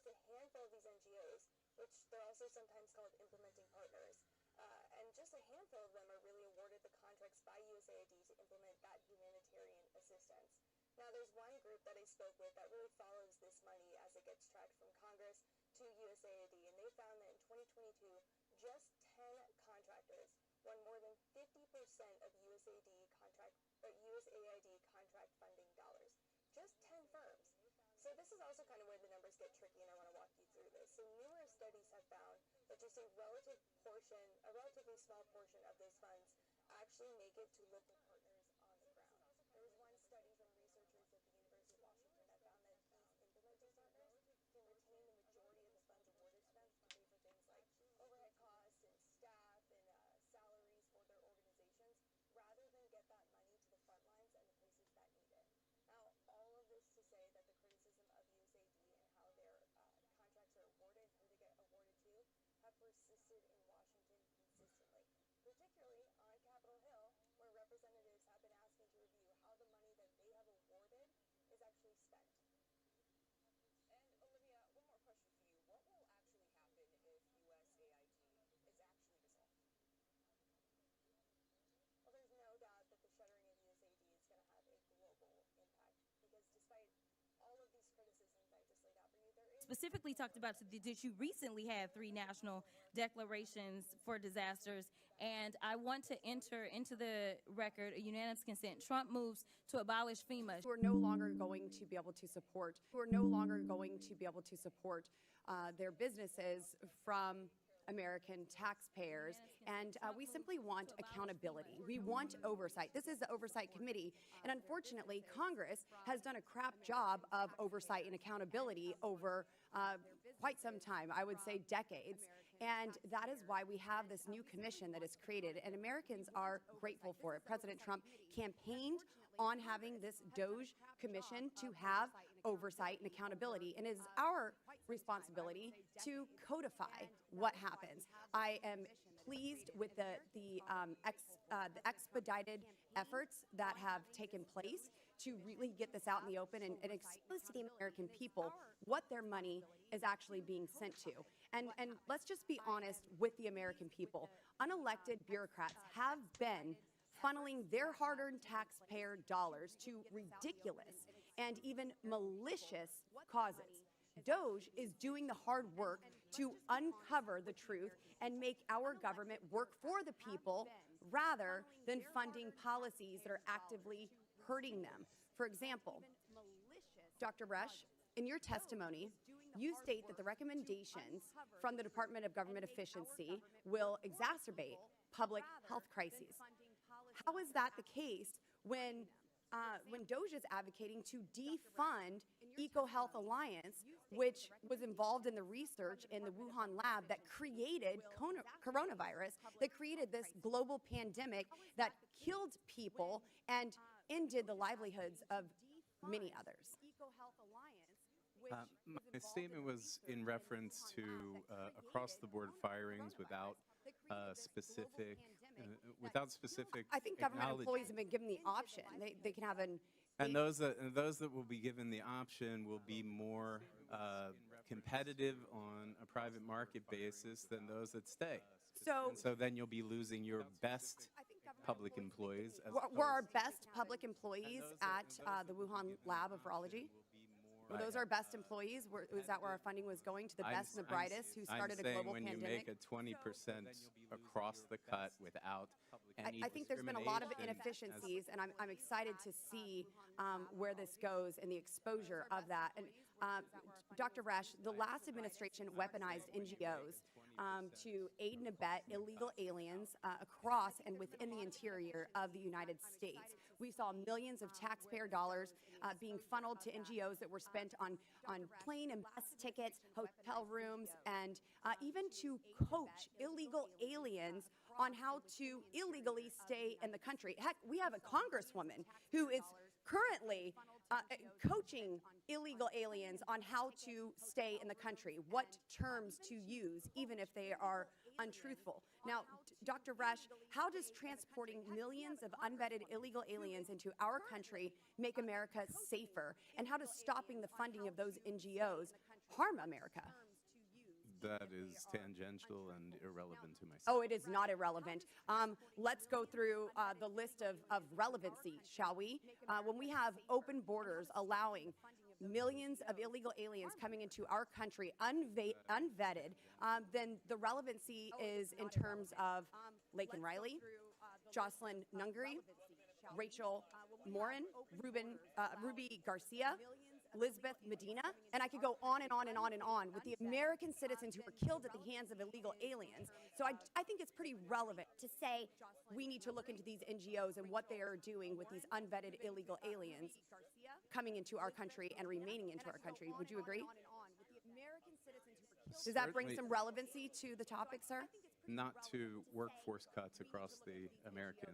just a handful of these NGOs, which they're also sometimes called implementing partners. And just a handful of them are really awarded the contracts by USAID to implement that humanitarian assistance. Now, there's one group that I spoke with that really follows this money as it gets tracked from Congress to USAID, and they found that in 2022, just 10 contractors won more than 50% of USAID contract funding dollars. Just 10 firms. So this is also kind of where the numbers get tricky, and I want to walk you through this. So numerous studies have found that just a relatively small portion of those funds actually make it to local partners on the ground. There was one study from researchers at the University of Washington that found that these implementing partners can retain the majority of the funds awarded to them to pay for things like overhead costs and staff and salaries for their organizations, rather than get that money to the front lines and the places that need it. Now, all of this to say that the criticism of USAID and how their contracts are awarded, who they get awarded to, have persisted in Washington consistently, particularly on Capitol Hill, where representatives have been asking to review how the money that they have awarded is actually spent. And Olivia, one more question for you. What will actually happen if USAID is actually dissolved? Well, there's no doubt that the shuttering of USAID is going to have a global impact, because despite all of these criticisms I just laid out for you, there is Specifically talked about that you recently had 3 national declarations for disasters, and I want to enter into the record a unanimous consent. Trump moves to abolish FEMA. Who are no longer going to be able to support, their businesses from American taxpayers, and we simply want accountability. We want oversight. This is the Oversight Committee, and unfortunately, Congress has done a crap job of oversight and accountability over quite some time, I would say decades, and that is why we have this new commission that is created, and Americans are grateful for it. President Trump campaigned on having this DOJ commission to have oversight and accountability, and it is our responsibility to codify what happens. I am pleased with the expedited efforts that have taken place to really get this out in the open and explain to the American people what their money is actually being sent to. And let's just be honest with the American people. Unelected bureaucrats have been funneling their hard-earned taxpayer dollars to ridiculous and even malicious causes. DOJ is doing the hard work to uncover the truth and make our government work for the people rather than funding policies that are actively hurting them. For example, Dr. Resch, in your testimony, you state that the recommendations from the Department of Government Efficiency will exacerbate public health crises. How is that the case when DOJ is advocating to defund EcoHealth Alliance, which was involved in the research in the Wuhan lab that created coronavirus, that created this global pandemic that killed people and ended the livelihoods of many others? My statement was in reference to across-the-board firings without specific I think government employees have been given the option. They can have an. And those that will be given the option will be more competitive on a private market basis than those that stay. So then you'll be losing your best public employees. Were our best public employees at the Wuhan Lab of Virology? Were those our best employees? Was that where our funding was going, to the best and the brightest who started a global pandemic? I'm saying when you make a 20% across the cut without any I think there's been a lot of inefficiencies, and I'm excited to see where this goes and the exposure of that. And Dr. Resch, the last administration weaponized NGOs to aid and abet illegal aliens across and within the interior of the United States. We saw millions of taxpayer dollars being funneled to NGOs that were spent on plane and bus tickets, hotel rooms, and even to coach illegal aliens on how to illegally stay in the country. Heck, we have a congresswoman who is currently coaching illegal aliens on how to stay in the country, what terms to use, even if they are untruthful. Now, Dr. Resch, how does transporting millions of unvetted illegal aliens into our country make America safer? And how does stopping the funding of those NGOs harm America? That is tangential and irrelevant to my Oh, it is not irrelevant. Let's go through the list of relevancy, shall we? When we have open borders allowing millions of illegal aliens coming into our country unvetted, then the relevancy is in terms of Laken Riley, Jocelyn Nungary, Rachel Morin, Ruby Garcia, Elizabeth Medina, and I could go on and on and on and on with the American citizens who were killed at the hands of illegal aliens. So I think it's pretty relevant to say we need to look into these NGOs and what they are doing with these unvetted illegal aliens coming into our country and remaining into our country. Would you agree? Does that bring some relevancy to the topic, sir? Not to workforce cuts across the American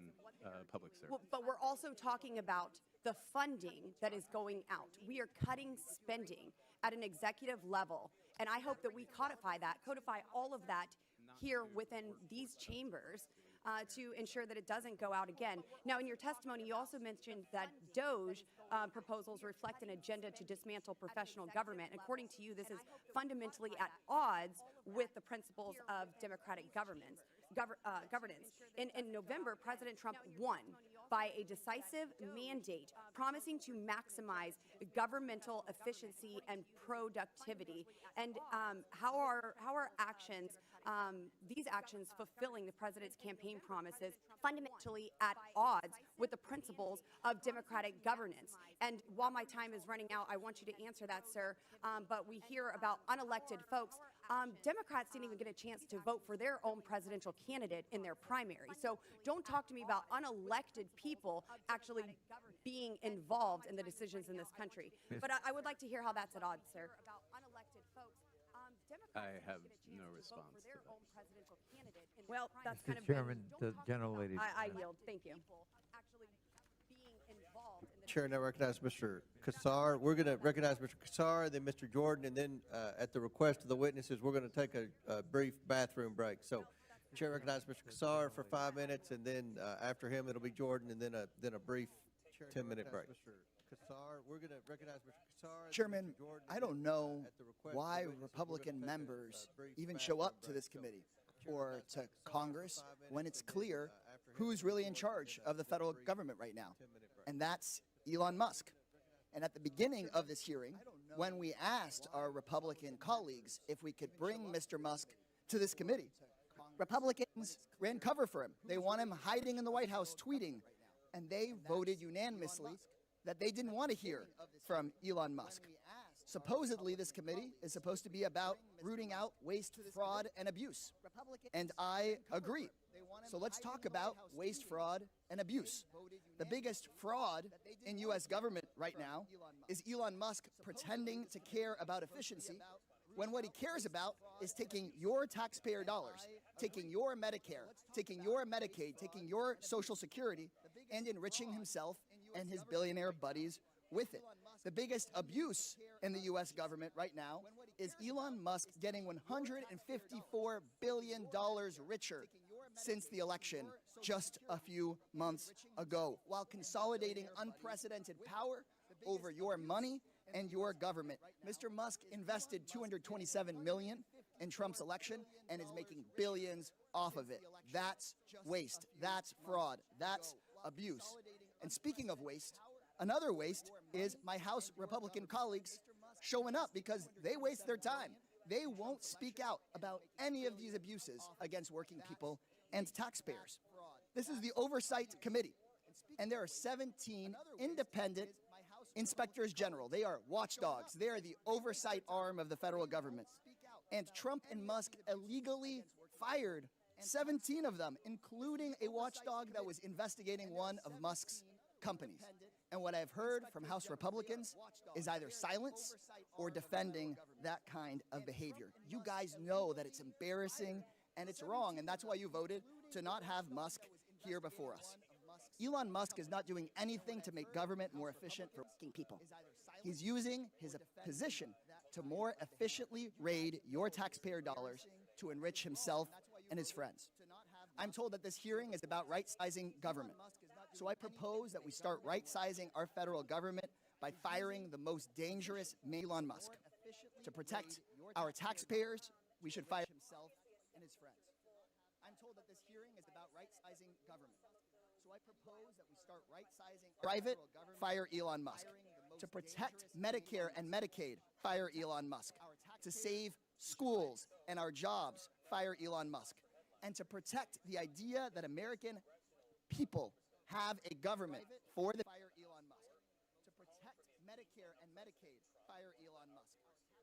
public service. Well, but we're also talking about the funding that is going out. We are cutting spending at an executive level, and I hope that we codify all of that here within these chambers to ensure that it doesn't go out again. Now, in your testimony, you also mentioned that DOGE proposals reflect an agenda to dismantle professional government. According to you, this is fundamentally at odds with the principles of democratic governance. In November, President Trump won by a decisive mandate promising to maximize governmental efficiency and productivity. And how are actions, these actions fulfilling the president's campaign promises, fundamentally at odds with the principles of democratic governance? And while my time is running out, I want you to answer that, sir. But we hear about unelected folks. Democrats didn't even get a chance to vote for their own presidential candidate in their primary. So don't talk to me about unelected people actually being involved in the decisions in this country. But I would like to hear how that's at odds, sir. I have no response to that. Well, that's kind of Chairman, the gentlelady. I yield. Thank you. Chair, now recognize Mr. Kassar. We're going to recognize Mr. Kassar, then Mr. Jordan, and then at the request of the witnesses, we're going to take a brief bathroom break. So, Chair, recognize Mr. Kassar for 5 minutes, and then after him, it'll be Jordan, and then a brief 10-minute break. We're going to recognize Mr. Kassar. Chairman, I don't know why Republican members even show up to this committee or to Congress when it's clear who's really in charge of the federal government right now, and that's Elon Musk. And at the beginning of this hearing, when we asked our Republican colleagues if we could bring Mr. Musk to this committee, Republicans ran cover for him. They want him hiding in the White House tweeting, and they voted unanimously that they didn't want to hear from Elon Musk. Supposedly, this committee is supposed to be about rooting out waste, fraud, and abuse. And I agree. So let's talk about waste, fraud, and abuse. The biggest fraud in U.S. government right now is Elon Musk pretending to care about efficiency when what he cares about is taking your taxpayer dollars, taking your Medicare, taking your Medicaid, taking your Social Security, and enriching himself and his billionaire buddies with it. The biggest abuse in the U.S. government right now is Elon Musk getting $154 billion richer since the election just a few months ago, while consolidating unprecedented power over your money and your government. Mr. Musk invested $227 million in Trump's election and is making billions off of it. That's waste. That's fraud. That's abuse. And speaking of waste, another waste is my House Republican colleagues showing up because they waste their time. They won't speak out about any of these abuses against working people and taxpayers. This is the Oversight Committee, and there are 17 independent inspectors general. They are watchdogs. They are the oversight arm of the federal government. And Trump and Musk illegally fired 17 of them, including a watchdog that was investigating one of Musk's companies. And what I've heard from House Republicans is either silence or defending that kind of behavior. You guys know that it's embarrassing and it's wrong, and that's why you voted to not have Musk here before us. Elon Musk is not doing anything to make government more efficient for working people. He's using his position to more efficiently raid your taxpayer dollars to enrich himself and his friends. I'm told that this hearing is about right-sizing government. So I propose that we start right-sizing our federal government by firing the most dangerous man, Elon Musk. To protect our taxpayers, we should fire himself and his friends. I'm told that this hearing is about right-sizing government. So I propose that we start right-sizing private, fire Elon Musk. To protect Medicare and Medicaid, fire Elon Musk. To save schools and our jobs, fire Elon Musk. And to protect the idea that American people have a government for the fire Elon Musk. To protect Medicare and Medicaid, fire Elon Musk.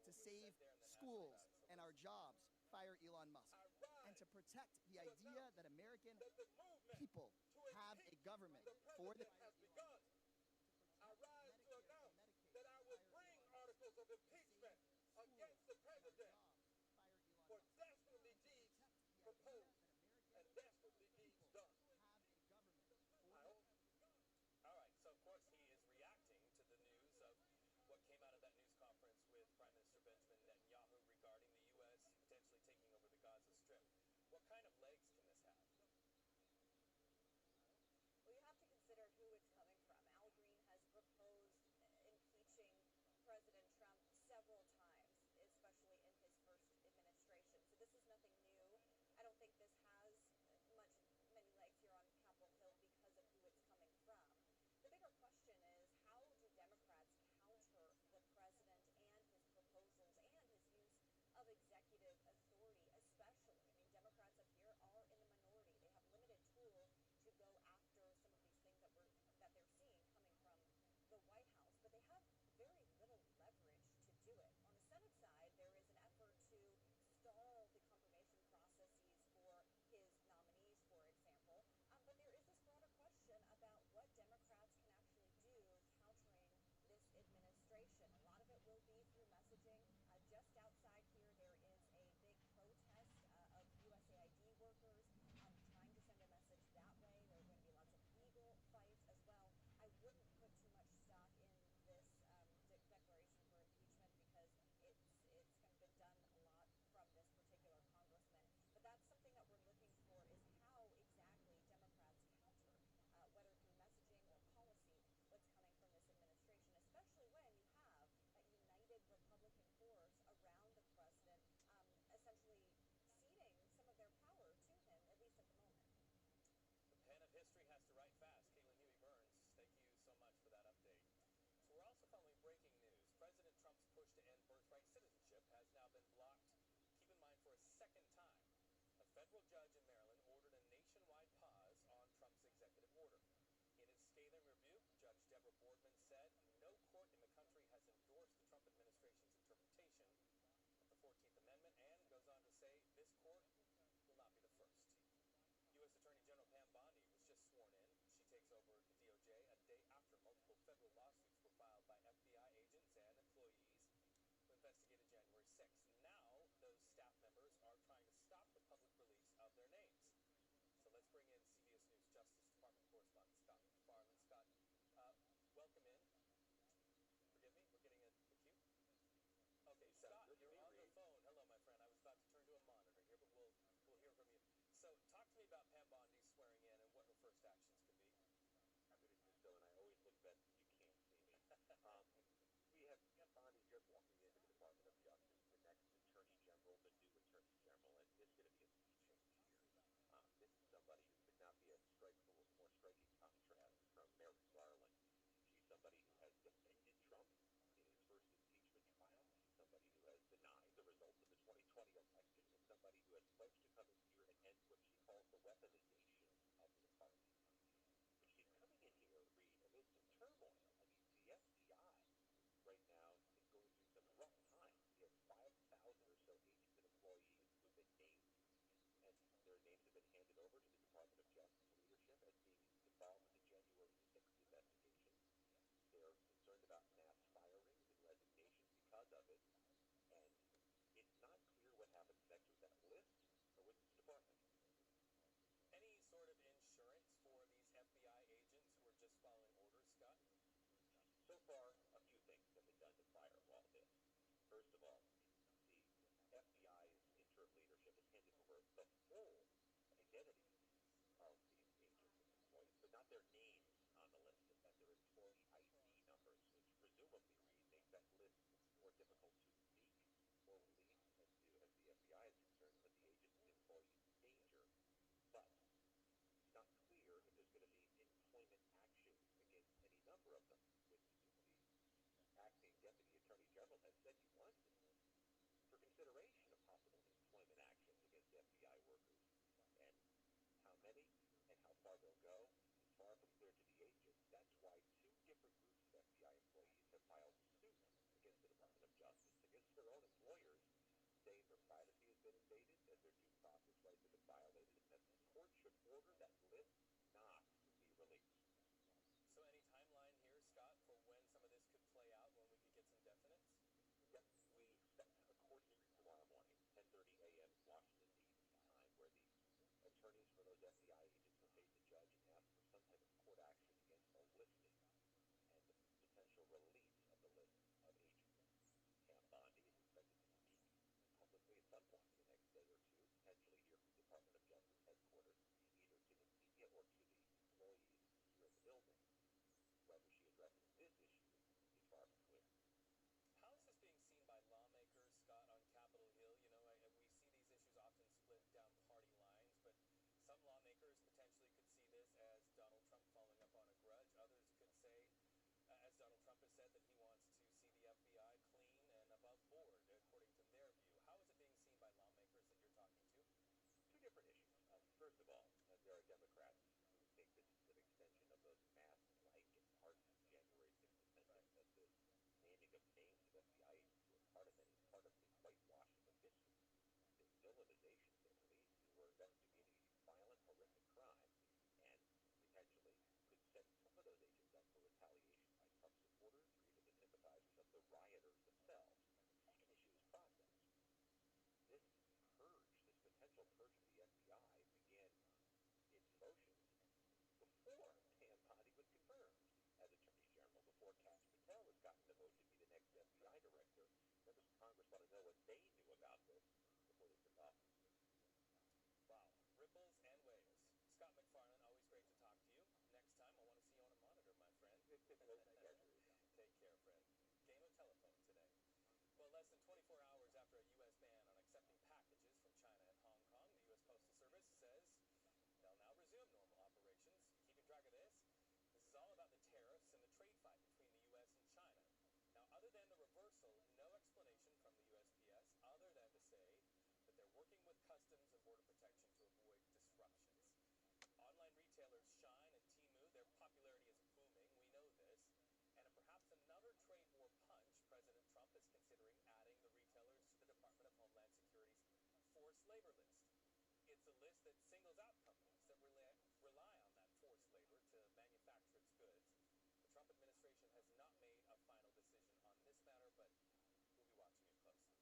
To save schools and our jobs, fire Elon Musk. And to protect the idea that American people have a government for the I rise to announce that I will bring articles of impeachment against the president for dastardly deeds proposed and dastardly deeds done. All right, so of course he is reacting to the news of what came out of that news conference with Prime Minister Benjamin Netanyahu regarding the U.S. potentially taking over the Gaza Strip. What kind of legs can this have? Well, you have to consider who it's coming from. Al Green has proposed impeaching President Trump several times, especially in his first administration. So this is nothing new. I don't think this has many legs here on Capitol Hill because of who it's coming from. The bigger question is, how do Democrats counter the president and his proposals and his use of executive authority, especially? I mean, Democrats up here are in the minority. They have limited tools to go after some of these things that they're seeing coming from the White House, but they have very little leverage to do it. On the Senate side, there is an effort to stall the confirmation processes for his nominees, for example. But there is this broader question about what Democrats can actually do countering this administration. A lot of it will be through messaging. Just outside here, there is a big protest of USAID workers trying to send a message that way. There are going to be lots of legal fights as well. I wouldn't put too much stock in this declaration for impeachment because it's kind of been done a lot from this particular congressman. But that's something that we're looking for, is how exactly Democrats counter, whether through messaging or policy, what's coming from this administration, especially when you have that united Republican force around the president, essentially ceding some of their power to him, at least at the moment. The pen of history has to write fast. Caitlin Huey Burns, thank you so much for that update. So we're also following breaking news. President Trump's push to end birthright citizenship has now been blocked. Keep in mind, for a second time, a federal judge in Maryland ordered a nationwide pause on Trump's executive order. In its scathing rebuke, Judge Deborah Boardman said no court in the country has endorsed the Trump administration's interpretation of the 14th Amendment, and goes on to say this court will not be the first. U.S. Attorney General Pam Bondi was just sworn in. She takes over the DOJ a day after multiple federal lawsuits were filed by FBI agents and employees who investigated January 6th. Now, those staff members are trying to stop the public release of their names. So let's bring in CBS News Justice Department correspondent Scott McFarland. Scott, welcome in. Forgive me, we're getting a cue. Okay, Scott, you're on the phone. Hello, my friend. I was about to turn to a monitor here, but we'll hear from you. So talk to me about Pam Bondi's swearing in and what her first actions could be. Happy to do so, and I always look best when you can't see me. We have Pam Bondi just walking into the Department of Justice, the next Attorney General, the new Attorney General, and it's going to be a sea change here. This is somebody who could not be a more striking contrast from Merrick Garland. She's somebody who has defended Trump in his first impeachment trial. She's somebody who has denied the results of the 2020 election, and somebody who has pledged to come in here and end what she calls the weaponization of the department. But she's coming in here, Reed, amid some turmoil. I mean, the FBI right now is going through some rough times. We have 5,000 or so agents and employees who've been named, and their names have been handed over to the Department of Justice leadership as being involved in the January 6th investigation. They're concerned about mass firings and resignations because of it, and it's not clear what happens next with that list or with this department. Any sort of insurance for these FBI agents who are just following orders, Scott? So far, a few things have been done to firewall this. First of all, the FBI's interim leadership has handed over the full identity of these agents and employees, but not their names on the list and their employee ID numbers, which presumably make that list more difficult to leak or release, as the FBI is concerned, put the agents and employees in danger. But it's not clear if there's going to be employment action against any number of them, which the acting Deputy Attorney General has said he wants this list for consideration of possible employment actions against FBI workers. And how many and how far they'll go is far from clear to the agents. That's why two different groups of FBI employees have filed suit against the Department of Justice, against their own employers, saying their privacy has been invaded, that their due process rights have been violated, and that the court should order that list not be released. So any timeline here, Scott, for when some of this could play out, when we could get some definites? Yep, we expect a court hearing tomorrow morning, 10:30 a.m. Washington, D.C. time, where the attorneys for those FBI agents will face a judge and ask for some type of court action against the listing and the potential release of the list of agents. Pam Bondi is expected to speak publicly at some point in the next day or two, potentially here from the Department of Justice headquarters, either to the media or to the employees here in the building. Whether she addresses this issue is far from clear. How is this being seen by lawmakers, Scott, on Capitol Hill? You know, we see these issues often split down party lines, but some lawmakers potentially could see this as Donald Trump following up on a grudge. Others could say, as Donald Trump has said, that he wants to see the FBI clean and above board, according to their view. How is it being seen by lawmakers that you're talking to? Two different issues. First of all, there are Democrats who think this is an extension of those mask-like and partisan January 6th attendance, that the naming of names of FBI agents who are part of it is part of the whitewashing of history, the villainization of elites who were investigating a violent, horrific crime, and potentially could set some of those agents up for retaliation by Trump supporters or even the sympathizers of the rioters themselves. The second issue is process. This potential purge of the FBI began its motions before Pam Bondi was confirmed as Attorney General, before Kash Patel was gotten the vote to be the next FBI director. Members of Congress want to know what they knew about this before they took office. Wow, ripples and waves. Scott McFarland, always great to talk to you. Next time, I want to see you on a monitor, my friend. Take care, friend. Game of telephone today. Well, less than 24 hours after a U.S. ban on accepting packages from China and Hong Kong, the U.S. Postal Service says they'll now resume normal operations. Keeping track of this is all about the tariffs and the trade fight between the U.S. and China. Now, other than the reversal, no explanation from the USPS other than to say that they're working with Customs and Border Protection to avoid disruptions. Online retailers Shine and Temu, their popularity is booming, we know this. And perhaps another trade war punch, President Trump is considering adding the retailers to the Department of Homeland Security's forced labor list. It's a list that singles out companies that rely on that forced labor to manufacture its goods. The Trump administration has not made a final decision on this matter, but we'll be watching it closely.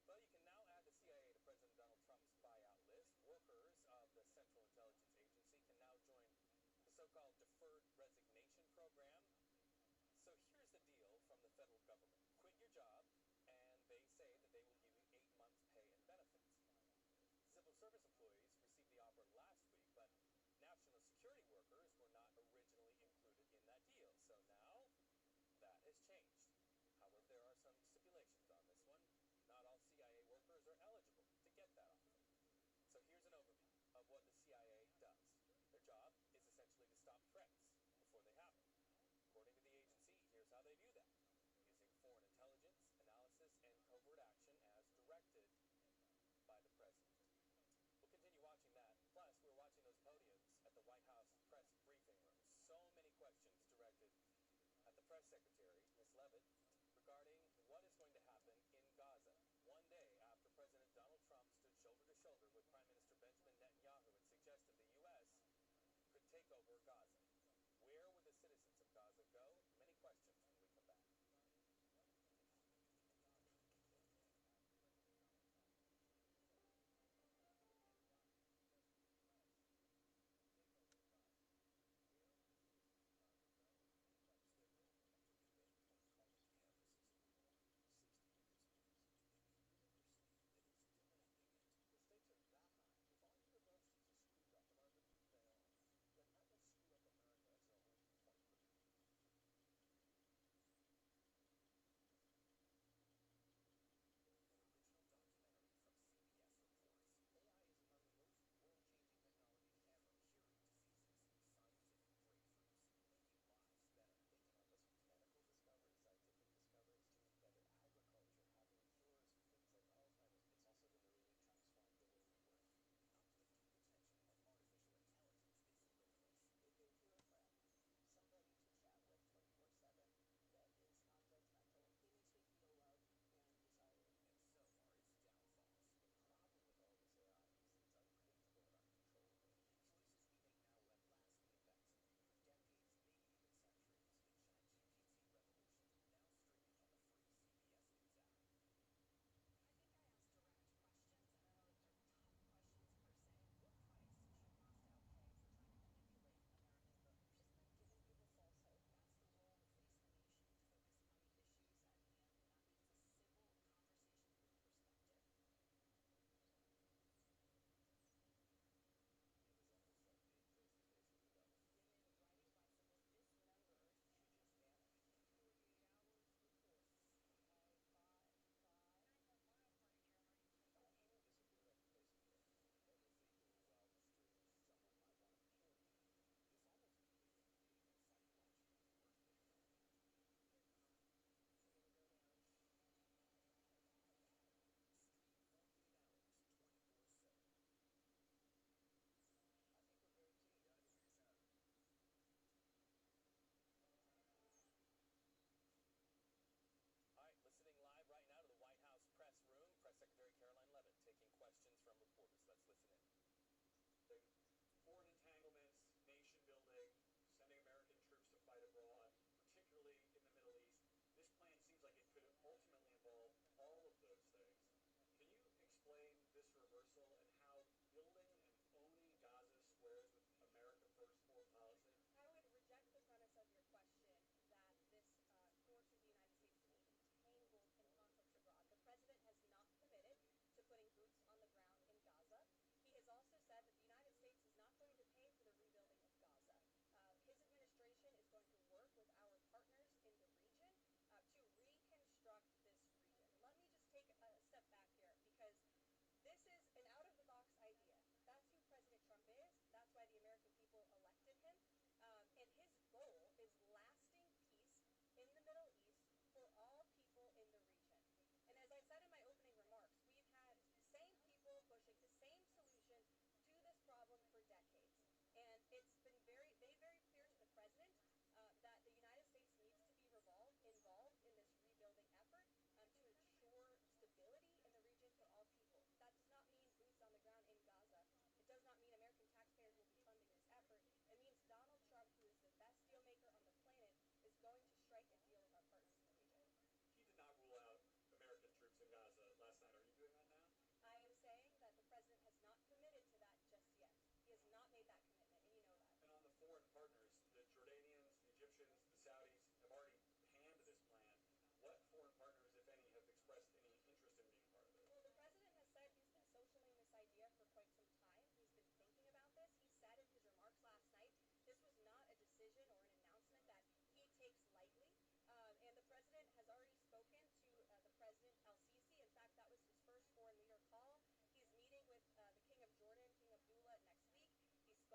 Well, you can now add the CIA to President Donald Trump's buyout list. Workers of the Central Intelligence Agency can now join the so-called Deferred Resignation Program. So here's the deal from the federal government. Quit your job, and they say that they will give you 8 months' pay and benefits. Civil service employees received the offer last week, but national security workers were not originally included in that deal. So now that has changed. However, there are some stipulations on this one. Not all CIA workers are eligible to get that offer. So here's an overview of what the CIA does. Their job is essentially to stop threats before they happen. According to the agency, here's how they do that, using foreign intelligence, analysis, and covert action as directed by the president. We'll continue watching that. Plus, we're watching those podiums at the White House press briefing room. So many questions directed at the press secretary, Ms. Leavitt, regarding what is going to happen in Gaza 1 day after President Donald Trump stood shoulder to shoulder with Prime Minister Benjamin Netanyahu and suggested the U.S. could take over Gaza. Where would the citizens of Gaza go? Many questions when we come back. The stakes are that high. If all your votes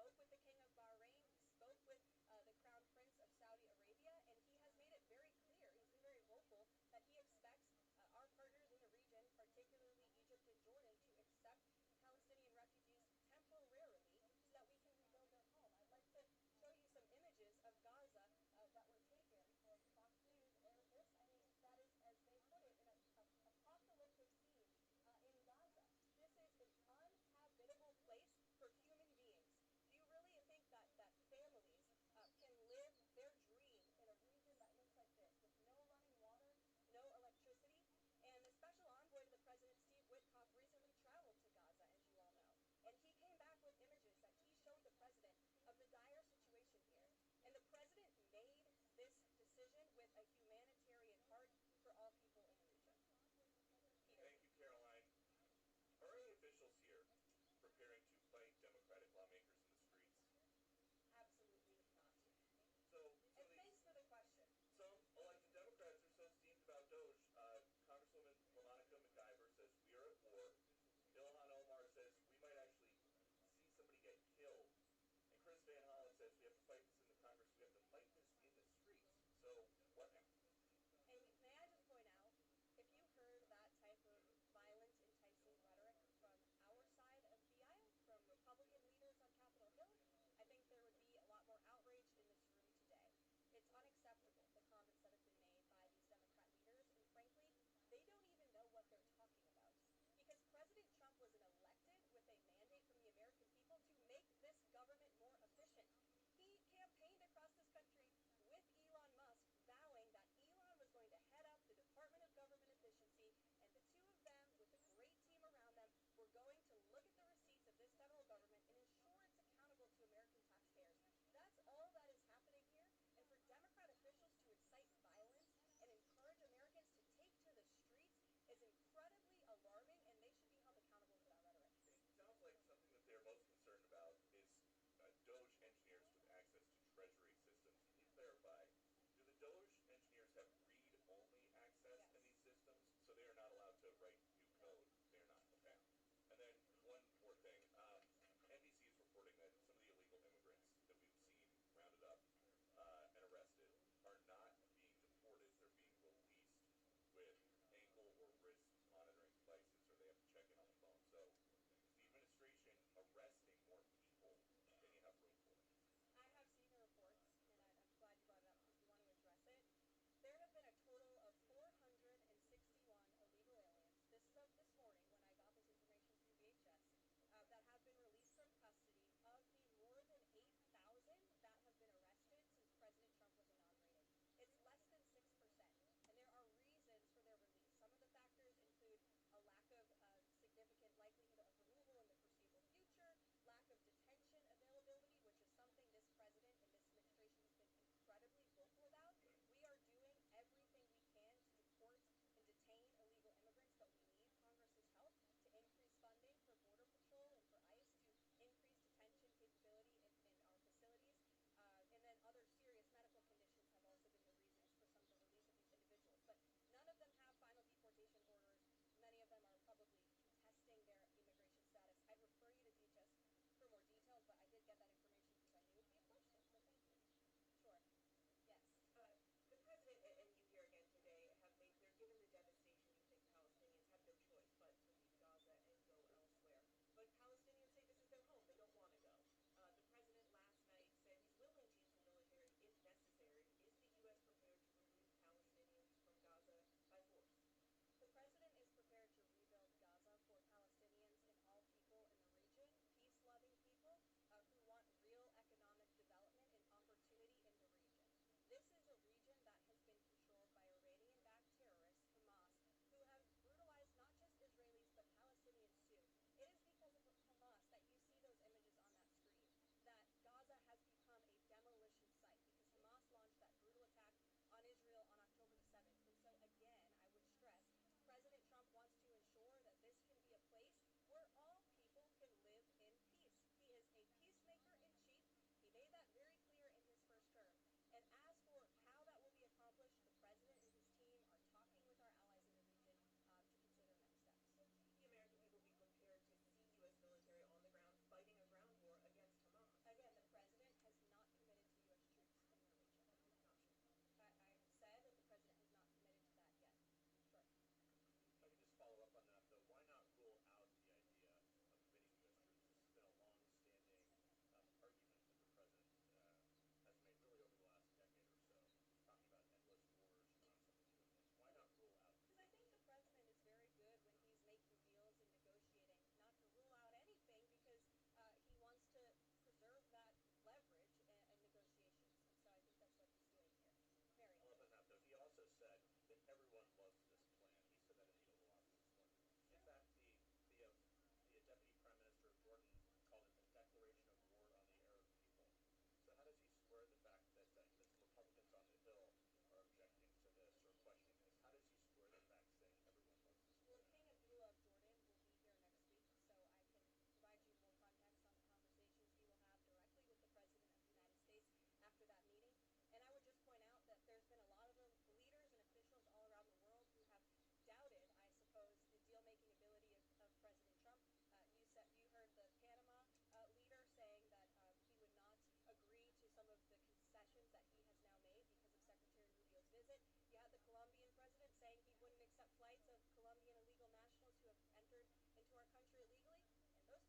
spoke with the King of Bahrain, he spoke with the Crown Prince of Saudi Arabia, and he has made it very clear, he's been very vocal, that he expects our partners in the region, particularly Egypt and Jordan, to accept Palestinian refugees temporarily so that we can rebuild their home. I'd like to show you some images of Gaza that were taken from Fox News, and this, I mean, that is, as they put it, an apocalyptic scene in Gaza. This is an uninhabitable place for human beings. Do you really think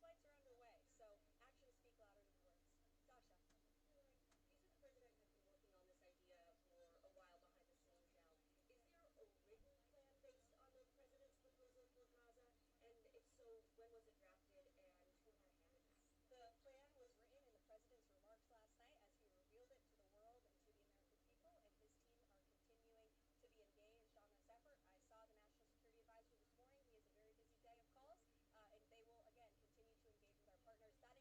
flights are underway, so actions speak louder than words. Dasha. You said the president has been working on this idea for a while behind the scenes now. Is there a written plan based on the president's proposal for Gaza? And if so, when was it drafted and who had a hand in that? The plan was written in the president's remarks last night as he revealed it to the world and to the American people, and his team are continuing to be engaged on this effort. I saw the National Security Advisor this morning. He has a very busy day of calls, and they will, again, continue to engage with our partners. That includes Steve Witkoff as well.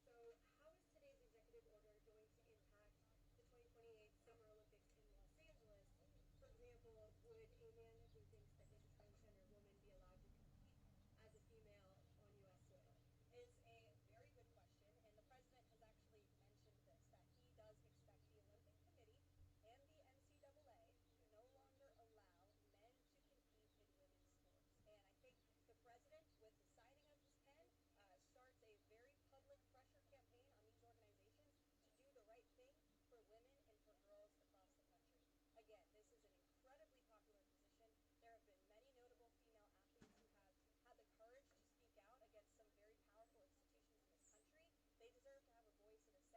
Mary. Two questions for you on the news of the day. So, how is today's executive order going to impact the 2028 Summer Olympics in Los Angeles? For example, would a man who thinks that he's a transgender woman be allowed to compete as a female on U.S. soil? Is a very good question, and the president has actually mentioned this, that he does expect the Olympic Committee and the NCAA to no longer allow men to compete in women's sports. And I think the president, with the signing of this pen, starts a very public pressure campaign on these organizations to do the right thing for women and for girls across the country. Again, this is an incredibly popular position. There have been many notable female athletes who have had the courage to speak out against some very powerful institutions in this country. They deserve to have a voice and a say.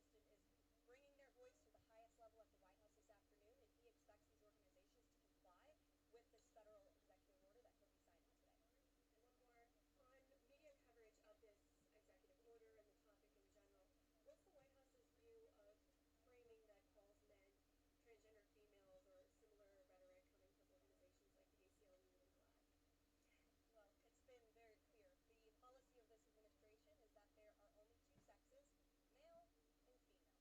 The president is bringing their voice to the highest level at the White House this afternoon, and he expects these organizations to comply with this federal executive order that he'll be signing today. And one more. On media coverage of this executive order and the topic in general, what's the White House's view of framing that calls men transgender females or similar rhetoric coming from organizations like the ACLU and GLAAD? Well, it's been very clear. The policy of this administration is that there are only two sexes, male and female. It's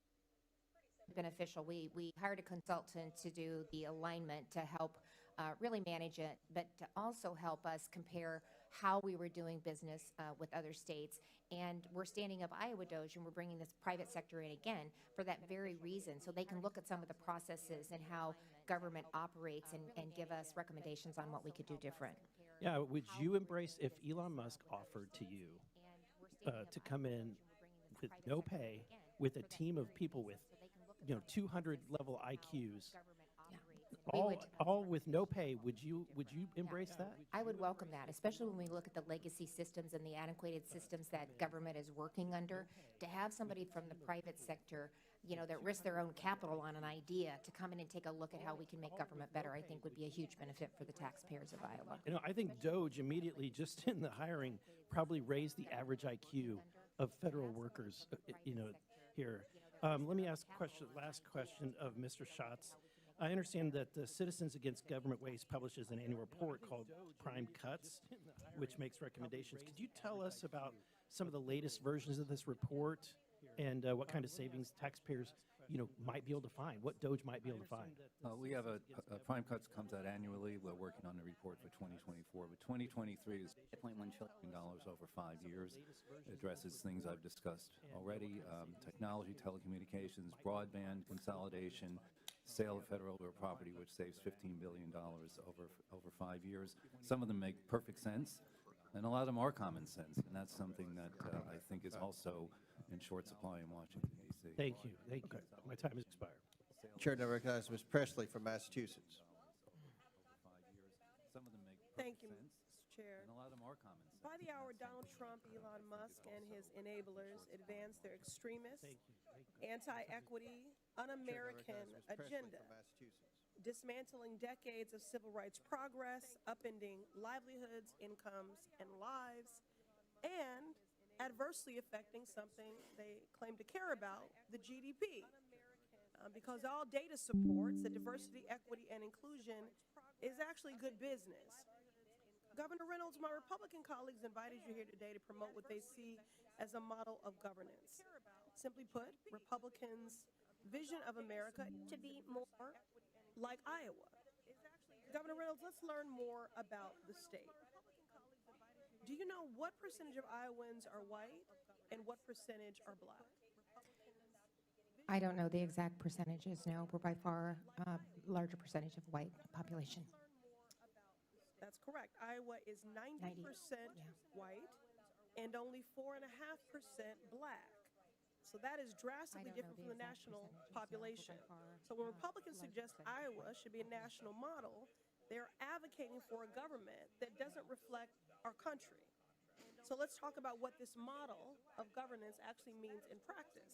pretty simple. Beneficial. We hired a consultant to do the alignment to help really manage it, but to also help us compare how we were doing business with other states. And we're standing up Iowa Doge, and we're bringing this private sector in again for that very reason, so they can look at some of the processes and how government operates and give us recommendations on what we could do different. Yeah, would you embrace if Elon Musk offered to you to come in with no pay, with a team of people with, 200 level IQs, all with no pay? Would you embrace that? I would welcome that, especially when we look at the legacy systems and the antiquated systems that government is working under. To have somebody from the private sector, that risk their own capital on an idea to come in and take a look at how we can make government better, I think would be a huge benefit for the taxpayers of Iowa. I think Doge immediately, just in the hiring, probably raised the average IQ of federal workers, here. Let me ask last question of Mr. Schatz. I understand that the Citizens Against Government Waste publishes an annual report called Prime Cuts, which makes recommendations. Could you tell us about some of the latest versions of this report and what kind of savings taxpayers, might be able to find, what Doge might be able to find? We have a Prime Cuts comes out annually. We're working on the report for 2024, but 2023 is $8.1 trillion over 5 years. It addresses things I've discussed already: technology, telecommunications, broadband consolidation, sale of federal property, which saves $15 billion over 5 years. Some of them make perfect sense, and a lot of them are common sense, and that's something that I think is also in short supply in Washington, D.C. Thank you. My time has expired. Chair now recognizes Ms. Presley from Massachusetts. Some of them make Thank you, perfect sense, Mr. Chair. and a lot of them are common sense. By the hour, Donald Trump, Elon Musk, and his enablers advance their extremist, anti-equity, un-American agenda, dismantling decades of civil rights progress, upending livelihoods, incomes, and lives, and adversely affecting something they claim to care about, the GDP. Because all data supports that diversity, equity, and inclusion is actually good business. Governor Reynolds, my Republican colleagues invited you here today to promote what they see as a model of governance. Simply put, Republicans' vision of America to be more like Iowa. Governor Reynolds, let's learn more about the state. Do you know what percentage of Iowans are white and what percentage are black? I don't know the exact percentages, no. We're by far a larger percentage of white population. That's correct. Iowa is 90% white and only 4.5% black. So that is drastically different from the national population. So when Republicans suggest Iowa should be a national model, They are advocating for a government that doesn't reflect our country. So let's talk about what this model of governance actually means in practice.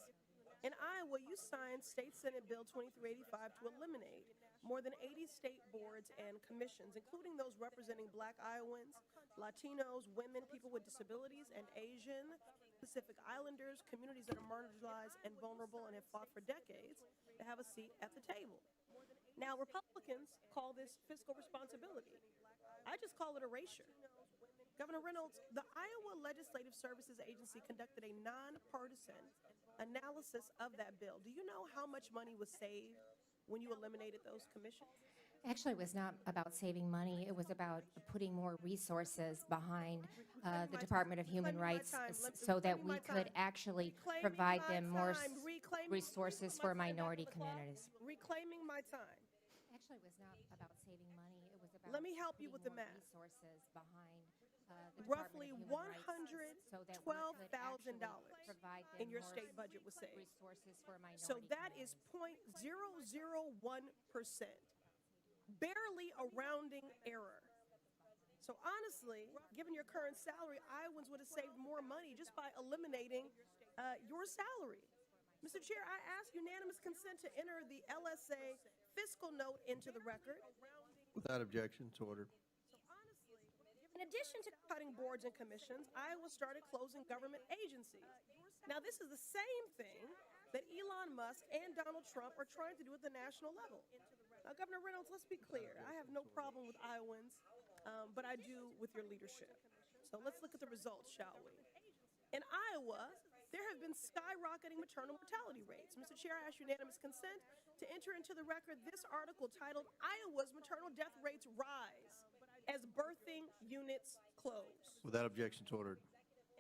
In Iowa, you signed State Senate Bill 2385 to eliminate more than 80 state boards and commissions, including those representing Black Iowans, Latinos, women, people with disabilities, and Asian, Pacific Islanders, communities that are marginalized and vulnerable and have fought for decades to have a seat at the table. Now, Republicans call this fiscal responsibility. I just call it erasure. Governor Reynolds, the Iowa Legislative Services Agency conducted a nonpartisan analysis of that bill. Do you know how much money was saved when you eliminated those commissions? Actually, it was not about saving money. It was about putting more resources behind the Department of Human Rights so that we could actually provide them more resources for minority communities. Reclaiming my time. Actually, it was not about saving money. It was about Let me help you with the more math. resources behind the Roughly Department of Human Rights so that we could actually provide them in your more state budget was saved. resources for minority So that is 0.001%, barely a rounding error. So honestly, given your current salary, Iowans would have saved more money just by eliminating your salary. Mr. Chair, I ask unanimous consent to enter the LSA fiscal note into the record. Without objection, it's ordered. In addition to cutting boards and commissions, Iowa started closing government agencies. Now, this is the same thing that Elon Musk and Donald Trump are trying to do at the national level. Now, Governor Reynolds, let's be clear. I have no problem with Iowans, but I do with your leadership. So let's look at the results, shall we? In Iowa, there have been skyrocketing maternal mortality rates. Mr. Chair, I ask unanimous consent to enter into the record this article titled, Iowa's Maternal Death Rates Rise as Birthing Units Close. Without objection, it's ordered.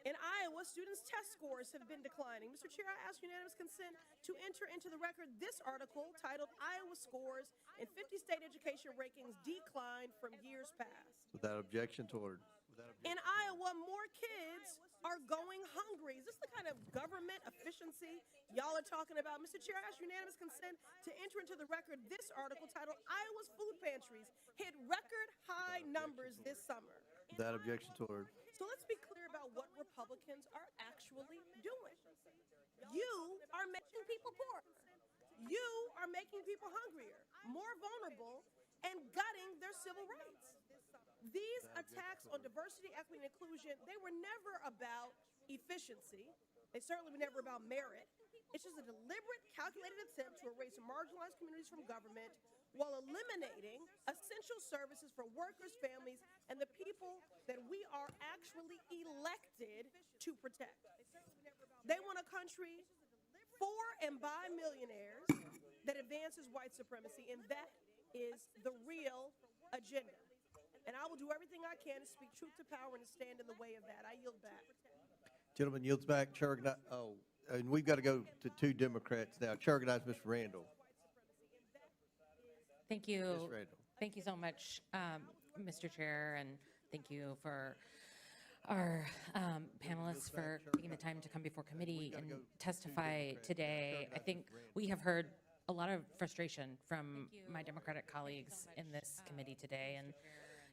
In Iowa, students' test scores have been declining. Mr. Chair, I ask unanimous consent to enter into the record this article titled, Iowa Scores in 50 State Education Rankings Decline from Years Past. Without objection, it's ordered. In Iowa, more kids are going hungry. Is this the kind of government efficiency y'all are talking about? Mr. Chair, I ask unanimous consent to enter into the record this article titled, Iowa's food pantries hit record high numbers this summer. Without objection, it's ordered. So let's be clear about what Republicans are actually doing. You are making people poorer. You are making people hungrier, more vulnerable, and gutting their civil rights. These attacks on diversity, equity, and inclusion, they were never about efficiency. They certainly were never about merit. It's just a deliberate, calculated attempt to erase marginalized communities from government while eliminating essential services for workers, families, and the people that we are actually elected to protect. They want a country for and by millionaires that advances white supremacy, and that is the real agenda. And I will do everything I can to speak truth to power and to stand in the way of that. I yield back. Gentleman yields back. Chair and we've got to go to two Democrats now. Chair recognizes Mr. Randall. Thank you. Ms. Randall. Thank you so much, Mr. Chair, and thank you for our panelists for taking the time to come before committee and testify today. I think we have heard a lot of frustration from my Democratic colleagues in this committee today, and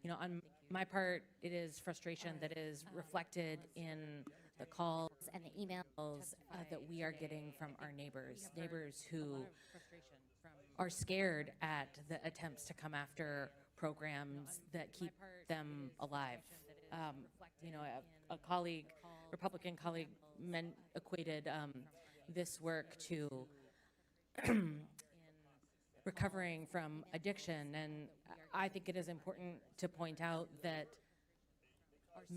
you know, on my part, it is frustration that is reflected in the calls and the emails that we are getting from our neighbors who are scared at the attempts to come after programs that keep them alive. You know, a colleague, Republican colleague, equated this work to recovering from addiction, and I think it is important to point out that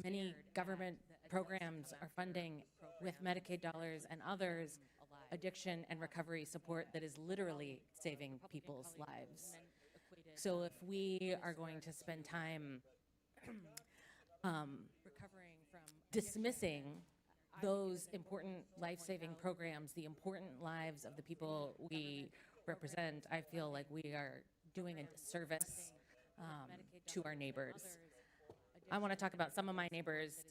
many government programs are funding, with Medicaid dollars and others, addiction and recovery support that is literally saving people's lives. So if we are going to spend time dismissing those important life-saving programs, the important lives of the people we represent, I feel like we are doing a disservice to our neighbors. I want to talk about some of my neighbors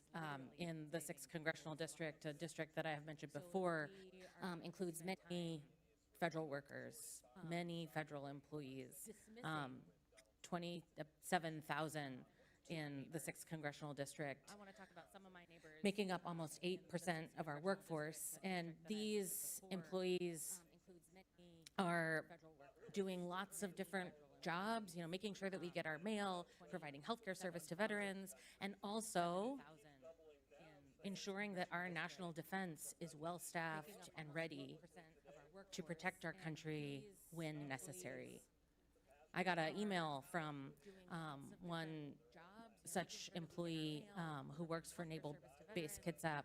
in the 6th Congressional District, a district that I have mentioned before, includes many federal workers, many federal employees, 27,000 in the 6th congressional district, making up almost 8% of our workforce. And these employees are doing lots of different jobs, you know, making sure that we get our mail, providing healthcare service to veterans, and also ensuring that our national defense is well-staffed and ready to protect our country when necessary. I got an email from one such employee who works for Naval Base Kitsap,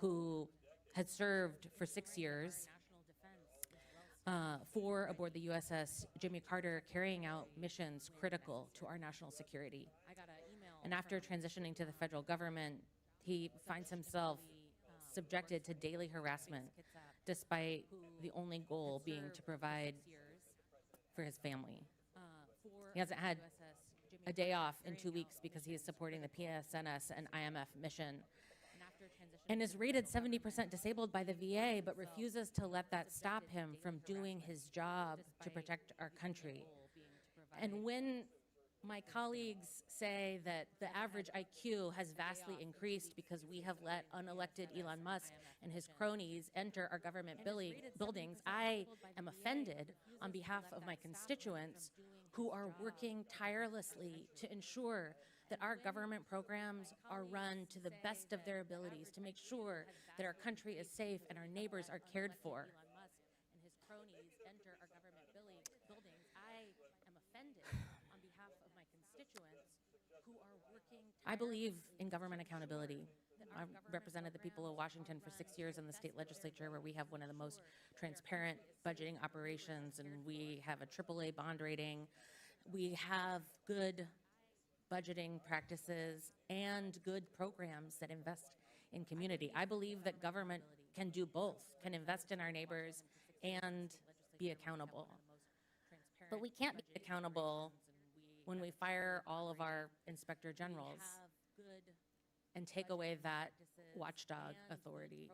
who had served for 6 years, 4 aboard the USS Jimmy Carter, carrying out missions critical to our national security. And after transitioning to the federal government, he finds himself subjected to daily harassment, despite the only goal being to provide for his family. He hasn't had a day off in 2 weeks because he is supporting the PSNS and IMF mission, and is rated 70% disabled by the VA, but refuses to let that stop him from doing his job to protect our country. And when my colleagues say that the average IQ has vastly increased because we have let unelected Elon Musk and his cronies enter our government buildings, I am offended on behalf of my constituents who are working tirelessly to ensure that our government programs are run to the best of their abilities to make sure that our country is safe and our neighbors are cared for. I believe in government accountability. I've represented the people of Washington for 6 years in the state legislature, where we have one of the most transparent budgeting operations, and we have a AAA bond rating. We have good budgeting practices and good programs that invest in community. I believe that government can do both, can invest in our neighbors and be accountable. But we can't be accountable when we fire all of our inspector generals and take away that watchdog authority.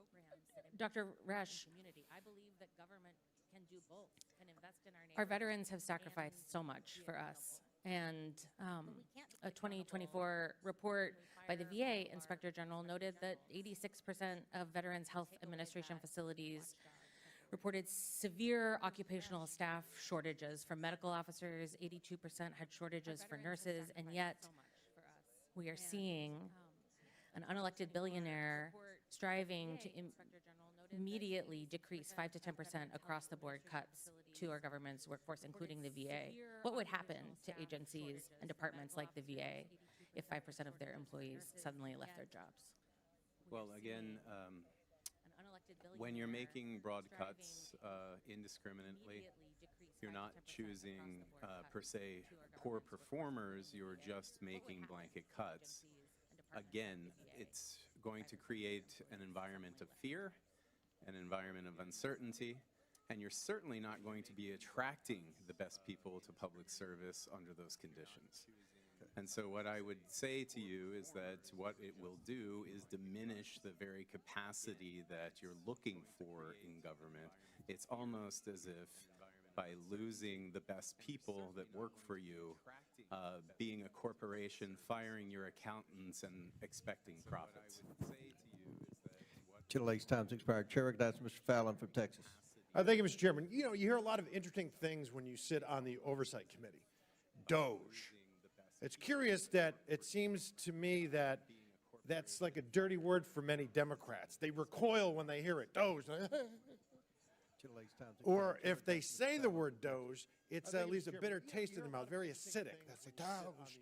Dr. Resch, our veterans have sacrificed so much for us. And a 2024 report by the VA Inspector General noted that 86% of Veterans Health Administration facilities reported severe occupational staff shortages. For medical officers, 82% had shortages for nurses, and yet we are seeing an unelected billionaire striving to immediately decrease 5 to 10% across the board cuts to our government's workforce, including the VA. What would happen to agencies and departments like the VA if 5% of their employees suddenly left their jobs? Well, again, when you're making broad cuts indiscriminately, you're not choosing per se poor performers, you're just making blanket cuts. Again, it's going to create an environment of fear, an environment of uncertainty, and you're certainly not going to be attracting the best people to public service under those conditions. And so what I would say to you is that what it will do is diminish the very capacity that you're looking for in government. It's almost as if by losing the best people that work for you, being a corporation, firing your accountants and expecting profits. Titillates time's expired. Chair recognizes Mr. Fallon from Texas. Thank you, Mr. Chairman. You know, you hear a lot of interesting things when you sit on the Oversight Committee. Doge. It's curious that it seems to me that that's like a dirty word for many Democrats. They recoil when they hear it. Doge. Or if they say the word Doge, it leaves a bitter taste in their mouth, very acidic. That's like Doge.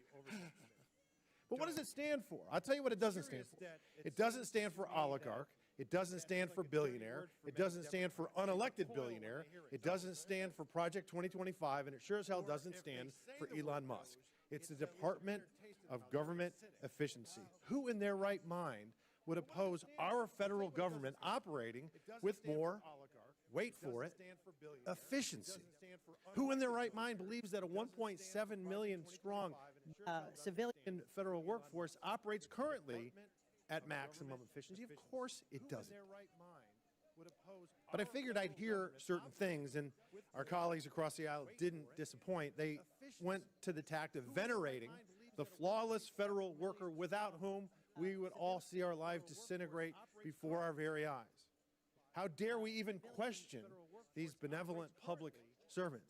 But what does it stand for? I'll tell you what it doesn't stand for. It doesn't stand for oligarch. It doesn't stand for billionaire. It doesn't stand for unelected billionaire. It doesn't stand for Project 2025, and it sure as hell doesn't stand for Elon Musk. It's the Department of Government Efficiency. Who in their right mind would oppose our federal government operating with more, wait for it, efficiency? Who in their right mind believes that a 1.7 million strong civilian federal workforce operates currently at maximum efficiency? Of course it doesn't. But I figured I'd hear certain things, and our colleagues across the aisle didn't disappoint. They went to the tact of venerating the flawless federal worker without whom we would all see our lives disintegrate before our very eyes. How dare we even question these benevolent public servants?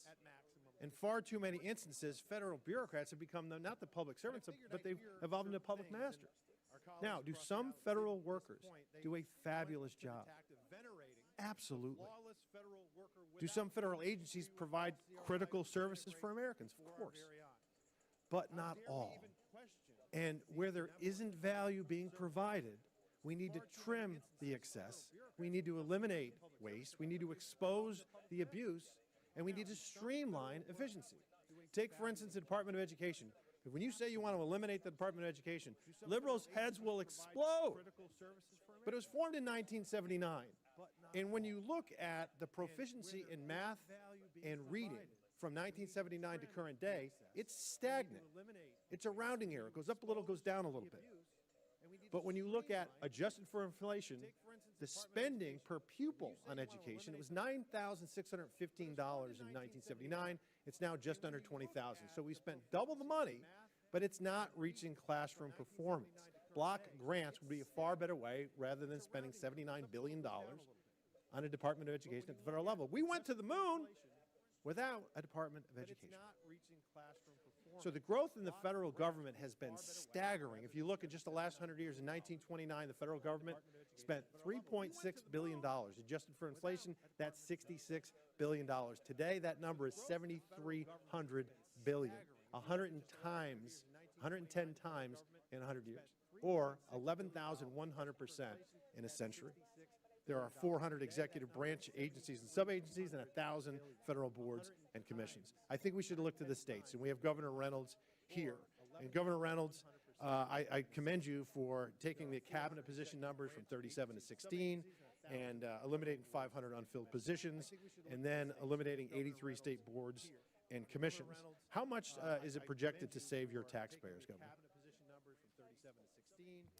In far too many instances, federal bureaucrats have become not the public servants, but they've evolved into public masters. Now, do some federal workers do a fabulous job? Absolutely. Do some federal agencies provide critical services for Americans? Of course. But not all. And where there isn't value being provided, we need to trim the excess. We need to eliminate waste. We need to expose the abuse. And we need to streamline efficiency. Take, for instance, the Department of Education. When you say you want to eliminate the Department of Education, liberals' heads will explode. But it was formed in 1979. And when you look at the proficiency in math and reading from 1979 to current day, it's stagnant. It's a rounding error. It goes up a little, goes down a little bit. But when you look at adjusted for inflation, the spending per pupil on education, it was $9,615 in 1979. It's now just under $20,000. So we spent double the money, but it's not reaching classroom performance. Block grants would be a far better way rather than spending $79 billion on a Department of Education at the federal level. We went to the moon without a Department of Education. So the growth in the federal government has been staggering. If you look at just the last 100 years, in 1929, the federal government spent $3.6 billion. Adjusted for inflation, that's $66 billion. Today, that number is $7,300 billion, 110 times in 100 years, or 11,100% in a century. There are 400 executive branch agencies and sub-agencies and 1,000 federal boards and commissions. I think we should look to the states, and we have Governor Reynolds here. And Governor Reynolds, I commend you for taking the cabinet position numbers from 37 to 16 and eliminating 500 unfilled positions, and then eliminating 83 state boards and commissions. How much is it projected to save your taxpayers, Governor?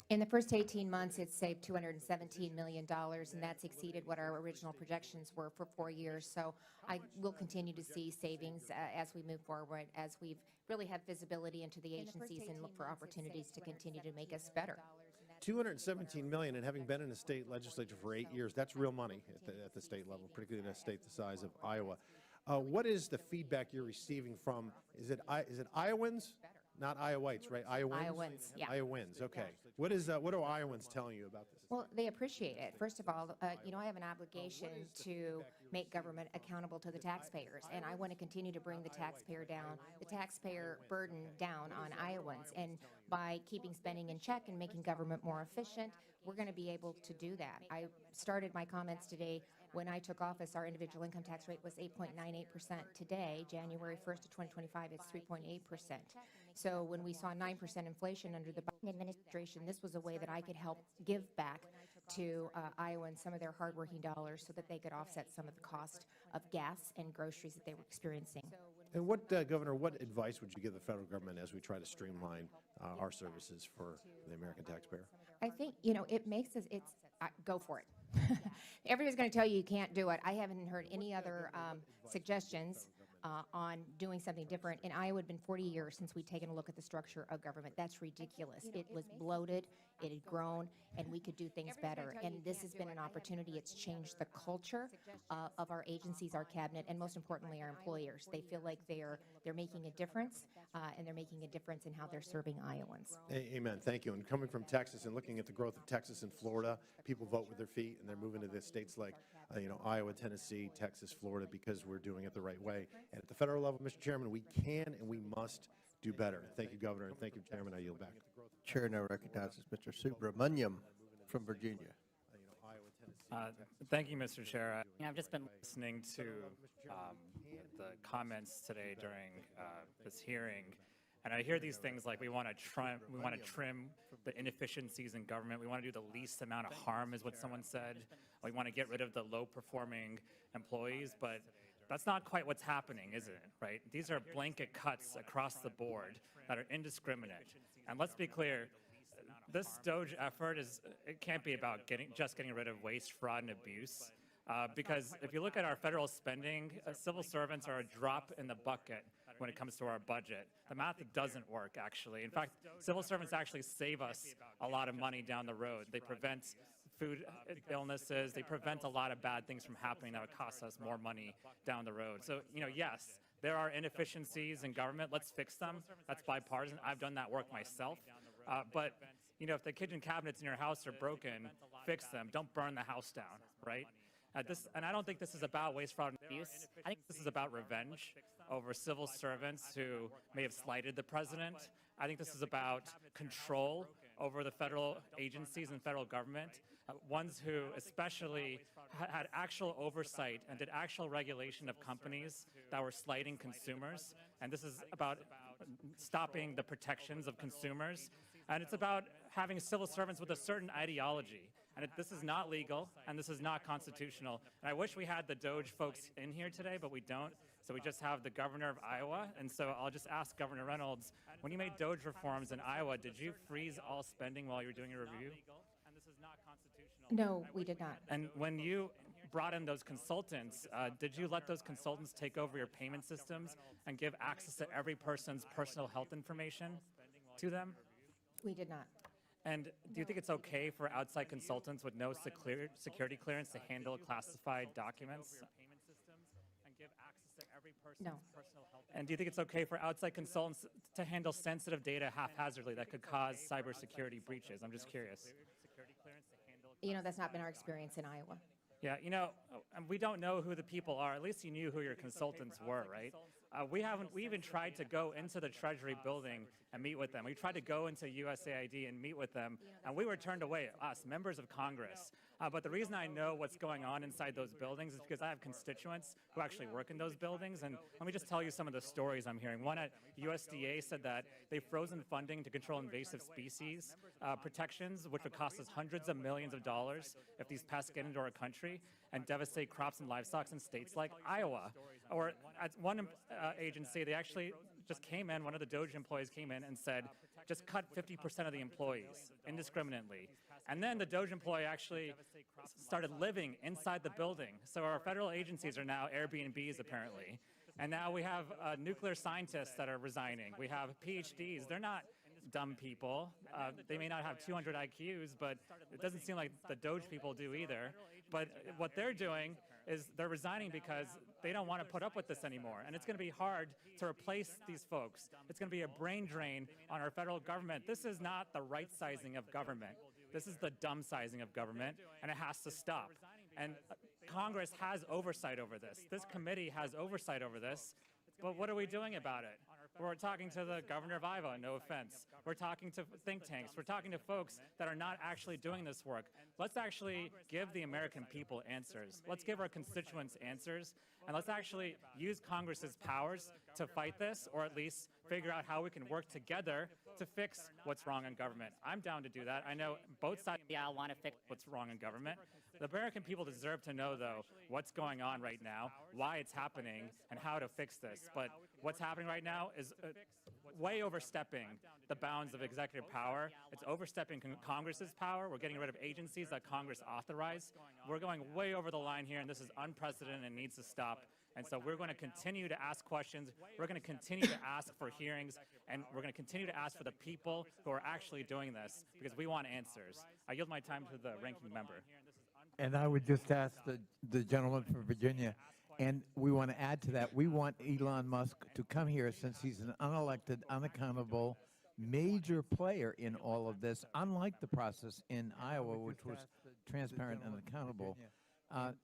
In the first 18 months, it's saved $217 million, and that's exceeded what our original projections were for 4 years. So I will continue to see savings as we move forward, as we've really had visibility into the agencies and look for opportunities to continue to make us better. $217 million, and having been in the state legislature for 8 years, that's real money at the state level, particularly in a state the size of Iowa. What is the feedback you're receiving from, is it Iowans? Not Iowites, right? Iowans? Iowans, yeah. Iowans, okay. What are Iowans telling you about this? Well, they appreciate it. First of all, you know, I have an obligation to make government accountable to the taxpayers, and I want to continue to bring the taxpayer burden down on Iowans. And by keeping spending in check and making government more efficient, we're going to be able to do that. I started my comments today. When I took office, our individual income tax rate was 8.98%. Today, January 1st of 2025, it's 3.8%. So when we saw 9% inflation under the Biden administration, this was a way that I could help give back to Iowans some of their hardworking dollars so that they could offset some of the cost of gas and groceries that they were experiencing. And what, Governor, what advice would you give the federal government as we try to streamline our services for the American taxpayer? I think, you know, it makes us, go for it. Everybody's going to tell you can't do it. I haven't heard any other suggestions on doing something different. In Iowa, it had been 40 years since we'd taken a look at the structure of government. That's ridiculous. It was bloated, it had grown, and we could do things better. And this has been an opportunity. It's changed the culture of our agencies, our cabinet, and most importantly, our employers. They feel like they're making a difference, and they're making a difference in how they're serving Iowans. Amen. Thank you. And coming from Texas and looking at the growth of Texas and Florida, people vote with their feet, and they're moving to the states like Iowa, Tennessee, Texas, Florida, because we're doing it the right way. And at the federal level, Mr. Chairman, we can and we must do better. Thank you, Governor, and thank you, Chairman. I yield back. Chair now recognizes Mr. Subramaniam from Virginia. Thank you, Mr. Chair. I've just been listening to the comments today during this hearing, and I hear these things like we want to trim the inefficiencies in government. We want to do the least amount of harm, is what someone said. We want to get rid of the low-performing employees, but that's not quite what's happening, is it? Right? These are blanket cuts across the board that are indiscriminate. And let's be clear. This DOGE effort it can't be about getting rid of waste, fraud, and abuse. Because if you look at our federal spending, civil servants are a drop in the bucket when it comes to our budget. The math doesn't work, actually. In fact, civil servants actually save us a lot of money down the road. They prevent food illnesses. They prevent a lot of bad things from happening that would cost us more money down the road. So, yes, there are inefficiencies in government. Let's fix them. That's bipartisan. I've done that work myself. But, if the kitchen cabinets in your house are broken, fix them. Don't burn the house down, right? And I don't think this is about waste, fraud, and abuse. I think this is about revenge over civil servants who may have slighted the president. I think this is about control over the federal agencies and federal government, ones who especially had actual oversight and did actual regulation of companies that were slighting consumers. And this is about stopping the protections of consumers. And it's about having civil servants with a certain ideology. And this is not legal, and this is not constitutional. And I wish we had the Doge folks in here today, but we don't. So we just have the governor of Iowa. And so I'll just ask Governor Reynolds, when you made Doge reforms in Iowa, did you freeze all spending while you were doing your review? No, we did not. And when you brought in those consultants, did you let those consultants take over your payment systems and give access to every person's personal health information to them? We did not. And do you think it's okay for outside consultants with no security clearance to handle classified documents? No. And do you think it's okay for outside consultants to handle sensitive data haphazardly that could cause cybersecurity breaches? I'm just curious. That's not been our experience in Iowa. Yeah, we don't know who the people are. At least you knew who your consultants were, right? We even tried to go into the Treasury building and meet with them. We tried to go into USAID and meet with them, and we were turned away, us, members of Congress. But the reason I know what's going on inside those buildings is because I have constituents who actually work in those buildings. And let me just tell you some of the stories I'm hearing. One at USDA said that they've frozen funding to control invasive species protections, which would cost us hundreds of millions of dollars if these pests get into our country and devastate crops and livestock in states like Iowa. Or at one agency, they actually just came in, one of the Doge employees came in and said, just cut 50% of the employees indiscriminately. And then the Doge employee actually started living inside the building. So our federal agencies are now Airbnbs, apparently. And now we have nuclear scientists that are resigning. We have PhDs. They're not dumb people. They may not have 200 IQs, but it doesn't seem like the Doge people do either. But what they're doing is they're resigning because they don't want to put up with this anymore. And it's going to be hard to replace these folks. It's going to be a brain drain on our federal government. This is not the right sizing of government. This is the dumb sizing of government, and it has to stop. And Congress has oversight over this. This committee has oversight over this. But what are we doing about it? We're talking to the governor of Iowa, no offense. We're talking to think tanks. We're talking to folks that are not actually doing this work. Let's actually give the American people answers. Let's give our constituents answers. And let's actually use Congress's powers to fight this, or at least figure out how we can work together to fix what's wrong in government. I'm down to do that. I know both sides of the aisle want to fix what's wrong in government. The American people deserve to know, though, what's going on right now, why it's happening, and how to fix this. But what's happening right now is way overstepping the bounds of executive power. It's overstepping Congress's power. We're getting rid of agencies that Congress authorized. We're going way over the line here, and this is unprecedented and needs to stop. And so we're going to continue to ask questions. We're going to continue to ask for hearings, and we're going to continue to ask for the people who are actually doing this, because we want answers. I yield my time to the ranking member. And I would just ask the gentleman from Virginia, and we want to add to that, we want Elon Musk to come here since he's an unelected, unaccountable, major player in all of this, unlike the process in Iowa, which was transparent and accountable,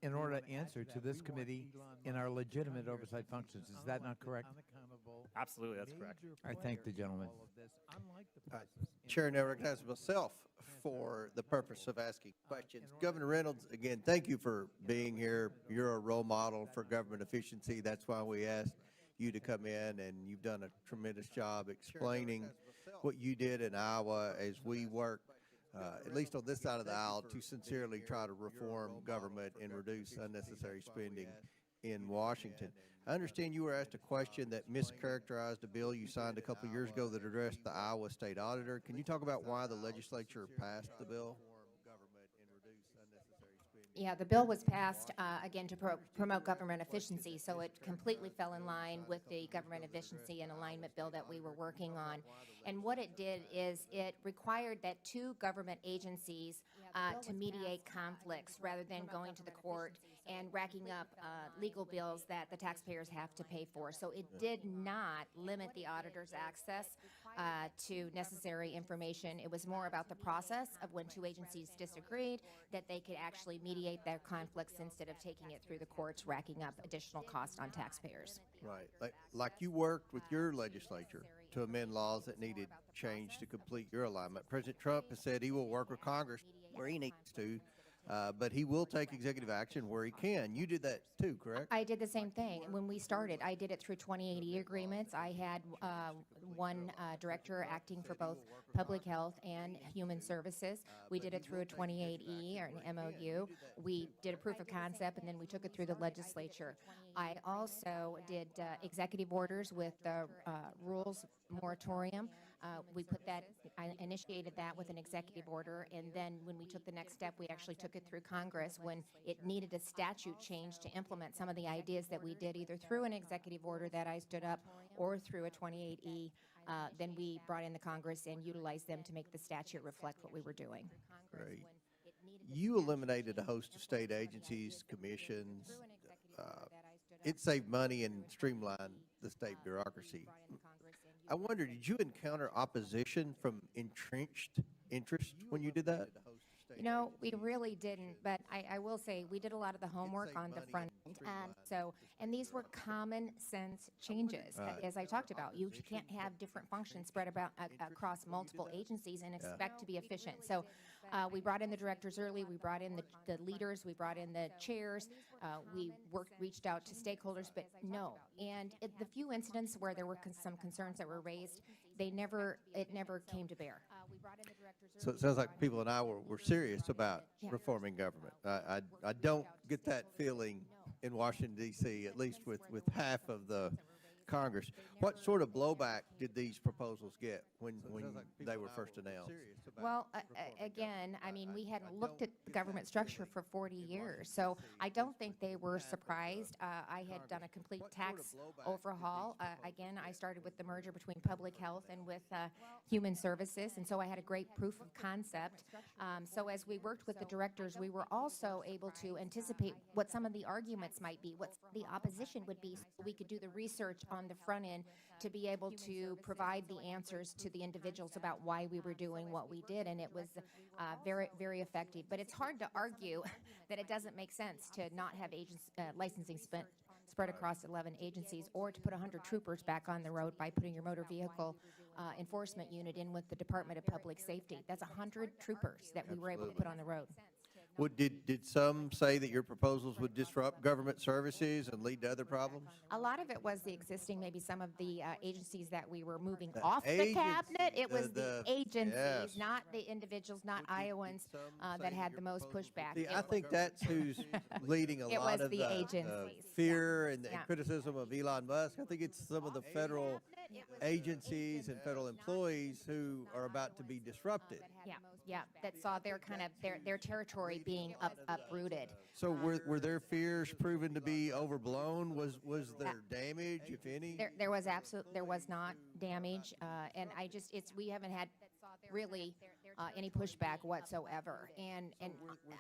in order to answer to this committee in our legitimate oversight functions. Is that not correct? Absolutely, that's correct. I thank the gentleman. Chair now recognizes myself for the purpose of asking questions. Governor Reynolds, again, thank you for being here. You're a role model for government efficiency. That's why we asked you to come in, and you've done a tremendous job explaining what you did in Iowa as we work, at least on this side of the aisle, to sincerely try to reform government and reduce unnecessary spending in Washington. I understand you were asked a question that mischaracterized a bill you signed a couple of years ago that addressed the Iowa State Auditor. Can you talk about why the legislature passed the bill? Yeah, the bill was passed, again, to promote government efficiency, so it completely fell in line with the government efficiency and alignment bill that we were working on. And what it did is it required that two government agencies to mediate conflicts rather than going to the court and racking up legal bills that the taxpayers have to pay for. So it did not limit the auditor's access to necessary information. It was more about the process of when two agencies disagreed, that they could actually mediate their conflicts instead of taking it through the courts, racking up additional cost on taxpayers. Right. Like you worked with your legislature to amend laws that needed change to complete your alignment. President Trump has said he will work with Congress where he needs to, but he will take executive action where he can. You did that too, correct? I did the same thing. When we started, I did it through 2080 agreements. I had one director acting for both public health and human services. We did it through a 28E or an MOU. We did a proof of concept, and then we took it through the legislature. I also did executive orders with the rules moratorium. I initiated that with an executive order, and then when we took the next step, we actually took it through Congress when it needed a statute change to implement some of the ideas that we did either through an executive order that I stood up or through a 28E. Then we brought in the Congress and utilized them to make the statute reflect what we were doing. Great. You eliminated a host of state agencies, commissions. It saved money and streamlined the state bureaucracy. I wonder, did you encounter opposition from entrenched interest when you did that? You know, we really didn't, but I will say we did a lot of the homework on the front end. And these were common sense changes, as I talked about. You can't have different functions spread across multiple agencies and expect to be efficient. So we brought in the directors early, we brought in the leaders, we brought in the chairs, we reached out to stakeholders, but no. And the few incidents where there were some concerns that were raised, it never came to bear. So it sounds like people in Iowa were serious about reforming government. I don't get that feeling in Washington, D.C., at least with half of the Congress. What sort of blowback did these proposals get when they were first announced? Well, again, I mean, we hadn't looked at the government structure for 40 years, so I don't think they were surprised. I had done a complete tax overhaul. Again, I started with the merger between public health and with human services, and so I had a great proof of concept. So as we worked with the directors, we were also able to anticipate what some of the arguments might be, what the opposition would be, so we could do the research on the front end to be able to provide the answers to the individuals about why we were doing what we did, and it was very, very effective. But it's hard to argue that it doesn't make sense to not have licensing spread across 11 agencies, or to put 100 troopers back on the road by putting your motor vehicle enforcement unit in with the Department of Public Safety. That's 100 troopers that we were able to put on the road. Did some say that your proposals would disrupt government services and lead to other problems? A lot of it was the existing, maybe some of the agencies that we were moving off the cabinet. It was the agencies, not the individuals, not Iowans that had the most pushback. See, I think that's who's leading a lot of the fear and criticism of Elon Musk. I think it's some of the federal agencies and federal employees who are about to be disrupted. Yeah, that saw their kind of their territory being uprooted. So were their fears proven to be overblown? Was there damage, if any? There was not damage, and we haven't had really any pushback whatsoever. And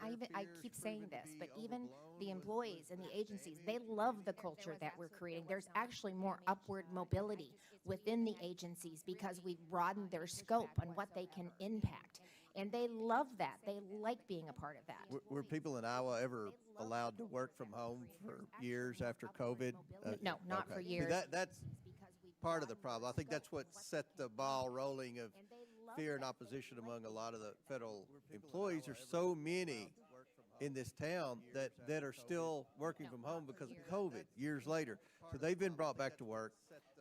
I keep saying this, but even the employees and the agencies, they love the culture that we're creating. There's actually more upward mobility within the agencies because we've broadened their scope on what they can impact. And they love that. They like being a part of that. Were people in Iowa ever allowed to work from home for years after COVID? No, not for years. See, that's part of the problem. I think that's what set the ball rolling of fear and opposition among a lot of the federal employees. There's so many in this town that are still working from home because of COVID years later. So they've been brought back to work,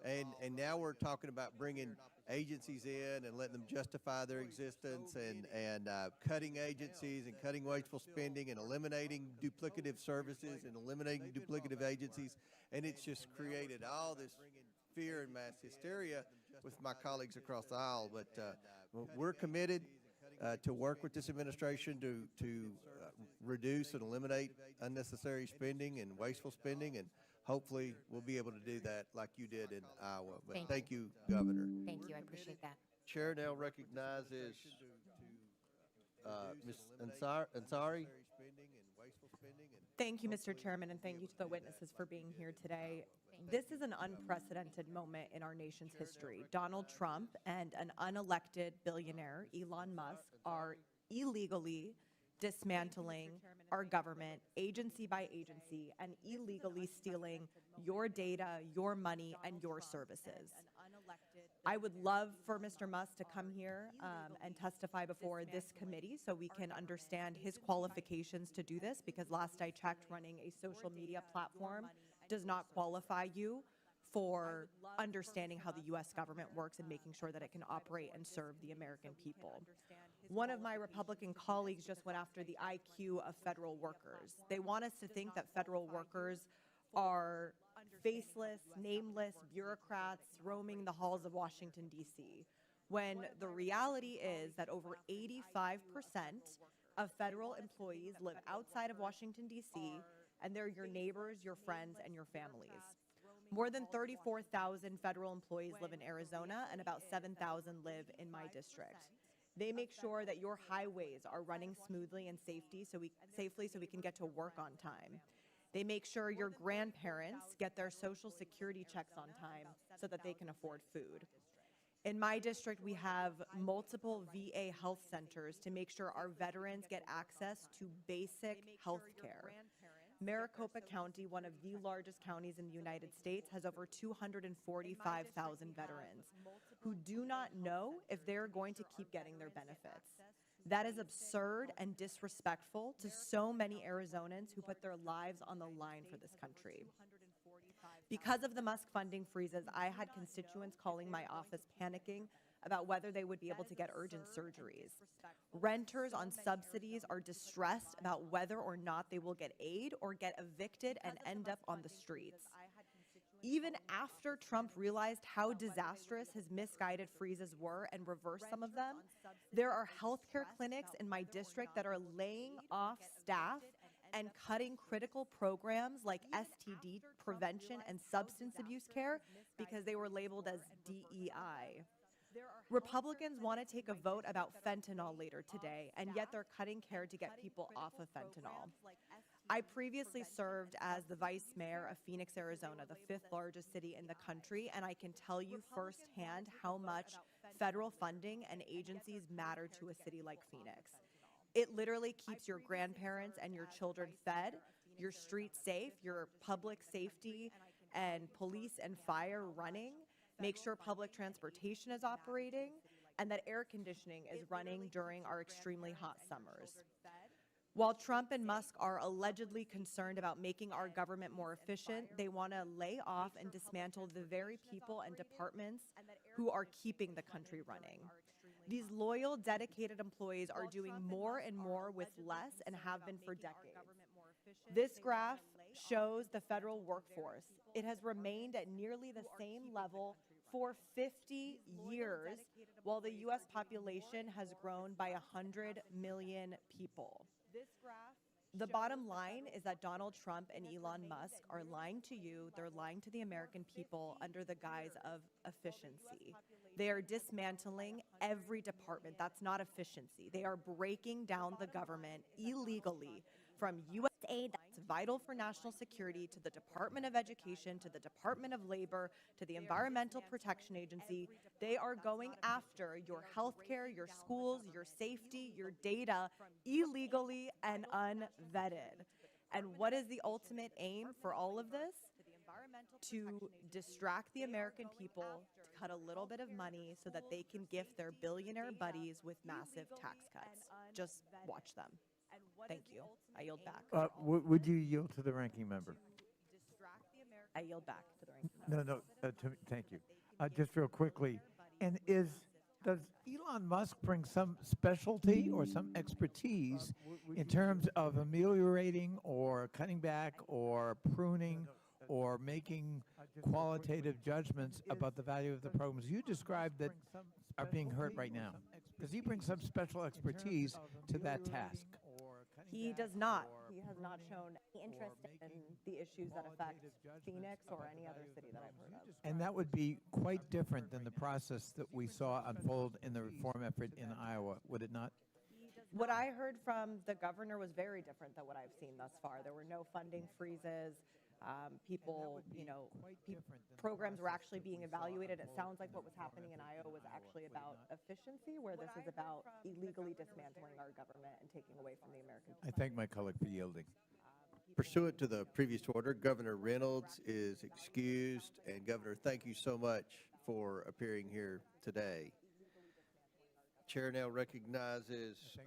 and now we're talking about bringing agencies in and letting them justify their existence and cutting agencies and cutting wasteful spending and eliminating duplicative services and eliminating duplicative agencies. And it's just created all this fear and mass hysteria with my colleagues across the aisle. But we're committed. to work with this administration to reduce and eliminate unnecessary spending and wasteful spending, and hopefully we'll be able to do that like you did in Iowa. But thank you, Governor. Thank you, I appreciate that. Chair now recognizes Ms. Ansari. Thank you, Mr. Chairman, and thank you to the witnesses for being here today. This is an unprecedented moment in our nation's history. Donald Trump and an unelected billionaire, Elon Musk, are illegally dismantling our government agency by agency and illegally stealing your data, your money, and your services. I would love for Mr. Musk to come here and testify before this committee so we can understand his qualifications to do this, because last I checked, running a social media platform does not qualify you for understanding how the U.S. government works and making sure that it can operate and serve the American people. One of my Republican colleagues just went after the IQ of federal workers. They want us to think that federal workers are faceless, nameless bureaucrats roaming the halls of Washington, D.C., when the reality is that over 85% of federal employees live outside of Washington, D.C., and they're your neighbors, your friends, and your families. More than 34,000 federal employees live in Arizona, and about 7,000 live in my district. They make sure that your highways are running smoothly and safely so we can get to work on time. They make sure your grandparents get their Social Security checks on time so that they can afford food. In my district, we have multiple VA health centers to make sure our veterans get access to basic health care. Maricopa County, one of the largest counties in the United States, has over 245,000 veterans who do not know if they're going to keep getting their benefits. That is absurd and disrespectful to so many Arizonans who put their lives on the line for this country. Because of the Musk funding freezes, I had constituents calling my office panicking about whether they would be able to get urgent surgeries. Renters on subsidies are distressed about whether or not they will get aid or get evicted and end up on the streets. Even after Trump realized how disastrous his misguided freezes were and reversed some of them, there are healthcare clinics in my district that are laying off staff and cutting critical programs like STD prevention and substance abuse care because they were labeled as DEI. Republicans want to take a vote about fentanyl later today, and yet they're cutting care to get people off of fentanyl. I previously served as the vice mayor of Phoenix, Arizona, the fifth largest city in the country, and I can tell you firsthand how much federal funding and agencies matter to a city like Phoenix. It literally keeps your grandparents and your children fed, your streets safe, your public safety and police and fire running, make sure public transportation is operating, and that air conditioning is running during our extremely hot summers. While Trump and Musk are allegedly concerned about making our government more efficient, they want to lay off and dismantle the very people and departments who are keeping the country running. These loyal, dedicated employees are doing more and more with less and have been for decades. This graph shows the federal workforce. It has remained at nearly the same level for 50 years, while the U.S. population has grown by 100 million people. The bottom line is that Donald Trump and Elon Musk are lying to you, they're lying to the American people under the guise of efficiency. They are dismantling every department. That's not efficiency. They are breaking down the government illegally, from U.S. aid that's vital for national security to the Department of Education, to the Department of Labor, to the Environmental Protection Agency. They are going after your health care, your schools, your safety, your data illegally and unvetted. And what is the ultimate aim for all of this? To distract the American people, to cut a little bit of money so that they can gift their billionaire buddies with massive tax cuts. Just watch them. Thank you. I yield back. Would you yield to the ranking member? I yield back to the ranking member. No, thank you. Just real quickly, and does Elon Musk bring some specialty or some expertise in terms of ameliorating or cutting back or pruning or making qualitative judgments about the value of the programs you described that are being hurt right now? Does he bring some special expertise to that task? He does not. He has not shown any interest in the issues that affect Phoenix or any other city that I've heard of. And that would be quite different than the process that we saw unfold in the reform effort in Iowa, would it not? What I heard from the governor was very different than what I've seen thus far. There were no funding freezes. Programs were actually being evaluated. It sounds like what was happening in Iowa was actually about efficiency, where this is about illegally dismantling our government and taking away from the American people. I thank my colleague for yielding. Pursuant to the previous order, Governor Reynolds is excused. And Governor, thank you so much for appearing here today. Chair now recognizes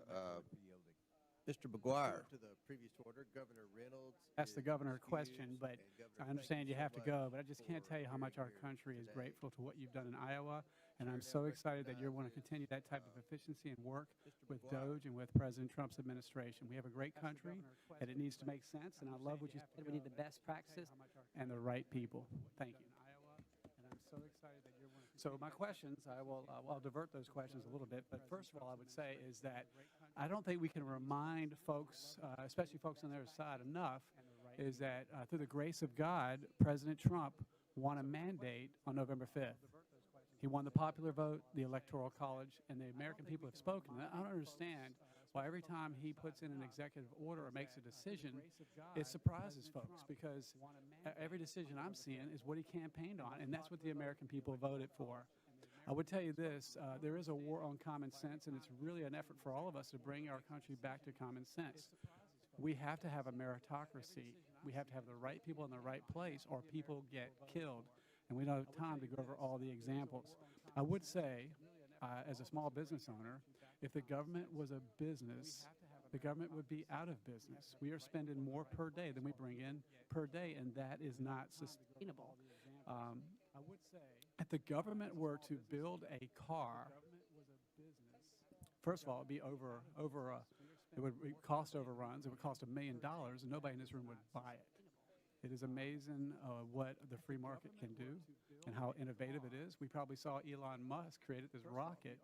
Mr. McGuire. To the previous order, Governor Reynolds. Ask the governor a question, but I understand you have to go, but I just can't tell you how much our country is grateful to what you've done in Iowa, and I'm so excited that you want to continue that type of efficiency and work with DOJ and with President Trump's administration. We have a great country, and it needs to make sense, and I love what you said. We need the best practices and the right people. Thank you. And I'm so excited that you're one of. So my questions, I'll divert those questions a little bit, but first of all, I would say is that I don't think we can remind folks, especially folks on the other side, enough, is that through the grace of God, President Trump won a mandate on November 5th. He won the popular vote, the Electoral College, and the American people have spoken. I don't understand why every time he puts in an executive order or makes a decision, it surprises folks, because every decision I'm seeing is what he campaigned on, and that's what the American people voted for. I would tell you this, there is a war on common sense, and it's really an effort for all of us to bring our country back to common sense. We have to have a meritocracy. We have to have the right people in the right place, or people get killed. And we don't have time to go over all the examples. I would say, as a small business owner, if the government was a business, the government would be out of business. We are spending more per day than we bring in per day, and that is not sustainable. If the government were to build a car, first of all, it would be it would cost overruns. It would cost $1 million, and nobody in this room would buy it. It is amazing what the free market can do and how innovative it is. We probably saw Elon Musk created this rocket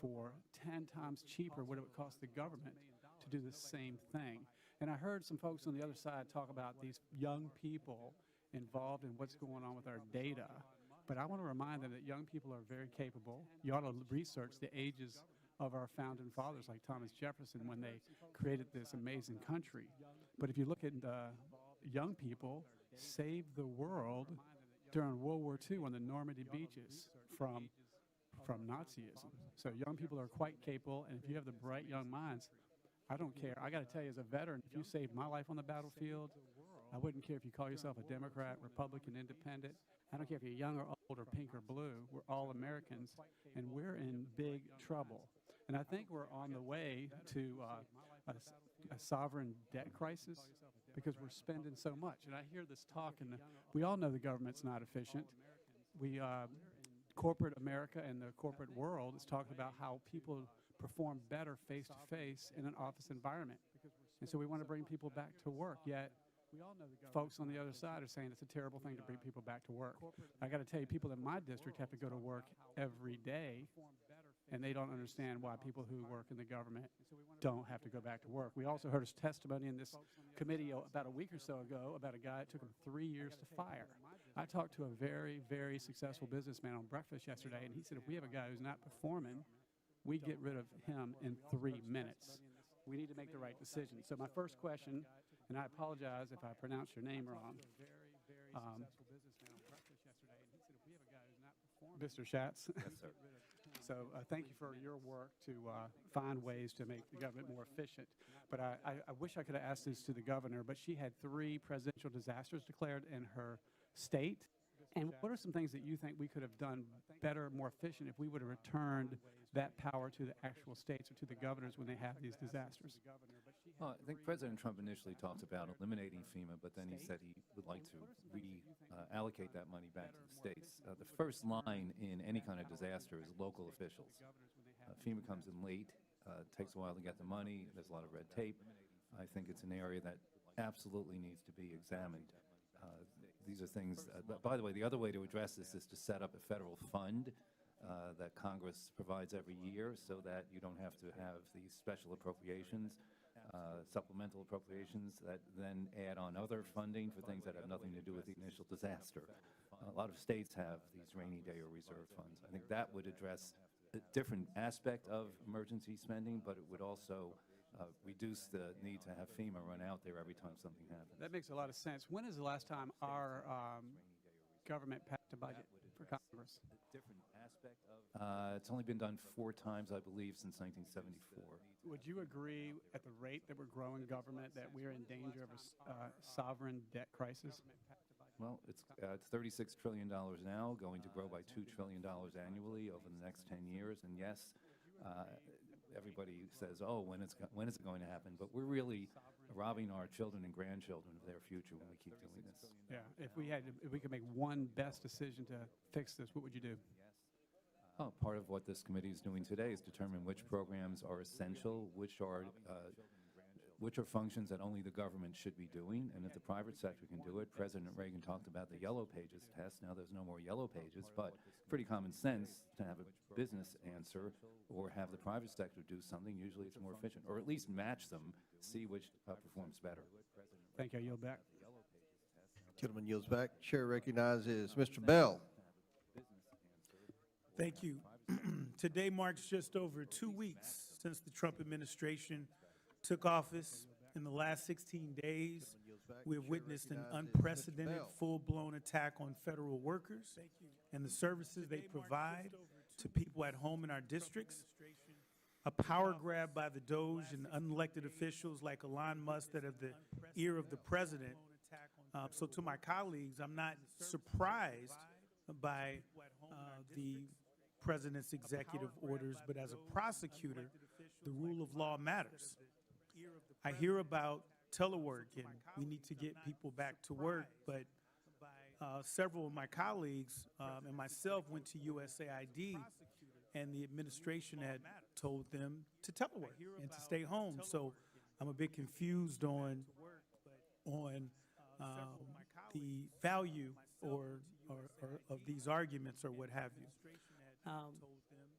for 10 times cheaper what it would cost the government to do the same thing. And I heard some folks on the other side talk about these young people involved in what's going on with our data. But I want to remind them that young people are very capable. You ought to research the ages of our founding fathers like Thomas Jefferson when they created this amazing country. But if you look at young people saved the world during World War II on the Normandy beaches from Nazism. So young people are quite capable, and if you have the bright young minds, I don't care. I got to tell you, as a veteran, if you saved my life on the battlefield, I wouldn't care if you call yourself a Democrat, Republican, Independent. I don't care if you're young or old or pink or blue. We're all Americans, and we're in big trouble. And I think we're on the way to a sovereign debt crisis because we're spending so much. And I hear this talk, and we all know the government's not efficient. Corporate America and the corporate world is talking about how people perform better face-to-face in an office environment. And so we want to bring people back to work, yet folks on the other side are saying it's a terrible thing to bring people back to work. I got to tell you, people in my district have to go to work every day, and they don't understand why people who work in the government don't have to go back to work. We also heard a testimony in this committee about a week or so ago about a guy it took him 3 years to fire. I talked to a very, very successful businessman on breakfast yesterday, and he said if we have a guy who's not performing, we get rid of him in 3 minutes. We need to make the right decision. So my first question, and I apologize if I pronounce your name wrong, Mr. Schatz. Yes, sir. So thank you for your work to find ways to make the government more efficient. But I wish I could have asked this to the governor, but she had 3 presidential disasters declared in her state. And what are some things that you think we could have done better, more efficient, if we would have returned that power to the actual states or to the governors when they have these disasters? Well, I think President Trump initially talked about eliminating FEMA, but then he said he would like to reallocate that money back to the states. The first line in any kind of disaster is local officials. FEMA comes in late, takes a while to get the money, there's a lot of red tape. I think it's an area that absolutely needs to be examined. these are things, by the way, the other way to address this is to set up a federal fund that Congress provides every year so that you don't have to have these special appropriations, supplemental appropriations that then add on other funding for things that have nothing to do with the initial disaster. A lot of states have these rainy day or reserve funds. I think that would address a different aspect of emergency spending, but it would also reduce the need to have FEMA run out there every time something happens. That makes a lot of sense. When is the last time our government passed a budget for Congress? Different aspect of it's only been done 4 times, I believe, since 1974. Would you agree at the rate that we're growing government that we're in danger of a sovereign debt crisis? Well, it's $36 trillion now, going to grow by $2 trillion annually over the next 10 years. And yes, everybody says, oh, when is it going to happen? But we're really robbing our children and grandchildren of their future when we keep doing this. Yeah, if we could make one best decision to fix this, what would you do? Oh, part of what this committee is doing today is determine which programs are essential, which are functions that only the government should be doing, and if the private sector can do it. President Reagan talked about the yellow pages test. Now there's no more yellow pages, but pretty common sense to have a business answer or have the private sector do something. Usually it's more efficient, or at least match them, see which performs better. Thank you. I yield back. Gentleman yields back. Chair recognizes Mr. Bell. Thank you. Today marks just over 2 weeks since the Trump administration took office. In the last 16 days, we have witnessed an unprecedented full-blown attack on federal workers and the services they provide to people at home in our districts, a power grab by the DOJ and unelected officials like Elon Musk that have the ear of the president. So to my colleagues, I'm not surprised by the president's executive orders, but as a prosecutor, the rule of law matters. I hear about telework and we need to get people back to work, but several of my colleagues and myself went to USAID and the administration had told them to telework and to stay home. So I'm a bit confused on the value or of these arguments or what have you.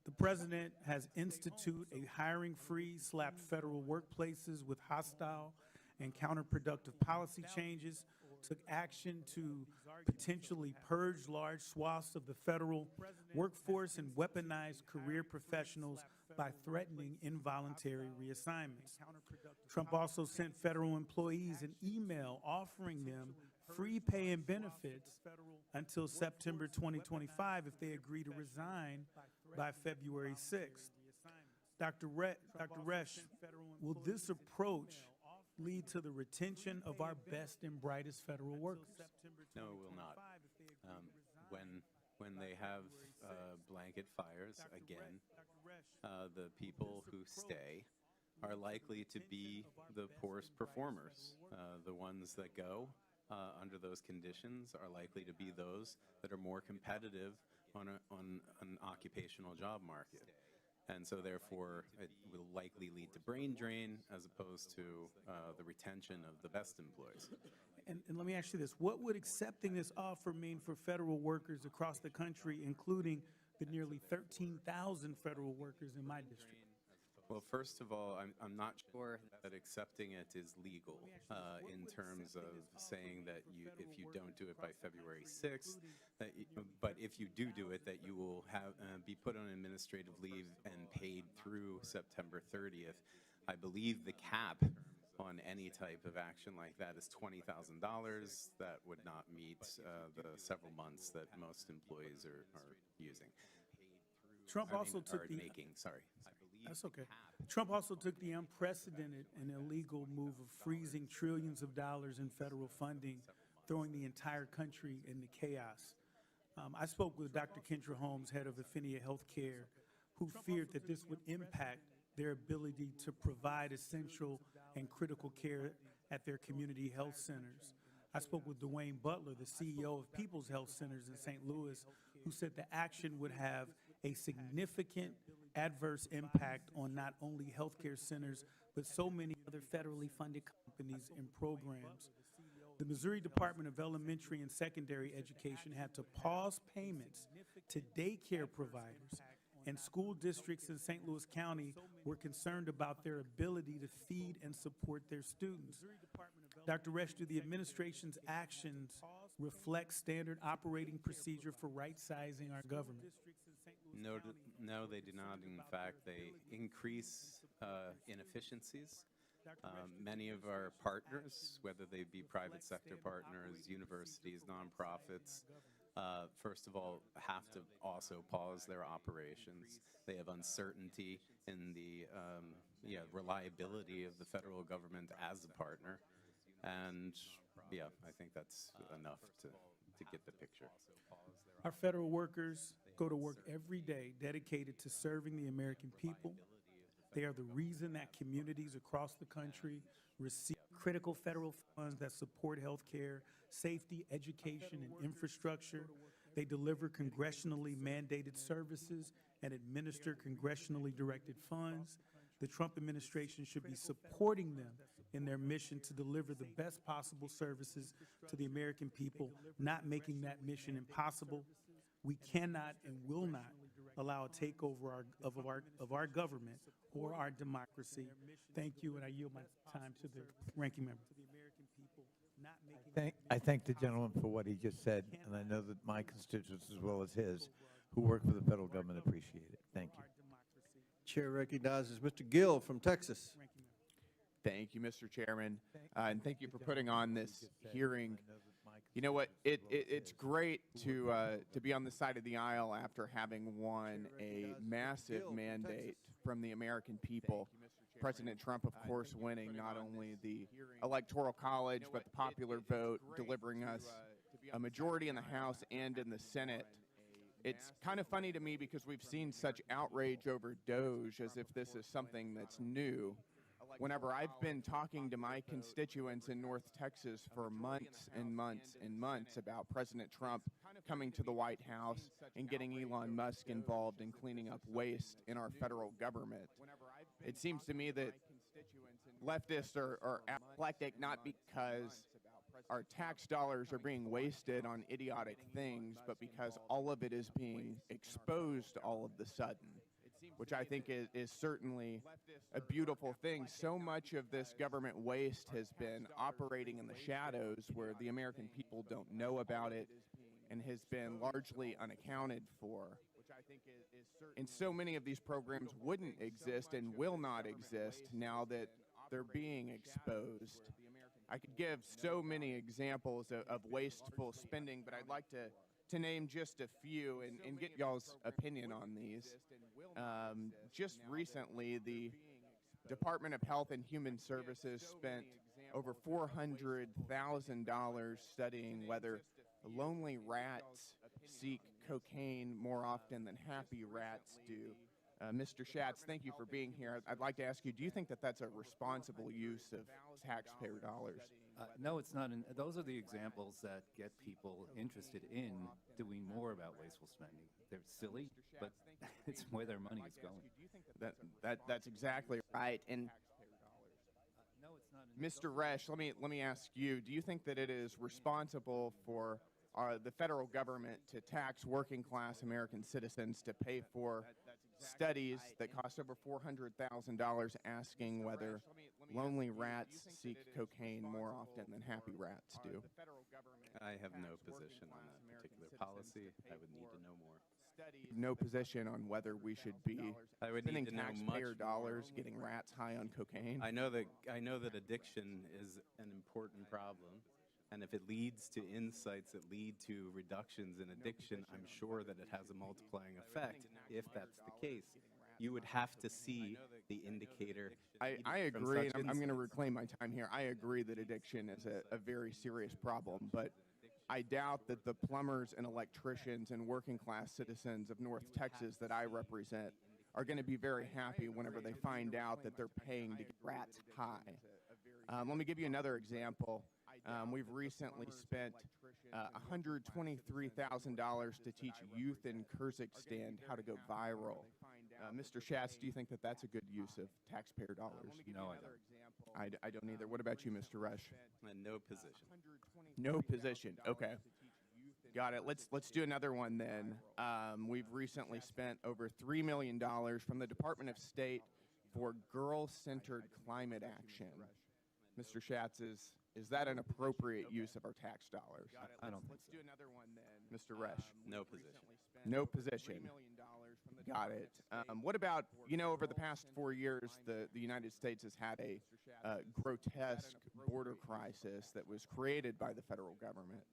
The president has instituted a hiring freeze, slapped federal workplaces with hostile and counterproductive policy changes, took action to potentially purge large swaths of the federal workforce and weaponize career professionals by threatening involuntary reassignments. Trump also sent federal employees an email offering them free pay and benefits until September 2025 if they agree to resign by February 6th. Dr. Resch, will this approach lead to the retention of our best and brightest federal workers? No, it will not. When they have blanket fires, again, the people who stay are likely to be the poorest performers. The ones that go under those conditions are likely to be those that are more competitive on an occupational job market. And so therefore, it will likely lead to brain drain as opposed to the retention of the best employees. And let me ask you this. What would accepting this offer mean for federal workers across the country, including the nearly 13,000 federal workers in my district? Well, first of all, I'm not sure that accepting it is legal in terms of saying that if you don't do it by February 6th, but if you do it, that you will be put on administrative leave and paid through September 30th. I believe the cap on any type of action like that is $20,000. That would not meet the several months that most employees are using. Trump also took the making. Sorry. That's okay. Trump also took the unprecedented and illegal move of freezing trillions of dollars in federal funding, throwing the entire country into chaos. I spoke with Dr. Kendra Holmes, head of Affinia Healthcare, who feared that this would impact their ability to provide essential and critical care at their community health centers. I spoke with Dwayne Butler, the CEO of People's Health Centers in St. Louis, who said the action would have a significant adverse impact on not only healthcare centers, but so many other federally funded companies and programs. The Missouri Department of Elementary and Secondary Education had to pause payments to daycare providers, and school districts in St. Louis County were concerned about their ability to feed and support their students. Dr. Resch, do the administration's actions reflect standard operating procedure for right-sizing our government? No, they do not. In fact, they increase inefficiencies. Many of our partners, whether they be private sector partners, universities, nonprofits, first of all, have to also pause their operations. They have uncertainty in the reliability of the federal government as a partner. And yeah, I think that's enough to get the picture. Our federal workers go to work every day dedicated to serving the American people. They are the reason that communities across the country receive critical federal funds that support health care, safety, education, and infrastructure. They deliver congressionally mandated services and administer congressionally directed funds. The Trump administration should be supporting them in their mission to deliver the best possible services to the American people, not making that mission impossible. We cannot and will not allow a takeover of our government or our democracy. Thank you, and I yield my time to the ranking member. I thank the gentleman for what he just said, and I know that my constituents, as well as his, who work for the federal government, appreciate it. Thank you. Chair recognizes Mr. Gill from Texas. Thank you, Mr. Chairman, and thank you for putting on this hearing. You know what? It's great to be on the side of the aisle after having won a massive mandate from the American people. President Trump, of course, winning not only the Electoral College, but the popular vote, delivering us a majority in the House and in the Senate. It's kind of funny to me because we've seen such outrage over Doge as if this is something that's new. Whenever I've been talking to my constituents in North Texas for months and months and months about President Trump coming to the White House and getting Elon Musk involved in cleaning up waste in our federal government, it seems to me that leftists are apoplectic not because our tax dollars are being wasted on idiotic things, but because all of it is being exposed all of the sudden, which I think is certainly a beautiful thing. So much of this government waste has been operating in the shadows where the American people don't know about it and has been largely unaccounted for. And so many of these programs wouldn't exist and will not exist now that they're being exposed. I could give so many examples of wasteful spending, but I'd like to name just a few and get y'all's opinion on these. Just recently, the Department of Health and Human Services spent over $400,000 studying whether lonely rats seek cocaine more often than happy rats do. Mr. Schatz, thank you for being here. I'd like to ask you, do you think that that's a responsible use of taxpayer dollars? No, it's not. And those are the examples that get people interested in doing more about wasteful spending. They're silly, but it's where their money is going. That's exactly right. And Mr. Resch, let me ask you, do you think that it is responsible for the federal government to tax working class American citizens to pay for studies that cost over $400,000 asking whether lonely rats seek cocaine more often than happy rats do? I have no position on that particular policy. I would need to know more. No position on whether we should be spending to know taxpayer much dollars getting rats high on cocaine. I know that addiction is an important problem, and if it leads to insights that lead to reductions in addiction, I'm sure that it has a multiplying effect. If that's the case, you would have to see the indicator. I agree, and I'm going to reclaim my time here. I agree that addiction is a very serious problem, but I doubt that the plumbers and electricians and working class citizens of North Texas that I represent are going to be very happy whenever they find out that they're paying to get rats high. Let me give you another example. We've recently spent $123,000 to teach youth in Kyrgyzstan how to go viral. Mr. Schatz, do you think that that's a good use of taxpayer dollars? No, I don't. I don't either. What about you, Mr. Rush? No position. No position. Okay. Got it. Let's do another one then. We've recently spent over $3 million from the Department of State for girl-centered climate action. Mr. Schatz, is that an appropriate use of our tax dollars? I don't think Let's do another one then. Mr. Resch. No position. No position. Got it. What about, over the past 4 years, the United States has had a grotesque border crisis that was created by the federal government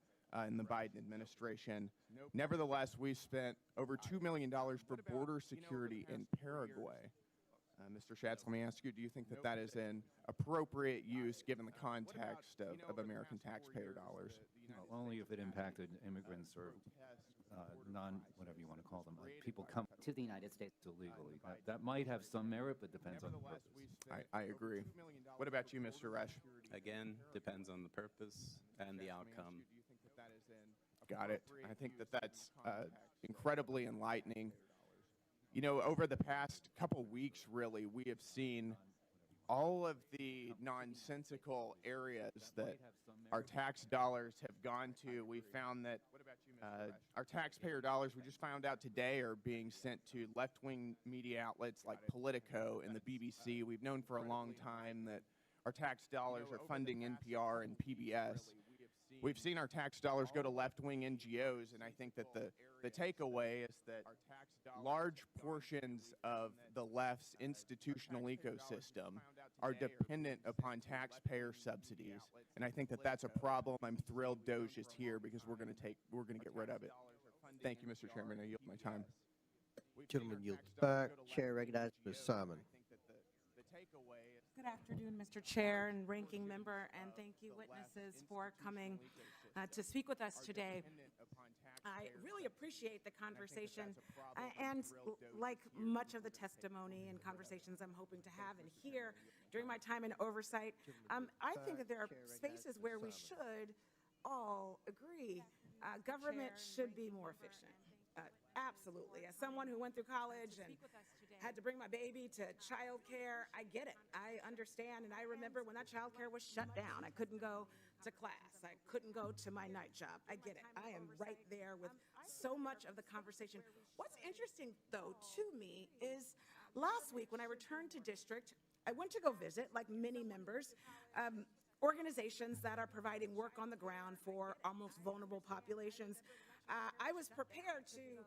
in the Biden administration. Nevertheless, we spent over $2 million for border security in Paraguay. Mr. Schatz, let me ask you, do you think that that is an appropriate use given the context of American taxpayer dollars? No, only if it impacted immigrants or whatever you want to call them, people come to the United States illegally. That might have some merit, but depends on the purpose. I agree. What about you, Mr. Resch? Again, depends on the purpose and the outcome. Got it. I think that that's incredibly enlightening. Over the past couple weeks, really, we have seen all of the nonsensical areas that our tax dollars have gone to. We found that our taxpayer dollars, we just found out today, are being sent to left-wing media outlets like Politico and the BBC. We've known for a long time that our tax dollars are funding NPR and PBS. We've seen our tax dollars go to left-wing NGOs, and I think that the takeaway is that large portions of the left's institutional ecosystem are dependent upon taxpayer subsidies, and I think that that's a problem. I'm thrilled Doge is here because we're going to get rid of it. Thank you, Mr. Chairman. I yield my time. Gentleman yields back. Chair recognizes Ms. Simon. Good afternoon, Mr. Chair and Ranking Member, and thank you, witnesses, for coming to speak with us today. I really appreciate the conversation, and like much of the testimony and conversations I'm hoping to have and hear during my time in oversight, I think that there are spaces where we should all agree government should be more efficient. Absolutely. As someone who went through college and had to bring my baby to childcare, I get it. I understand, and I remember when that childcare was shut down. I couldn't go to class. I couldn't go to my night job. I get it. I am right there with so much of the conversation. What's interesting, though, to me is last week when I returned to district, I went to go visit, like many members, organizations that are providing work on the ground for almost vulnerable populations. I was prepared to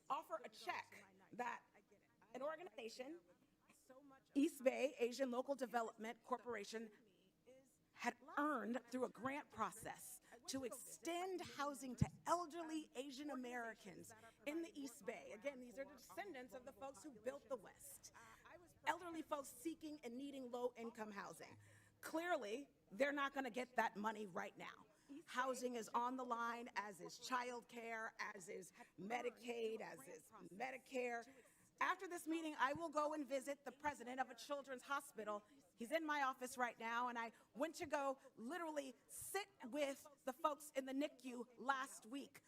offer a check that an organization, East Bay Asian Local Development Corporation, had earned through a grant process to extend housing to elderly Asian Americans in the East Bay. Again, these are descendants of the folks who built the West. Elderly folks seeking and needing low-income housing. Clearly, they're not going to get that money right now. Housing is on the line, as is childcare, as is Medicaid, as is Medicare. After this meeting, I will go and visit the president of a children's hospital. He's in my office right now, and I went to go literally sit with the folks in the NICU last week.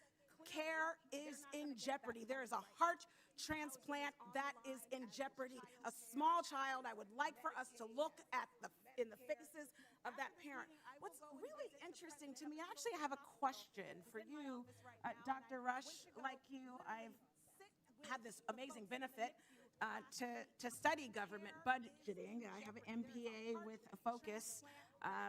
Care is in jeopardy. There is a heart transplant that is in jeopardy. A small child, I would like for us to look at in the faces of that parent. What's really interesting to me, I actually have a question for you, Dr. Rush. Like you, I've had this amazing benefit to study government budgeting. I have an MPA with a focus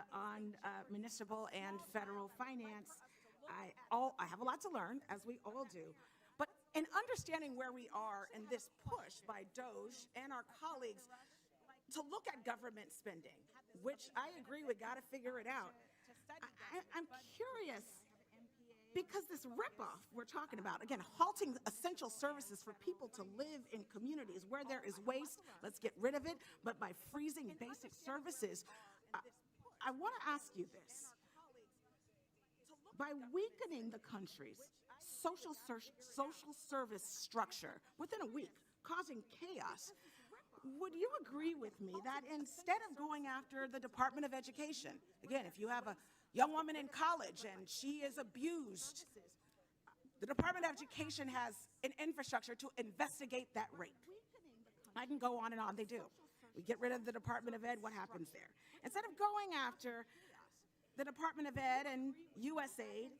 on municipal and federal finance. I have a lot to learn, as we all do. But in understanding where we are in this push by DOGE and our colleagues to look at government spending, which I agree we got to figure it out. I'm curious, because this ripoff we're talking about, again, halting essential services for people to live in communities where there is waste, let's get rid of it, but by freezing basic services, I want to ask you this. By weakening the country's social service structure within a week, causing chaos, would you agree with me that instead of going after the Department of Education, again, if you have a young woman in college and she is abused, the Department of Education has an infrastructure to investigate that rape. I can go on and on, they do. We get rid of the Department of Ed, what happens there? Instead of going after the Department of Ed and USAID,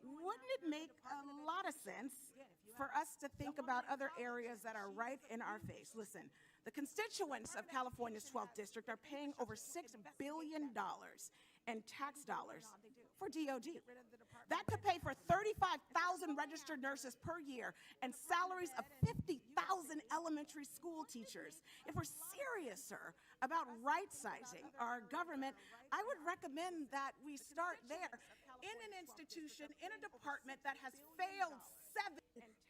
wouldn't it make a lot of sense for us to think about other areas that are right in our face? Listen, the constituents of California's 12th district are paying over $6 billion in tax dollars for DOD. That could pay for 35,000 registered nurses per year and salaries of 50,000 elementary school teachers. If we're serious, sir, about right-sizing our government, I would recommend that we start there in an institution, in a department that has failed 7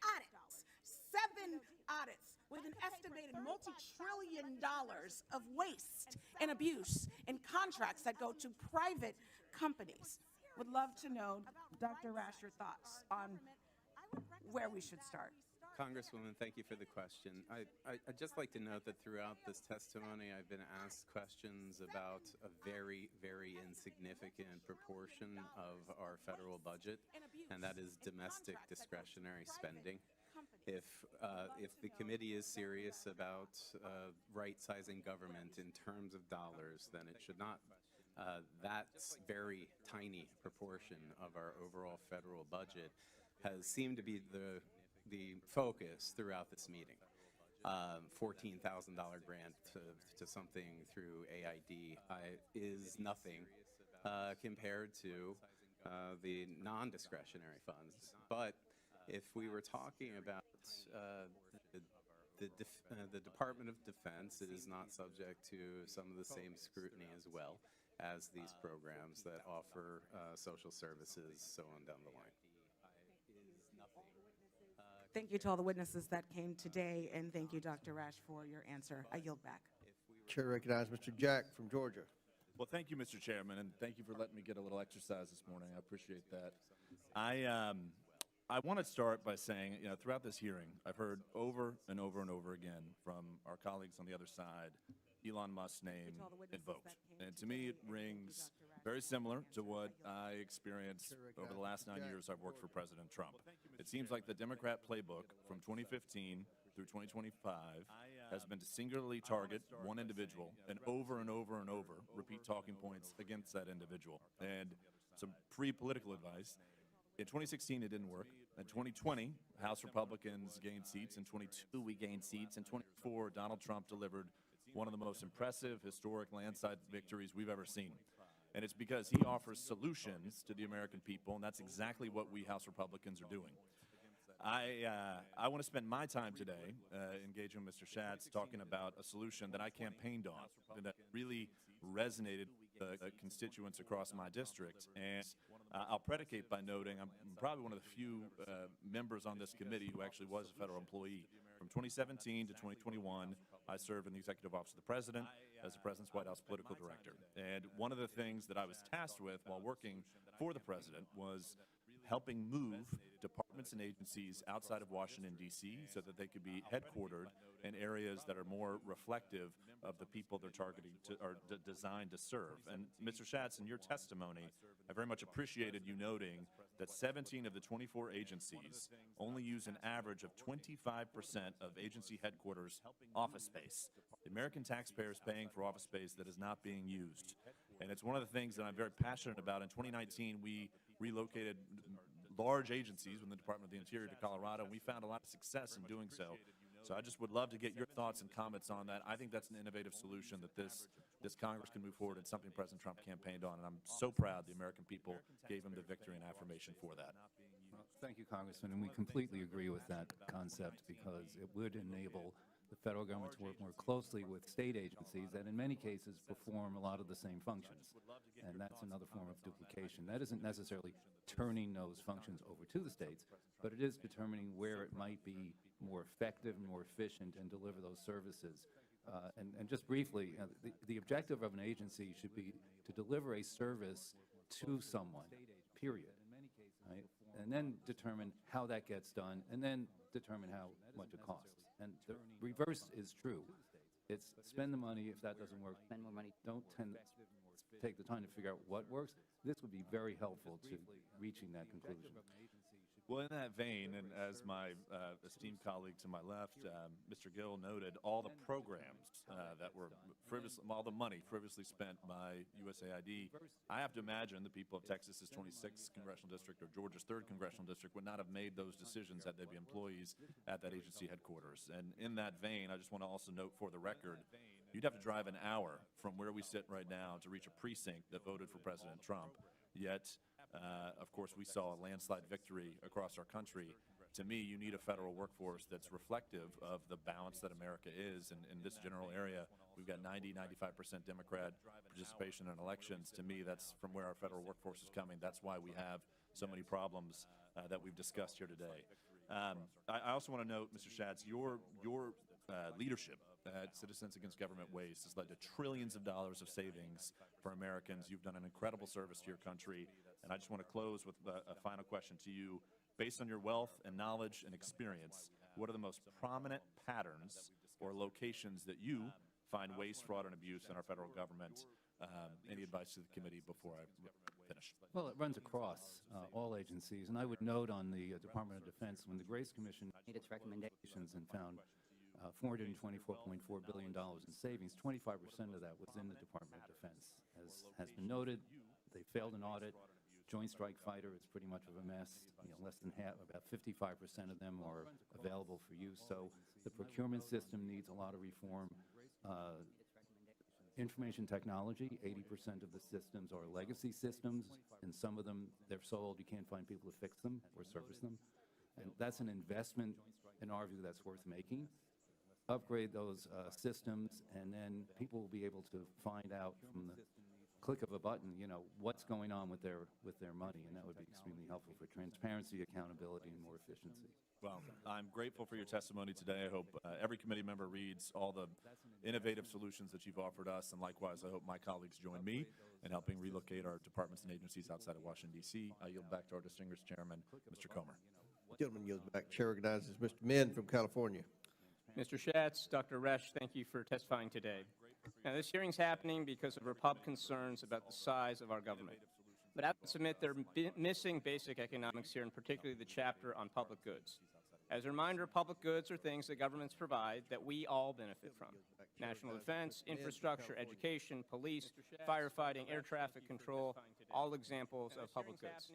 audits. 7 audits with an estimated multi-trillion dollars of waste and abuse in contracts that go to private companies. Would love to know, Dr. Rash, your thoughts on where we should start. Congresswoman, thank you for the question. I'd just like to note that throughout this testimony, I've been asked questions about a very, very insignificant proportion of our federal budget, and that is domestic discretionary spending. If the committee is serious about right-sizing government in terms of dollars, then it should not. That's very tiny proportion of our overall federal budget has seemed to be the focus throughout this meeting. $14,000 grant to something through AID is nothing compared to the non-discretionary funds. But if we were talking about the Department of Defense, it is not subject to some of the same scrutiny as well as these programs that offer social services, so on down the line. Thank you to all the witnesses that came today, and thank you, Dr. Rash, for your answer. I yield back. Chair recognizes Mr. Jack from Georgia. Well, thank you, Mr. Chairman, and thank you for letting me get a little exercise this morning. I appreciate that. I want to start by saying, throughout this hearing, I've heard over and over and over again from our colleagues on the other side, Elon Musk's name invoked. And to me, it rings very similar to what I experienced over the last 9 years I've worked for President Trump. It seems like the Democrat playbook from 2015 through 2025 has been to singularly target one individual and over and over and over repeat talking points against that individual. And some pre-political advice, in 2016, it didn't work. In 2020, House Republicans gained seats. In 22, we gained seats. In 24, Donald Trump delivered one of the most impressive historic landslide victories we've ever seen. And it's because he offers solutions to the American people, and that's exactly what we House Republicans are doing. I want to spend my time today engaging with Mr. Schatz talking about a solution that I campaigned on and that really resonated with the constituents across my district. And I'll predicate by noting I'm probably one of the few members on this committee who actually was a federal employee. From 2017 to 2021, I served in the Executive Office of the President as the President's White House Political Director. And one of the things that I was tasked with while working for the President was helping move departments and agencies outside of Washington, D.C. so that they could be headquartered in areas that are more reflective of the people they're targeting to, or designed to serve. And Mr. Schatz, in your testimony, I very much appreciated you noting that 17 of the 24 agencies only use an average of 25% of agency headquarters office space. The American taxpayer is paying for office space that is not being used. And it's one of the things that I'm very passionate about. In 2019, we relocated large agencies within the Department of the Interior to Colorado, and we found a lot of success in doing so. So I just would love to get your thoughts and comments on that. I think that's an innovative solution that this Congress can move forward and something President Trump campaigned on, and I'm so proud the American people gave him the victory and affirmation for that. Well, thank you, Congressman, and we completely agree with that concept because it would enable the federal government to work more closely with state agencies that in many cases perform a lot of the same functions. And that's another form of duplication. That isn't necessarily turning those functions over to the states, but it is determining where it might be more effective and more efficient and deliver those services. And just briefly, the objective of an agency should be to deliver a service to someone, period. Right? And then determine how that gets done, and then determine how much it costs. And the reverse is true. It's spend the money. If that doesn't work, spend more money. Don't take the time to figure out what works, this would be very helpful to reaching that conclusion. Well, in that vein, and as my esteemed colleague to my left, Mr. Gill noted, all the programs that were all the money frivolously spent by USAID, I have to imagine the people of Texas's 26th congressional district or Georgia's 3rd congressional district would not have made those decisions had they been employees at that agency headquarters. And in that vein, I just want to also note for the record, you'd have to drive an hour from where we sit right now to reach a precinct that voted for President Trump. Yet, of course, we saw a landslide victory across our country. To me, you need a federal workforce that's reflective of the balance that America is. And in this general area, we've got 95% Democrat participation in elections. To me, that's from where our federal workforce is coming. That's why we have so many problems that we've discussed here today. I also want to note, Mr. Schatz, your leadership at Citizens Against Government Waste has led to trillions of dollars of savings for Americans. You've done an incredible service to your country. And I just want to close with a final question to you. Based on your wealth and knowledge and experience, what are the most prominent patterns or locations that you find waste, fraud, and abuse in our federal government? Any advice to the committee before I finish? Well, it runs across all agencies. And I would note on the Department of Defense, when the Grace Commission made its recommendations and found $424.4 billion in savings, 25% of that was in the Department of Defense. As has been noted, they failed an audit. Joint Strike Fighter is pretty much of a mess. Less than half, about 55% of them are available for use. So the procurement system needs a lot of reform. Information technology, 80% of the systems are legacy systems, and some of them, they're so old you can't find people to fix them or service them. And that's an investment, in our view, that's worth making. Upgrade those systems, and then people will be able to find out from the click of a button, what's going on with their money, and that would be extremely helpful for transparency, accountability, and more efficiency. Well, I'm grateful for your testimony today. I hope every committee member reads all the innovative solutions that you've offered us, and likewise, I hope my colleagues join me in helping relocate our departments and agencies outside of Washington, D.C. I yield back to our distinguished chairman, Mr. Comer. Gentleman yields back. Chair recognizes Mr. Min from California. Mr. Schatz, Dr. Resch, thank you for testifying today. Now, this hearing's happening because of Republican concerns about the size of our government. But I would submit they're missing basic economics here, and particularly the chapter on public goods. As a reminder, public goods are things that governments provide that we all benefit from. National defense, infrastructure, education, police, firefighting, air traffic control, all examples of public goods.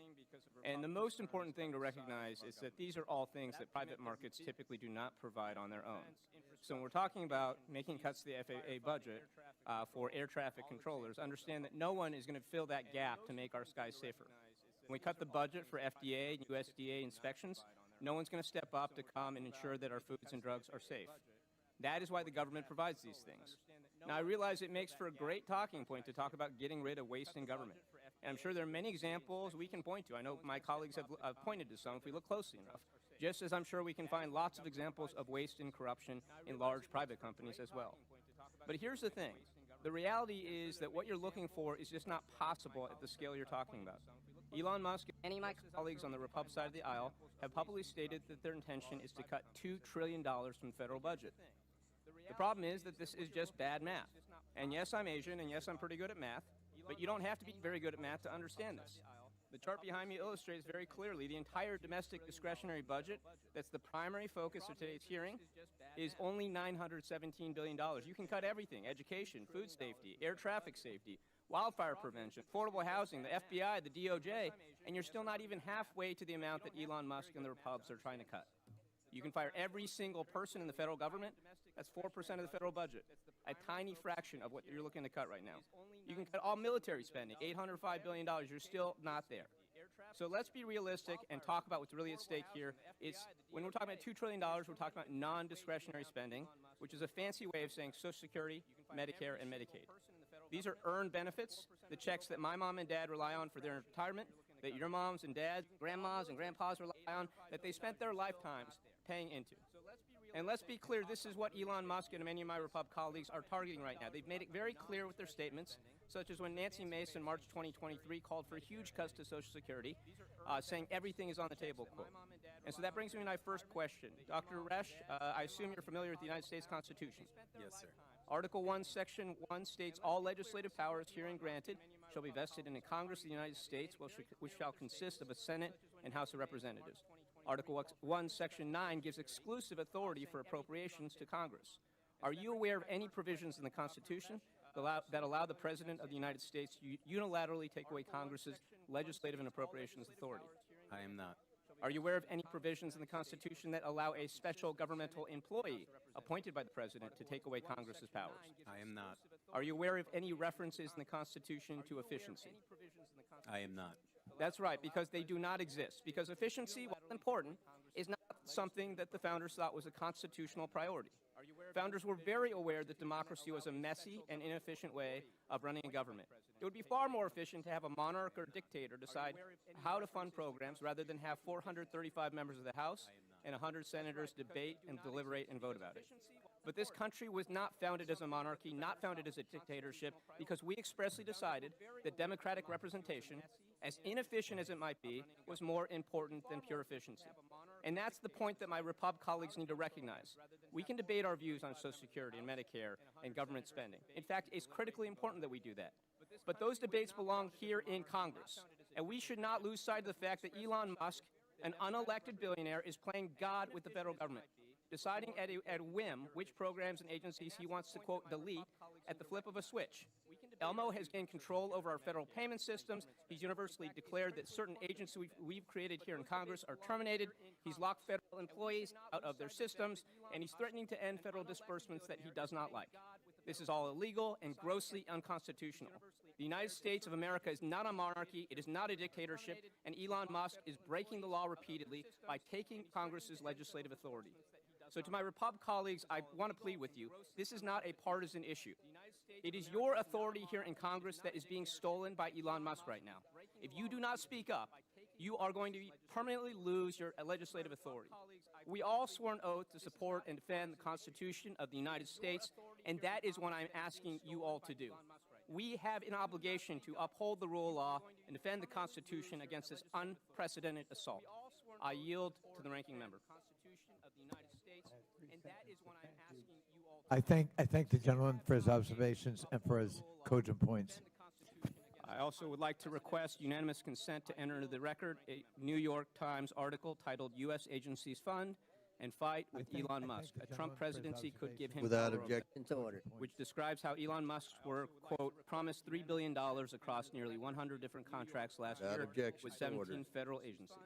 And the most important thing to recognize is that these are all things that private markets typically do not provide on their own. So when we're talking about making cuts to the FAA budget for air traffic controllers, understand that no one is going to fill that gap to make our skies safer. When we cut the budget for FDA and USDA inspections, no one's going to step up to come and ensure that our foods and drugs are safe. That is why the government provides these things. Now, I realize it makes for a great talking point to talk about getting rid of waste in government. And I'm sure there are many examples we can point to. I know my colleagues have pointed to some if we look closely enough, just as I'm sure we can find lots of examples of waste and corruption in large private companies as well. But here's the thing. The reality is that what you're looking for is just not possible at the scale you're talking about. Elon Musk and many of my colleagues on the Republican side of the aisle have publicly stated that their intention is to cut $2 trillion from the federal budget. The problem is that this is just bad math. And yes, I'm Asian, and yes, I'm pretty good at math, but you don't have to be very good at math to understand this. The chart behind me illustrates very clearly the entire domestic discretionary budget, that's the primary focus of today's hearing, is only $917 billion. You can cut everything: education, food safety, air traffic safety, wildfire prevention, affordable housing, the FBI, the DOJ, and you're still not even halfway to the amount that Elon Musk and the Republicans are trying to cut. You can fire every single person in the federal government. That's 4% of the federal budget, a tiny fraction of what you're looking to cut right now. You can cut all military spending, $805 billion. You're still not there. So let's be realistic and talk about what's really at stake here. When we're talking about $2 trillion, we're talking about non-discretionary spending, which is a fancy way of saying Social Security, Medicare, and Medicaid. These are earned benefits, the checks that my mom and dad rely on for their retirement, that your moms and dads, grandmas and grandpas rely on, that they spent their lifetimes paying into. And let's be clear, this is what Elon Musk and many of my Republican colleagues are targeting right now. They've made it very clear with their statements, such as when Nancy Mace in March 2023 called for huge cuts to Social Security, saying everything is on the table, quote. And so that brings me to my first question. Dr. Resch, I assume you're familiar with the United States Constitution. Yes, sir. Article 1, Section 1 states, all legislative powers herein granted shall be vested in a Congress of the United States, which shall consist of a Senate and House of Representatives. Article 1, Section 9 gives exclusive authority for appropriations to Congress. Are you aware of any provisions in the Constitution that allow the President of the United States to unilaterally take away Congress's legislative and appropriations authority? I am not. Are you aware of any provisions in the Constitution that allow a special governmental employee appointed by the President to take away Congress's powers? I am not. Are you aware of any references in the Constitution to efficiency? I am not. That's right, because they do not exist. Because efficiency, while important, is not something that the founders thought was a constitutional priority. Founders were very aware that democracy was a messy and inefficient way of running a government. It would be far more efficient to have a monarch or dictator decide how to fund programs rather than have 435 members of the House and 100 senators debate and deliberate and vote about it. But this country was not founded as a monarchy, not founded as a dictatorship, because we expressly decided that democratic representation, as inefficient as it might be, was more important than pure efficiency. And that's the point that my Repub colleagues need to recognize. We can debate our views on Social Security and Medicare and government spending. In fact, it's critically important that we do that. But those debates belong here in Congress. And we should not lose sight of the fact that Elon Musk, an unelected billionaire, is playing God with the federal government, deciding at whim which programs and agencies he wants to, quote, delete at the flip of a switch. Elmo has gained control over our federal payment systems. He's universally declared that certain agencies we've created here in Congress are terminated. He's locked federal employees out of their systems, and he's threatening to end federal disbursements that he does not like. This is all illegal and grossly unconstitutional. The United States of America is not a monarchy, it is not a dictatorship, and Elon Musk is breaking the law repeatedly by taking Congress's legislative authority. So to my Repub colleagues, I want to plead with you, this is not a partisan issue. It is your authority here in Congress that is being stolen by Elon Musk right now. If you do not speak up, you are going to permanently lose your legislative authority. We all swore an oath to support and defend the Constitution of the United States, and that is what I'm asking you all to do. We have an obligation to uphold the rule of law and defend the Constitution against this unprecedented assault. I yield to the ranking member. And that is what I'm asking you all to I thank the gentleman for his observations and for his cogent points. I also would like to request unanimous consent to enter into the record a New York Times article titled U.S. Agencies Fund and Fight with Elon Musk. A Trump presidency could give him Without power over objection to order. which describes how Elon Musk were, quote, promised $3 billion across nearly 100 different contracts last Without year objection with to 17 order. federal agencies.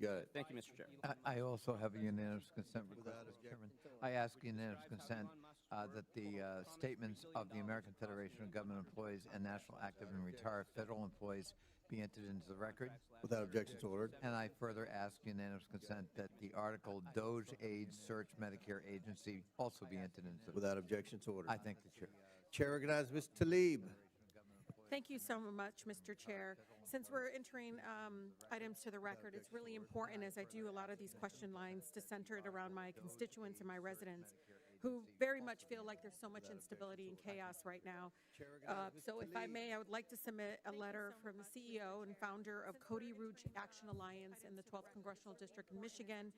Got it. Thank you, Mr. Chair. I also have a unanimous consent request, Mr. Chairman. I ask unanimous consent that the statements of the American Federation of Government Employees and National Active and Retired Federal Employees be entered into the record. Without objection to order. And I further ask unanimous consent that the article Doge AIDS Search Medicare Agency also be entered into. Without objection to order. I thank the chair. Chair recognizes Ms. Tlaib. Thank you so much, Mr. Chair. Since we're entering items to the record, it's really important, as I do a lot of these question lines, to center it around my constituents and my residents who very much feel like there's so much instability and chaos right now. So if I may, I would like to submit a letter from the CEO and founder of Cody Rouge Action Alliance in the 12th Congressional District in Michigan,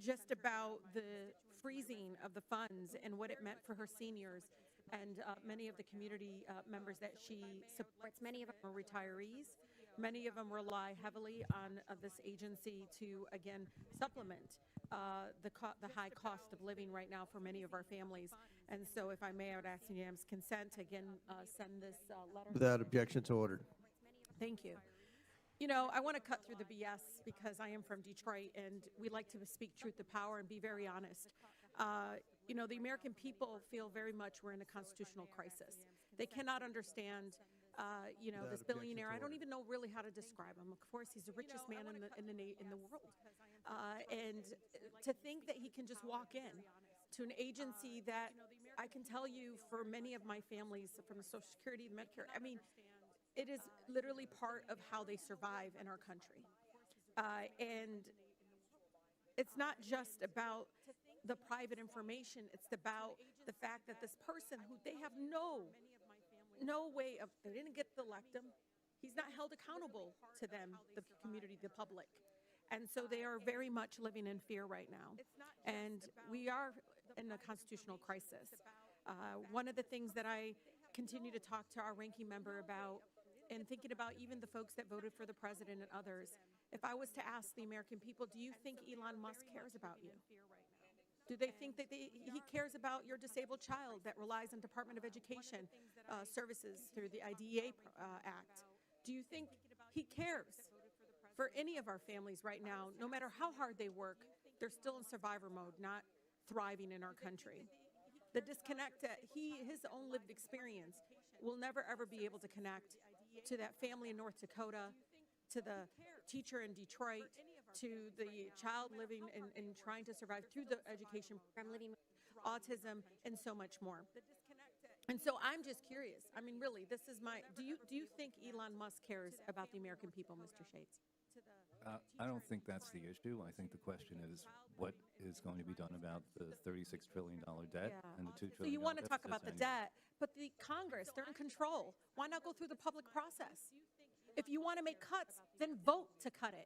just about the freezing of the funds and what it meant for her seniors and many of the community members that she supports. Many of them are retirees. Many of them rely heavily on this agency to, again, supplement the high cost of living right now for many of our families. And so if I may, I would ask unanimous consent to, again, send this letter. Without objection to order. Thank you. You know, I want to cut through the BS because I am from Detroit, and we like to speak truth to power and be very honest. You know, the American people feel very much we're in a constitutional crisis. They cannot understand, you know, this billionaire. I don't even know really how to describe him. Of course, he's the richest man in the world. And to think that he can just walk in to an agency that I can tell you for many of my families from the Social Security, the Medicare, I mean, it is literally part of how they survive in our country. And it's not just about the private information. It's about the fact that this person who they have no way of, they didn't get to elect him. He's not held accountable to them, the community, the public. And so they are very much living in fear right now. And we are in a constitutional crisis. One of the things that I continue to talk to our ranking member about, and thinking about even the folks that voted for the president and others, if I was to ask the American people, do you think Elon Musk cares about you? Do they think that he cares about your disabled child that relies on Department of Education services through the IDEA Act? Do you think he cares for any of our families right now? No matter how hard they work, they're still in survivor mode, not thriving in our country. The disconnect that his own lived experience will never ever be able to connect to that family in North Dakota, to the teacher in Detroit, to the child living and trying to survive through the education program, living with autism, and so much more. And so I'm just curious. I mean, really, this is my, do you think Elon Musk cares about the American people, Mr. Shades? I don't think that's the issue. I think the question is what is going to be done about the $36 trillion debt and the $2 trillion. So you want to talk about the deficit. debt, but the Congress, they're in control. Why not go through the public process? If you want to make cuts, then vote to cut it.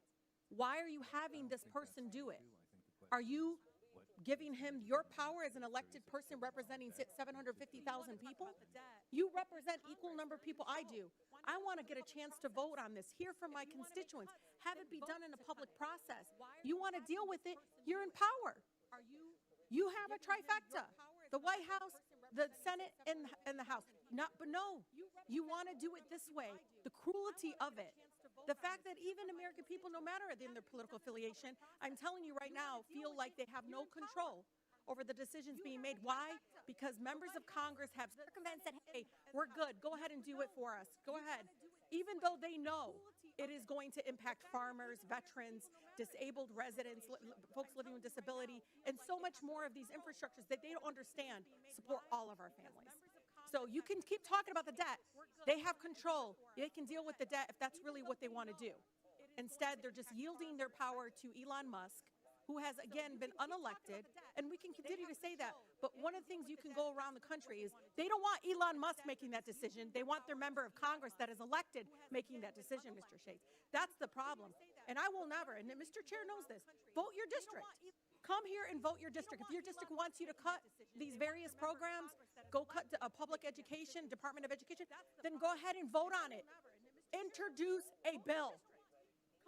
Why are you having this person do it? Are you giving him your power as an elected person representing 750,000 people? You represent equal number of people I do. I want to get a chance to vote on this, hear from my constituents, have it be done in a public process. You want to deal with it, you're in power. You have a trifecta, the White House, the Senate, and the House. But no, you want to do it this way. The cruelty of it. The fact that even American people, no matter in their political affiliation, I'm telling you right now, feel like they have no control over the decisions being made. Why? Because members of Congress have circumvented and said, hey, we're good. Go ahead and do it for us. Go ahead. Even though they know it is going to impact farmers, veterans, disabled residents, folks living with disability, and so much more of these infrastructures that they don't understand support all of our families. So you can keep talking about the debt. They have control. They can deal with the debt if that's really what they want to do. Instead, they're just yielding their power to Elon Musk, who has, again, been unelected, and we can continue to say that. But one of the things you can go around the country is they don't want Elon Musk making that decision. They want their member of Congress that is elected making that decision, Mr. Shades. That's the problem. And I will never, and Mr. Chair knows this, vote your district. Come here and vote your district. If your district wants you to cut these various programs, go cut a public education, Department of Education, then go ahead and vote on it. Introduce a bill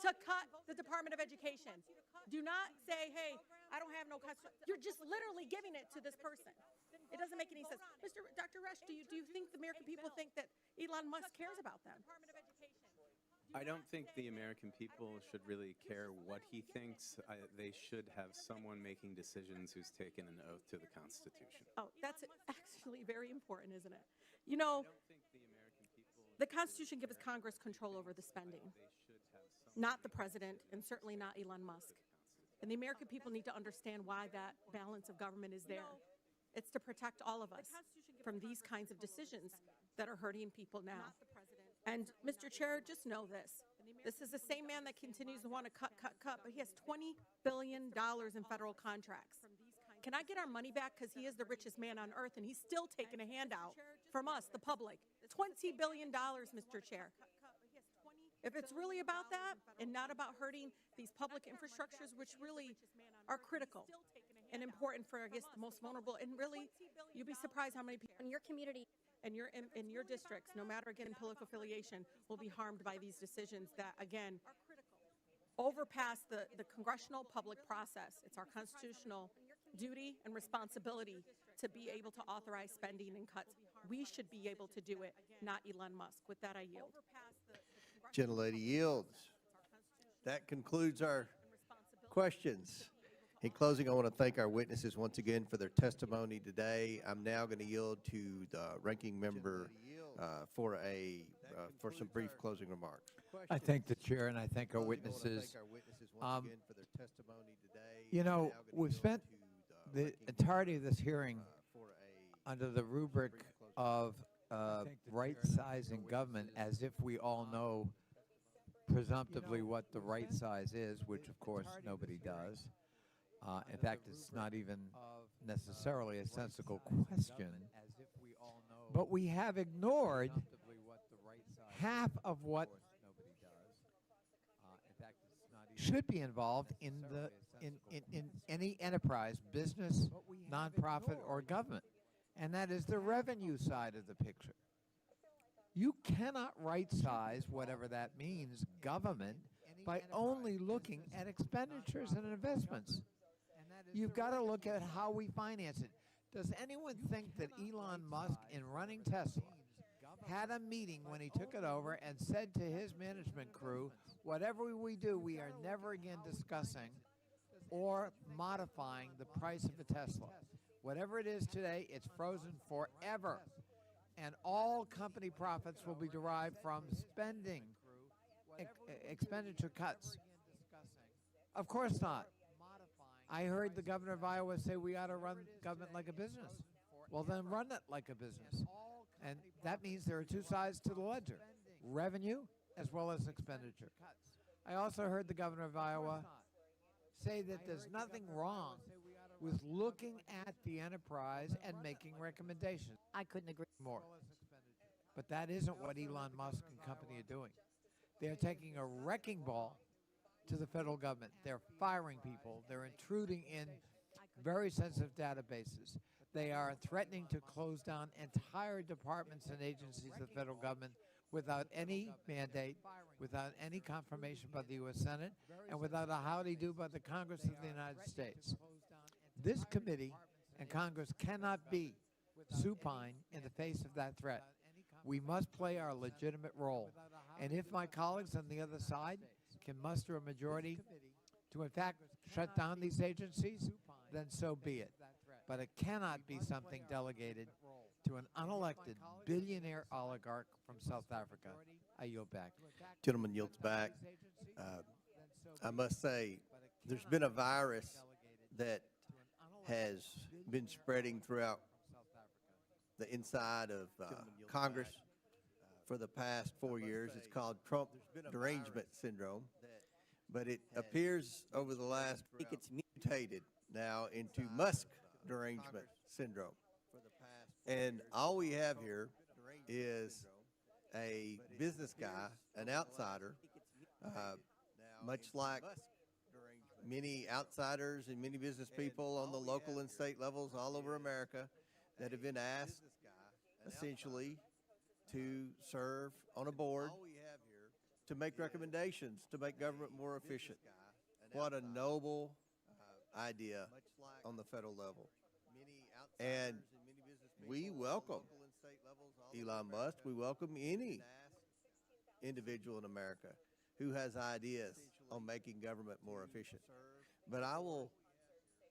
to cut the Department of Education. Do not say, hey, I don't have no cuts. You're just literally giving it to this person. It doesn't make any sense. Dr. Resch, do you think the American people think that Elon Musk cares about them? I don't think the American people should really care what he thinks. They should have someone making decisions who's taken an oath to the Constitution. Oh, that's actually very important, isn't it? You know, the Constitution gives Congress control over the spending, not the president, and certainly not Elon Musk. And the American people need to understand why that balance of government is there. It's to protect all of us from these kinds of decisions that are hurting people now. And Mr. Chair, just know this. This is the same man that continues to want to cut, but he has $20 billion in federal contracts. Can I get our money back? Because he is the richest man on earth, and he's still taking a handout from us, the public. $20 billion, Mr. Chair. If it's really about that and not about hurting these public infrastructures, which really are critical and important for, I guess, the most vulnerable, and really, you'd be surprised how many people in your community and in your districts, no matter, again, political affiliation, will be harmed by these decisions that, again, overpass the congressional public process. It's our constitutional duty and responsibility to be able to authorize spending and cuts. We should be able to do it, not Elon Musk. With that, I yield. Gentlelady yields. That concludes our questions. In closing, I want to thank our witnesses once again for their testimony today. I'm now going to yield to the ranking member for some brief closing remarks. I thank the chair and I thank our witnesses. You know, we've spent the entirety of this hearing under the rubric of right-sizing government, as if we all know presumptively what the right size is, which of course nobody does. In fact, it's not even necessarily a sensible question. But we have ignored half of what should be involved in in any enterprise, business, nonprofit, or government, and that is the revenue side of the picture. You cannot right-size, whatever that means, government by only looking at expenditures and investments. You've got to look at how we finance it. Does anyone think that Elon Musk, in running Tesla, had a meeting when he took it over and said to his management crew, whatever we do, we are never again discussing or modifying the price of a Tesla. Whatever it is today, it's frozen forever. And all company profits will be derived from spending, expenditure cuts. Of course not. I heard the governor of Iowa say we ought to run government like a business. Well, then run it like a business. And that means there are two sides to the ledger, revenue as well as expenditure. I also heard the governor of Iowa say that there's nothing wrong with looking at the enterprise and making recommendations. I couldn't agree more. But that isn't what Elon Musk and company are doing. They're taking a wrecking ball to the federal government. They're firing people. They're intruding in very sensitive databases. They are threatening to close down entire departments and agencies of the federal government without any mandate, without any confirmation by the U.S. Senate, and without a howdy-do by the Congress of the United States. This committee and Congress cannot be supine in the face of that threat. We must play our legitimate role. And if my colleagues on the other side can muster a majority to, in fact, shut down these agencies, then so be it. But it cannot be something delegated to an unelected billionaire oligarch from South Africa. I yield back. Gentleman yields back. I must say, there's been a virus that has been spreading throughout the inside of Congress for the past 4 years. It's called Trump derangement syndrome, but it appears over the last week it's mutated now into Musk derangement syndrome. And all we have here is a business guy, an outsider, much like many outsiders and many business people on the local and state levels all over America that have been asked essentially to serve on a board to make recommendations to make government more efficient. What a noble idea on the federal level. And we welcome Elon Musk. We welcome any individual in America who has ideas on making government more efficient. But I will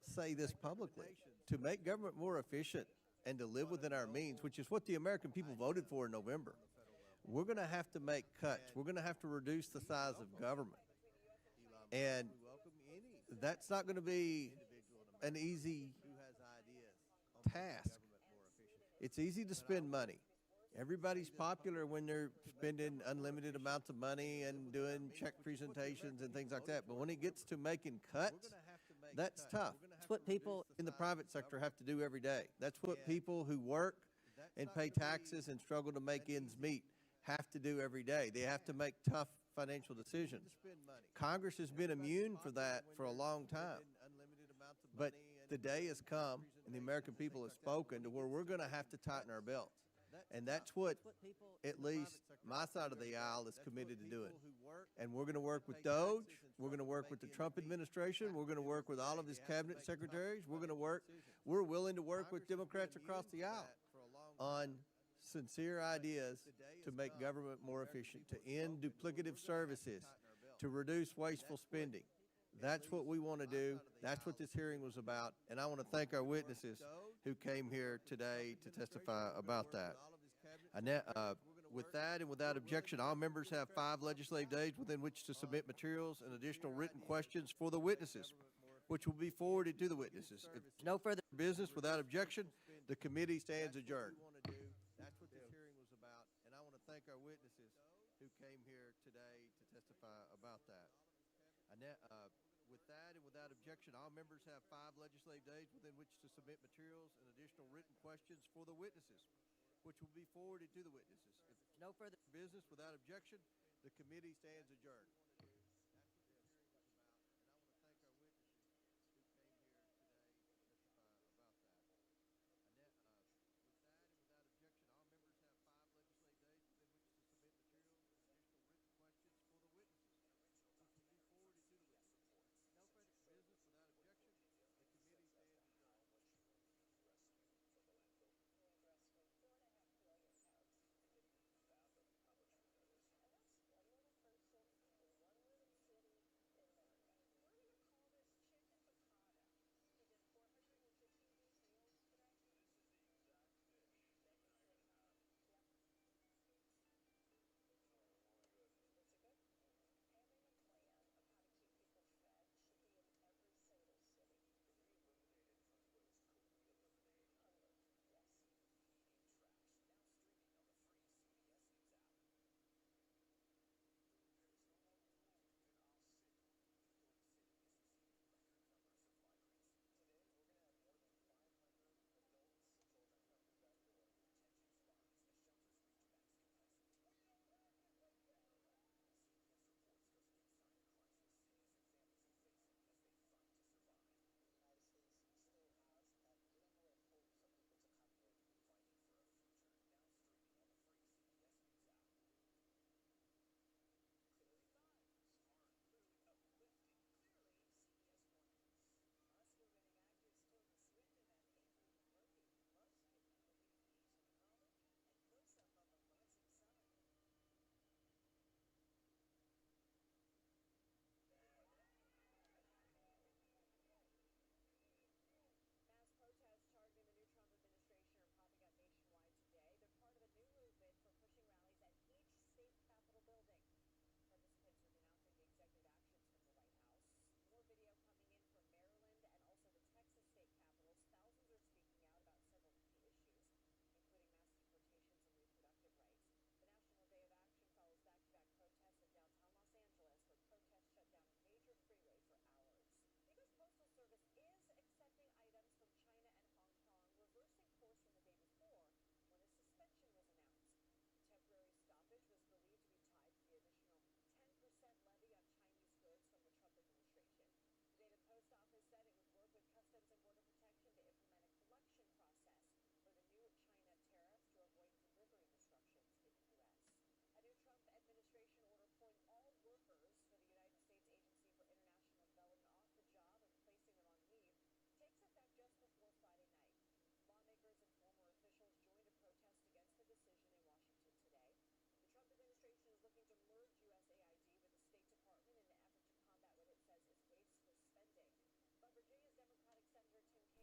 say this publicly, to make government more efficient and to live within our means, which is what the American people voted for in November, we're going to have to make cuts. We're going to have to reduce the size of government. And that's not going to be an easy task. It's easy to spend money. Everybody's popular when they're spending unlimited amounts of money and doing check presentations and things like that. But when it gets to making cuts, that's tough. That's what people in the private sector have to do every day. That's what people who work and pay taxes and struggle to make ends meet have to do every day. They have to make tough financial decisions. Congress has been immune for that for a long time. But the day has come, and the American people have spoken, to where we're going to have to tighten our belts. And that's what, at least my side of the aisle is committed to doing. And we're going to work with DOJ. We're going to work with the Trump administration. We're going to work with all of his cabinet secretaries. We're willing to work with Democrats across the aisle on sincere ideas to make government more efficient, to end duplicative services, to reduce wasteful spending. That's what we want to do. That's what this hearing was about. And I want to thank our witnesses who came here today to testify about that. With that and without objection, all members have 5 legislative days within which to submit materials and additional written questions for the witnesses, which will be forwarded to the witnesses. If no further business, without objection, the committee stands adjourned. That's what this hearing was about. And I want to thank our witnesses who came here today to testify about that. With that and without objection, all members have 5 legislative days within which to submit materials and additional written questions for the witnesses, which will be forwarded to the witnesses. If no further business, without objection, the committee stands adjourned.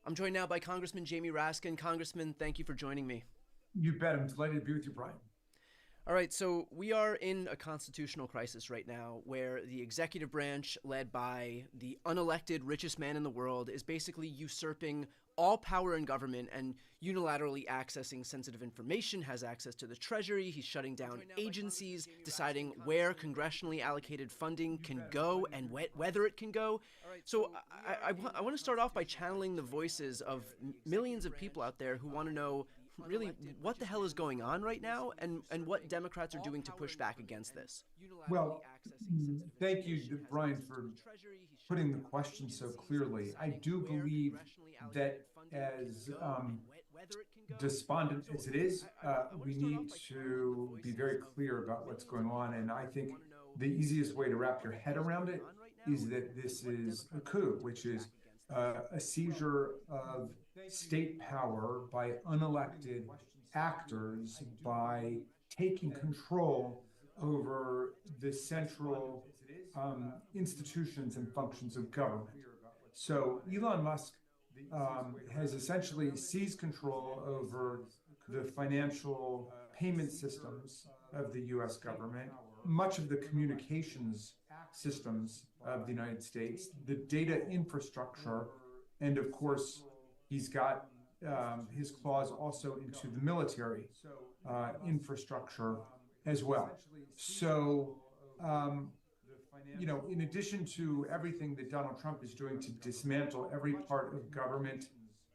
I'm joined now by Congressman Jamie Raskin. Congressman, thank you for joining me. You bet. I'm delighted to be with you, Brian. All right, so we are in a constitutional crisis right now where the executive branch, led by the unelected richest man in the world, is basically usurping all power in government and unilaterally accessing sensitive information, has access to the Treasury. He's shutting down agencies, deciding where congressionally allocated funding can go and whether it can go. So I want to start off by channeling the voices of millions of people out there who want to know really what the hell is going on right now and what Democrats are doing to push back against this. Well, thank you, Brian, for putting the question so clearly. I do believe that as despondent as it is, we need to be very clear about what's going on. And I think the easiest way to wrap your head around it is that this is a coup, which is a seizure of state power by unelected actors, by taking control over the central institutions and functions of government. So Elon Musk has essentially seized control over the financial payment systems of the U.S. government, much of the communications systems of the United States, the data infrastructure, and of course, he's got his claws also into the military infrastructure as well. So, in addition to everything that Donald Trump is doing to dismantle every part of government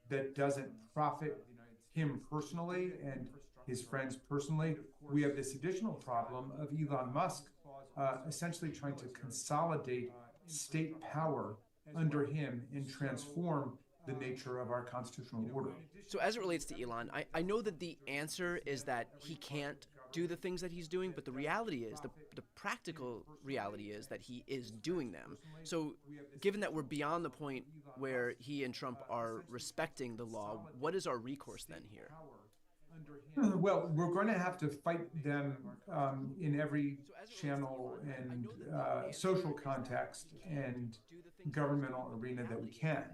that doesn't profit him personally and his friends personally, we have this additional problem of Elon Musk essentially trying to consolidate state power under him and transform the nature of our constitutional order. So as it relates to Elon, I know that the answer is that he can't do the things that he's doing, but the reality is, the practical reality is that he is doing them. So given that we're beyond the point where he and Trump are respecting the law, what is our recourse then here? Well, we're going to have to fight them in every channel and social context and governmental arena that we can.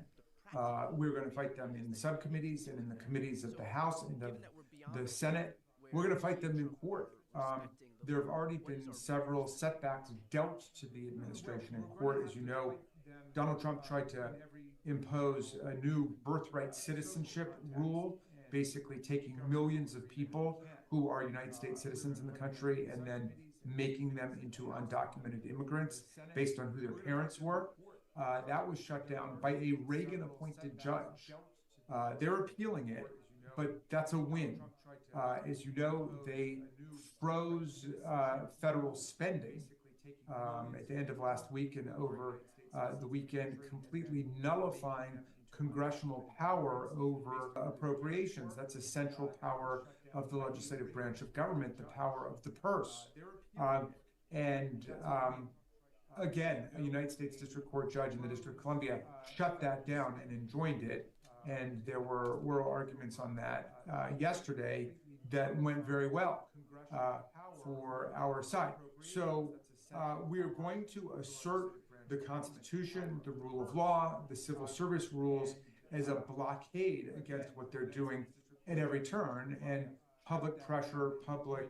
We're going to fight them in subcommittees and in the committees of the House and of the Senate. We're going to fight them in court. There have already been several setbacks dealt to the administration in court. As you know, Donald Trump tried to impose a new birthright citizenship rule, basically taking millions of people who are United States citizens in the country and then making them into undocumented immigrants based on who their parents were. That was shut down by a Reagan-appointed judge. They're appealing it, but that's a win. As you know, they froze federal spending at the end of last week and over the weekend, completely nullifying congressional power over appropriations. That's a central power of the legislative branch of government, the power of the purse. Again, a United States District Court judge in the District of Columbia shut that down and enjoined it. And there were oral arguments on that yesterday that went very well for our side. So we are going to assert the Constitution, the rule of law, the civil service rules as a blockade against what they're doing at every turn. And public pressure, public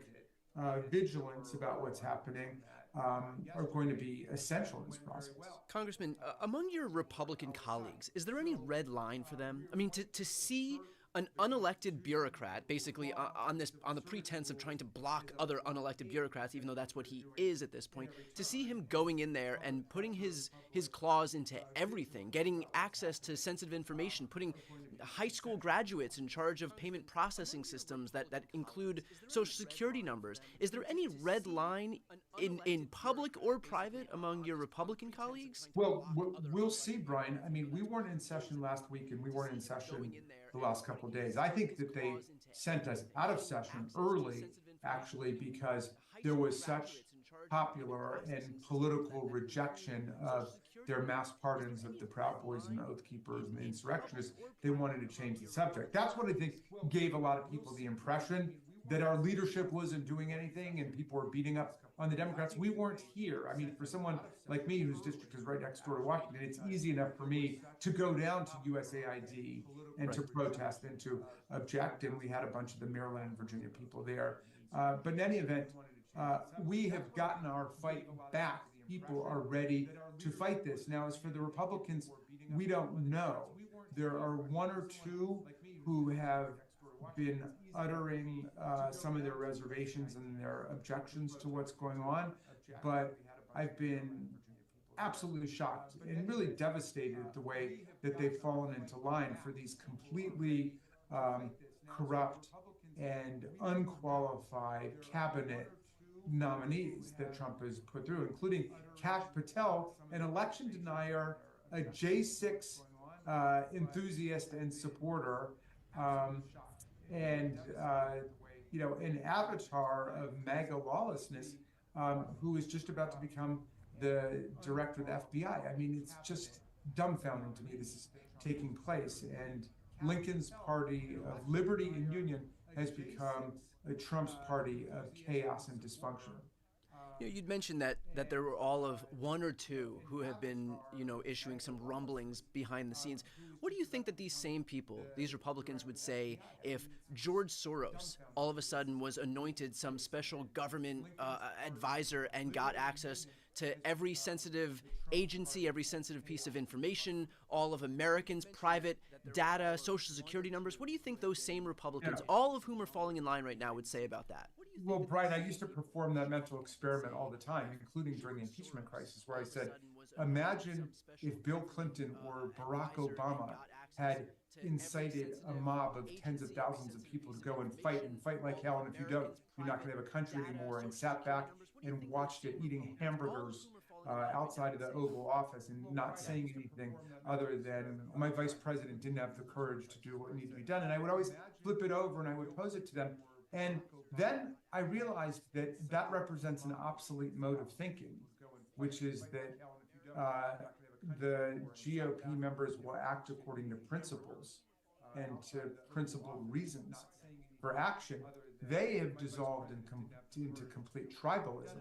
vigilance about what's happening are going to be essential in this process. Congressman, among your Republican colleagues, is there any red line for them? I mean, to see an unelected bureaucrat, basically on the pretense of trying to block other unelected bureaucrats, even though that's what he is at this point, to see him going in there and putting his claws into everything, getting access to sensitive information, putting high school graduates in charge of payment processing systems that include social security numbers. Is there any red line in public or private among your Republican colleagues? Well, we'll see, Brian. I mean, we weren't in session last week and we weren't in session the last couple of days. I think that they sent us out of session early, actually, because there was such popular and political rejection of their mass pardons of the Proud Boys and the Oath Keepers and the insurrectionists. They wanted to change the subject. That's what I think gave a lot of people the impression that our leadership wasn't doing anything and people were beating up on the Democrats. We weren't here. I mean, for someone like me whose district is right next door to Washington, it's easy enough for me to go down to USAID and to protest and to object. And we had a bunch of the Maryland and Virginia people there. But in any event, we have gotten our fight back. People are ready to fight this. Now, as for the Republicans, we don't know. There are one or two who have been uttering some of their reservations and their objections to what's going on, but I've been absolutely shocked and really devastated at the way that they've fallen into line for these completely corrupt and unqualified cabinet nominees that Trump has put through, including Kash Patel, an election denier, a J6 enthusiast and supporter, and an avatar of MAGA lawlessness, who is just about to become the director of the FBI. I mean, it's just dumbfounding to me this is taking place. And Lincoln's party of liberty and union has become Trump's party of chaos and dysfunction. You'd mentioned that there were all of one or two who have been, issuing some rumblings behind the scenes. What do you think that these same people, these Republicans, would say if George Soros all of a sudden was anointed some special government advisor and got access to every sensitive agency, every sensitive piece of information, all of Americans' private data, social security numbers? What do you think those same Republicans, all of whom are falling in line right now, would say about that? Well, Brian, I used to perform that mental experiment all the time, including during the impeachment crisis, where I said, imagine if Bill Clinton or Barack Obama had incited a mob of tens of thousands of people to go and fight like hell, and if you don't, you're not going to have a country anymore, and sat back and watched it eating hamburgers outside of the Oval Office and not saying anything other than my vice president didn't have the courage to do what needed to be done. And I would always flip it over and I would pose it to them. And then I realized that that represents an obsolete mode of thinking, which is that the GOP members will act according to principles and to principled reasons for action. They have dissolved into complete tribalism.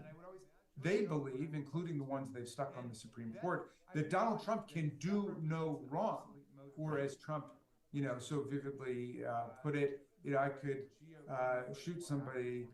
They believe, including the ones they've stuck on the Supreme Court, that Donald Trump can do no wrong. Or as Trump, so vividly put it, I could shoot somebody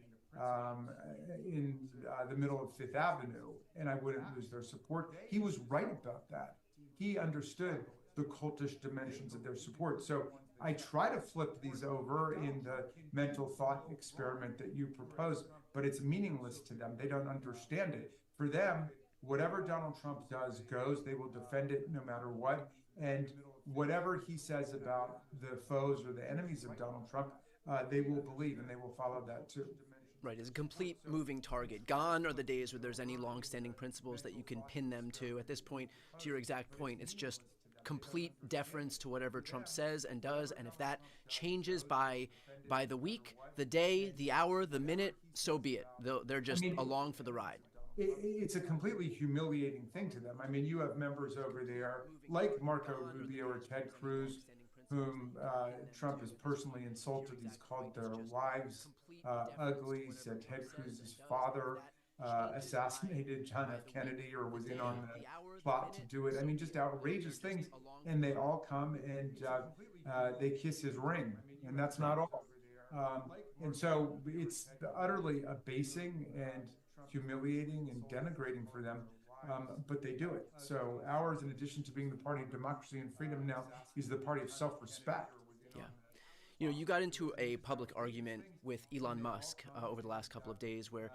in the middle of Fifth Avenue and I wouldn't lose their support. He was right about that. He understood the cultish dimensions of their support. So I try to flip these over in the mental thought experiment that you propose, but it's meaningless to them. They don't understand it. For them, whatever Donald Trump does goes. They will defend it no matter what. And whatever he says about the foes or the enemies of Donald Trump, they will believe and they will follow that too. Right, it's a complete moving target. Gone are the days where there's any long-standing principles that you can pin them to. At this point, to your exact point, it's just complete deference to whatever Trump says and does, and if that changes by the week, the day, the hour, the minute, so be it. They're just along for the ride. It's a completely humiliating thing to them. I mean, you have members over there like Marco Rubio or Ted Cruz, whom Trump has personally insulted. He's called their wives ugly, said Ted Cruz's father assassinated John F. Kennedy or was in on the plot to do it. I mean, just outrageous things. And they all come and they kiss his ring, and that's not all. And so it's utterly abasing and humiliating and denigrating for them, but they do it. So ours, in addition to being the party of democracy and freedom now, is the party of self-respect. Yeah. You got into a public argument with Elon Musk over the last couple of days where,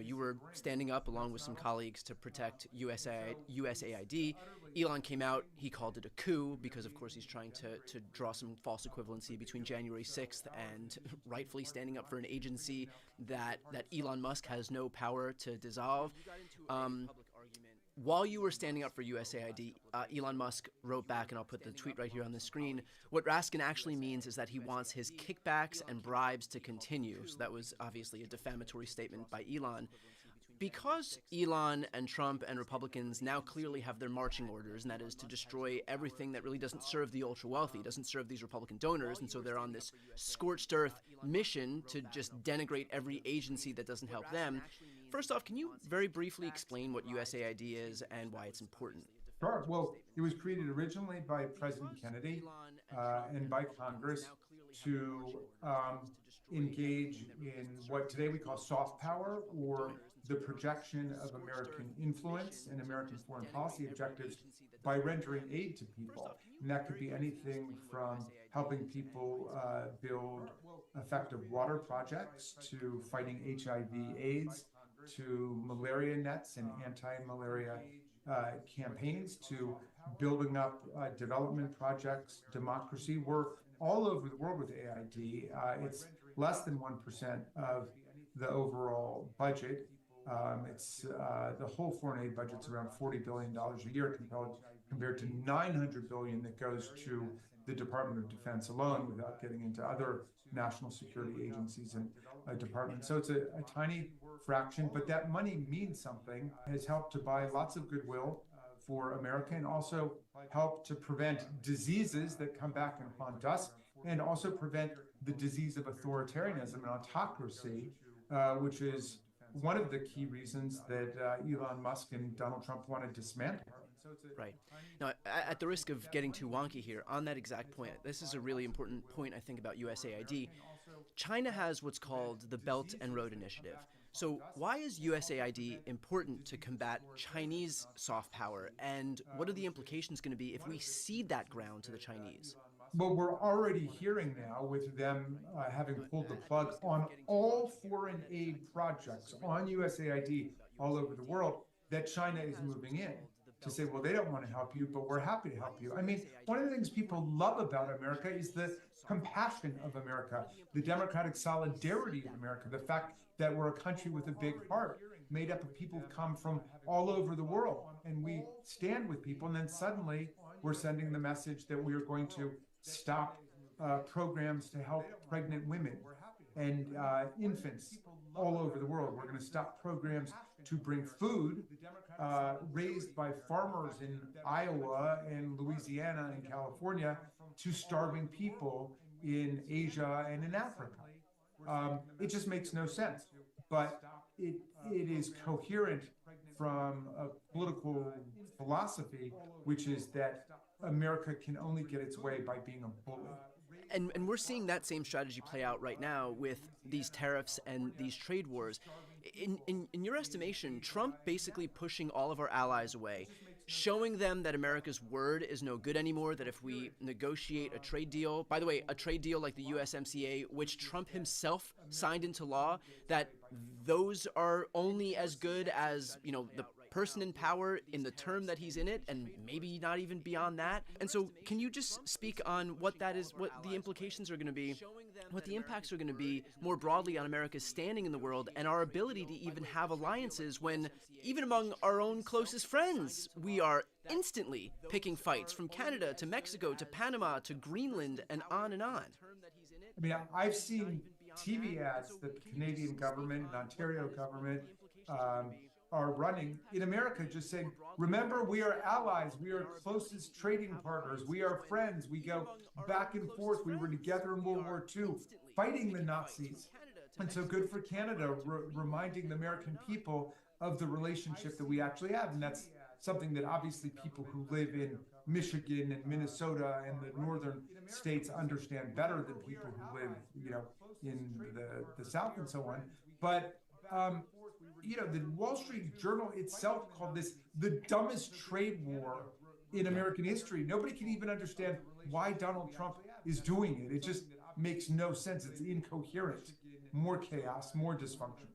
you were standing up along with some colleagues to protect USAID. Elon came out, he called it a coup because, of course, he's trying to draw some false equivalency between January 6th and rightfully standing up for an agency that Elon Musk has no power to dissolve. While you were standing up for USAID, Elon Musk wrote back, and I'll put the tweet right here on the screen, what Raskin actually means is that he wants his kickbacks and bribes to continue. So that was obviously a defamatory statement by Elon. Because Elon and Trump and Republicans now clearly have their marching orders, and that is to destroy everything that really doesn't serve the ultra-wealthy, doesn't serve these Republican donors, and so they're on this scorched earth mission to just denigrate every agency that doesn't help them. First off, can you very briefly explain what USAID is and why it's important? Sure. Well, it was created originally by President Kennedy and by Congress to engage in what today we call soft power, or the projection of American influence and American foreign policy objectives by rendering aid to people. And that could be anything from helping people build effective water projects, to fighting HIV/AIDS, to malaria nets and anti-malaria campaigns, to building up development projects, democracy. We're all over the world with AID. It's less than 1% of the overall budget. It's the whole foreign aid budget's around $40 billion a year compared to $900 billion that goes to the Department of Defense alone, without getting into other national security agencies and departments. So it's a tiny fraction, but that money means something. It has helped to buy lots of goodwill for America, and also help to prevent diseases that come back and haunt us, and also prevent the disease of authoritarianism and autocracy, which is one of the key reasons that Elon Musk and Donald Trump want to dismantle. Right. Now, at the risk of getting too wonky here, on that exact point, this is a really important point, I think, about USAID. China has what's called the Belt and Road Initiative. So why is USAID important to combat Chinese soft power, and what are the implications going to be if we cede that ground to the Chinese? Well, we're already hearing now, with them having pulled the plug on all foreign aid projects on USAID all over the world, that China is moving in to say, well, they don't want to help you, but we're happy to help you. I mean, one of the things people love about America is the compassion of America, the democratic solidarity of America, the fact that we're a country with a big heart, made up of people who come from all over the world. And we stand with people, and then suddenly we're sending the message that we are going to stop programs to help pregnant women and infants all over the world. We're going to stop programs to bring food raised by farmers in Iowa and Louisiana and California to starving people in Asia and in Africa. It just makes no sense, but it is coherent from a political philosophy, which is that America can only get its way by being a bully. And we're seeing that same strategy play out right now with these tariffs and these trade wars. In your estimation, Trump basically pushing all of our allies away, showing them that America's word is no good anymore, that if we negotiate a trade deal, by the way, a trade deal like the USMCA, which Trump himself signed into law, that those are only as good as, you know, the person in power in the term that he's in it, and maybe not even beyond that. And so can you just speak on what that is, what the implications are going to be, what the impacts are going to be more broadly on America's standing in the world and our ability to even have alliances when, even among our own closest friends, we are instantly picking fights from Canada to Mexico to Panama to Greenland and on and on. I mean, I've seen TV ads that the Canadian government and Ontario government are running in America, just saying, remember, we are allies, we are closest trading partners, we are friends, we go back and forth, we were together in World War II fighting the Nazis. And so good for Canada, reminding the American people of the relationship that we actually have. And that's something that obviously people who live in Michigan and Minnesota and the northern states understand better than people who live, you know, in the South and so on. But you know, the Wall Street Journal itself called this the dumbest trade war in American history. Nobody can even understand why Donald Trump is doing it. It just makes no sense. It's incoherent. More chaos, more dysfunction.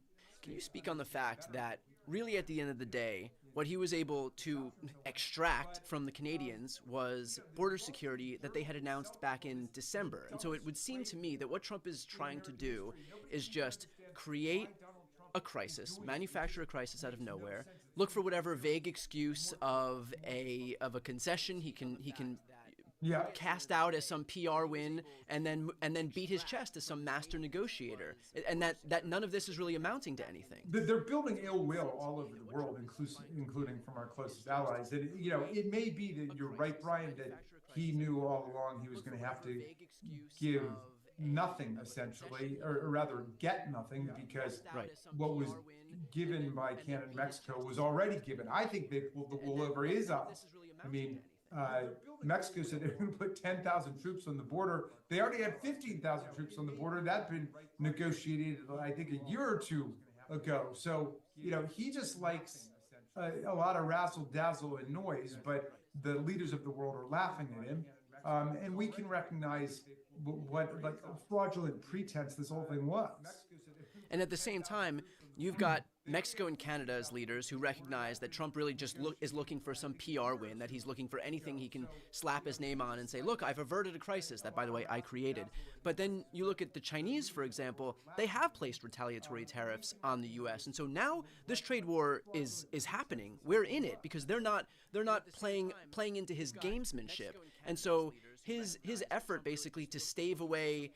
Can you speak on the fact that really at the end of the day, what he was able to extract from the Canadians was border security that they had announced back in December. And so it would seem to me that what Trump is trying to do is just create a crisis, manufacture a crisis out of nowhere, look for whatever vague excuse of a concession he can cast out as some PR win and then beat his chest as some master negotiator, and that none of this is really amounting to anything. They're building ill will all over the world, including from our closest allies. And it may be that you're right, Brian, that he knew all along he was going to have to give nothing essentially, or rather get nothing, because what was given by Canada and Mexico was already given. I think the will is up. I mean, Mexico said they're going to put 10,000 troops on the border. They already had 15,000 troops on the border. That'd been negotiated, I think, a year or two ago. So, he just likes a lot of razzle dazzle and noise, but the leaders of the world are laughing at him. And we can recognize what like a fraudulent pretense this whole thing was. And at the same time, you've got Mexico and Canada as leaders who recognize that Trump really just is looking for some PR win, that he's looking for anything he can slap his name on and say, look, I've averted a crisis that, by the way, I created. But then you look at the Chinese, for example, they have placed retaliatory tariffs on the U.S. And so now this trade war is happening. We're in it because they're not playing into his gamesmanship. And so his effort basically to stave away,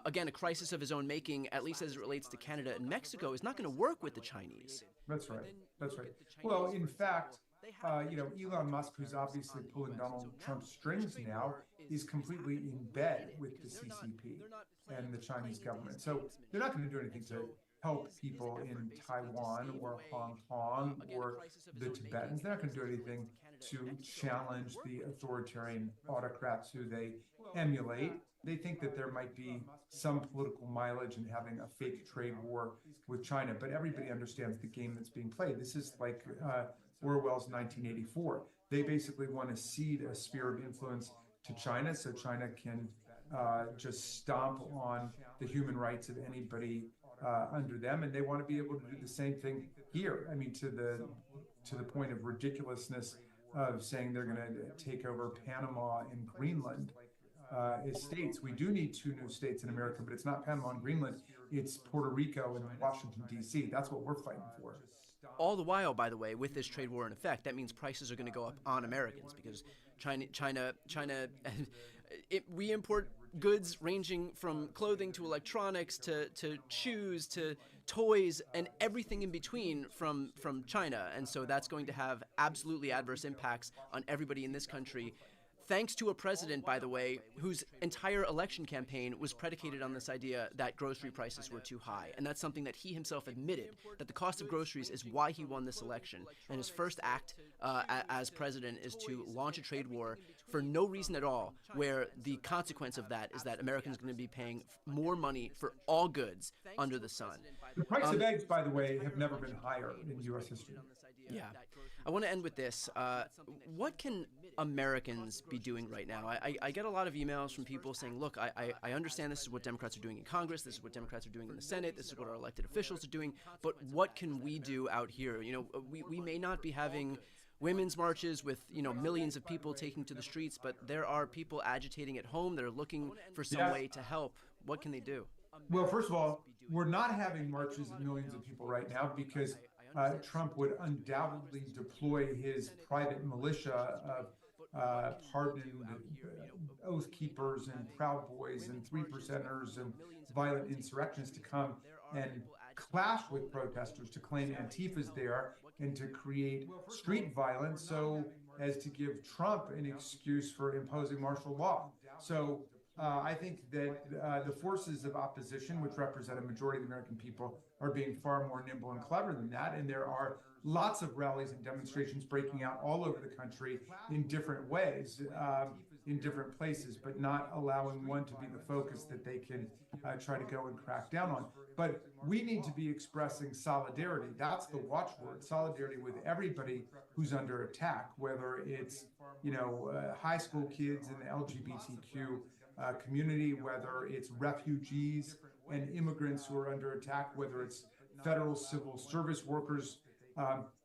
again, a crisis of his own making, at least as it relates to Canada and Mexico, is not going to work with the Chinese. That's right. That's right. Well, in fact, Elon Musk, who's obviously pulling Donald Trump's strings now, is completely in bed with the CCP and the Chinese government. So they're not going to do anything to help people in Taiwan or Hong Kong or the Tibetans. They're not going to do anything to challenge the authoritarian autocrats who they emulate. They think that there might be some political mileage in having a fake trade war with China, but everybody understands the game that's being played. This is like Orwell's 1984. They basically want to cede a sphere of influence to China so China can just stomp on the human rights of anybody under them, and they want to be able to do the same thing here. I mean, to the point of ridiculousness of saying they're going to take over Panama and Greenland as states. We do need two new states in America, but it's not Panama and Greenland. It's Puerto Rico and Washington, D.C. That's what we're fighting for. All the while, by the way, with this trade war in effect, that means prices are going to go up on Americans because China, we import goods ranging from clothing to electronics to shoes to toys and everything in between from China. And so that's going to have absolutely adverse impacts on everybody in this country. Thanks to a president, by the way, whose entire election campaign was predicated on this idea that grocery prices were too high. And that's something that he himself admitted, that the cost of groceries is why he won this election. And his first act as president is to launch a trade war for no reason at all, where the consequence of that is that Americans are going to be paying more money for all goods under the sun. The price of eggs, by the way, have never been higher in U.S. history. Yeah. I want to end with this. What can Americans be doing right now? I get a lot of emails from people saying, look, I understand this is what Democrats are doing in Congress, this is what Democrats are doing in the Senate, this is what our elected officials are doing, but what can we do out here? We may not be having women's marches with millions of people taking to the streets, but there are people agitating at home that are looking for some way to help. What can they do? Well, first of all, we're not having marches of millions of people right now because Trump would undoubtedly deploy his private militia of pardoned oath keepers and Proud Boys and 3%ers and violent insurrectionists to come and clash with protesters, to claim Antifa's there and to create street violence so as to give Trump an excuse for imposing martial law. So I think that the forces of opposition, which represent a majority of the American people, are being far more nimble and clever than that. And there are lots of rallies and demonstrations breaking out all over the country in different ways, in different places, but not allowing one to be the focus that they can try to go and crack down on. But we need to be expressing solidarity. That's the watchword, solidarity with everybody who's under attack, whether it's, high school kids in the LGBTQ community, whether it's refugees and immigrants who are under attack, whether it's federal civil service workers,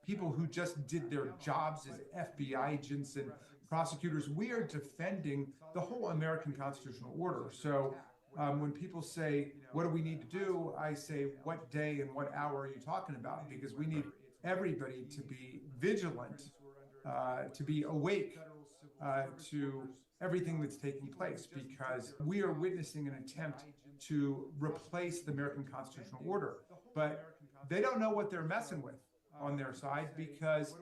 people who just did their jobs as FBI agents and prosecutors. We are defending the whole American constitutional order. So when people say, what do we need to do? I say, what day and what hour are you talking about? Because we need everybody to be vigilant, to be awake, to everything that's taking place, because we are witnessing an attempt to replace the American constitutional order. But they don't know what they're messing with on their side, because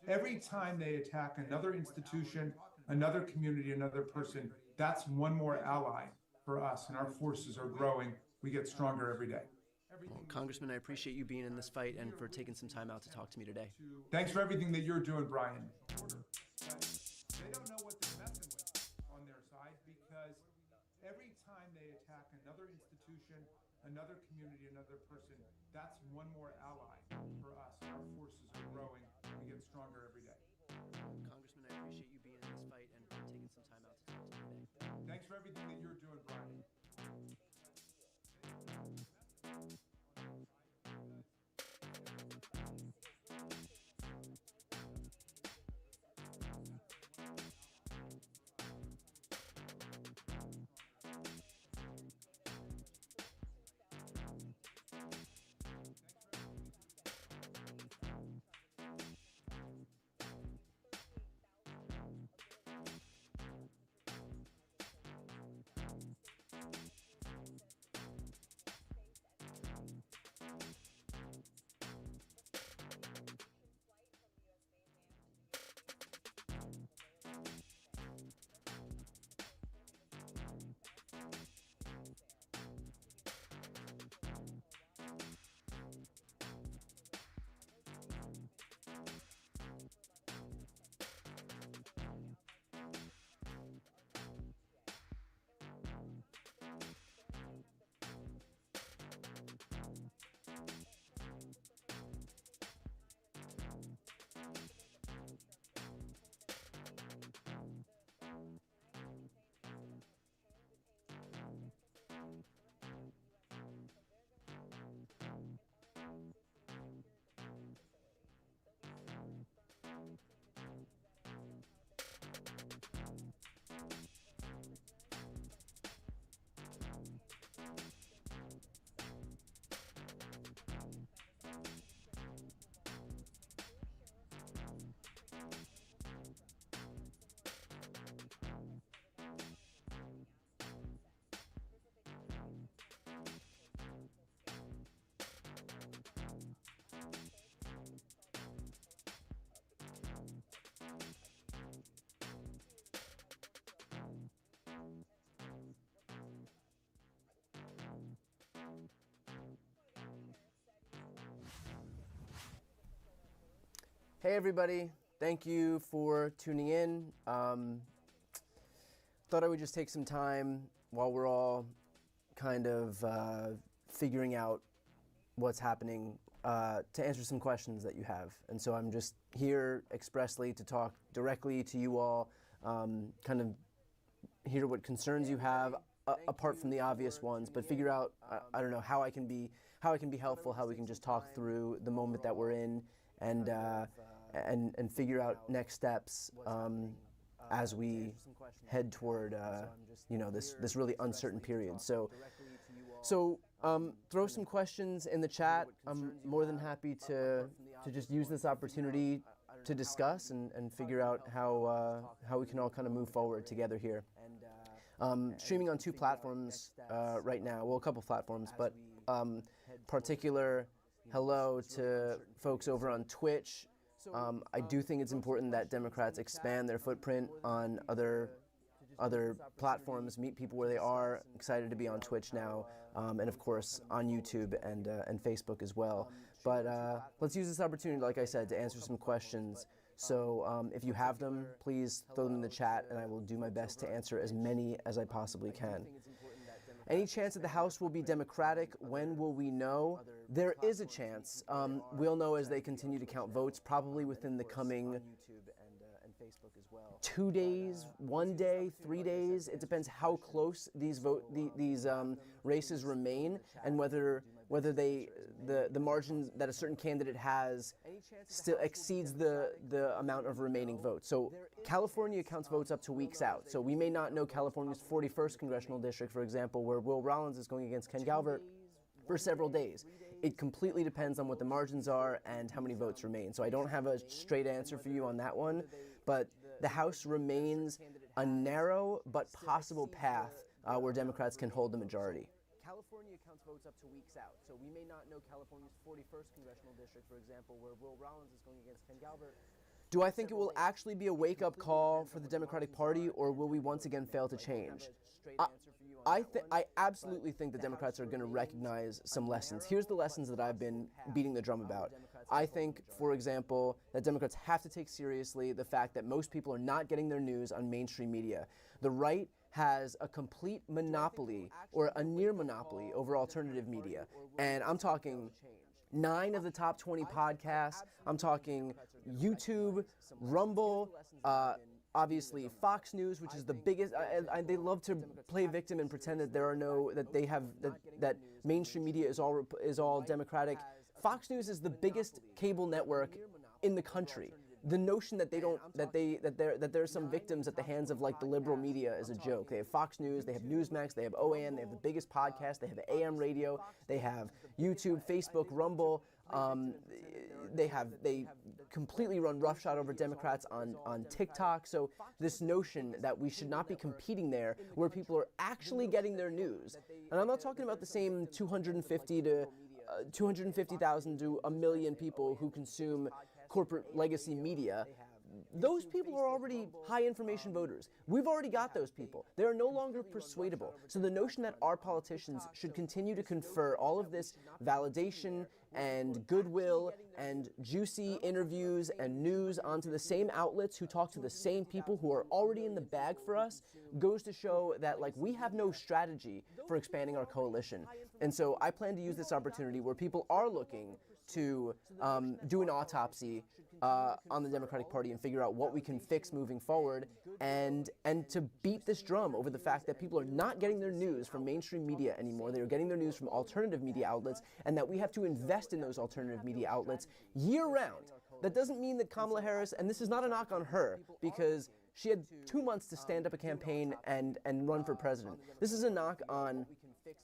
every time they attack another institution, another community, another person, that's one more ally for us, and our forces are growing. We get stronger every day. Well, Congressman, I appreciate you being in this fight and for taking some time out to talk to me today. Thanks for everything that you're doing, Brian. They don't know what they're messing with on their side, because every time they attack another institution, another community, another person, that's one more ally for us. Our forces are growing. We get stronger every day. Congressman, I appreciate you being in this fight and for taking some time out to talk to me today. Thanks for everything that you're doing, Brian. Hey everybody, thank you for tuning in. Thought I would just take some time while we're all kind of figuring out what's happening to answer some questions that you have. And so I'm just here expressly to talk directly to you all, kind of hear what concerns you have, apart from the obvious ones, but figure out, I don't know, how I can be helpful, how we can just talk through the moment that we're in, and figure out next steps as we head toward this really uncertain period. So throw some questions in the chat. I'm more than happy to just use this opportunity to discuss and figure out how we can all kind of move forward together here. Streaming on 2 platforms right now, well, a couple platforms, but particular hello to folks over on Twitch. I do think it's important that Democrats expand their footprint on other platforms, meet people where they are. Excited to be on Twitch now, and of course on YouTube and Facebook as well. But let's use this opportunity, like I said, to answer some questions. So if you have them, please throw them in the chat, and I will do my best to answer as many as I possibly can. Any chance that the House will be Democratic? When will we know? There is a chance. We'll know as they continue to count votes, probably within the coming 2 days, 1 day, 3 days. It depends how close these races remain, and whether the margin that a certain candidate has still exceeds the amount of remaining votes. So California counts votes up to weeks out. So we may not know California's 41st congressional district, for example, where Will Rollins is going against Ken Galvert, for several days. It completely depends on what the margins are and how many votes remain. So I don't have a straight answer for you on that one, but the House remains a narrow but possible path where Democrats can hold the majority. California counts votes up to weeks out, so we may not know California's 41st congressional district, for example, where Will Rollins is going against Ken Galbert. Do I think it will actually be a wake-up call for the Democratic Party, or will we once again fail to change? I absolutely think the Democrats are going to recognize some lessons. Here's the lessons that I've been beating the drum about. I think, for example, that Democrats have to take seriously the fact that most people are not getting their news on mainstream media. The right has a complete monopoly or a near monopoly over alternative media. And I'm talking 9 of the top 20 podcasts. I'm talking YouTube, Rumble, obviously Fox News, which is the biggest. They love to play victim and pretend that that mainstream media is all Democratic. Fox News is the biggest cable network in the country. The notion that there's some victims at the hands of like the liberal media is a joke. They have Fox News, they have Newsmax, they have OAN, they have the biggest podcast, they have AM radio, they have YouTube, Facebook, Rumble. They completely run roughshod over Democrats on TikTok. So this notion that we should not be competing there, where people are actually getting their news, and I'm not talking about the same 250,000 to a million people who consume corporate legacy media. Those people are already high information voters. We've already got those people. They are no longer persuadable. So the notion that our politicians should continue to confer all of this validation and goodwill and juicy interviews and news onto the same outlets who talk to the same people who are already in the bag for us goes to show that like we have no strategy for expanding our coalition. And so I plan to use this opportunity where people are looking to do an autopsy on the Democratic Party and figure out what we can fix moving forward, and to beat this drum over the fact that people are not getting their news from mainstream media anymore. They are getting their news from alternative media outlets, and that we have to invest in those alternative media outlets year-round. That doesn't mean that Kamala Harris, and this is not a knock on her, because she had 2 months to stand up a campaign and run for president. This is a knock on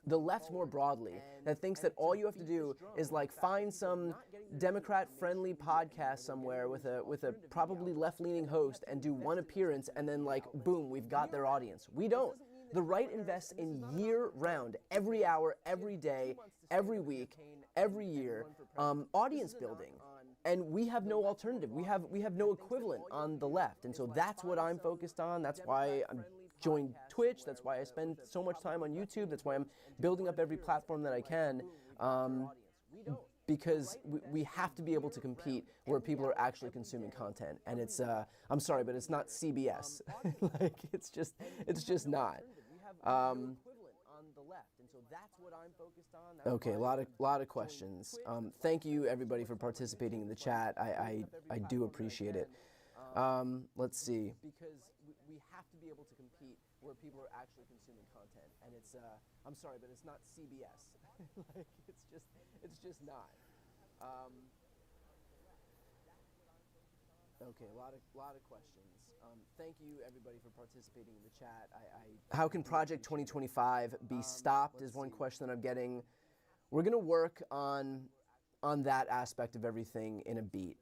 the left more broadly, that thinks that all you have to do is like find some Democrat-friendly podcast somewhere with a probably left-leaning host and do one appearance, and then like boom, we've got their audience. We don't. The right invests in year-round, every hour, every day, every week, every year, audience building. And we have no alternative. We have no equivalent on the left. And so that's what I'm focused on. That's why I'm joined Twitch. That's why I spend so much time on YouTube. That's why I'm building up every platform that I can. Because we have to be able to compete where people are actually consuming content. And it's, I'm sorry, but it's not CBS. Like, it's just not. Okay, a lot of questions. Thank you everybody for participating in the chat. I do appreciate it. Let's see. Because we have to be able to compete where people are actually consuming content, and it's I'm sorry, but it's not CBS. Like, it's just not. Okay, a lot of questions. Thank you everybody for participating in the chat. How can Project 2025 be stopped is one question that I'm getting. We're gonna work on that aspect of everything in a beat.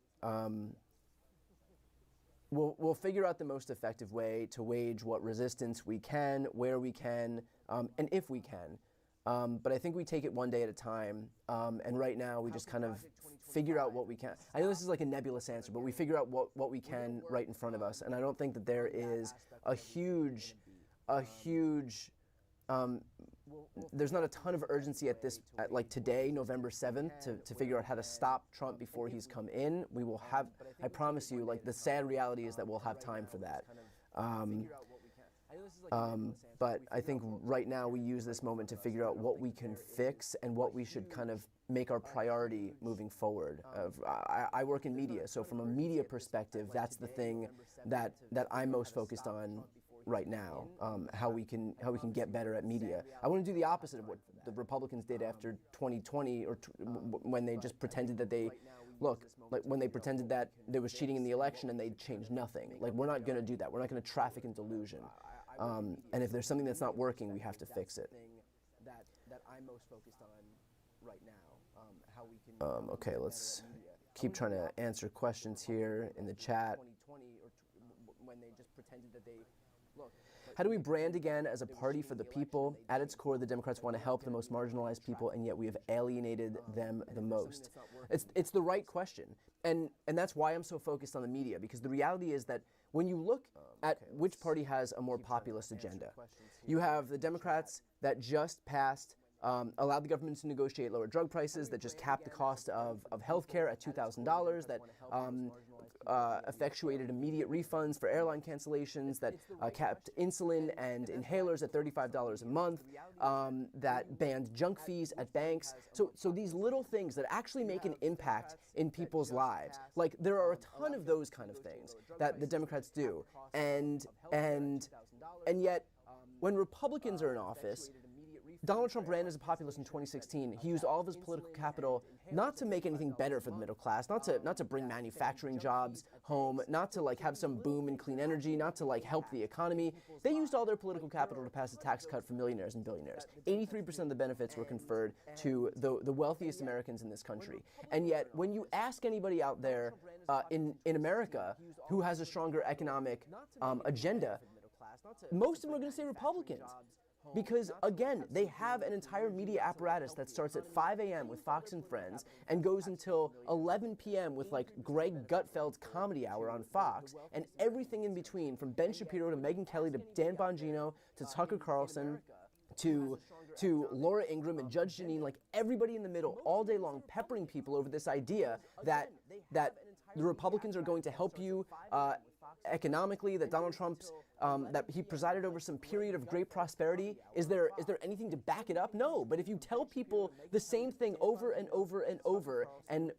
We'll figure out the most effective way to wage what resistance we can, where we can, and if we can. But I think we take it one day at a time, and right now we just kind of figure out what we can. I know this is like a nebulous answer, but we figure out what we can right in front of us, and I don't think that there is a huge, there's not a ton of urgency at like today, November 7th, to figure out how to stop Trump before he's come in. We will have, I promise you, like the sad reality is that we'll have time for that. But I think right now we use this moment to figure out what we can fix and what we should kind of make our priority moving forward. I work in media, so from a media perspective, that's the thing that I'm most focused on right now, how we can get better at media. I want to do the opposite of what the Republicans did after 2020, or when they just pretended that when they pretended that there was cheating in the election and they changed nothing. Like, we're not going to do that. We're not going to traffic in delusion. And if there's something that's not working, we have to fix it. That I'm most focused on right now. Okay, let's keep trying to answer questions here in the chat. When they just pretended that they How do we brand again as a party for the people? At its core, the Democrats want to help the most marginalized people, and yet we have alienated them the most. It's the right question, and that's why I'm so focused on the media, because the reality is that when you look at which party has a more populist agenda, you have the Democrats that just passed allowed the government to negotiate lower drug prices, that just capped the cost of health care at $2,000, that effectuated immediate refunds for airline cancellations, that capped insulin and inhalers at $35 a month, that banned junk fees at banks. So these little things that actually make an impact in people's lives, like there are a ton of those kind of things that the Democrats do, and yet when Republicans are in office, Donald Trump ran as a populist in 2016. He used all of his political capital not to make anything better for the middle class, not to bring manufacturing jobs home, not to like have some boom in clean energy, not to like help the economy. They used all their political capital to pass a tax cut for millionaires and billionaires. 83% of the benefits were conferred to the wealthiest Americans in this country. And yet, when you ask anybody out there in America who has a stronger economic agenda, most of them are going to say Republicans. Because, again, they have an entire media apparatus that starts at 5 a.m. with Fox and Friends and goes until 11 p.m. with, like, Greg Gutfeld's Comedy Hour on Fox, and everything in between, from Ben Shapiro to Megyn Kelly to Dan Bongino to Tucker Carlson to Laura Ingraham and Judge Jeanine, like everybody in the middle all day long peppering people over this idea that the Republicans are going to help you economically, that Donald Trump's that he presided over some period of great prosperity. Is there anything to back it up? No. But if you tell people the same thing over and over and over and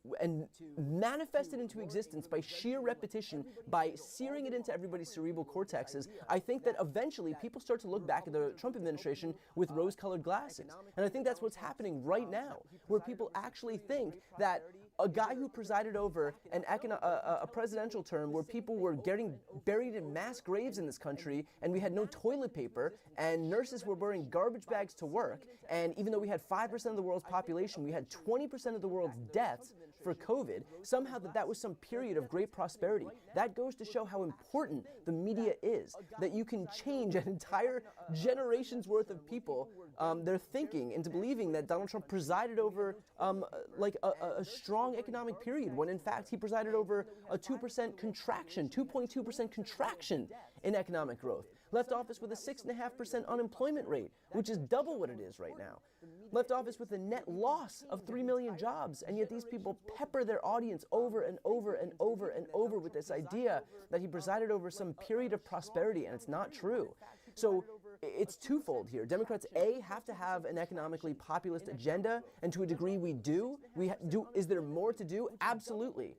manifest it into existence by sheer repetition, by searing it into everybody's cerebral cortexes, I think that eventually people start to look back at the Trump administration with rose-colored glasses. And I think that's what's happening right now, where people actually think that a guy who presided over a presidential term where people were getting buried in mass graves in this country, and we had no toilet paper, and nurses were wearing garbage bags to work, and even though we had 5% of the world's population, we had 20% of the world's deaths for COVID, somehow that was some period of great prosperity. That goes to show how important the media is, that you can change an entire generation's worth of people, their thinking, into believing that Donald Trump presided over like a strong economic period, when in fact he presided over a 2% contraction, 2.2% contraction in economic growth. Left office with a 6.5% unemployment rate, which is double what it is right now. Left office with a net loss of 3 million jobs, and yet these people pepper their audience over and over and over and over with this idea that he presided over some period of prosperity, and it's not true. So it's twofold here. Democrats, A, have to have an economically populist agenda, and to a degree we do. Is there more to do? Absolutely.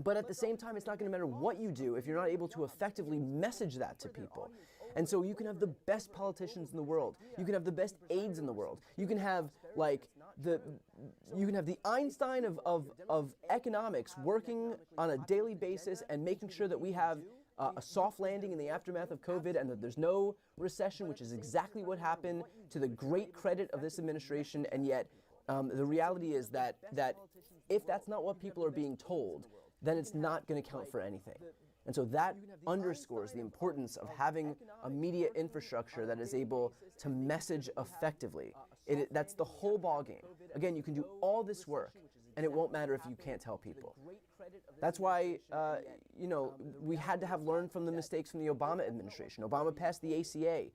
But at the same time, it's not going to matter what you do if you're not able to effectively message that to people. And so you can have the best politicians in the world. You can have the best aides in the world. You can have like the Einstein of economics working on a daily basis and making sure that we have a soft landing in the aftermath of COVID and that there's no recession, which is exactly what happened, to the great credit of this administration. And yet the reality is that if that's not what people are being told, then it's not going to count for anything. And so that underscores the importance of having a media infrastructure that is able to message effectively. That's the whole ballgame. Again, you can do all this work, and it won't matter if you can't tell people. That's why, we had to have learned from the mistakes from the Obama administration. Obama passed the ACA.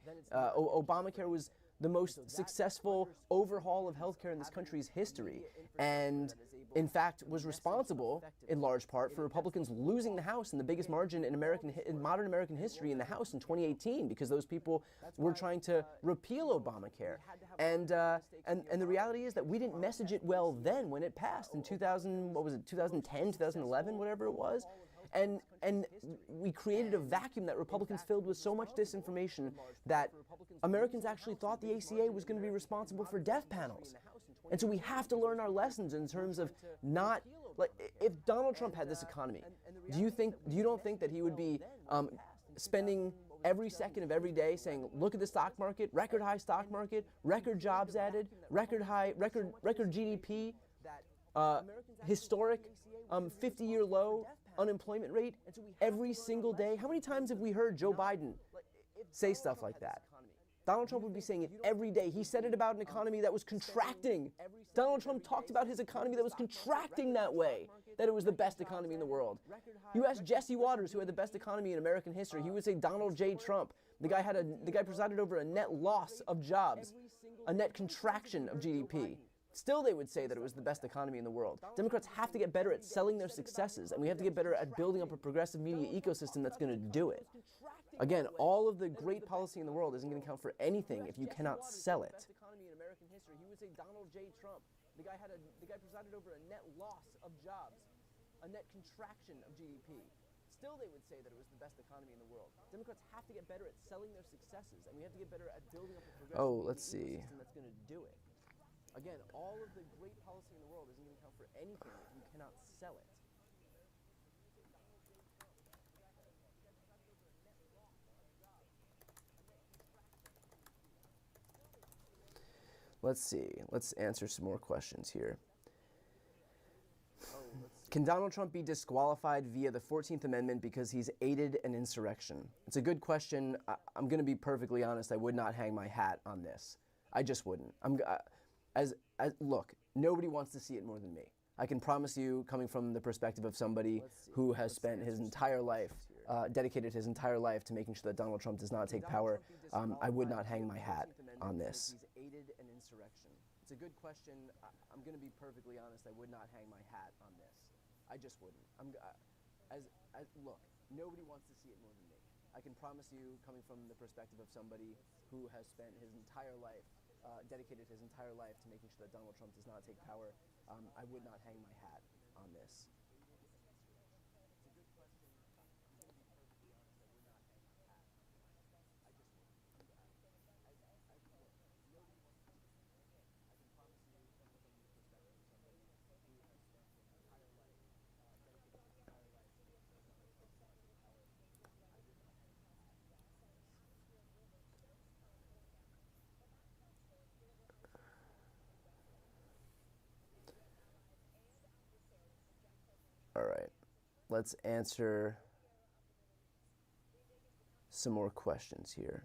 Obamacare was the most successful overhaul of healthcare in this country's history, and in fact was responsible in large part for Republicans losing the House in the biggest margin in modern American history in the House in 2018, because those people were trying to repeal Obamacare. And the reality is that we didn't message it well then when it passed in 2010, 2011, whatever it was. And we created a vacuum that Republicans filled with so much disinformation that Americans actually thought the ACA was going to be responsible for death panels. And so we have to learn our lessons in terms of not, like, if Donald Trump had this economy, you don't think that he would be spending every second of every day saying, look at the stock market, record high stock market, record jobs added, record GDP, historic 50-year low unemployment rate every single day? How many times have we heard Joe Biden say stuff like that. Donald Trump would be saying it every day. He said it about an economy that was contracting. Donald Trump talked about his economy that was contracting that way, that it was the best economy in the world. You ask Jesse Waters, who had the best economy in American history, he would say Donald J. Trump. The guy presided over a net loss of jobs, a net contraction of GDP. Still, they would say that it was the best economy in the world. Democrats have to get better at selling their successes, and we have to get better at building up a progressive media ecosystem that's going to do it. Again, all of the great policy in the world isn't going to count for anything if you cannot sell it. Best economy in American history, he would say Donald J. Trump. The guy presided over a net loss of jobs, a net contraction of GDP. Still, they would say that it was the best economy in the world. Democrats have to get better at selling their successes, and we have to get better at building up a progressive media ecosystem that's going to do it. Again, all of the great policy in the world isn't going to count for anything if you cannot sell it. Let's see. Let's answer some more questions here. Can Donald Trump be disqualified via the 14th Amendment because he's aided an insurrection? It's a good question. I'm going to be perfectly honest. I would not hang my hat on this. I just wouldn't. Look, nobody wants to see it more than me. I can promise you, coming from the perspective of somebody who has spent his entire life, dedicated his entire life to making sure that Donald Trump does not take power, I would not hang my hat on this. He's aided an insurrection. It's a good question. I'm going to be perfectly honest. I would not hang my hat on this. I just wouldn't. Look, nobody wants to see it more than me. I can promise you, coming from the perspective of somebody who has spent his entire life, dedicated his entire life to making sure that Donald Trump does not take power, I would not hang my hat on this. All right, let's answer some more questions here.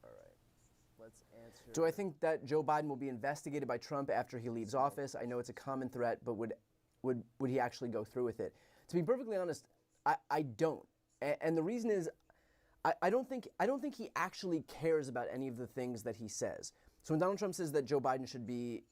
All right, let's answer. Do I think that Joe Biden will be investigated by Trump after he leaves office? I know it's a common threat, but would he actually go through with it? To be perfectly honest, I don't. And the reason is I don't think he actually cares about any of the things that he says. So when Donald Trump says that Joe Biden should be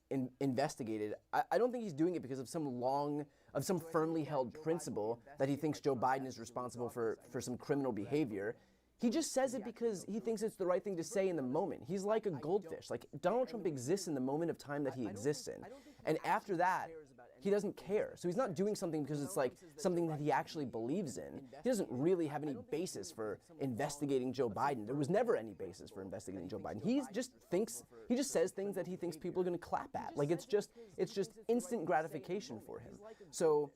investigated, I don't think he's doing it because of some firmly held principle that he thinks Joe Biden is responsible for some criminal behavior. He just says it because he thinks it's the right thing to say in the moment. He's like a goldfish. Like, Donald Trump exists in the moment of time that he exists in. And after that, he doesn't care. So he's not doing something because it's like something that he actually believes in. He doesn't really have any basis for investigating Joe Biden. There was never any basis for investigating Joe Biden. He just says things that he thinks people are going to clap at. Like, it's just instant gratification for him. So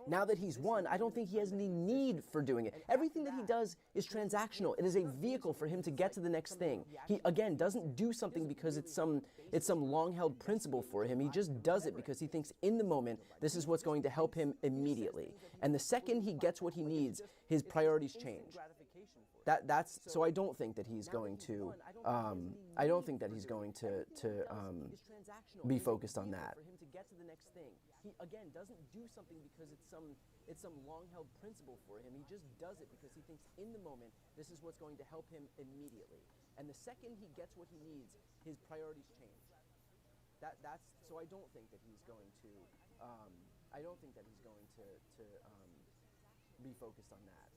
now that he's won, I don't think he has any need for doing it. Everything that he does is transactional. It is a vehicle for him to get to the next thing. He, again, doesn't do something because it's some long-held principle for him. He just does it because he thinks in the moment this is what's going to help him immediately. And the second he gets what he needs, his priorities change. So I don't think that he's going to be focused on that. He, again, doesn't do something because it's some long-held principle for him. He just does it because he thinks in the moment this is what's going to help him immediately. And the second he gets what he needs, his priorities change. So I don't think that he's going to be focused on that.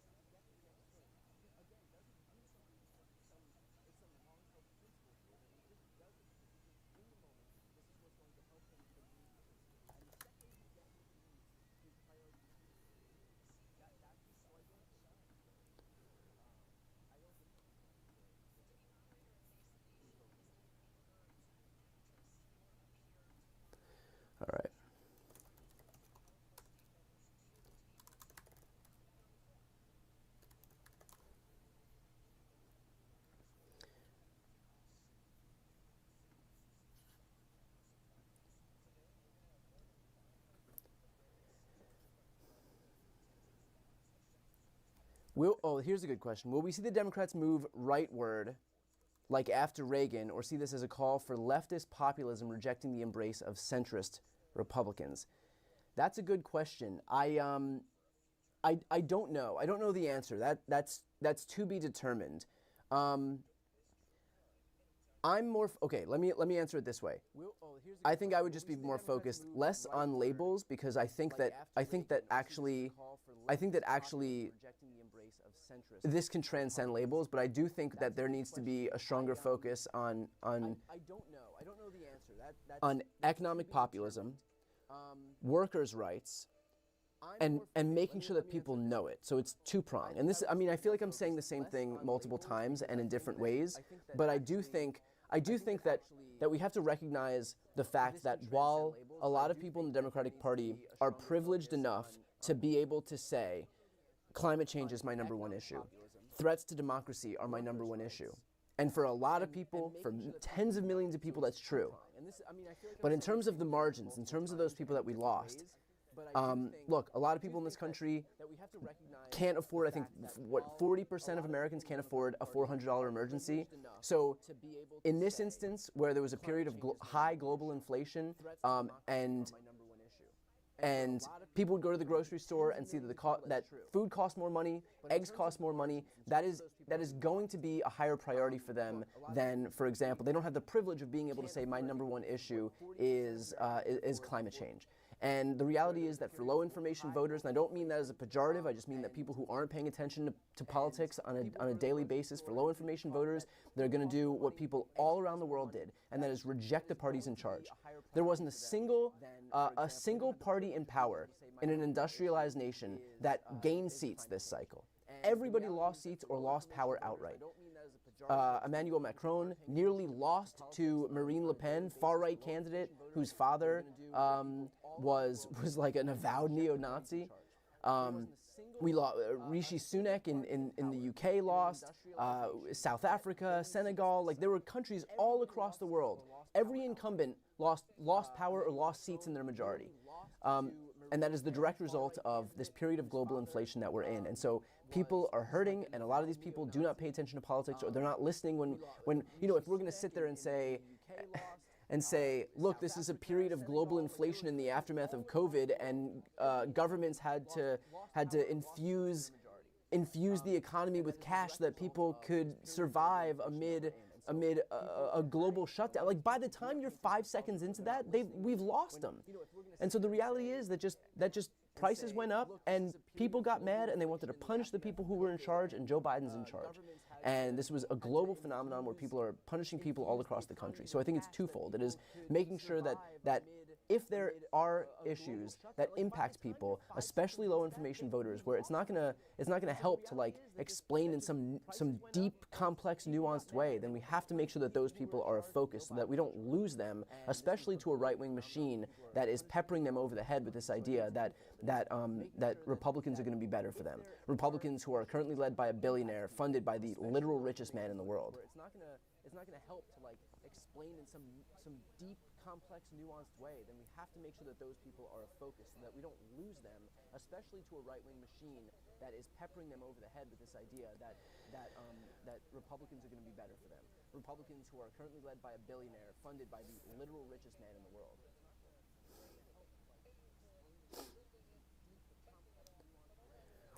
All right. Here's a good question. Will we see the Democrats move rightward, like after Reagan, or see this as a call for leftist populism rejecting the embrace of centrist Republicans? That's a good question. I don't know. I don't know the answer. That's to be determined. I'm more okay. Let me answer it this way. I think I would just be more focused less on labels, because I think that actually this can transcend labels, but I do think that there needs to be a stronger focus on economic populism, workers' rights, and making sure that people know it. So it's two-pronged. And this, I mean, I feel like I'm saying the same thing multiple times and in different ways, but I do think that we have to recognize the fact that while a lot of people in the Democratic Party are privileged enough to be able to say, climate change is my number one issue, threats to democracy are my number one issue. And for a lot of people, for tens of millions of people, that's true. But in terms of the margins, in terms of those people that we lost, look, a lot of people in this country can't afford, I think, 40% of Americans can't afford a $400 emergency. So in this instance, where there was a period of high global inflation, and people would go to the grocery store and see that food costs more money, eggs cost more money, that is going to be a higher priority for them than, for example, they don't have the privilege of being able to say my number one issue is climate change. And the reality is that for low information voters, and I don't mean that as a pejorative, I just mean that people who aren't paying attention to politics on a daily basis, for low information voters, they're going to do what people all around the world did, and that is reject the parties in charge. There wasn't a single party in power in an industrialized nation that gained seats this cycle. Everybody lost seats or lost power outright. Emmanuel Macron nearly lost to Marine Le Pen, far-right candidate whose father was like an avowed neo-Nazi. We lost. Rishi Sunak in the UK lost. South Africa, Senegal, like there were countries all across the world. Every incumbent lost power or lost seats in their majority. And that is the direct result of this period of global inflation that we're in. And so people are hurting, and a lot of these people do not pay attention to politics, or they're not listening when you know, if we're going to sit there and say, look, this is a period of global inflation in the aftermath of COVID, and governments had to infuse the economy with cash so that people could survive amid a global shutdown. Like, by the time you're 5 seconds into that, we've lost them. And so the reality is that just prices went up, and people got mad, and they wanted to punish the people who were in charge, and Joe Biden's in charge. And this was a global phenomenon where people are punishing people all across the country. So I think it's twofold. It is making sure that if there are issues that impact people, especially low information voters, where it's not gonna help to like explain in some deep, complex, nuanced way, then we have to make sure that those people are a focus so that we don't lose them, especially to a right-wing machine that is peppering them over the head with this idea that Republicans are going to be better for them. Republicans who are currently led by a billionaire, funded by the literal richest man in the world. It's not gonna help to like explain in some deep, complex, nuanced way, then we have to make sure that those people are a focus so that we don't lose them, especially to a right-wing machine that is peppering them over the head with this idea that Republicans are going to be better for them. Republicans who are currently led by a billionaire, funded by the literal richest man in the world.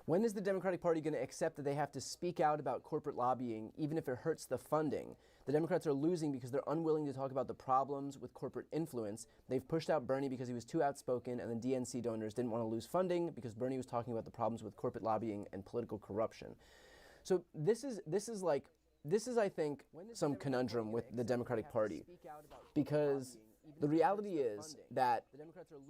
When is the Democratic Party going to accept that they have to speak out about corporate lobbying, even if it hurts the funding? The Democrats are losing because they're unwilling to talk about the problems with corporate influence. They've pushed out Bernie because he was too outspoken, and the DNC donors didn't want to lose funding because Bernie was talking about the problems with corporate lobbying and political corruption. So this is I think some conundrum with the Democratic Party, because the reality is that,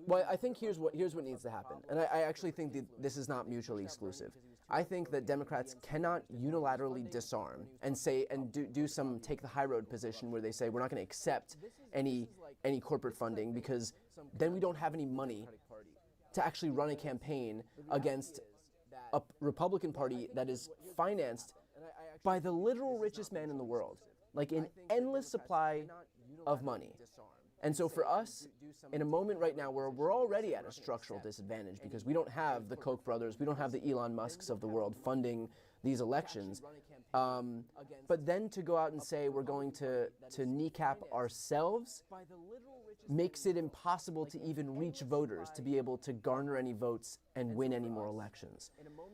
well, I think here's what needs to happen, and I actually think that this is not mutually exclusive. I think that Democrats cannot unilaterally disarm and say do some take the high road position where they say we're not going to accept any corporate funding, because then we don't have any money to actually run a campaign against a Republican Party that is financed by the literal richest man in the world, like an endless supply of money. And so for us, in a moment right now where we're already at a structural disadvantage because we don't have the Koch brothers, we don't have the Elon Musks of the world funding these elections, but then to go out and say we're going to kneecap ourselves makes it impossible to even reach voters to be able to garner any votes and win any more elections.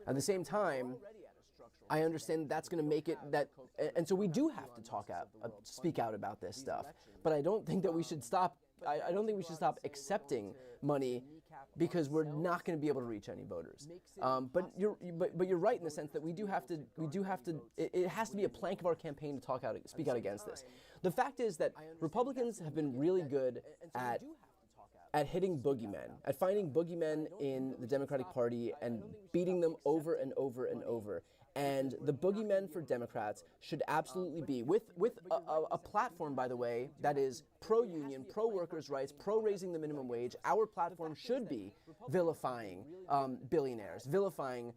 At the same time, I understand that's going to make it that, and so we do have to speak out about this stuff. But I don't think that we should stop. I don't think we should stop accepting money because we're not going to be able to reach any voters. But you're right in the sense that we do have to. It has to be a plank of our campaign to speak out against this. The fact is that Republicans have been really good at hitting boogeymen, at finding boogeymen in the Democratic Party and beating them over and over and over. And the boogeymen for Democrats should absolutely be, with a platform, by the way, that is pro-union, pro-workers' rights, pro-raising the minimum wage. Our platform should be vilifying billionaires, vilifying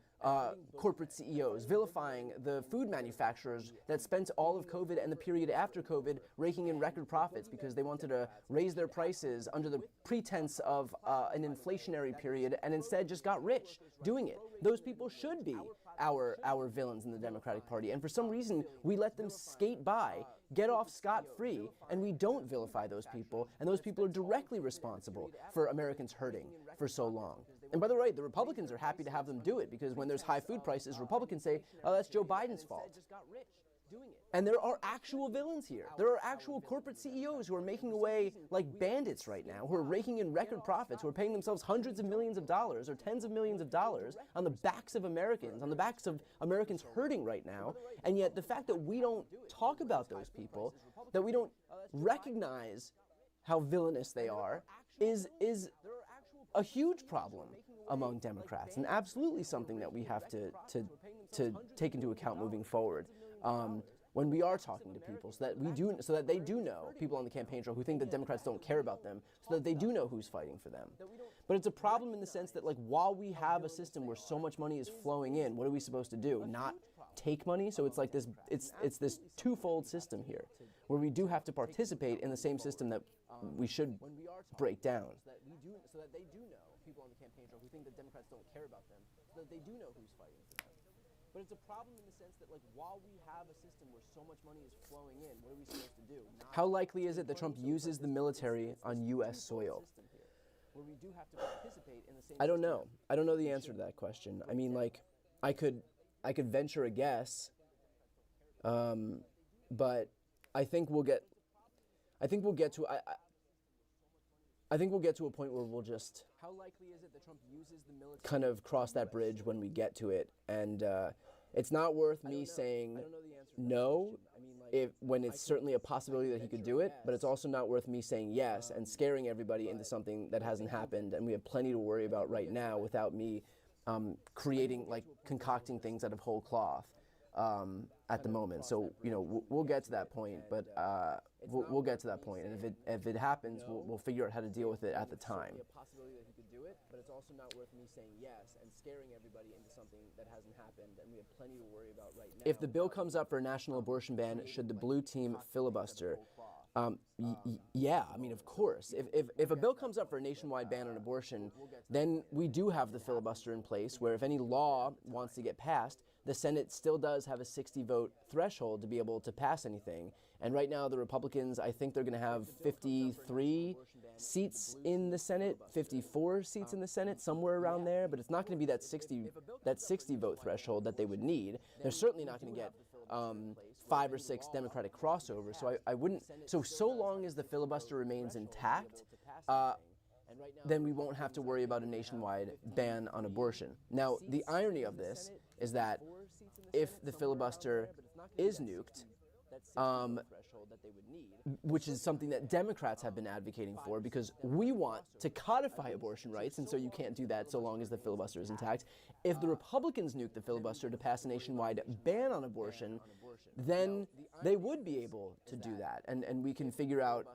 corporate CEOs, vilifying the food manufacturers that spent all of COVID and the period after COVID raking in record profits because they wanted to raise their prices under the pretense of an inflationary period and instead just got rich doing it. Those people should be our villains in the Democratic Party. And for some reason, we let them skate by, get off scot-free, and we don't vilify those people. And those people are directly responsible for Americans hurting for so long. And by the way, the Republicans are happy to have them do it because when there's high food prices, Republicans say, oh, that's Joe Biden's fault. And there are actual villains here. There are actual corporate CEOs who are making away like bandits right now, who are raking in record profits, who are paying themselves hundreds of millions of dollars or tens of millions of dollars on the backs of Americans, on the backs of Americans hurting right now. And yet the fact that we don't talk about those people, that we don't recognize how villainous they are, is a huge problem among Democrats, and absolutely something that we have to take into account moving forward. When we are talking to people, so that they do know, people on the campaign trail who think that Democrats don't care about them, so that they do know who's fighting for them. But it's a problem in the sense that, like, while we have a system where so much money is flowing in, what are we supposed to do? Not take money? So it's like this, it's this twofold system here, where we do have to participate in the same system that we should break down. So that they do know, people on the campaign trail who think that Democrats don't care about them, so that they do know who's fighting for them. But it's a problem in the sense that, like, while we have a system where so much money is flowing in, what are we supposed to do? How likely is it that Trump uses the military on U.S. soil? I don't know. I don't know the answer to that question. I mean, like, I could venture a guess, but I think we'll get to a point where we'll just kind of cross that bridge when we get to it. And it's not worth me saying no when it's certainly a possibility that he could do it, but it's also not worth me saying yes and scaring everybody into something that hasn't happened. And we have plenty to worry about right now without me concocting things out of whole cloth at the moment. So, we'll get to that point, but we'll get to that point. And if it happens, we'll figure out how to deal with it at the time. But it's also not worth me saying yes and scaring everybody into something that hasn't happened, and we have plenty to worry about right now. If the bill comes up for a national abortion ban, should the blue team filibuster? Yeah, I mean, of course. If a bill comes up for a nationwide ban on abortion, then we do have the filibuster in place where if any law wants to get passed, the Senate still does have a 60-vote threshold to be able to pass anything. And right now, the Republicans, I think they're going to have 53 seats in the Senate, 54 seats in the Senate, somewhere around there. But it's not going to be that 60-vote threshold that they would need. They're certainly not going to get 5 or 6 Democratic crossovers. So I wouldn't. So long as the filibuster remains intact, then we won't have to worry about a nationwide ban on abortion. Now, the irony of this is that if the filibuster is nuked, which is something that Democrats have been advocating for because we want to codify abortion rights, and so you can't do that so long as the filibuster is intact. If the Republicans nuke the filibuster to pass a nationwide ban on abortion, then they would be able to do that, and we can figure out,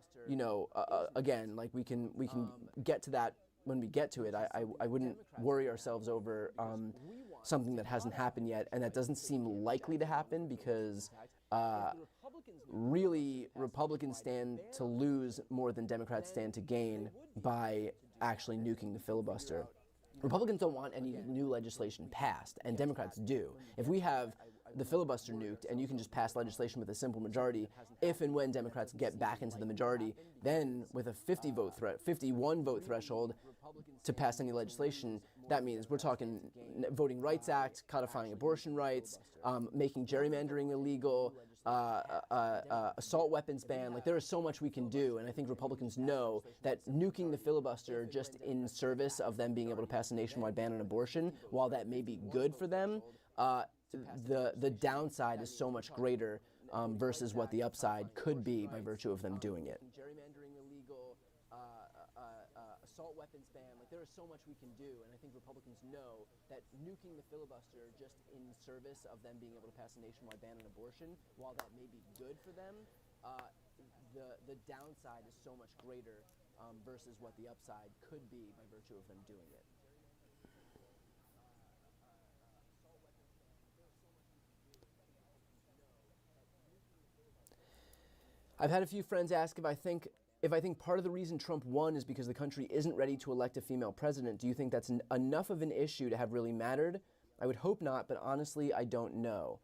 again, like we can get to that when we get to it. I wouldn't worry ourselves over something that hasn't happened yet, and that doesn't seem likely to happen because really, Republicans stand to lose more than Democrats stand to gain by actually nuking the filibuster. Republicans don't want any new legislation passed, and Democrats do. If we have the filibuster nuked and you can just pass legislation with a simple majority, if and when Democrats get back into the majority, then with a 51 vote threshold to pass any legislation, that means we're talking Voting Rights Act, codifying abortion rights, making gerrymandering illegal, assault weapons ban. Like, there is so much we can do, and I think Republicans know that nuking the filibuster just in service of them being able to pass a nationwide ban on abortion, while that may be good for them, the downside is so much greater versus what the upside could be by virtue of them doing it. Gerrymandering illegal, assault weapons ban. Like, there is so much we can do, and I think Republicans know that nuking the filibuster just in service of them being able to pass a nationwide ban on abortion, while that may be good for them, the downside is so much greater versus what the upside could be by virtue of them doing it. I've had a few friends ask if I think part of the reason Trump won is because the country isn't ready to elect a female president. Do you think that's enough of an issue to have really mattered? I would hope not, but honestly, I don't know.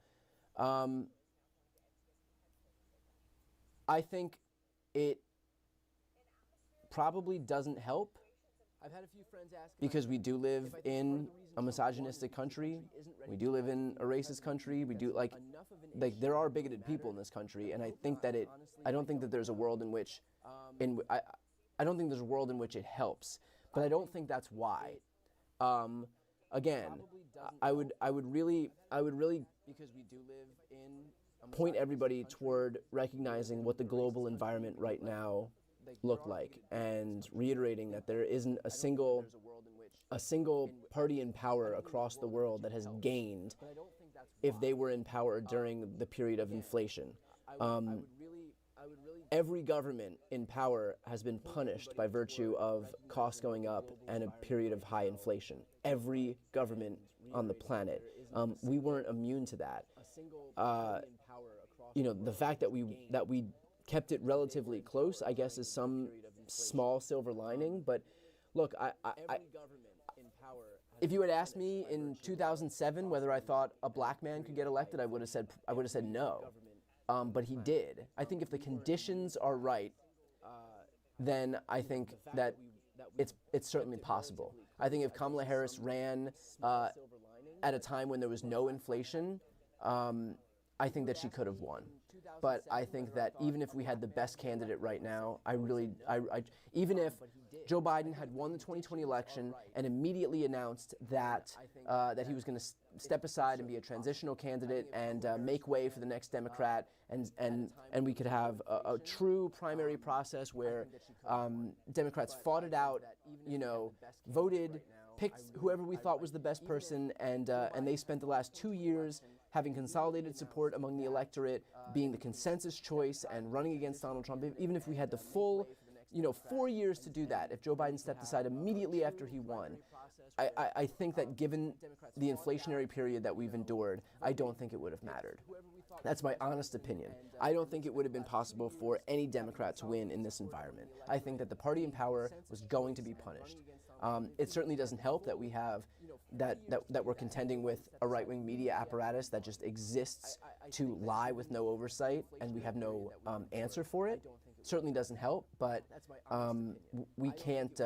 I think it probably doesn't help. I've had a few friends ask because we do live in a misogynistic country. We do live in a racist country. We do like there are bigoted people in this country, and I think that I don't think that there's a world in which, I don't think there's a world in which it helps, but I don't think that's why. Again, I would really because we do live in point everybody toward recognizing what the global environment right now look like, and reiterating that there isn't a single party in power across the world that has gained if they were in power during the period of inflation. Every government in power has been punished by virtue of costs going up and a period of high inflation. Every government on the planet. We weren't immune to that. The fact that we kept it relatively close, I guess, is some small silver lining. But look, if you had asked me in 2007 whether I thought a black man could get elected, I would have said no. But he did. I think if the conditions are right, then I think that it's certainly possible. I think if Kamala Harris ran at a time when there was no inflation, I think that she could have won. But I think that even if we had the best candidate right now, even if Joe Biden had won the 2020 election and immediately announced that he was going to step aside and be a transitional candidate and make way for the next Democrat, and we could have a true primary process where Democrats fought it out, voted, picked whoever we thought was the best person, and they spent the last 2 years having consolidated support among the electorate, being the consensus choice, and running against Donald Trump. Even if we had the full 4 years to do that, if Joe Biden stepped aside immediately after he won, I think that given the inflationary period that we've endured, I don't think it would have mattered. That's my honest opinion. I don't think it would have been possible for any Democrat to win in this environment. I think that the party in power was going to be punished. It certainly doesn't help that we have that we're contending with a right-wing media apparatus that just exists to lie with no oversight, and we have no answer for it. Certainly doesn't help, but we can't.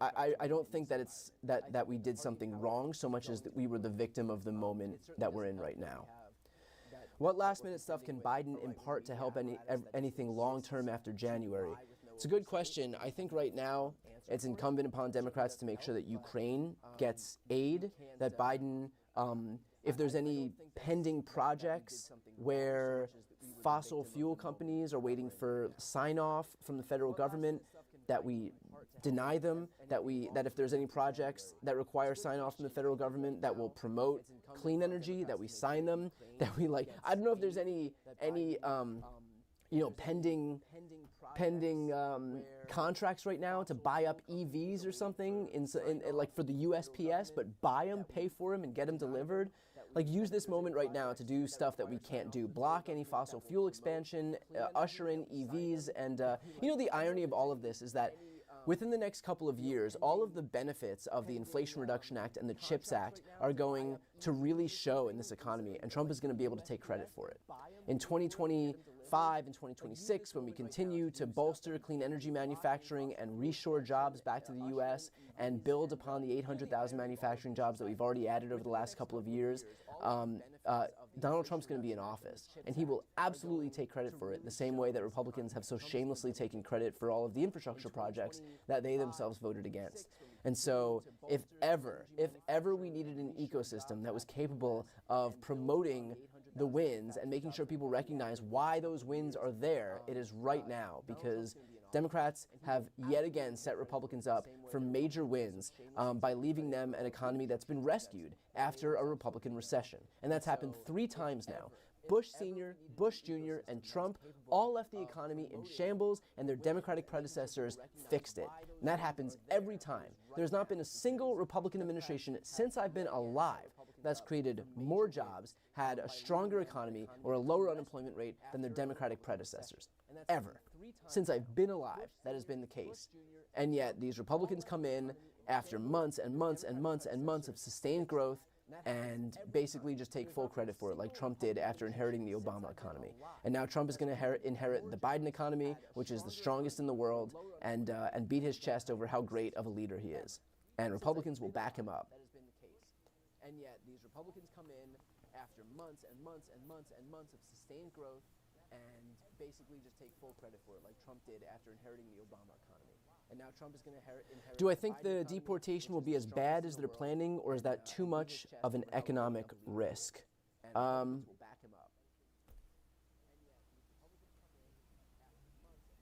I don't think that it's that we did something wrong so much as that we were the victim of the moment that we're in right now. What last-minute stuff can Biden impart to help anything long-term after January? It's a good question. I think right now it's incumbent upon Democrats to make sure that Ukraine gets aid, that Biden, if there's any pending projects where fossil fuel companies are waiting for sign-off from the federal government, that we deny them, that if there's any projects that require sign-off from the federal government that will promote clean energy, that we sign them, that we I don't know if there's any pending contracts right now to buy up EVs or something in like for the USPS, but buy them, pay for them, and get them delivered. like use this moment right now to do stuff that we can't do. Block any fossil fuel expansion, usher in EVs, and you know, the irony of all of this is that within the next couple of years, all of the benefits of the Inflation Reduction Act and the CHIPS Act are going to really show in this economy, and Trump is going to be able to take credit for it. In 2025 and 2026, when we continue to bolster clean energy manufacturing and reshore jobs back to the U.S. and build upon the 800,000 manufacturing jobs that we've already added over the last couple of years, Donald Trump's going to be in office, and he will absolutely take credit for it, the same way that Republicans have so shamelessly taken credit for all of the infrastructure projects that they themselves voted against. And so if ever we needed an ecosystem that was capable of promoting the wins and making sure people recognize why those wins are there, it is right now, because Democrats have yet again set Republicans up for major wins by leaving them an economy that's been rescued after a Republican recession. And that's happened 3 times now. Bush Sr., Bush Jr., and Trump all left the economy in shambles, and their Democratic predecessors fixed it. And that happens every time. There's not been a single Republican administration since I've been alive that's created more jobs, had a stronger economy, or a lower unemployment rate than their Democratic predecessors. Ever. Since I've been alive, that has been the case. And yet, these Republicans come in after months and months and months and months of sustained growth and basically just take full credit for it, like Trump did after inheriting the Obama economy. And now Trump is going to inherit the Biden economy, which is the strongest in the world, and beat his chest over how great of a leader he is. And Republicans will back him up. And yet, these Republicans come in after months and months and months and months of sustained growth and basically just take full credit for it, like Trump did after inheriting the Obama economy. And now Trump is going to inherit. Do I think the deportation will be as bad as they're planning, or is that too much of an economic risk?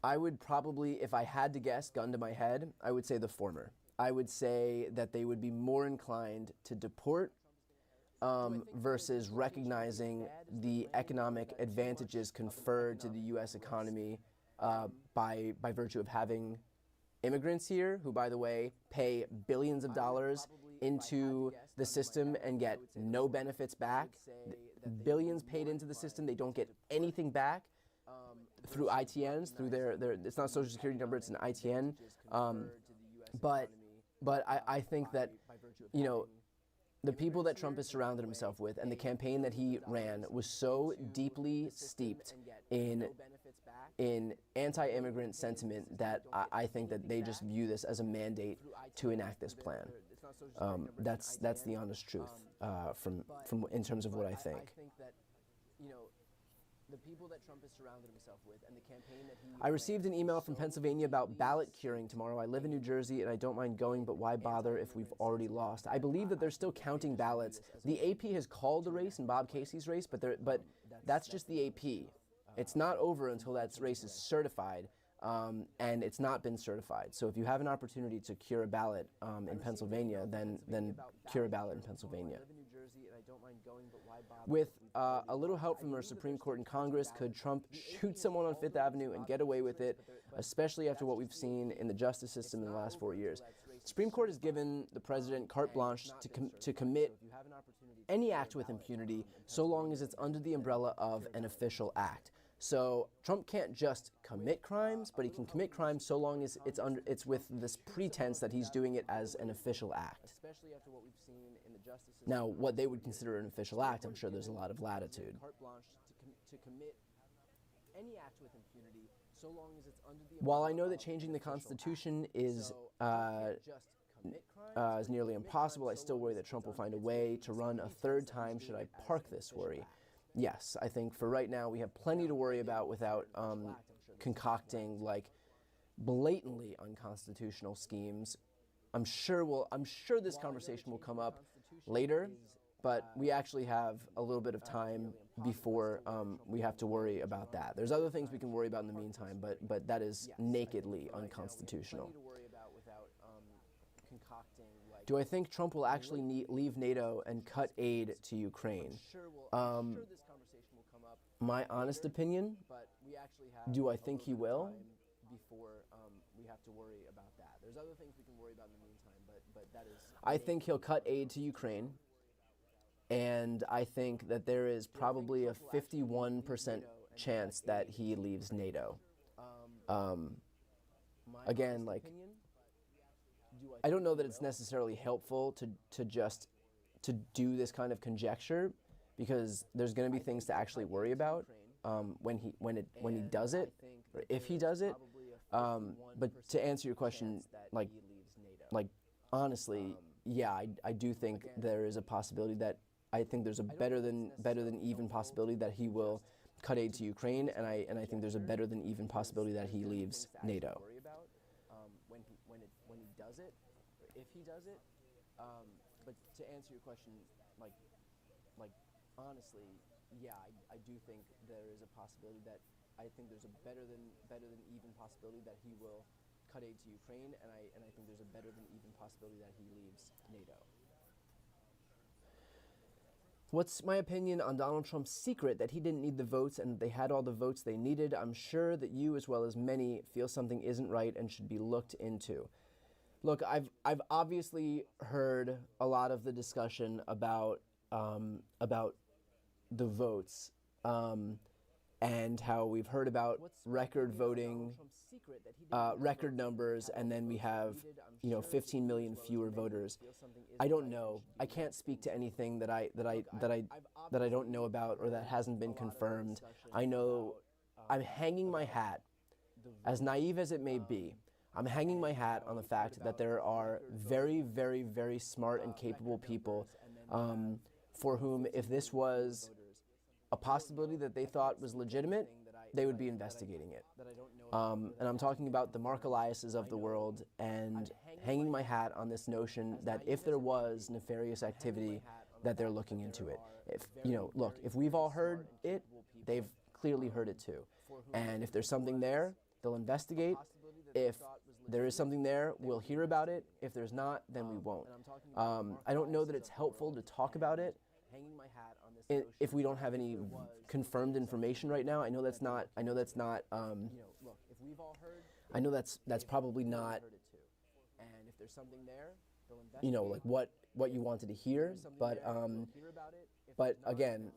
I would probably, if I had to guess, gun to my head, I would say the former. I would say that they would be more inclined to deport versus recognizing the economic advantages conferred to the U.S. economy by virtue of having immigrants here, who, by the way, pay billions of dollars into the system and get no benefits back. Billions paid into the system, they don't get anything back through ITNs, through their it's not a social security number, it's an ITN. But I think that, you know, the people that Trump has surrounded himself with and the campaign that he ran was so deeply steeped in anti-immigrant sentiment that I think that they just view this as a mandate to enact this plan. That's the honest truth from in terms of what I think. The people that Trump has surrounded himself with and the campaign that he... I received an email from Pennsylvania about ballot curing tomorrow. I live in New Jersey and I don't mind going, but why bother if we've already lost? I believe that they're still counting ballots. The AP has called the race in Bob Casey's race, but that's just the AP. It's not over until that race is certified, and it's not been certified. So if you have an opportunity to cure a ballot in Pennsylvania, then cure a ballot in Pennsylvania. With a little help from our Supreme Court and Congress, could Trump shoot someone on Fifth Avenue and get away with it, especially after what we've seen in the justice system in the last 4 years? The Supreme Court has given the president carte blanche to commit any act with impunity so long as it's under the umbrella of an official act. So Trump can't just commit crimes, but he can commit crimes so long as it's with this pretense that he's doing it as an official act. Now, what they would consider an official act, I'm sure there's a lot of latitude. While I know that changing the Constitution is nearly impossible, I still worry that Trump will find a way to run a third time should I park this worry. Yes, I think for right now we have plenty to worry about without concocting like blatantly unconstitutional schemes. I'm sure this conversation will come up later, but we actually have a little bit of time before we have to worry about that. There's other things we can worry about in the meantime, but that is nakedly unconstitutional. Do I think Trump will actually leave NATO and cut aid to Ukraine? My honest opinion, do I think he will? I think he'll cut aid to Ukraine. And I think that there is probably a 51% chance that he leaves NATO. Again, like, I don't know that it's necessarily helpful to just to do this kind of conjecture, because there's going to be things to actually worry about when he does it, or if he does it. But to answer your question, like honestly, yeah, I do think there is a possibility that I think there's a better than even possibility that he will cut aid to Ukraine, and I think there's a better than even possibility that he leaves NATO. When he does it, or if he does it. But to answer your question, like honestly, yeah, I do think there is a possibility that I think there's a better than even possibility that he will cut aid to Ukraine, and I think there's a better than even possibility that he leaves NATO. What's my opinion on Donald Trump's secret that he didn't need the votes and they had all the votes they needed? I'm sure that you, as well as many, feel something isn't right and should be looked into. Look, I've obviously heard a lot of the discussion about the votes, and how we've heard about record voting, record numbers, and then we have 15 million fewer voters. I don't know. I can't speak to anything that I don't know about or that hasn't been confirmed. I know I'm hanging my hat, as naive as it may be. I'm hanging my hat on the fact that there are very, very, very smart and capable people for whom, if this was a possibility that they thought was legitimate, they would be investigating it. And I'm talking about the Mark Eliases of the world, and hanging my hat on this notion that if there was nefarious activity, that they're looking into it. Look, if we've all heard it, they've clearly heard it too. And if there's something there, they'll investigate. If there is something there, we'll hear about it. If there's not, then we won't. I don't know that it's helpful to talk about it if we don't have any confirmed information right now. I know that's probably not, like what you wanted to hear. But again,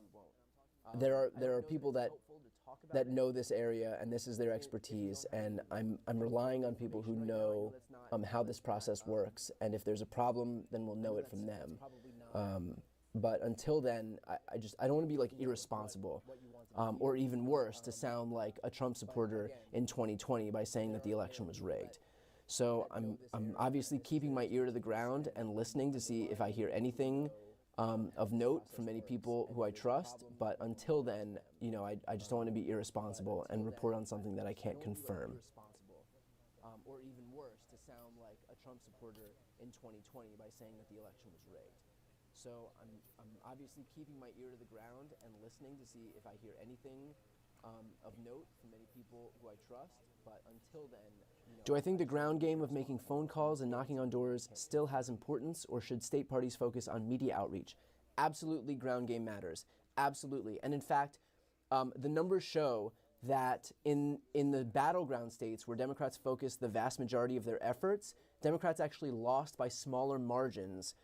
there are people that know this area, and this is their expertise, and I'm relying on people who know how this process works, and if there's a problem, then we'll know it from them. But until then, I don't want to be like irresponsible, or even worse, to sound like a Trump supporter in 2020 by saying that the election was rigged. So I'm obviously keeping my ear to the ground and listening to see if I hear anything of note from many people who I trust. But until then, I just don't want to be irresponsible and report on something that I can't confirm. Or even worse, to sound like a Trump supporter in 2020 by saying that the election was rigged. So I'm obviously keeping my ear to the ground and listening to see if I hear anything of note from many people who I trust. But until then, Do I think the ground game of making phone calls and knocking on doors still has importance, or should state parties focus on media outreach? Absolutely, ground game matters. Absolutely. And in fact, the numbers show that in the battleground states where Democrats focused the vast majority of their efforts, Democrats actually lost by smaller margins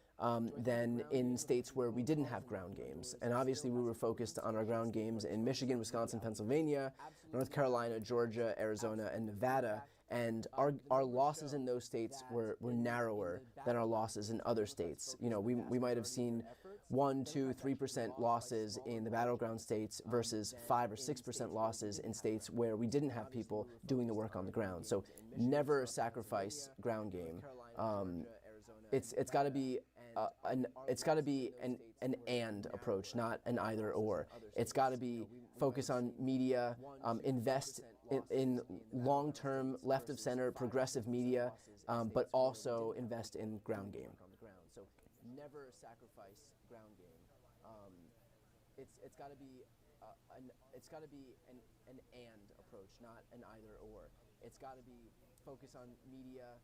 than in states where we didn't have ground games. And obviously we were focused on our ground games in Michigan, Wisconsin, Pennsylvania, North Carolina, Georgia, Arizona, and Nevada. And our losses in those states were narrower than our losses in other states. You know, we might have seen 1, 2, 3% losses in the battleground states versus 5 or 6% losses in states where we didn't have people doing the work on the ground. So never sacrifice ground game. It's got to be an and approach, not an either or. It's got to be focus on media, invest in long-term left of center progressive media, but also invest in ground game. So never sacrifice ground game. It's got to be an and approach, not an either or. It's got to be focus on media,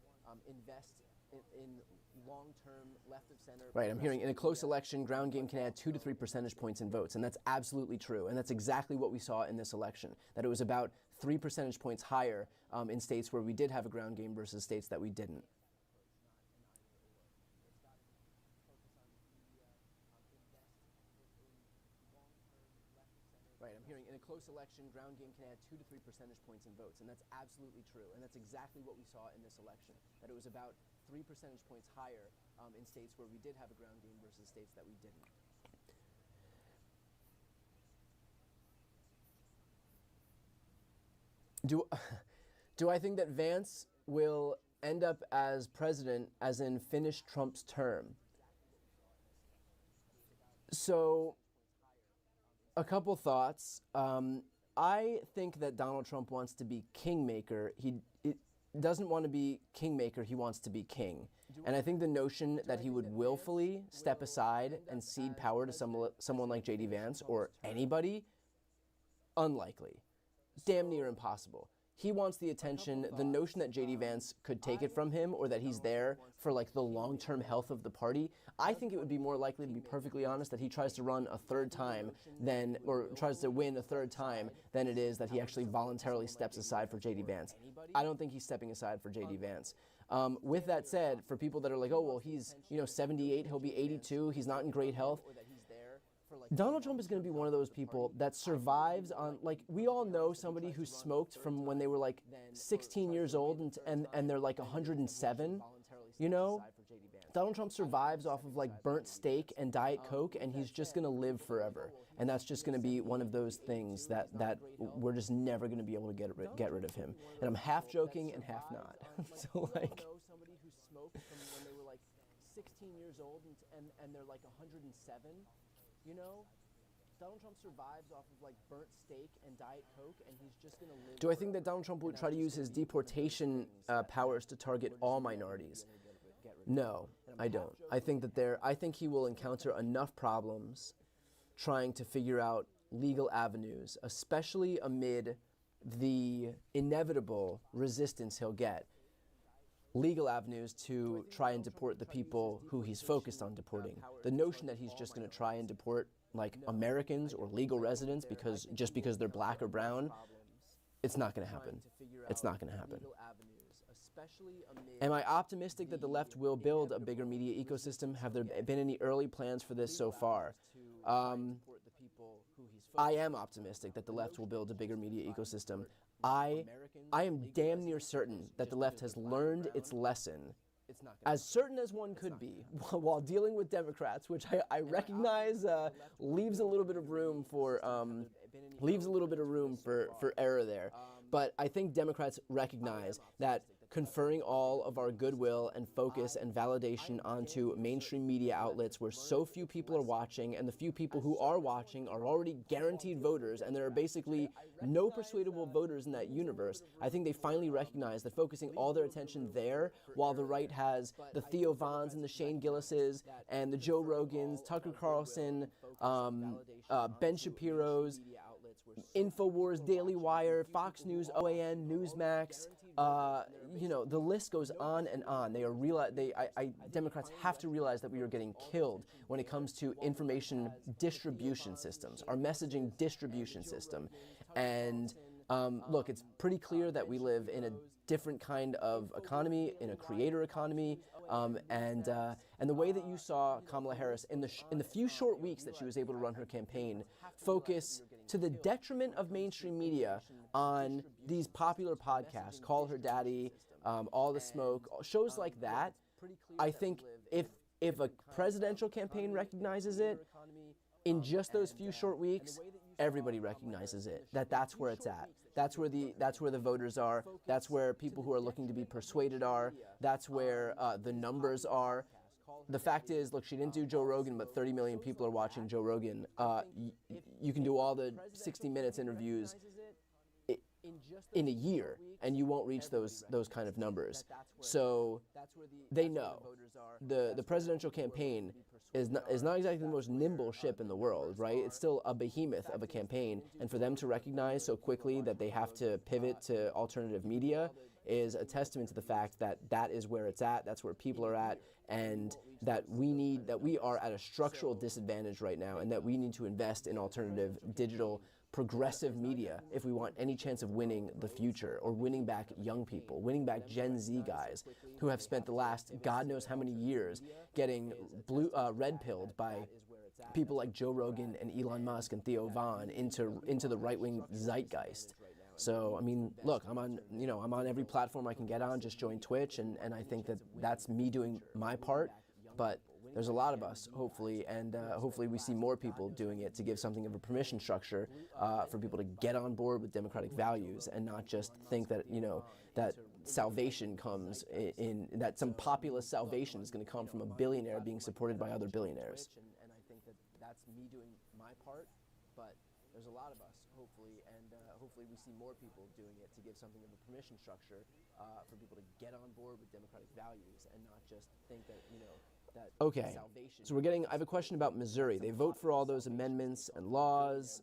invest in long-term left of center. Right, I'm hearing in a close election, ground game can add 2 to 3 percentage points in votes, and that's absolutely true. And that's exactly what we saw in this election, that it was about 3 percentage points higher in states where we did have a ground game versus states that we didn't. close election, ground game can add 2 to 3 percentage points in votes, and that's absolutely true. And that's exactly what we saw in this election, that it was about 3 percentage points higher in states where we did have a ground game versus states that we didn't. Do I think that Vance will end up as president, as in finish Trump's term? So, a couple thoughts. I think that Donald Trump wants to be kingmaker. He doesn't want to be kingmaker, he wants to be king. And I think the notion that he would willfully step aside and cede power to someone like J.D. Vance or anybody, unlikely. Damn near impossible. He wants the attention. The notion that J.D. Vance could take it from him or that he's there for like the long-term health of the party, I think it would be more likely, to be perfectly honest, that he tries to run a third time than, or tries to win a third time than it is that he actually voluntarily steps aside for J.D. Vance. I don't think he's stepping aside for J.D. Vance. With that said, for people that are like, oh, well, he's 78, he'll be 82, he's not in great health, Donald Trump is going to be one of those people that survives on, like, we all know somebody who smoked from when they were like 16 years old and they're like 107, you know? Donald Trump survives off of like burnt steak and Diet Coke, and he's just going to live forever. And that's just going to be one of those things that we're just never going to be able to get rid of him. And I'm half joking and half not. So like, somebody who smoked from when they were like 16 years old and they're like 107. You know, Donald Trump survives off of like burnt steak and Diet Coke, and he's just going to live. Do I think that Donald Trump would try to use his deportation powers to target all minorities? No, I don't. I think he will encounter enough problems trying to figure out legal avenues, especially amid the inevitable resistance he'll get. Legal avenues to try and deport the people who he's focused on deporting. The notion that he's just going to try and deport like Americans or legal residents because they're black or brown, it's not going to happen. It's not going to happen. Am I optimistic that the left will build a bigger media ecosystem? Have there been any early plans for this so far? I am optimistic that the left will build a bigger media ecosystem. I am damn near certain that the left has learned its lesson, as certain as one could be, while dealing with Democrats, which I recognize leaves a little bit of room for error there. But I think Democrats recognize that conferring all of our goodwill and focus and validation onto mainstream media outlets where so few people are watching, and the few people who are watching are already guaranteed voters, and there are basically no persuadable voters in that universe. I think they finally recognize that focusing all their attention there, while the right has the Theo Vons and the Shane Gillises and the Joe Rogans, Tucker Carlson, Ben Shapiro's, InfoWars, Daily Wire, Fox News, OAN, Newsmax, you know, the list goes on and on. Democrats have to realize that we are getting killed when it comes to information distribution systems, our messaging distribution system. And look, it's pretty clear that we live in a different kind of economy, in a creator economy, and the way that you saw Kamala Harris in the few short weeks that she was able to run her campaign focus to the detriment of mainstream media on these popular podcasts, Call Her Daddy, All the Smoke, shows like that. I think if a presidential campaign recognizes it, in just those few short weeks, everybody recognizes it, that's where it's at. That's where the voters are. That's where people who are looking to be persuaded are. That's where the numbers are. The fact is, look, she didn't do Joe Rogan, but 30 million people are watching Joe Rogan. You can do all the 60 Minutes interviews in a year, and you won't reach those kind of numbers. So they know the presidential campaign is not exactly the most nimble ship in the world, right? It's still a behemoth of a campaign, and for them to recognize so quickly that they have to pivot to alternative media is a testament to the fact that that is where it's at, that's where people are at, and that we are at a structural disadvantage right now, and that we need to invest in alternative digital progressive media if we want any chance of winning the future, or winning back young people, winning back Gen Z guys who have spent the last God knows how many years getting red-pilled by people like Joe Rogan and Elon Musk and Theo Von into the right-wing zeitgeist. So, I mean, look, I'm on every platform I can get on. Just join Twitch, and I think that's me doing my part. But there's a lot of us, hopefully, and hopefully we see more people doing it to give something of a permission structure for people to get on board with democratic values and not just think that, that salvation comes that some populist salvation is going to come from a billionaire being supported by other billionaires. And I think that's me doing my part, but there's a lot of us, hopefully, and hopefully we see more people doing it to give something of a permission structure for people to get on board with democratic values and not just think that, Okay, so I have a question about Missouri. They vote for all those amendments and laws,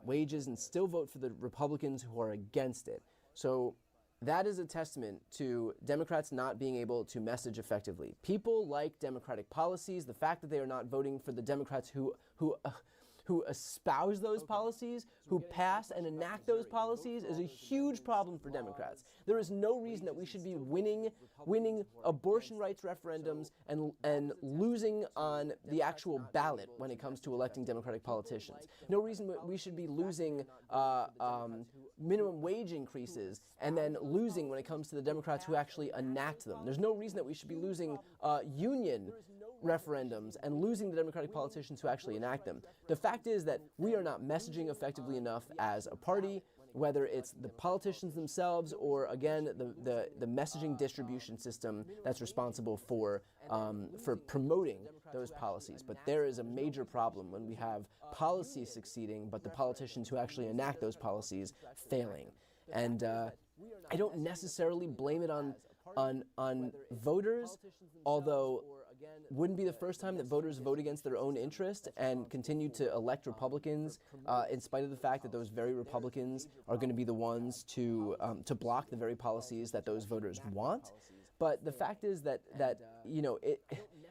wages, and still vote for the Republicans who are against it. So that is a testament to Democrats not being able to message effectively. People like democratic policies. The fact that they are not voting for the Democrats who espouse those policies, who pass and enact those policies, is a huge problem for Democrats. There is no reason that we should be winning abortion rights referendums and losing on the actual ballot when it comes to electing Democratic politicians. No reason we should be losing minimum wage increases and then losing when it comes to the Democrats who actually enact them. There's no reason that we should be losing union referendums and losing the Democratic politicians who actually enact them. The fact is that we are not messaging effectively enough as a party, whether it's the politicians themselves or, again, the messaging distribution system that's responsible for promoting those policies. But there is a major problem when we have policies succeeding, but the politicians who actually enact those policies failing. And I don't necessarily blame it on voters, although wouldn't be the first time that voters vote against their own interest and continue to elect Republicans in spite of the fact that those very Republicans are going to be the ones to block the very policies that those voters want. But the fact is that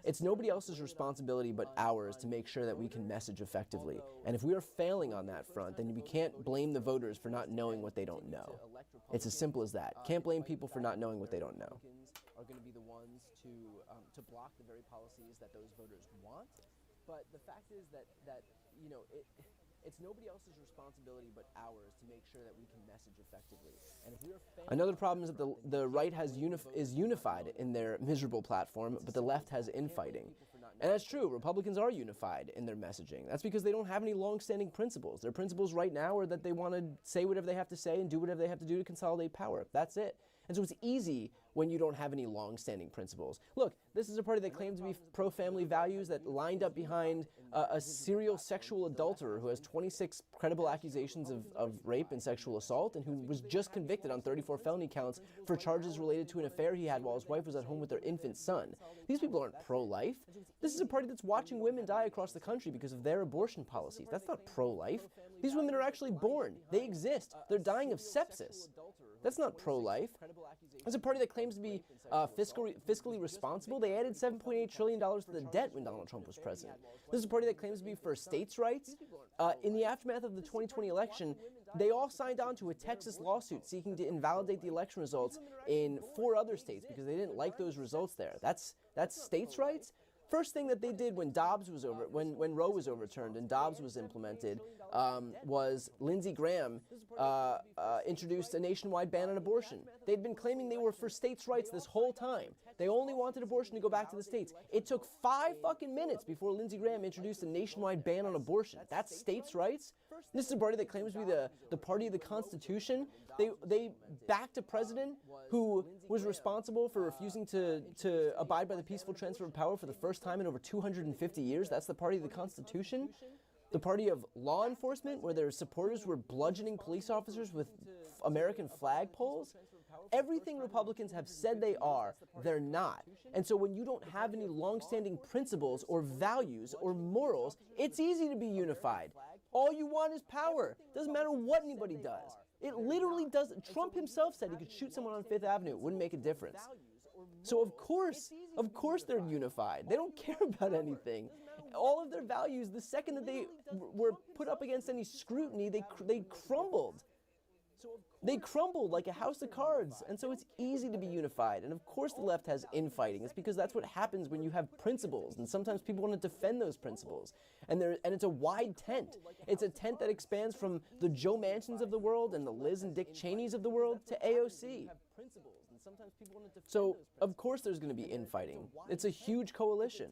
it's nobody else's responsibility but ours to make sure that we can message effectively. And if we are failing on that front, then we can't blame the voters for not knowing what they don't know. It's as simple as that. Can't blame people for not knowing what they don't know. Are going to be the ones to block the very policies that those voters want. But the fact is that it's nobody else's responsibility but ours to make sure that we can message effectively. And if we are another problem is that the right is unified in their miserable platform, but the left has infighting. And that's true. Republicans are unified in their messaging. That's because they don't have any long-standing principles. Their principles right now are that they want to say whatever they have to say and do whatever they have to do to consolidate power. That's it. And so it's easy when you don't have any long-standing principles. Look, this is a party that claims to be pro-family values that lined up behind a serial sexual adulterer who has 26 credible accusations of rape and sexual assault and who was just convicted on 34 felony counts for charges related to an affair he had while his wife was at home with their infant son. These people aren't pro-life. This is a party that's watching women die across the country because of their abortion policies. That's not pro-life. These women are actually born. They exist. They're dying of sepsis. That's not pro-life. It's a party that claims to be fiscally responsible. They added $7.8 trillion to the debt when Donald Trump was president. This is a party that claims to be for states' rights. In the aftermath of the 2020 election, they all signed on to a Texas lawsuit seeking to invalidate the election results in 4 other states because they didn't like those results there. That's states' rights? First thing that they did when when Roe was overturned and Dobbs was implemented, was Lindsey Graham introduced a nationwide ban on abortion. They'd been claiming they were for states' rights this whole time. They only wanted abortion to go back to the states. It took 5 fucking minutes before Lindsey Graham introduced a nationwide ban on abortion. That's states' rights? This is a party that claims to be the party of the Constitution. They backed a president who was responsible for refusing to abide by the peaceful transfer of power for the first time in over 250 years. That's the party of the Constitution. The party of law enforcement, where their supporters were bludgeoning police officers with American flag poles. Everything Republicans have said they are, they're not. And so when you don't have any long-standing principles or values or morals, it's easy to be unified. All you want is power. Doesn't matter what anybody does. It literally does. Trump himself said he could shoot someone on Fifth Avenue. It wouldn't make a difference. So of course they're unified. They don't care about anything. All of their values, the second that they were put up against any scrutiny, they crumbled. They crumble like a house of cards, and so it's easy to be unified. And of course the left has infighting. It's because that's what happens when you have principles, and sometimes people want to defend those principles. And it's a wide tent. It's a tent that expands from the Joe Manchins of the world and the Liz and Dick Cheneys of the world to AOC. So of course there's going to be infighting. It's a huge coalition.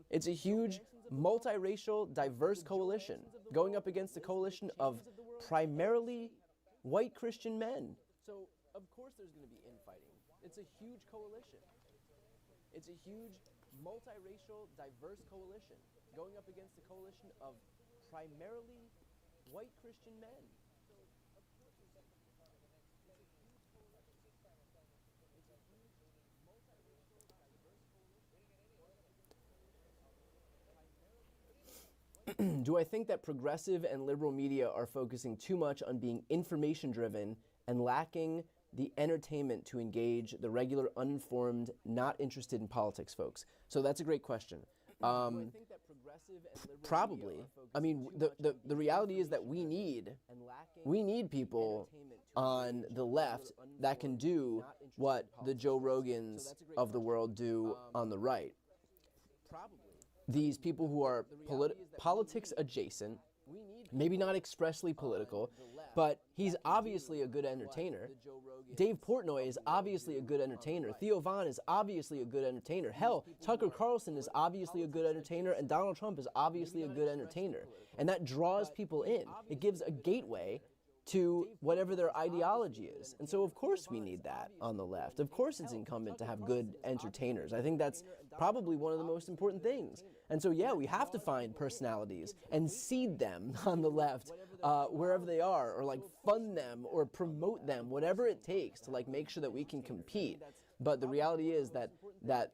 It's a huge multiracial, diverse coalition going up against a coalition of primarily white Christian men. So, of course there's going to be infighting. It's a huge coalition. It's a huge multiracial, diverse coalition going up against a coalition of primarily white Christian men. Do I think that progressive and liberal media are focusing too much on being information-driven and lacking the entertainment to engage the regular, uninformed, not interested in politics folks? So that's a great question. Probably. I mean, the reality is that we need people on the left that can do what the Joe Rogans of the world do on the right. These people who are politics adjacent, maybe not expressly political, but he's obviously a good entertainer. Dave Portnoy is obviously a good entertainer. Theo Von is obviously a good entertainer. Hell, Tucker Carlson is obviously a good entertainer, and Donald Trump is obviously a good entertainer. And that draws people in. It gives a gateway to whatever their ideology is. And so of course we need that on the left. Of course it's incumbent to have good entertainers. I think that's probably one of the most important things. And so yeah, we have to find personalities and seed them on the left wherever they are, or like fund them or promote them, whatever it takes to like make sure that we can compete. But the reality is that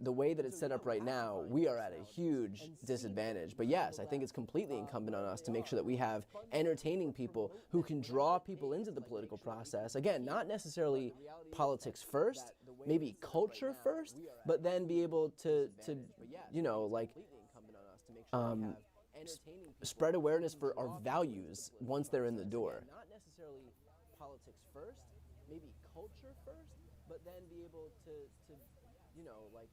the way that it's set up right now, we are at a huge disadvantage. But yes, I think it's completely incumbent on us to make sure that we have entertaining people who can draw people into the political process. Again, not necessarily politics first, maybe culture first, but then be able to you know, like spread awareness for our values once they're in the door. Not necessarily politics first, maybe culture first, but then be able to you know, like,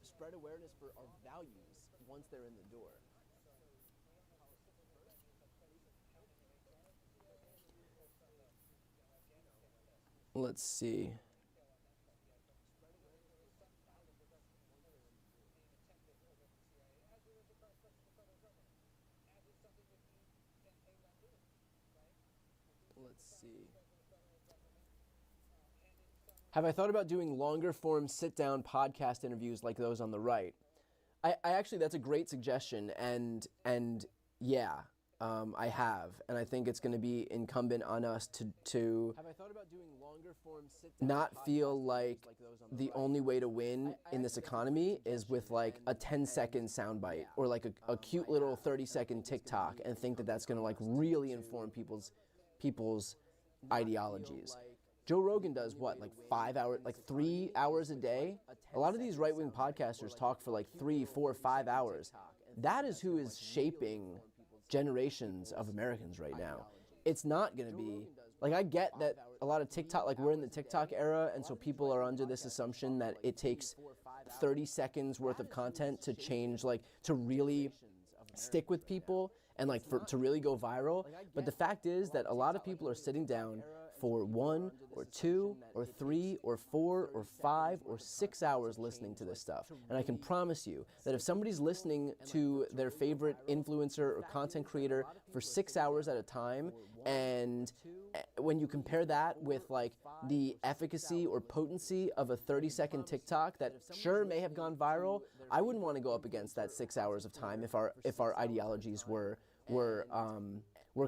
spread awareness for our values once they're in the door. Let's see. Let's see. Have I thought about doing longer form sit-down podcast interviews like those on the right? I actually, that's a great suggestion, and yeah, I have, and I think it's going to be incumbent on us to have I thought about doing longer form sit-down not feel like the only way to win in this economy is with like a 10-second soundbite or like a cute little 30-second TikTok, and think that that's going to like really inform people's ideologies. Joe Rogan does what, like 5 hours, like 3 hours a day? A lot of these right-wing podcasters talk for like 3, 4, 5 hours. That is who is shaping generations of Americans right now. It's not going to be, like, I get that a lot of TikTok, like we're in the TikTok era, and so people are under this assumption that it takes 30 seconds worth of content to change, like, to really stick with people and like to really go viral. But the fact is that a lot of people are sitting down for 1 or 2 or 3 or 4 or 5 or 6 hours listening to this stuff. And I can promise you that if somebody's listening to their favorite influencer or content creator for 6 hours at a time, and when you compare that with like the efficacy or potency of a 30-second TikTok that sure may have gone viral, I wouldn't want to go up against that 6 hours of time if our ideologies were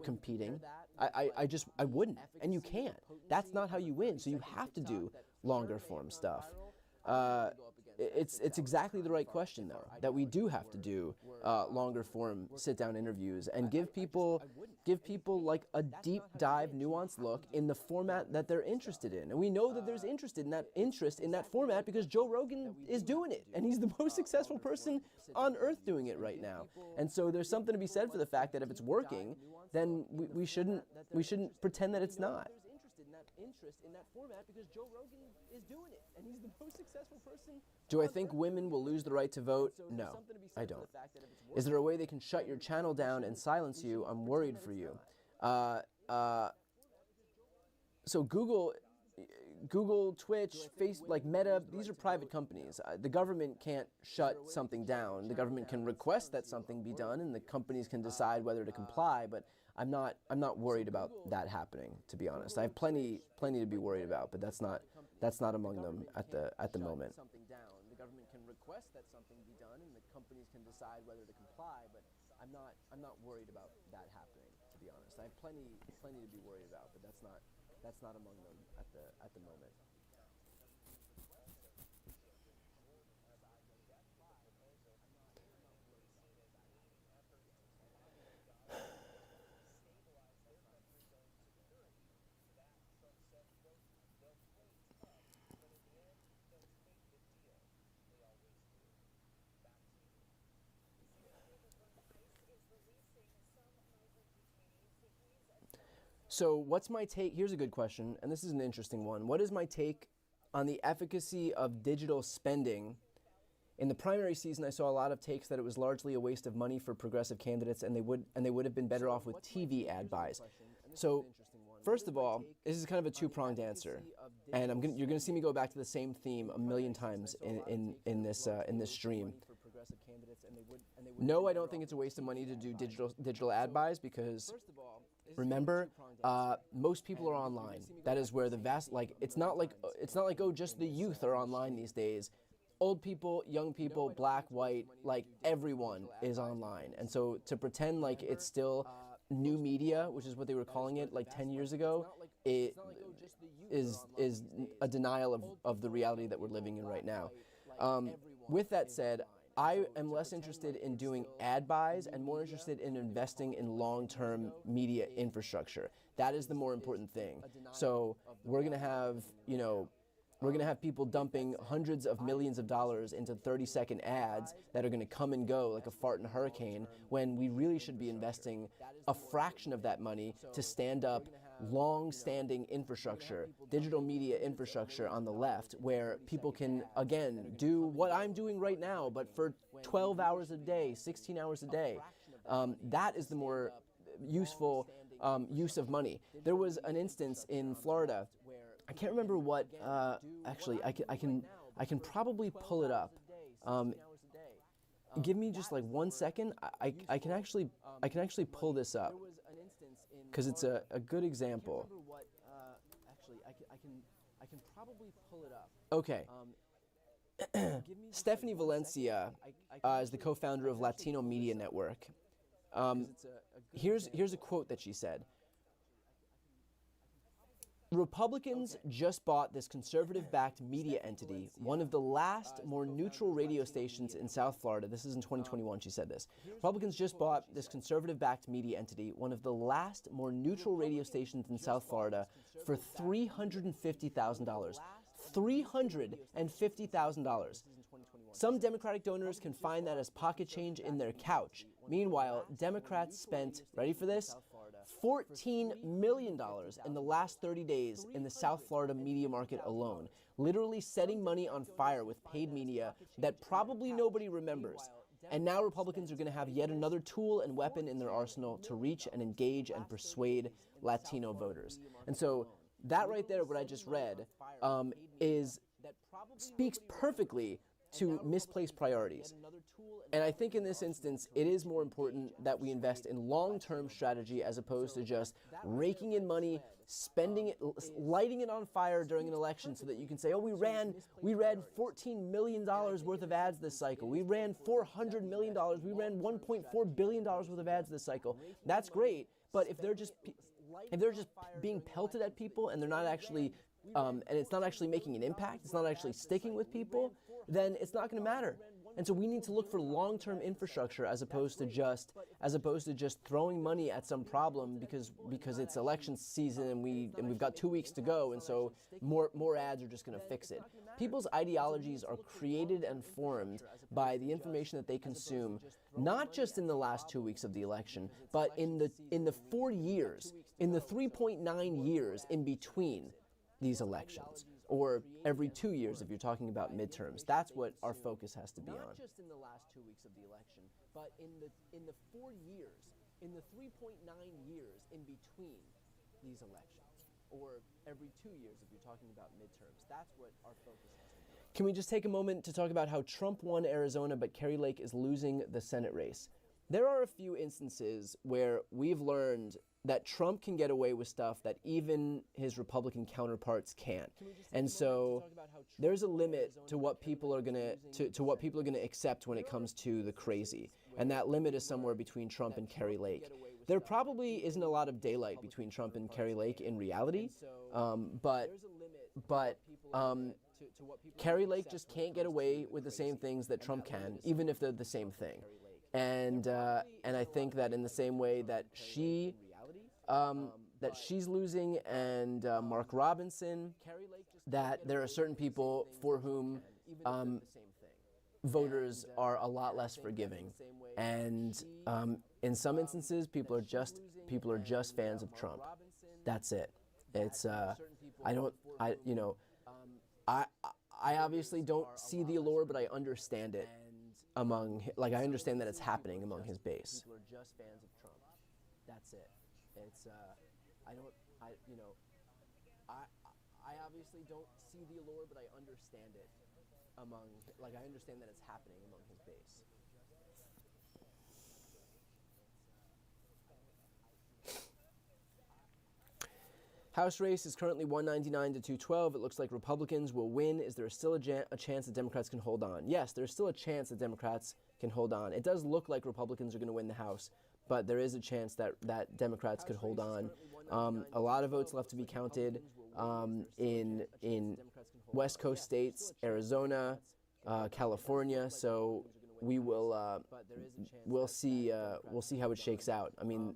competing. I wouldn't, and you can't. That's not how you win, so you have to do longer form stuff. it's exactly the right question, though, that we do have to do longer form sit-down interviews and give people like a deep dive, nuanced look in the format that they're interested in. And we know that there's interest in that format because Joe Rogan is doing it, and he's the most successful person on earth doing it right now. And so there's something to be said for the fact that if it's working, then we shouldn't pretend that it's not. Interest in that format because Joe Rogan is doing it, and he's the most successful person. Do I think women will lose the right to vote? No, I don't. Is there a way they can shut your channel down and silence you? I'm worried for you. So Google, Twitch, Facebook, Meta, these are private companies. The government can't shut something down. The government can request that something be done, and the companies can decide whether to comply, but I'm not worried about that happening, to be honest. I have plenty to be worried about, but that's not among them at the moment. The government can request that something be done, and the companies can decide whether to comply, but I'm not worried about that happening, to be honest. I have plenty to be worried about, but that's not among them at the moment. So what's my take? Here's a good question, and this is an interesting one. What is my take on the efficacy of digital spending? In the primary season, I saw a lot of takes that it was largely a waste of money for progressive candidates, and they would have been better off with TV ad buys. So, first of all, this is kind of a two-pronged answer, and you're going to see me go back to the same theme a million times in this stream. No, I don't think it's a waste of money to do digital ad buys because, remember, most people are online. That is where the vast, it's not like oh, just the youth are online these days. Old people, young people, black, white, everyone is online. And so to pretend like it's still new media, which is what they were calling it 10 years ago, it is a denial of the reality that we're living in right now. With that said, I am less interested in doing ad buys and more interested in investing in long-term media infrastructure. That is the more important thing. So we're going to have, people dumping hundreds of millions of dollars into 30-second ads that are going to come and go like a fart in a hurricane, when we really should be investing a fraction of that money to stand up long-standing infrastructure, digital media infrastructure on the left, where people can, again, do what I'm doing right now, but for 12 hours a day, 16 hours a day. That is the more useful use of money. There was an instance in Florida. I can't remember what. Actually, I can probably pull it up. Give me just 1 second. I can actually pull this up because it's a good example. Actually, I can probably pull it up. Okay. Stephanie Valencia is the co-founder of Latino Media Network. Here's a quote that she said. Republicans just bought this conservative-backed media entity, one of the last more neutral radio stations in South Florida. This is in 2021, she said this. Republicans just bought this conservative-backed media entity, one of the last more neutral radio stations in South Florida, for $350,000. $350,000. Some Democratic donors can find that as pocket change in their couch. Meanwhile, Democrats spent, ready for this, $14 million in the last 30 days in the South Florida media market alone, literally setting money on fire with paid media that probably nobody remembers. And now Republicans are going to have yet another tool and weapon in their arsenal to reach and engage and persuade Latino voters. And so that right there, what I just read, speaks perfectly to misplaced priorities. And I think in this instance, it is more important that we invest in long-term strategy as opposed to just raking in money, spending it, lighting it on fire during an election so that you can say, oh, we ran $14 million worth of ads this cycle. We ran $400 million. We ran $1.4 billion worth of ads this cycle. That's great. But if they're just being pelted at people and they're not actually and it's not actually making an impact, it's not actually sticking with people, then it's not going to matter. And so we need to look for long-term infrastructure as opposed to just throwing money at some problem because it's election season and we've got 2 weeks to go, and so more ads are just going to fix it. People's ideologies are created and formed by the information that they consume, not just in the last 2 weeks of the election, but in the 4 years, in the 3.9 years in between these elections, or every 2 years if you're talking about midterms. That's what our focus has to be on. Not just in the last 2 weeks of the election, but in the 4 years, in the 3.9 years in between these elections, or every 2 years if you're talking about midterms. That's what our focus has to be on. Can we just take a moment to talk about how Trump won Arizona, but Kari Lake is losing the Senate race? There are a few instances where we've learned that Trump can get away with stuff that even his Republican counterparts can't. And so there's a limit to what people are gonna accept when it comes to the crazy. And that limit is somewhere between Trump and Kari Lake. There probably isn't a lot of daylight between Trump and Kari Lake in reality, but Kari Lake just can't get away with the same things that Trump can, even if they're the same thing. And I think that in the same way that she's losing, and Mark Robinson, that there are certain people for whom voters are a lot less forgiving, and in some instances, people are just fans of Trump. That's it. It's I obviously don't see the allure, but I understand it. I understand that it's happening among his base. People are just fans of Trump. That's it. It's I obviously don't see the allure, but I understand it I understand that it's happening among his base. House race is currently 199 to 212. It looks like Republicans will win. Is there still a chance that Democrats can hold on? Yes, there's still a chance that Democrats can hold on. It does look like Republicans are going to win the House, but there is a chance that Democrats could hold on. A lot of votes left to be counted in West Coast states, Arizona, California. So we'll see how it shakes out. I mean,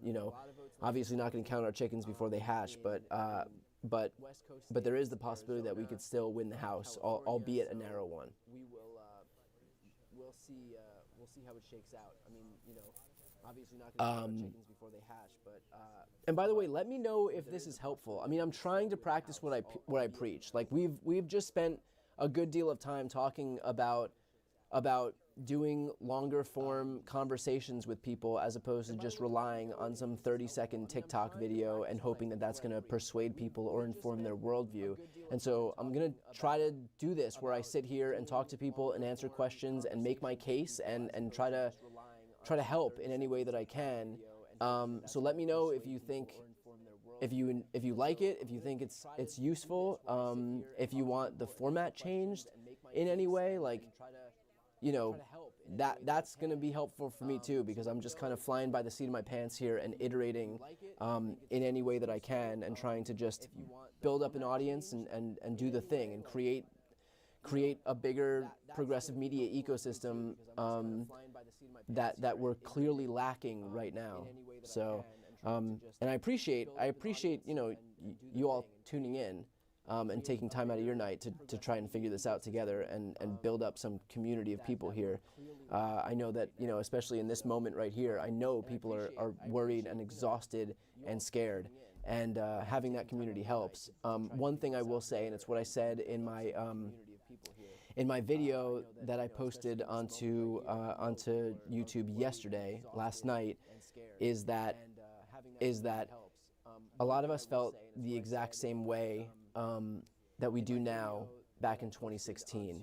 obviously not going to count our chickens before they hatch, but there is the possibility that we could still win the House, albeit a narrow one. We'll see how it shakes out. I mean, obviously not going to count our chickens before they hatch, but. And by the way, let me know if this is helpful. I mean, I'm trying to practice what I preach. Like we've just spent a good deal of time talking about doing longer form conversations with people as opposed to just relying on some 30-second TikTok video and hoping that that's going to persuade people or inform their worldview. And so I'm going to try to do this where I sit here and talk to people and answer questions and make my case and try to help in any way that I can. So let me know if you think, if you like it, if you think it's useful, if you want the format changed in any way, that's going to be helpful for me too, because I'm just kind of flying by the seat of my pants here and iterating in any way that I can and trying to just build up an audience and do the thing and create a bigger progressive media ecosystem that we're clearly lacking right now. So, and I appreciate you all tuning in. And taking time out of your night to try and figure this out together and build up some community of people here. I know that, especially in this moment right here, I know people are worried and exhausted and scared, and having that community helps. One thing I will say, and it's what I said in my video that I posted onto YouTube last night, is that a lot of us felt the exact same way that we do now back in 2016.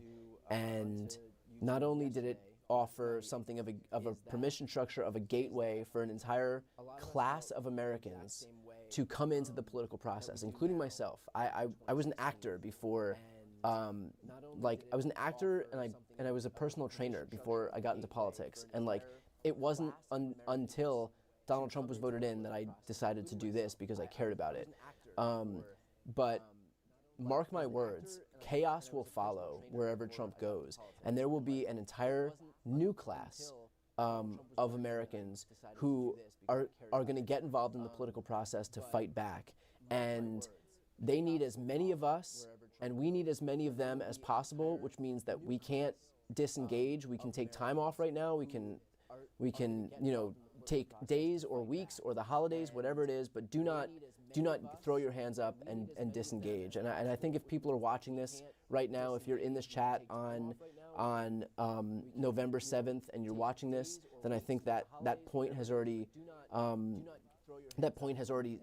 And not only did it offer something of a permission structure, of a gateway for an entire class of Americans to come into the political process, including myself. I was an actor before, I was an actor and I was a personal trainer before I got into politics. And it wasn't until Donald Trump was voted in that I decided to do this because I cared about it. But mark my words, chaos will follow wherever Trump goes, and there will be an entire new class of Americans who are going to get involved in the political process to fight back. And they need as many of us, and we need as many of them as possible, which means that we can't disengage. We can take time off right now. We can, take days or weeks or the holidays, whatever it is, but do not throw your hands up and disengage. And I think if people are watching this right now, if you're in this chat on November 7th and you're watching this, then I think that point has already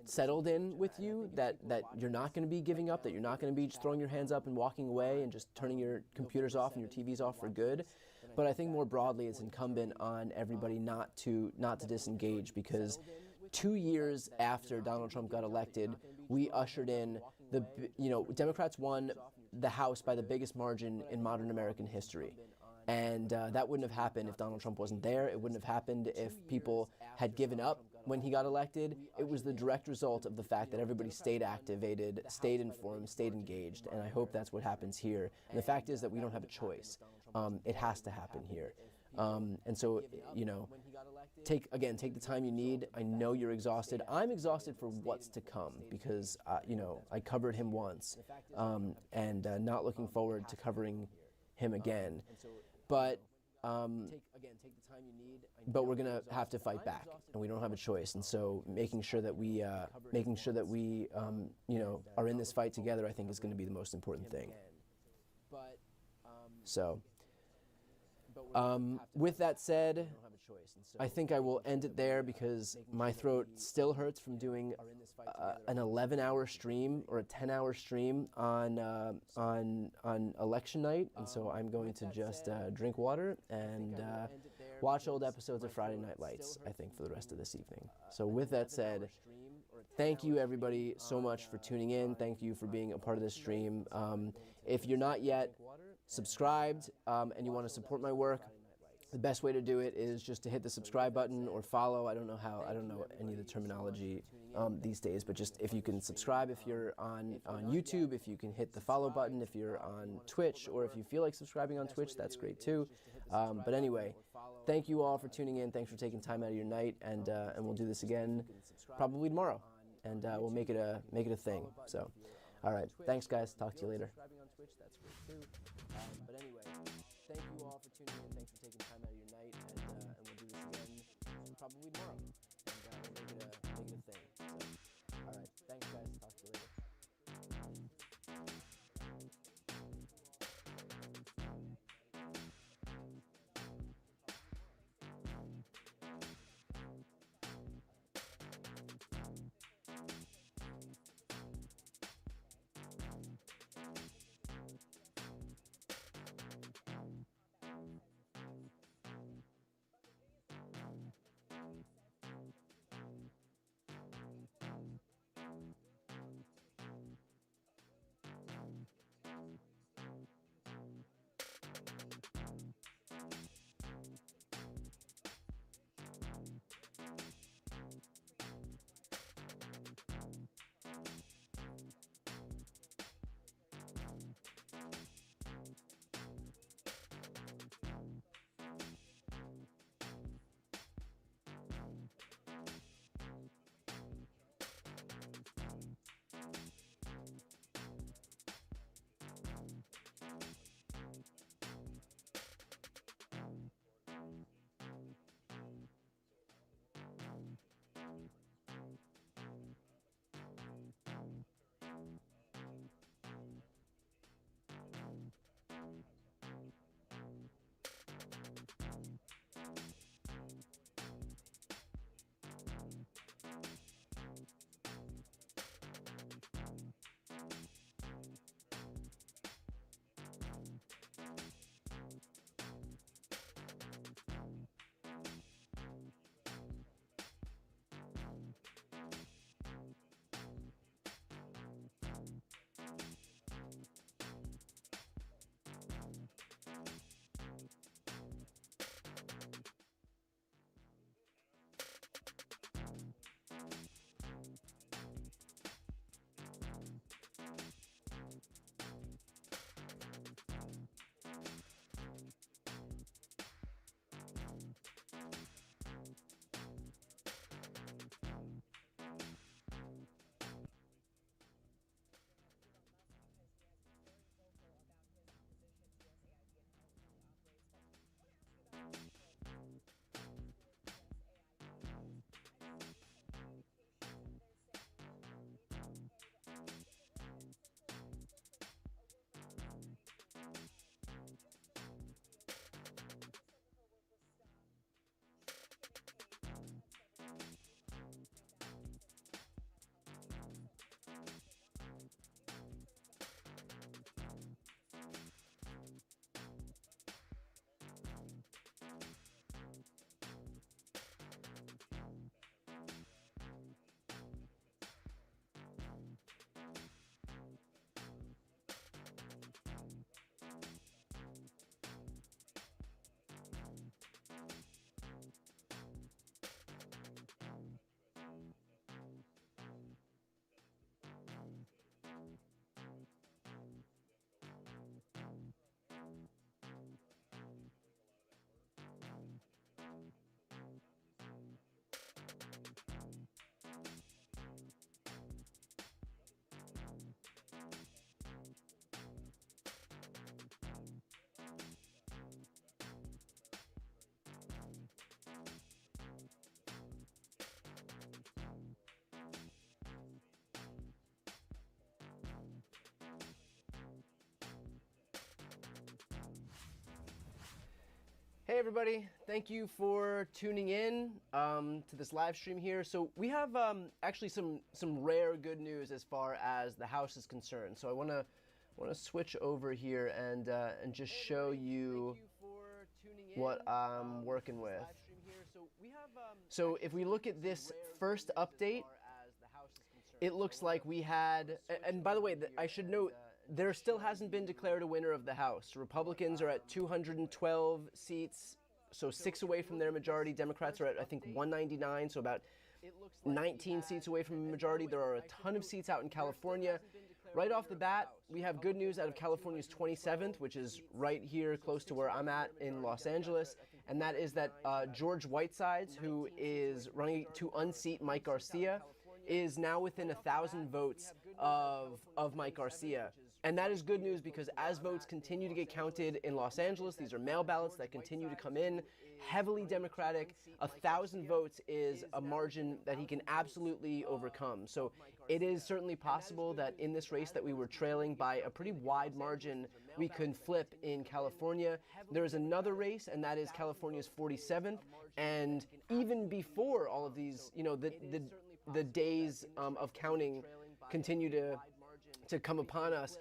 settled in with you, that you're not going to be giving up, that you're not going to be just throwing your hands up and walking away and just turning your computers off and your TVs off for good. But I think more broadly, it's incumbent on everybody not to disengage, because 2 years after Donald Trump got elected, we ushered in Democrats won the House by the biggest margin in modern American history. And that wouldn't have happened if Donald Trump wasn't there. It wouldn't have happened if people had given up when he got elected. It was the direct result of the fact that everybody stayed activated, stayed informed, stayed engaged, and I hope that's what happens here. And the fact is that we don't have a choice. It has to happen here. And so, take the time you need. I know you're exhausted. I'm exhausted for what's to come, because, I covered him once, and not looking forward to covering him again. But we're gonna have to fight back, and we don't have a choice. And so, making sure that we are in this fight together, I think, is going to be the most important thing. So, with that said, I think I will end it there, because my throat still hurts from doing an 11-hour stream or a 10-hour stream on election night, and so I'm going to just drink water and watch old episodes of Friday Night Lights, I think, for the rest of this evening. So with that said, thank you everybody so much for tuning in. Thank you for being a part of this stream. If you're not yet subscribed and you want to support my work, the best way to do it is just to hit the subscribe button or follow. I don't know any of the terminology these days, but just if you can subscribe if you're on YouTube, if you can hit the follow button if you're on Twitch, or if you feel like subscribing on Twitch, that's great too. But anyway, thank you all for tuning in. Thanks for taking time out of your night, and we'll do this again probably tomorrow, and we'll make it a thing. So, all right, thanks guys. Talk to you later. But anyway, thank you all for tuning in. Thanks for taking time out of your night, and we'll do this again probably tomorrow, and we'll make it a thing. So, all right, thanks guys. Talk to you later. Hey everybody, thank you for tuning in to this live stream here. So we have actually some rare good news as far as the House is concerned. So I want to switch over here and just show you what I'm working with. So if we look at this first update, it looks like we had, and by the way, I should note, there still hasn't been declared a winner of the House. Republicans are at 212 seats, so 6 away from their majority. Democrats are at, I think, 199, so about 19 seats away from a majority. There are a ton of seats out in California. Right off the bat, we have good news out of California's 27th, which is right here close to where I'm at in Los Angeles, and that is that George Whitesides, who is running to unseat Mike Garcia, is now within 1,000 votes of Mike Garcia. And that is good news because as votes continue to get counted in Los Angeles, these are mail ballots that continue to come in, heavily Democratic. 1,000 votes is a margin that he can absolutely overcome. So it is certainly possible that in this race that we were trailing by a pretty wide margin, we could flip in California. There is another race, and that is California's 47th. And even before all of these, you know, the days of counting continue to come upon us,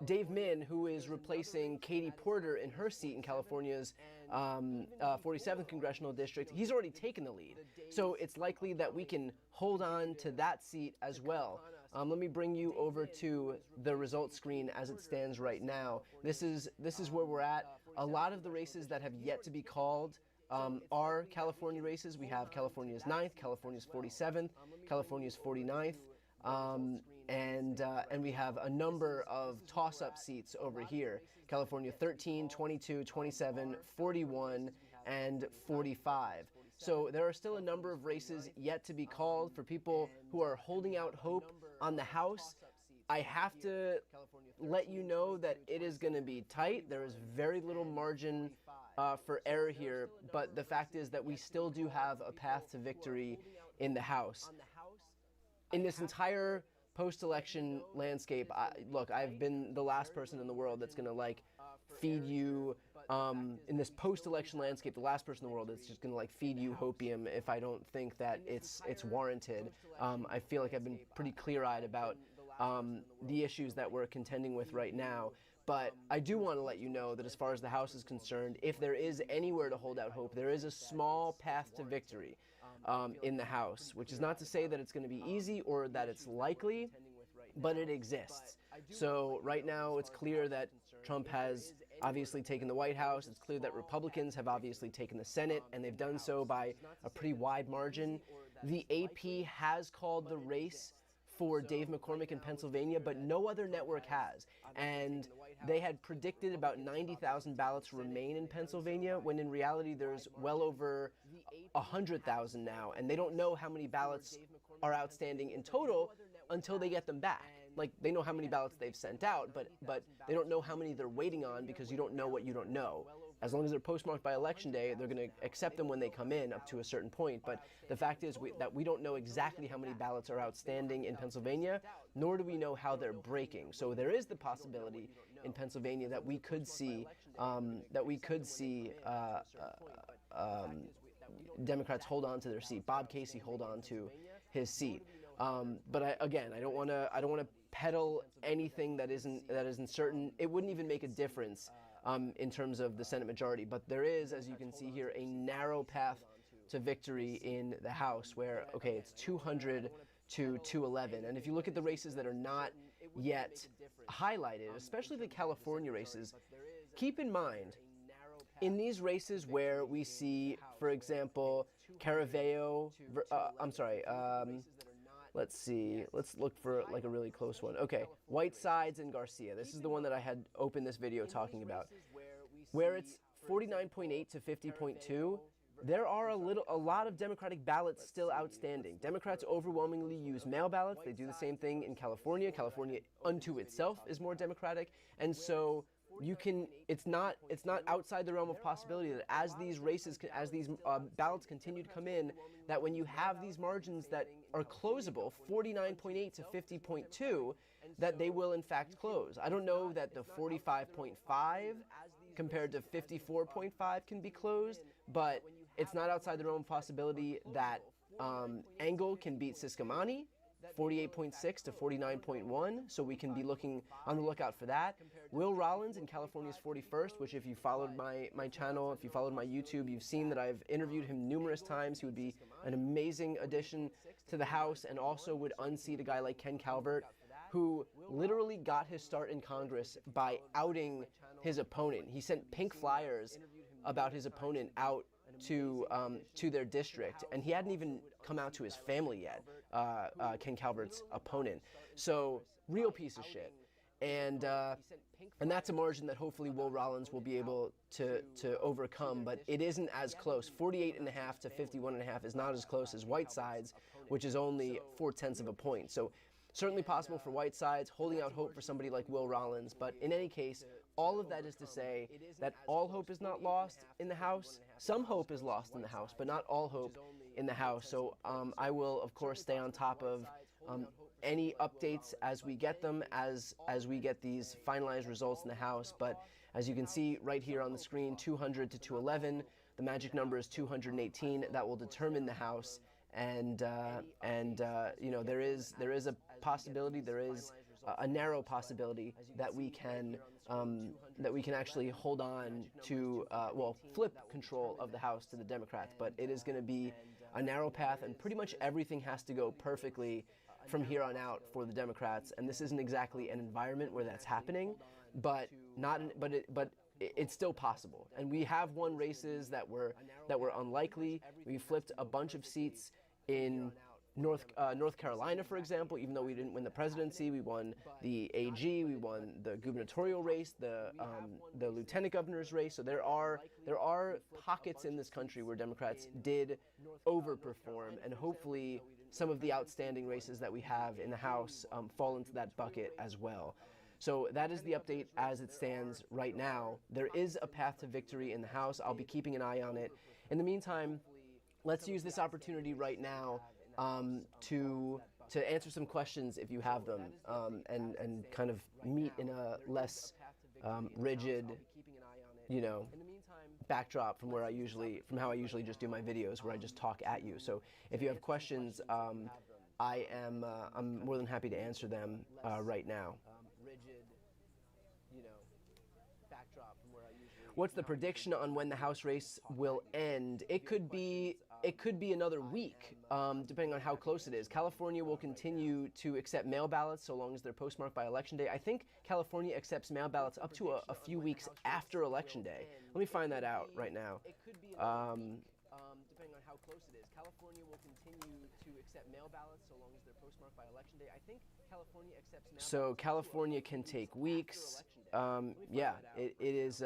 Dave Min, who is replacing Katie Porter in her seat in California's 47th congressional district, he's already taken the lead. So it's likely that we can hold on to that seat as well. Let me bring you over to the results screen as it stands right now. This is where we're at. A lot of the races that have yet to be called are California races. We have California's 9th, California's 47th, California's 49th. And we have a number of toss-up seats over here. California 13, 22, 27, 41, and 45. So there are still a number of races yet to be called. For people who are holding out hope on the House, I have to let you know that it is going to be tight. There is very little margin for error here, but the fact is that we still do have a path to victory in the House. In this entire post-election landscape, look, I've been the last person in the world that's going to feed you in this post-election landscape, the last person in the world that's just going to feed you hopium if I don't think that it's warranted. I feel like I've been pretty clear-eyed about the issues that we're contending with right now. But I do want to let you know that as far as the House is concerned, if there is anywhere to hold out hope, there is a small path to victory in the House, which is not to say that it's going to be easy or that it's likely, but it exists. So right now it's clear that Trump has obviously taken the White House. It's clear that Republicans have obviously taken the Senate, and they've done so by a pretty wide margin. The AP has called the race for Dave McCormick in Pennsylvania, but no other network has. And they had predicted about 90,000 ballots remain in Pennsylvania, when in reality there's well over 100,000 now, and they don't know how many ballots are outstanding in total until they get them back. Like, they know how many ballots they've sent out, but they don't know how many they're waiting on, because you don't know what you don't know. As long as they're postmarked by Election Day, they're going to accept them when they come in up to a certain point. But the fact is that we don't know exactly how many ballots are outstanding in Pennsylvania, nor do we know how they're breaking. So there is the possibility in Pennsylvania that we could see Democrats hold on to their seat. Bob Casey hold on to his seat. But I don't want to peddle anything that isn't certain. It wouldn't even make a difference in terms of the Senate majority. But there is, as you can see here, a narrow path to victory in the House where, okay, it's 200 to 211. And if you look at the races that are not yet highlighted, especially the California races, keep in mind, in these races where we see, for example, Caraveo, let's see, let's look for a really close one. Okay, Whitesides and Garcia. This is the one that I had opened this video talking about. Where it's 49.8 to 50.2, there are a lot of Democratic ballots still outstanding. Democrats overwhelmingly use mail ballots. They do the same thing in California. California unto itself is more Democratic. And so it's not outside the realm of possibility that as these ballots continue to come in, that when you have these margins that are closable, 49.8 to 50.2, that they will in fact close. I don't know that the 45.5 compared to 54.5 can be closed, but it's not outside the realm of possibility that Engel can beat Siscomani, 48.6 to 49.1, so we can be looking on the lookout for that. Will Rollins in California's 41st, which if you followed my channel, if you followed my YouTube, you've seen that I've interviewed him numerous times. He would be an amazing addition to the House and also would unseat a guy like Ken Calvert, who literally got his start in Congress by outing his opponent. He sent pink flyers about his opponent out to their district, and he hadn't even come out to his family yet, Ken Calvert's opponent. So, real piece of shit. And that's a margin that hopefully Will Rollins will be able to overcome, but it isn't as close. 48.5 to 51.5 is not as close as Whiteside's, which is only 0.4 of a point. So certainly possible for Whiteside's, holding out hope for somebody like Will Rollins, but in any case, all of that is to say that all hope is not lost in the House. Some hope is lost in the House, but not all hope in the House. So I will, of course, stay on top of any updates as we get them, as we get these finalized results in the House. But as you can see right here on the screen, 200 to 211, the magic number is 218. That will determine the House. And you know, there is a possibility, there is a narrow possibility that we can actually hold on to, well, flip control of the House to the Democrats. But it is going to be a narrow path, and pretty much everything has to go perfectly from here on out for the Democrats. And this isn't exactly an environment where that's happening, but it's still possible. And we have won races that were unlikely. We flipped a bunch of seats in North Carolina, for example. Even though we didn't win the presidency, we won the AG, we won the gubernatorial race, the lieutenant governor's race. So there are pockets in this country where Democrats did overperform, and hopefully some of the outstanding races that we have in the House fall into that bucket as well. So that is the update as it stands right now. There is a path to victory in the House. I'll be keeping an eye on it. In the meantime, let's use this opportunity right now to answer some questions if you have them, and kind of meet in a less rigid, you know, backdrop from how I usually just do my videos, where I just talk at you. So if you have questions, I'm more than happy to answer them right now. What's the prediction on when the House race will end? It could be another week, depending on how close it is. California will continue to accept mail ballots so long as they're postmarked by Election Day. I think California accepts mail ballots up to a few weeks after Election Day. Let me find that out right now. Depending on how close it is. California will continue to accept mail ballots so long as they're postmarked by Election Day. I think California accepts mail ballots. So California can take weeks. Yeah, it is...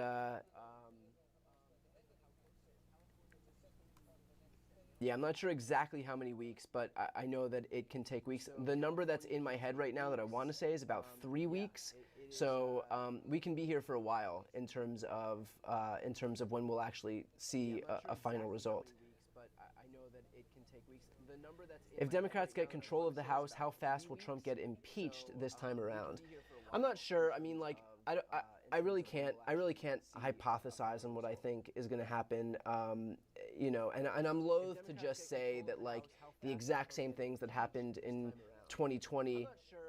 Yeah, I'm not sure exactly how many weeks, but I know that it can take weeks. The number that's in my head right now that I want to say is about 3 weeks. So we can be here for a while in terms of when we'll actually see a final result. If Democrats get control of the House, how fast will Trump get impeached this time around? I'm not sure. I mean, like, I really can't hypothesize on what I think is going to happen. You know, and I'm loath to just say that, like, the exact same things that happened in 2020,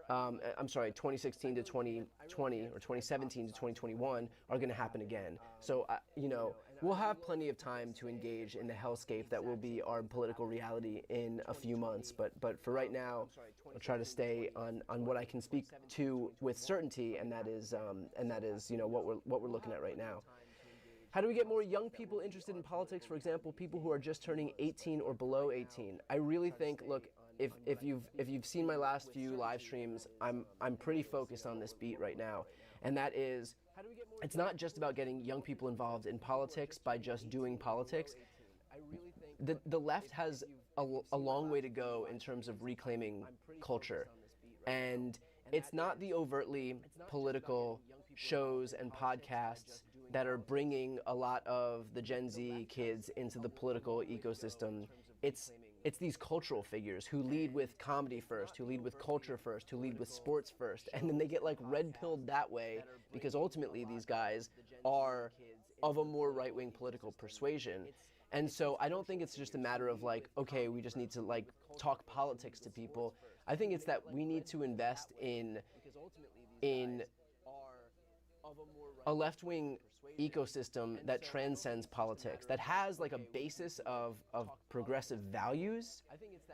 2016 to 2020, or 2017 to 2021 are going to happen again. So, you know, we'll have plenty of time to engage in the hellscape that will be our political reality in a few months. But for right now, I'll try to stay on what I can speak to with certainty, and that is you know, what we're looking at right now. How do we get more young people interested in politics? For example, people who are just turning 18 or below 18. I really think, look, if you've seen my last few live streams, I'm pretty focused on this beat right now, and that is, it's not just about getting young people involved in politics by just doing politics. The left has a long way to go in terms of reclaiming culture, and it's not the overtly political shows and podcasts that are bringing a lot of the Gen Z kids into the political ecosystem. It's these cultural figures who lead with comedy first, who lead with culture first, who lead with sports first, and then they get, like, red-pilled that way, because ultimately these guys are of a more right-wing political persuasion. And so I don't think it's just a matter of like, okay, we just need to like talk politics to people. I think it's that we need to invest in a left-wing ecosystem that transcends politics, that has like a basis of progressive values,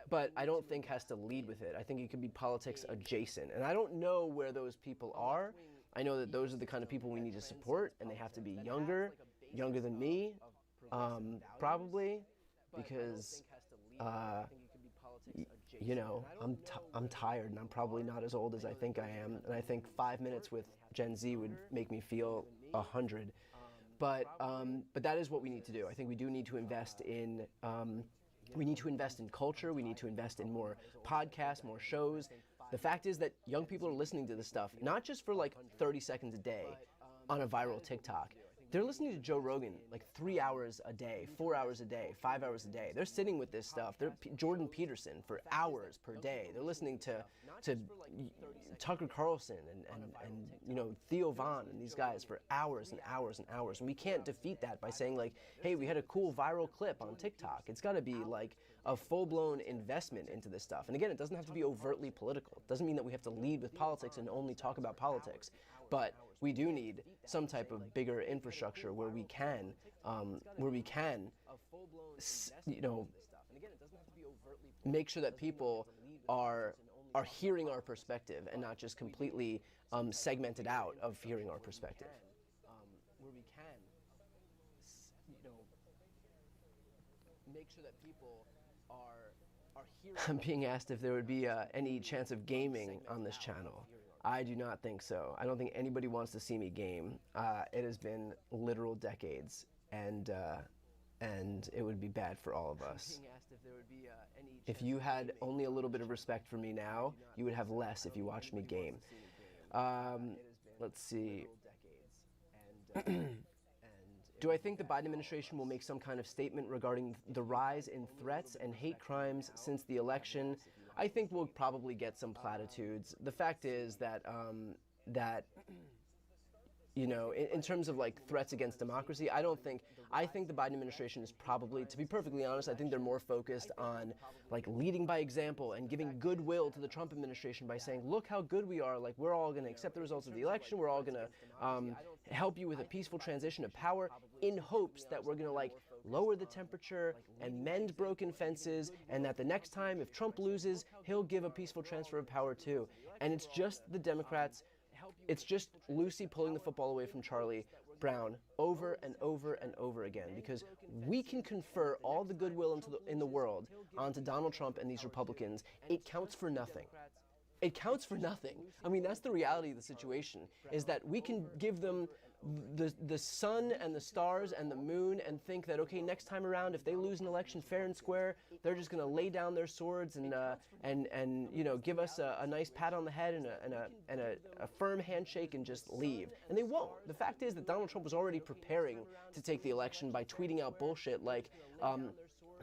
but I don't think has to lead with it. I think it could be politics adjacent. And I don't know where those people are. I know that those are the kind of people we need to support, and they have to be younger than me, probably, because, you know, I'm tired, and I'm probably not as old as I think I am. And I think 5 minutes with Gen Z would make me feel 100. But that is what we need to do. I think we do need to invest in culture. We need to invest in more podcasts, more shows. The fact is that young people are listening to this stuff, not just for like 30 seconds a day on a viral TikTok. They're listening to Joe Rogan like 3 hours a day, 4 hours a day, 5 hours a day. They're sitting with this stuff. They're Jordan Peterson for hours per day. They're listening to Tucker Carlson and you know, Theo Vaughn and these guys for hours and hours and hours. And we can't defeat that by saying like, hey, we had a cool viral clip on TikTok. It's got to be like a full-blown investment into this stuff. And again, it doesn't have to be overtly political. It doesn't mean that we have to lead with politics and only talk about politics. But we do need some type of bigger infrastructure where we can, you know, make sure that people are hearing our perspective and not just completely segmented out of hearing our perspective. Where we can, you know, make sure that people are hearing. I'm being asked if there would be any chance of gaming on this channel. I do not think so. I don't think anybody wants to see me game. It has been literal decades, and it would be bad for all of us. If you had only a little bit of respect for me now, you would have less if you watched me game. Let's see. Do I think the Biden administration will make some kind of statement regarding the rise in threats and hate crimes since the election? I think we'll probably get some platitudes. The fact is that, you know, in terms of like threats against democracy, I think the Biden administration is probably, to be perfectly honest, I think they're more focused on like leading by example and giving goodwill to the Trump administration by saying, look how good we are, like we're all going to accept the results of the election, we're all going to help you with a peaceful transition of power, in hopes that we're going to like lower the temperature and mend broken fences, and that the next time if Trump loses, he'll give a peaceful transfer of power too. And it's just the Democrats, it's just Lucy pulling the football away from Charlie Brown over and over and over again, because we can confer all the goodwill in the world onto Donald Trump and these Republicans. It counts for nothing. It counts for nothing. I mean, that's the reality of the situation, is that we can give them the sun and the stars and the moon and think that, okay, next time around, if they lose an election fair and square, they're just going to lay down their swords and you know, give us a nice pat on the head and a firm handshake and just leave. And they won't. The fact is that Donald Trump was already preparing to take the election by tweeting out bullshit like,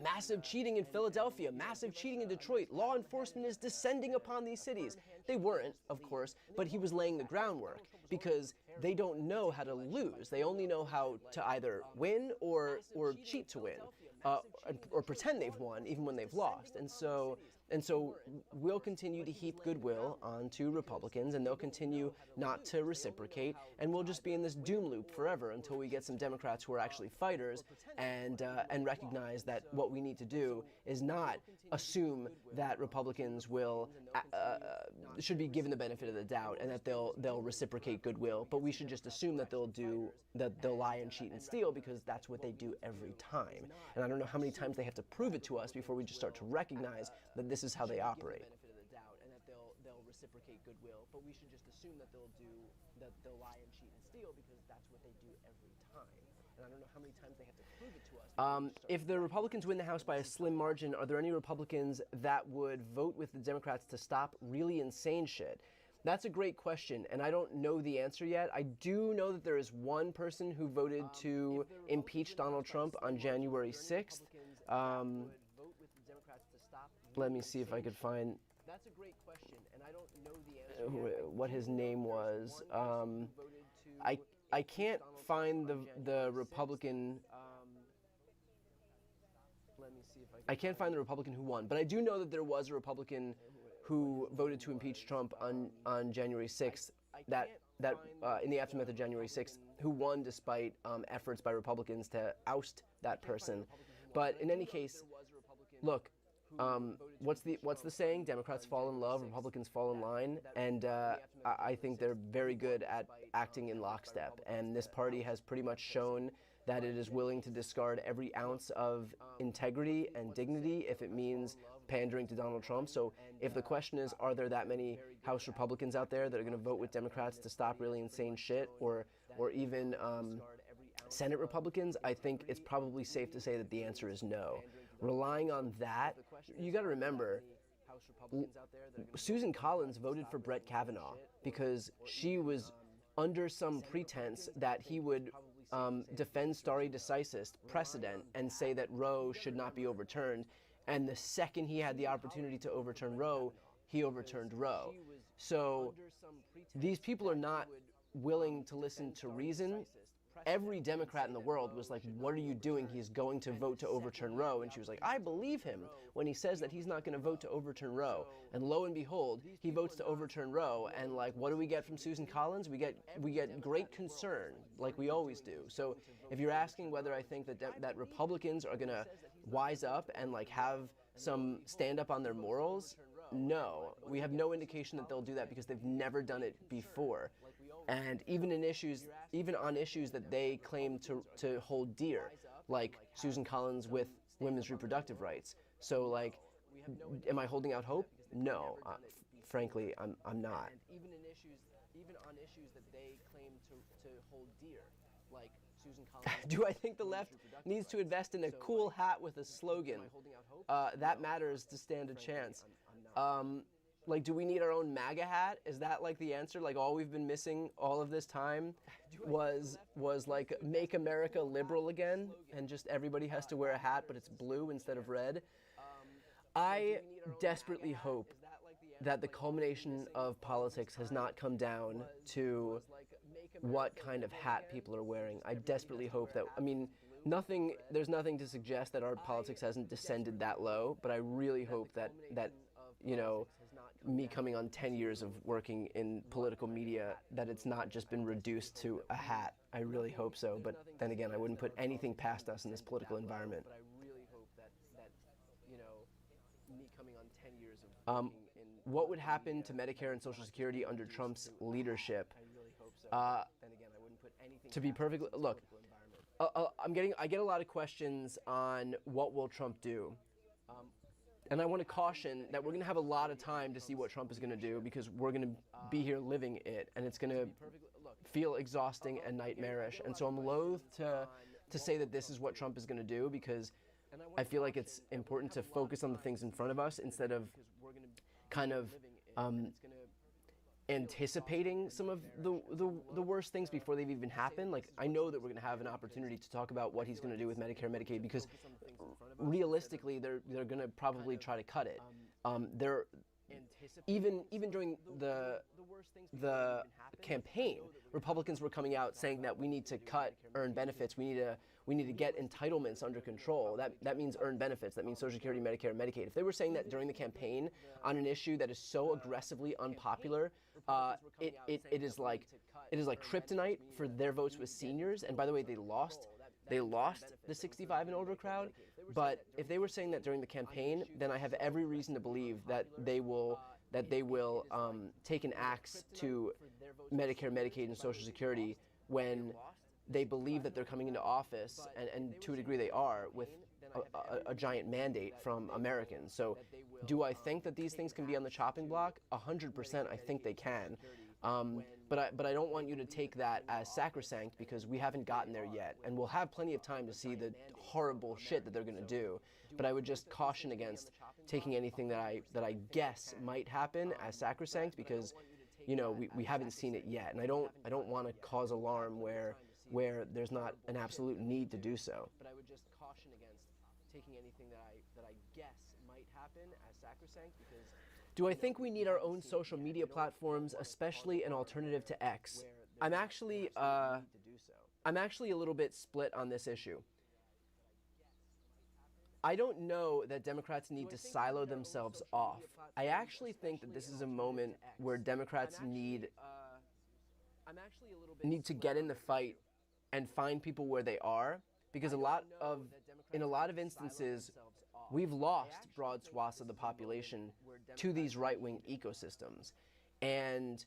massive cheating in Philadelphia, massive cheating in Detroit, law enforcement is descending upon these cities. They weren't, of course, but he was laying the groundwork, because they don't know how to lose. They only know how to either win or cheat to win, or pretend they've won even when they've lost. And so we'll continue to heap goodwill onto Republicans, and they'll continue not to reciprocate, and we'll just be in this doom loop forever until we get some Democrats who are actually fighters and recognize that what we need to do is not assume that Republicans will should be given the benefit of the doubt and that they'll reciprocate goodwill, but we should just assume that they'll lie and cheat and steal, because that's what they do every time. And I don't know how many times they have to prove it to us before we just start to recognize that this is how they operate. And that they'll reciprocate goodwill, but we should just assume that they'll lie and cheat and steal, because that's what they do every time. And I don't know how many times they have to prove it to us. If the Republicans win the House by a slim margin, are there any Republicans that would vote with the Democrats to stop really insane shit? That's a great question, and I don't know the answer yet. I do know that there is one person who voted to impeach Donald Trump on January 6th. Let me see if I could find That's a great question, and I don't know the answer what his name was. I can't find the Republican. I can't find the Republican who won, but I do know that there was a Republican who voted to impeach Trump on January 6th. That in the aftermath of January 6th, who won despite efforts by Republicans to oust that person. But in any case, look, what's the saying? Democrats fall in love, Republicans fall in line, and I think they're very good at acting in lockstep. And this party has pretty much shown that it is willing to discard every ounce of integrity and dignity if it means pandering to Donald Trump. So if the question is, are there that many House Republicans out there that are going to vote with Democrats to stop really insane shit, or even Senate Republicans, I think it's probably safe to say that the answer is no. Relying on that, you got to remember, Susan Collins voted for Brett Kavanaugh because she was under some pretense that he would defend stare decisis precedent and say that Roe should not be overturned. And the second he had the opportunity to overturn Roe, he overturned Roe. So these people are not willing to listen to reason. Every Democrat in the world was like, what are you doing? He's going to vote to overturn Roe. And she was like, I believe him when he says that he's not going to vote to overturn Roe. And lo and behold, he votes to overturn Roe. And like, what do we get from Susan Collins? We get great concern, like we always do. So if you're asking whether I think that Republicans are going to wise up and like have some stand up on their morals, no. We have no indication that they'll do that because they've never done it before. And even on issues that they claim to hold dear, like Susan Collins with women's reproductive rights. So like, am I holding out hope? No, frankly, I'm not. Even on issues that they claim to hold dear, like Susan Collins. Do I think the left needs to invest in a cool hat with a slogan? That matters to stand a chance. Like, do we need our own MAGA hat? Is that like the answer? Like all we've been missing all of this time was like make America liberal again, and just everybody has to wear a hat, but it's blue instead of red. I desperately hope that the culmination of politics has not come down to what kind of hat people are wearing. I desperately hope that, I mean, there's nothing to suggest that our politics hasn't descended that low, but I really hope that you know, me coming on 10 years of working in political media, that it's not just been reduced to a hat. I really hope so, but then again, I wouldn't put anything past us in this political environment. But I really hope that you know, me coming on 10 years of what would happen to Medicare and Social Security under Trump's leadership? To be perfectly, look, I get a lot of questions on what will Trump do. And I want to caution that we're going to have a lot of time to see what Trump is going to do because we're going to be here living it, and it's going to feel exhausting and nightmarish. And so I'm loath to say that this is what Trump is going to do because I feel like it's important to focus on the things in front of us instead of kind of anticipating some of the worst things before they've even happened. Like, I know that we're going to have an opportunity to talk about what he's going to do with Medicare and Medicaid because realistically they're going to probably try to cut it. They're even during the campaign, Republicans were coming out saying that we need to cut earned benefits. We need to get entitlements under control. That means earned benefits. That means Social Security, Medicare, and Medicaid. If they were saying that during the campaign on an issue that is so aggressively unpopular, it is like kryptonite for their votes with seniors. And by the way, they lost the 65 and older crowd. But if they were saying that during the campaign, then I have every reason to believe that they will take an axe to Medicare, Medicaid, and Social Security when they believe that they're coming into office, and to a degree they are, with a giant mandate from Americans. So do I think that these things can be on the chopping block? 100% I think they can. But I don't want you to take that as sacrosanct because we haven't gotten there yet. And we'll have plenty of time to see the horrible shit that they're going to do. But I would just caution against taking anything that I guess might happen as sacrosanct because, you know, we haven't seen it yet. And I don't want to cause alarm where there's not an absolute need to do so. But I would just caution against taking anything that I guess might happen as sacrosanct because... Do I think we need our own social media platforms, especially an alternative to X? I'm actually I'm actually a little bit split on this issue. I don't know that Democrats need to silo themselves off. I actually think that this is a moment where Democrats need to get in the fight and find people where they are, because in a lot of instances, we've lost broad swaths of the population to these right-wing ecosystems. And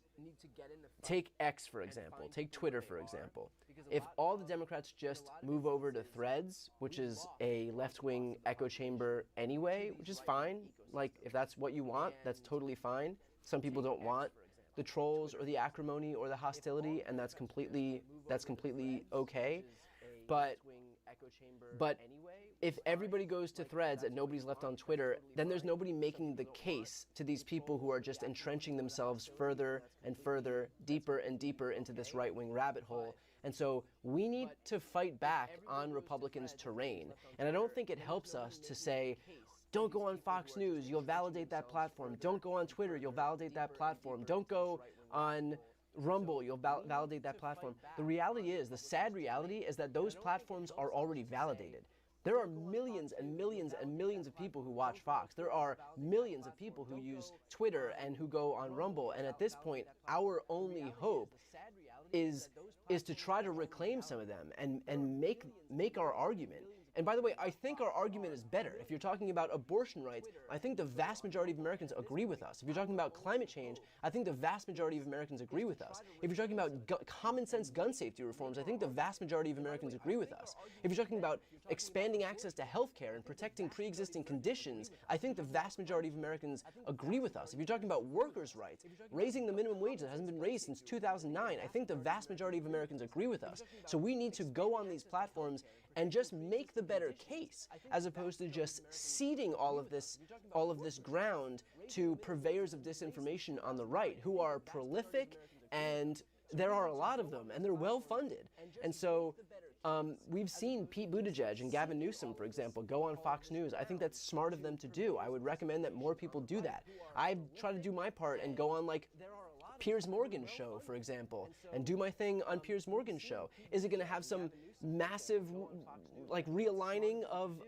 take X, for example, take Twitter, for example. If all the Democrats just move over to Threads, which is a left-wing echo chamber anyway, which is fine, like if that's what you want, that's totally fine. Some people don't want the trolls or the acrimony or the hostility, and that's completely okay. But if everybody goes to Threads and nobody's left on Twitter, then there's nobody making the case to these people who are just entrenching themselves further and further, deeper and deeper into this right-wing rabbit hole. And so we need to fight back on Republicans' terrain. And I don't think it helps us to say, don't go on Fox News, you'll validate that platform. Don't go on Twitter, you'll validate that platform. Don't go on Rumble, you'll validate that platform. The reality is, the sad reality is that those platforms are already validated. There are millions and millions and millions of people who watch Fox. There are millions of people who use Twitter and who go on Rumble. And at this point, our only hope is to try to reclaim some of them and make our argument. And by the way, I think our argument is better. If you're talking about abortion rights, I think the vast majority of Americans agree with us. If you're talking about climate change, I think the vast majority of Americans agree with us. If you're talking about common sense gun safety reforms, I think the vast majority of Americans agree with us. If you're talking about expanding access to health care and protecting pre-existing conditions, I think the vast majority of Americans agree with us. If you're talking about workers' rights, raising the minimum wage that hasn't been raised since 2009, I think the vast majority of Americans agree with us. So we need to go on these platforms and just make the better case, as opposed to just ceding all of this ground to purveyors of disinformation on the right, who are prolific, and there are a lot of them, and they're well funded. And so we've seen Pete Buttigieg and Gavin Newsom, for example, go on Fox News. I think that's smart of them to do. I would recommend that more people do that. I try to do my part and go on, like, Piers Morgan's show, for example, and do my thing on Piers Morgan's show. Is it going to have some massive, like, realigning of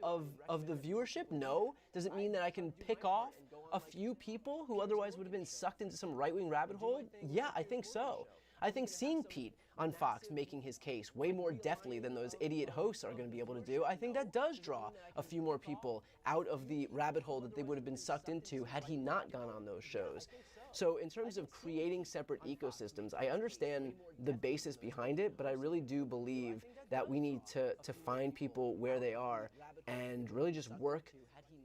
the viewership? No. Does it mean that I can pick off a few people who otherwise would have been sucked into some right-wing rabbit hole? Yeah, I think so. I think seeing Pete on Fox making his case way more deftly than those idiot hosts are going to be able to do, I think that does draw a few more people out of the rabbit hole that they would have been sucked into had he not gone on those shows. So in terms of creating separate ecosystems, I understand the basis behind it, but I really do believe that we need to find people where they are and really just work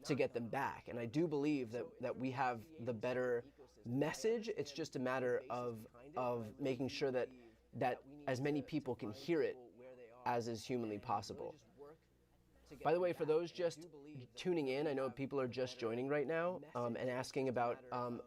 to get them back. And I do believe that we have the better message. It's just a matter of making sure that as many people can hear it as is humanly possible. By the way, for those just tuning in, I know people are just joining right now and asking about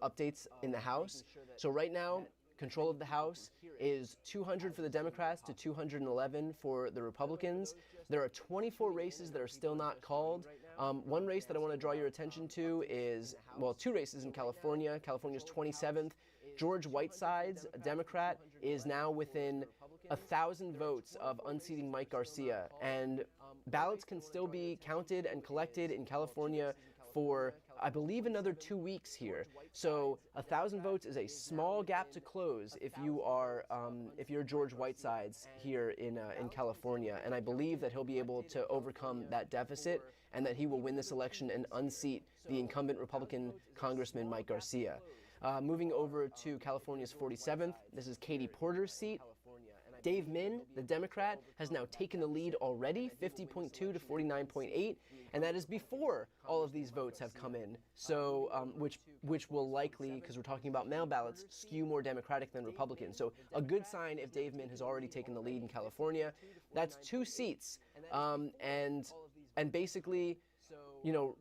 updates in the House. So right now, control of the House is 200 for the Democrats to 211 for the Republicans. There are 24 races that are still not called. One race that I want to draw your attention to is, well, two races in California. California's 27th. George Whitesides, a Democrat, is now within 1,000 votes of unseating Mike Garcia. And ballots can still be counted and collected in California for, I believe, another 2 weeks here. So 1,000 votes is a small gap to close if you're George Whitesides here in California. And I believe that he'll be able to overcome that deficit and that he will win this election and unseat the incumbent Republican Congressman Mike Garcia. Moving over to California's 47th, this is Katie Porter's seat. Dave Min, the Democrat, has now taken the lead already, 50.2 to 49.8, and that is before all of these votes have come in. So, which will likely, because we're talking about mail ballots, skew more Democratic than Republican. So, a good sign if Dave Min has already taken the lead in California. That's 2 seats, and basically, you know,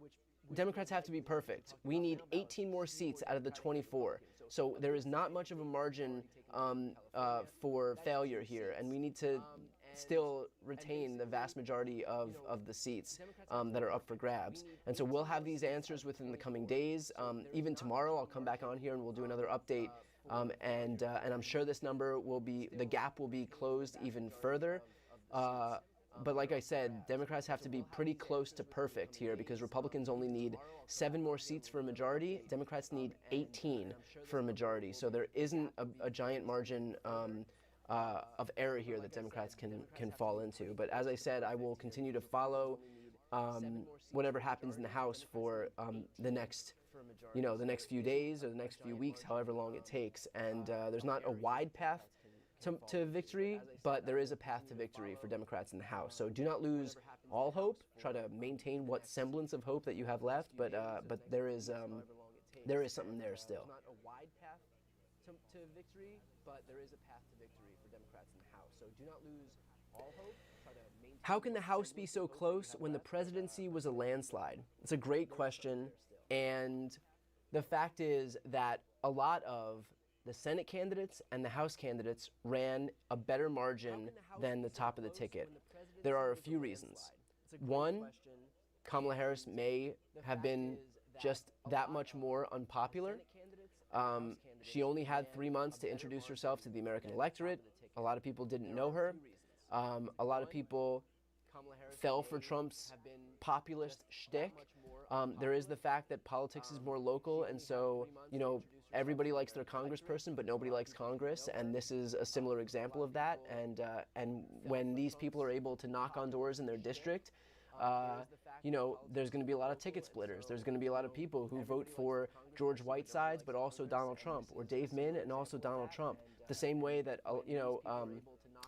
Democrats have to be perfect. We need 18 more seats out of the 24. So there is not much of a margin for failure here, and we need to still retain the vast majority of the seats that are up for grabs. And so we'll have these answers within the coming days. Even tomorrow, I'll come back on here and we'll do another update. And I'm sure this number will be, the gap will be closed even further. But like I said, Democrats have to be pretty close to perfect here because Republicans only need 7 more seats for a majority. Democrats need 18 for a majority. So there isn't a giant margin of error here that Democrats can fall into. But as I said, I will continue to follow whatever happens in the House for the next few days or the next few weeks, however long it takes. And there's not a wide path to victory, but there is a path to victory for Democrats in the House. So do not lose all hope. Try to maintain what semblance of hope that you have left, but there is something there still. Not a wide path to victory, but there is a path to victory for Democrats in the House. So do not lose all hope. How can the House be so close when the presidency was a landslide? It's a great question, and the fact is that a lot of the Senate candidates and the House candidates ran a better margin than the top of the ticket. There are a few reasons. One, Kamala Harris may have been just that much more unpopular. She only had 3 months to introduce herself to the American electorate. A lot of people didn't know her. A lot of people fell for Trump's populist shtick. There is the fact that politics is more local, and so, everybody likes their congressperson, but nobody likes Congress, and this is a similar example of that. And when these people are able to knock on doors in their district, there's going to be a lot of ticket splitters. There's going to be a lot of people who vote for George Whitesides, but also Donald Trump, or Dave Min and also Donald Trump. The same way that,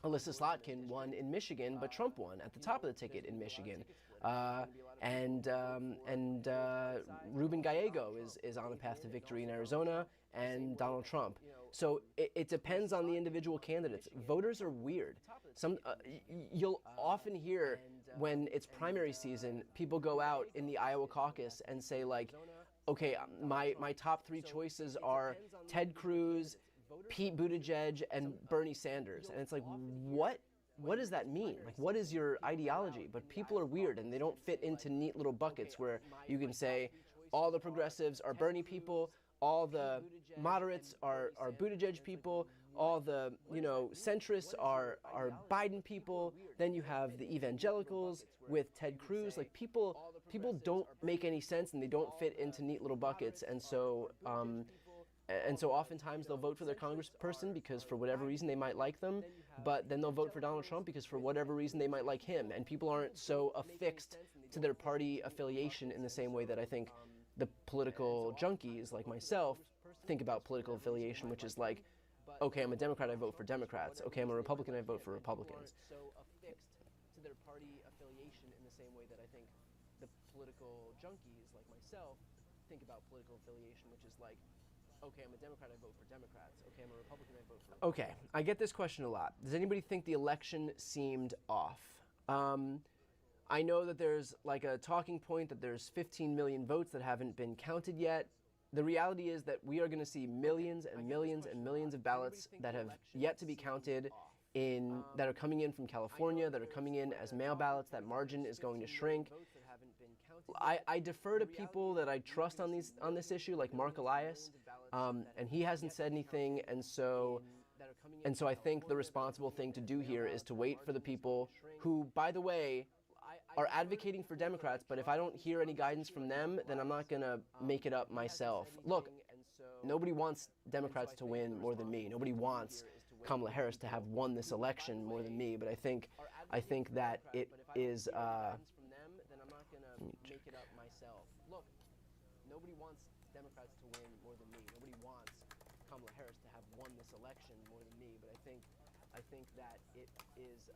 Alyssa Slotkin won in Michigan, but Trump won at the top of the ticket in Michigan. Ruben Gallego is on a path to victory in Arizona, and Donald Trump. So it depends on the individual candidates. Voters are weird. You'll often hear when it's primary season, people go out in the Iowa caucus and say like, okay, my top 3 choices are Ted Cruz, Pete Buttigieg, and Bernie Sanders. And it's like, what does that mean? Like, what is your ideology? But people are weird, and they don't fit into neat little buckets where you can say all the progressives are Bernie people, all the moderates are Buttigieg people, all the centrists are Biden people. Then you have the evangelicals with Ted Cruz. Like, people don't make any sense, and they don't fit into neat little buckets. And so oftentimes they'll vote for their congressperson because for whatever reason they might like them, but then they'll vote for Donald Trump because for whatever reason they might like him. And people aren't so affixed to their party affiliation in the same way that I think the political junkies like myself think about political affiliation, which is like, okay, I'm a Democrat, I vote for Democrats. Okay, I'm a Republican, I vote for Republicans. So affixed to their party affiliation in the same way that I think the political junkies like myself think about political affiliation, which is like, okay, I'm a Democrat, I vote for Democrats. Okay, I'm a Republican, I vote for Republicans. Okay, I get this question a lot. Does anybody think the election seemed off? I know that there's like a talking point that there's 15 million votes that haven't been counted yet. The reality is that we are going to see millions and millions and millions of ballots that have yet to be counted that are coming in from California, that are coming in as mail ballots. That margin is going to shrink. I defer to people that I trust on this issue, like Mark Elias, and he hasn't said anything, and so I think the responsible thing to do here is to wait for the people who, by the way, are advocating for Democrats, but if I don't hear any guidance from them, then I'm not going to make it up myself. Look, nobody wants Democrats to win more than me. Nobody wants Kamala Harris to have won this election more than me, but I think that it is make it up myself. Look, nobody wants Democrats to win more than me. Nobody wants Kamala Harris to have won this election more than me. But I think that it is.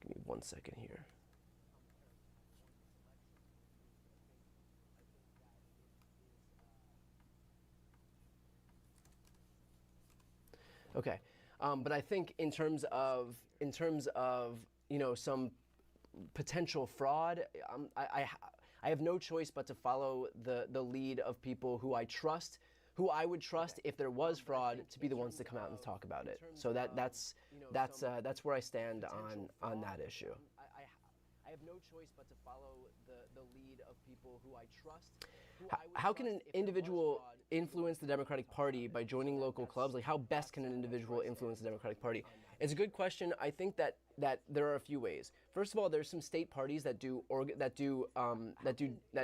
Give me 1 second here. Okay. But I think in terms of some potential fraud, I have no choice but to follow the lead of people who I trust, who I would trust if there was fraud to be the ones to come out and talk about it. So that's where I stand on that issue. I have no choice but to follow the lead of people who I trust. how can an individual influence the Democratic Party by joining local clubs? Like, how best can an individual influence the Democratic Party? It's a good question. I think that there are a few ways. First of all, there's some state parties that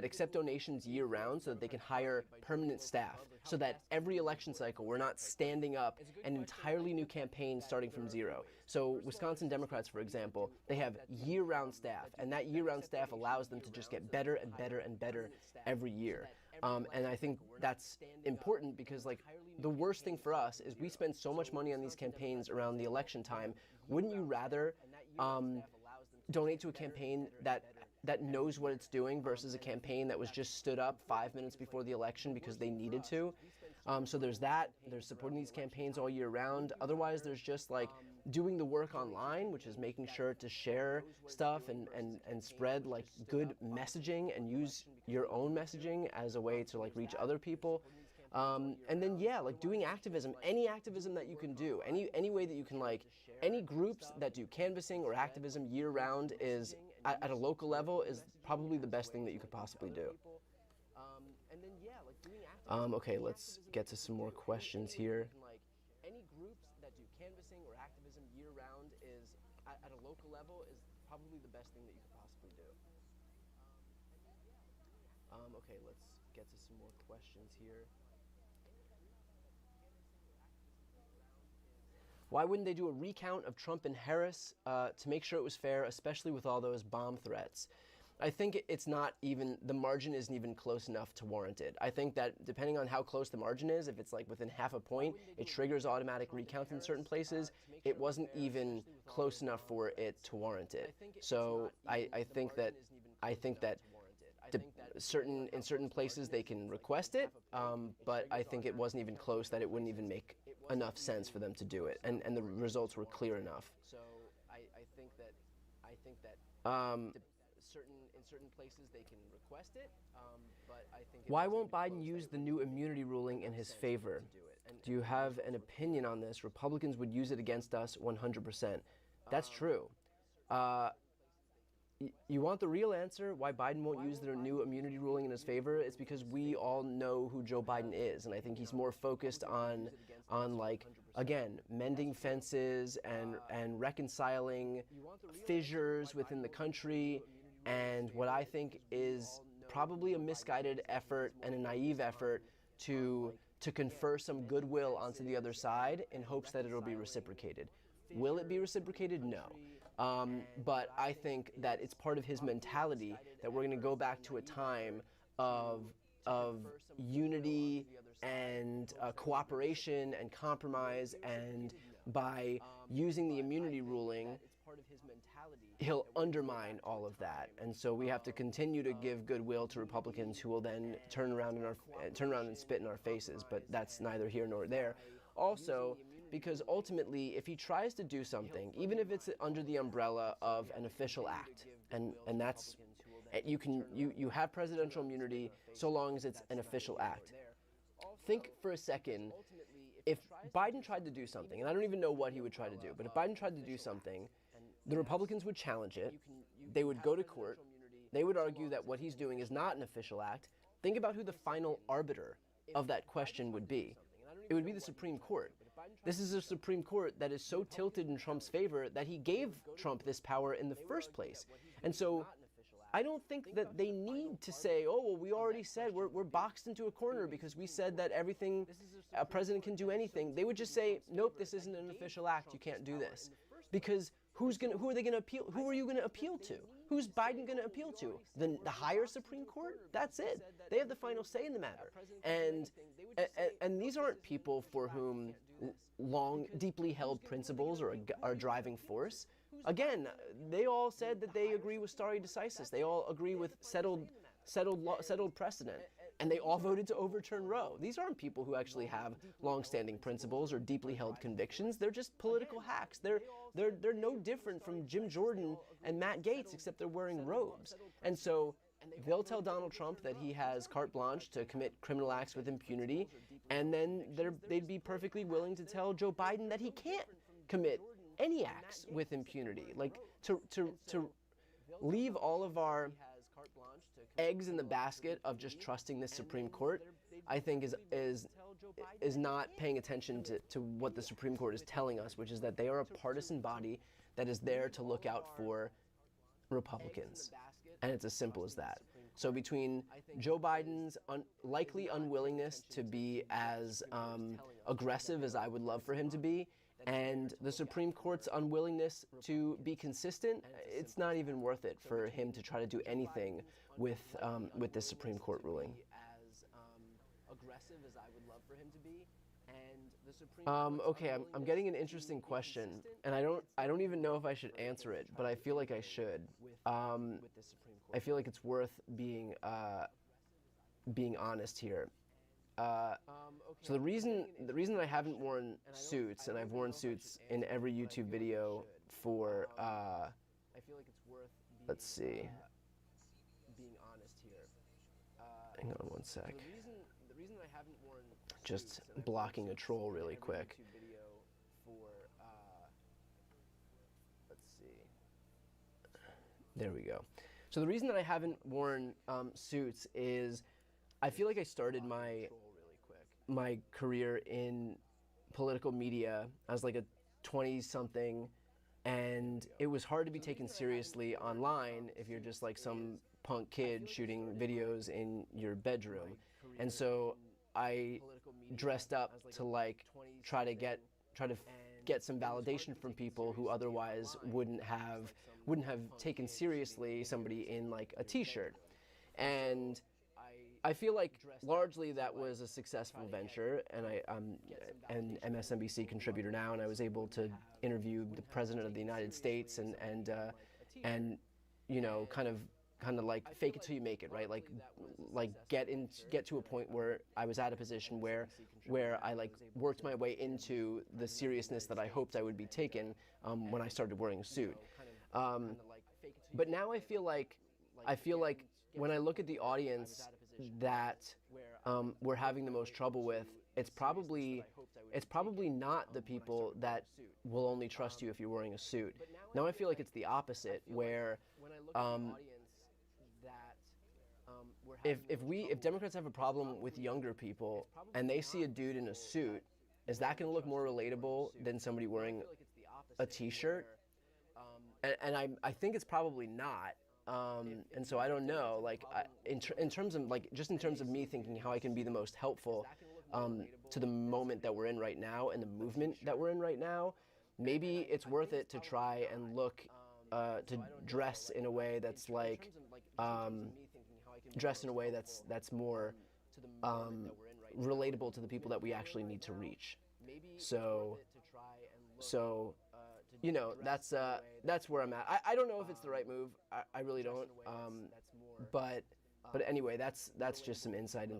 accept donations year round, so that they can hire permanent staff, so that every election cycle we're not standing up an entirely new campaign starting from zero. So Wisconsin Democrats, for example, they have year-round staff, and that year-round staff allows them to just get better and better and better every year. And I think that's important because, like, the worst thing for us is we spend so much money on these campaigns around the election time. Wouldn't you rather donate to a campaign that knows what it's doing versus a campaign that was just stood up 5 minutes before the election because they needed to? So there's that. There's supporting these campaigns all year round. Otherwise, there's just like doing the work online, which is making sure to share stuff and spread like good messaging and use your own messaging as a way to like reach other people. And then, yeah, like doing activism, any activism that you can do, any way that you can, like, any groups that do canvassing or activism year round is, at a local level, is probably the best thing that you could possibly do. Okay, let's get to some more questions here. Any groups that do canvassing or activism year round is, at a local level, is probably the best thing that you could possibly do. Okay, let's get to some more questions here. Why wouldn't they do a recount of Trump and Harris to make sure it was fair, especially with all those bomb threats? I think it's not even, the margin isn't even close enough to warrant it. I think that depending on how close the margin is, if it's like within half a point, it triggers automatic recount in certain places. It wasn't even close enough for it to warrant it. So I think that in certain places they can request it, but I think it wasn't even close, that it wouldn't even make enough sense for them to do it, and the results were clear enough. So I think that in certain places they can request it, but I think. Why won't Biden use the new immunity ruling in his favor? Do you have an opinion on this? Republicans would use it against us 100%. That's true. You want the real answer why Biden won't use the new immunity ruling in his favor? It's because we all know who Joe Biden is, and I think he's more focused on like, again, mending fences and reconciling fissures within the country, and what I think is probably a misguided effort and a naive effort to confer some goodwill onto the other side in hopes that it'll be reciprocated. Will it be reciprocated? No. But I think that it's part of his mentality that we're going to go back to a time of unity and cooperation and compromise, and by using the immunity ruling, he'll undermine all of that. And so we have to continue to give goodwill to Republicans who will then turn around and spit in our faces, but that's neither here nor there. Also, because ultimately, if he tries to do something, even if it's under the umbrella of an official act, and that's, you have presidential immunity so long as it's an official act. Think for a second, if Biden tried to do something, and I don't even know what he would try to do, but if Biden tried to do something, the Republicans would challenge it, they would go to court, they would argue that what he's doing is not an official act. Think about who the final arbiter of that question would be. It would be the Supreme Court. This is a Supreme Court that is so tilted in Trump's favor that he gave Trump this power in the first place. And so I don't think that they need to say, oh, well, we already said we're boxed into a corner because we said that everything, a president can do anything. They would just say, nope, this isn't an official act. You can't do this. Because who are they going to appeal? Who are you going to appeal to? Who's Biden going to appeal to? The higher Supreme Court? That's it. They have the final say in the matter. And these aren't people for whom long, deeply held principles are a driving force. Again, they all said that they agree with stare decisis. They all agree with settled precedent. And they all voted to overturn Roe. These aren't people who actually have long-standing principles or deeply held convictions. They're just political hacks. They're no different from Jim Jordan and Matt Gaetz, except they're wearing robes. And so they'll tell Donald Trump that he has carte blanche to commit criminal acts with impunity, and then they'd be perfectly willing to tell Joe Biden that he can't commit any acts with impunity. Like, to leave all of our eggs in the basket of just trusting this Supreme Court, I think is not paying attention to what the Supreme Court is telling us, which is that they are a partisan body that is there to look out for Republicans. And it's as simple as that. So between Joe Biden's likely unwillingness to be as aggressive as I would love for him to be, and the Supreme Court's unwillingness to be consistent, it's not even worth it for him to try to do anything with this Supreme Court ruling. Okay, I'm getting an interesting question, and I don't even know if I should answer it, but I feel like I should. I feel like it's worth being honest here. So the reason that I haven't worn suits, and I've worn suits in every YouTube video for let's see. Being honest here. Hang on one sec. The reason I haven't worn just blocking a troll really quick. Let's see. There we go. So the reason that I haven't worn suits is I feel like I started my career in political media as like a 20-something, and it was hard to be taken seriously online if you're just like some punk kid shooting videos in your bedroom. And so I dressed up to like try to get some validation from people who otherwise wouldn't have taken seriously somebody in like a t-shirt. And I feel like largely that was a successful venture, and I'm an MSNBC contributor now, and I was able to interview the President of the United States and you know, kind of like fake it till you make it, right? Like get to a point where I was at a position where I like worked my way into the seriousness that I hoped I would be taken when I started wearing a suit. But now I feel like when I look at the audience that we're having the most trouble with, it's probably not the people that will only trust you if you're wearing a suit. Now I feel like it's the opposite, where if Democrats have a problem with younger people and they see a dude in a suit, is that going to look more relatable than somebody wearing a t-shirt? And I think it's probably not. And so I don't know, like in terms of like, just in terms of me thinking how I can be the most helpful to the moment that we're in right now and the movement that we're in right now, maybe it's worth it to try and look, to dress in a way that's like, that's more relatable to the people that we actually need to reach. So you know, that's where I'm at. I don't know if it's the right move. I really don't. But anyway, that's just some insight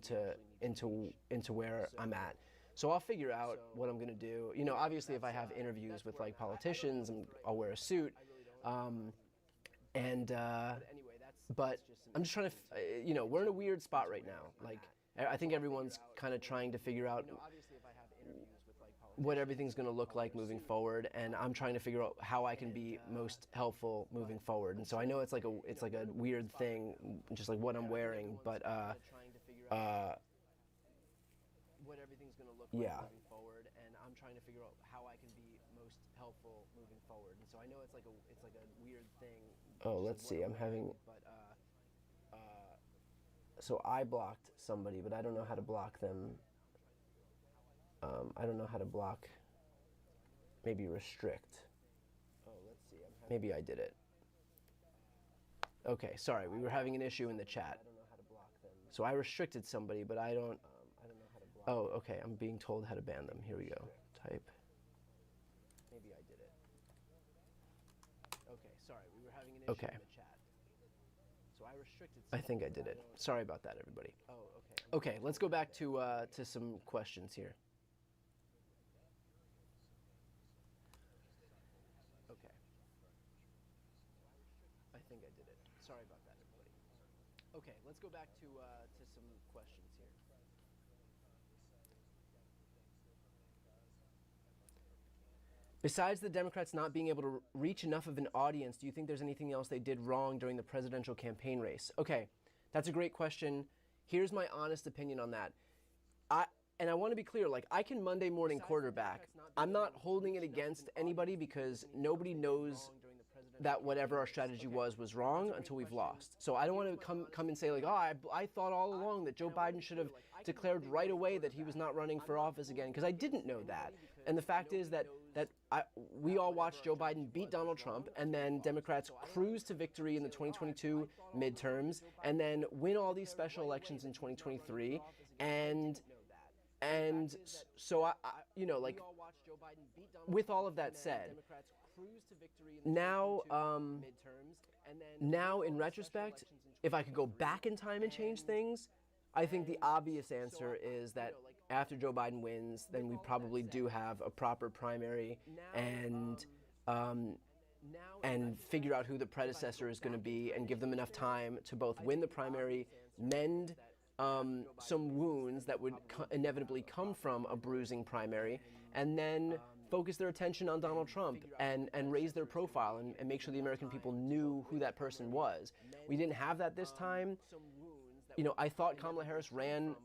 into where I'm at. So I'll figure out what I'm gonna do. You know, obviously, if I have interviews with like politicians, I'll wear a suit. But I'm just trying to, you know, we're in a weird spot right now. Like, I think everyone's kind of trying to figure out what everything's going to look like moving forward, and I'm trying to figure out how I can be most helpful moving forward. And so I know it's like a weird thing, just like what I'm wearing, but what everything's going to look like moving forward, and I'm trying to figure out how I can be most helpful moving forward. And so I know it's like a weird thing. Oh, let's see. I'm having. So I blocked somebody, but I don't know how to block them. I don't know how to block, maybe restrict. Oh, let's see. Maybe I did it. Okay, sorry, we were having an issue in the chat. I don't know how to block them. So I restricted somebody, but I don't know how to block. Oh, okay, I'm being told how to ban them. Here we go. Type. Maybe I did it. Okay, sorry, we were having an issue in the chat. So I restricted somebody. I think I did it. Sorry about that, everybody. Oh, okay. Okay, let's go back to some questions here. Sorry about that, everybody. Okay, let's go back to some questions here. Besides the Democrats not being able to reach enough of an audience, do you think there's anything else they did wrong during the presidential campaign race? Okay, That's a great question. Here's my honest opinion on that. And I want to be clear, like, I can Monday morning quarterback. I'm not holding it against anybody because nobody knows that whatever our strategy was wrong until we've lost. So I don't want to come and say like, oh, I thought all along that Joe Biden should have declared right away that he was not running for office again, because I didn't know that. And the fact is that we all watched Joe Biden beat Donald Trump, and then Democrats cruise to victory in the 2022 midterms, and then win all these special elections in 2023, and so I you know, like, with all of that said, now in retrospect, if I could go back in time and change things, I think the obvious answer is that after Joe Biden wins, then we probably do have a proper primary and figure out who the predecessor is going to be and give them enough time to both win the primary, mend some wounds that would inevitably come from a bruising primary, and then focus their attention on Donald Trump and raise their profile and make sure the American people knew who that person was. We didn't have that this time. You know, I thought Kamala Harris ran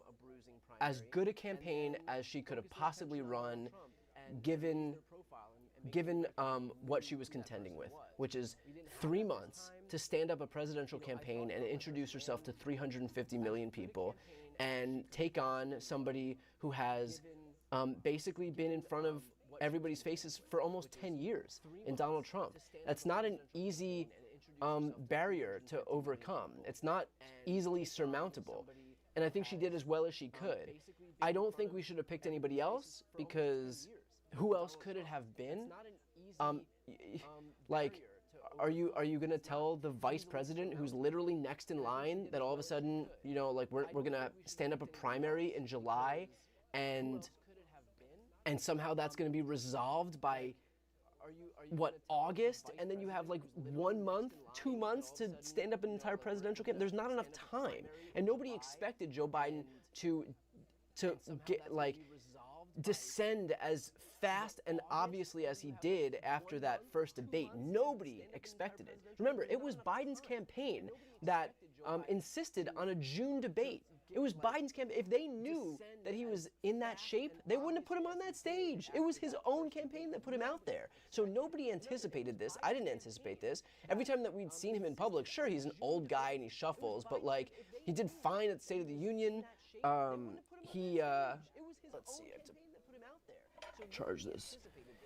as good a campaign as she could have possibly run, given what she was contending with, which is 3 months to stand up a presidential campaign and introduce herself to 350 million people and take on somebody who has basically been in front of everybody's faces for almost 10 years in Donald Trump. That's not an easy barrier to overcome. It's not easily surmountable. And I think she did as well as she could. I don't think we should have picked anybody else, because who else could it have been? Like, are you going to tell the vice president who's literally next in line that all of a sudden, you know, like, we're going to stand up a primary in July and somehow that's going to be resolved by what, August? And then you have like 1 month, 2 months to stand up an entire presidential campaign. There's not enough time. And nobody expected Joe Biden to get, like, descend as fast and obviously as he did after that first debate. Nobody expected it. Remember, it was Biden's campaign that insisted on a June debate. It was Biden's campaign. If they knew that he was in that shape, they wouldn't have put him on that stage. It was his own campaign that put him out there. So nobody anticipated this. I didn't anticipate this. Every time that we'd seen him in public, sure, he's an old guy and he shuffles, but, like, he did fine at the State of the Union. Let's see, I have to charge this.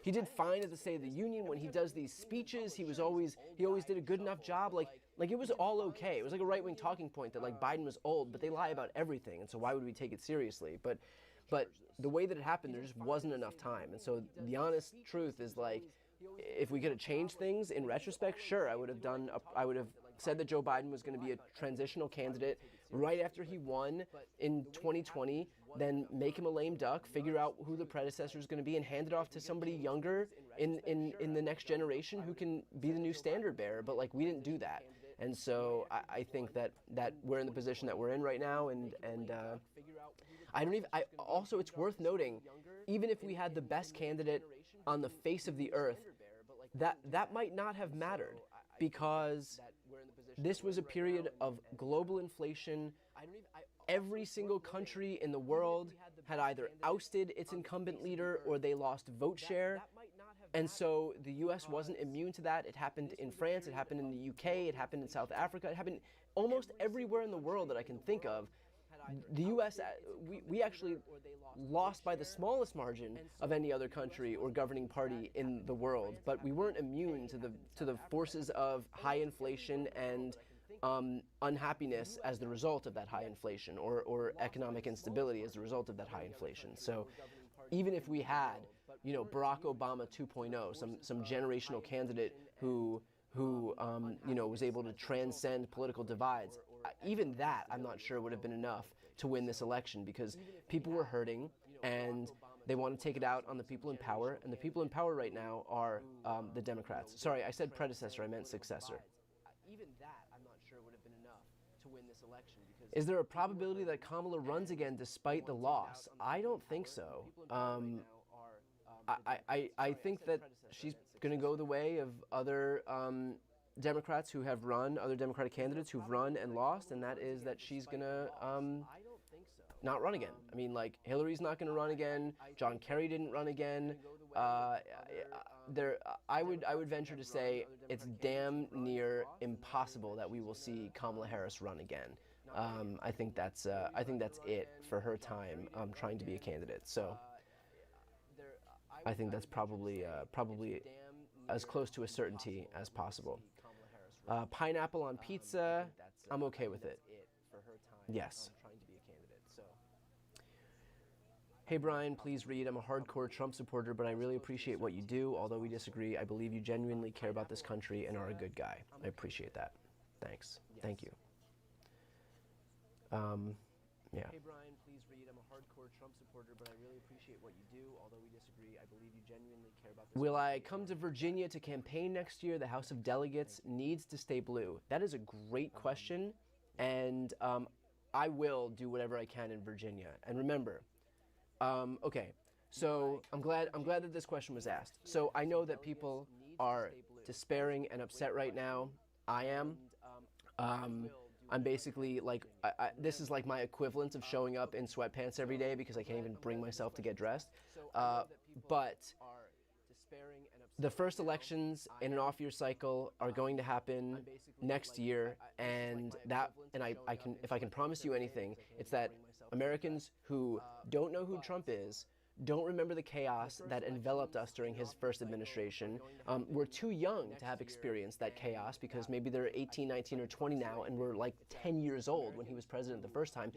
He did fine at the State of the Union. When he does these speeches, he always did a good enough job. Like it was all okay. It was like a right-wing talking point that, like, Biden was old, but they lie about everything, and so why would we take it seriously? But the way that it happened, there just wasn't enough time. And so the honest truth is, like, if we could have changed things in retrospect, sure, I would have said that Joe Biden was going to be a transitional candidate right after he won in 2020, then make him a lame duck, figure out who the predecessor is going to be, and hand it off to somebody younger in the next generation who can be the new standard bearer. But, like, we didn't do that. And so I think that we're in the position that we're in right now, and also it's worth noting, even if we had the best candidate on the face of the earth, that might not have mattered, because this was a period of global inflation. Every single country in the world had either ousted its incumbent leader or they lost vote share. And so the U.S. wasn't immune to that. It happened in France, it happened in the UK, it happened in South Africa, it happened almost everywhere in the world that I can think of. The U.S., we actually lost by the smallest margin of any other country or governing party in the world, but we weren't immune to the forces of high inflation and unhappiness as the result of that high inflation, or economic instability as a result of that high inflation. So even if we had, you know, Barack Obama 2.0, some generational candidate who you know, was able to transcend political divides, even that I'm not sure would have been enough to win this election, because people were hurting and they want to take it out on the people in power, and the people in power right now are the Democrats. Sorry, I said predecessor, I meant successor. Even that I'm not sure would have been enough to win this election. Is there a probability that Kamala runs again despite the loss? I don't think so. I think that she's going to go the way of other Democrats who have run, other Democratic candidates who've run and lost, and that is that she's gonna not run again. I mean, like, Hillary's not gonna run again. John Kerry didn't run again. I would venture to say it's damn near impossible that we will see Kamala Harris run again. I think that's it for her time trying to be a candidate. So I think that's probably as close to a certainty as possible. Pineapple on pizza, I'm okay with it. Yes. Hey Brian, please read. I'm a hardcore Trump supporter, but I really appreciate what you do. Although we disagree, I believe you genuinely care about this country and are a good guy. I appreciate that. Thanks. Thank you. Yeah. Hey Brian, please read. I'm a hardcore Trump supporter, but I really appreciate what you do. Although we disagree, I believe you genuinely care about this. Will I come to Virginia to campaign next year? The House of Delegates needs to stay blue. That is a great question, and I will do whatever I can in Virginia. And remember, okay, so I'm glad that this question was asked. So I know that people are despairing and upset right now. I am. I'm basically like, this is like my equivalent of showing up in sweatpants every day because I can't even bring myself to get dressed. But the first elections in an off-year cycle are going to happen next year, and if I can promise you anything, it's that Americans who don't know who Trump is, don't remember the chaos that enveloped us during his first administration. We're too young to have experienced that chaos because maybe they're 18, 19, or 20 now, and we're like 10 years old when he was president the first time.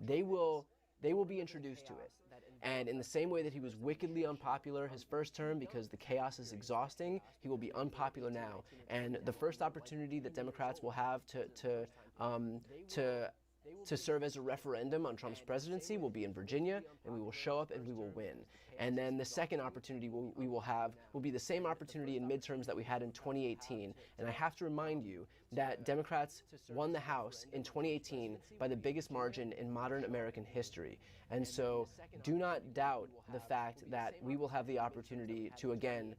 They will be introduced to it. And in the same way that he was wickedly unpopular his first term because the chaos is exhausting, he will be unpopular now. And the first opportunity that Democrats will have to serve as a referendum on Trump's presidency will be in Virginia, and we will show up and we will win. And then the second opportunity we will have will be the same opportunity in midterms that we had in 2018. And I have to remind you that Democrats won the House in 2018 by the biggest margin in modern American history. And so do not doubt the fact that we will have the opportunity to again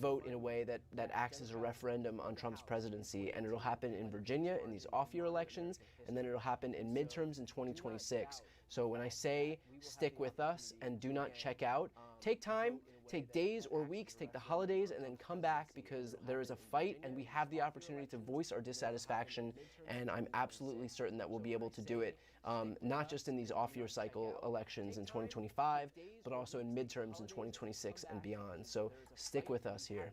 vote in a way that acts as a referendum on Trump's presidency, and it'll happen in Virginia in these off-year elections, and then it'll happen in midterms in 2026. So when I say stick with us and do not check out, take time, take days or weeks, take the holidays, and then come back because there is a fight and we have the opportunity to voice our dissatisfaction, and I'm absolutely certain that we'll be able to do it, not just in these off-year cycle elections in 2025, but also in midterms in 2026 and beyond. So stick with us here.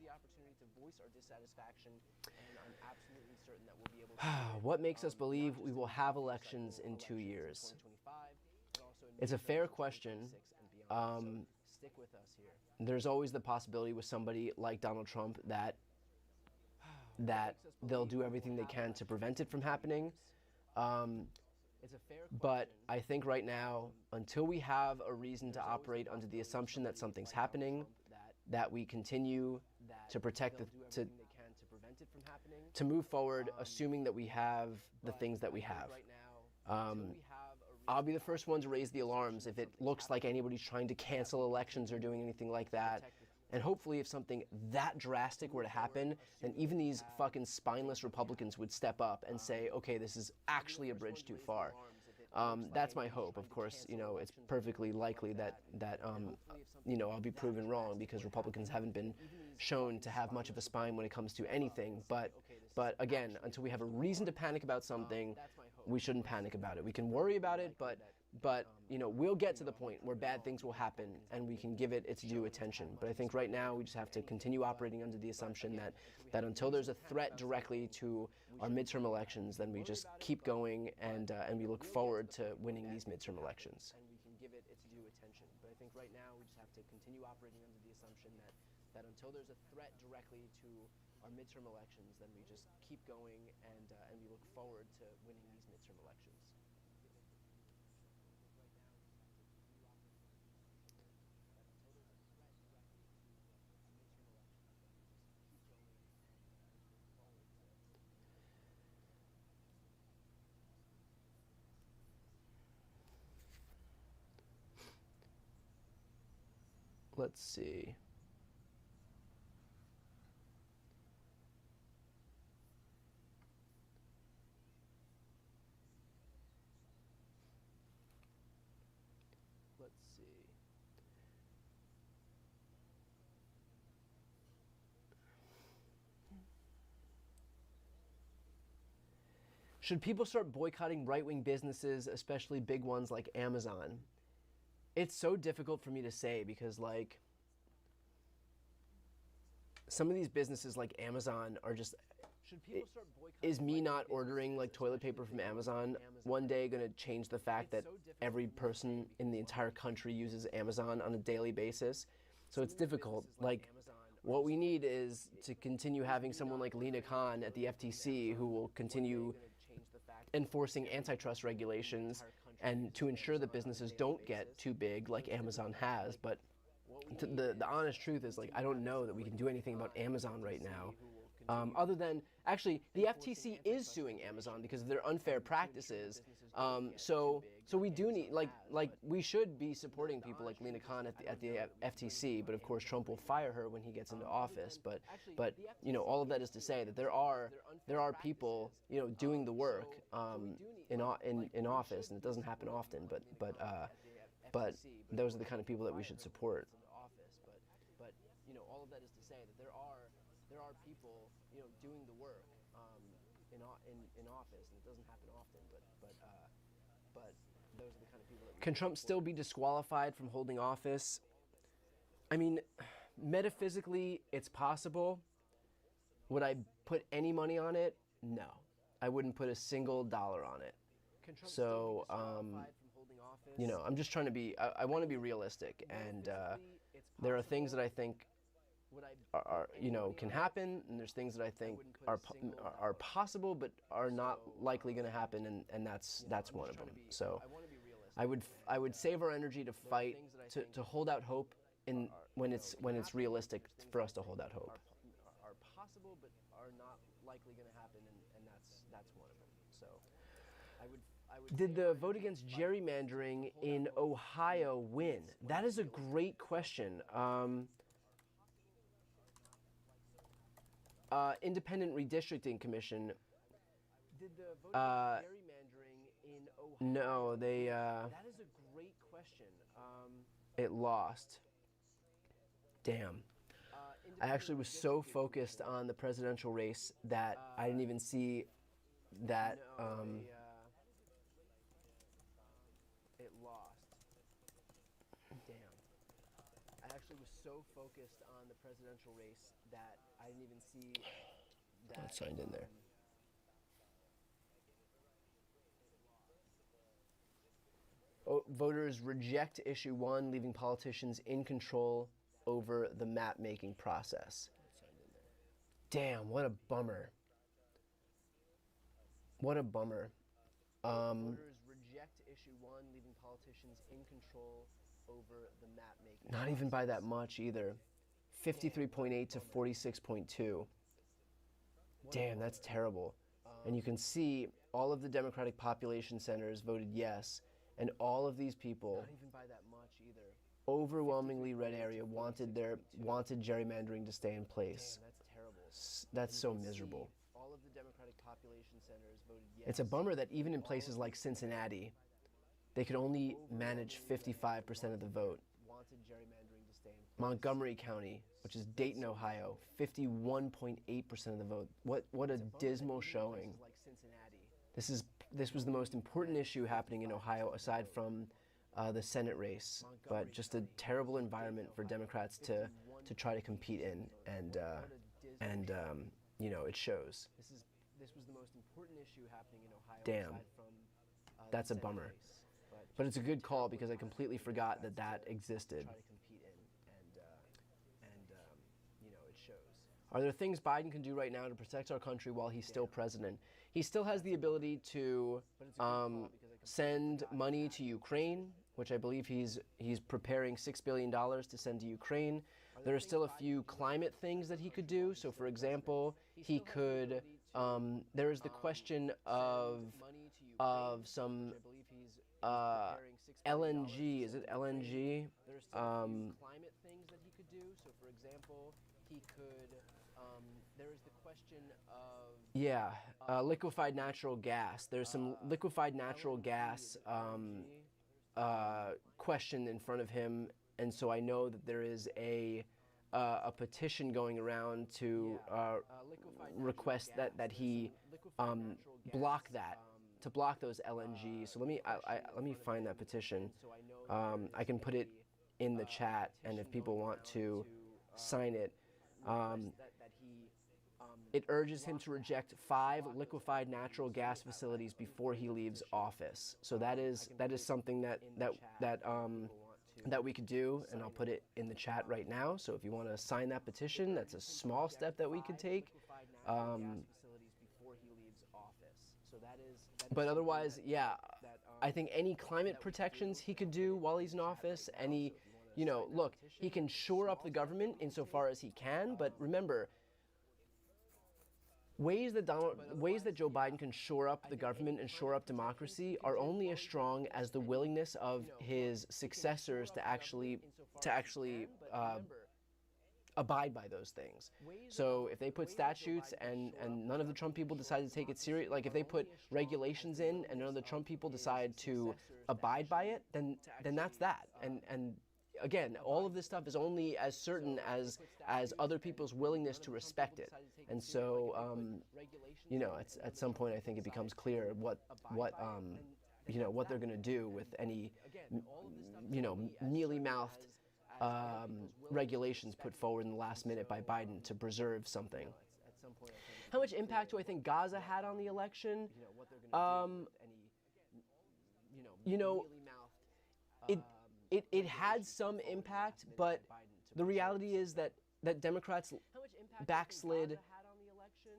What makes us believe we will have elections in 2 years? It's a fair question. There's always the possibility with somebody like Donald Trump that they'll do everything they can to prevent it from happening. But I think right now, until we have a reason to operate under the assumption that something's happening, that we continue to protect to move forward, assuming that we have the things that we have. I'll be the first one to raise the alarms if it looks like anybody's trying to cancel elections or doing anything like that. And hopefully if something that drastic were to happen, then even these fucking spineless Republicans would step up and say, okay, this is actually a bridge too far. That's my hope. Of course, you know, it's perfectly likely that you know, I'll be proven wrong because Republicans haven't been shown to have much of a spine when it comes to anything. But again, until we have a reason to panic about something, we shouldn't panic about it. We can worry about it, but you know, we'll get to the point where bad things will happen and we can give it its due attention. But I think right now we just have to continue operating under the assumption that until there's a threat directly to our midterm elections, then we just keep going and we look forward to winning these midterm elections. And we can give it its due attention. But I think right now we just have to continue operating under the assumption that until there's a threat directly to our midterm elections, then we just keep going and we look forward to winning these midterm elections. Let's see. let's see. Should people start boycotting right-wing businesses, especially big ones like Amazon? It's so difficult for me to say because, like, some of these businesses like Amazon are just, is me not ordering like toilet paper from Amazon one day going to change the fact that every person in the entire country uses Amazon on a daily basis? So it's difficult. Like, what we need is to continue having someone like Lena Khan at the FTC who will continue enforcing antitrust regulations and to ensure that businesses don't get too big like Amazon has. But the honest truth is, like, I don't know that we can do anything about Amazon right now. Other than, actually, the FTC is suing Amazon because of their unfair practices. So we do need, like we should be supporting people like Lena Khan at the FTC. But of course, Trump will fire her when he gets into office. But you know, all of that is to say that there are people, you know, doing the work in office, and it doesn't happen often. But those are the kind of people that we should support. But you know, all of that is to say that there are people, you know, doing the work in office, and it doesn't happen often. But those are the kind of people that. Can Trump still be disqualified from holding office? I mean, metaphysically, it's possible. Would I put any money on it? No, I wouldn't put a single dollar on it. So, you know, I'm just trying to be. I want to be realistic, and there are things that I think are you know, can happen, and there's things that I think are possible but are not likely going to happen, and that's one of them. So I would save our energy to fight to hold out hope when it's realistic for us to hold out hope. Are possible but are not likely going to happen, and that's one of them. So I would. Did the vote against gerrymandering in Ohio win? That is a great question. Independent Redistricting Commission. Did the vote against gerrymandering in Ohio? No, they. That is a great question. It lost. Damn. I actually was so focused on the presidential race that I didn't even see that. It lost. Damn. I actually was so focused on the presidential race that I didn't even see that. That's signed in there. Voters reject issue 1, leaving politicians in control over the map-making process. Damn, what a bummer. What a bummer. Voters reject issue 1, leaving politicians in control over the map-making. Not even by that much either. 53.8 to 46.2. Damn, that's terrible. And you can see all of the Democratic population centers voted yes, and all of these people, not even by that much either, overwhelmingly red area wanted gerrymandering to stay in place. Damn, that's terrible. That's so miserable. All of the Democratic population centers voted yes. It's a bummer that even in places like Cincinnati, they could only manage 55% of the vote. Montgomery County, which is Dayton, Ohio, 51.8% of the vote. What a dismal showing. This was the most important issue happening in Ohio aside from the Senate race, but just a terrible environment for Democrats to try to compete in, and you know, it shows. This was the most important issue happening in Ohio. Damn, that's a bummer. But it's a good call because I completely forgot that existed. You know, it shows. Are there things Biden can do right now to protect our country while he's still president? He still has the ability to send money to Ukraine, which I believe he's preparing $6 billion to send to Ukraine. There are still a few climate things that he could do. So, for example, he could. There is the question of some LNG. Is it LNG? There's climate things that he could do. So, for example, he could. There is the question of liquefied natural gas. There's some liquefied natural gas question in front of him, and so I know that there is a petition going around to request that he block that, to block those LNG. So let me find that petition. I can put it in the chat, and if people want to sign it. It urges him to reject 5 liquefied natural gas facilities before he leaves office. So that is something that we could do, and I'll put it in the chat right now. So if you want to sign that petition, that's a small step that we could take. But otherwise, yeah, I think any climate protections he could do while he's in office, look, he can shore up the government insofar as he can, but remember, ways that Joe Biden can shore up the government and shore up democracy are only as strong as the willingness of his successors to actually abide by those things. So if they put statutes and none of the Trump people decide to take it serious, like if they put regulations in and none of the Trump people decide to abide by it, then that's that. And again, all of this stuff is only as certain as other people's willingness to respect it. And so, at some point, I think it becomes clear what they're going to do with any, mealy-mouthed regulations put forward in the last minute by Biden to preserve something. How much impact do I think Gaza had on the election? It had some impact, but the reality is that Democrats backslid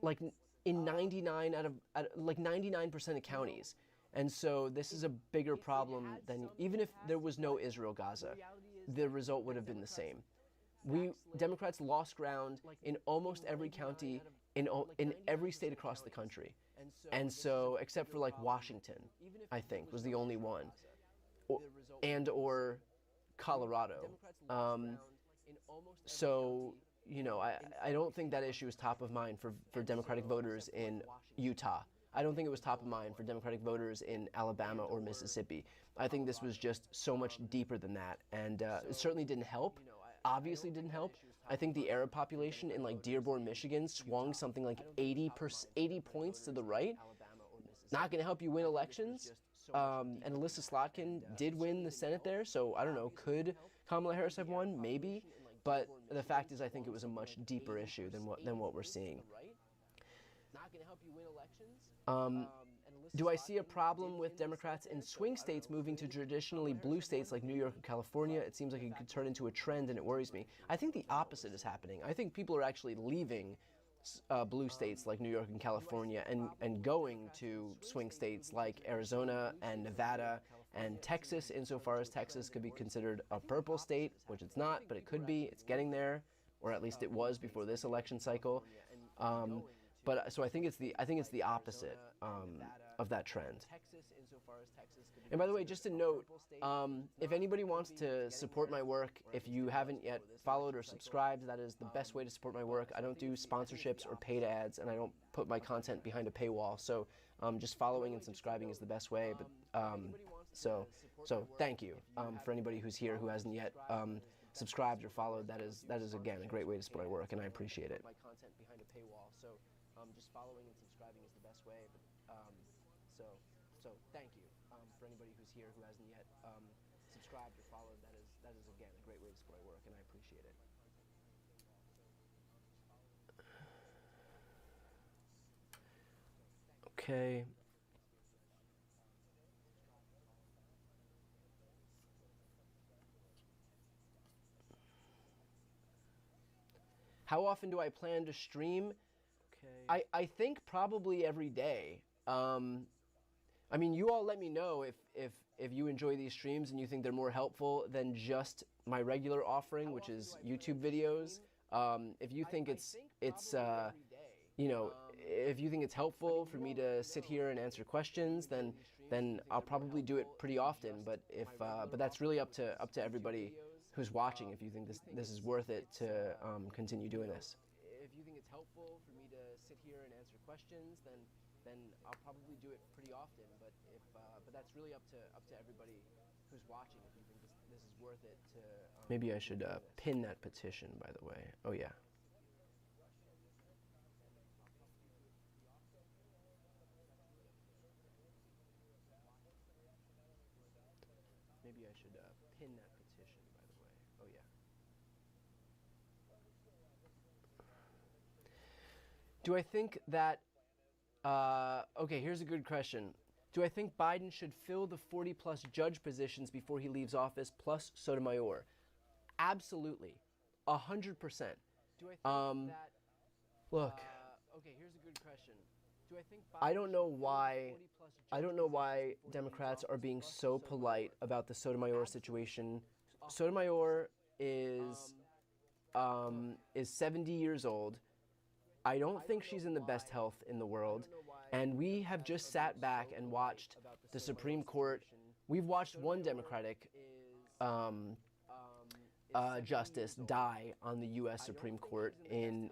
like in 99% of counties. And so this is a bigger problem than, even if there was no Israel-Gaza, the result would have been the same. Democrats lost ground in almost every county, in every state across the country. And so, except for like Washington, I think, was the only one. Or Colorado. I don't think that issue is top of mind for Democratic voters in Utah. I don't think it was top of mind for Democratic voters in Alabama or Mississippi. I think this was just so much deeper than that, and it certainly didn't help. Obviously didn't help. I think the Arab population in like Dearborn, Michigan swung something like 80 points to the right. Not going to help you win elections. And Alyssa Slotkin did win the Senate there, so I don't know, could Kamala Harris have won? Maybe. But the fact is, I think it was a much deeper issue than what we're seeing. Do I see a problem with Democrats in swing states moving to traditionally blue states like New York and California? It seems like it could turn into a trend, and it worries me. I think the opposite is happening. I think people are actually leaving blue states like New York and California and going to swing states like Arizona and Nevada and Texas, insofar as Texas could be considered a purple state, which it's not, but it could be. It's getting there, or at least it was before this election cycle. So I think it's the opposite of that trend. And by the way, just a note, if anybody wants to support my work, if you haven't yet followed or subscribed, that is the best way to support my work. I don't do sponsorships or paid ads, and I don't put my content behind a paywall. So just following and subscribing is the best way. But so thank you for anybody who's here who hasn't yet subscribed or followed. That is again a great way to support my work, and I appreciate it. My content behind a paywall. So just following and subscribing is the best way. But so thank you for anybody who's here who hasn't yet subscribed or followed. That is again a great way to support my work, and I appreciate it. Okay. How often do I plan to stream? Okay. I think probably every day. I mean, you all let me know if you enjoy these streams and you think they're more helpful than just my regular offering, which is YouTube videos. If you think it's if you think it's helpful for me to sit here and answer questions, then I'll probably do it pretty often. But but that's really up to everybody who's watching. If you think this is worth it to continue doing this. If you think it's helpful for me to sit here and answer questions, then I'll probably do it pretty often. But that's really up to everybody who's watching if you think this is worth it to. Maybe I should pin that petition, by the way. Oh, yeah. Maybe I should pin that petition, by the way. Oh, yeah. Do I think that, okay, here's a good question. Do I think Biden should fill the 40-plus judge positions before he leaves office, plus Sotomayor? Absolutely. 100%. Do I think that, look, okay, here's a good question. Do I think Biden I don't know why Democrats are being so polite about the Sotomayor situation. Sotomayor is 70 years old. I don't think she's in the best health in the world. And we have just sat back and watched the Supreme Court. We've watched one Democratic justice die on the U.S. Supreme Court in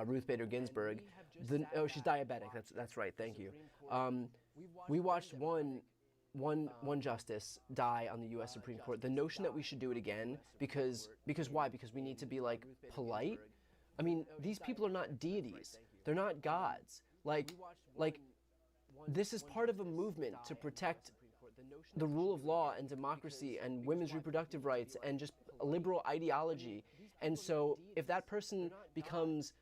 Ruth Bader Ginsburg. Oh, she's diabetic. That's right. Thank you. We watched one justice die on the U.S. Supreme Court. The notion that we should do it again because why? Because we need to be like polite. I mean, these people are not deities. They're not gods. Like this is part of a movement to protect the rule of law and democracy and women's reproductive rights and just a liberal ideology. And so if that person becomes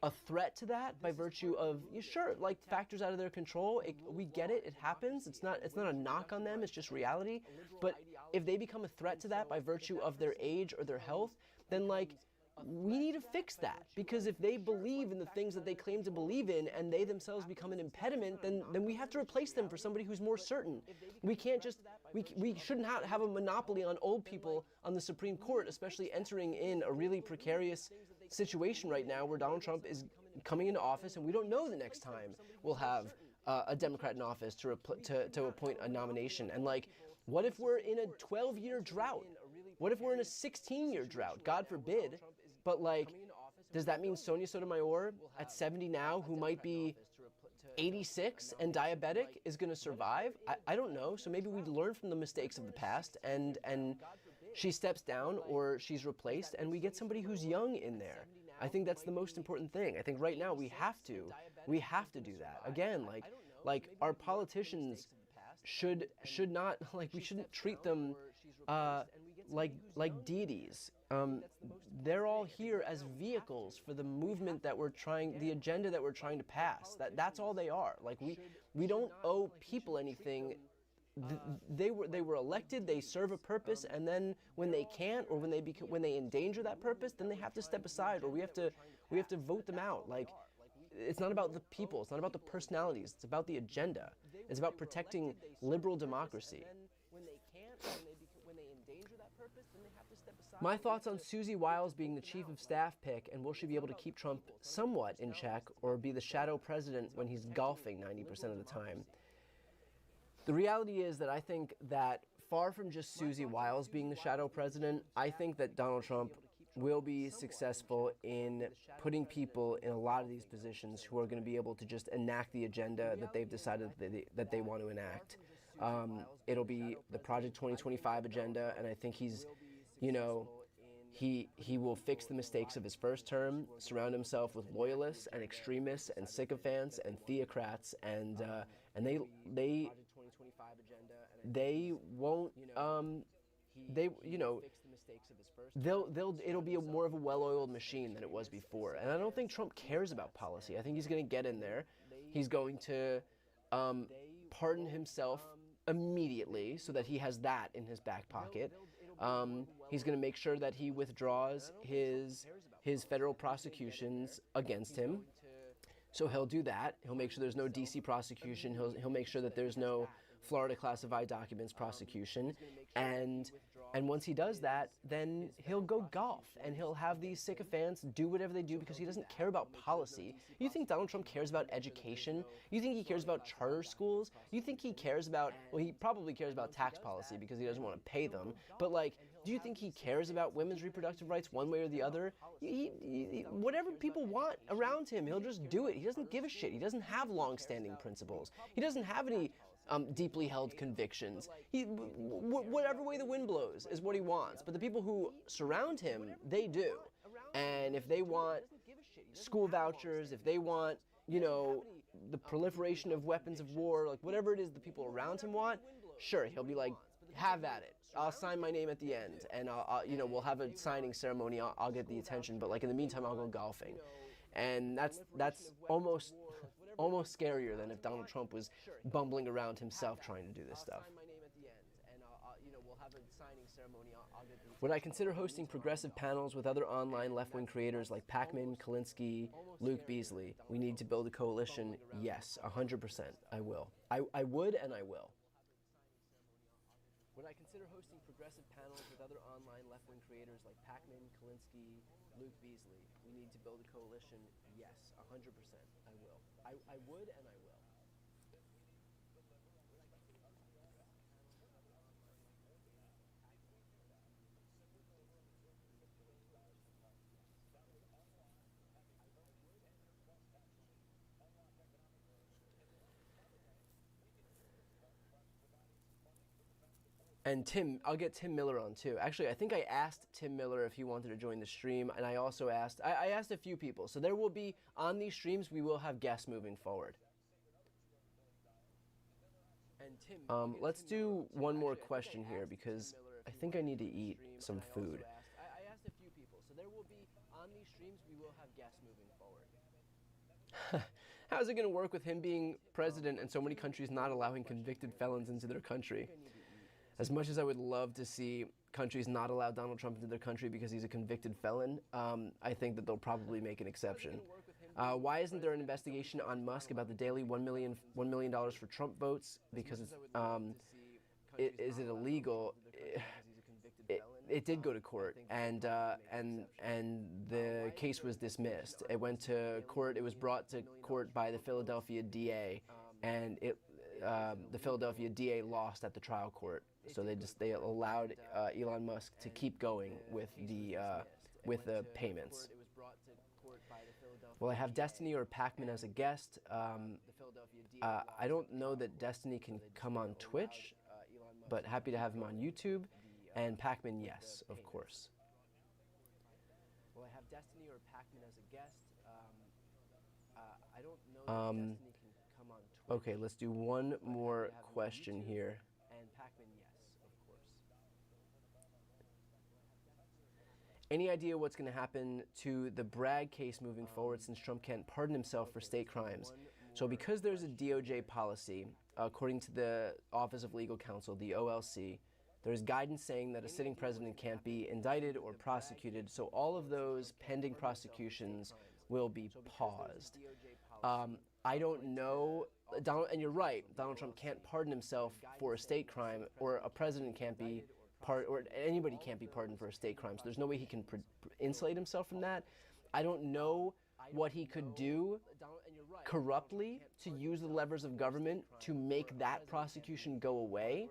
a threat to that by virtue of, sure, like factors out of their control, we get it, it happens. It's not a knock on them, it's just reality. But if they become a threat to that by virtue of their age or their health, then like, we need to fix that, because if they believe in the things that they claim to believe in and they themselves become an impediment, then we have to replace them for somebody who's more certain. We can't just, we shouldn't have a monopoly on old people on the Supreme Court, especially entering in a really precarious situation right now where Donald Trump is coming into office and we don't know the next time we'll have a Democrat in office to appoint a nomination. And like, what if we're in a 12-year drought? What if we're in a 16-year drought? God forbid. But like, does that mean Sonia Sotomayor at 70 now, who might be 86 and diabetic, is going to survive? I don't know. So maybe we learn from the mistakes of the past and she steps down or she's replaced and we get somebody who's young in there. I think that's the most important thing. I think right now we have to do that. Again, like our politicians should not, like, we shouldn't treat them like deities. They're all here as vehicles for the movement that the agenda that we're trying to pass. That's all they are. Like, we don't owe people anything. They were elected, they serve a purpose, and then when they can't, or when they endanger that purpose, then they have to step aside, or we have to vote them out. Like, it's not about the people, it's not about the personalities, it's about the agenda. It's about protecting liberal democracy. My thoughts on Susie Wiles being the chief of staff pick, and will she be able to keep Trump somewhat in check or be the shadow president when he's golfing 90% of the time? The reality is that I think that far from just Susie Wiles being the shadow president, I think that Donald Trump will be successful in putting people in a lot of these positions who are going to be able to just enact the agenda that they've decided that they want to enact. It'll be the Project 2025 agenda, and I think he's, he will fix the mistakes of his first term, surround himself with loyalists and extremists and sycophants and theocrats, and they won't, it'll be more of a well-oiled machine than it was before. And I don't think Trump cares about policy. I think he's going to get in there. He's going to pardon himself immediately so that he has that in his back pocket. He's going to make sure that he withdraws his federal prosecutions against him. So he'll do that. He'll make sure there's no DC prosecution. He'll make sure that there's no Florida classified documents prosecution. And once he does that, then he'll go golf and he'll have these sycophants do whatever they do because he doesn't care about policy. You think Donald Trump cares about education? You think he cares about charter schools? You think he cares about, well, he probably cares about tax policy because he doesn't want to pay them. But like, do you think he cares about women's reproductive rights one way or the other? Whatever people want around him, he'll just do it. He doesn't give a shit. He doesn't have long-standing principles. He doesn't have any deeply held convictions. Whatever way the wind blows is what he wants. But the people who surround him, they do. And if they want school vouchers, if they want, you know, the proliferation of weapons of war, like whatever it is the people around him want, sure, he'll be like, have at it. I'll sign my name at the end, and you know, we'll have a signing ceremony. I'll get the attention, but like in the meantime, I'll go golfing, and that's almost scarier than if Donald Trump was bumbling around himself trying to do this stuff. Would I consider hosting progressive panels with other online left-wing creators like Pacman, Kalinsky, Luke Beasley? We need to build a coalition. Yes, 100%. I will. I would and I will. Would I consider hosting progressive panels with other online left-wing creators like Pacman, Kalinsky, Luke Beasley? We need to build a coalition. Yes, 100%. I will. I would and I will. And Tim, I'll get Tim Miller on too. Actually, I think I asked Tim Miller if he wanted to join the stream, and I also asked, I asked a few people. So there will be, on these streams, we will have guests moving forward. Let's do one more question here because I think I need to eat some food. I asked a few people. So there will be, on these streams, we will have guests moving forward. How's it going to work with him being president and so many countries not allowing convicted felons into their country? As much as I would love to see countries not allow Donald Trump into their country because he's a convicted felon, I think that they'll probably make an exception. Why isn't there an investigation on Musk about the daily $1 million for Trump votes? Because it's, is it illegal? It did go to court, and the case was dismissed. It went to court. It was brought to court by the Philadelphia DA, and the Philadelphia DA lost at the trial court. So they allowed Elon Musk to keep going with the payments. Will I have Destiny or Pacman as a guest? I don't know that Destiny can come on Twitch, but happy to have him on YouTube. And Pacman, yes, of course. Will I have Destiny or Pacman as a guest? I don't know that Destiny can come on Twitch. Okay, let's do one more question here. And Pacman, yes, of course. Any idea what's going to happen to the Bragg case moving forward since Trump can't pardon himself for state crimes? So because there's a DOJ policy, according to the Office of Legal Counsel, the OLC, there's guidance saying that a sitting president can't be indicted or prosecuted, so all of those pending prosecutions will be paused. I don't know, and you're right, Donald Trump can't pardon himself for a state crime, or a president can't be or anybody can't be pardoned for a state crime, so there's no way he can insulate himself from that. I don't know what he could do corruptly to use the levers of government to make that prosecution go away.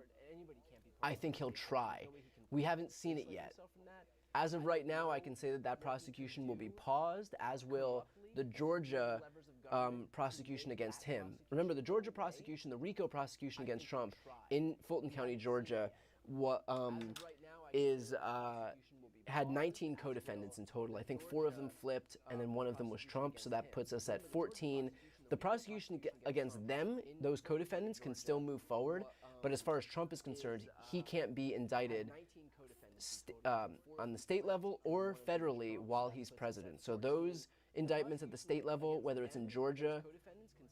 I think he'll try. We haven't seen it yet. As of right now, I can say that that prosecution will be paused, as will the Georgia prosecution against him. Remember, the Georgia prosecution, the RICO prosecution against Trump in Fulton County, Georgia, had 19 co-defendants in total. I think 4 of them flipped, and then 1 of them was Trump, so that puts us at 14. The prosecution against them, those co-defendants, can still move forward, but as far as Trump is concerned, he can't be indicted on the state level or federally while he's president. So those indictments at the state level, whether it's in Georgia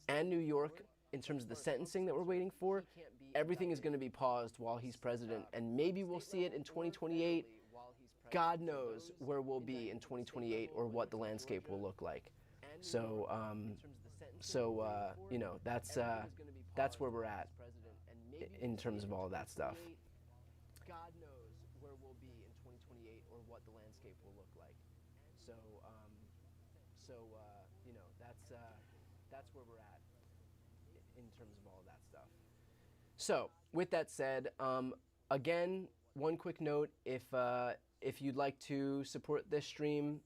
and New York, in terms of the sentencing that we're waiting for, everything is going to be paused while he's president, and maybe we'll see it in 2028. God knows where we'll be in 2028 or what the landscape will look like. So, you know, that's where we're at in terms of all of that stuff. God knows where we'll be in 2028 or what the landscape will look like. So, you know, that's where we're at in terms of all of that stuff. So, with that said, again, one quick note: if you'd like to support this stream,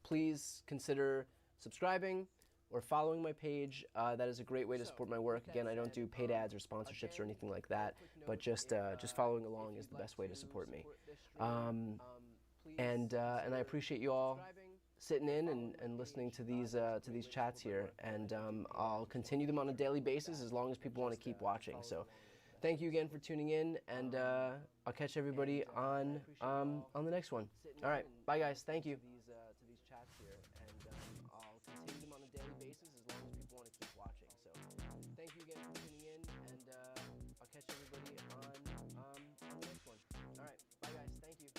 please consider subscribing, or following my page. That is a great way to support my work. Again, I don't do paid ads or sponsorships or anything like that, but just following along is the best way to support me. And I appreciate you all sitting in and listening to these chats here. And I'll continue them on a daily basis as long as people want to keep watching. So thank you again for tuning in, and I'll catch everybody on the next one. All right, bye guys. Thank you. To these chats here, and I'll continue them on a daily basis as long as people want to keep watching. So thank you again for tuning in, and I'll catch everybody on the next one. All right, bye guys. Thank you.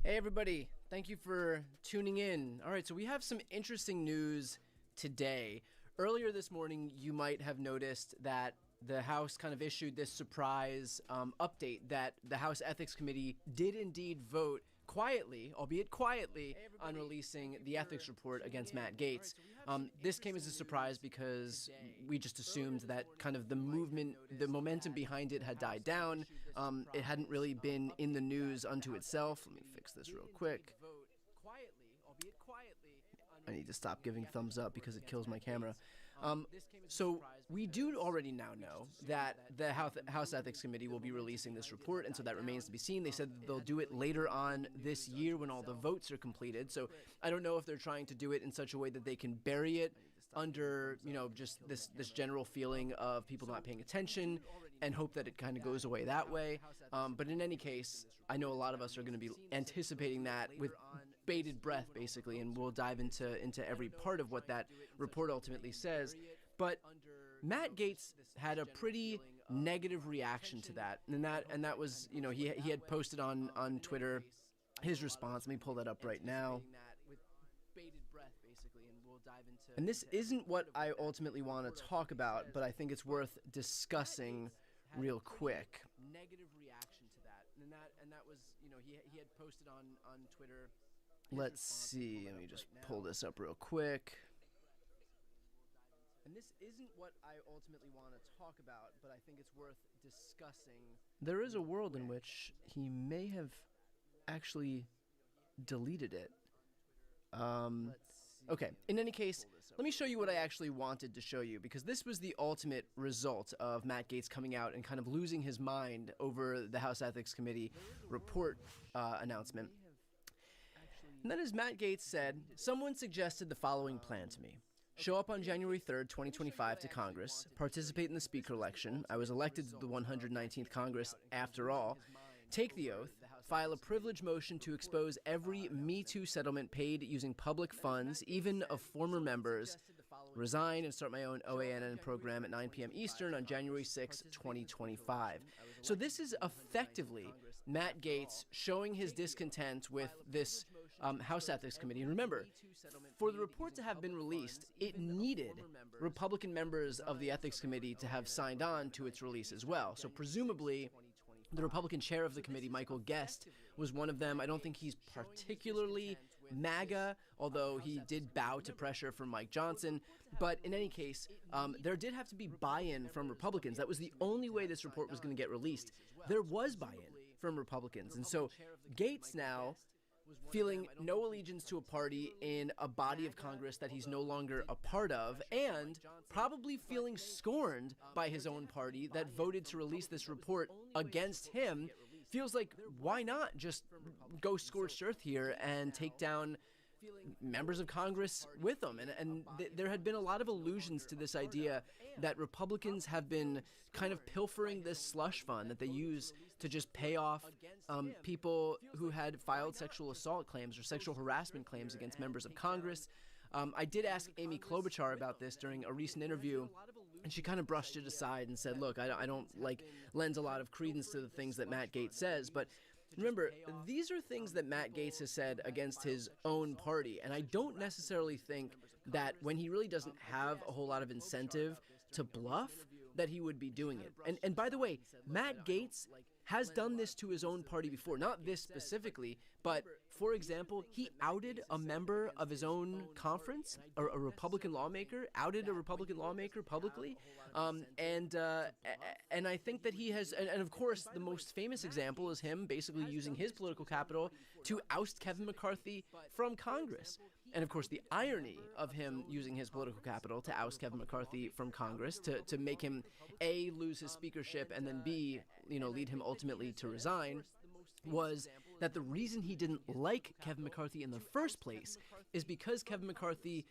Hey, everybody. Thank you for tuning in. All right, so we have some interesting news today. Earlier this morning, you might have noticed that the House kind of issued this surprise update that the House Ethics Committee did indeed vote quietly, albeit quietly, on releasing the ethics report against Matt Gaetz. This came as a surprise because we just assumed that kind of the momentum behind it had died down. It hadn't really been in the news unto itself. Let me fix this real quick. I need to stop giving thumbs up because it kills my camera. So we do already now know that the House Ethics Committee will be releasing this report, and so that remains to be seen. They said that they'll do it later on this year when all the votes are completed. So I don't know if they're trying to do it in such a way that they can bury it under, just this general feeling of people not paying attention and hope that it kind of goes away that way. But in any case, I know a lot of us are going to be anticipating that with bated breath, basically, and we'll dive into every part of what that report ultimately says. But Matt Gaetz had a pretty negative reaction to that, and that was, he had posted on Twitter his response. Let me pull that up right now. And this isn't what I ultimately want to talk about, but I think it's worth discussing real quick. Negative reaction to that, and that was, he had posted on Twitter. Let's see, let me just pull this up real quick. And this isn't what I ultimately want to talk about, but I think it's worth discussing. There is a world in which he may have actually deleted it. Okay, in any case, let me show you what I actually wanted to show you, because this was the ultimate result of Matt Gaetz coming out and kind of losing his mind over the House Ethics Committee report announcement. And then, as Matt Gaetz said, someone suggested the following plan to me. Show up on January 3rd, 2025 to Congress, participate in the speaker election. I was elected to the 119th Congress after all. Take the oath, file a privilege motion to expose every Me Too settlement paid using public funds, even of former members, resign, and start my own OANN program at 9 p.m. Eastern on January 6, 2025. So this is effectively Matt Gaetz showing his discontent with this House Ethics Committee. And remember, for the report to have been released, it needed Republican members of the Ethics Committee to have signed on to its release as well. So presumably, the Republican chair of the committee, Michael Guest, was one of them. I don't think he's particularly MAGA, although he did bow to pressure from Mike Johnson. But in any case, there did have to be buy-in from Republicans. That was the only way this report was going to get released. There was buy-in from Republicans. And so Gaetz now, feeling no allegiance to a party in a body of Congress that he's no longer a part of, and probably feeling scorned by his own party that voted to release this report against him, feels like, why not just go scorched earth here and take down members of Congress with them? And there had been a lot of allusions to this idea that Republicans have been kind of pilfering this slush fund that they use to just pay off people who had filed sexual assault claims or sexual harassment claims against members of Congress. I did ask Amy Klobuchar about this during a recent interview, and she kind of brushed it aside and said, look, I don't lend a lot of credence to the things that Matt Gaetz says, but remember, these are things that Matt Gaetz has said against his own party, and I don't necessarily think that when he really doesn't have a whole lot of incentive to bluff, that he would be doing it. And by the way, Matt Gaetz has done this to his own party before. Not this specifically, but for example, he outed a member of his own conference, a Republican lawmaker, outed a Republican lawmaker publicly. And I think that he has, and of course, the most famous example is him basically using his political capital to oust Kevin McCarthy from Congress. And of course, the irony of him using his political capital to oust Kevin McCarthy from Congress, to make him A, lose his speakership, and then B, lead him ultimately to resign, was that the reason he didn't like Kevin McCarthy in the first place is because Kevin McCarthy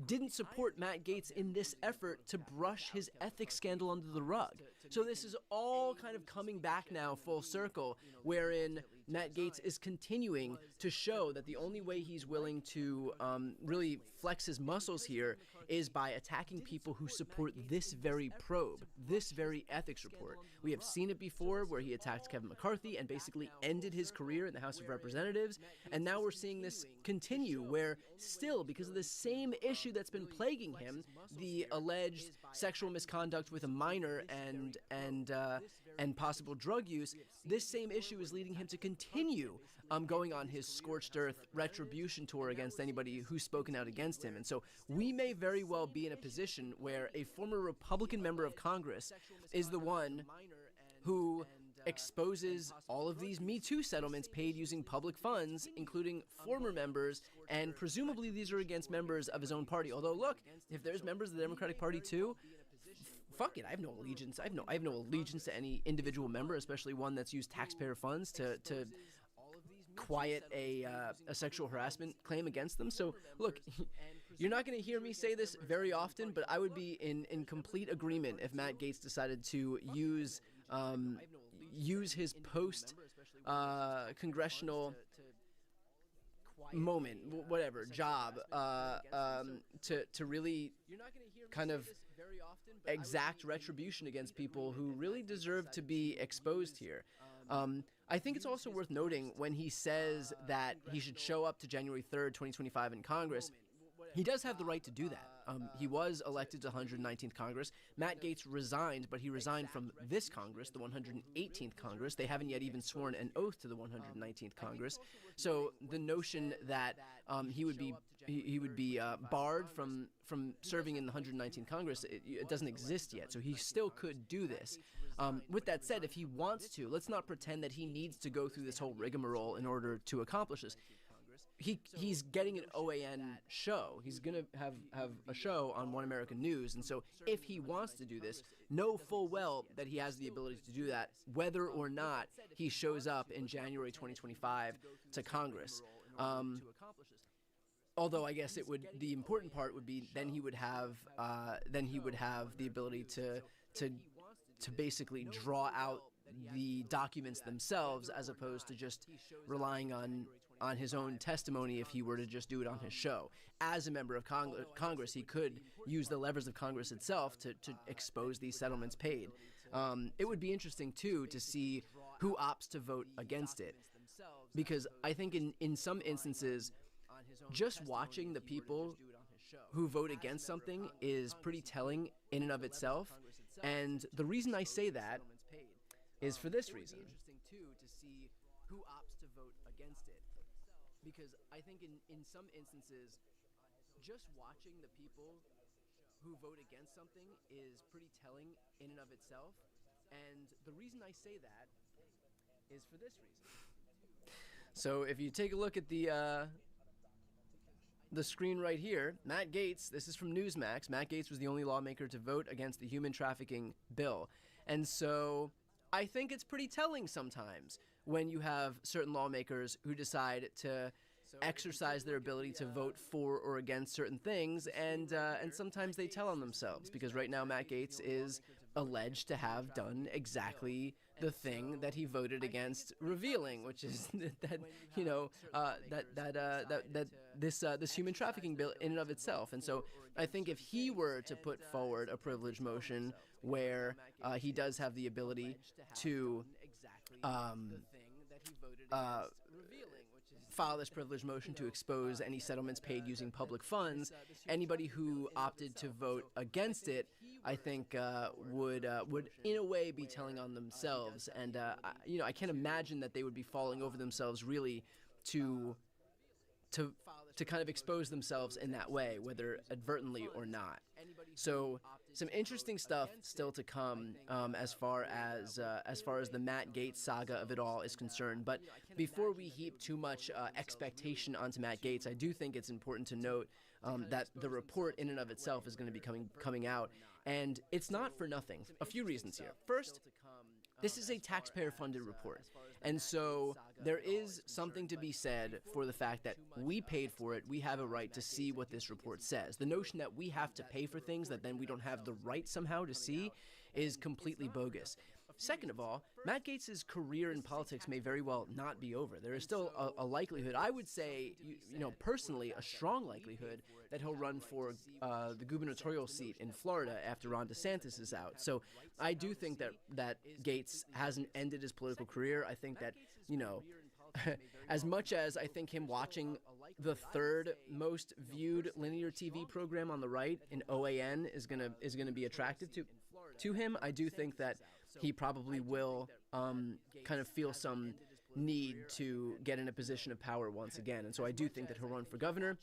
didn't support Matt Gaetz in this effort to brush his ethics scandal under the rug. So this is all kind of coming back now full circle, wherein Matt Gaetz is continuing to show that the only way he's willing to really flex his muscles here is by attacking people who support this very probe, this very ethics report. We have seen it before where he attacked Kevin McCarthy and basically ended his career in the House of Representatives, and now we're seeing this continue where still, because of the same issue that's been plaguing him, the alleged sexual misconduct with a minor and possible drug use, this same issue is leading him to continue going on his scorched earth retribution tour against anybody who's spoken out against him. And so we may very well be in a position where a former Republican member of Congress is the one who exposes all of these Me Too settlements paid using public funds, including former members, and presumably these are against members of his own party. Although, look, if there's members of the Democratic Party too, fuck it, I have no allegiance. I have no allegiance to any individual member, especially one that's used taxpayer funds to quiet a sexual harassment claim against them. So, look, you're not going to hear me say this very often, but I would be in complete agreement if Matt Gaetz decided to use his post congressional moment, whatever, job, to really kind of exact retribution against people who really deserve to be exposed here. I think it's also worth noting when he says that he should show up to January 3rd, 2025 in Congress, he does have the right to do that. He was elected to 119th Congress. Matt Gaetz resigned, but he resigned from this Congress, the 118th Congress. They haven't yet even sworn an oath to the 119th Congress. So the notion that he would be barred from serving in the 119th Congress, it doesn't exist yet. So he still could do this. With that said, if he wants to, let's not pretend that he needs to go through this whole rigmarole in order to accomplish this. He's getting an OAN show. He's going to have a show on One American News. And so if he wants to do this, know full well that he has the ability to do that, whether or not he shows up in January 2025 to Congress. Although I guess the important part would be then he would have the ability to basically draw out the documents themselves as opposed to just relying on his own testimony if he were to just do it on his show. As a member of Congress, he could use the levers of Congress itself to expose these settlements paid. It would be interesting, too, to see who opts to vote against it. Because I think in some instances, just watching the people who vote against something is pretty telling in and of itself. And the reason I say that is for this reason. Because I think in some instances, just watching the people who vote against something is pretty telling in and of itself. And the reason I say that is for this reason. So if you take a look at the screen right here, Matt Gaetz, this is from Newsmax, Matt Gaetz was the only lawmaker to vote against the human trafficking bill. And so I think it's pretty telling sometimes when you have certain lawmakers who decide to exercise their ability to vote for or against certain things, and sometimes they tell on themselves, because right now Matt Gaetz is alleged to have done exactly the thing that he voted against revealing, which is this human trafficking bill in and of itself. And so I think if he were to put forward a privilege motion where he does have the ability to file this privilege motion to expose any settlements paid using public funds, anybody who opted to vote against it, I think would in a way be telling on themselves. And I can't imagine that they would be falling over themselves really to kind of expose themselves in that way, whether advertently or not. So some interesting stuff still to come as far as the Matt Gaetz saga of it all is concerned. But before we heap too much expectation onto Matt Gaetz, I do think it's important to note that the report in and of itself is going to be coming out, and it's not for nothing. A few reasons here. First, this is a taxpayer-funded report, and so there is something to be said for the fact that we paid for it. We have a right to see what this report says. The notion that we have to pay for things that then we don't have the right somehow to see is completely bogus. Second of all, Matt Gaetz's career in politics may very well not be over. There is still a likelihood, I would say, personally, a strong likelihood that he'll run for the gubernatorial seat in Florida after Ron DeSantis is out. So I do think that Gaetz hasn't ended his political career. I think that, as much as I think him watching the third most viewed linear TV program on the right in OAN is gonna be attractive to him, I do think that he probably will kind of feel some need to get in a position of power once again. And so I do think that he'll run for governor.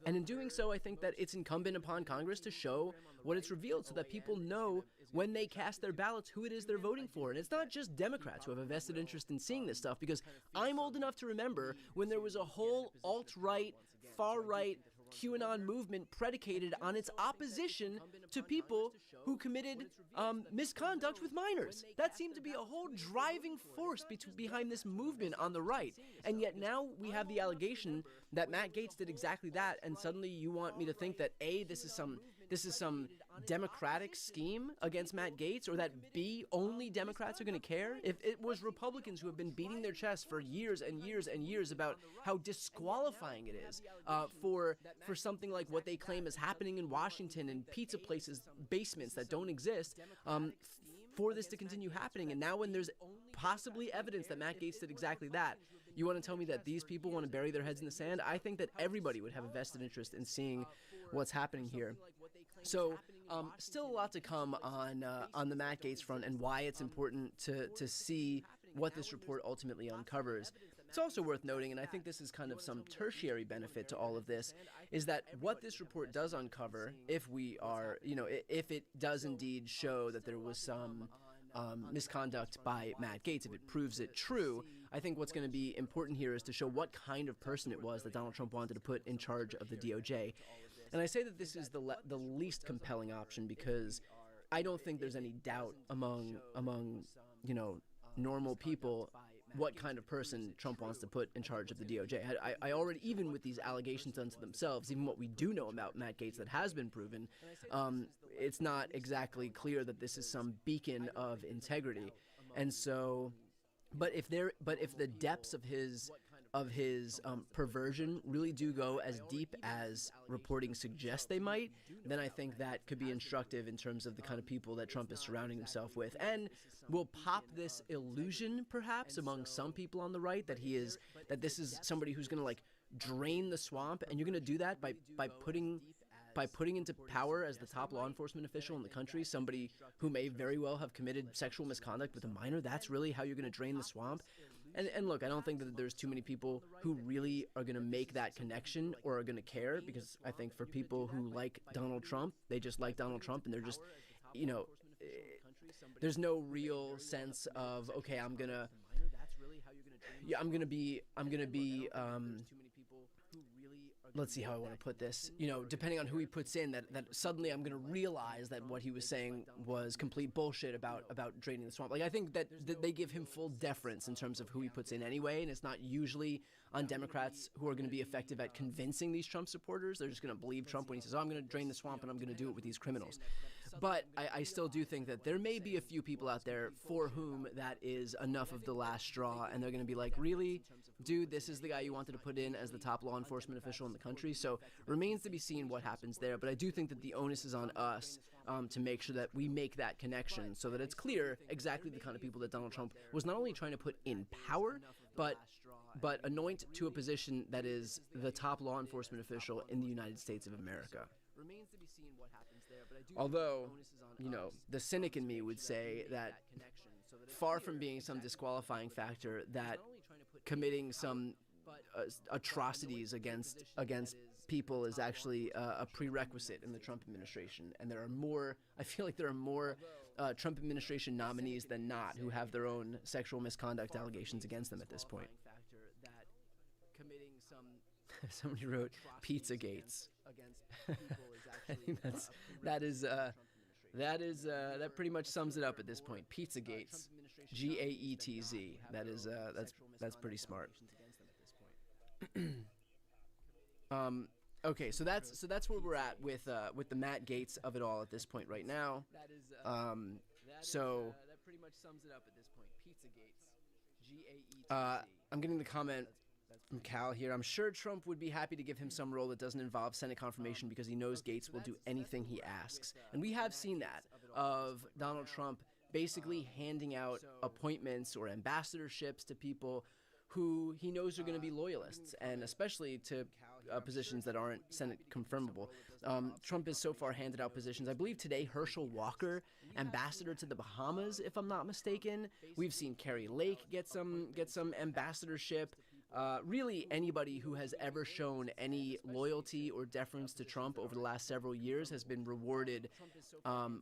And in doing so, I think that it's incumbent upon Congress to show what it's revealed so that people know when they cast their ballots who it is they're voting for. And it's not just Democrats who have a vested interest in seeing this stuff, because I'm old enough to remember when there was a whole alt-right, far-right QAnon movement predicated on its opposition to people who committed misconduct with minors. That seemed to be a whole driving force behind this movement on the right. And yet now we have the allegation that Matt Gaetz did exactly that, and suddenly you want me to think that A, this is some Democratic scheme against Matt Gaetz, or that B, only Democrats are going to care? If it was Republicans who have been beating their chests for years and years and years about how disqualifying it is for something like what they claim is happening in Washington in pizza places, basements that don't exist, for this to continue happening, and now when there's possibly evidence that Matt Gaetz did exactly that, you want to tell me that these people want to bury their heads in the sand? I think that everybody would have a vested interest in seeing what's happening here. So still a lot to come on the Matt Gaetz front and why it's important to see what this report ultimately uncovers. It's also worth noting, and I think this is kind of some tertiary benefit to all of this, is that what this report does uncover, if it does indeed show that there was some misconduct by Matt Gaetz, if it proves it true, I think what's going to be important here is to show what kind of person it was that Donald Trump wanted to put in charge of the DOJ. And I say that this is the least compelling option because I don't think there's any doubt among normal people what kind of person Trump wants to put in charge of the DOJ. I already, even with these allegations unto themselves, even what we do know about Matt Gaetz that has been proven, it's not exactly clear that this is some beacon of integrity. And so, but if the depths of his perversion really do go as deep as reporting suggests they might, then I think that could be instructive in terms of the kind of people that Trump is surrounding himself with, and will pop this illusion perhaps among some people on the right that this is somebody who's going to like drain the swamp, and you're going to do that by putting into power as the top law enforcement official in the country somebody who may very well have committed sexual misconduct with a minor. That's really how you're going to drain the swamp. And look, I don't think that there's too many people who really are going to make that connection or are going to care, because I think for people who like Donald Trump, they just like Donald Trump, and they're just, there's no real sense of, okay, I'm going to be let's see how I want to put this, depending on who he puts in, that suddenly I'm going to realize that what he was saying was complete bullshit about draining the swamp. Like, I think that they give him full deference in terms of who he puts in anyway, and it's not usually on Democrats who are going to be effective at convincing these Trump supporters. They're just going to believe Trump when he says, oh, I'm going to drain the swamp and I'm going to do it with these criminals. But I still do think that there may be a few people out there for whom that is enough of the last straw, and they're going to be like, really? Dude, this is the guy you wanted to put in as the top law enforcement official in the country? So remains to be seen what happens there, but I do think that the onus is on us to make sure that we make that connection so that it's clear exactly the kind of people that Donald Trump was not only trying to put in power, but anoint to a position that is the top law enforcement official in the United States of America. Remains to be seen what happens there, but I do. Although, the cynic in me would say that far from being some disqualifying factor, that committing some atrocities against people is actually a prerequisite in the Trump administration, and I feel like there are more Trump administration nominees than not who have their own sexual misconduct allegations against them at this point. Somebody wrote Pizzagates. I think that pretty much sums it up at this point. Pizzagates, Gaetz. That's pretty smart. Okay, so that's where we're at with the Matt Gaetz of it all at this point right now. So much sums it up at this point. Pizza Gates. G-A-E-T-Z. I'm getting the comment from Cal here. I'm sure Trump would be happy to give him some role that doesn't involve Senate confirmation because he knows Gates will do anything he asks. And we have seen that of Donald Trump basically handing out appointments or ambassadorships to people who he knows are going to be loyalists, and especially to positions that aren't Senate confirmable. Trump has so far handed out positions. I believe today Herschel Walker, ambassador to the Bahamas, if I'm not mistaken. We've seen Carrie Lake get some ambassadorship. Really, anybody who has ever shown any loyalty or deference to Trump over the last several years has been rewarded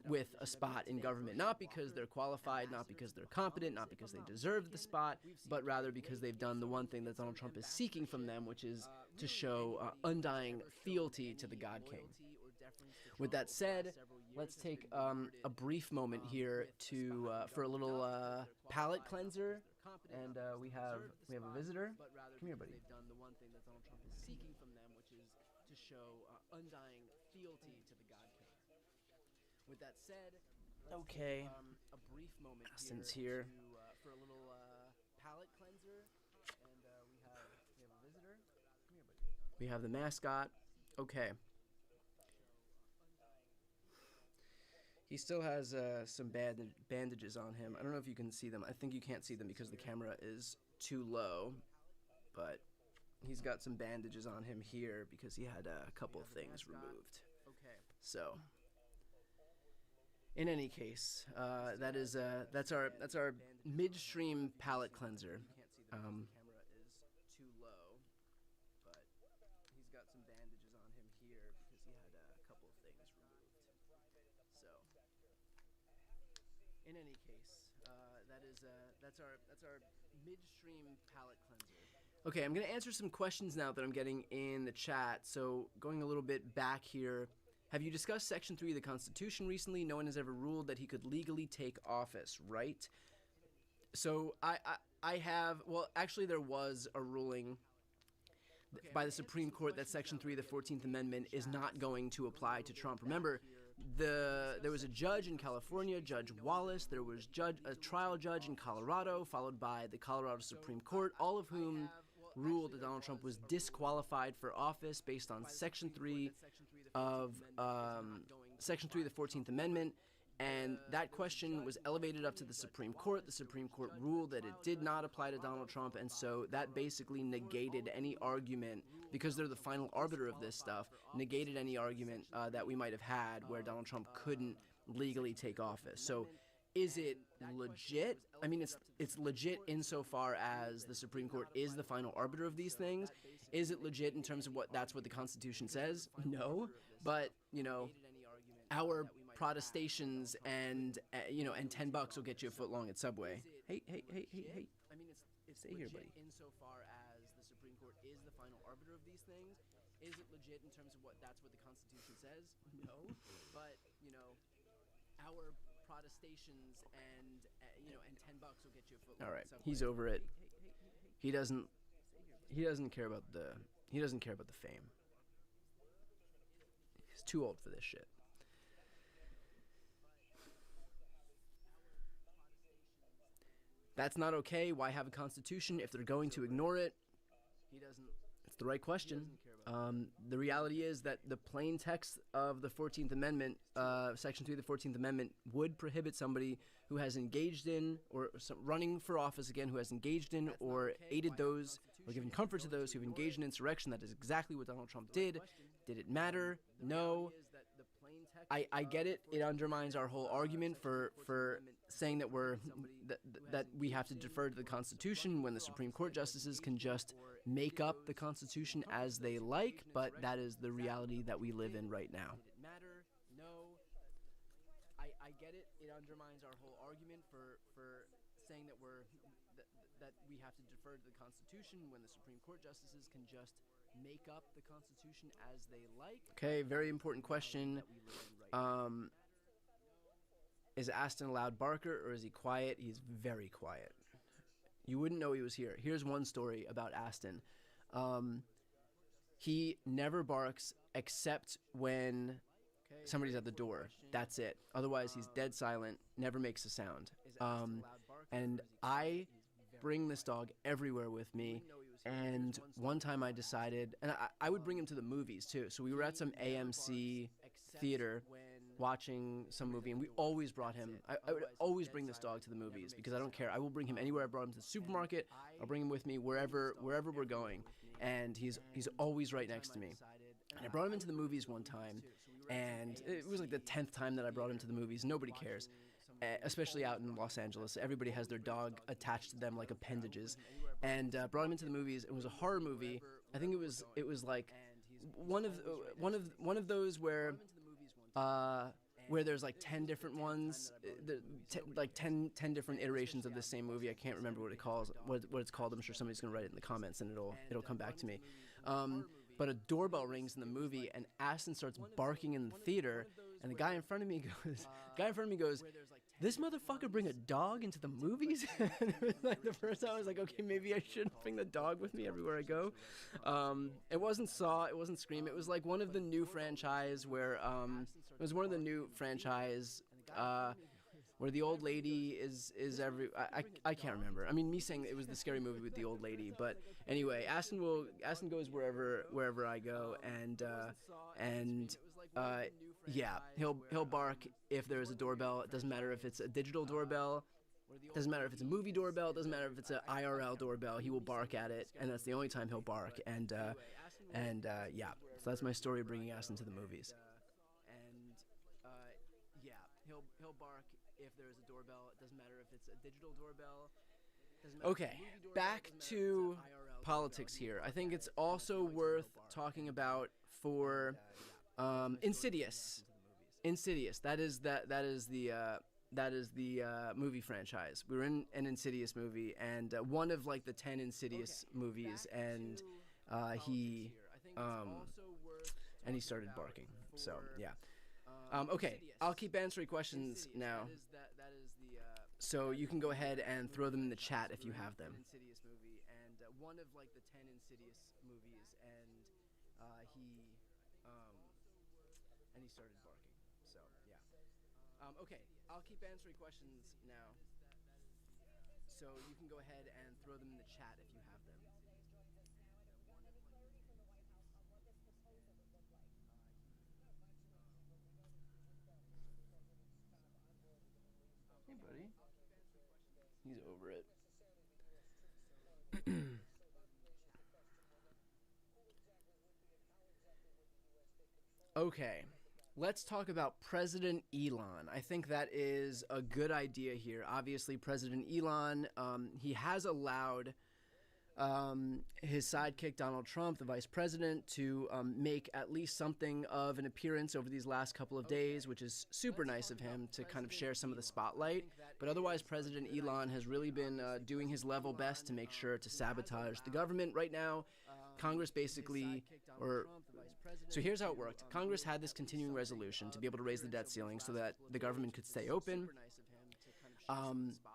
with a spot in government, not because they're qualified, not because they're competent, not because they deserve the spot, but rather because they've done the one thing that Donald Trump is seeking from them, which is to show undying fealty to the God King. With that said, let's take a brief moment here to for a little palate cleanser. And we have a visitor. Come here, buddy. They've done the one thing that Donald Trump is seeking from them, which is to show undying fealty to the God King. With that said, okay, a brief moment here for a little palate cleanser, and we have a visitor. Come here, buddy. We have the mascot. Okay. He still has some bandages on him. I don't know if you can see them. I think you can't see them because the camera is too low. But he's got some bandages on him here because he had a couple of things removed. Okay. So, in any case, that's our midstream palate cleanser. In any case, that's our midstream palate cleanser. Okay, I'm going to answer some questions now that I'm getting in the chat. So going a little bit back here, have you discussed Section 3 of the Constitution recently? No one has ever ruled that he could legally take office, right? So I have, well, actually there was a ruling by the Supreme Court that Section 3 of the 14th Amendment is not going to apply to Trump. Remember, there was a judge in California, Judge Wallace. There was a trial judge in Colorado, followed by the Colorado Supreme Court, all of whom ruled that Donald Trump was disqualified for office based on Section 3 of the 14th Amendment. And that question was elevated up to the Supreme Court. The Supreme Court ruled that it did not apply to Donald Trump, and so that basically negated any argument, because they're the final arbiter of this stuff, negated any argument that we might have had where Donald Trump couldn't legally take office. So is it legit? I mean, it's legit insofar as the Supreme Court is the final arbiter of these things. Is it legit in terms of that's what the Constitution says? No, but, our protestations and and $10 will get you a foot long at Subway. Hey. I mean, it's stay here, buddy. Insofar as the Supreme Court is the final arbiter of these things, is it legit in terms of that's what the Constitution says? No, but our protestations and $10 will get you a foot long. All right, at Subway. He's over it. He doesn't care about the fame. He's too old for this shit. That's not okay. Why have a constitution if they're going to ignore it? It's the right question. The reality is that the plain text of the 14th Amendment, Section 3 of the 14th Amendment, would prohibit somebody who has engaged in, or running for office again, who has engaged in or aided those, or given comfort to those who have engaged in insurrection. That is exactly what Donald Trump did. Did it matter? No. I get it. It undermines our whole argument for saying that that we have to defer to the Constitution when the Supreme Court justices can just make up the Constitution as they like, but that is the reality that we live in right now. Did it matter? No. I get it. It undermines our whole argument for saying that that we have to defer to the Constitution when the Supreme Court justices can just make up the Constitution as they like. Okay, very important question. Is Aston a loud barker or is he quiet? He's very quiet. You wouldn't know he was here. Here's one story about Aston. He never barks except when somebody's at the door. That's it. Otherwise, he's dead silent, never makes a sound. And I bring this dog everywhere with me. And one time I decided, and I would bring him to the movies too. So we were at some AMC theater watching some movie, and we always brought him. I would always bring this dog to the movies because I don't care. I will bring him anywhere. I brought him to the supermarket. I'll bring him with me wherever we're going, and he's always right next to me. And I brought him into the movies one time, and it was like the 10th time that I brought him to the movies. Nobody cares, especially out in Los Angeles. Everybody has their dog attached to them like appendages. And brought him into the movies. It was a horror movie. I think it was like one of those where there's like 10 different ones, like 10 different iterations of the same movie. I can't remember what it's called. I'm sure somebody's gonna write it in the comments and it'll come back to me. But a doorbell rings in the movie, and Aston starts barking in the theater, and the guy in front of me goes, "This motherfucker bring a dog into the movies?" And it was like the first time I was like, okay, maybe I shouldn't bring the dog with me everywhere I go. It wasn't Saw, it wasn't Scream. It was like one of the new franchise where where the old lady is I can't remember. I mean, me saying it was the scary movie with the old lady, but anyway, Aston goes wherever I go, and yeah, he'll bark if there's a doorbell. It doesn't matter if it's a digital doorbell, doesn't matter if it's a movie doorbell, doesn't matter if it's an IRL doorbell. He will bark at it, and that's the only time he'll bark. And yeah, so that's my story of bringing Aston to the movies. Yeah, he'll bark if there's a doorbell. It doesn't matter if it's a digital doorbell. Okay, back to politics here. I think it's also worth talking about for Insidious. That is the movie franchise. We were in an Insidious movie, and one of like the 10 Insidious movies, and he started barking. So yeah. Okay, I'll keep answering questions now. So you can go ahead and throw them in the chat if you have them. Insidious movie, and one of like the 10 Insidious movies, and he started barking. So yeah. Okay, I'll keep answering questions now. So you can go ahead and throw them in the chat if you have them. Hey, buddy. He's over it. Okay, let's talk about President Elon. I think that is a good idea here. Obviously, President Elon, he has allowed his sidekick, Donald Trump, the vice president, to make at least something of an appearance over these last couple of days, which is super nice of him to kind of share some of the spotlight. But otherwise, President Elon has really been doing his level best to make sure to sabotage the government. Right now, Congress basically, so here's how it worked. Congress had this continuing resolution to be able to raise the debt ceiling so that the government could stay open.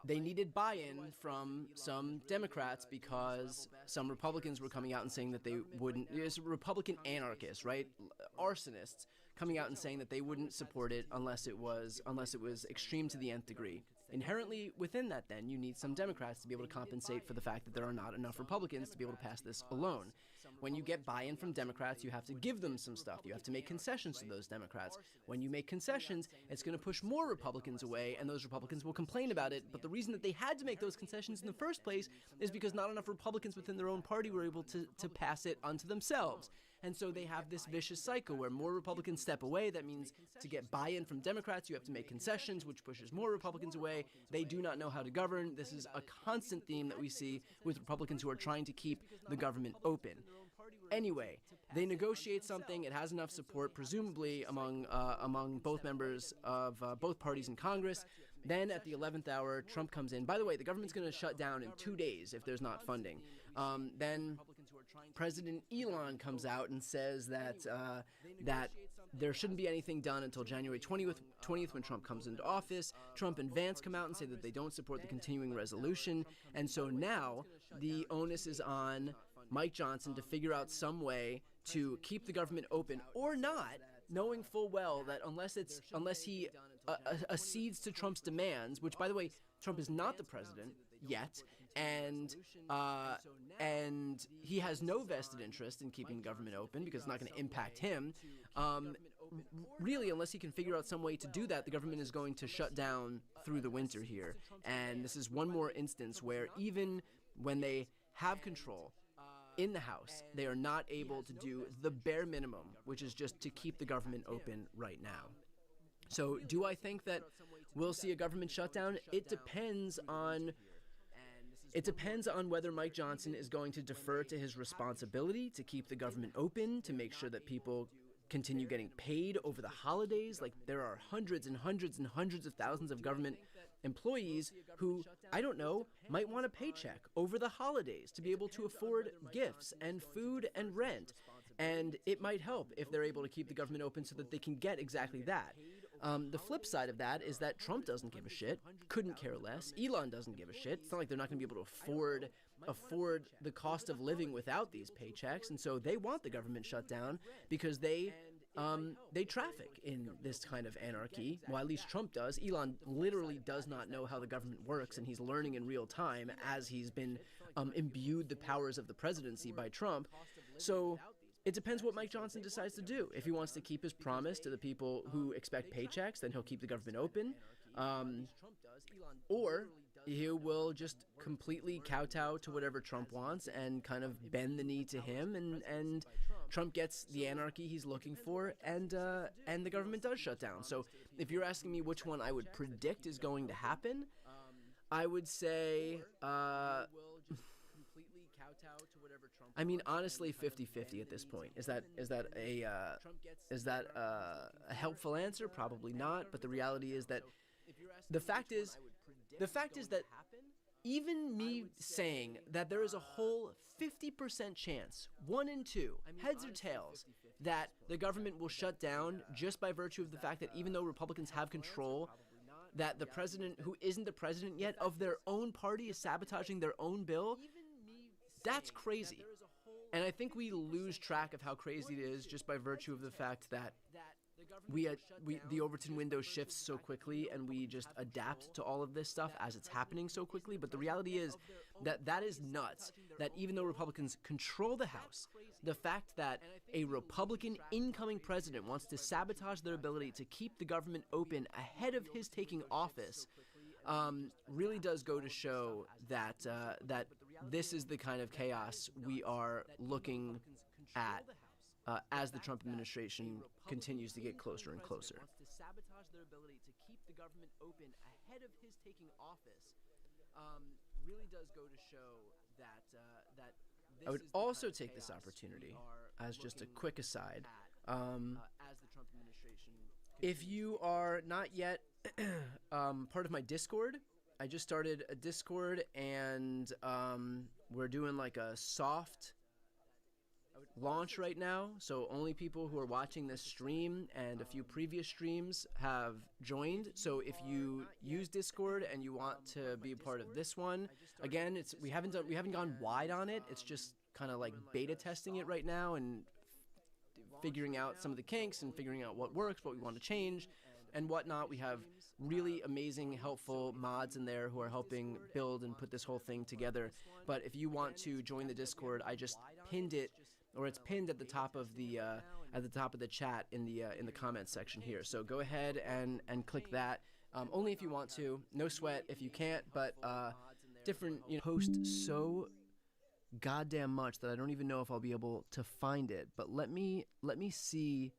They needed buy-in from some Democrats because some Republicans were coming out and saying that they wouldn't. It's Republican anarchists, right? Arsonists coming out and saying that they wouldn't support it unless it was extreme to the nth degree. Inherently within that, then, you need some Democrats to be able to compensate for the fact that there are not enough Republicans to be able to pass this alone. When you get buy-in from Democrats, you have to give them some stuff. You have to make concessions to those Democrats. When you make concessions, it's going to push more Republicans away, and those Republicans will complain about it. But the reason that they had to make those concessions in the first place is because not enough Republicans within their own party were able to pass it onto themselves. And so they have this vicious cycle where more Republicans step away. That means to get buy-in from Democrats, you have to make concessions, which pushes more Republicans away. They do not know how to govern. This is a constant theme that we see with Republicans who are trying to keep the government open. Anyway, they negotiate something. It has enough support, presumably among both members of both parties in Congress. Then at the 11th hour, Trump comes in. By the way, the government's going to shut down in 2 days if there's not funding. Then President Elon comes out and says that there shouldn't be anything done until January 20th when Trump comes into office. Trump and Vance come out and say that they don't support the continuing resolution. And so now the onus is on Mike Johnson to figure out some way to keep the government open or not, knowing full well that unless he accedes to Trump's demands, which, by the way, Trump is not the president yet, and he has no vested interest in keeping the government open because it's not going to impact him. Really, unless he can figure out some way to do that, the government is going to shut down through the winter here. And this is one more instance where even when they have control in the House, they are not able to do the bare minimum, which is just to keep the government open right now. So do I think that we'll see a government shutdown? It depends on whether Mike Johnson is going to defer to his responsibility to keep the government open, to make sure that people continue getting paid over the holidays. Like, there are hundreds and hundreds and hundreds of thousands of government employees who, I don't know, might want a paycheck over the holidays to be able to afford gifts and food and rent. And it might help if they're able to keep the government open so that they can get exactly that. The flip side of that is that Trump doesn't give a shit, couldn't care less. Elon doesn't give a shit. It's not like they're not going to be able to afford the cost of living without these paychecks, and so they want the government shut down because they traffic in this kind of anarchy. Well, at least Trump does. Elon literally does not know how the government works, and he's learning in real time as he's been imbued the powers of the presidency by Trump. So it depends what Mike Johnson decides to do. If he wants to keep his promise to the people who expect paychecks, then he'll keep the government open. Or he will just completely kowtow to whatever Trump wants and kind of bend the knee to him, and Trump gets the anarchy he's looking for, and the government does shut down. So if you're asking me which one I would predict is going to happen, I would say, I mean, honestly, 50-50 at this point. Is that a helpful answer? Probably not. But the reality is that the fact is that even me saying that there is a whole 50% chance, 1 in 2, heads or tails, that the government will shut down just by virtue of the fact that even though Republicans have control, that the president, who isn't the president yet, of their own party is sabotaging their own bill, that's crazy. And I think we lose track of how crazy it is just by virtue of the fact that the Overton window shifts so quickly, and we just adapt to all of this stuff as it's happening so quickly. But the reality is that is nuts, that even though Republicans control the House, the fact that a Republican incoming president wants to sabotage their ability to keep the government open ahead of his taking office really does go to show that this is the kind of chaos we are looking at as the Trump administration continues to get closer and closer. To sabotage their ability to keep the government open ahead of his taking office really does go to show that I would also take this opportunity, as just a quick aside, as the Trump administration, if you are not yet part of my Discord, I just started a Discord, and we're doing like a soft launch right now, so only people who are watching this stream and a few previous streams have joined. So if you use Discord and you want to be a part of this one, again, we haven't gone wide on it. It's just kind of like beta testing it right now and figuring out some of the kinks and figuring out what works, what we want to change, and whatnot. We have really amazing, helpful mods in there who are helping build and put this whole thing together. But if you want to join the Discord, I just pinned it, or it's pinned at the top of the chat in the comments section here. So go ahead and click that. Only if you want to. No sweat if you can't. But different post so goddamn much that I don't even know if I'll be able to find it. But let me see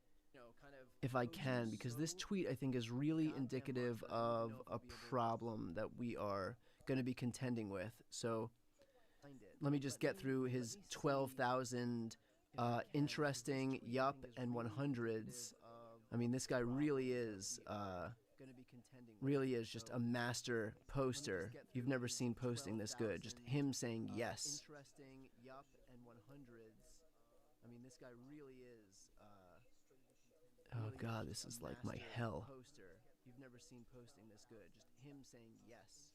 if I can, because this tweet I think is really indicative of a problem that we are going to be contending with. So let me just get through his 12,000 interesting yup and 100s. I mean, this guy really is just a master poster. You've never seen posting this good. Just him saying yes. Interesting yup and 100s. I mean, this guy really is. Oh God, this is like my hell. You've never seen posting this good. Just him saying yes.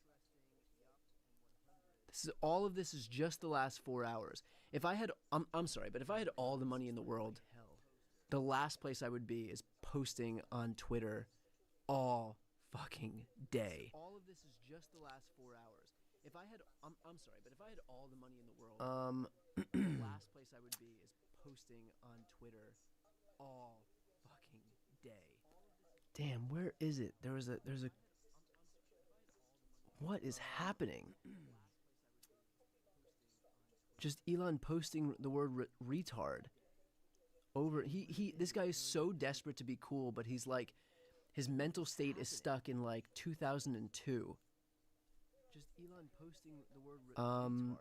All of this is just the last 4 hours. If I had, I'm sorry, but if I had all the money in the world, the last place I would be is posting on Twitter all fucking day. All of this is just the last 4 hours. If I had, I'm sorry, but if I had all the money in the world, the last place I would be is posting on Twitter all fucking day. Damn, where is it? There's a. What is happening? Just Elon posting the word retard over. This guy is so desperate to be cool, but he's like, his mental state is stuck in like 2002. Just Elon posting the word retard.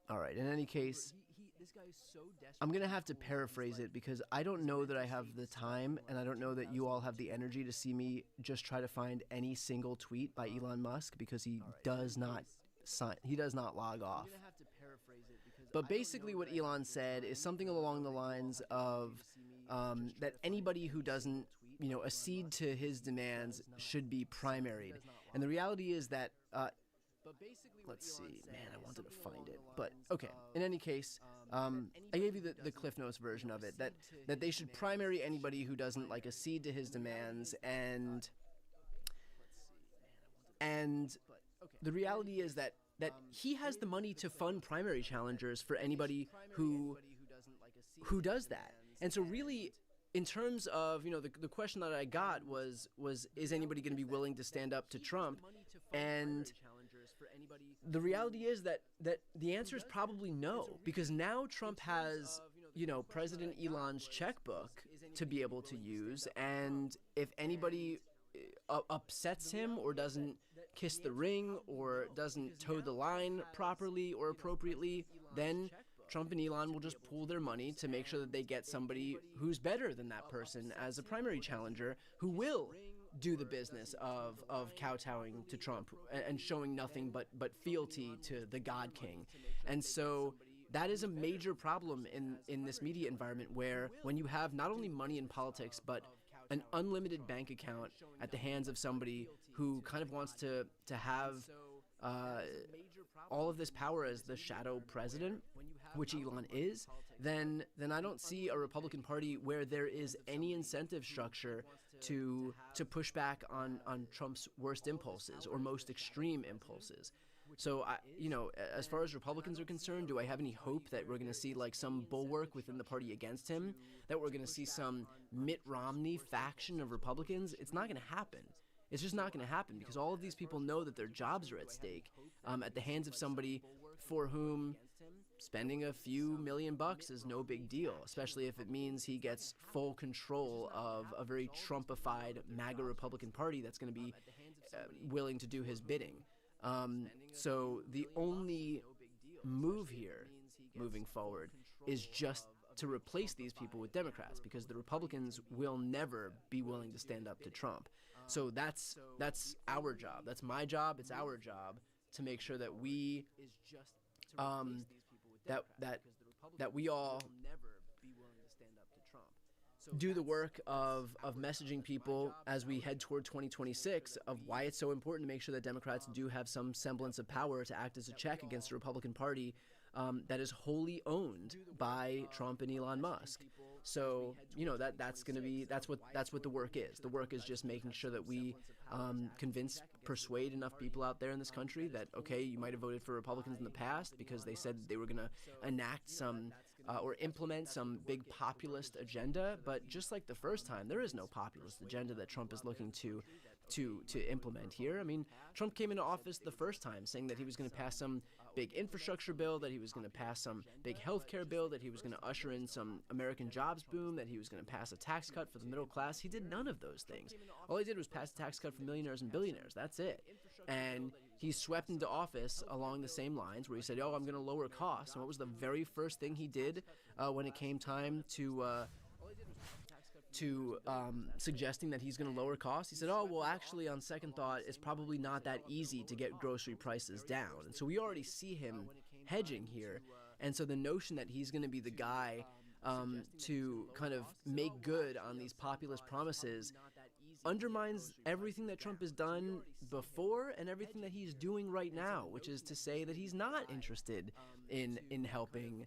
All right. In any case, this guy is so desperate. I'm gonna have to paraphrase it because I don't know that I have the time, and I don't know that you all have the energy to see me just try to find any single tweet by Elon Musk because he does not sign. He does not log off. But basically, what Elon said is something along the lines of that anybody who doesn't, accede to his demands should be primaried. And the reality is that. Let's see, man, I wanted to find it, but okay. In any case, I gave you the Cliff Notes version of it, that they should primary anybody who doesn't like accede to his demands, and the reality is that he has the money to fund primary challengers for anybody who does that. And so really, in terms of, the question that I got was is anybody going to be willing to stand up to Trump? And the reality is that the answer is probably no, because now Trump has, President Elon's checkbook to be able to use, and if anybody upsets him or doesn't kiss the ring or doesn't toe the line properly or appropriately, then Trump and Elon will just pool their money to make sure that they get somebody who's better than that person as a primary challenger, who will do the business of kowtowing to Trump and showing nothing but fealty to the God King. And so that is a major problem in this media environment, where when you have not only money in politics, but an unlimited bank account at the hands of somebody who kind of wants to have all of this power as the shadow president, which Elon is, then I don't see a Republican Party where there is any incentive structure to push back on Trump's worst impulses or most extreme impulses. So, as far as Republicans are concerned, do I have any hope that we're going to see like some bulwark within the party against him, that we're going to see some Mitt Romney faction of Republicans? It's not going to happen. It's just not going to happen, because all of these people know that their jobs are at stake at the hands of somebody for whom spending a few $1,000,000 is no big deal, especially if it means he gets full control of a very Trumpified MAGA Republican Party that's going to be willing to do his bidding. So the only move here, moving forward, is just to replace these people with Democrats, because the Republicans will never be willing to stand up to Trump. So that's our job. That's my job. It's our job to make sure that we that we all do the work of messaging people as we head toward 2026 of why it's so important to make sure that Democrats do have some semblance of power to act as a check against the Republican Party that is wholly owned by Trump and Elon Musk. So that's what the work is. The work is just making sure that we persuade enough people out there in this country that, okay, you might have voted for Republicans in the past because they said they were going to enact some or implement some big populist agenda, but just like the first time, there is no populist agenda that Trump is looking to implement here. I mean, Trump came into office the first time saying that he was going to pass some big infrastructure bill, that he was going to pass some big healthcare bill, that he was going to usher in some American jobs boom, that he was going to pass a tax cut for the middle class. He did none of those things. All he did was pass a tax cut for millionaires and billionaires. That's it. And he swept into office along the same lines where he said, I'm going to lower costs. And what was the very first thing he did when it came time to suggesting that he's going to lower costs? He said, actually, on second thought, it's probably not that easy to get grocery prices down. And so we already see him hedging here. And so the notion that he's going to be the guy to kind of make good on these populist promises undermines everything that Trump has done before and everything that he's doing right now, which is to say that he's not interested in helping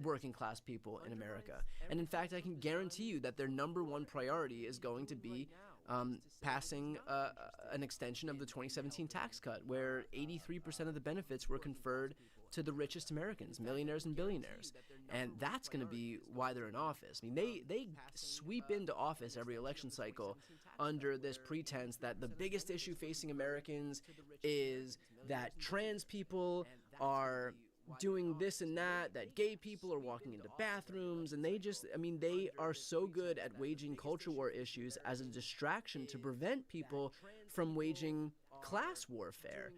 working class people in America. And in fact, I can guarantee you that their number one priority is going to be passing an extension of the 2017 tax cut, where 83% of the benefits were conferred to the richest Americans, millionaires and billionaires. And that's going to be why they're in office. I mean, they sweep into office every election cycle under this pretense that the biggest issue facing Americans is that trans people are doing this and that gay people are walking into bathrooms, and they are so good at waging culture war issues as a distraction to prevent people from waging class warfare.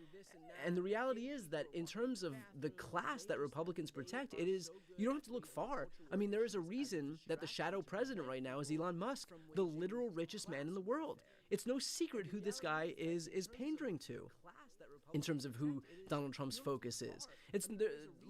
And the reality is that in terms of the class that Republicans protect, you don't have to look far. I mean, there is a reason that the shadow president right now is Elon Musk, the literal richest man in the world. It's no secret who this guy is pandering to in terms of who Donald Trump's focus is.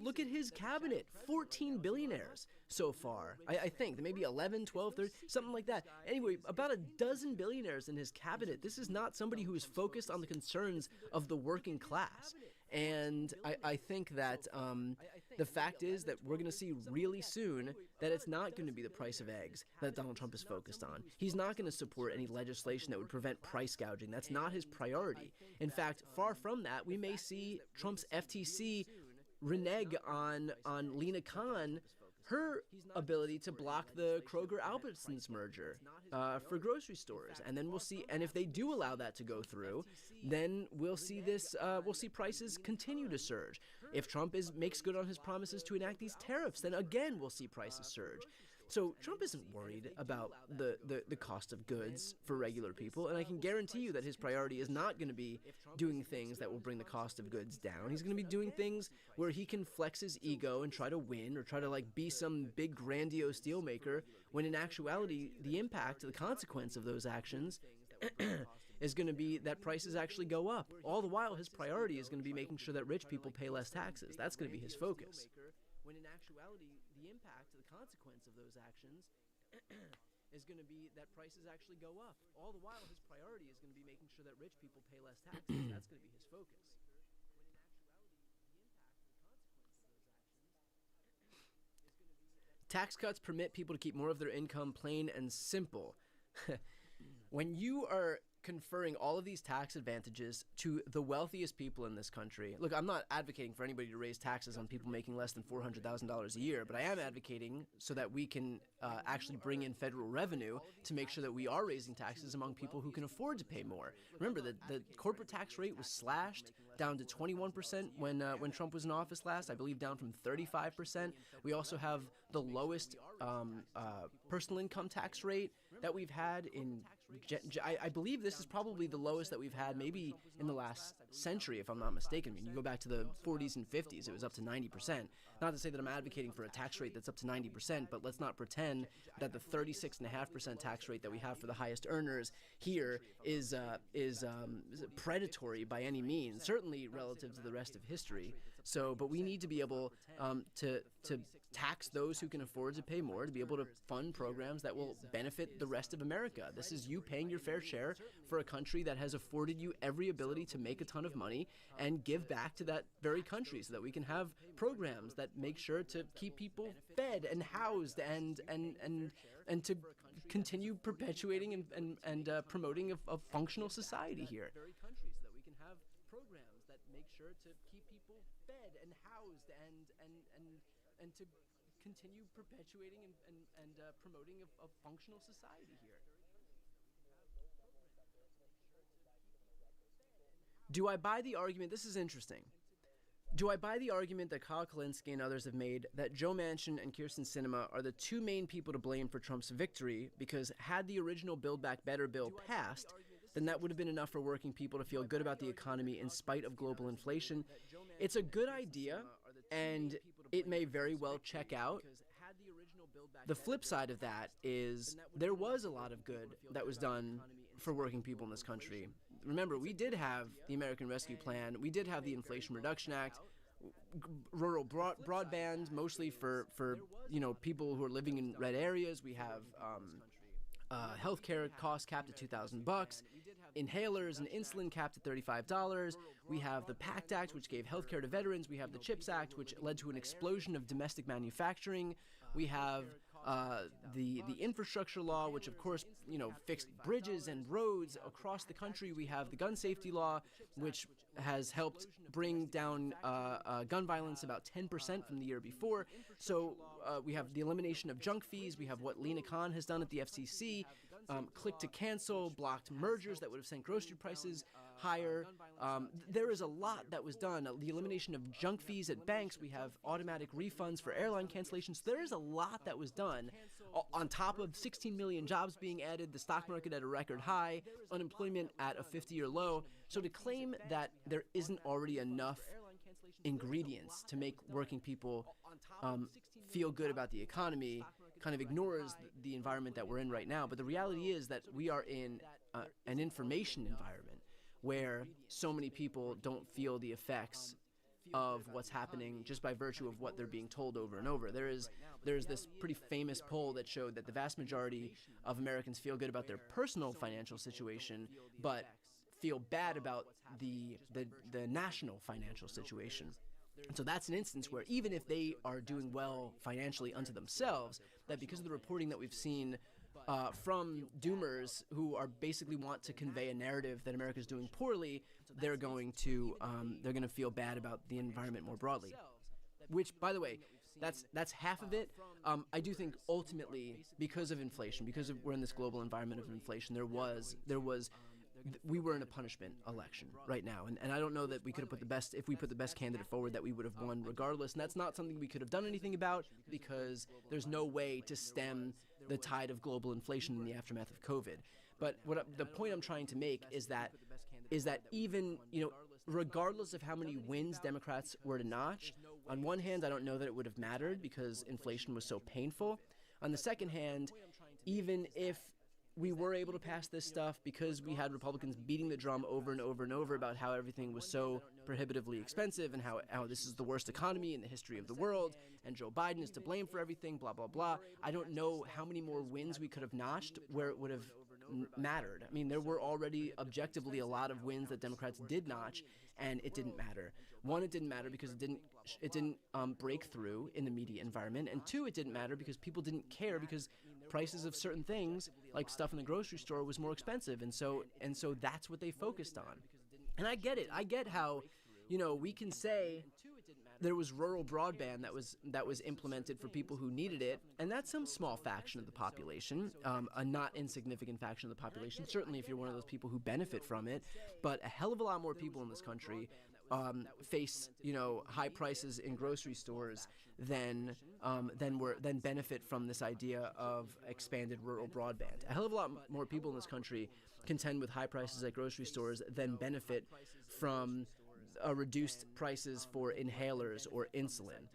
Look at his cabinet, 14 billionaires so far. I think maybe 11, 12, 13, something like that. Anyway, about a dozen billionaires in his cabinet. This is not somebody who is focused on the concerns of the working class. And I think that the fact is that we're going to see really soon that it's not going to be the price of eggs that Donald Trump is focused on. He's not going to support any legislation that would prevent price gouging. That's not his priority. In fact, far from that, we may see Trump's FTC renege on Lena Khan, her ability to block the Kroger-Albertsons merger for grocery stores. And then we'll see, and if they do allow that to go through, then we'll see we'll see prices continue to surge. If Trump makes good on his promises to enact these tariffs, then again we'll see prices surge. So Trump isn't worried about the cost of goods for regular people, and I can guarantee you that his priority is not going to be doing things that will bring the cost of goods down. He's going to be doing things where he can flex his ego and try to win, or try to be some big grandiose deal maker, when in actuality the impact, the consequence of those actions is going to be that prices actually go up. All the while his priority is going to be making sure that rich people pay less taxes. That's going to be his focus. When in actuality the impact, the consequence of those actions is going to be that prices actually go up. All the while his priority is going to be making sure that rich people pay less taxes. That's going to be his focus. Tax cuts permit people to keep more of their income, plain and simple. When you are conferring all of these tax advantages to the wealthiest people in this country. Look, I'm not advocating for anybody to raise taxes on people making less than $400,000 a year, but I am advocating so that we can actually bring in federal revenue to make sure that we are raising taxes among people who can afford to pay more. Remember that the corporate tax rate was slashed down to 21% when Trump was in office last, I believe down from 35%. We also have the lowest personal income tax rate that we've had in, I believe this is probably the lowest that we've had maybe in the last century, if I'm not mistaken. I mean, you go back to the 40s and 50s, it was up to 90%. Not to say that I'm advocating for a tax rate that's up to 90%, but let's not pretend that the 36.5% tax rate that we have for the highest earners here is predatory by any means, certainly relative to the rest of history. So, but we need to be able to tax those who can afford to pay more, to be able to fund programs that will benefit the rest of America. This is you paying your fair share for a country that has afforded you every ability to make a ton of money and give back to that very country, so that we can have programs that make sure to keep people fed and housed and to continue perpetuating and promoting a functional society here. And to continue perpetuating and promoting a functional society here. Do I buy the argument, this is interesting, do I buy the argument that Kyle Kulinski and others have made that Joe Manchin and Kyrsten Sinema are the two main people to blame for Trump's victory, because had the original Build Back Better bill passed, then that would have been enough for working people to feel good about the economy in spite of global inflation? It's a good idea, and it may very well check out. The flip side of that is there was a lot of good that was done for working people in this country. Remember, we did have the American Rescue Plan, we did have the Inflation Reduction Act, rural broadband, mostly for people who are living in red areas. We have healthcare costs capped at $2,000, inhalers and insulin capped at $35. We have the PACT Act, which gave healthcare to veterans. We have the CHIPS Act, which led to an explosion of domestic manufacturing. We have the infrastructure law, which of course, fixed bridges and roads across the country. We have the gun safety law, which has helped bring down gun violence about 10% from the year before. So we have the elimination of junk fees. We have what Lena Khan has done at the FCC, click to cancel, blocked mergers that would have sent grocery prices higher. There is a lot that was done. The elimination of junk fees at banks. We have automatic refunds for airline cancellations. There is a lot that was done on top of 16 million jobs being added, the stock market at a record high, unemployment at a 50-year low. So to claim that there isn't already enough ingredients to make working people feel good about the economy kind of ignores the environment that we're in right now. But the reality is that we are in an information environment where so many people don't feel the effects of what's happening just by virtue of what they're being told over and over. There's this pretty famous poll that showed that the vast majority of Americans feel good about their personal financial situation, but feel bad about the national financial situation. And so that's an instance where even if they are doing well financially unto themselves, that because of the reporting that we've seen from doomers who are basically want to convey a narrative that America's doing poorly, they're going to feel bad about the environment more broadly. Which, by the way, that's half of it. I do think ultimately, because of inflation, because we're in this global environment of inflation, we were in a punishment election right now, and I don't know that we could have if we put the best candidate forward, that we would have won regardless. And that's not something we could have done anything about, because there's no way to stem the tide of global inflation in the aftermath of COVID. But the point I'm trying to make is that even regardless of how many wins Democrats were to notch, on one hand, I don't know that it would have mattered because inflation was so painful. On the second hand, even if we were able to pass this stuff because we had Republicans beating the drum over and over and over about how everything was so prohibitively expensive and how this is the worst economy in the history of the world and Joe Biden is to blame for everything, blah, blah, blah. I don't know how many more wins we could have notched where it would have mattered. I mean, there were already objectively a lot of wins that Democrats did notch, and it didn't matter. One, it didn't matter because it didn't break through in the media environment, and two, it didn't matter because people didn't care because prices of certain things, like stuff in the grocery store, was more expensive, and so that's what they focused on. And I get it. I get how, we can say there was rural broadband that was implemented for people who needed it, and that's some small faction of the population, a not insignificant faction of the population, certainly if you're one of those people who benefit from it, but a hell of a lot more people in this country face high prices in grocery stores than benefit from this idea of expanded rural broadband. A hell of a lot more people in this country contend with high prices at grocery stores than benefit from reduced prices for inhalers or insulin.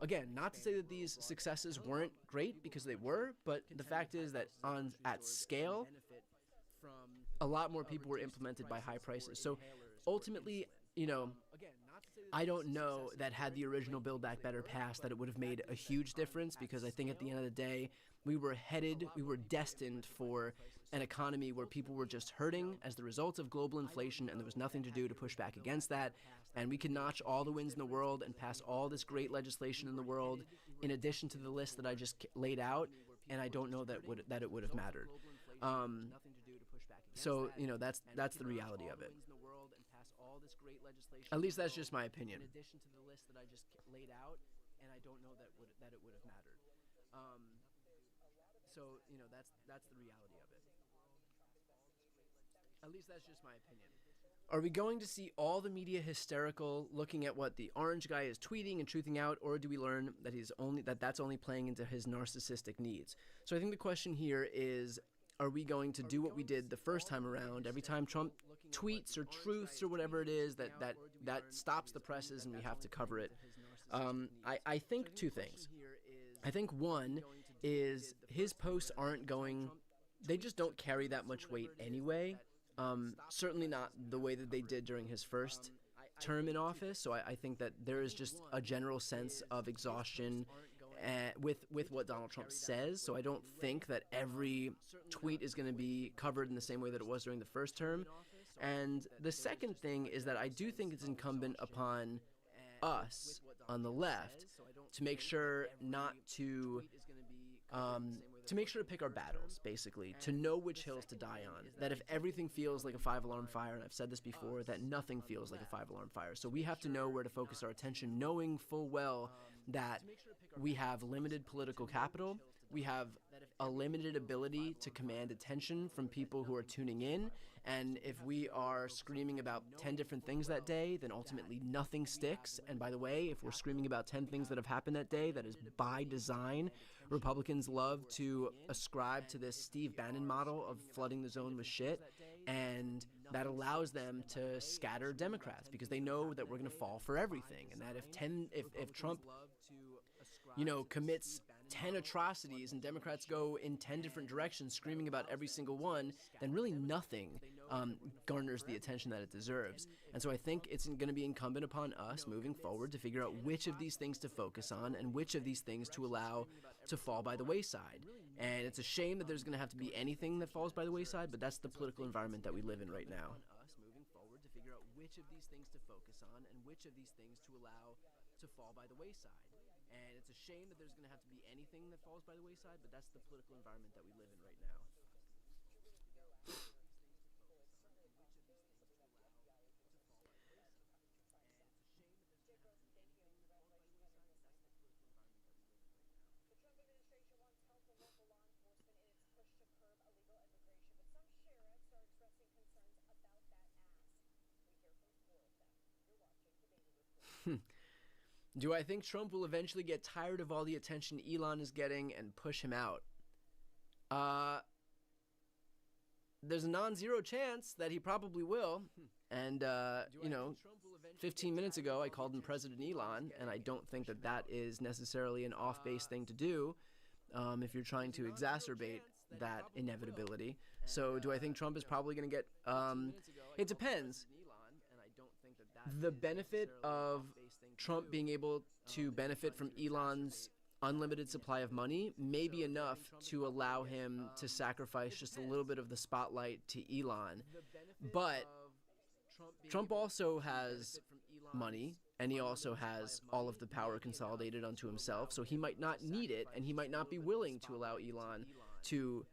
Again, not to say that these successes weren't great, because they were, but the fact is that at scale, a lot more people were implemented by high prices. So ultimately, I don't know that had the original Build Back Better passed, that it would have made a huge difference, because I think at the end of the day, we were destined for an economy where people were just hurting as the result of global inflation, and there was nothing to do to push back against that. And we can notch all the wins in the world and pass all this great legislation in the world, in addition to the list that I just laid out, and I don't know that it would have mattered. So that's the reality of it. At least that's just my opinion. In addition to the list that I just laid out, and I don't know that it would have mattered. So that's the reality of it. At least that's just my opinion. Are we going to see all the media hysterical looking at what the orange guy is tweeting and truthing out, or do we learn that that's only playing into his narcissistic needs? So I think the question here is, are we going to do what we did the first time around? Every time Trump tweets or truths or whatever it is, that stops the presses and we have to cover it. I think two things. I think one is his posts they just don't carry that much weight anyway. Certainly not the way that they did during his first term in office. So I think that there is just a general sense of exhaustion with what Donald Trump says. So I don't think that every tweet is going to be covered in the same way that it was during the first term. And the second thing is that I do think it's incumbent upon us on the left to make sure not to to make sure to pick our battles, basically, to know which hills to die on. That if everything feels like a 5-alarm fire, and I've said this before, that nothing feels like a 5-alarm fire. So we have to know where to focus our attention, knowing full well that we have limited political capital, we have a limited ability to command attention from people who are tuning in, and if we are screaming about 10 different things that day, then ultimately nothing sticks. And by the way, if we're screaming about 10 things that have happened that day, that is by design. Republicans love to ascribe to this Steve Bannon model of flooding the zone with shit, and that allows them to scatter Democrats because they know that we're going to fall for everything, and that if Trump, commits 10 atrocities and Democrats go in 10 different directions screaming about every single one, then really nothing garners the attention that it deserves. And so I think it's going to be incumbent upon us moving forward to figure out which of these things to focus on and which of these things to allow to fall by the wayside. And it's a shame that there's going to have to be anything that falls by the wayside, but that's the political environment that we live in right now. Moving forward to figure out which of these things to focus on and which of these things to allow to fall by the wayside. And it's a shame that there's going to have to be anything that falls by the wayside, but that's the political environment that we live in right now. Do I think Trump will eventually get tired of all the attention Elon is getting and push him out? There's a non-zero chance that he probably will. And, 15 minutes ago I called him President Elon, and I don't think that that is necessarily an off-base thing to do if you're trying to exacerbate that inevitability. So do I think Trump is probably going to get... it depends. The benefit of Trump being able to benefit from Elon's unlimited supply of money may be enough to allow him to sacrifice just a little bit of the spotlight to Elon. But Trump also has money, and he also has all of the power consolidated onto himself, so he might not need it, and he might not be willing to allow Elon to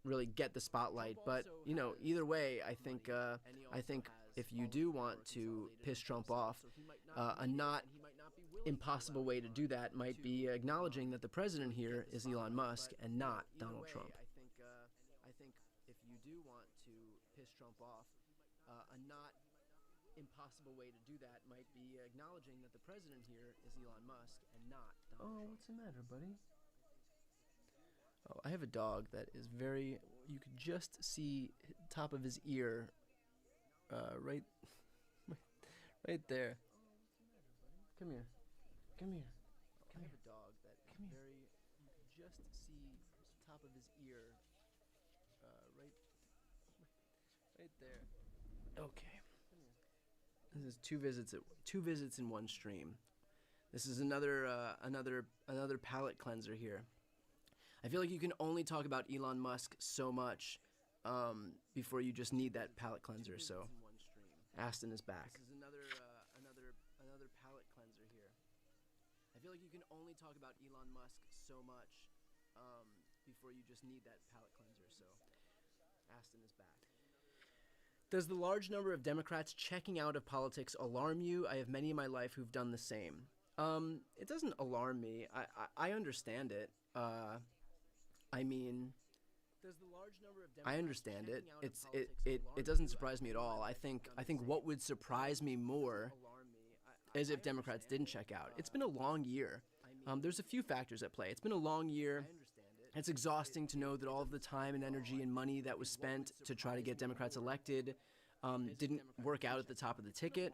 really get the spotlight. But, either way, I think if you do want to piss Trump off, a not impossible way to do that might be acknowledging that the president here is Elon Musk and not Donald Trump. I think if you do want to piss Trump off, a not impossible way to do that might be acknowledging that the president here is Elon Musk and not Donald Trump. Oh, what's the matter, buddy? Oh, I have a dog that is you could just see top of his ear right there. Come here. I have a dog that is you could just see top of his ear right there. Okay. This is two visits in one stream. This is another palate cleanser here. I feel like you can only talk about Elon Musk so much before you just need that palate cleanser. So Aston is back. This is another palate cleanser here. I feel like you can only talk about Elon Musk so much before you just need that palate cleanser. So Aston is back. Does the large number of Democrats checking out of politics alarm you? I have many in my life who've done the same. It doesn't alarm me. I understand it. I understand it. It doesn't surprise me at all. I think what would surprise me more is if Democrats didn't check out. It's been a long year. There's a few factors at play. It's been a long year. It's exhausting to know that all of the time and energy and money that was spent to try to get Democrats elected didn't work out at the top of the ticket.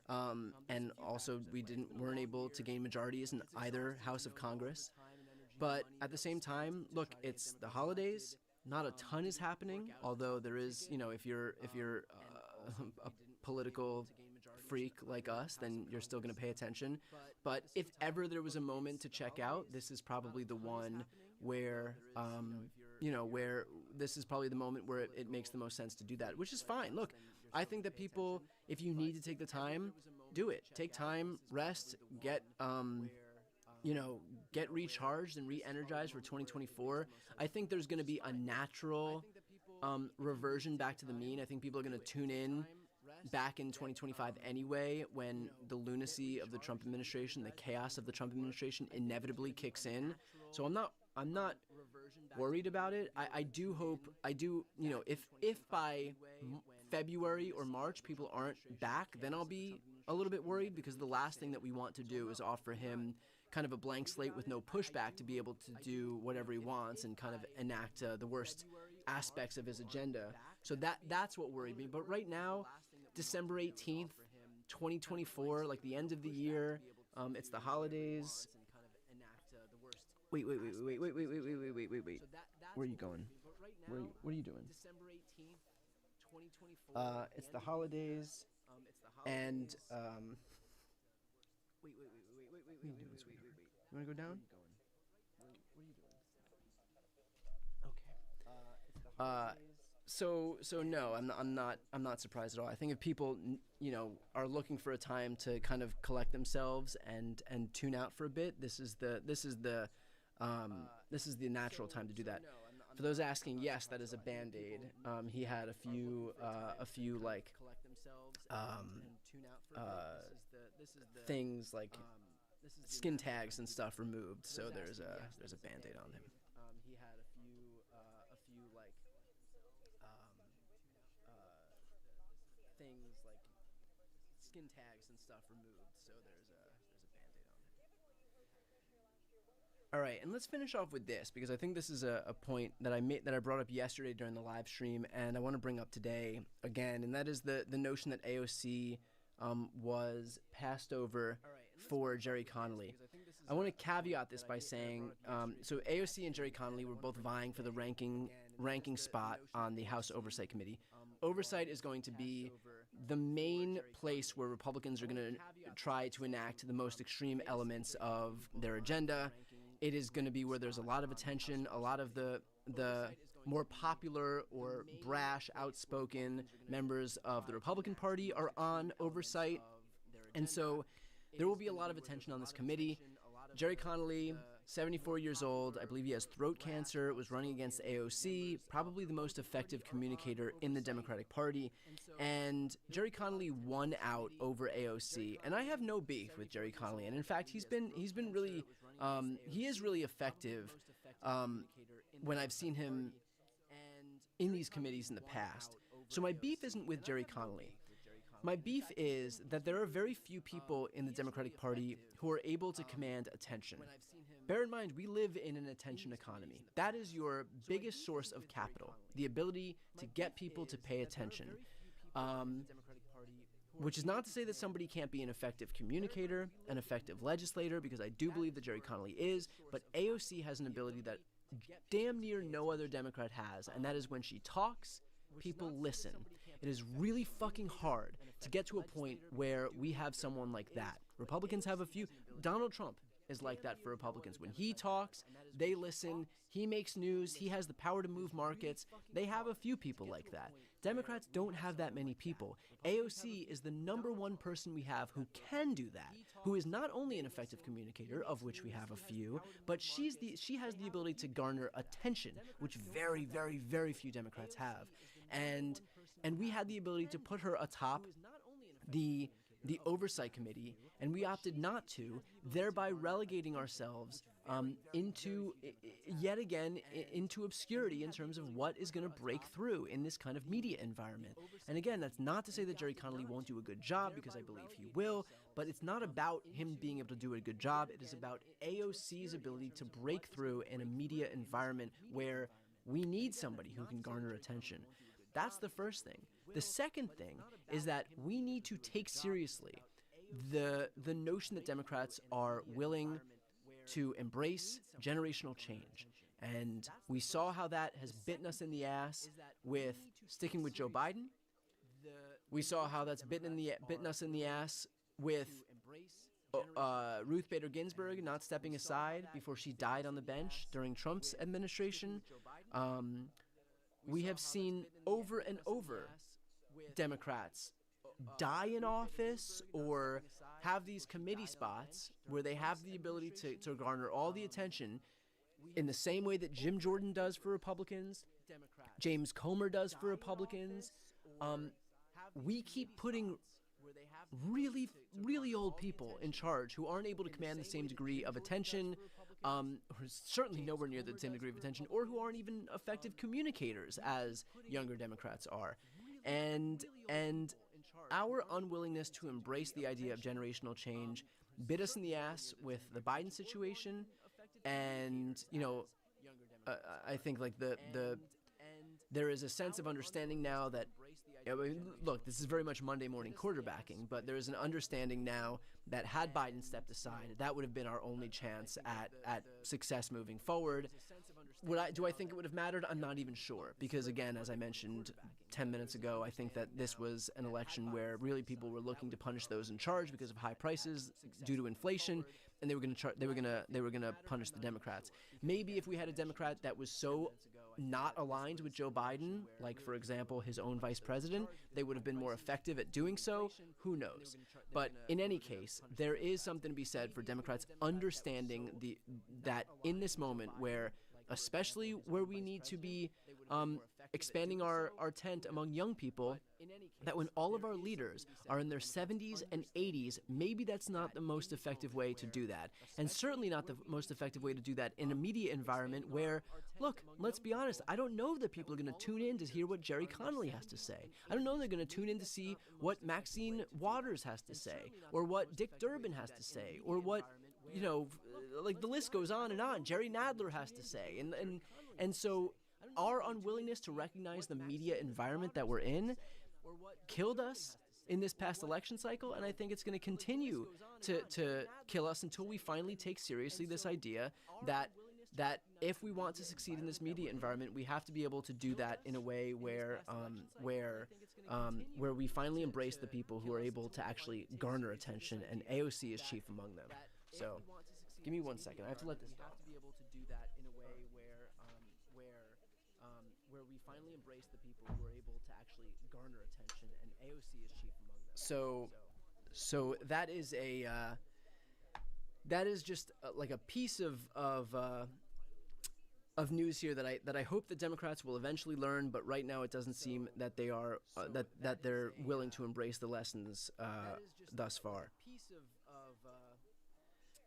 And also we weren't able to gain majorities in either House of Congress. But at the same time, look, it's the holidays. Not a ton is happening, although there is, if you're a political freak like us, then you're still going to pay attention. But if ever there was a moment to check out, this is probably the one where, where this is probably the moment where it makes the most sense to do that, which is fine. Look, I think that people, if you need to take the time, do it. Take time, rest, get recharged and re-energized for 2024, I think there's going to be a natural reversion back to the mean. I think people are going to tune in back in 2025 anyway, when the lunacy of the Trump administration, the chaos of the Trump administration inevitably kicks in. So I'm not worried about it. I do hope, if by February or March people aren't back, then I'll be a little bit worried, because the last thing that we want to do is offer him kind of a blank slate with no pushback to be able to do whatever he wants and kind of enact the worst aspects of his agenda. So that's what worried me. But right now, December 18th, 2024, like the end of the year, it's the holidays. Wait. Where are you going? What are you doing? It's the holidays, and what are you doing, sweetheart? You want to go down? Okay. So no, I'm not surprised at all. I think if people, are looking for a time to kind of collect themselves and tune out for a bit, this is the natural time to do that. For those asking, yes, that is a Band-Aid. He had a few like things like skin tags and stuff removed. So there's a Band-Aid on him. He had a few like things like skin tags and stuff removed. So there's a Band-Aid on him. All right, and let's finish off with this, because I think this is a point that I brought up yesterday during the live stream, and I want to bring up today again, and that is the notion that AOC was passed over for Jerry Connolly. I want to caveat this by saying, so AOC and Jerry Connolly were both vying for the ranking spot on the House Oversight Committee. Oversight is going to be the main place where Republicans are going to try to enact the most extreme elements of their agenda. It is going to be where there's a lot of attention, a lot of the more popular or brash, outspoken members of the Republican Party are on oversight. And so there will be a lot of attention on this committee. Jerry Connolly, 74 years old, I believe he has throat cancer, was running against AOC, probably the most effective communicator in the Democratic Party. And Jerry Connolly won out over AOC. And I have no beef with Jerry Connolly. And in fact, he is really effective when I've seen him in these committees in the past. So my beef isn't with Jerry Connolly. My beef is that there are very few people in the Democratic Party who are able to command attention. Bear in mind, we live in an attention economy. That is your biggest source of capital, the ability to get people to pay attention. Which is not to say that somebody can't be an effective communicator, an effective legislator, because I do believe that Jerry Connolly is, but AOC has an ability that damn near no other Democrat has, and that is when she talks, people listen. It is really fucking hard to get to a point where we have someone like that. Republicans have a few. Donald Trump is like that for Republicans. When he talks, they listen. He makes news. He has the power to move markets. They have a few people like that. Democrats don't have that many people. AOC is the #1 person we have who can do that, who is not only an effective communicator, of which we have a few, but she has the ability to garner attention, which very, very, very few Democrats have. And we had the ability to put her atop the Oversight Committee, and we opted not to, thereby relegating ourselves into, yet again, into obscurity in terms of what is going to break through in this kind of media environment. And again, that's not to say that Jerry Connolly won't do a good job, because I believe he will, but it's not about him being able to do a good job. It is about AOC's ability to break through in a media environment where we need somebody who can garner attention. That's the first thing. The second thing is that we need to take seriously the notion that Democrats are willing to embrace generational change. And we saw how that has bitten us in the ass with sticking with Joe Biden. We saw how that's bitten us in the ass with Ruth Bader Ginsburg not stepping aside before she died on the bench during Trump's administration. We have seen over and over Democrats die in office or have these committee spots where they have the ability to garner all the attention in the same way that Jim Jordan does for Republicans, James Comer does for Republicans. We keep putting really, really old people in charge who aren't able to command the same degree of attention, or certainly nowhere near the same degree of attention, or who aren't even effective communicators as younger Democrats are. And our unwillingness to embrace the idea of generational change bit us in the ass with the Biden situation. And, I think like there is a sense of understanding now that, look, this is very much Monday morning quarterbacking, but there is an understanding now that had Biden stepped aside, that would have been our only chance at success moving forward. Do I think it would have mattered? I'm not even sure, because again, as I mentioned 10 minutes ago, I think that this was an election where really people were looking to punish those in charge because of high prices due to inflation, and they were going to punish the Democrats. Maybe if we had a Democrat that was so not aligned with Joe Biden, like for example his own vice president, they would have been more effective at doing so. Who knows? But in any case, there is something to be said for Democrats understanding that in this moment where, especially where we need to be expanding our tent among young people, that when all of our leaders are in their 70s and 80s, maybe that's not the most effective way to do that. And certainly not the most effective way to do that in a media environment where, look, let's be honest, I don't know that people are going to tune in to hear what Jerry Connolly has to say. I don't know they're going to tune in to see what Maxine Waters has to say, or what Dick Durbin has to say, or what, like the list goes on and on, Jerry Nadler has to say. And so our unwillingness to recognize the media environment that we're in killed us in this past election cycle, and I think it's going to continue to kill us until we finally take seriously this idea that if we want to succeed in this media environment, we have to be able to do that in a way where we finally embrace the people who are able to actually garner attention, and AOC is chief among them. So, give me 1 second. I have to let this go. Where we finally embrace the people who are able to actually garner attention, and AOC is chief among them. So that is just like a piece of news here that I hope the Democrats will eventually learn, but right now it doesn't seem that they are that they're willing to embrace the lessons thus far.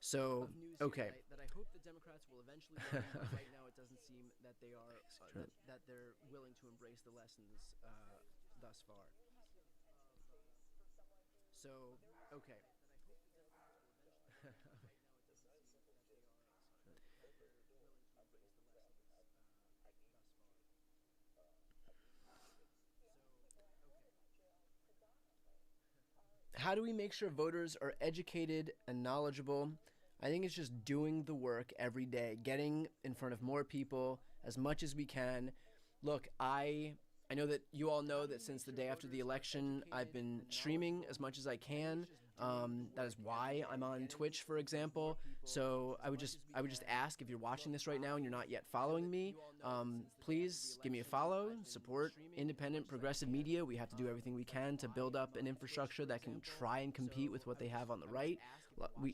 So, okay. That I hope the Democrats will eventually learn, but right now it doesn't seem that they are that they're willing to embrace the lessons thus far. So, okay. How do we make sure voters are educated and knowledgeable? I think it's just doing the work every day, getting in front of more people as much as we can. Look, I know that you all know that since the day after the election, I've been streaming as much as I can. That is why I'm on Twitch, for example. So I would just ask, if you're watching this right now and you're not yet following me, please give me a follow, support independent progressive media. We have to do everything we can to build up an infrastructure that can try and compete with what they have on the right.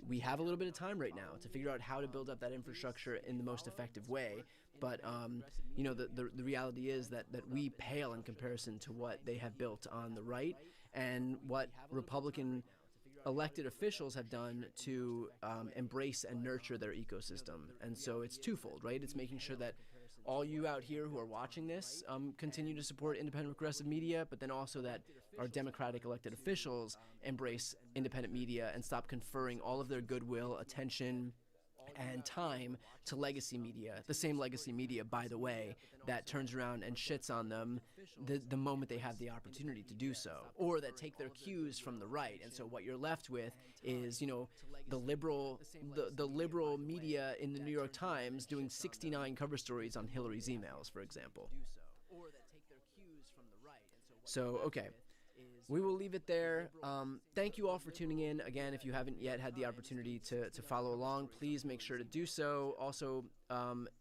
We have a little bit of time right now to figure out how to build up that infrastructure in the most effective way. But, the reality is that we pale in comparison to what they have built on the right and what Republican elected officials have done to embrace and nurture their ecosystem. And so it's twofold, right? It's making sure that all you out here who are watching this continue to support independent progressive media, but then also that our Democratic elected officials embrace independent media and stop conferring all of their goodwill, attention, and time to legacy media, the same legacy media, by the way, that turns around and shits on them the moment they have the opportunity to do so, or that take their cues from the right. And so what you're left with is, the liberal media in the New York Times doing 69 cover stories on Hillary's emails, for example. So, okay. We will leave it there. Thank you all for tuning in. Again, if you haven't yet had the opportunity to follow along, please make sure to do so. Also,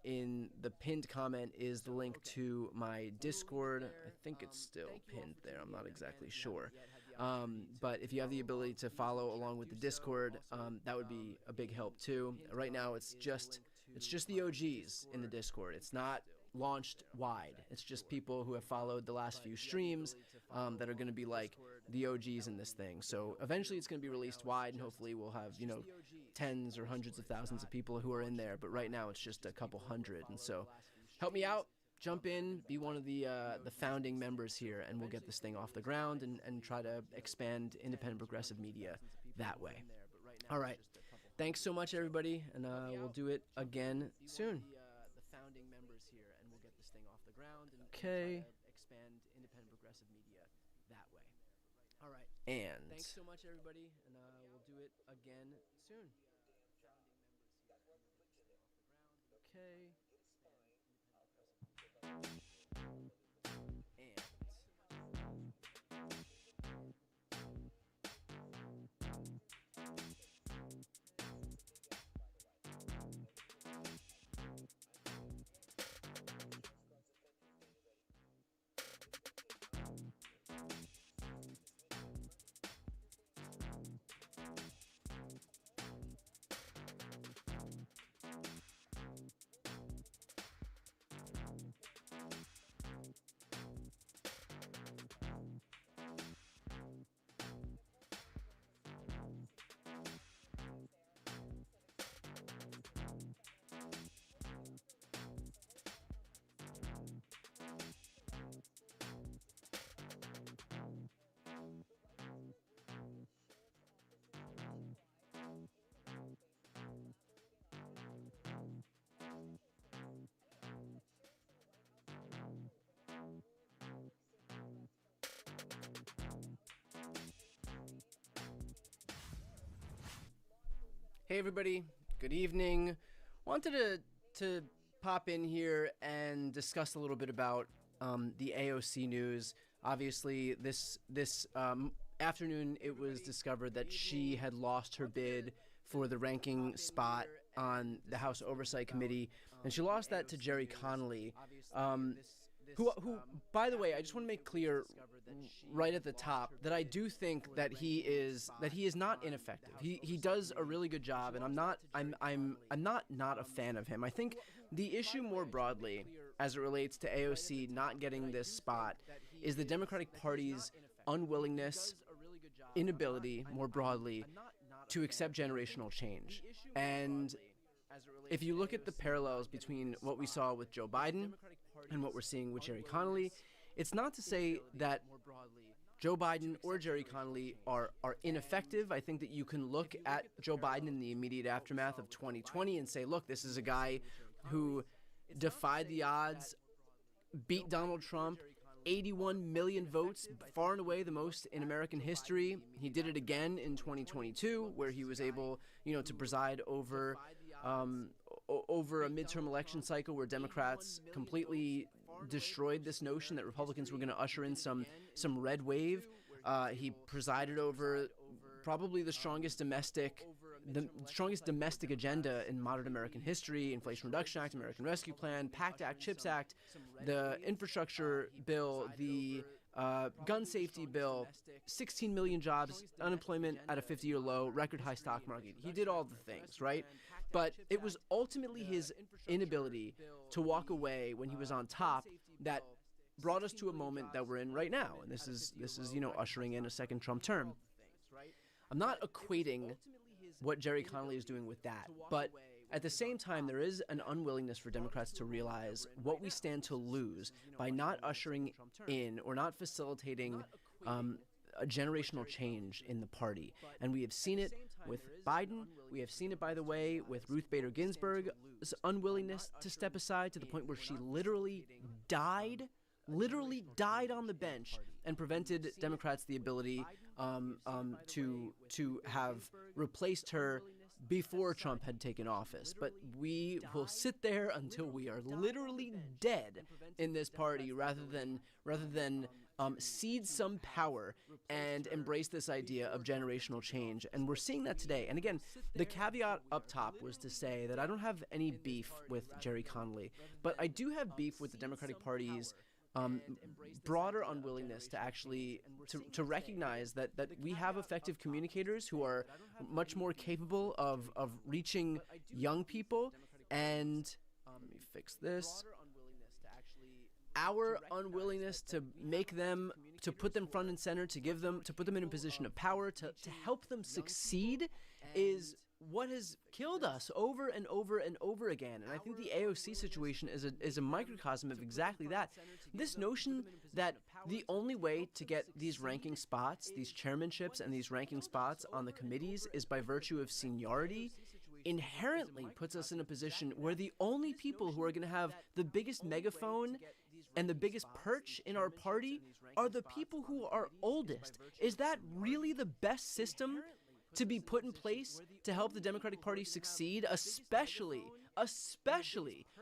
in the pinned comment is the link to my Discord. I think it's still pinned there. I'm not exactly sure. But if you have the ability to follow along with the Discord, that would be a big help too. Right now, it's just the OGs in the Discord. It's not launched wide. It's just people who have followed the last few streams that are going to be like the OGs in this thing. So eventually it's going to be released wide, and hopefully we'll have, you know, tens or hundreds of thousands of people who are in there. But right now it's just a couple hundred. And so help me out. Jump in, be one of the founding members here, and we'll get this thing off the ground and try to expand independent progressive media that way. All right. Thanks so much, everybody, and we'll do it again soon. Okay. Expand independent progressive media that way. All right. And thanks so much, everybody, and we'll do it again soon. Okay. Hey everybody, good evening. Wanted to pop in here and discuss a little bit about the AOC news. Obviously, this afternoon it was discovered that she had lost her bid for the ranking spot on the House Oversight Committee, and she lost that to Jerry Connolly, who, by the way, I just want to make clear right at the top that I do think that he is not ineffective. He does a really good job, and I'm not a fan of him. I think the issue more broadly, as it relates to AOC not getting this spot, is the Democratic Party's unwillingness, inability, more broadly, to accept generational change. And if you look at the parallels between what we saw with Joe Biden and what we're seeing with Jerry Connolly, it's not to say that Joe Biden or Jerry Connolly are ineffective. I think that you can look at Joe Biden in the immediate aftermath of 2020 and say, look, this is a guy who defied the odds, beat Donald Trump, 81 million votes, far and away the most in American history. He did it again in 2022, where he was able, to preside over a midterm election cycle where Democrats completely destroyed this notion that Republicans were going to usher in some red wave. He presided over probably the strongest domestic agenda in modern American history: Inflation Reduction Act, American Rescue Plan, PACT Act, CHIPS Act, the infrastructure bill, the gun safety bill, 16 million jobs, unemployment at a 50-year low, record high stock market. He did all the things, right? But it was ultimately his inability to walk away when he was on top that brought us to a moment that we're in right now. And this is ushering in a second Trump term. I'm not equating what Jerry Connolly is doing with that, but at the same time, there is an unwillingness for Democrats to realize what we stand to lose by not ushering in or not facilitating a generational change in the party. And we have seen it with Biden. We have seen it, by the way, with Ruth Bader Ginsburg's unwillingness to step aside to the point where she literally died on the bench and prevented Democrats the ability to have replaced her before Trump had taken office. But we will sit there until we are literally dead in this party rather than cede some power and embrace this idea of generational change. And we're seeing that today. And again, the caveat up top was to say that I don't have any beef with Jerry Connolly, but I do have beef with the Democratic Party's broader unwillingness to actually to recognize that we have effective communicators who are much more capable of reaching young people. And let me fix this. Our unwillingness to make them, to put them front and center, to put them in a position of power, to help them succeed, is what has killed us over and over and over again. And I think the AOC situation is a microcosm of exactly that. This notion that the only way to get these ranking spots, these chairmanships and these ranking spots on the committees is by virtue of seniority, inherently puts us in a position where the only people who are going to have the biggest megaphone and the biggest perch in our party are the people who are oldest. Is that really the best system to be put in place to help the Democratic Party succeed, especially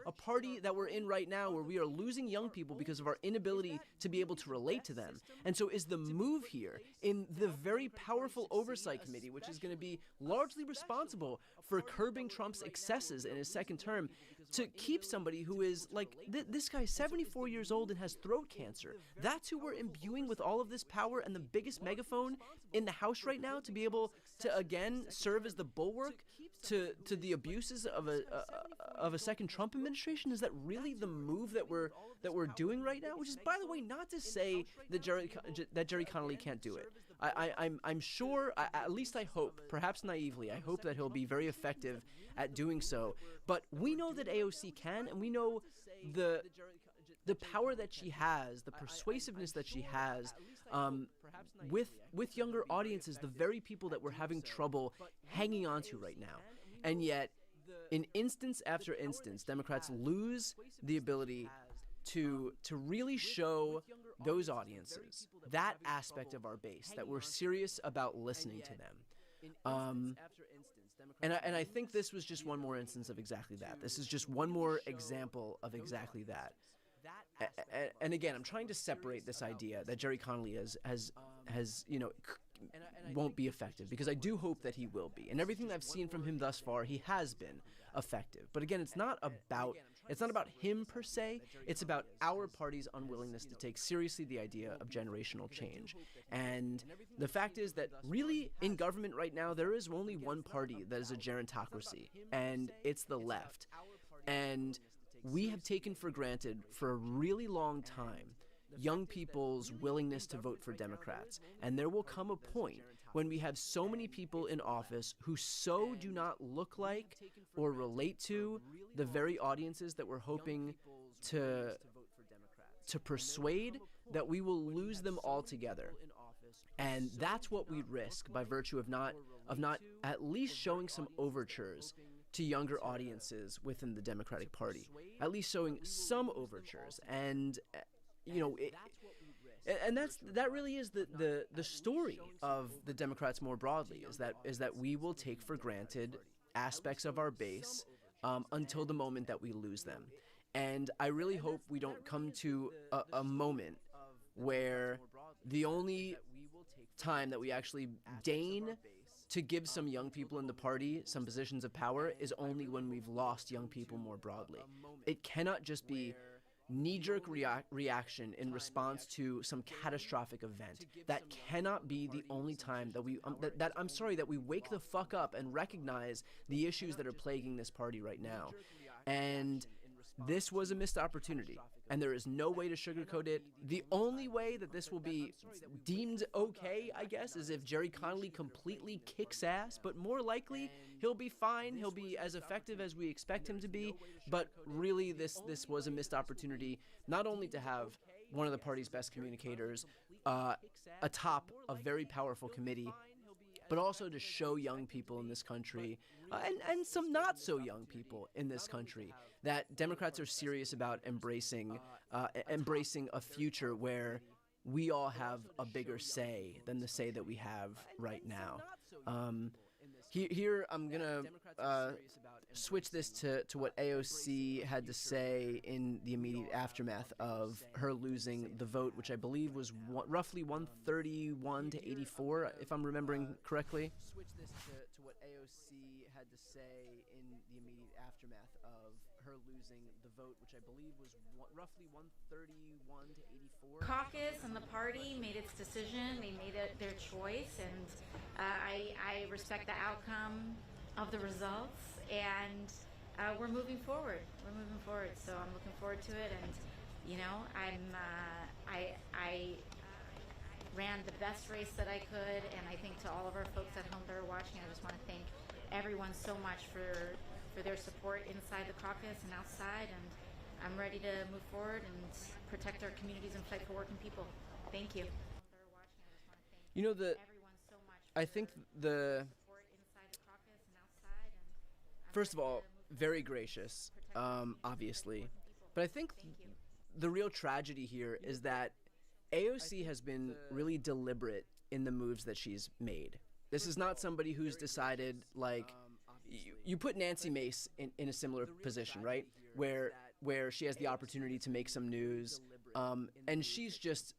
a party that we're in right now where we are losing young people because of our inability to be able to relate to them? And so is the move here in the very powerful Oversight Committee, which is going to be largely responsible for curbing Trump's excesses in his second term, to keep somebody who is like, this guy's 74 years old and has throat cancer. That's who we're imbuing with all of this power and the biggest megaphone in the House right now, to be able to again serve as the bulwark to the abuses of a second Trump administration? Is that really the move that we're doing right now? Which is, by the way, not to say that Jerry Connolly can't do it. I'm sure, at least I hope, perhaps naively, I hope that he'll be very effective at doing so. But we know that AOC can, and we know the power that she has, the persuasiveness that she has, with younger audiences, the very people that we're having trouble hanging on to right now. And yet, in instance after instance, Democrats lose the ability to really show those audiences, that aspect of our base, that we're serious about listening to them. And I think this was just one more instance of exactly that. This is just one more example of exactly that. And again, I'm trying to separate this idea that Jerry Connolly has won't be effective, because I do hope that he will be. And everything that I've seen from him thus far, he has been effective. But again, it's not about him per se. It's about our party's unwillingness to take seriously the idea of generational change. And the fact is that really in government right now, there is only one party that is a gerontocracy, and it's the left. And we have taken for granted for a really long time young people's willingness to vote for Democrats. And there will come a point when we have so many people in office who so do not look like or relate to the very audiences that we're hoping to persuade, that we will lose them altogether. And that's what we risk by virtue of not at least showing some overtures to younger audiences within the Democratic Party, at least showing some overtures. And that really is the story of the Democrats more broadly, is that we will take for granted aspects of our base until the moment that we lose them. And I really hope we don't come to a moment where the only time that we actually deign to give some young people in the party some positions of power is only when we've lost young people more broadly. It cannot just be knee-jerk reaction in response to some catastrophic event. That cannot be the only time that we that we wake the fuck up and recognize the issues that are plaguing this party right now. And this was a missed opportunity, and there is no way to sugarcoat it. The only way that this will be deemed okay, I guess, is if Jerry Connolly completely kicks ass, but more likely he'll be fine. He'll be as effective as we expect him to be. But really, this was a missed opportunity, not only to have one of the party's best communicators atop a very powerful committee, but also to show young people in this country, and some not so young people in this country, that Democrats are serious about embracing a future where we all have a bigger say than the say that we have right now. Here I'm gonna switch this to what AOC had to say in the immediate aftermath of her losing the vote, which I believe was roughly 131 to 84, if I'm remembering correctly. Switch this to what AOC had to say in the immediate aftermath of her losing the vote, which I believe was roughly 131 to 84. Caucus and the party made its decision. They made it their choice, and I respect the outcome of the results. And we're moving forward. We're moving forward. So I'm looking forward to it. And you know, I ran the best race that I could, and I think to all of our folks at home that are watching, I just want to thank everyone so much for their support inside the caucus and outside, and I'm ready to move forward and protect our communities and fight for working people. Thank you. You know, I think first of all, very gracious, obviously, but I think the real tragedy here is that AOC has been really deliberate in the moves that she's made. This is not somebody who's decided, like, you put Nancy Mace in a similar position, right? Where she has the opportunity to make some news, and she's just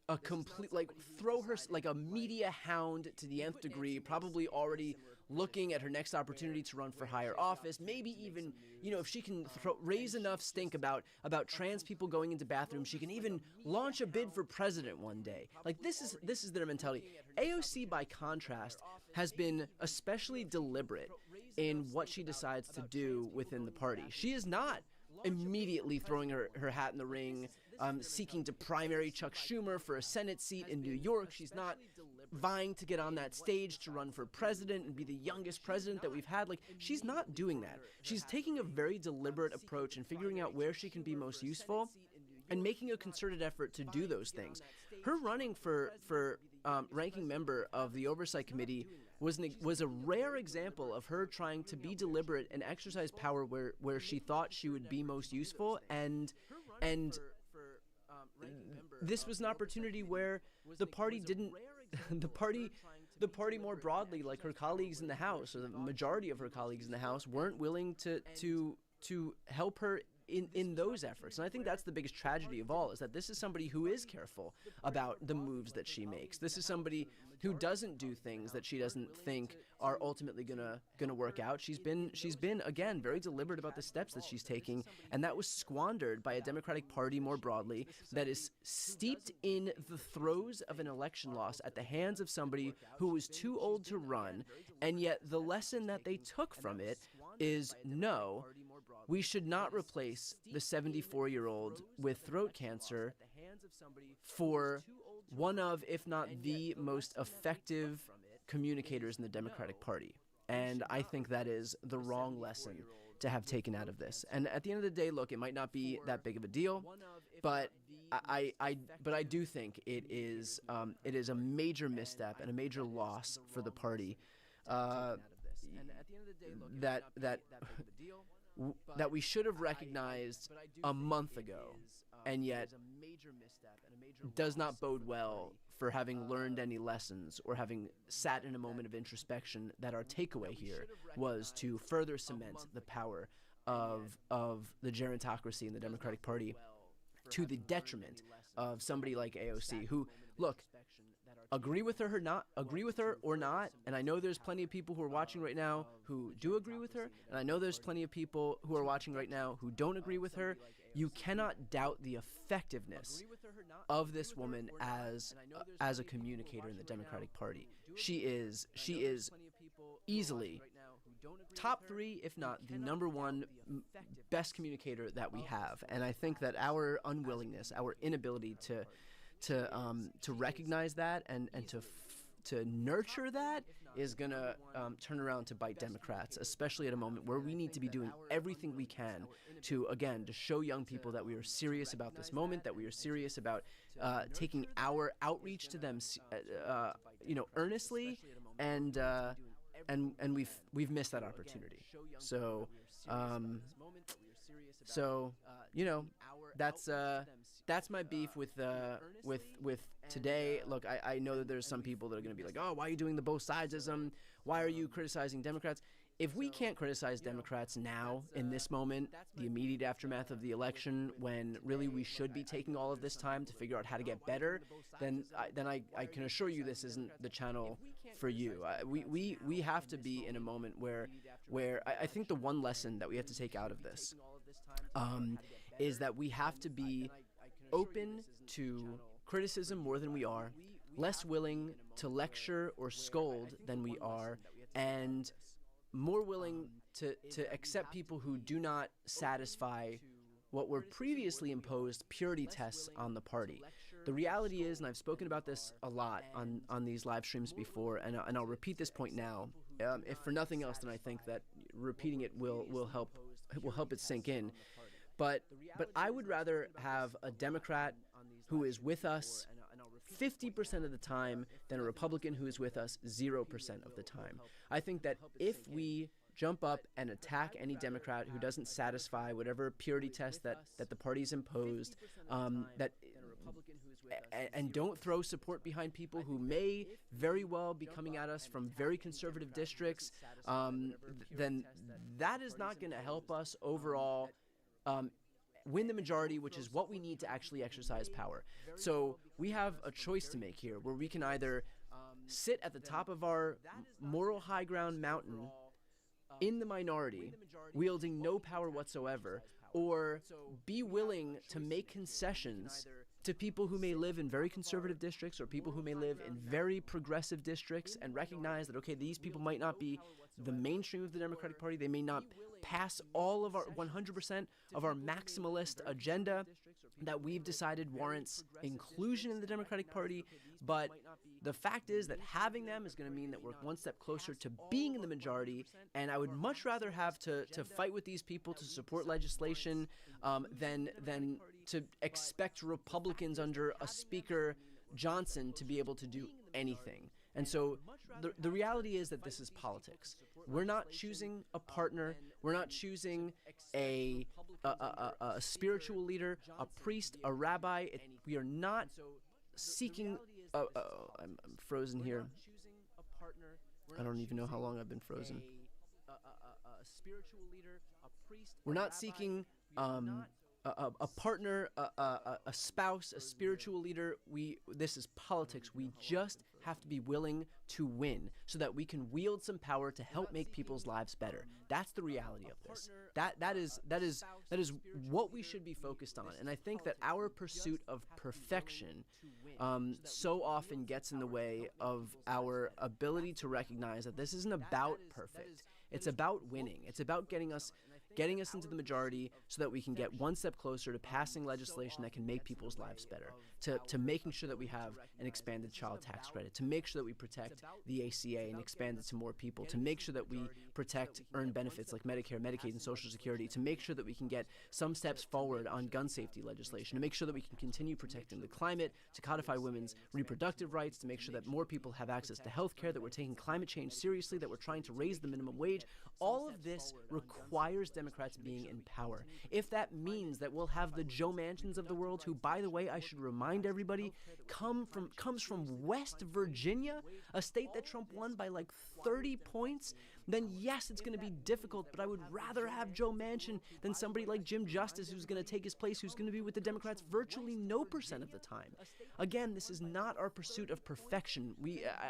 a complete, like, throw her like a media hound to the nth degree, probably already looking at her next opportunity to run for higher office, maybe even, you know, if she can raise enough stink about trans people going into bathrooms, she can even launch a bid for president one day. Like, this is their mentality. AOC, by contrast, has been especially deliberate in what she decides to do within the party. She is not immediately throwing her hat in the ring, seeking to primary Chuck Schumer for a Senate seat in New York. She's not vying to get on that stage to run for president and be the youngest president that we've had. Like, she's not doing that. She's taking a very deliberate approach and figuring out where she can be most useful and making a concerted effort to do those things. Her running for ranking member of the Oversight Committee was a rare example of her trying to be deliberate and exercise power where she thought she would be most useful, and this was an opportunity where the party didn't the party more broadly, like her colleagues in the House, or the majority of her colleagues in the House, weren't willing to help her in those efforts. And I think that's the biggest tragedy of all, is that this is somebody who is careful about the moves that she makes. This is somebody who doesn't do things that she doesn't think are ultimately gonna work out. She's been again very deliberate about the steps that she's taking, and that was squandered by a Democratic Party more broadly that is steeped in the throes of an election loss at the hands of somebody who was too old to run, and yet the lesson that they took from it is, no, we should not replace the 74-year-old with throat cancer for one of, if not the most effective communicators in the Democratic Party. And I think that is the wrong lesson to have taken out of this. And at the end of the day, look, it might not be that big of a deal, but I do think it is a major misstep and a major loss for the party that we should have recognized a month ago, and yet does not bode well for having learned any lessons or having sat in a moment of introspection, that our takeaway here was to further cement the power of the gerontocracy in the Democratic Party, to the detriment of somebody like AOC, who, look, agree with her or not, and I know there's plenty of people who are watching right now who do agree with her, and I know there's plenty of people who are watching right now who don't agree with her. You cannot doubt the effectiveness of this woman as a communicator in the Democratic Party. She is easily top 3, if not the #1 best communicator that we have. And I think that our unwillingness, our inability to recognize that and to nurture that is going to turn around to bite Democrats, especially at a moment where we need to be doing everything we can to show young people that we are serious about this moment, that we are serious about taking our outreach to them, earnestly, and we've missed that opportunity. So that's my beef with today. Look, I know that there's some people that are going to be like, oh, why are you doing the both sidesism? Why are you criticizing Democrats? If we can't criticize Democrats now, in this moment, the immediate aftermath of the election, when really we should be taking all of this time to figure out how to get better, then I can assure you this isn't the channel for you. We have to be in a moment where I think the one lesson that we have to take out of this is that we have to be open to criticism more than we are, less willing to lecture or scold than we are, and more willing to accept people who do not satisfy what were previously imposed purity tests on the party. The reality is, and I've spoken about this a lot on these live streams before, and I'll repeat this point now, if for nothing else, then I think that repeating it will help it sink in. But I would rather have a Democrat who is with us 50% of the time than a Republican who is with us 0% of the time. I think that if we jump up and attack any Democrat who doesn't satisfy whatever purity test that the party's imposed, and don't throw support behind people who may very well be coming at us from very conservative districts, then that is not going to help us overall win the majority, which is what we need to actually exercise power. So we have a choice to make here, where we can either sit at the top of our moral high ground mountain in the minority, wielding no power whatsoever, or be willing to make concessions to people who may live in very conservative districts or people who may live in very progressive districts, and recognize that, okay, these people might not be the mainstream of the Democratic Party, they may not pass all of our 100% of our maximalist agenda that we've decided warrants inclusion in the Democratic Party, but the fact is that having them is going to mean that we're one step closer to being in the majority, and I would much rather have to fight with these people to support legislation than to expect Republicans under a Speaker Johnson to be able to do anything. And so the reality is that this is politics. We're not choosing a partner. We're not choosing a spiritual leader, a priest, a rabbi. We are not seeking... I'm frozen here. I don't even know how long I've been frozen. We're not seeking a partner, a spouse, a spiritual leader. This is politics. We just have to be willing to win so that we can wield some power to help make people's lives better. That's the reality of this. That is what we should be focused on. And I think that our pursuit of perfection so often gets in the way of our ability to recognize that this isn't about perfect. It's about winning. It's about getting us into the majority so that we can get one step closer to passing legislation that can make people's lives better, to making sure that we have an expanded child tax credit, to make sure that we protect the ACA and expand it to more people, to make sure that we protect earned benefits like Medicare, Medicaid, and Social Security, to make sure that we can get some steps forward on gun safety legislation, to make sure that we can continue protecting the climate, to codify women's reproductive rights, to make sure that more people have access to health care, that we're taking climate change seriously, that we're trying to raise the minimum wage. All of this requires Democrats being in power. If that means that we'll have the Joe Manchins of the world, who, by the way, I should remind everybody, comes from West Virginia, a state that Trump won by like 30 points, then yes, it's going to be difficult, but I would rather have Joe Manchin than somebody like Jim Justice, who's going to take his place, who's going to be with the Democrats virtually no % of the time. Again, this is not our pursuit of perfection.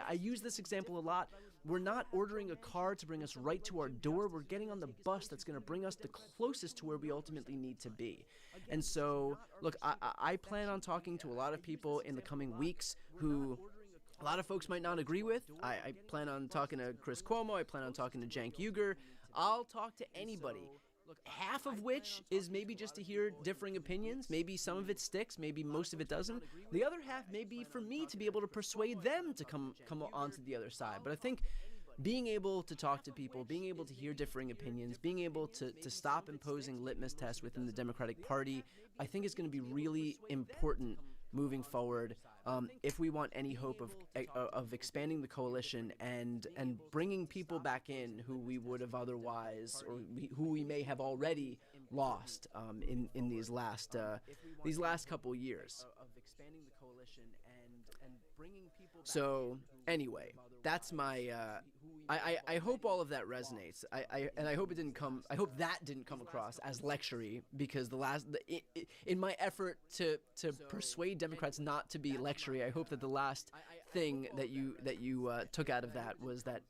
I use this example a lot. We're not ordering a car to bring us right to our door. We're getting on the bus that's going to bring us the closest to where we ultimately need to be. And so, look, I plan on talking to a lot of people in the coming weeks who a lot of folks might not agree with. I plan on talking to Chris Cuomo. I plan on talking to Cenk Uygur. I'll talk to anybody. Half of which is maybe just to hear differing opinions. Maybe some of it sticks, maybe most of it doesn't. The other half may be for me to be able to persuade them to come onto the other side. But I think being able to talk to people, being able to hear differing opinions, being able to stop imposing litmus tests within the Democratic Party, I think is going to be really important moving forward, if we want any hope of expanding the coalition and bringing people back in who we would have otherwise, or who we may have already lost in these last couple years. So anyway, that's my. I hope all of that resonates. I hope I hope that didn't come across as lectury, because in my effort to persuade Democrats not to be lectury, I hope that the last thing that you took out of that was that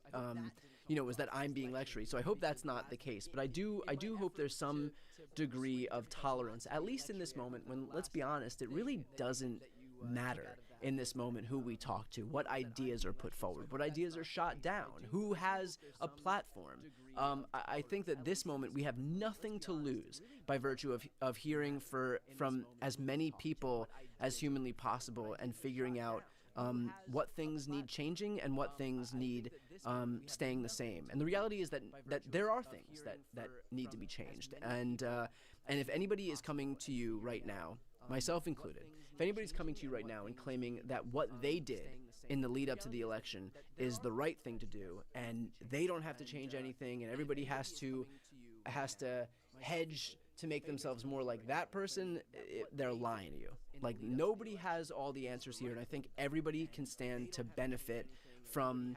was that I'm being lectury. So I hope that's not the case. But I do hope there's some degree of tolerance, at least in this moment when, let's be honest, it really doesn't matter in this moment who we talk to, what ideas are put forward, what ideas are shot down, who has a platform. I think that this moment we have nothing to lose by virtue of hearing from as many people as humanly possible and figuring out what things need changing and what things need staying the same. And the reality is that there are things that need to be changed. And if anybody is coming to you right now, myself included, if anybody's coming to you right now and claiming that what they did in the lead up to the election is the right thing to do and they don't have to change anything and everybody has to hedge to make themselves more like that person, they're lying to you. Like, nobody has all the answers here, and I think everybody can stand to benefit from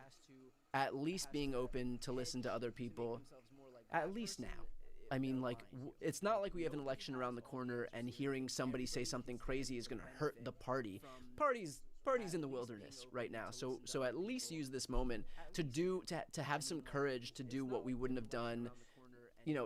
at least being open to listen to other people, at least now. I mean, like, it's not like we have an election around the corner and hearing somebody say something crazy is going to hurt the party. Party's in the wilderness right now, so at least use this moment to have some courage to do what we wouldn't have done,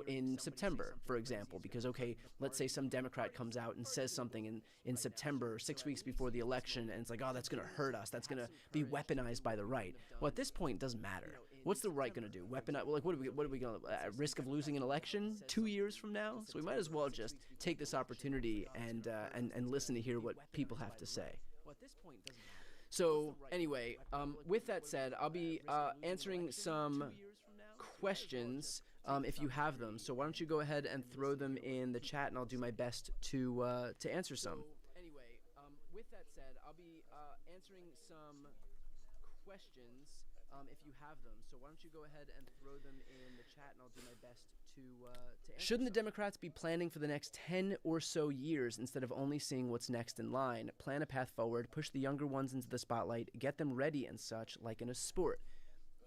in September, for example, because, okay, let's say some Democrat comes out and says something in September, 6 weeks before the election, and it's like, oh, that's going to hurt us. That's going to be weaponized by the right. Well, at this point, it doesn't matter. What's the right going to do? Weaponize? Well, like, what are we going to, at risk of losing an election 2 years from now? So we might as well just take this opportunity and listen to hear what people have to say. So anyway, with that said, I'll be answering some questions if you have them. So why don't you go ahead and throw them in the chat, and I'll do my best to answer some. Anyway, with that said, I'll be answering some questions if you have them. So why don't you go ahead and throw them in the chat, and I'll do my best to answer. Shouldn't the Democrats be planning for the next 10 or so years instead of only seeing what's next in line? Plan a path forward, push the younger ones into the spotlight, get them ready and such, like in a sport.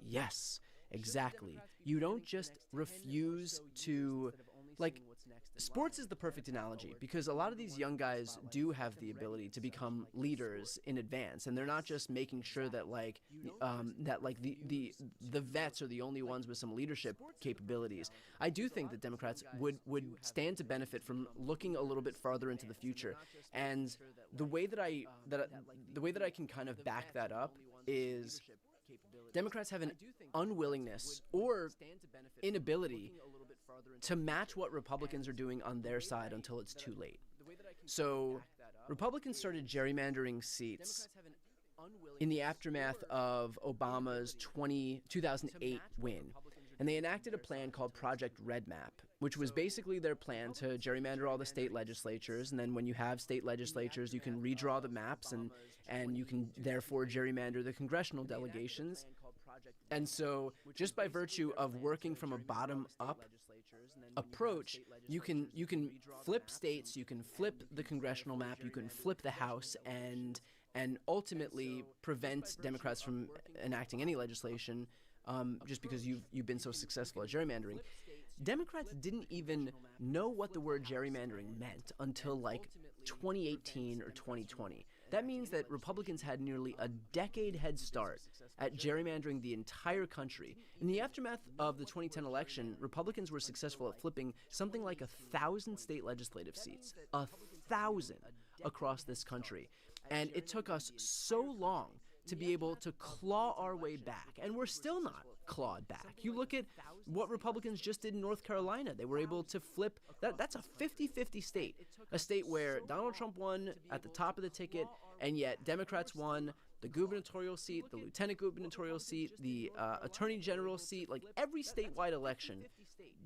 Yes. Exactly. You don't just refuse to, like, sports is the perfect analogy because a lot of these young guys do have the ability to become leaders in advance, and they're not just making sure that the vets are the only ones with some leadership capabilities. I do think that Democrats would stand to benefit from looking a little bit farther into the future, and the way that I can kind of back that up is Democrats have an unwillingness or inability to match what Republicans are doing on their side until it's too late. So Republicans started gerrymandering seats in the aftermath of Obama's 2008 win. And they enacted a plan called Project Red Map, which was basically their plan to gerrymander all the state legislatures. And then when you have state legislatures, you can redraw the maps and you can therefore gerrymander the congressional delegations. And so just by virtue of working from a bottom-up approach, you can flip states, you can flip the congressional map, you can flip the House, and ultimately prevent Democrats from enacting any legislation just because you've been so successful at gerrymandering. Democrats didn't even know what the word gerrymandering meant until like 2018 or 2020. That means that Republicans had nearly a decade head start at gerrymandering the entire country. In the aftermath of the 2010 election, Republicans were successful at flipping something like 1,000 state legislative seats, 1,000 across this country. And it took us so long to be able to claw our way back, and we're still not clawed back. You look at what Republicans just did in North Carolina. They were able to flip, that's a 50-50 state, a state where Donald Trump won at the top of the ticket, and yet Democrats won the gubernatorial seat, the lieutenant gubernatorial seat, the attorney general seat, like every statewide election,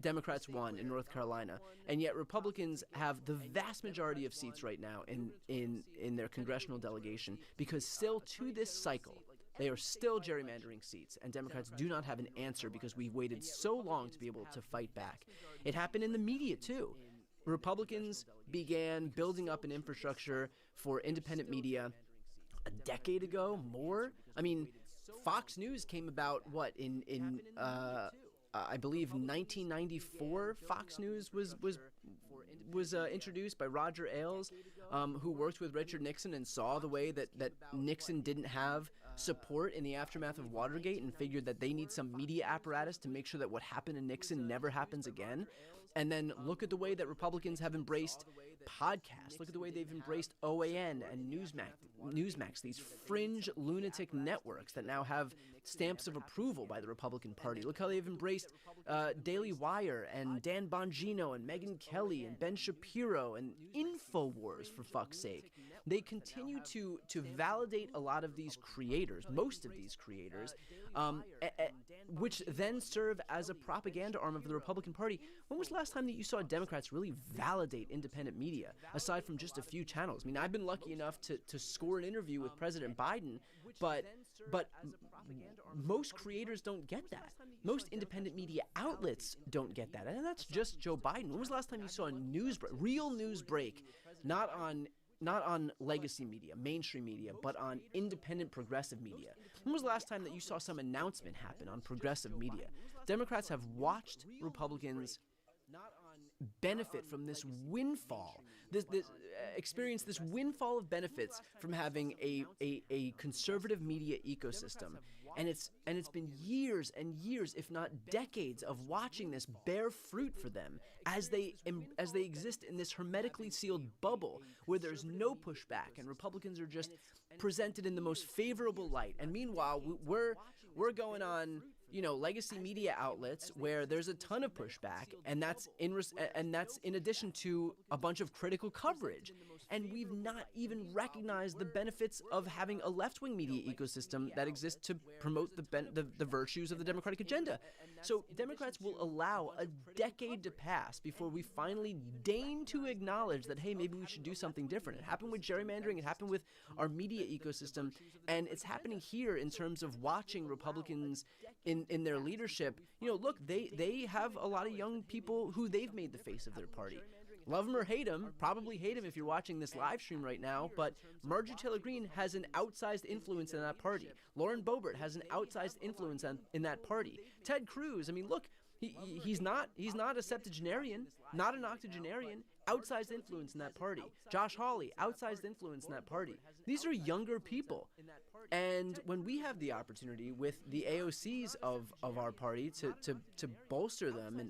Democrats won in North Carolina, and yet Republicans have the vast majority of seats right now in their congressional delegation, because still to this cycle, they are still gerrymandering seats, and Democrats do not have an answer because we waited so long to be able to fight back. It happened in the media, too. Republicans began building up an infrastructure for independent media a decade ago, more. I mean, Fox News came about, what, in I believe 1994, Fox News was introduced by Roger Ailes, who worked with Richard Nixon and saw the way that Nixon didn't have support in the aftermath of Watergate and figured that they need some media apparatus to make sure that what happened to Nixon never happens again. And then look at the way that Republicans have embraced podcasts. Look at the way they've embraced OAN and Newsmax, these fringe lunatic networks that now have stamps of approval by the Republican Party. Look how they've embraced Daily Wire and Dan Bongino and Megyn Kelly and Ben Shapiro and InfoWars, for fuck's sake. They continue to validate a lot of these creators, most of these creators, which then serve as a propaganda arm of the Republican Party. When was the last time that you saw Democrats really validate independent media, aside from just a few channels? I mean, I've been lucky enough to score an interview with President Biden, but most creators don't get that. Most independent media outlets don't get that. And that's just Joe Biden. When was the last time you saw a real news break, not on legacy media, mainstream media, but on independent progressive media? When was the last time that you saw some announcement happen on progressive media? Democrats have watched Republicans benefit from this windfall, experience this windfall of benefits from having a conservative media ecosystem. And it's been years and years, if not decades, of watching this bear fruit for them as they exist in this hermetically sealed bubble where there's no pushback and Republicans are just presented in the most favorable light. And meanwhile, we're going on, legacy media outlets where there's a ton of pushback, and that's in addition to a bunch of critical coverage. And we've not even recognized the benefits of having a left-wing media ecosystem that exists to promote the virtues of the Democratic agenda. So Democrats will allow a decade to pass before we finally deign to acknowledge that, hey, maybe we should do something different. It happened with gerrymandering, it happened with our media ecosystem, and it's happening here in terms of watching Republicans in their leadership. Look, they have a lot of young people who they've made the face of their party. Love him or hate him, probably hate him if you're watching this live stream right now, but Marjorie Taylor Greene has an outsized influence in that party. Lauren Boebert has an outsized influence in that party. Ted Cruz, I mean, look, he's not a septuagenarian, not an octogenarian, outsized influence in that party. Josh Hawley, outsized influence in that party. These are younger people. And when we have the opportunity with the AOCs of our party to bolster them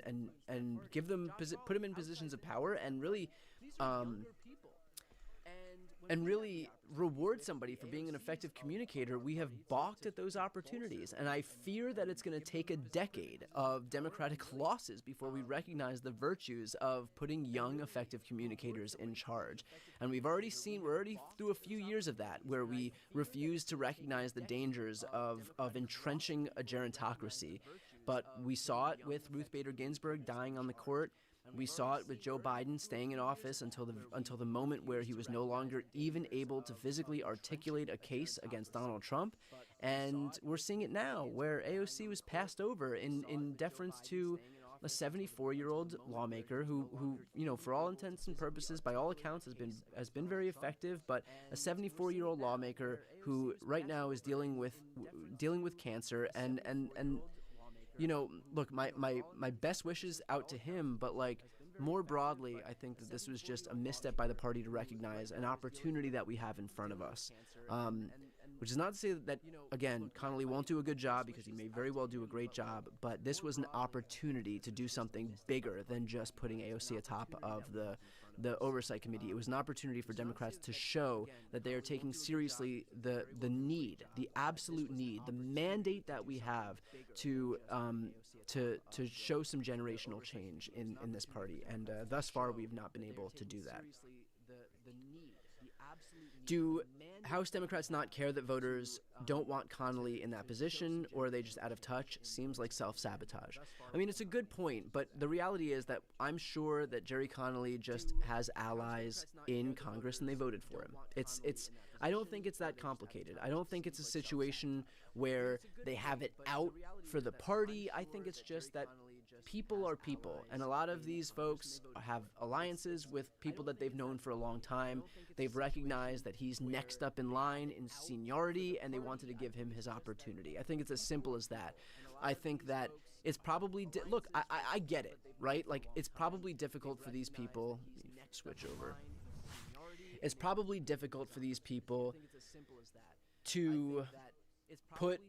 and give them, put them in positions of power and really reward somebody for being an effective communicator, we have balked at those opportunities. And I fear that it's going to take a decade of Democratic losses before we recognize the virtues of putting young, effective communicators in charge. And we're already through a few years of that, where we refuse to recognize the dangers of entrenching a gerontocracy. But we saw it with Ruth Bader Ginsburg dying on the court. We saw it with Joe Biden staying in office until the moment where he was no longer even able to physically articulate a case against Donald Trump. And we're seeing it now, where AOC was passed over in deference to a 74-year-old lawmaker who, for all intents and purposes, by all accounts, has been very effective, but a 74-year-old lawmaker who right now is dealing with cancer and look, my best wishes out to him, but more broadly, I think that this was just a misstep by the party to recognize an opportunity that we have in front of us. Which is not to say that, again, Connolly won't do a good job, because he may very well do a great job, but this was an opportunity to do something bigger than just putting AOC atop of the Oversight Committee. It was an opportunity for Democrats to show that they are taking seriously the need, the absolute need, the mandate that we have to show some generational change in this party. And thus far, we've not been able to do that. Do House Democrats not care that voters don't want Connolly in that position, or are they just out of touch? Seems like self-sabotage. I mean, it's a good point, but the reality is that I'm sure that Jerry Connolly just has allies in Congress and they voted for him. I don't think it's that complicated. I don't think it's a situation where they have it out for the party. I think it's just that people are people, and a lot of these folks have alliances with people that they've known for a long time. They've recognized that he's next up in line in seniority, and they wanted to give him his opportunity. I think it's as simple as that. I think that it's probably look, I get it, right? It's probably difficult for these people. Switch over. It's probably difficult for these people to put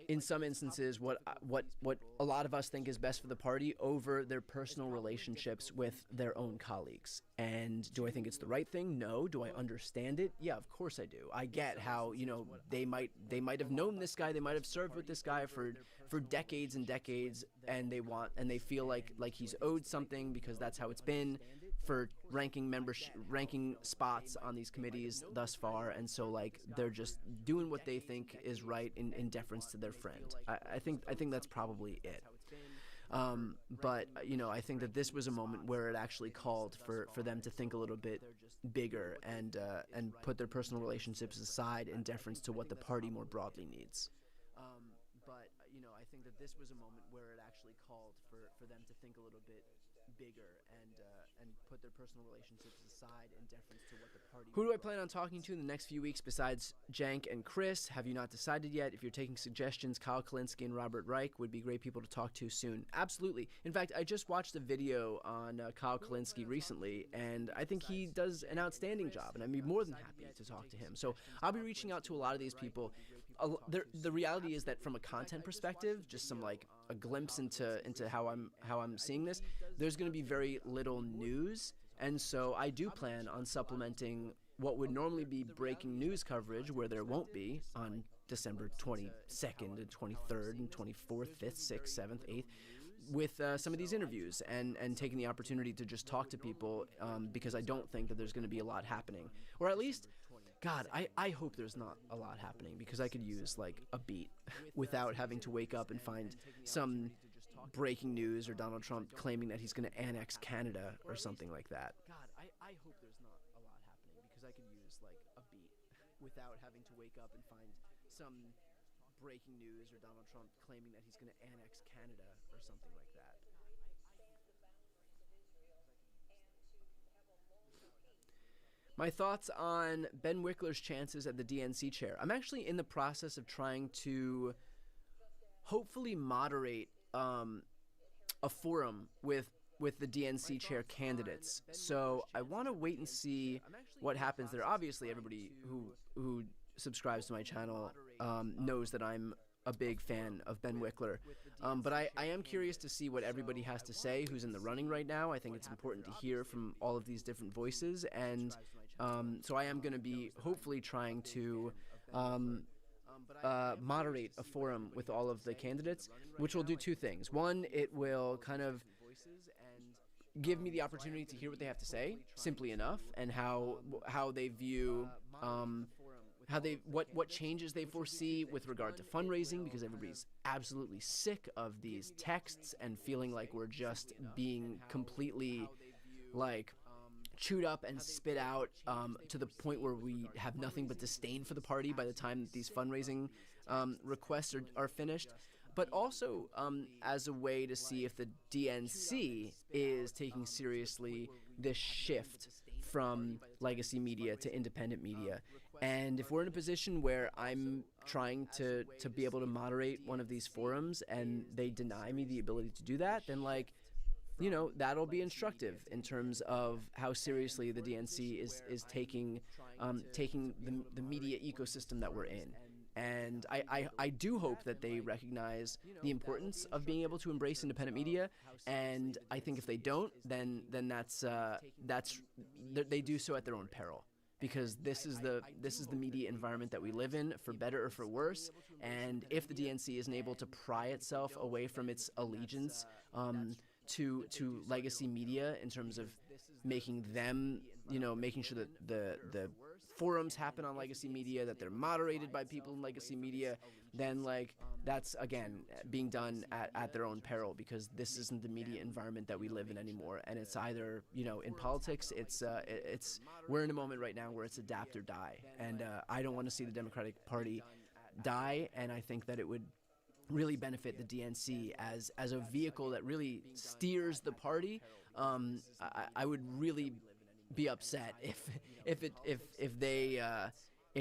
in some instances what a lot of us think is best for the party over their personal relationships with their own colleagues. And do I think it's the right thing? No. Do I understand it? Yeah, of course I do. I get how, you know, they might have known this guy, they might have served with this guy for decades and decades, and they feel like he's owed something because that's how it's been for ranking spots on these committees thus far, and so like they're just doing what they think is right in deference to their friend. I think that's probably it. But you know, I think that this was a moment where it actually called for them to think a little bit bigger and put their personal relationships aside in deference to what the party more broadly needs. But you know, I think that this was a moment where it actually called for them to think a little bit bigger and put their personal relationships aside in deference to what the party. Who do I plan on talking to in the next few weeks besides Jank and Chris? Have you not decided yet? If you're taking suggestions, Kyle Kalinske and Robert Reich would be great people to talk to soon. Absolutely. In fact, I just watched a video on Kyle Kalinske recently, and I think he does an outstanding job, and I'd be more than happy to talk to him. So I'll be reaching out to a lot of these people. The reality is that from a content perspective, just some like a glimpse into how I'm seeing this, there's going to be very little news, and so I do plan on supplementing what would normally be breaking news coverage, where there won't be on December 22nd and 23rd and 24th, 5th, 6th, 7th, 8th, with some of these interviews and taking the opportunity to just talk to people, because I don't think that there's going to be a lot happening, or at least. God, I hope there's not a lot happening, because I could use like a beat without having to wake up and find some breaking news or Donald Trump claiming that he's going to annex Canada or something like that. God, I hope there's not a lot happening, because I could use like a beat without having to wake up and find some breaking news or Donald Trump claiming that he's going to annex Canada or something like that. My thoughts on Ben Wickler's chances at the DNC chair. I'm actually in the process of trying to hopefully moderate a forum with the DNC chair candidates. So I want to wait and see what happens there. Obviously, everybody who subscribes to my channel knows that I'm a big fan of Ben Wickler. But I am curious to see what everybody has to say who's in the running right now. I think it's important to hear from all of these different voices, and so I am going to be hopefully trying to moderate a forum with all of the candidates, which will do two things. One, it will kind of give me the opportunity to hear what they have to say, simply enough, and how they view what changes they foresee with regard to fundraising, because everybody's absolutely sick of these texts and feeling like we're just being completely like chewed up and spit out to the point where we have nothing but disdain for the party by the time these fundraising requests are finished. But also as a way to see if the DNC is taking seriously this shift from legacy media to independent media. And if we're in a position where I'm trying to be able to moderate one of these forums and they deny me the ability to do that, then like, you know, that'll be instructive in terms of how seriously the DNC is taking the media ecosystem that we're in. And I do hope that they recognize the importance of being able to embrace independent media. And I think if they don't, then that's they do so at their own peril, because this is the media environment that we live in, for better or for worse. And if the DNC isn't able to pry itself away from its allegiance to legacy media in terms of making them, you know, making sure that the forums happen on legacy media, that they're moderated by people in legacy media, then like that's again being done at their own peril, because this isn't the media environment that we live in anymore. And it's either, you know, in politics, it's we're in a moment right now where it's adapt or die, and I don't want to see the Democratic Party die, and I think that it would really benefit the DNC as a vehicle that really steers the party. I would really be upset if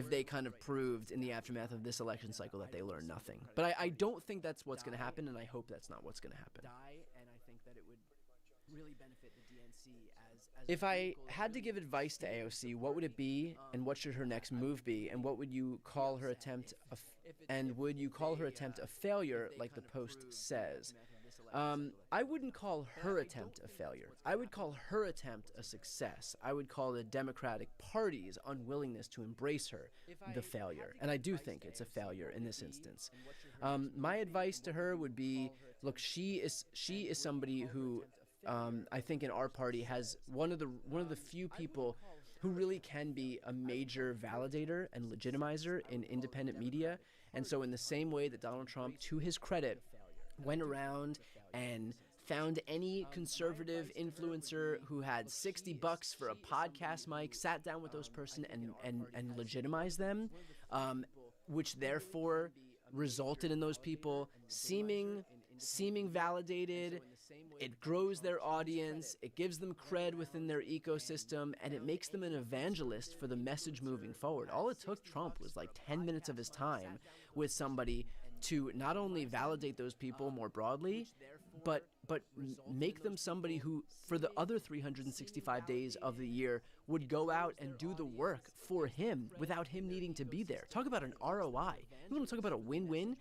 they kind of proved in the aftermath of this election cycle that they learned nothing. But I don't think that's what's going to happen, and I hope that's not what's going to happen. really benefit the DNC as if I had to give advice to AOC, what would it be, and what should her next move be, and what would you call her attempt a failure, like the Post says? I wouldn't call her attempt a failure. I would call her attempt a success. I would call the Democratic Party's unwillingness to embrace her the failure. And I do think it's a failure in this instance. My advice to her would be, look, she is somebody who I think in our party has one of the few people who really can be a major validator and legitimizer in independent media. And so in the same way that Donald Trump, to his credit, went around and found any conservative influencer who had $60 for a podcast mic, sat down with those person and legitimized them, which therefore resulted in those people seeming validated. It grows their audience, it gives them cred within their ecosystem, and it makes them an evangelist for the message moving forward. All it took Trump was like 10 minutes of his time with somebody to not only validate those people more broadly, but make them somebody who, for the other 365 days of the year, would go out and do the work for him without him needing to be there. Talk about an ROI. You want to talk about a win-win?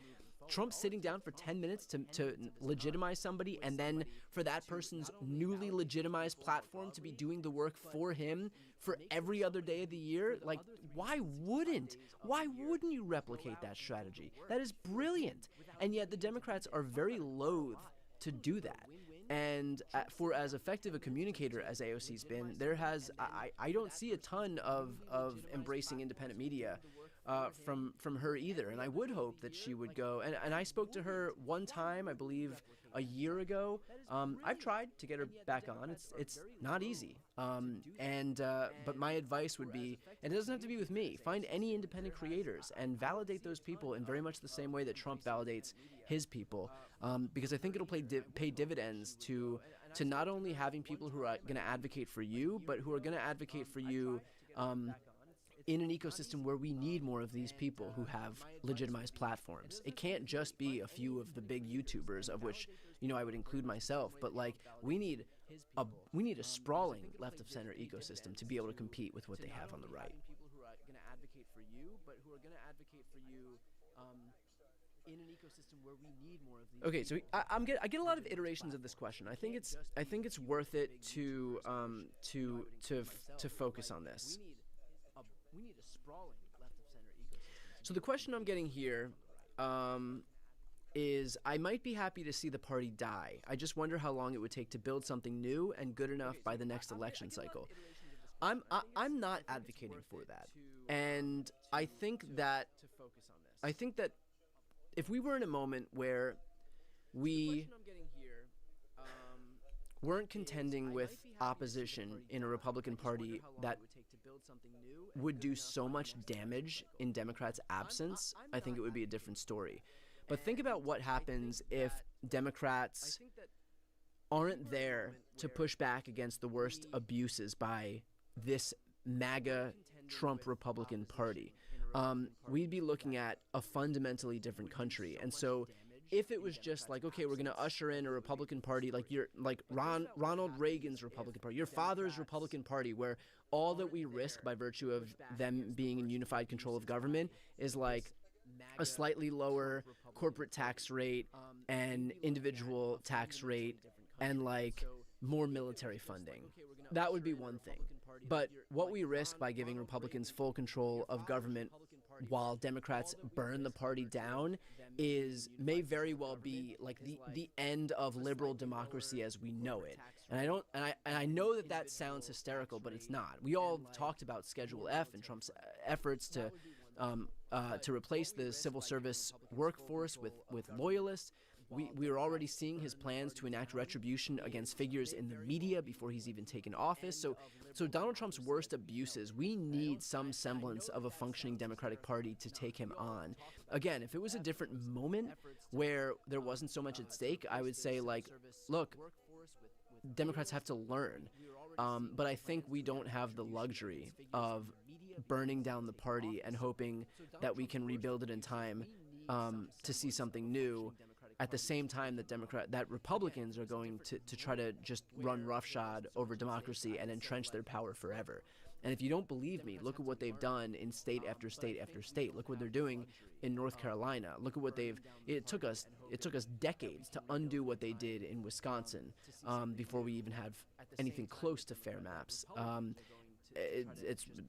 Trump sitting down for 10 minutes to legitimize somebody, and then for that person's newly legitimized platform to be doing the work for him for every other day of the year. Like, why wouldn't you replicate that strategy? That is brilliant. And yet the Democrats are very loath to do that. And for as effective a communicator as AOC's been, I don't see a ton of embracing independent media from her either. And I would hope that she would go, and I spoke to her one time, I believe a year ago. I've tried to get her back on. It's not easy. But my advice would be, and it doesn't have to be with me, find any independent creators and validate those people in very much the same way that Trump validates his people. Because I think it'll pay dividends to not only having people who are going to advocate for you, but who are going to advocate for you in an ecosystem where we need more of these people who have legitimized platforms. It can't just be a few of the big YouTubers, of which, I would include myself, but like we need a sprawling left of center ecosystem to be able to compete with what they have on the right. People who are going to advocate for you, but who are going to advocate for you in an ecosystem where we need more of these. Okay, so I get a lot of iterations of this question. I think it's worth it to focus on this. We need a sprawling left of center ecosystem. So the question I'm getting here is, I might be happy to see the party die. I just wonder how long it would take to build something new and good enough by the next election cycle. I'm not advocating for that, and I think that if we were in a moment where we weren't contending with opposition in a Republican Party that would do so much damage in Democrats' absence, I think it would be a different story. But think about what happens if Democrats aren't there to push back against the worst abuses by this MAGA Trump Republican Party. We'd be looking at a fundamentally different country. And so if it was just like, okay, we're going to usher in a Republican Party like Ronald Reagan's Republican Party, your father's Republican Party, where all that we risk by virtue of them being in unified control of government is like a slightly lower corporate tax rate and individual tax rate and like more military funding. That would be one thing. But what we risk by giving Republicans full control of government while Democrats burn the party down may very well be like the end of liberal democracy as we know it. And I know that sounds hysterical, but it's not. We all talked about Schedule F and Trump's efforts to replace the civil service workforce with loyalists. We are already seeing his plans to enact retribution against figures in the media before he's even taken office. So Donald Trump's worst abuses, we need some semblance of a functioning Democratic Party to take him on. Again, if it was a different moment where there wasn't so much at stake, I would say, like, look, Democrats have to learn. But I think we don't have the luxury of burning down the party and hoping that we can rebuild it in time to see something new at the same time that Republicans are going to try to just run roughshod over democracy and entrench their power forever. And if you don't believe me, look at what they've done in state after state after state. Look what they're doing in North Carolina. Look at what it took us decades to undo what they did in Wisconsin before we even have anything close to fair maps.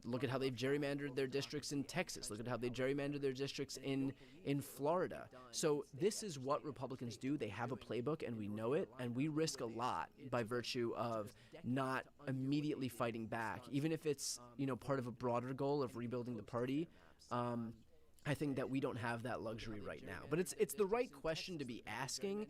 Look at how they've gerrymandered their districts in Texas. Look at how they gerrymandered their districts in Florida. So this is what Republicans do. They have a playbook, and we know it, and we risk a lot by virtue of not immediately fighting back, even if it's part of a broader goal of rebuilding the party. I think that we don't have that luxury right now. But it's the right question to be asking.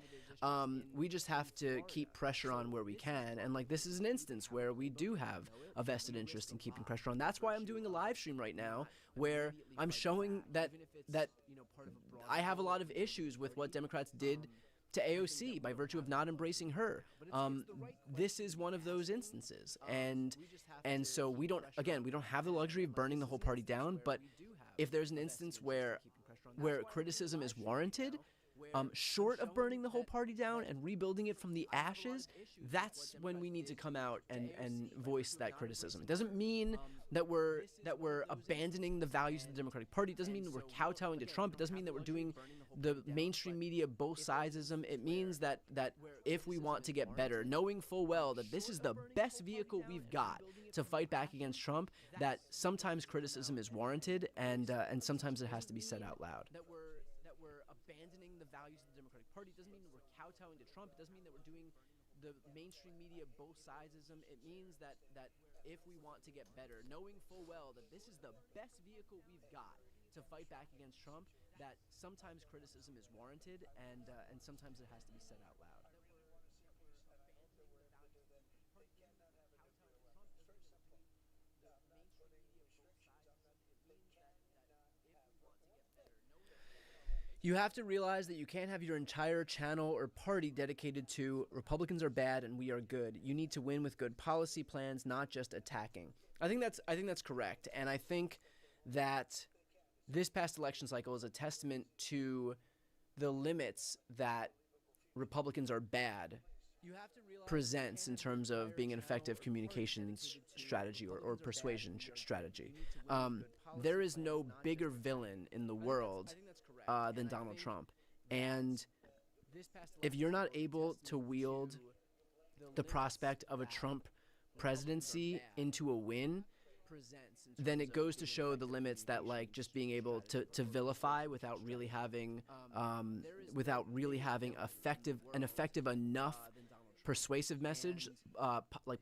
We just have to keep pressure on where we can. And this is an instance where we do have a vested interest in keeping pressure on. That's why I'm doing a live stream right now where I'm showing that I have a lot of issues with what Democrats did to AOC by virtue of not embracing her. This is one of those instances. And so we don't have the luxury of burning the whole party down, but if there's an instance where criticism is warranted, short of burning the whole party down and rebuilding it from the ashes, that's when we need to come out and voice that criticism. It doesn't mean that we're abandoning the values of the Democratic Party. It doesn't mean that we're kowtowing to Trump. It doesn't mean that we're doing the mainstream media both sidesism. It means that if we want to get better, knowing full well that this is the best vehicle we've got to fight back against Trump, that sometimes criticism is warranted and sometimes it has to be said out loud. That we're abandoning the values of the Democratic Party doesn't mean that we're kowtowing to Trump. It doesn't mean that we're doing the mainstream media both sidesism. It means that if we want to get better, knowing full well that this is the best vehicle we've got to fight back against Trump, that sometimes criticism is warranted and sometimes it has to be said out loud. You have to realize that you can't have your entire channel or party dedicated to Republicans are bad and we are good. You need to win with good policy plans, not just attacking. I think that's correct, and I think that this past election cycle is a testament to the limits that Republicans are bad presents in terms of being an effective communications strategy or persuasion strategy. There is no bigger villain in the world than Donald Trump. And if you're not able to wield the prospect of a Trump presidency into a win, then it goes to show the limits that just being able to vilify without really having an effective enough persuasive message,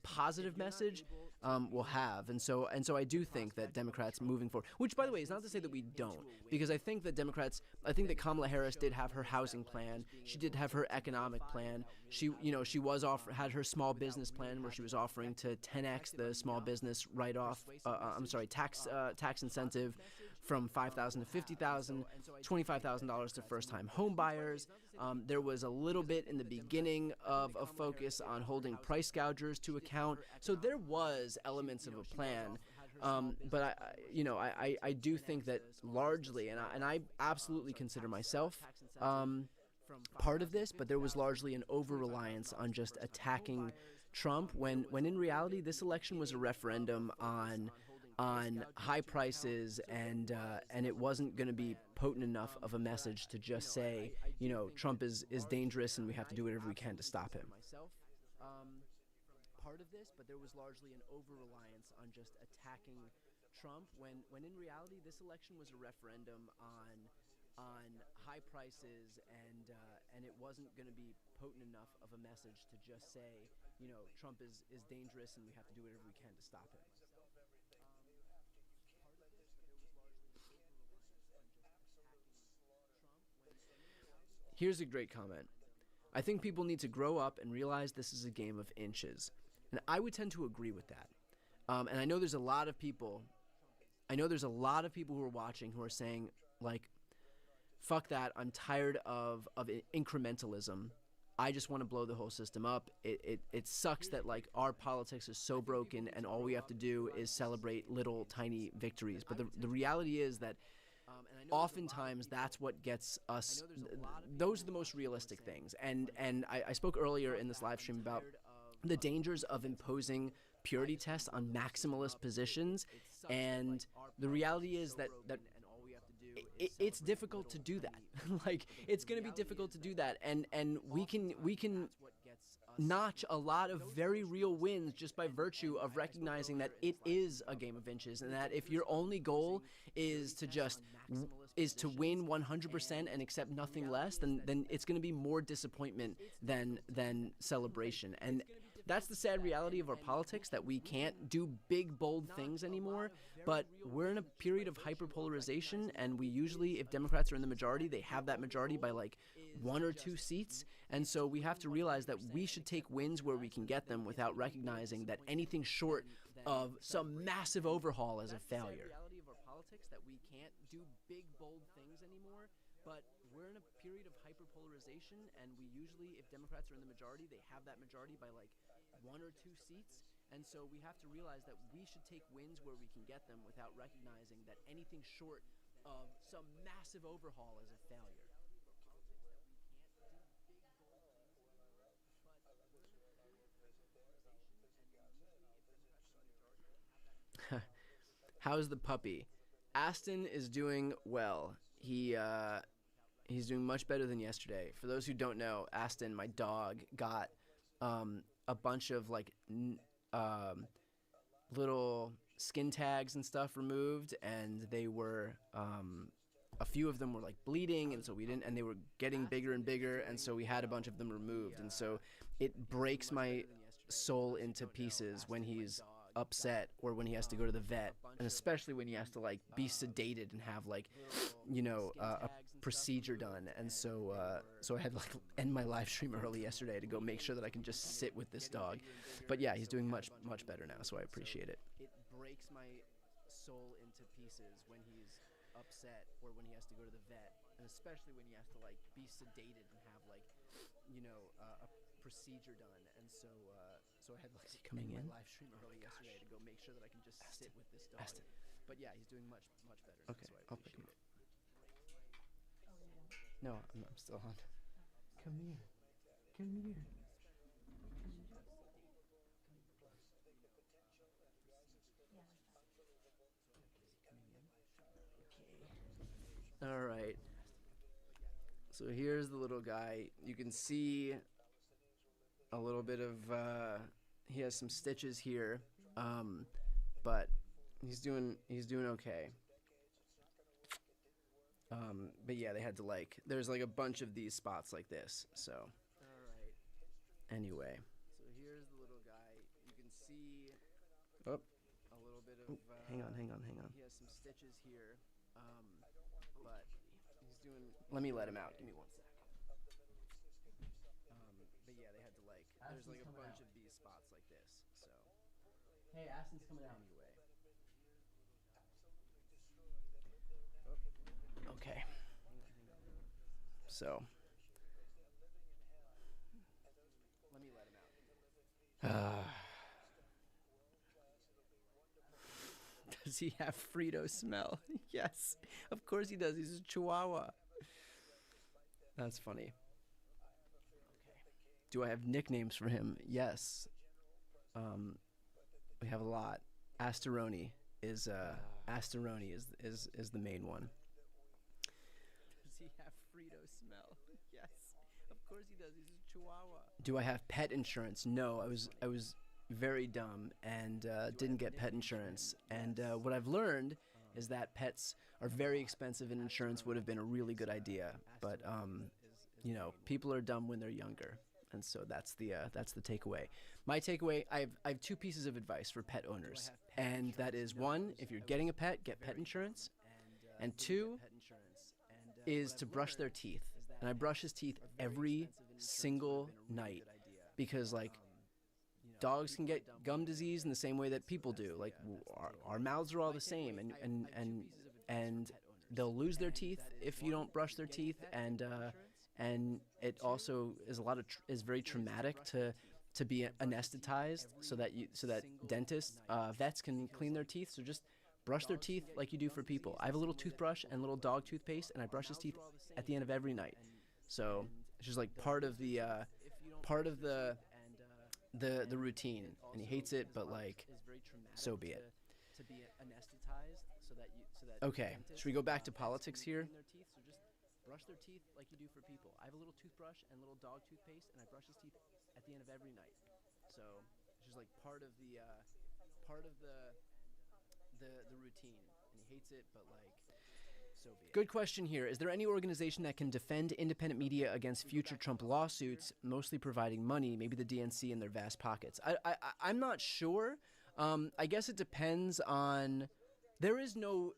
positive message, will have. And so I do think that Democrats moving forward, which by the way is not to say that we don't, because I think that Kamala Harris did have her housing plan. She did have her economic plan. She had her small business plan where she was offering to 10x the small business tax incentive from $5,000 to $50,000, $25,000 to first-time home buyers. There was a little bit in the beginning of a focus on holding price gougers to account. So there was elements of a plan. But I do think that largely, and I absolutely consider myself part of this, but there was largely an over-reliance on just attacking Trump when in reality this election was a referendum on high prices, and it wasn't going to be potent enough of a message to just say, Trump is dangerous and we have to do whatever we can to stop him. Part of this, but there was largely an over-reliance on just attacking Trump when in reality this election was a referendum on high prices, and it wasn't going to be potent enough of a message to just say, Trump is dangerous and we have to do whatever we can to stop him. Here's a great comment. I think people need to grow up and realize this is a game of inches. And I would tend to agree with that. And I know there's a lot of people who are watching who are saying, fuck that, I'm tired of incrementalism. I just want to blow the whole system up. It sucks that our politics is so broken and all we have to do is celebrate little tiny victories. But the reality is that oftentimes that's what gets us, those are the most realistic things. And I spoke earlier in this live stream about the dangers of imposing purity tests on maximalist positions, and the reality is that it's difficult to do that. Like, it's going to be difficult to do that, and we can notch a lot of very real wins just by virtue of recognizing that it is a game of inches, and that if your only goal is to win 100% and accept nothing less, then it's going to be more disappointment than celebration. And that's the sad reality of our politics, that we can't do big, bold things anymore. But we're in a period of hyperpolarization, and we usually, if Democrats are in the majority, they have that majority by like 1 or 2 seats. And so we have to realize that we should take wins where we can get them without recognizing that anything short of some massive overhaul is a failure. That's the reality of our politics, that we can't do big, bold things anymore. But we're in a period of hyperpolarization, and we usually, if Democrats are in the majority, they have that majority by like 1 or 2 seats. And so we have to realize that we should take wins where we can get them without recognizing that anything short of some massive overhaul is a failure. How's the puppy? Aston is doing well. He's doing much better than yesterday. For those who don't know, Aston, my dog, got a bunch of like little skin tags and stuff removed, and they were a few of them were like bleeding, and so we didn't, and they were getting bigger and bigger, and so we had a bunch of them removed. And so it breaks my soul into pieces when he's upset or when he has to go to the vet, and especially when he has to like be sedated and have like, you know, a procedure done. And so I had to like end my live stream early yesterday to go make sure that I can just sit with this dog. But yeah, he's doing much better now, so I appreciate it. It breaks my soul into pieces when he's upset or when he has to go to the vet, and especially when he has to like be sedated and have like, you know, a procedure done. And so I had to like coming in my live stream early yesterday to go make sure that I can just sit with this dog. But yeah, he's doing much better now, so I appreciate it. No, I'm still on. Come here. Come here. All right. So here's the little guy. You can see a little bit of, he has some stitches here, but he's doing okay. But yeah, they had to like, there's like a bunch of these spots like this, so. Alright. Anyway. So here's the little guy. You can see a little bit of, hang on. He has some stitches here, but he's doing, let me let him out. Give me 1 sec. But yeah, they had to like, there's like a bunch of these spots like this, so. Hey, Aston's coming out. Anyway. Okay. So. Let me let him out. Does he have Frito smell? Yes, of course he does. He's a Chihuahua. That's funny. Okay. Do I have nicknames for him? Yes. We have a lot. Astaroni is the main one. Does he have Frito smell? Yes, of course he does. He's a Chihuahua. Do I have pet insurance? No, I was very dumb and didn't get pet insurance. And what I've learned is that pets are very expensive, and insurance would have been a really good idea. But you know, people are dumb when they're younger, and so that's the takeaway. My takeaway: I have 2 pieces of advice for pet owners, and that is 1, if you're getting a pet, get pet insurance, and 2 is to brush their teeth. And I brush his teeth every single night because like dogs can get gum disease in the same way that people do. Like our mouths are all the same, and they'll lose their teeth if you don't brush their teeth, and it also is is very traumatic to be anesthetized so that dentists, vets can clean their teeth. So just brush their teeth like you do for people. I have a little toothbrush and a little dog toothpaste, and I brush his teeth at the end of every night. So it's just like part of the routine, and he hates it, but like, so be it. Okay, should we go back to politics here? Brush their teeth like you do for people. I have a little toothbrush and a little dog toothpaste, and I brush his teeth at the end of every night. So it's just like part of the routine, and he hates it, but like, so be it. Good question here. Is there any organization that can defend independent media against future Trump lawsuits, mostly providing money, maybe the DNC in their vast pockets? I'm not sure. I guess it depends on. There is no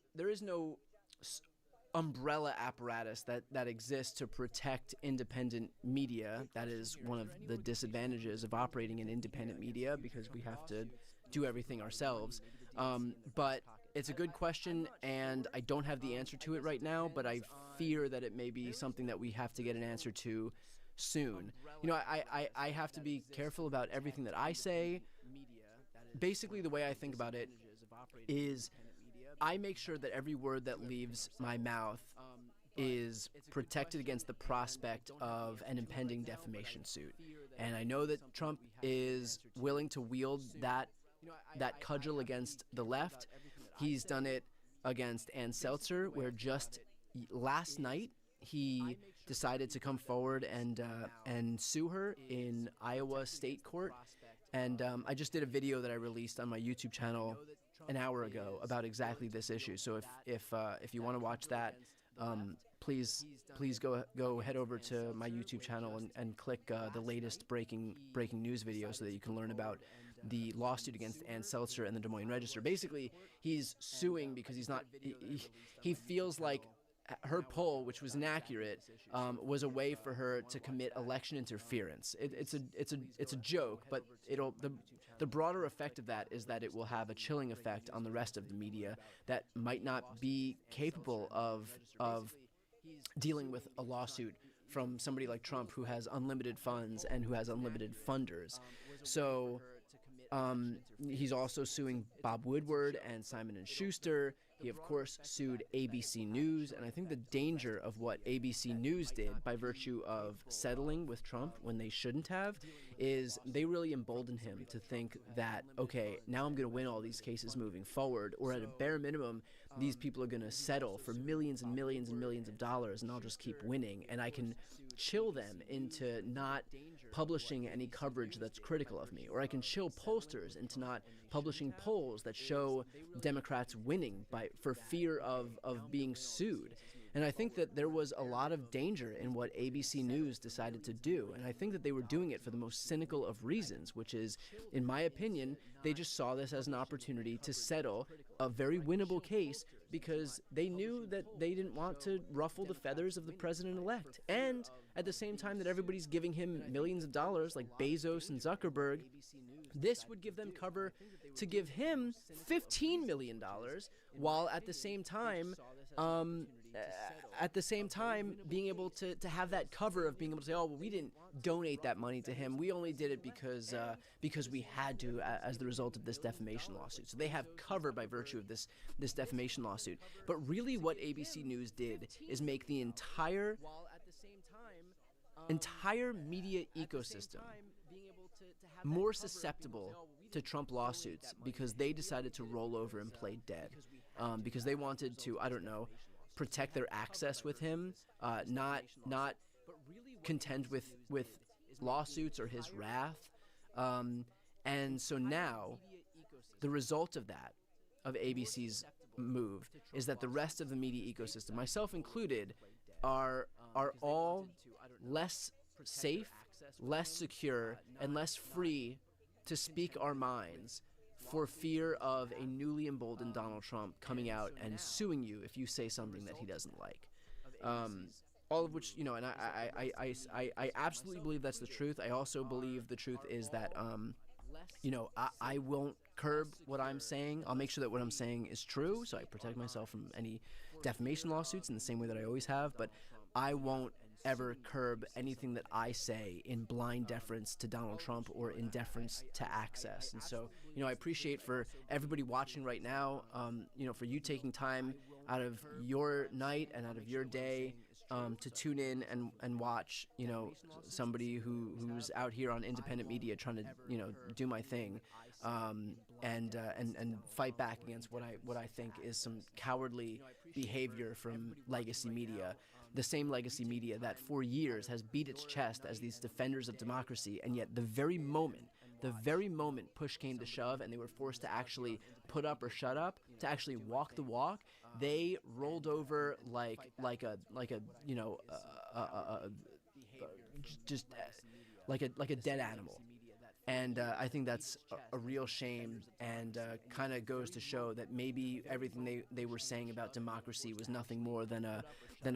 umbrella apparatus that exists to protect independent media. That is one of the disadvantages of operating in independent media, because we have to do everything ourselves. But it's a good question, and I don't have the answer to it right now, but I fear that it may be something that we have to get an answer to soon. You know, I have to be careful about everything that I say. Basically, the way I think about it is I make sure that every word that leaves my mouth is protected against the prospect of an impending defamation suit. And I know that Trump is willing to wield that cudgel against the left. He's done it against Ann Seltzer, where just last night he decided to come forward and sue her in Iowa State Court. And I just did a video that I released on my YouTube channel an hour ago about exactly this issue. So if you want to watch that, please go head over to my YouTube channel and click the latest breaking news video so that you can learn about the lawsuit against Ann Seltzer and the Des Moines Register. Basically, he's suing because he feels like her poll, which was inaccurate, was a way for her to commit election interference. It's a joke, but the broader effect of that is that it will have a chilling effect on the rest of the media that might not be capable of dealing with a lawsuit from somebody like Trump, who has unlimited funds and who has unlimited funders. So he's also suing Bob Woodward and Simon & Schuster. He, of course, sued ABC News, and I think the danger of what ABC News did by virtue of settling with Trump when they shouldn't have is they really emboldened him to think that, okay, now I'm going to win all these cases moving forward, or at a bare minimum, these people are going to settle for millions and millions and millions of dollars, and I'll just keep winning, and I can chill them into not publishing any coverage that's critical of me, or I can chill pollsters into not publishing polls that show Democrats winning for fear of being sued. And I think that there was a lot of danger in what ABC News decided to do, and I think that they were doing it for the most cynical of reasons, which is, in my opinion, they just saw this as an opportunity to settle a very winnable case because they knew that they didn't want to ruffle the feathers of the president-elect. And at the same time that everybody's giving him millions of dollars, like Bezos and Zuckerberg, this would give them cover to give him $15 million, while at the same time being able to have that cover of being able to say, oh, well, we didn't donate that money to him. We only did it because we had to as the result of this defamation lawsuit. So they have cover by virtue of this defamation lawsuit. But really what ABC News did is make the entire media ecosystem more susceptible to Trump lawsuits because they decided to roll over and play dead, because they wanted to, I don't know, protect their access with him, not contend with lawsuits or his wrath. And so now the result of that, of ABC's move, is that the rest of the media ecosystem, myself included, are all less safe, less secure, and less free to speak our minds for fear of a newly emboldened Donald Trump coming out and suing you if you say something that he doesn't like. All of which, you know, and I absolutely believe that's the truth. I also believe the truth is that, you know, I won't curb what I'm saying. I'll make sure that what I'm saying is true, so I protect myself from any defamation lawsuits in the same way that I always have, but I won't ever curb anything that I say in blind deference to Donald Trump or in deference to Access. And so, I appreciate for everybody watching right now, for you taking time out of your night and out of your day to tune in and watch, somebody who's out here on independent media trying to, do my thing, and fight back against what I think is some cowardly behavior from legacy media. The same legacy media that for years has beat its chest as these defenders of democracy, and yet the very moment push came to shove and they were forced to actually put up or shut up, to actually walk the walk, they rolled over like a dead animal. And I think that's a real shame, and kind of goes to show that maybe everything they were saying about democracy was nothing more than a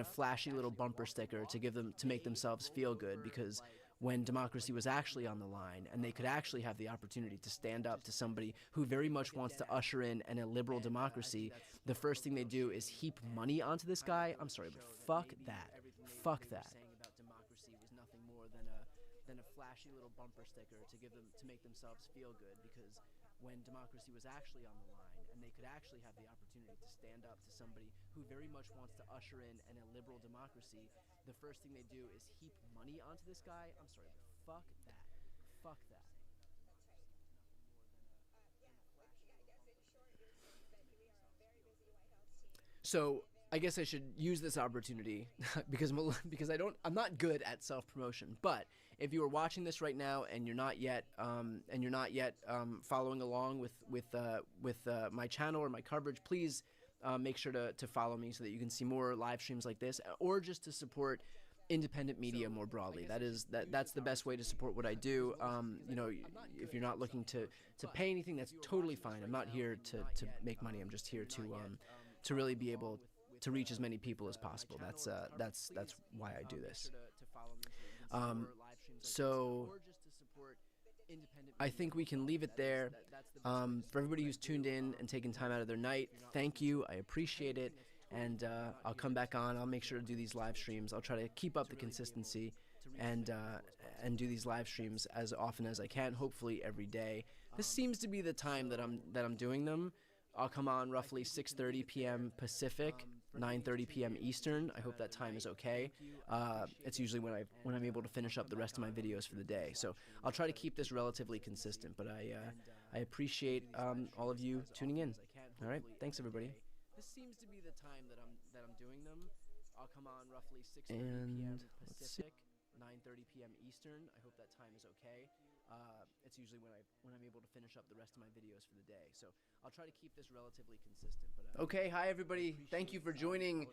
flashy little bumper sticker to make themselves feel good, because when democracy was actually on the line and they could actually have the opportunity to stand up to somebody who very much wants to usher in an illiberal democracy, the first thing they do is heap money onto this guy. I'm sorry, but fuck that. Fuck that. Than a flashy little bumper sticker to make themselves feel good, because when democracy was actually on the line and they could actually have the opportunity to stand up to somebody who very much wants to usher in an illiberal democracy, the first thing they do is heap money onto this guy. I'm sorry, but fuck that. Fuck that. So I guess I should use this opportunity because I'm not good at self-promotion. But if you are watching this right now and you're not yet following along with my channel or my coverage, please make sure to follow me so that you can see more live streams like this, or just to support independent media more broadly. That's the best way to support what I do. If you're not looking to pay anything, that's totally fine. I'm not here to make money. I'm just here to really be able to reach as many people as possible. That's why I do this. So I think we can leave it there. For everybody who's tuned in and taken time out of their night, thank you. I appreciate it. And I'll come back on. I'll make sure to do these live streams. I'll try to keep up the consistency and do these live streams as often as I can, hopefully every day. This seems to be the time that I'm doing them. I'll come on roughly 6:30 p.m. Pacific, 9:30 p.m. Eastern. I hope that time is okay. It's usually when I'm able to finish up the rest of my videos for the day. So I'll try to keep this relatively consistent. But I appreciate all of you tuning in. All right, thanks everybody. This seems to be the time that I'm doing them. I'll come on roughly 6:30 p.m. Pacific, 9:30 p.m. Eastern. I hope that time is okay. It's usually when I'm able to finish up the rest of my videos for the day. So I'll try to keep this relatively consistent. But okay, hi everybody. Thank you for joining.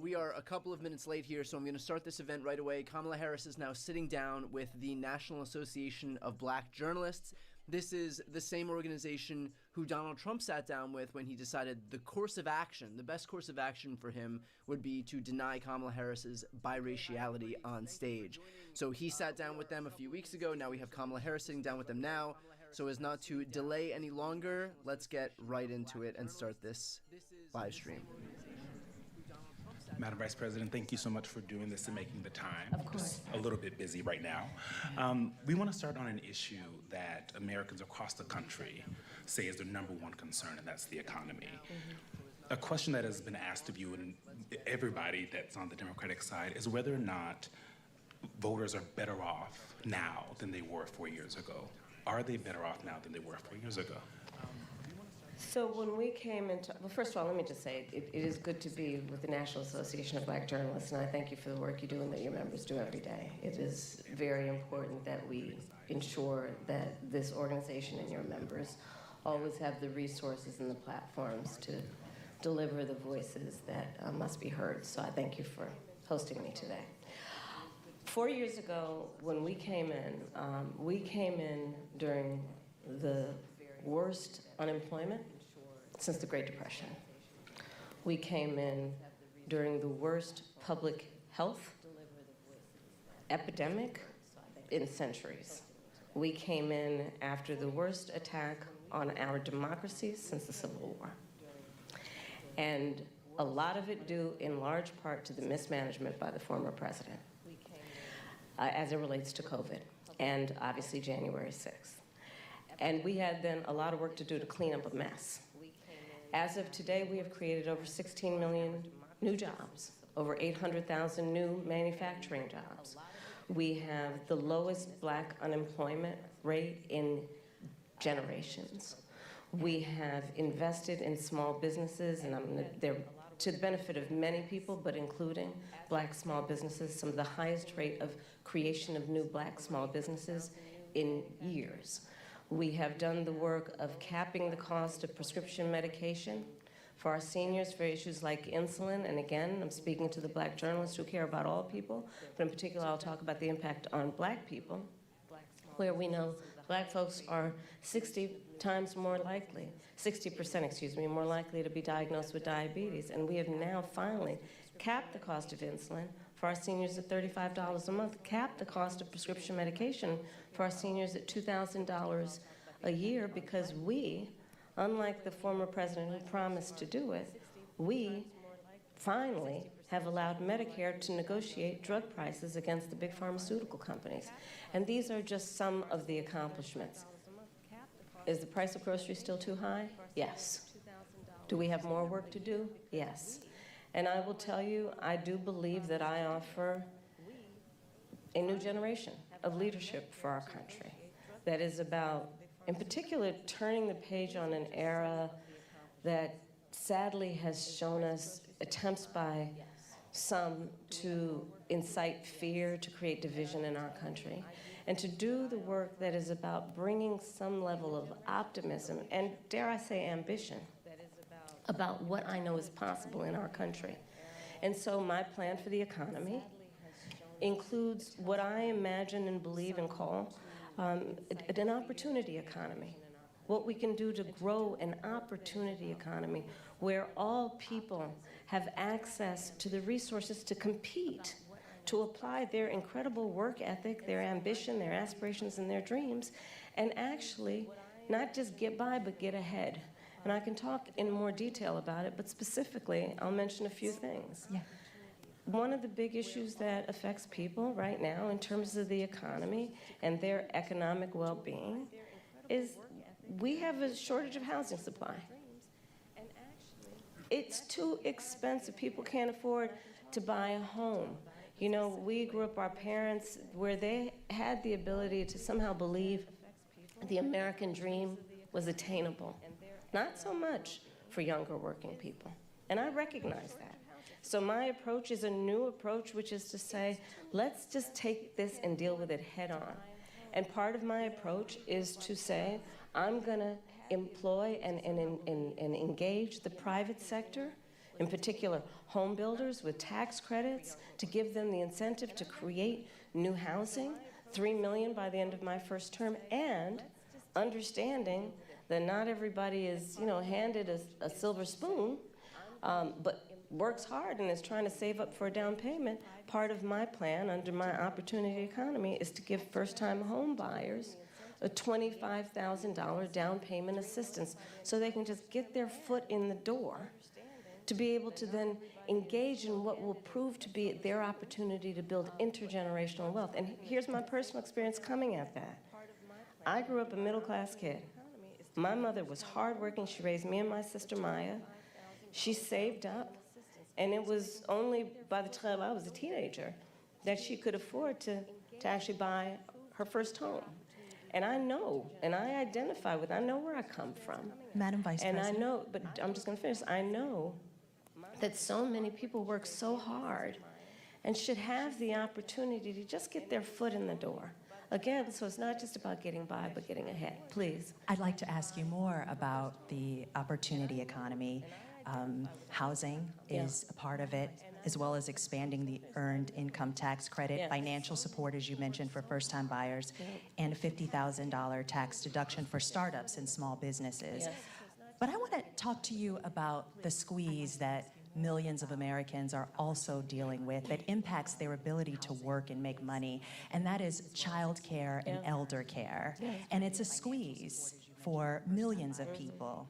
We are a couple of minutes late here, so I'm going to start this event right away. Kamala Harris is now sitting down with the National Association of Black Journalists. This is the same organization who Donald Trump sat down with when he decided the best course of action for him would be to deny Kamala Harris's biraciality on stage. So he sat down with them a few weeks ago. Now we have Kamala Harris sitting down with them now. So as not to delay any longer, let's get right into it and start this live stream. Madam Vice President, thank you so much for doing this and making the time. Of course. Just a little bit busy right now. We want to start on an issue that Americans across the country say is their number one concern, and that's the economy. A question that has been asked of you and everybody that's on the Democratic side is whether or not voters are better off now than they were 4 years ago. Are they better off now than they were 4 years ago? So when we came into, well, first of all, let me just say, it is good to be with the National Association of Black Journalists, and I thank you for the work you do and that your members do every day. It is very important that we ensure that this organization and your members always have the resources and the platforms to deliver the voices that must be heard. So I thank you for hosting me today. 4 years ago, when we came in during the worst unemployment since the Great Depression. We came in during the worst public health epidemic in centuries. We came in after the worst attack on our democracy since the Civil War. And a lot of it due in large part to the mismanagement by the former president. as it relates to COVID and obviously January 6th. And we had then a lot of work to do to clean up a mess. As of today, we have created over 16 million new jobs, over 800,000 new manufacturing jobs. We have the lowest Black unemployment rate in generations. We have invested in small businesses, and they're to the benefit of many people, but including Black small businesses, some of the highest rate of creation of new Black small businesses in years. We have done the work of capping the cost of prescription medication for our seniors for issues like insulin. And again, I'm speaking to the Black journalists who care about all people, but in particular, I'll talk about the impact on Black people, where we know Black folks are 60% more likely to be diagnosed with diabetes. And we have now finally capped the cost of insulin for our seniors at $35 a month, capped the cost of prescription medication for our seniors at $2,000 a year, because we, unlike the former president who promised to do it, we finally have allowed Medicare to negotiate drug prices against the big pharmaceutical companies. And these are just some of the accomplishments. Is the price of groceries still too high? Yes. Do we have more work to do? Yes. And I will tell you, I do believe that I offer a new generation of leadership for our country that is about, in particular, turning the page on an era that sadly has shown us attempts by some to incite fear, to create division in our country, and to do the work that is about bringing some level of optimism and, dare I say, ambition about what I know is possible in our country. And so my plan for the economy includes what I imagine and believe and call an opportunity economy. What we can do to grow an opportunity economy where all people have access to the resources to compete, to apply their incredible work ethic, their ambition, their aspirations, and their dreams, and actually not just get by, but get ahead. And I can talk in more detail about it, but specifically, I'll mention a few things. Yeah. One of the big issues that affects people right now in terms of the economy and their economic well-being is we have a shortage of housing supply. It's too expensive. People can't afford to buy a home. You know, we grew up, our parents, where they had the ability to somehow believe the American dream was attainable. Not so much for younger working people. And I recognize that. So my approach is a new approach, which is to say, let's just take this and deal with it head on. And part of my approach is to say, I'm going to employ and engage the private sector, in particular home builders with tax credits, to give them the incentive to create new housing, 3 million by the end of my first term, and understanding that not everybody is, handed a silver spoon, but works hard and is trying to save up for a down payment. Part of my plan under my opportunity economy is to give first-time home buyers a $25,000 down payment assistance so they can just get their foot in the door to be able to then engage in what will prove to be their opportunity to build intergenerational wealth. And here's my personal experience coming at that. I grew up a middle-class kid. My mother was hardworking. She raised me and my sister Maya. She saved up, and it was only by the time I was a teenager that she could afford to actually buy her first home. And I know, and I identify with, I know where I come from. Madam Vice President. And I know, but I'm just going to finish. I know that so many people work so hard and should have the opportunity to just get their foot in the door. Again, so it's not just about getting by, but getting ahead. Please. I'd like to ask you more about the opportunity economy. Housing is a part of it, as well as expanding the earned income tax credit, financial support, as you mentioned, for first-time buyers, and a $50,000 tax deduction for startups and small businesses. But I want to talk to you about the squeeze that millions of Americans are also dealing with that impacts their ability to work and make money, and that is child care and elder care. And it's a squeeze for millions of people.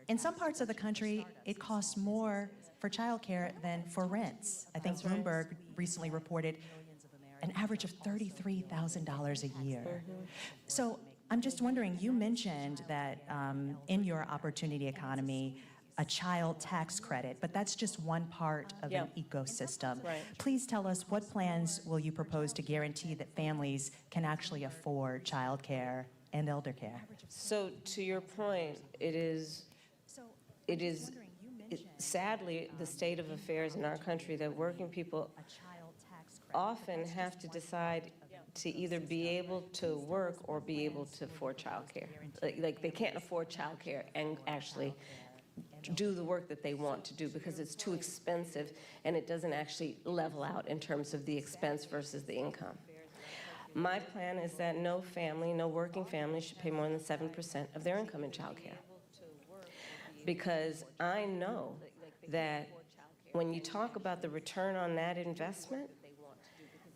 In some parts of the country, it costs more for child care than for rents. I think Bloomberg recently reported an average of $33,000 a year. So I'm just wondering, you mentioned that in your opportunity economy, a child tax credit, but that's just one part of an ecosystem. Right. Please tell us, what plans will you propose to guarantee that families can actually afford childcare and elder care? So to your point, it is sadly the state of affairs in our country that working people often have to decide to either be able to work or be able to afford childcare. Like they can't afford childcare and actually do the work that they want to do because it's too expensive and it doesn't actually level out in terms of the expense versus the income. My plan is that no family, no working family should pay more than 7% of their income in childcare. Because I know that when you talk about the return on that investment,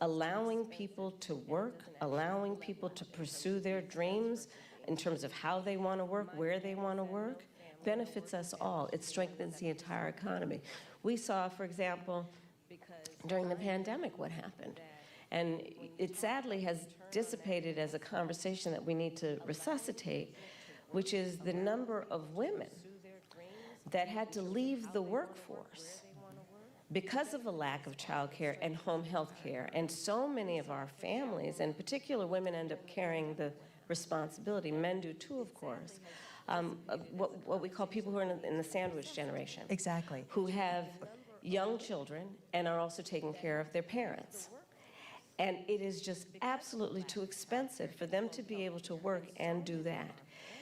allowing people to work, allowing people to pursue their dreams in terms of how they want to work, where they want to work, benefits us all. It strengthens the entire economy. We saw, for example, during the pandemic what happened. And it sadly has dissipated as a conversation that we need to resuscitate, which is the number of women that had to leave the workforce because of a lack of childcare and home health care. And so many of our families, and particular women, end up carrying the responsibility. Men do too, of course. What we call people who are in the sandwich generation. Exactly. Who have young children and are also taking care of their parents. And it is just absolutely too expensive for them to be able to work and do that.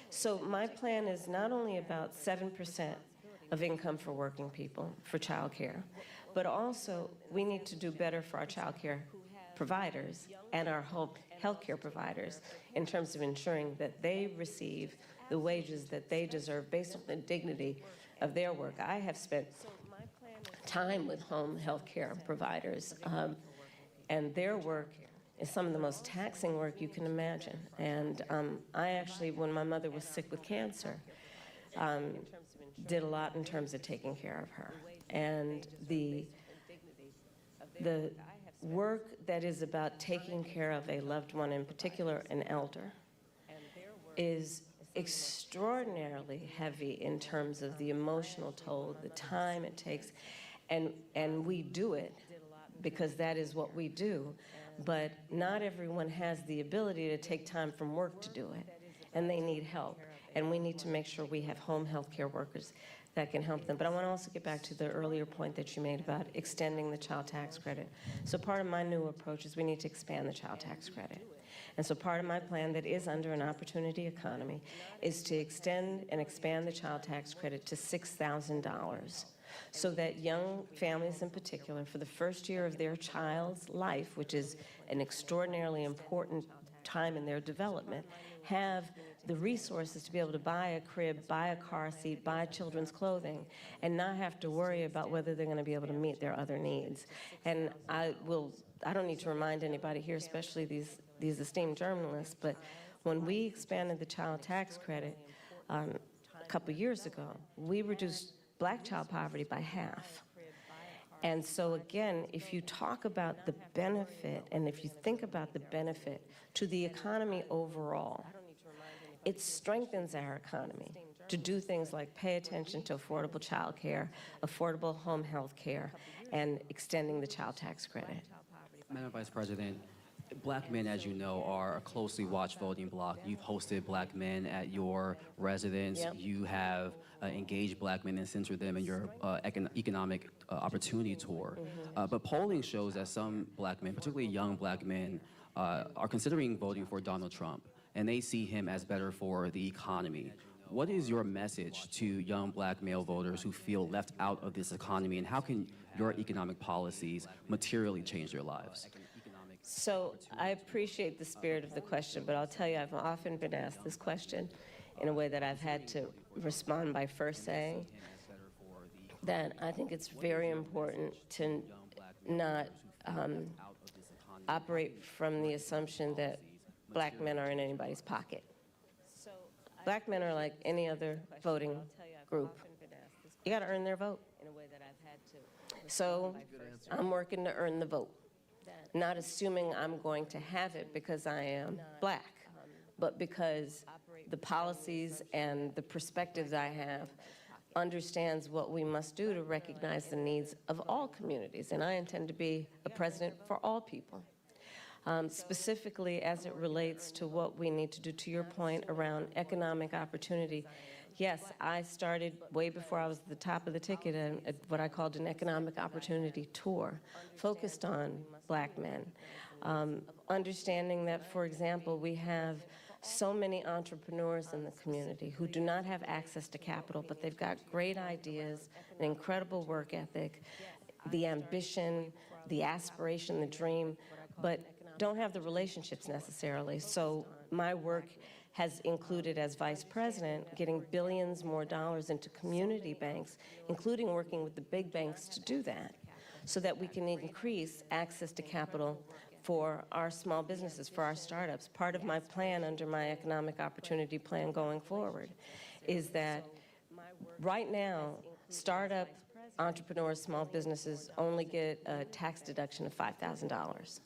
So my plan is not only about 7% of income for working people for childcare, but also we need to do better for our childcare providers and our home healthcare providers in terms of ensuring that they receive the wages that they deserve based on the dignity of their work. I have spent time with home healthcare providers, and their work is some of the most taxing work you can imagine. And I actually, when my mother was sick with cancer, did a lot in terms of taking care of her. And the work that is about taking care of a loved one, in particular an elder, is extraordinarily heavy in terms of the emotional toll, the time it takes. And we do it because that is what we do. But not everyone has the ability to take time from work to do it, and they need help. And we need to make sure we have home health care workers that can help them. But I want to also get back to the earlier point that you made about extending the child tax credit. So part of my new approach is we need to expand the child tax credit. And so part of my plan that is under an opportunity economy is to extend and expand the child tax credit to $6,000 so that young families in particular, for the first year of their child's life, which is an extraordinarily important time in their development, have the resources to be able to buy a crib, buy a car seat, buy children's clothing, and not have to worry about whether they're going to be able to meet their other needs. And I don't need to remind anybody here, especially these esteemed journalists, but when we expanded the child tax credit a couple years ago, we reduced Black child poverty by half. And so again, if you talk about the benefit, and if you think about the benefit to the economy overall, it strengthens our economy to do things like pay attention to affordable child care, affordable home health care, and extending the child tax credit. Madam Vice President, Black men, as you know, are a closely watched voting bloc. You've hosted Black men at your residence. Yep. You have engaged Black men and centered them in your economic opportunity tour. But polling shows that some Black men, particularly young Black men, are considering voting for Donald Trump, and they see him as better for the economy. What is your message to young Black male voters who feel left out of this economy, and how can your economic policies materially change their lives? So I appreciate the spirit of the question, but I'll tell you, I've often been asked this question in a way that I've had to respond by first saying that I think it's very important to not operate from the assumption that Black men are in anybody's pocket. Black men are like any other voting group. You got to earn their vote. So I'm working to earn the vote. not assuming I'm going to have it because I am black, but because the policies and the perspectives I have understands what we must do to recognize the needs of all communities. And I intend to be a president for all people. Specifically as it relates to what we need to do, to your point around economic opportunity. Yes, I started way before I was at the top of the ticket at what I called an economic opportunity tour, focused on black men. Understanding that, for example, we have so many entrepreneurs in the community who do not have access to capital, but they've got great ideas, an incredible work ethic, the ambition, the aspiration, the dream, but don't have the relationships necessarily. So my work has included, as vice president, getting billions more dollars into community banks, including working with the big banks to do that, so that we can increase access to capital for our small businesses, for our startups. Part of my plan under my economic opportunity plan going forward is that right now, startup entrepreneurs, small businesses only get a tax deduction of $5,000.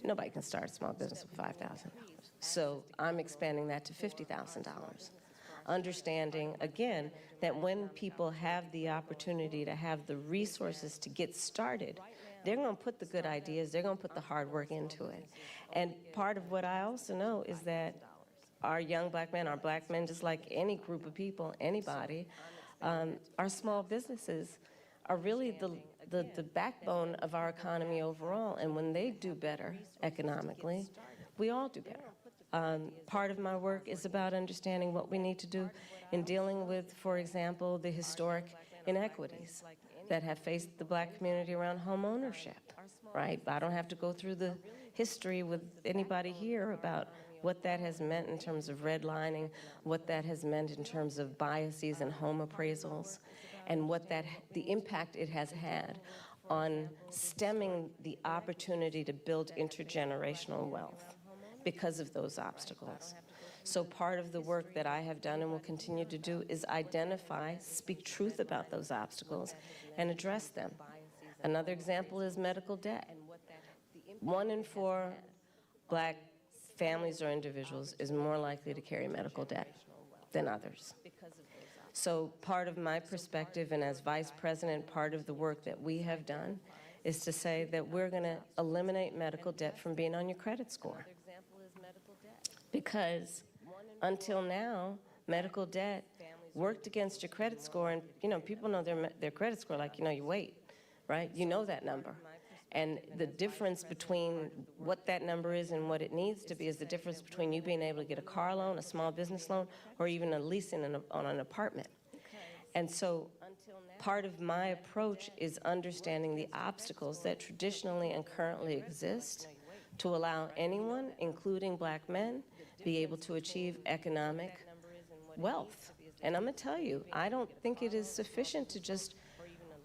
Nobody can start a small business with $5,000. So I'm expanding that to $50,000. Understanding, again, that when people have the opportunity to have the resources to get started, they're going to put the good ideas, they're going to put the hard work into it. And part of what I also know is that our young black men, our black men, just like any group of people, anybody, our small businesses are really the backbone of our economy overall. And when they do better economically, we all do better. Part of my work is about understanding what we need to do in dealing with, for example, the historic inequities that have faced the black community around home ownership, right? I don't have to go through the history with anybody here about what that has meant in terms of redlining, what that has meant in terms of biases and home appraisals, and what the impact it has had on stemming the opportunity to build intergenerational wealth because of those obstacles. So part of the work that I have done and will continue to do is identify, speak truth about those obstacles, and address them. Another example is medical debt. 1 in 4 black families or individuals is more likely to carry medical debt than others. So part of my perspective, and as vice president, part of the work that we have done is to say that we're going to eliminate medical debt from being on your credit score. Because until now, medical debt worked against your credit score, and people know their credit score like your weight, right? You know that number. And the difference between what that number is and what it needs to be is the difference between you being able to get a car loan, a small business loan, or even a leasing on an apartment. And so part of my approach is understanding the obstacles that traditionally and currently exist to allow anyone, including black men, be able to achieve economic wealth. And I'm going to tell you, I don't think it is sufficient to just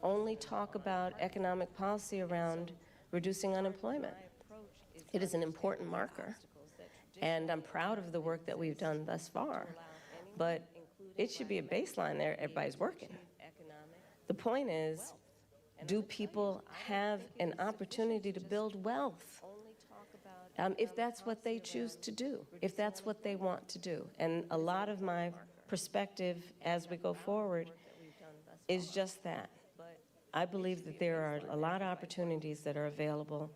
only talk about economic policy around reducing unemployment. It is an important marker, and I'm proud of the work that we've done thus far, but it should be a baseline there. Everybody's working. The point is, do people have an opportunity to build wealth? If that's what they choose to do, if that's what they want to do. And a lot of my perspective as we go forward is just that. I believe that there are a lot of opportunities that are available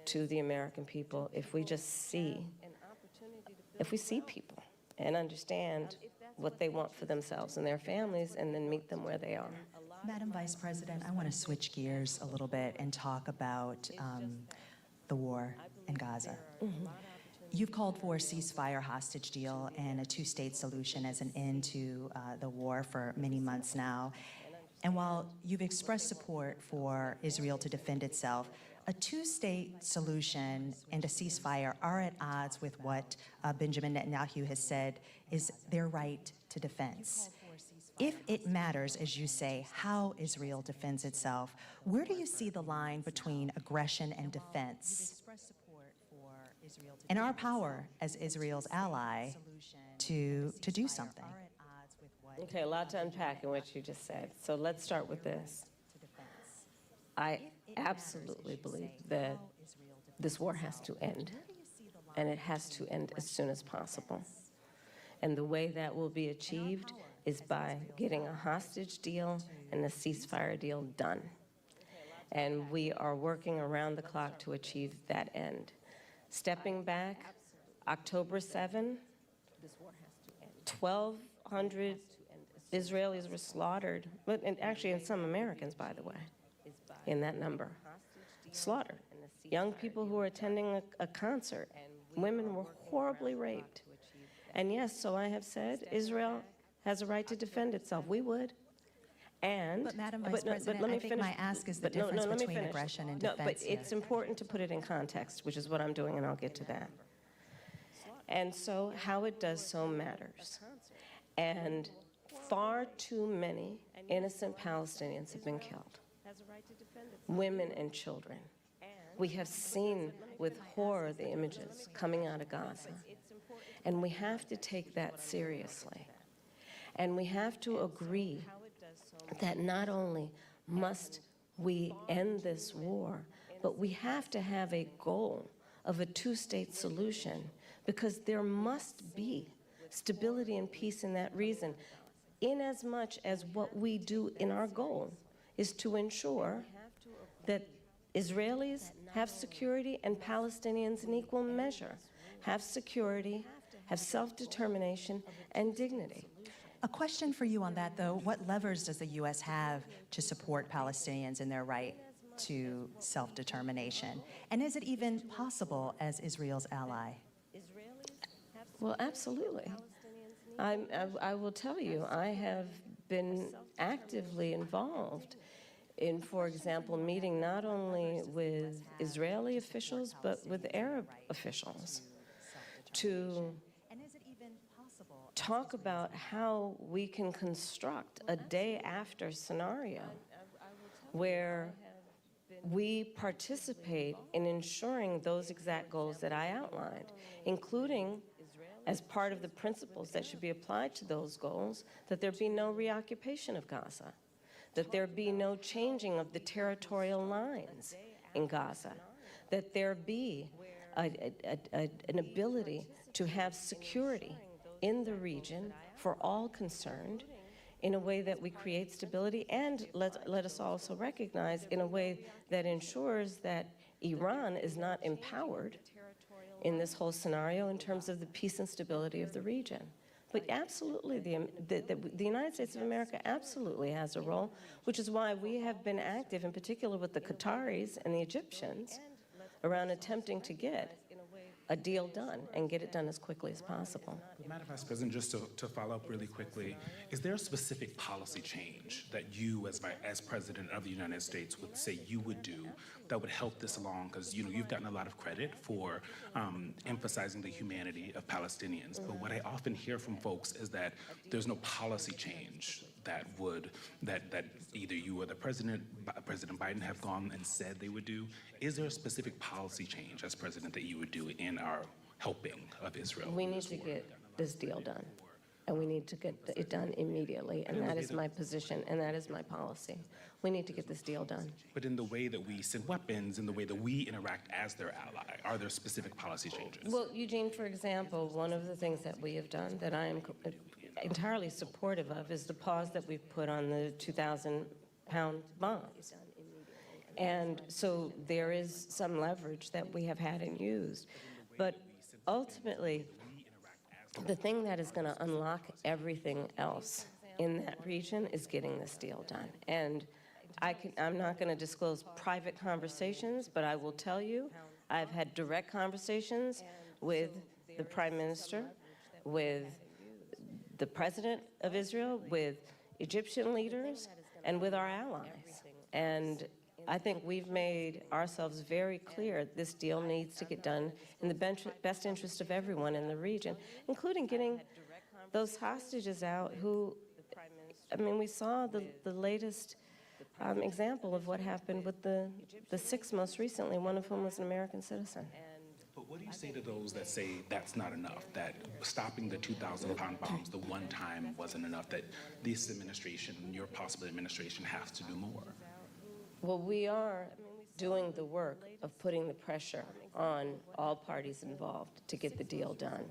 to the American people if we just see people and understand what they want for themselves and their families, and then meet them where they are. Madam Vice President, I want to switch gears a little bit and talk about the war in Gaza. Mm-hmm. You've called for a ceasefire hostage deal and a two-state solution as an end to the war for many months now. And while you've expressed support for Israel to defend itself, a two-state solution and a ceasefire are at odds with what Benjamin Netanyahu has said is their right to defense. If it matters, as you say, how Israel defends itself, where do you see the line between aggression and defense? And our power as Israel's ally to do something? Okay, a lot to unpack in what you just said. So let's start with this. I absolutely believe that this war has to end, and it has to end as soon as possible. And the way that will be achieved is by getting a hostage deal and a ceasefire deal done. And we are working around the clock to achieve that end. Stepping back, October 7, 1,200 Israelis were slaughtered, and actually and some Americans, by the way, in that number, slaughtered. Young people who were attending a concert, women were horribly raped. And yes, so I have said, Israel has a right to defend itself. We would. And, But Madam Vice President, let me I think finish. my ask is the But no, difference let me between finish. aggression and No, defense but here. it's important to put it in context, which is what I'm doing, and I'll get to that. And so how it does so matters. And far too many innocent Palestinians have been killed, women and children. We have seen with horror the images coming out of Gaza, and we have to take that seriously. And we have to agree that not only must we end this war, but we have to have a goal of a two-state solution, because there must be stability and peace in that region, in as much as what we do in our goal is to ensure that Israelis have security and Palestinians in equal measure have security, have self-determination and dignity. A question for you on that, though. What levers does the U.S. have to support Palestinians in their right to self-determination? And is it even possible as Israel's ally? Well, absolutely. I will tell you, I have been actively involved in, for example, meeting not only with Israeli officials, but with Arab officials to talk about how we can construct a day after scenario where we participate in ensuring those exact goals that I outlined, including as part of the principles that should be applied to those goals, that there be no reoccupation of Gaza, that there be no changing of the territorial lines in Gaza, that there be an ability to have security in the region for all concerned in a way that we create stability, and let us also recognize in a way that ensures that Iran is not empowered in this whole scenario in terms of the peace and stability of the region. But absolutely, the United States of America absolutely has a role, which is why we have been active, in particular with the Qataris and the Egyptians, around attempting to get a deal done and get it done as quickly as possible. Madam Vice President, just to follow up really quickly, is there a specific policy change that you, as President of the United States, would say you would do that would help this along? Because you've gotten a lot of credit for emphasizing the humanity of Palestinians, but what I often hear from folks is that there's no policy change that either you or President Biden have gone and said they would do. Is there a specific policy change as president that you would do in our helping of Israel? We need to get this deal done, and we need to get it done immediately, and that is my position, and that is my policy. We need to get this deal done. But in the way that we send weapons, in the way that we interact as their ally, are there specific policy changes? Well, Eugene, for example, one of the things that we have done that I am entirely supportive of is the pause that we've put on the 2,000-pound bombs. And so there is some leverage that we have had and used. But ultimately, the thing that is going to unlock everything else in that region is getting this deal done. And I'm not going to disclose private conversations, but I will tell you, I've had direct conversations with the Prime Minister, with the President of Israel, with Egyptian leaders, and with our allies. And I think we've made ourselves very clear this deal needs to get done in the best interest of everyone in the region, including getting those hostages out who, I mean, we saw the latest example of what happened with the six most recently, one of whom was an American citizen. But what do you say to those that say that's not enough, that stopping the 2,000-pound bombs the one time wasn't enough, that this administration, your possible administration, has to do more? Well, we are doing the work of putting the pressure on all parties involved to get the deal done.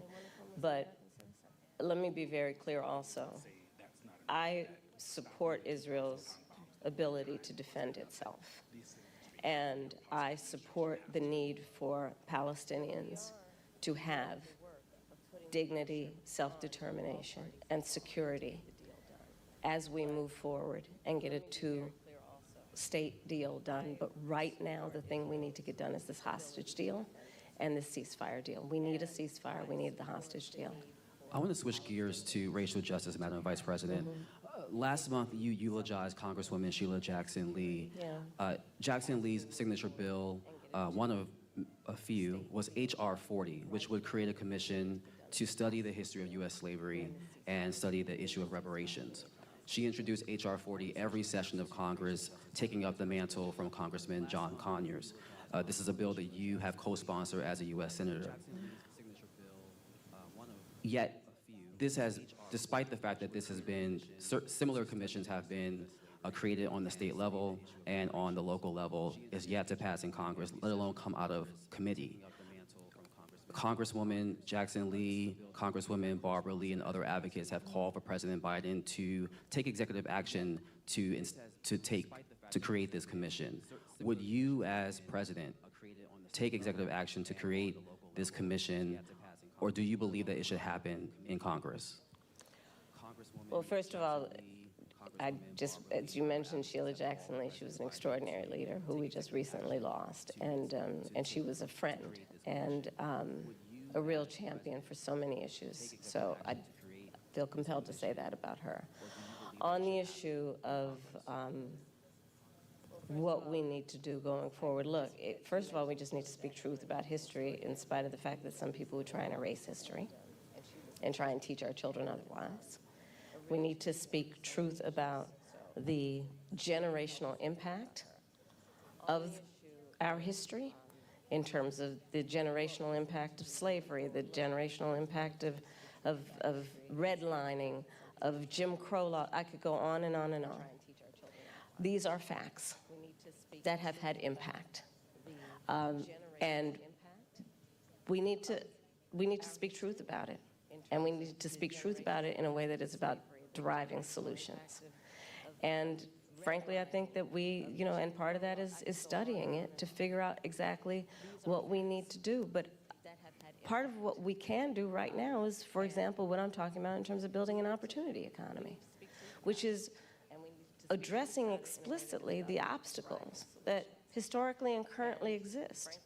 But let me be very clear also. I support Israel's ability to defend itself. And I support the need for Palestinians to have dignity, self-determination, and security as we move forward and get a two-state deal done. But right now, the thing we need to get done is this hostage deal and this ceasefire deal. We need a ceasefire. We need the hostage deal. I want to switch gears to racial justice, Madam Vice President. Last month, you eulogized Congresswoman Sheila Jackson Lee. Jackson Lee's signature bill, one of a few, was H.R. 40, which would create a commission to study the history of U.S. slavery and study the issue of reparations. She introduced H.R. 40 every session of Congress, taking up the mantle from Congressman John Conyers. This is a bill that you have co-sponsored as a U.S. Senator. Yet, this has, despite the fact that this has been, similar commissions have been created on the state level and on the local level, is yet to pass in Congress, let alone come out of committee. Congresswoman Jackson Lee, Congresswoman Barbara Lee, and other advocates have called for President Biden to take executive action to create this commission. Would you, as president, take executive action to create this commission, or do you believe that it should happen in Congress? Well, first of all, I just, as you mentioned, Sheila Jackson Lee, she was an extraordinary leader who we just recently lost, and she was a friend and a real champion for so many issues. So I feel compelled to say that about her. On the issue of what we need to do going forward, look, first of all, we just need to speak truth about history in spite of the fact that some people are trying to erase history and try and teach our children otherwise. We need to speak truth about the generational impact of our history in terms of the generational impact of slavery, the generational impact of redlining, of Jim Crow law. I could go on and on and on. These are facts that have had impact. And we need to speak truth about it. And we need to speak truth about it in a way that is about deriving solutions. And frankly, I think that we, and part of that is studying it to figure out exactly what we need to do. But part of what we can do right now is, for example, what I'm talking about in terms of building an opportunity economy, which is addressing explicitly the obstacles that historically and currently exist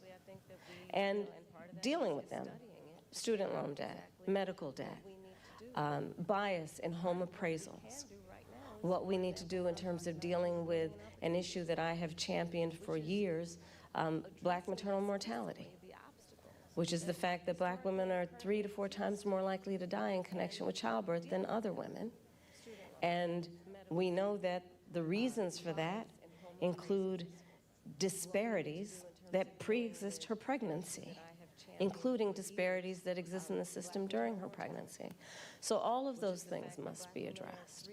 and dealing with them. Student loan debt, medical debt, bias in home appraisals. What we need to do in terms of dealing with an issue that I have championed for years, Black maternal mortality, which is the fact that Black women are 3 to 4 times more likely to die in connection with childbirth than other women. And we know that the reasons for that include disparities that pre-exist her pregnancy, including disparities that exist in the system during her pregnancy. So all of those things must be addressed.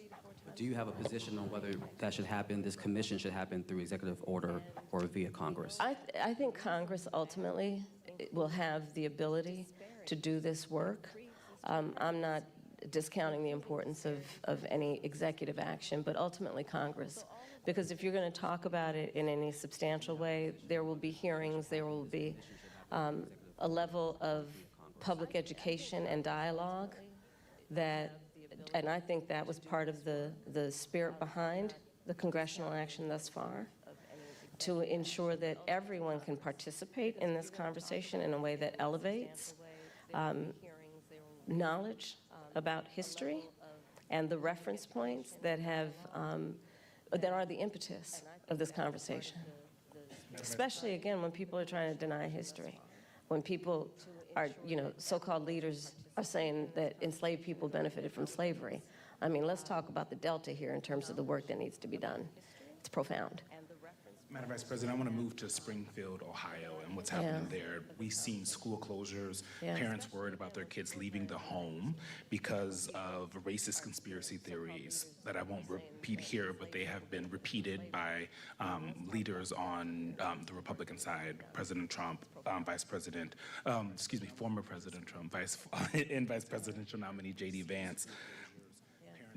Do you have a position on whether that should happen, this commission should happen through executive order or via Congress? I think Congress ultimately will have the ability to do this work. I'm not discounting the importance of any executive action, but ultimately Congress. Because if you're going to talk about it in any substantial way, there will be hearings, there will be a level of public education and dialogue that, and I think that was part of the spirit behind the congressional action thus far, to ensure that everyone can participate in this conversation in a way that elevates knowledge about history and the reference points that have that are the impetus of this conversation. Especially, again, when people are trying to deny history. When people are, so-called leaders are saying that enslaved people benefited from slavery. I mean, let's talk about the delta here in terms of the work that needs to be done. It's profound. Madam Vice President, I want to move to Springfield, Ohio, and what's happening there. We've seen school closures, parents worried about their kids leaving the home because of racist conspiracy theories that I won't repeat here, but they have been repeated by leaders on the Republican side, President Trump, former President Trump, and Vice Presidential nominee J.D. Vance.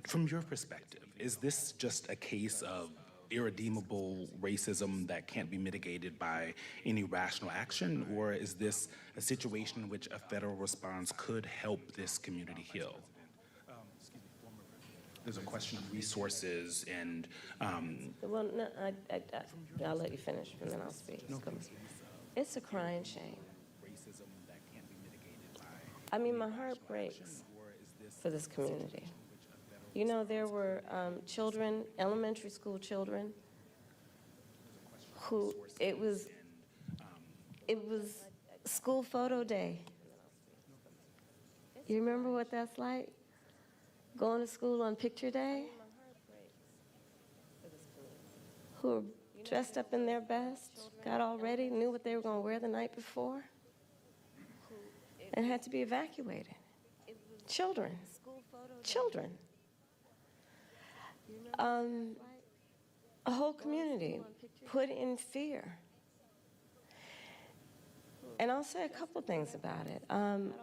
From your perspective, is this just a case of irredeemable racism that can't be mitigated by any rational action, or is this a situation in which a federal response could help this community heal? There's a question of resources and... Well, no, I'll let you finish, and then I'll speak. It's a crying shame. I mean, my heart breaks for this community. You know, there were children, elementary school children, who it was school photo day. You remember what that's like? Going to school on picture day? Who were dressed up in their best, got all ready, knew what they were going to wear the night before, and had to be evacuated. Children. Children. A whole community put in fear. And I'll say a couple things about it.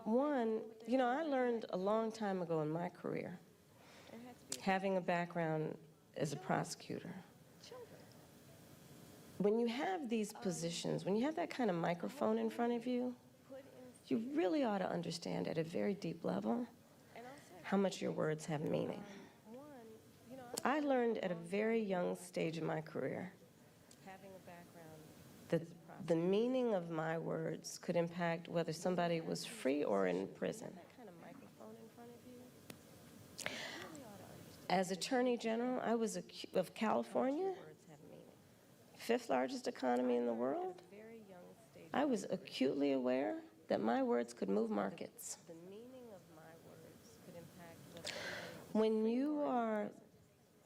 One, you know, I learned a long time ago in my career, having a background as a prosecutor, when you have these positions, when you have that kind of microphone in front of you, you really ought to understand at a very deep level how much your words have meaning. I learned at a very young stage in my career that the meaning of my words could impact whether somebody was free or in prison. As Attorney General, I was of California, fifth largest economy in the world. I was acutely aware that my words could move markets. When you are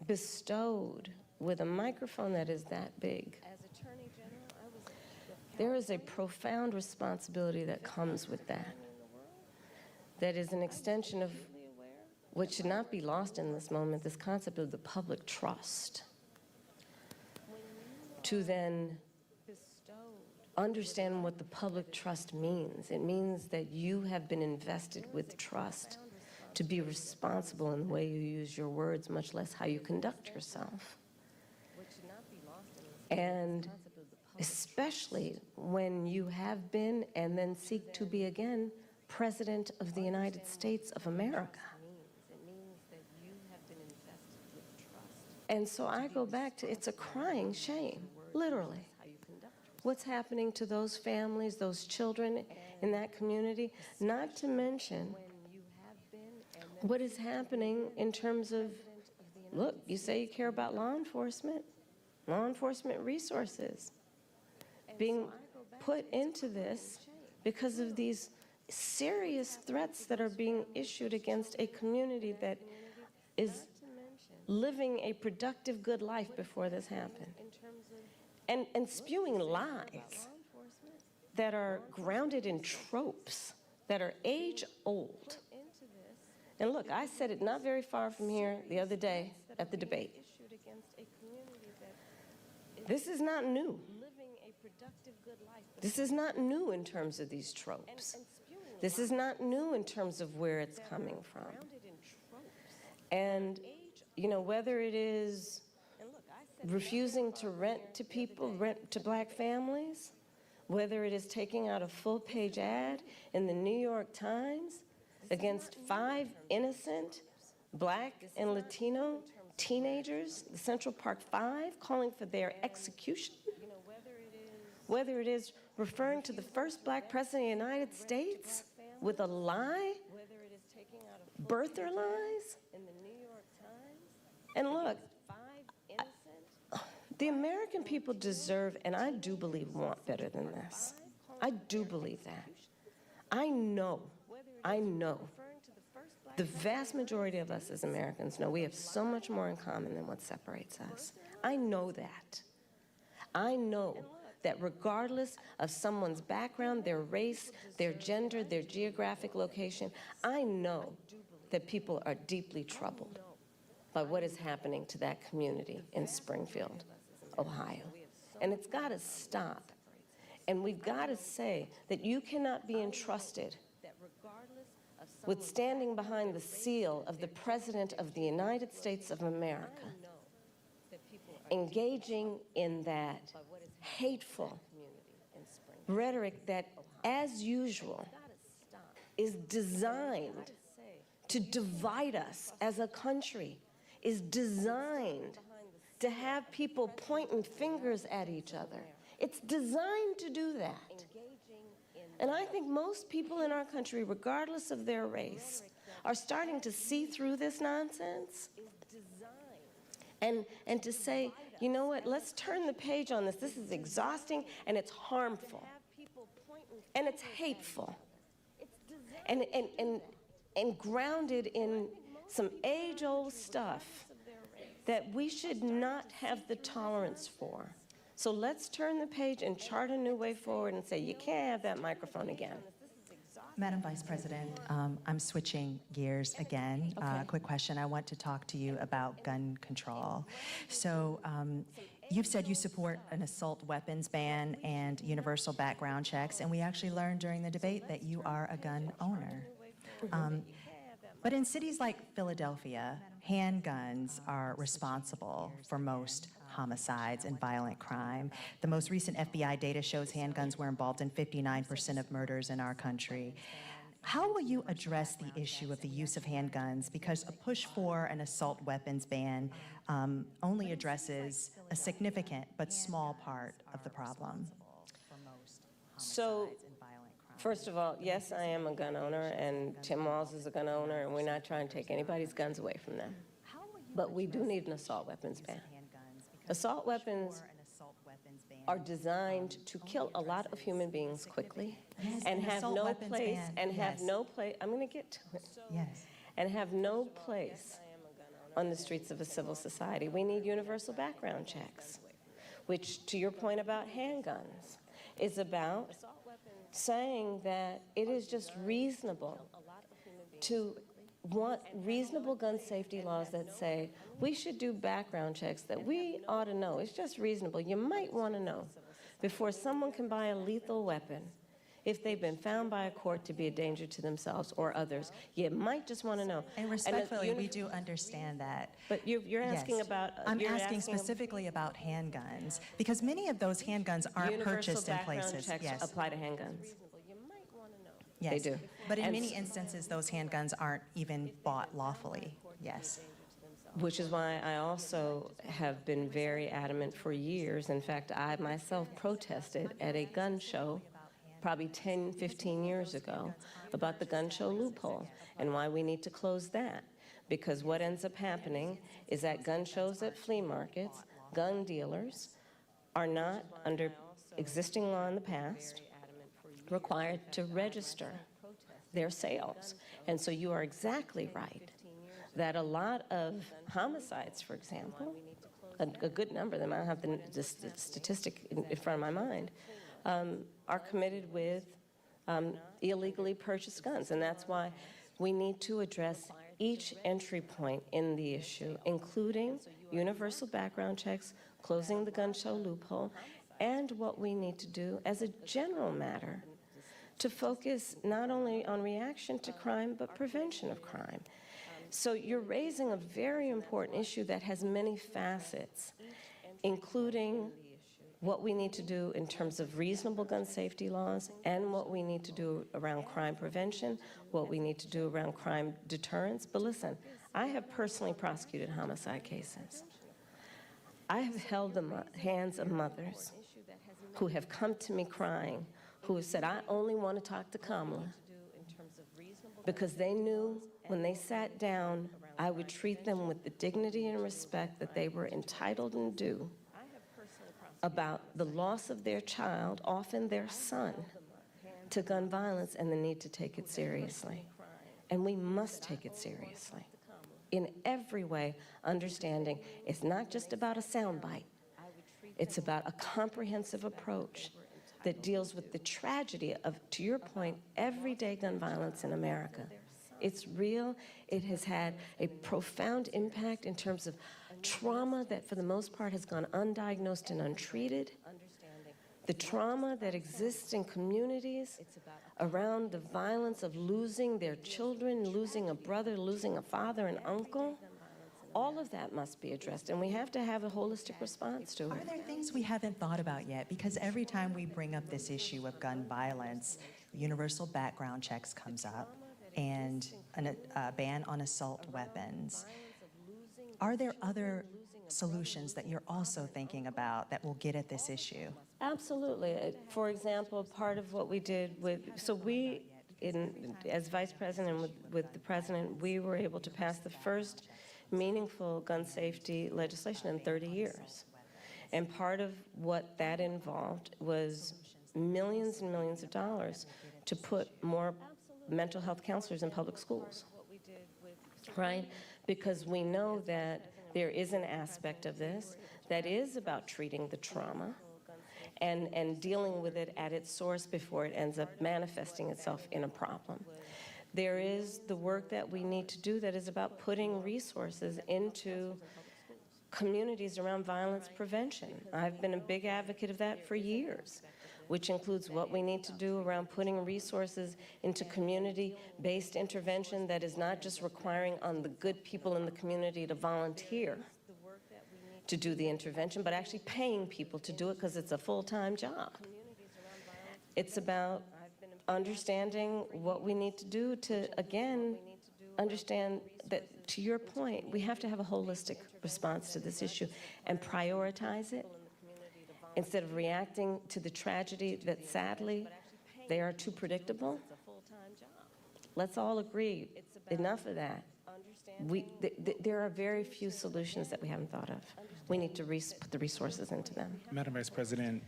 bestowed with a microphone that is that big, there is a profound responsibility that comes with that. That is an extension of what should not be lost in this moment, this concept of the public trust. To then understand what the public trust means. It means that you have been invested with trust to be responsible in the way you use your words, much less how you conduct yourself. And especially when you have been and then seek to be again President of the United States of America. And so I go back to, it's a crying shame, literally. What's happening to those families, those children in that community, not to mention what is happening in terms of, look, you say you care about law enforcement resources being put into this because of these serious threats that are being issued against a community that is living a productive, good life before this happened. And spewing lies that are grounded in tropes that are age-old. And look, I said it not very far from here the other day at the debate. This is not new. This is not new in terms of these tropes. This is not new in terms of where it's coming from. And, you know, whether it is refusing to rent to people, rent to black families, whether it is taking out a full-page ad in the New York Times against 5 innocent black and Latino teenagers, the Central Park 5, calling for their execution, whether it is referring to the first black president of the United States with a lie, birther lies. And look, the American people deserve, and I do believe want better than this. I do believe that. I know the vast majority of us as Americans know we have so much more in common than what separates us. I know that. I know that regardless of someone's background, their race, their gender, their geographic location, I know that people are deeply troubled by what is happening to that community in Springfield, Ohio. And it's got to stop. And we've got to say that you cannot be entrusted with standing behind the seal of the President of the United States of America, engaging in that hateful rhetoric that, as usual, is designed to divide us as a country, is designed to have people pointing fingers at each other. It's designed to do that. And I think most people in our country, regardless of their race, are starting to see through this nonsense and to say, you know what, let's turn the page on this. This is exhausting, and it's harmful, and it's hateful, and grounded in some age-old stuff that we should not have the tolerance for. So let's turn the page and chart a new way forward and say, you can't have that microphone again. Madam Vice President, I'm switching gears again. Quick question. I want to talk to you about gun control. So you've said you support an assault weapons ban and universal background checks, and we actually learned during the debate that you are a gun owner. But in cities like Philadelphia, handguns are responsible for most homicides and violent crime. The most recent FBI data shows handguns were involved in 59% of murders in our country. How will you address the issue of the use of handguns? Because a push for an assault weapons ban only addresses a significant but small part of the problem. So, first of all, yes, I am a gun owner, and Tim Walz is a gun owner, and we're not trying to take anybody's guns away from them. But we do need an assault weapons ban. Assault weapons are designed to kill a lot of human beings quickly, and have no place, I'm going to get to it. Yes. And have no place on the streets of a civil society. We need universal background checks, which, to your point about handguns, is about saying that it is just reasonable to want reasonable gun safety laws that say we should do background checks that we ought to know. It's just reasonable. You might want to know before someone can buy a lethal weapon if they've been found by a court to be a danger to themselves or others. You might just want to know. And respectfully, we do understand that. But you're asking Yes. about... I'm you're asking specifically about handguns, because many of those handguns aren't purchased in places. Universal background checks apply to handguns. Yes. They do. But in And many instances, those handguns aren't even bought lawfully. Yes. Which is why I also have been very adamant for years. In fact, I myself protested at a gun show probably 10, 15 years ago about the gun show loophole and why we need to close that. Because what ends up happening is that gun shows at flea markets, gun dealers are not, under existing law in the past, required to register their sales. And so you are exactly right that a lot of homicides, for example, a good number of them, I don't have the statistic in front of my mind, are committed with illegally purchased guns. And that's why we need to address each entry point in the issue, including universal background checks, closing the gun show loophole, and what we need to do as a general matter to focus not only on reaction to crime, but prevention of crime. So you're raising a very important issue that has many facets, including what we need to do in terms of reasonable gun safety laws and what we need to do around crime prevention, what we need to do around crime deterrence. But listen, I have personally prosecuted homicide cases. I have held the hands of mothers who have come to me crying, who have said, I only want to talk to Kamala, because they knew when they sat down, I would treat them with the dignity and respect that they were entitled and due about the loss of their child, often their son, to gun violence and the need to take it seriously. And we must take it seriously in every way, understanding it's not just about a soundbite. It's about a comprehensive approach that deals with the tragedy of, to your point, everyday gun violence in America. It's real. It has had a profound impact in terms of trauma that, for the most part, has gone undiagnosed and untreated. The trauma that exists in communities around the violence of losing their children, losing a brother, losing a father, an uncle. All of that must be addressed, and we have to have a holistic response to it. Are there things we haven't thought about yet? Because every time we bring up this issue of gun violence, universal background checks comes up and a ban on assault weapons. Are there other solutions that you're also thinking about that will get at this issue? Absolutely. For example, part of what we did with, so we, as vice president and with the president, we were able to pass the first meaningful gun safety legislation in 30 years. And part of what that involved was millions and millions of dollars to put more mental health counselors in public schools, right? Because we know that there is an aspect of this that is about treating the trauma and dealing with it at its source before it ends up manifesting itself in a problem. There is the work that we need to do that is about putting resources into communities around violence prevention. I've been a big advocate of that for years, which includes what we need to do around putting resources into community-based intervention that is not just requiring on the good people in the community to volunteer to do the intervention, but actually paying people to do it because it's a full-time job. It's about understanding what we need to do to, again, understand that, to your point, we have to have a holistic response to this issue and prioritize it instead of reacting to the tragedy that, sadly, they are too predictable. Let's all agree, enough of that. There are very few solutions that we haven't thought of. We need to put the resources into them. Madam Vice President,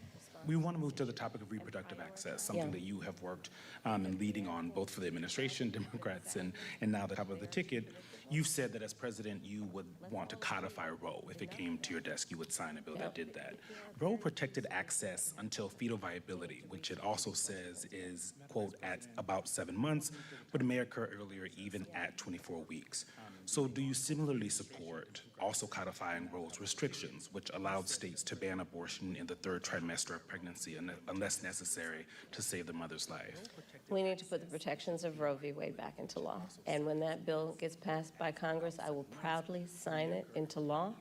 we want to move to the topic of reproductive access, something that you have worked and leading on both for the administration, Democrats, and now the top of the ticket. You've said that as president, you would want to codify Roe. If it came to your desk, you would sign a bill that did that. Roe protected access until fetal viability, which it also says is, quote, at about 7 months, but it may occur earlier, even at 24 weeks. So do you similarly support also codifying Roe's restrictions, which allowed states to ban abortion in the 3rd trimester of pregnancy unless necessary to save the mother's life? We need to put the protections of Roe v. Wade back into law. And when that bill gets passed by Congress, I will proudly sign it into law.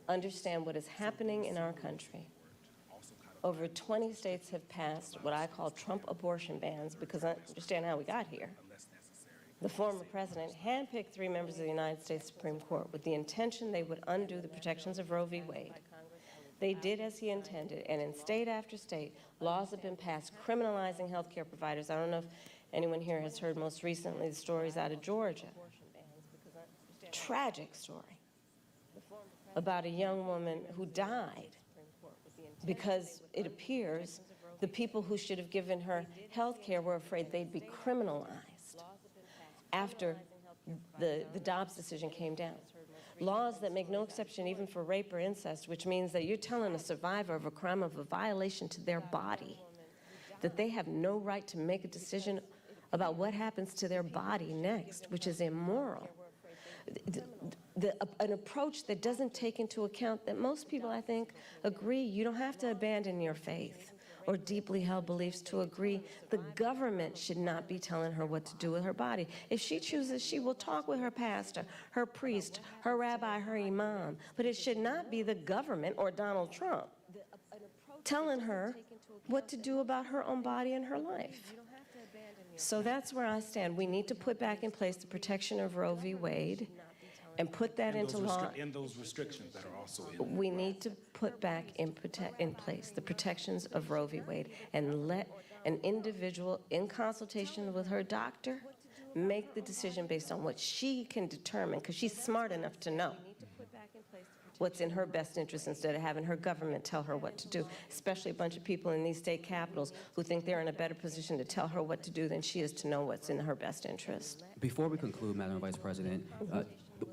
Understand what is happening in our country. Over 20 states have passed what I call Trump abortion bans because I understand how we got here. The former president handpicked 3 members of the United States Supreme Court with the intention they would undo the protections of Roe v. Wade. They did as he intended, and in state after state, laws have been passed criminalizing healthcare providers. I don't know if anyone here has heard most recently the stories out of Georgia. Tragic story about a young woman who died because it appears the people who should have given her health care were afraid they'd be criminalized after the Dobbs decision came down. Laws that make no exception even for rape or incest, which means that you're telling a survivor of a crime of a violation to their body that they have no right to make a decision about what happens to their body next, which is immoral. An approach that doesn't take into account that most people, I think, agree you don't have to abandon your faith or deeply held beliefs to agree the government should not be telling her what to do with her body. If she chooses, she will talk with her pastor, her priest, her rabbi, her imam, but it should not be the government or Donald Trump telling her what to do about her own body and her life. So that's where I stand. We need to put back in place the protection of Roe v. Wade and put that into law. And those restrictions that are also in. We need to put back in place the protections of Roe v. Wade and let an individual, in consultation with her doctor, make the decision based on what she can determine, because she's smart enough to know what's in her best interest instead of having her government tell her what to do, especially a bunch of people in these state capitals who think they're in a better position to tell her what to do than she is to know what's in her best interest. Before we conclude, Madam Vice President,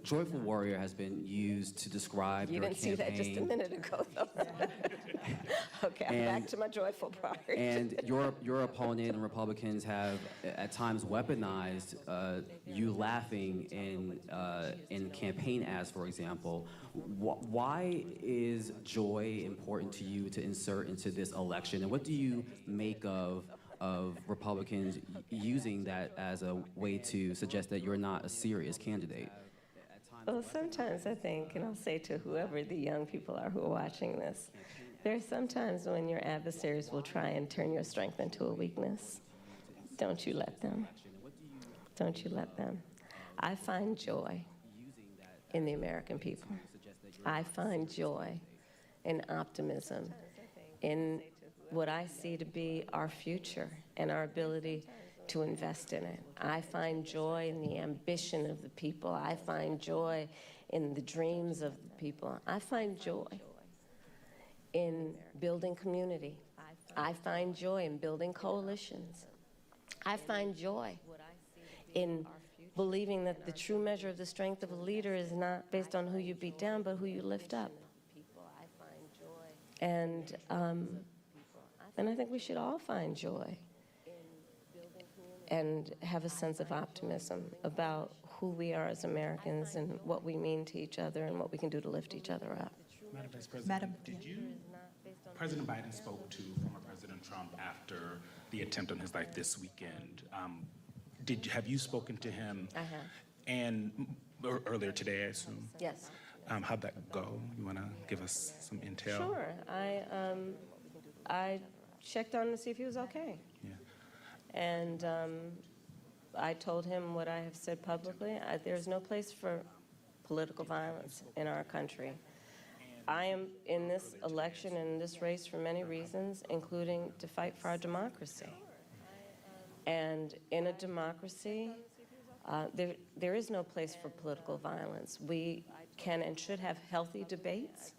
Joyful Warrior has been used to describe You your didn't see that just a campaign. minute ago, though. Okay, I'm back to my joyful part. And your opponent and Republicans have at times weaponized you laughing in campaign ads, for example. Why is joy important to you to insert into this election? And what do you make of Republicans using that as a way to suggest that you're not a serious candidate? Well, sometimes I think, and I'll say to whoever the young people are who are watching this, there are sometimes when your adversaries will try and turn your strength into a weakness. Don't you let them. Don't you let them. I find joy in the American people. I find joy and optimism in what I see to be our future and our ability to invest in it. I find joy in the ambition of the people. I find joy in the dreams of the people. I find joy in building community. I find joy in building coalitions. I find joy in believing that the true measure of the strength of a leader is not based on who you beat down, but who you lift up. And I think we should all find joy and have a sense of optimism about who we are as Americans and what we mean to each other and what we can do to lift each other up. Madam Vice President, President Biden spoke to former President Trump after the attempt on his life this weekend. Have you spoken to him? I have. And earlier today, I assume? Yes. How'd that go? You want to give us some intel? Sure. I checked on him to see if he was okay. Yeah. And I told him what I have said publicly. There's no place for political violence in our country. I am in this election and in this race for many reasons, including to fight for our democracy. And in a democracy, there is no place for political violence. We can and should have healthy debates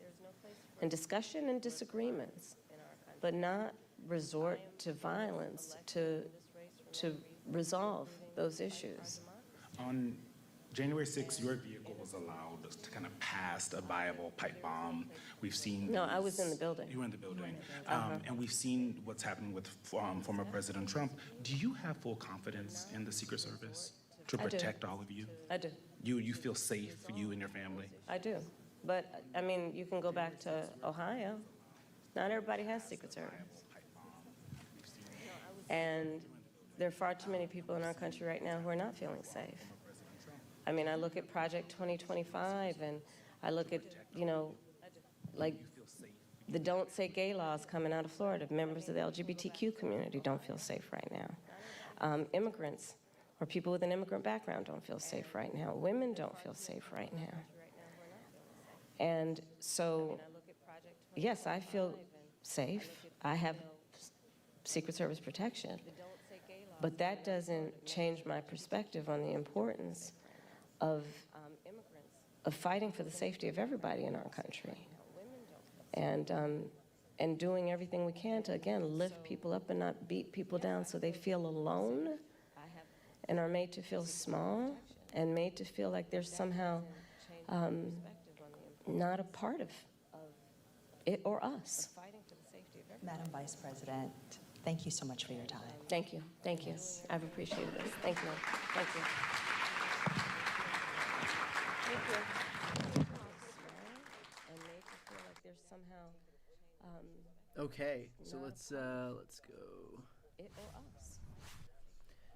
and discussion and disagreements, but not resort to violence to resolve those issues. On January 6th, your vehicle was allowed to kind of pass a viable pipe bomb. We've seen. No, I was in the building. You were in the building. And we've seen what's happening with former President Trump. Do you have full confidence in the Secret Service to I do. protect all of you? I do. You feel safe, you and your family? I do. But, I mean, you can go back to Ohio. Not everybody has Secret Service. And there are far too many people in our country right now who are not feeling safe. I mean, I look at Project 2025, and I look at, like the Don't Say Gay laws coming out of Florida. Members of the LGBTQ community don't feel safe right now. Immigrants or people with an immigrant background don't feel safe right now. Women don't feel safe right now. And so, yes, I feel safe. I have Secret Service protection. But that doesn't change my perspective on the importance of fighting for the safety of everybody in our country. And doing everything we can to, again, lift people up and not beat people down so they feel alone and are made to feel small and made to feel like they're somehow not a part of it or us. Madam Vice President, thank you so much for your time. Thank you. Thank you. I've appreciated this. Thank you. Thank you. Thank you. And made to feel like there's somehow Okay, so let's go. it or us.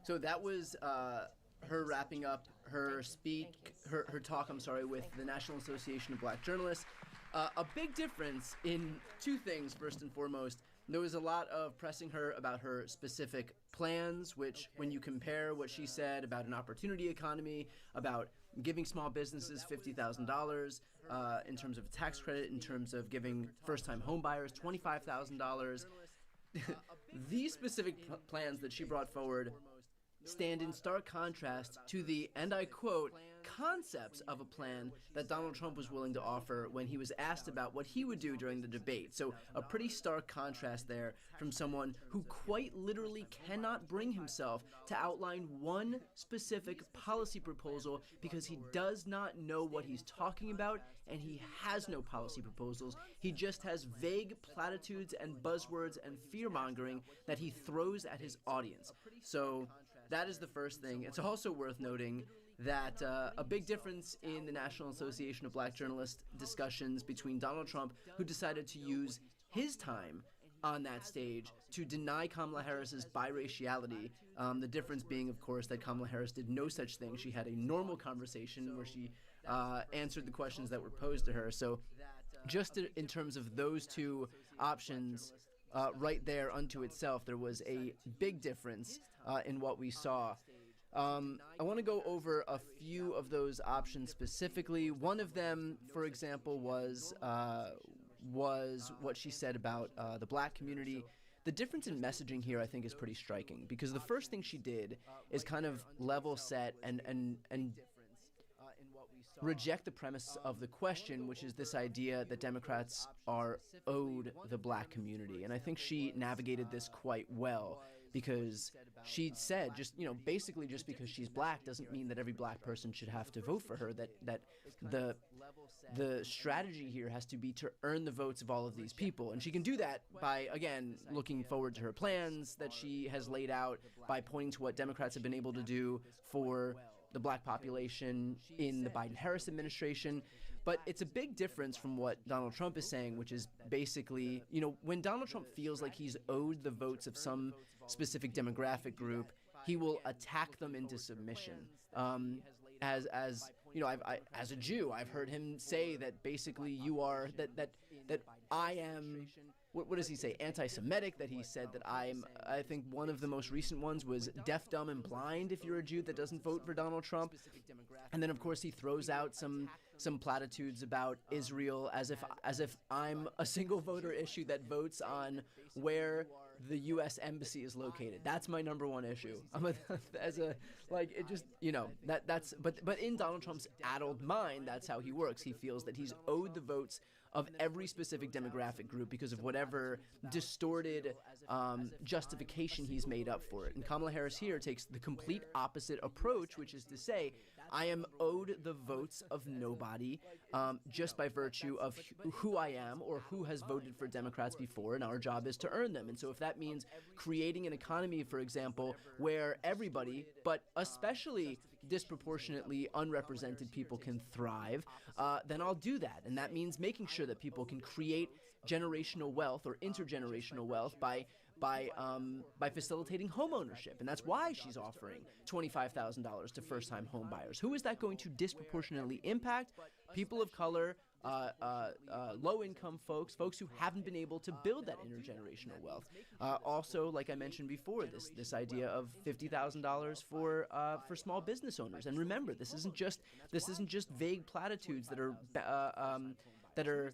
So that was her wrapping up her speech, her talk, I'm sorry, with the National Association of Black Journalists. A big difference in two things, first and foremost. There was a lot of pressing her about her specific plans, which when you compare what she said about an opportunity economy, about giving small businesses $50,000 in terms of a tax credit, in terms of giving first-time home buyers $25,000, these specific plans that she brought forward stand in stark contrast to the, and I quote, concepts of a plan that Donald Trump was willing to offer when he was asked about what he would do during the debate. So a pretty stark contrast there from someone who quite literally cannot bring himself to outline one specific policy proposal because he does not know what he's talking about, and he has no policy proposals. He just has vague platitudes and buzzwords and fear-mongering that he throws at his audience. So that is the first thing. It's also worth noting that a big difference in the National Association of Black Journalists discussions between Donald Trump, who decided to use his time on that stage to deny Kamala Harris's biraciality. The difference being, of course, that Kamala Harris did no such thing. She had a normal conversation where she answered the questions that were posed to her. So just in terms of those two options, right there unto itself, there was a big difference in what we saw. I want to go over a few of those options specifically. One of them, for example, was what she said about the black community. The difference in messaging here, I think, is pretty striking, because the first thing she did is kind of level set and reject the premise of the question, which is this idea that Democrats are owed the black community. And I think she navigated this quite well, because she said, basically just because she's black doesn't mean that every black person should have to vote for her, that the strategy here has to be to earn the votes of all of these people. And she can do that by, again, looking forward to her plans that she has laid out, by pointing to what Democrats have been able to do for the black population in the Biden-Harris administration. But it's a big difference from what Donald Trump is saying, which is basically, when Donald Trump feels like he's owed the votes of some specific demographic group, he will attack them into submission. As a Jew, I've heard him say that basically that I am, what does he say, anti-Semitic, that he said that I think one of the most recent ones was deaf, dumb, and blind if you're a Jew that doesn't vote for Donald Trump. And then, of course, he throws out some platitudes about Israel as if I'm a single voter issue that votes on where the U.S. embassy is located. That's my number one issue. But in Donald Trump's addled mind, that's how he works. He feels that he's owed the votes of every specific demographic group because of whatever distorted justification he's made up for it. And Kamala Harris here takes the complete opposite approach, which is to say, I am owed the votes of nobody just by virtue of who I am or who has voted for Democrats before, and our job is to earn them. And so if that means creating an economy, for example, where everybody, but especially disproportionately unrepresented people can thrive, then I'll do that. And that means making sure that people can create generational wealth or intergenerational wealth by facilitating home ownership. And that's why she's offering $25,000 to first-time home buyers. Who is that going to disproportionately impact? People of color, low-income folks who haven't been able to build that intergenerational wealth. Also, like I mentioned before, this idea of $50,000 for small business owners. And remember, this isn't just vague platitudes that are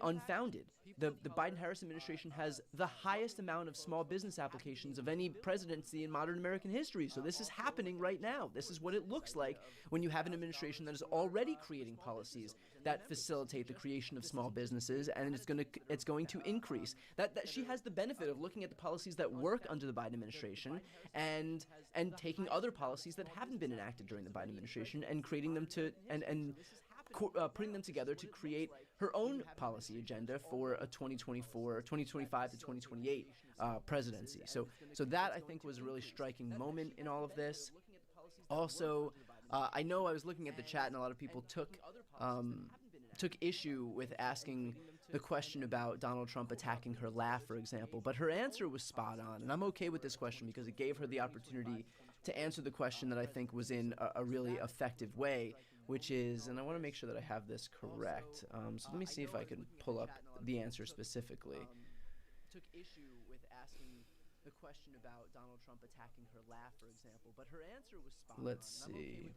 unfounded. The Biden-Harris administration has the highest amount of small business applications of any presidency in modern American history. So this is happening right now. This is what it looks like when you have an administration that is already creating policies that facilitate the creation of small businesses, and it's going to increase. That she has the benefit of looking at the policies that work under the Biden administration and taking other policies that haven't been enacted during the Biden administration and creating them putting them together to create her own policy agenda for a 2025 to 2028 presidency. So that, I think, was a really striking moment in all of this. Also, I know I was looking at the chat and a lot of people took issue with asking the question about Donald Trump attacking her laugh, for example, but her answer was spot on. And I'm okay with this question because it gave her the opportunity to answer the question that I think was in a really effective way, which is, and I want to make sure that I have this correct, so let me see if I can pull up the answer specifically. Took issue with asking the question about Donald Trump attacking her laugh, for example, but her answer was spot on. Let's see.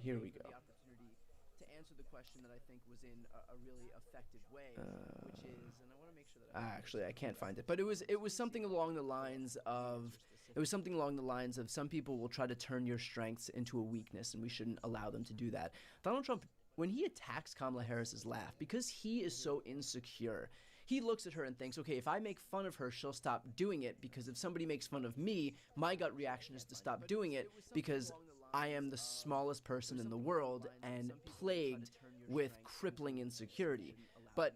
Here we go. To answer the question that I think was in a really effective way, which is, and I want to make sure that actually I can't find it, but it was something along the lines of It was something along the lines of some people will try to turn your strengths into a weakness, and we shouldn't allow them to do that. Donald Trump, when he attacks Kamala Harris's laugh, because he is so insecure, he looks at her and thinks, okay, if I make fun of her, she'll stop doing it, because if somebody makes fun of me, my gut reaction is to stop doing it because I am the smallest person in the world and plagued with crippling insecurity. But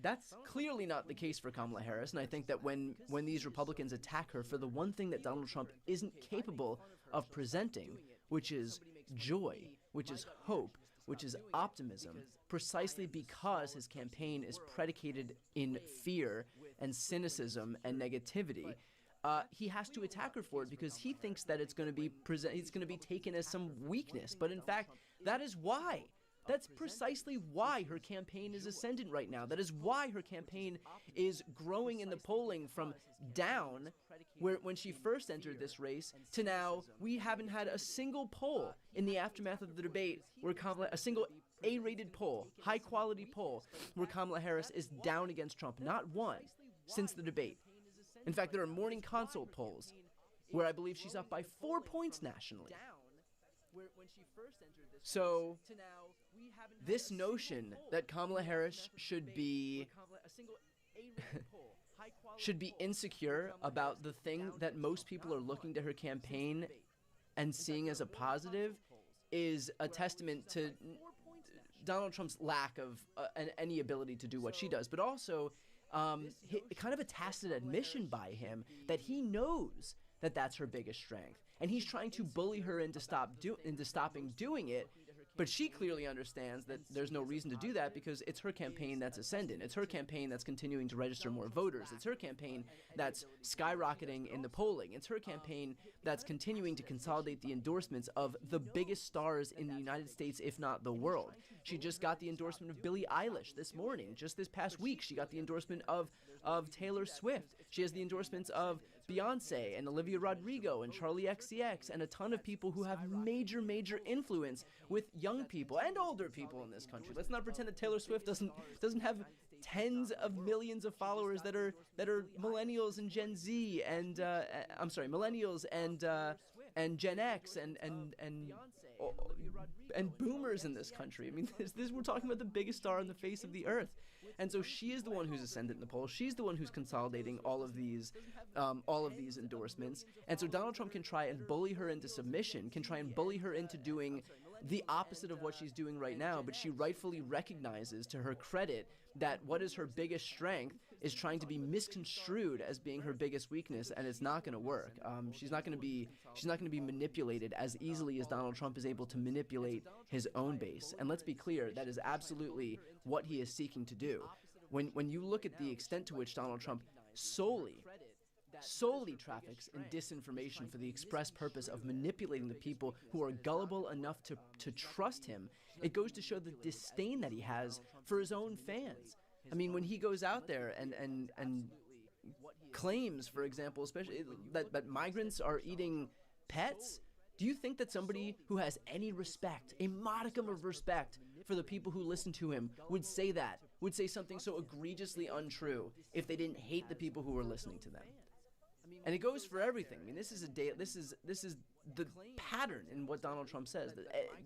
that's clearly not the case for Kamala Harris, and I think that when these Republicans attack her for the one thing that Donald Trump isn't capable of presenting, which is joy, which is hope, which is optimism, precisely because his campaign is predicated in fear and cynicism and negativity, he has to attack her for it because he thinks that it's going to be taken as some weakness. But in fact, that is why. That's precisely why her campaign is ascendant right now. That is why her campaign is growing in the polling from down, where when she first entered this race, to now we haven't had a single poll in the aftermath of the debate where a single A-rated poll, high-quality poll, where Kamala Harris is down against Trump. Not one since the debate. In fact, there are morning consult polls where I believe she's up by 4 points nationally. So, this notion that Kamala Harris should be insecure about the thing that most people are looking to her campaign and seeing as a positive is a testament to Donald Trump's lack of any ability to do what she does, but also kind of a tacit admission by him that he knows that that's her biggest strength, and he's trying to bully her into stopping doing it. But she clearly understands that there's no reason to do that because it's her campaign that's ascendant. It's her campaign that's continuing to register more voters. It's her campaign that's skyrocketing in the polling. It's her campaign that's continuing to consolidate the endorsements of the biggest stars in the United States, if not the world. She just got the endorsement of Billie Eilish this morning. Just this past week, she got the endorsement of Taylor Swift. She has the endorsements of Beyonce and Olivia Rodrigo and Charlie XCX and a ton of people who have major influence with young people and older people in this country. Let's not pretend that Taylor Swift doesn't have tens of millions of followers that are millennials and Gen Z and millennials and Gen X and boomers in this country. I mean, we're talking about the biggest star on the face of the earth. And so she is the one who's ascendant in the polls. She's the one who's consolidating all of these endorsements. And so Donald Trump can try and bully her into submission, can try and bully her into doing the opposite of what she's doing right now, but she rightfully recognizes, to her credit, that what is her biggest strength is trying to be misconstrued as being her biggest weakness, and it's not going to work. She's not going to be manipulated as easily as Donald Trump is able to manipulate his own base. And let's be clear, that is absolutely what he is seeking to do. When you look at the extent to which Donald Trump solely traffics in disinformation for the express purpose of manipulating the people who are gullible enough to trust him, it goes to show the disdain that he has for his own fans. I mean, when he goes out there and claims, for example, especially that migrants are eating pets, do you think that somebody who has any respect, a modicum of respect for the people who listen to him, would say something so egregiously untrue if they didn't hate the people who were listening to them? And it goes for everything. I mean, this is the pattern in what Donald Trump says,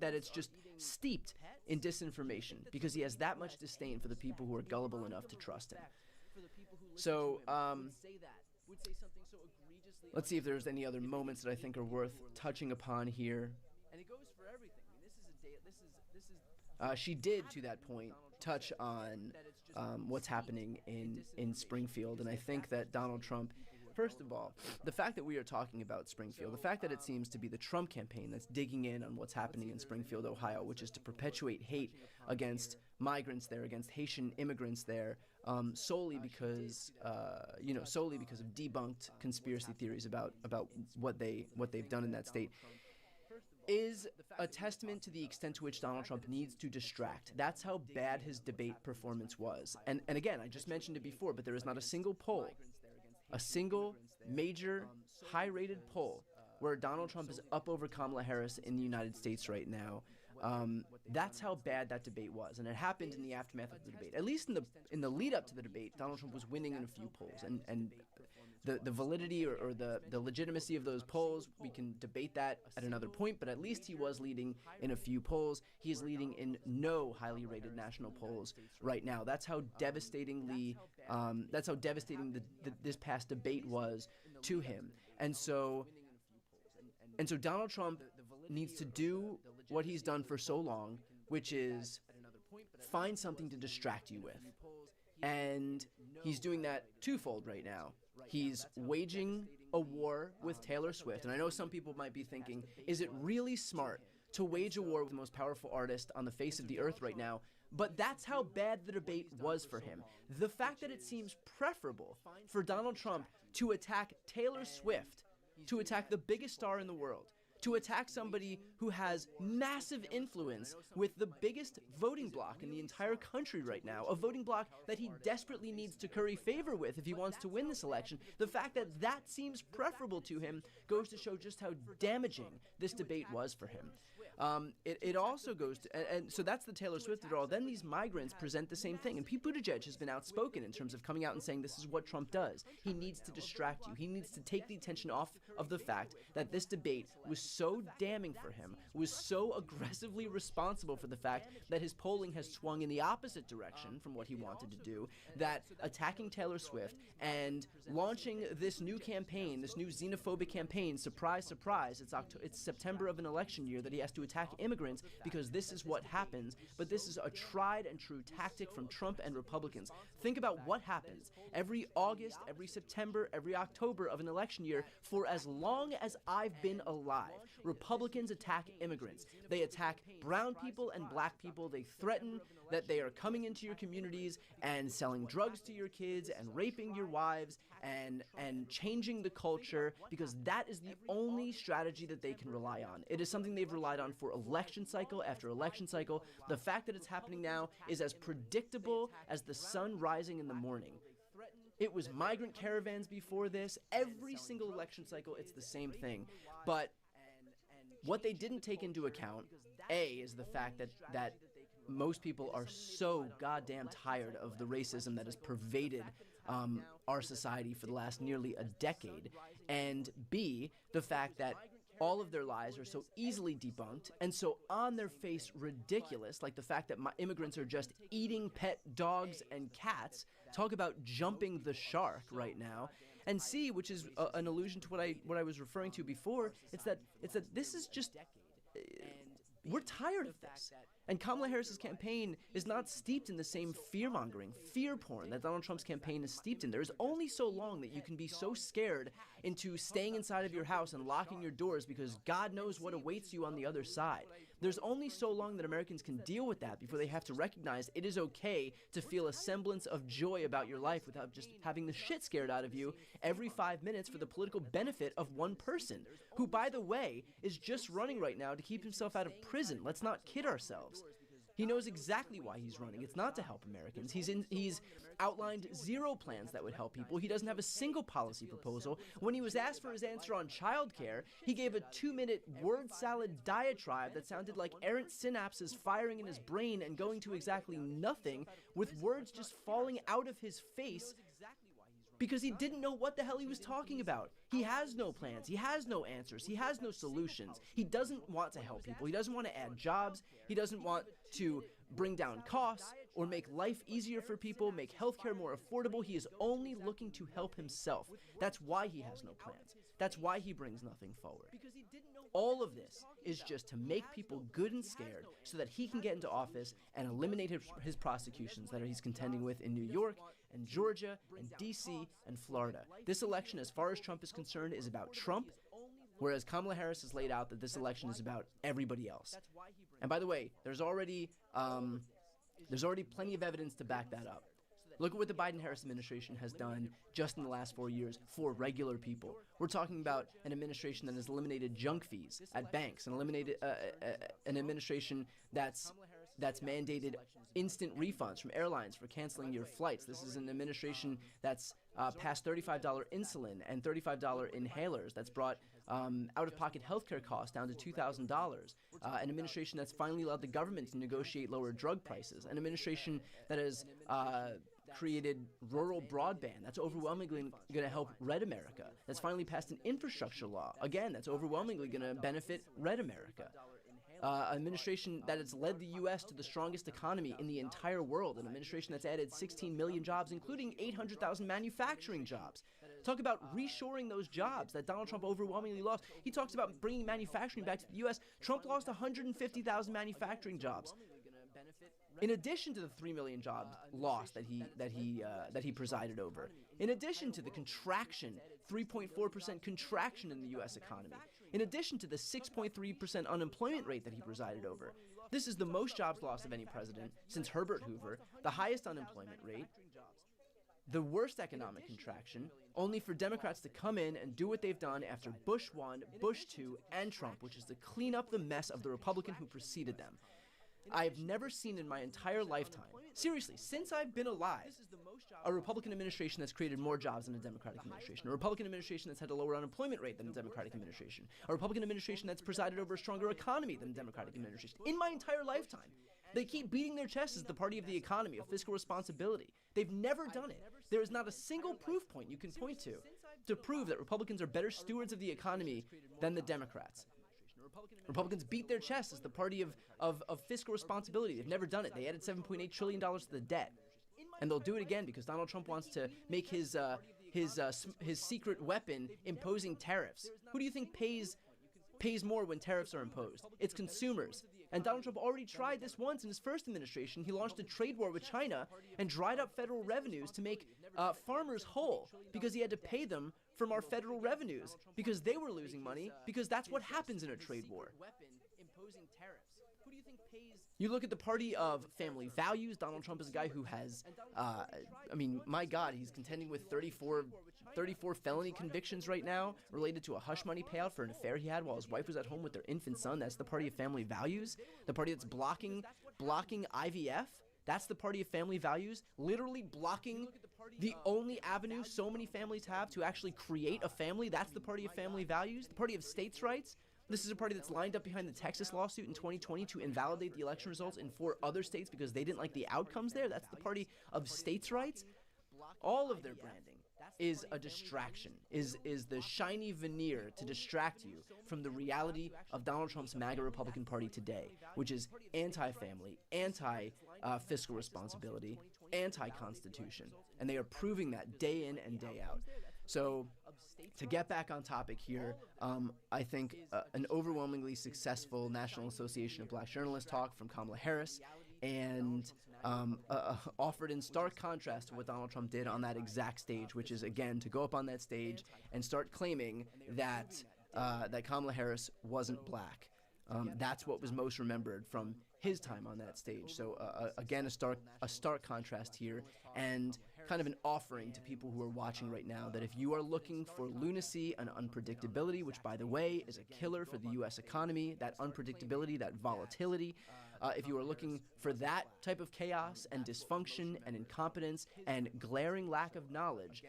that it's just steeped in disinformation because he has that much disdain for the people who are gullible enough to trust him. So, let's see if there's any other moments that I think are worth touching upon here. She did, to that point, touch on what's happening in Springfield, and I think that Donald Trump, first of all, the fact that we are talking about Springfield, the fact that it seems to be the Trump campaign that's digging in on what's happening in Springfield, Ohio, which is to perpetuate hate against migrants there, against Haitian immigrants there, solely because of debunked conspiracy theories about what they've done in that state, is a testament to the extent to which Donald Trump needs to distract. That's how bad his debate performance was. And again, I just mentioned it before, but there is not a single poll, a single major high-rated poll where Donald Trump is up over Kamala Harris in the United States right now That's how bad that debate was, and it happened in the aftermath of the debate. At least in the lead up to the debate, Donald Trump was winning in a few polls, and the validity or the legitimacy of those polls, we can debate that at another point, but at least he was leading in a few polls. He is leading in no highly rated national polls right now. That's how devastating this past debate was to him. And so Donald Trump needs to do what he's done for so long, which is find something to distract you with. And he's doing that twofold right now. He's waging a war with Taylor Swift. And I know some people might be thinking, is it really smart to wage a war with the most powerful artist on the face of the earth right now? But that's how bad the debate was for him. The fact that it seems preferable for Donald Trump to attack Taylor Swift, to attack the biggest star in the world, to attack somebody who has massive influence with the biggest voting bloc in the entire country right now, a voting bloc that he desperately needs to curry favor with if he wants to win this election. The fact that that seems preferable to him goes to show just how damaging this debate was for him. It also goes to, and so that's the Taylor Swift withdrawal. Then these migrants present the same thing. And Pete Buttigieg has been outspoken in terms of coming out and saying this is what Trump does. He needs to distract you. He needs to take the attention off of the fact that this debate was so damning for him, was so aggressively responsible for the fact that his polling has swung in the opposite direction from what he wanted to do, that attacking Taylor Swift and launching this new campaign, this new xenophobic campaign, surprise, surprise, it's September of an election year that he has to attack immigrants because this is what happens, but this is a tried and true tactic from Trump and Republicans. Think about what happens every August, every September, every October of an election year for as long as I've been alive. Republicans attack immigrants. They attack brown people and black people. They threaten that they are coming into your communities and selling drugs to your kids and raping your wives and changing the culture, because that is the only strategy that they can rely on. It is something they've relied on for election cycle after election cycle. The fact that it's happening now is as predictable as the sun rising in the morning. It was migrant caravans before this. Every single election cycle, it's the same thing. But what they didn't take into account, is the fact that most people are so goddamn tired of the racism that has pervaded our society for the last nearly a decade, and B, the fact that all of their lies are so easily debunked and so on their face ridiculous, like the fact that immigrants are just eating pet dogs and cats. Talk about jumping the shark right now. And C, which is an allusion to what I was referring to before, it's that this is just we're tired of this. And Kamala Harris's campaign is not steeped in the same fear-mongering, fear porn that Donald Trump's campaign is steeped in. There's only so long that you can be so scared into staying inside of your house and locking your doors because God knows what awaits you on the other side. There's only so long that Americans can deal with that before they have to recognize it is okay to feel a semblance of joy about your life without just having the shit scared out of you every 5 minutes for the political benefit of one person, who, by the way, is just running right now to keep himself out of prison. Let's not kid ourselves. He knows exactly why he's running. It's not to help Americans. He's outlined zero plans that would help people. He doesn't have a single policy proposal. When he was asked for his answer on childcare, he gave a 2-minute word salad diatribe that sounded like errant synapses firing in his brain and going to exactly nothing, with words just falling out of his face because he didn't know what the hell he was talking about. He has no plans. He has no answers. He has no solutions. He doesn't want to help people. He doesn't want to add jobs. He doesn't want to bring down costs or make life easier for people, make healthcare more affordable. He is only looking to help himself. That's why he has no plans. That's why he brings nothing forward. All of this is just to make people good and scared so that he can get into office and eliminate his prosecutions that he's contending with in New York and Georgia and D.C. and Florida. This election, as far as Trump is concerned, is about Trump, whereas Kamala Harris has laid out that this election is about everybody else. And by the way, there's already plenty of evidence to back that up. Look at what the Biden-Harris administration has done just in the last 4 years for regular people. We're talking about an administration that has eliminated junk fees at banks and eliminated an administration that's mandated instant refunds from airlines for canceling your flights. This is an administration that's passed $35 insulin and $35 inhalers. That's brought out-of-pocket healthcare costs down to $2,000. An administration that's finally allowed the government to negotiate lower drug prices. An administration that has created rural broadband. That's overwhelmingly going to help Red America. That's finally passed an infrastructure law. Again, that's overwhelmingly going to benefit Red America. An administration that has led the U.S. to the strongest economy in the entire world. An administration that's added 16 million jobs, including 800,000 manufacturing jobs. Talk about reshoring those jobs that Donald Trump overwhelmingly lost. He talks about bringing manufacturing back to the U.S. Trump lost 150,000 manufacturing jobs. In addition to the 3 million jobs lost that he presided over, in addition to the contraction, 3.4% contraction in the U.S. economy, in addition to the 6.3% unemployment rate that he presided over, this is the most jobs lost of any president since Herbert Hoover, the highest unemployment rate, the worst economic contraction, only for Democrats to come in and do what they've done after Bush 1, Bush 2, and Trump, which is to clean up the mess of the Republican who preceded them. I have never seen in my entire lifetime, seriously, since I've been alive, a Republican administration that's created more jobs than a Democratic administration, a Republican administration that's had a lower unemployment rate than a Democratic administration, a Republican administration that's presided over a stronger economy than a Democratic administration. In my entire lifetime, they keep beating their chests as the party of the economy, of fiscal responsibility. They've never done it. There is not a single proof point you can point to prove that Republicans are better stewards of the economy than the Democrats. Republicans beat their chests as the party of fiscal responsibility. They've never done it. They added $7.8 trillion to the debt. And they'll do it again because Donald Trump wants to make his secret weapon imposing tariffs. Who do you think pays more when tariffs are imposed? It's consumers. And Donald Trump already tried this once in his first administration. He launched a trade war with China and dried up federal revenues to make farmers whole because he had to pay them from our federal revenues because they were losing money, because that's what happens in a trade war. You look at the party of family values. Donald Trump is a guy who has, my God, he's contending with 34 felony convictions right now related to a hush money payout for an affair he had while his wife was at home with their infant son. That's the party of family values. The party that's blocking IVF. That's the party of family values, literally blocking the only avenue so many families have to actually create a family. That's the party of family values. The party of states' rights. This is a party that's lined up behind the Texas lawsuit in 2020 to invalidate the election results in 4 other states because they didn't like the outcomes there. That's the party of states' rights. All of their branding is a distraction, is the shiny veneer to distract you from the reality of Donald Trump's MAGA Republican Party today, which is anti-family, anti-fiscal responsibility, anti-constitution. And they are proving that day in and day out. So to get back on topic here, I think an overwhelmingly successful National Association of Black Journalists talk from Kamala Harris and offered in stark contrast to what Donald Trump did on that exact stage, which is, again, to go up on that stage and start claiming that Kamala Harris wasn't black. That's what was most remembered from his time on that stage. So again, a stark contrast here, and kind of an offering to people who are watching right now that if you are looking for lunacy and unpredictability, which, by the way, is a killer for the U.S. economy, that unpredictability, that volatility, if you are looking for that type of chaos and dysfunction and incompetence and glaring lack of knowledge,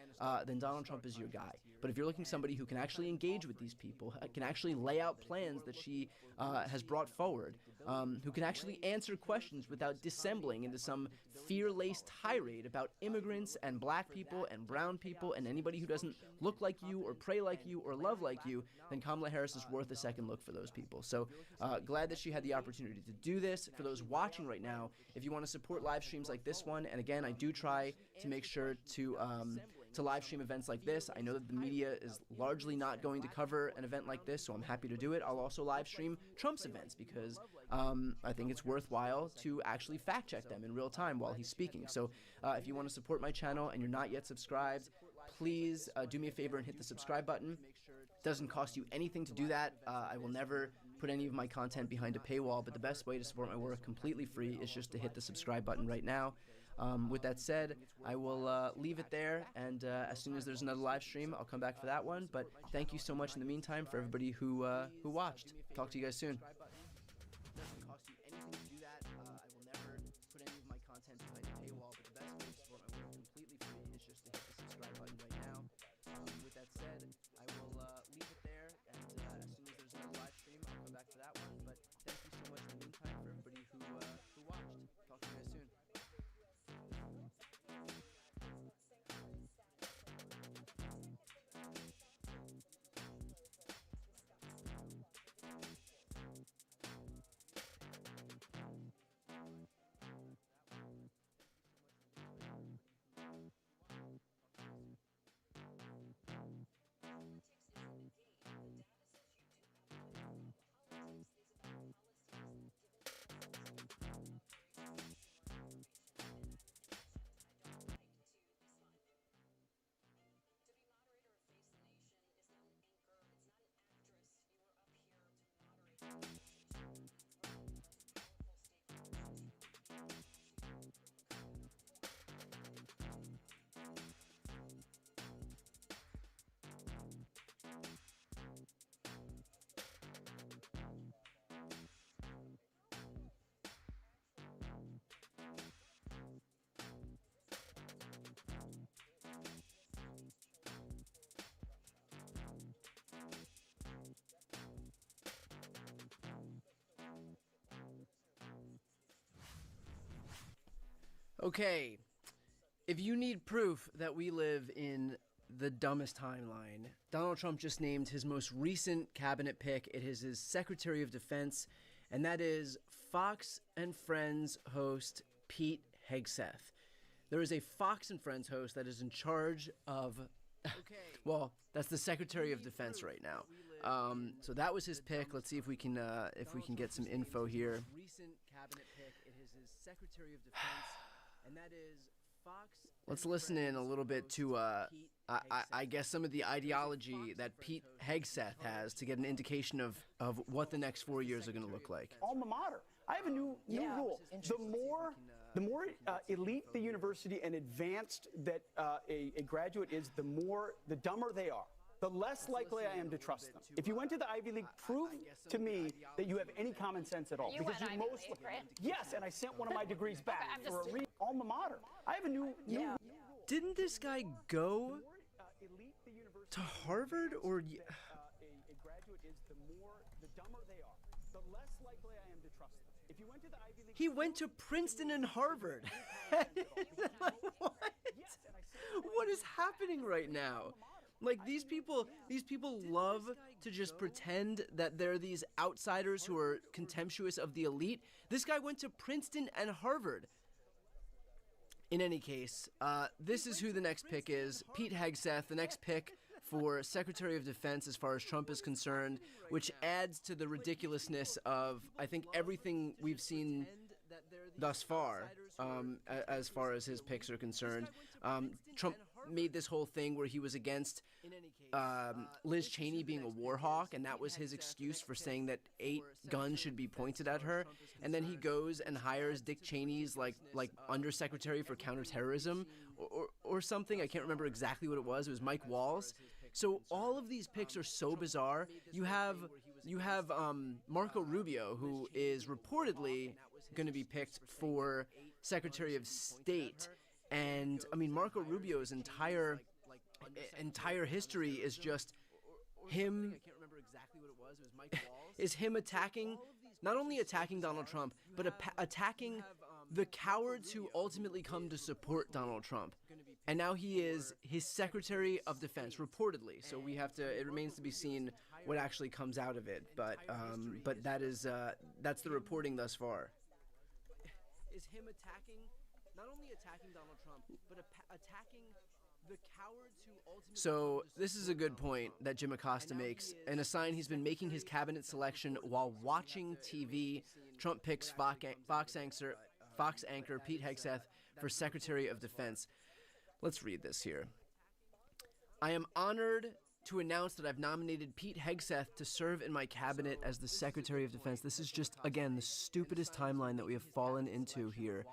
then Donald Trump is your guy. But if you're looking for somebody who can actually engage with these people, can actually lay out plans that she has brought forward, who can actually answer questions without dissembling into some fear-laced tirade about immigrants and black people and brown people and anybody who doesn't look like you or pray like you or love like you, then Kamala Harris is worth a second look for those people. So glad that she had the opportunity to do this. For those watching right now, if you want to support live streams like this one, and again, I do try to make sure to live stream events like this. I know that the media is largely not going to cover an event like this, so I'm happy to do it. I'll also live stream Trump's events because I think it's worthwhile to actually fact check them in real time while he's speaking. So if you want to support my channel and you're not yet subscribed, please do me a favor and hit the subscribe button. It doesn't cost you anything to do that. I will never put any of my content behind a paywall, but the best way to support my work completely free is just to hit the subscribe button right now. With that said, I will leave it there, and as soon as there's another live stream, I'll come back for that one. But thank you so much in the meantime for everybody who watched. Talk to you guys soon. Doesn't cost you anything to do that. I will never put any of my content behind a paywall, but the best way to support my work completely free is just to hit the subscribe button right Okay, if you need proof that we live in the dumbest timeline, Donald Trump just named his most recent cabinet pick. It is his Secretary of Defense, and that is Fox and Friends host Pete Hegseth. There is a Fox and Friends host that is in charge of, well, that's the Secretary of Defense right now. So that was his pick. Let's see if we can get some info here. Recent cabinet pick. It is his Secretary of Defense, and that is Fox. Let's listen in a little bit to, I guess, some of the ideology that Pete Hegseth has to get an indication of what the next 4 years are going to look like. Alma mater. I have a new rule. The more elite the university and advanced that a graduate is, the dumber they are. The less likely I am to trust them. If you went to the Ivy League, prove to me that you have any common sense at all. You went Ivy League, right? Yes, and I sent one of my degrees back for a alma mater. I have a new Didn't this guy go to Harvard or? a graduate is, the dumber they are. The less likely I am to trust them. If you went to the Ivy League, He went to Princeton and Harvard. What? What is happening right now? Like, these people love to just pretend that they're these outsiders who are contemptuous of the elite. This guy went to Princeton and Harvard. In any case, this is who the next pick is. Pete Hegseth, the next pick for Secretary of Defense as far as Trump is concerned, which adds to the ridiculousness of, I think, everything we've seen thus far as his picks are concerned. Trump made this whole thing where he was against Liz Cheney being a war hawk, and that was his excuse for saying that 8 guns should be pointed at her. And then he goes and hires Dick Cheney's like undersecretary for counterterrorism or something. I can't remember exactly what it was. It was Mike Walls. So all of these picks are so bizarre. You have Marco Rubio, who is reportedly going to be picked for Secretary of State. And I mean, Marco Rubio's entire history is just him. I can't remember exactly what it was. It was Mike Walls. Is him not only attacking Donald Trump, but attacking the cowards who ultimately come to support Donald Trump. And now he is his Secretary of Defense, reportedly. So it remains to be seen what actually comes out of it. But that's the reporting thus far. Is him not only attacking Donald Trump, but attacking the cowards who ultimately... So this is a good point that Jim Acosta makes. In a sign, he's been making his cabinet selection while watching TV. Trump picks Fox anchor Pete Hegseth for Secretary of Defense. Let's read this here. I am honored to announce that I've nominated Pete Hegseth to serve in my cabinet as the Secretary of Defense. This is just, again, the stupidest timeline that we have fallen into here.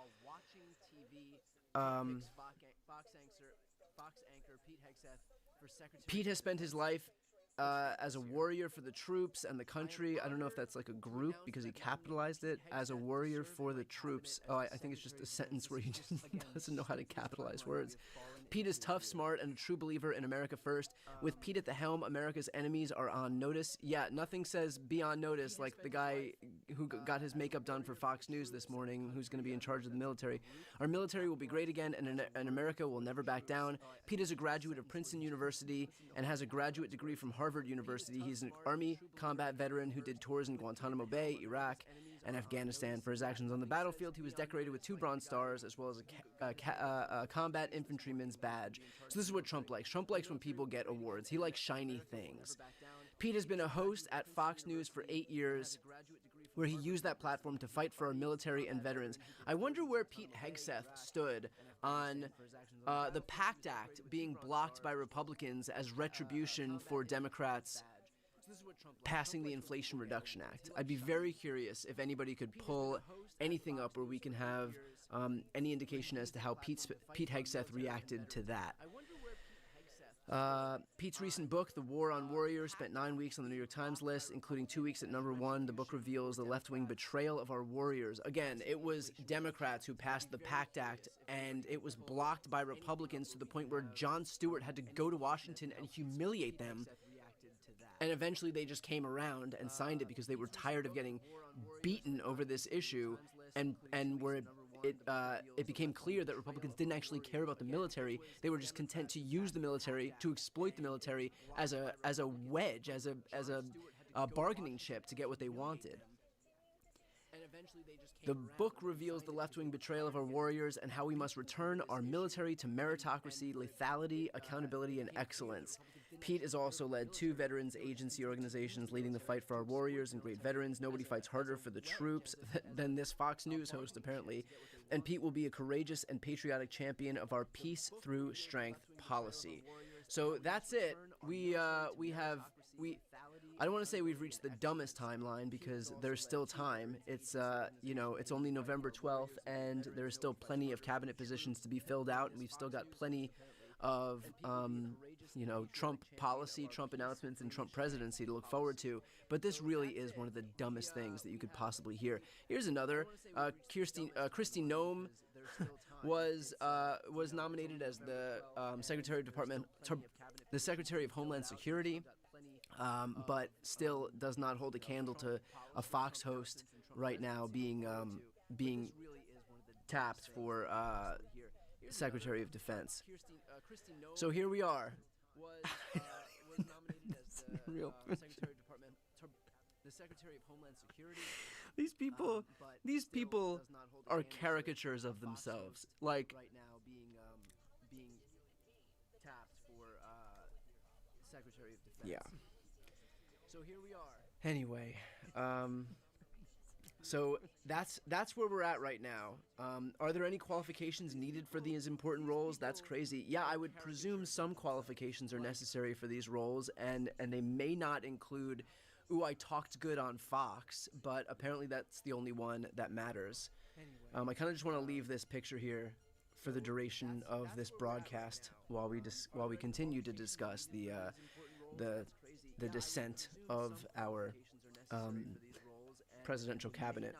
Pete has spent his life as a warrior for the troops and the country. I don't know if that's like a group because he capitalized it as a warrior for the troops. Oh, I think it's just a sentence where he just doesn't know how to capitalize words. Pete is tough, smart, and a true believer in America first. With Pete at the helm, America's enemies are on notice. Yeah, nothing says be on notice like the guy who got his makeup done for Fox News this morning, who's going to be in charge of the military. Our military will be great again, and America will never back down. Pete is a graduate of Princeton University and has a graduate degree from Harvard University. He's an Army combat veteran who did tours in Guantanamo Bay, Iraq, and Afghanistan. For his actions on the battlefield, he was decorated with 2 Bronze Stars as well as a combat infantryman's badge. So this is what Trump likes. Trump likes when people get awards. He likes shiny things. Pete has been a host at Fox News for 8 years, where he used that platform to fight for our military and veterans. I wonder where Pete Hegseth stood on the PACT Act being blocked by Republicans as retribution for Democrats passing the Inflation Reduction Act. I'd be very curious if anybody could pull anything up where we can have any indication as to how Pete Hegseth reacted to that. Pete's recent book, The War on Warriors, spent 9 weeks on the New York Times list, including 2 weeks at #1. The book reveals the left-wing betrayal of our warriors. Again, it was Democrats who passed the PACT Act, and it was blocked by Republicans to the point where Jon Stewart had to go to Washington and humiliate them. And eventually they just came around and signed it because they were tired of getting beaten over this issue and were it became clear that Republicans didn't actually care about the military. They were just content to use the military, to exploit the military as a wedge, as a bargaining chip to get what they wanted. The book reveals the left-wing betrayal of our warriors and how we must return our military to meritocracy, lethality, accountability, and excellence. Pete has also led 2 veterans agency organizations leading the fight for our warriors and great veterans. Nobody fights harder for the troops than this Fox News host, apparently. And Pete will be a courageous and patriotic champion of our peace through strength policy. So that's it. I don't want to say we've reached the dumbest timeline because there's still time. It's it's only November 12th, and there's still plenty of cabinet positions to be filled out, and we've still got plenty of Trump policy, Trump announcements, and Trump presidency to look forward to. But this really is one of the dumbest things that you could possibly hear. Here's another. Kristi Noem was nominated as the Secretary of Homeland Security. But still does not hold a candle to a Fox host right now being tapped for Secretary of Defense. So here we are. Real the Secretary of Homeland Security. These people are caricatures of themselves. Like right now being tapped for Secretary of Defense. Yeah. So here we are. Anyway, so that's where we're at right now. Are there any qualifications needed for these important roles? That's crazy. Yeah, I would presume some qualifications are necessary for these roles, and they may not include, ooh, I talked good on Fox, but apparently that's the only one that matters. I kind of just want to leave this picture here for the duration of this broadcast while we continue to discuss the descent of our presidential cabinet.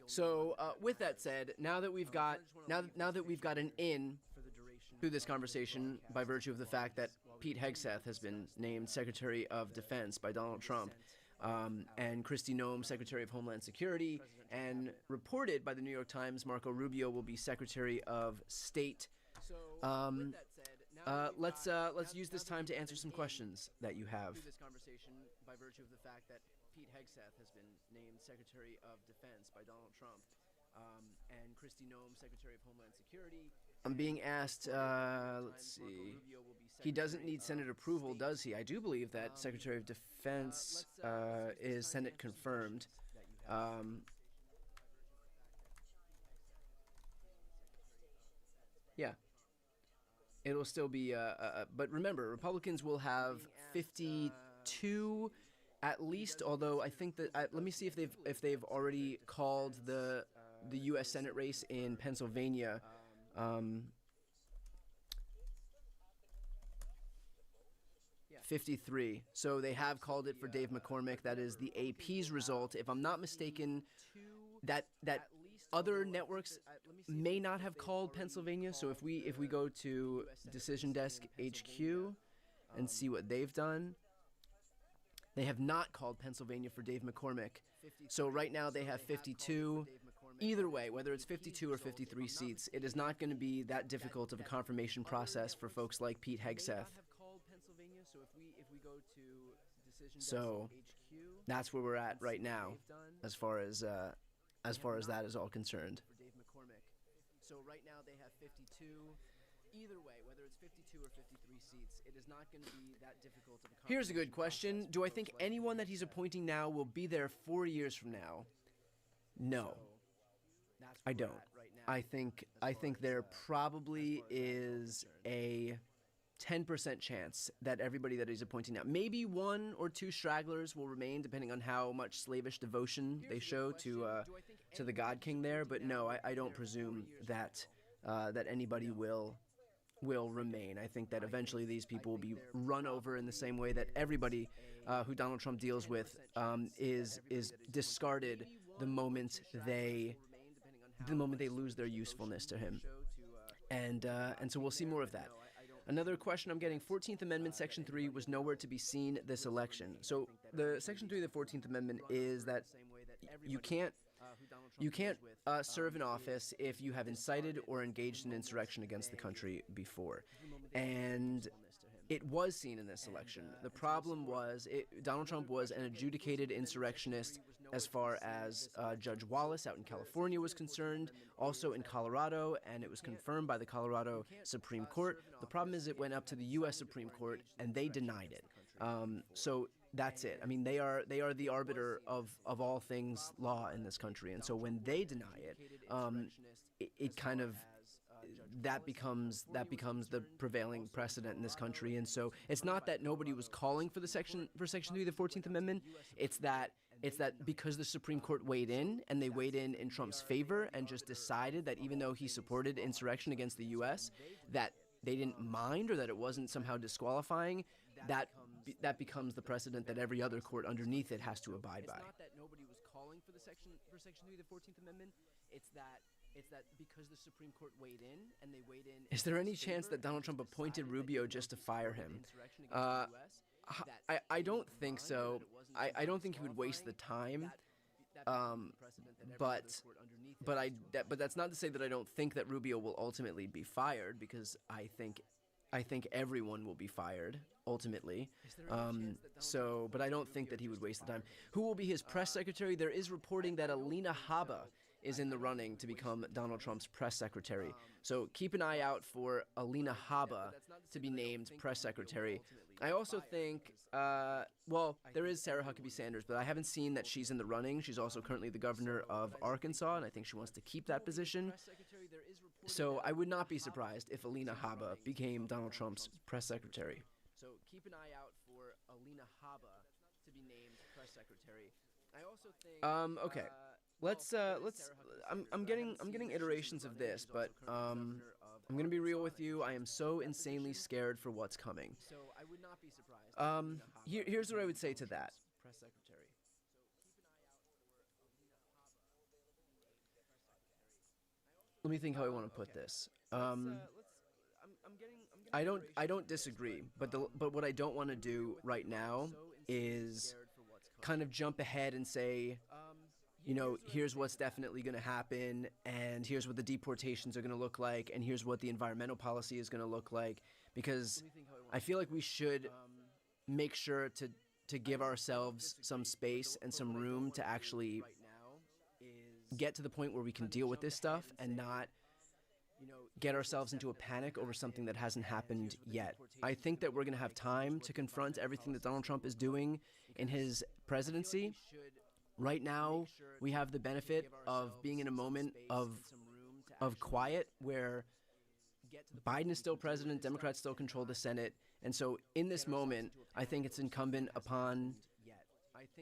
So with that said, now that we've got an in through this conversation by virtue of the fact that Pete Hegseth has been named Secretary of Defense by Donald Trump, and Kristi Noem, Secretary of Homeland Security, and reported by the New York Times, Marco Rubio will be Secretary of State. Let's use this time to answer some questions that you have. This conversation by virtue of the fact that Pete Hegseth has been named Secretary of Defense by Donald Trump, and Kristi Noem, Secretary of Homeland Security. I'm being asked, let's see, he doesn't need Senate approval, does he? I do believe that Secretary of Defense is Senate confirmed. Yeah. It'll still be, but remember, Republicans will have 52 at least. Although I think that let me see if they've already called the U.S. Senate race in Pennsylvania. 53. So they have called it for Dave McCormick. That is the AP's result. If I'm not mistaken, that other networks may not have called Pennsylvania. So if we go to Decision Desk HQ and see what they've done, they have not called Pennsylvania for Dave McCormick. So right now they have 52. Either way, whether it's 52 or 53 seats, it is not going to be that difficult of a confirmation process for folks like Pete Hegseth. So that's where we're at right now, as far as that is all concerned. So right now they have 52. Either way, whether it's 52 or 53 seats, it is not going to be that difficult of a. Here's a good question. Do I think anyone that he's appointing now will be there 4 years from now? No. I don't. I think there probably is a 10% chance that everybody that he's appointing now, maybe one or two stragglers will remain, depending on how much slavish devotion they show to the God King there. But no, I don't presume that anybody will remain. I think that eventually these people will be run over in the same way that everybody who Donald Trump deals with is discarded the moment they lose their usefulness to him. And so we'll see more of that. Another question I'm getting, 14th Amendment, Section 3 was nowhere to be seen this election. So the Section 3 of the 14th Amendment is that you can't serve in office if you have incited or engaged in insurrection against the country before. And it was seen in this election. The problem was Donald Trump was an adjudicated insurrectionist as far as Judge Wallace out in California was concerned, also in Colorado, and it was confirmed by the Colorado Supreme Court. The problem is it went up to the U.S. Supreme Court, and they denied it. So that's it. I mean, they are the arbiter of all things law in this country, and so when they deny it, it kind of that becomes the prevailing precedent in this country. And so it's not that nobody was calling for Section 3 of the 14th Amendment. It's that because the Supreme Court weighed in, and they weighed in Trump's favor and just decided that even though he supported insurrection against the U.S., that they didn't mind or that it wasn't somehow disqualifying, that becomes the precedent that every other court underneath it has to abide by. It's not that nobody was calling for Section 3 of the 14th Amendment. It's that because the Supreme Court weighed in, and they weighed in. Is there any chance that Donald Trump appointed Rubio just to fire him? I don't think so. I don't think he would waste the time. But that's not to say that I don't think that Rubio will ultimately be fired, because I think everyone will be fired ultimately. But I don't think that he would waste the time. Who will be his press secretary? There is reporting that Alina Habba is in the running to become Donald Trump's press secretary. So keep an eye out for Alina Habba to be named press secretary. I also think, there is Sarah Huckabee Sanders, but I haven't seen that she's in the running. She's also currently the governor of Arkansas, and I think she wants to keep that position. So I would not be surprised if Alina Habba became Donald Trump's press secretary. So keep an eye out for Alina Habba to be named press secretary. I also think. Okay. I'm getting iterations of this, but I'm gonna be real with you. I am so insanely scared for what's coming. So I would not be surprised. Here's what I would say to that. Press secretary. Let me think how I want to put this. I don't disagree, but what I don't want to do right now is kind of jump ahead and say, here's what's definitely going to happen, and here's what the deportations are going to look like, and here's what the environmental policy is going to look like, because I feel like we should make sure to give ourselves some space and some room to actually get to the point where we can deal with this stuff and not get ourselves into a panic over something that hasn't happened yet. I think that we're going to have time to confront everything that Donald Trump is doing in his presidency. Right now, we have the benefit of being in a moment of quiet where Biden is still president, Democrats still control the Senate, and so in this moment, I think it's incumbent upon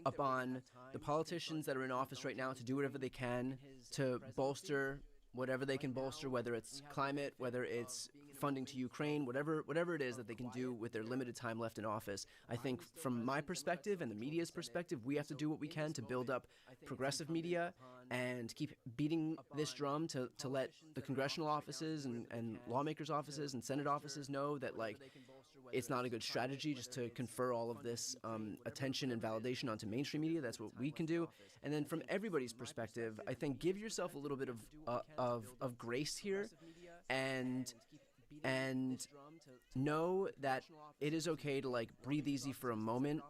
the politicians that are in office right now to do whatever they can to bolster whatever they can bolster, whether it's climate, whether it's funding to Ukraine, whatever it is that they can do with their limited time left in office. I think from my perspective and the media's perspective, we have to do what we can to build up progressive media and keep beating this drum to let the congressional offices and lawmakers' offices and Senate offices know that, like, it's not a good strategy just to confer all of this attention and validation onto mainstream media. That's what we can do. And then from everybody's perspective, I think give yourself a little bit of grace here and know that it is okay to, like, breathe easy for a moment,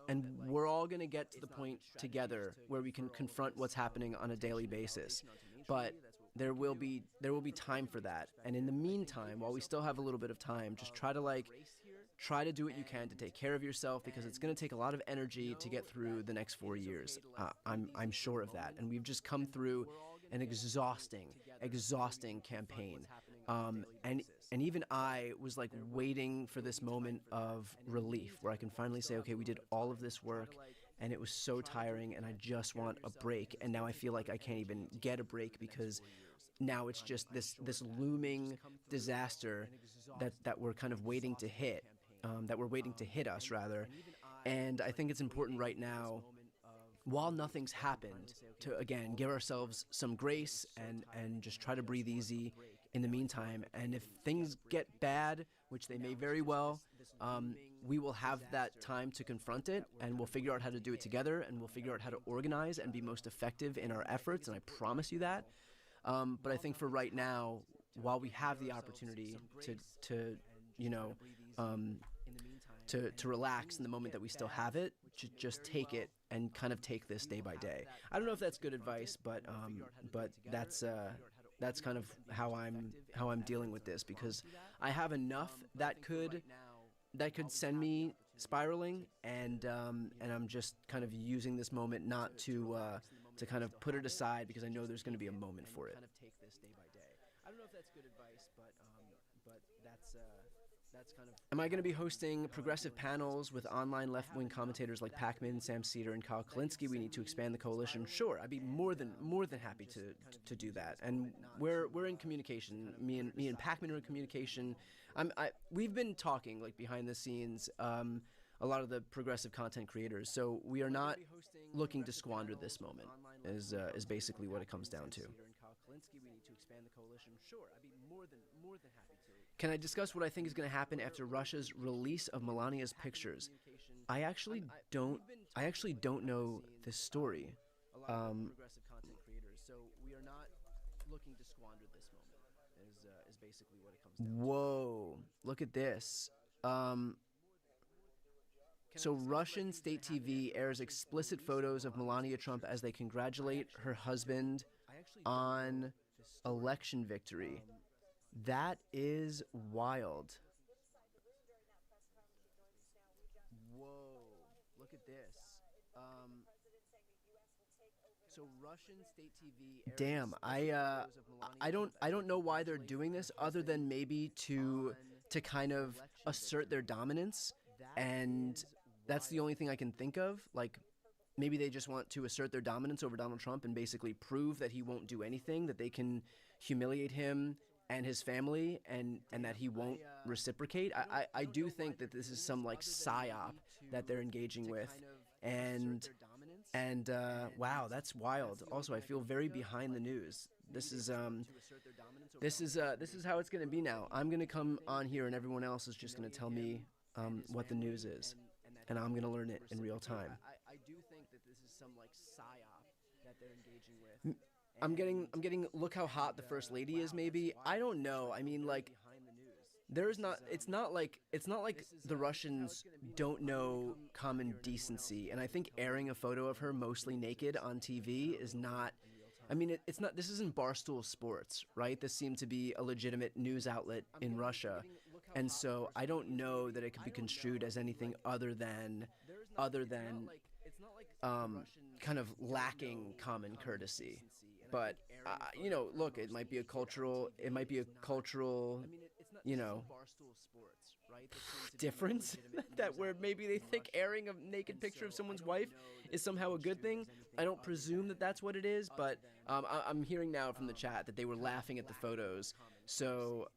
and we're all going to get to the point together where we can confront what's happening on a daily basis. But there will be time for that. And in the meantime, while we still have a little bit of time, just try to do what you can to take care of yourself, because it's going to take a lot of energy to get through the next 4 years. I'm sure of that. And we've just come through an exhausting campaign. And even I was, like, waiting for this moment of relief where I can finally say, okay, we did all of this work and it was so tiring and I just want a break. And now I feel like I can't even get a break because now it's just this looming disaster that we're kind of waiting to hit, that we're waiting to hit us rather. And I think it's important right now, while nothing's happened, to again give ourselves some grace and just try to breathe easy in the meantime. And if things get bad, which they may very well, we will have that time to confront it, and we'll figure out how to do it together, and we'll figure out how to organize and be most effective in our efforts, and I promise you that. But I think for right now, while we have the opportunity to you know, to relax in the moment that we still have it, just take it and kind of take this day by day. I don't know if that's good advice, but that's kind of how I'm dealing with this, because I have enough that could send me spiraling, and I'm just kind of using this moment not to kind of put it aside, because I know there's going to be a moment for it. I don't know if that's good advice, but that's kind of. Am I going to be hosting progressive panels with online left-wing commentators like Pacman, Sam Cedar, and Kyle Kalinske? We need to expand the coalition. Sure, I'd be more than happy to do that. And we're in communication. Me and Pacman are in communication. We've been talking like behind the scenes. A lot of the progressive content creators. So we are not looking to squander this moment. Is basically what it comes down to. Can I discuss what I think is going to happen after Russia's release of Melania's pictures? I actually don't know this story. Progressive content creators. So we are not looking to squander this moment. Is basically what it comes down to. Whoa! Look at this. So Russian state TV airs explicit photos of Melania Trump as they congratulate her husband on election victory. That is wild. Whoa, look at this. So Russian state TV airs damn, I don't know why they're doing this, other than maybe to kind of assert their dominance, and that's the only thing I can think of. Like, maybe they just want to assert their dominance over Donald Trump and basically prove that he won't do anything, that they can humiliate him and his family, and that he won't reciprocate. I do think that this is some like psyop that they're engaging with, and wow, that's wild. Also, I feel very behind the news. This is how it's going to be now. I'm going to come on here, and everyone else is just going to tell me what the news is, and I'm going to learn it in real time. I do think that this is some like psyop that they're engaging with. I'm getting look how hot the first lady is, maybe. I don't know. I mean, like, it's not like the Russians don't know common decency, and I think airing a photo of her mostly naked on TV is not, I mean, it's not, this isn't Barstool Sports, right? This seemed to be a legitimate news outlet in Russia, and so I don't know that it could be construed as anything other than kind of lacking common courtesy. But you know, look, it might be a cultural, you know, difference that where maybe they think airing a naked picture of someone's wife is somehow a good thing. I don't presume that that's what it is, but I'm hearing now from the chat that they were laughing at the photos. So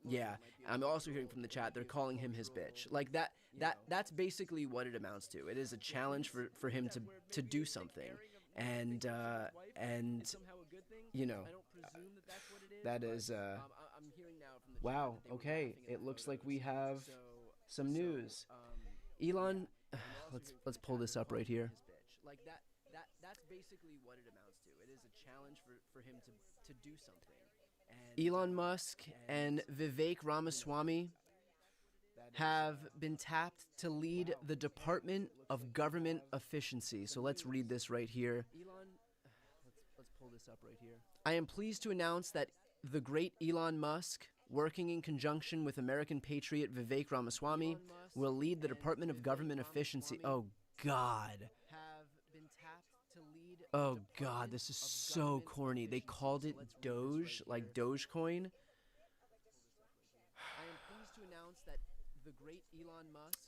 yeah, I'm also hearing from the chat they're calling him his bitch. Like that's basically what it amounts to. It is a challenge for him to do something. And you know, that is wow. Okay, it looks like we have some news. Elon, let's pull this up right here. Like that's basically what it amounts to. It is a challenge for him to do something. And Elon Musk and Vivek Ramaswamy have been tapped to lead the Department of Government Efficiency. So let's read this right here. Elon, let's pull this up right here. I am pleased to announce that the great Elon Musk, working in conjunction with American patriot Vivek Ramaswamy, will lead the Department of Government Efficiency. Oh, God. Oh, God, this is so corny. They called it Doge, like Dogecoin. I am pleased to announce that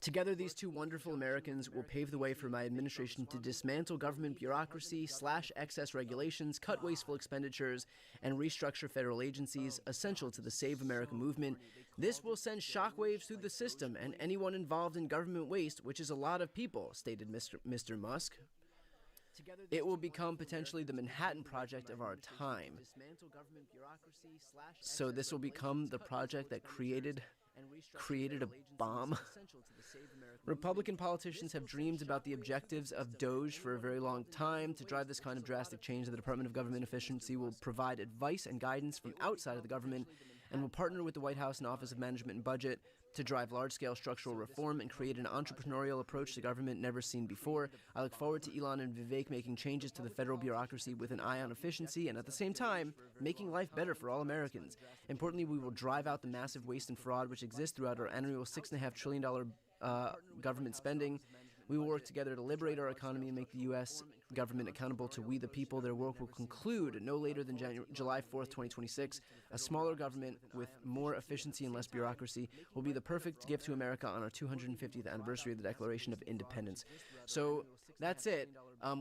Together, these two wonderful Americans will pave the way for my administration to dismantle government bureaucracy, slash excess regulations, cut wasteful expenditures, and restructure federal agencies essential to the Save America movement. This will send shockwaves through the system and anyone involved in government waste, which is a lot of people, stated Mr. Musk. It will become potentially the Manhattan Project of our time. So this will become the project that created a bomb. Republican politicians have dreamed about the objectives of DOGE for a very long time. To drive this kind of drastic change, the Department of Government Efficiency will provide advice and guidance from outside of the government and will partner with the White House and Office of Management and Budget to drive large-scale structural reform and create an entrepreneurial approach to government never seen before. I look forward to Elon and Vivek making changes to the federal bureaucracy with an eye on efficiency and at the same time, making life better for all Americans. Importantly, we will drive out the massive waste and fraud which exists throughout our annual $6.5 trillion government spending. We will work together to liberate our economy and make the U.S. government accountable to we the people. Their work will conclude no later than July 4th, 2026. A smaller government with more efficiency and less bureaucracy will be the perfect gift to America on our 250th anniversary of the Declaration of Independence. So that's it.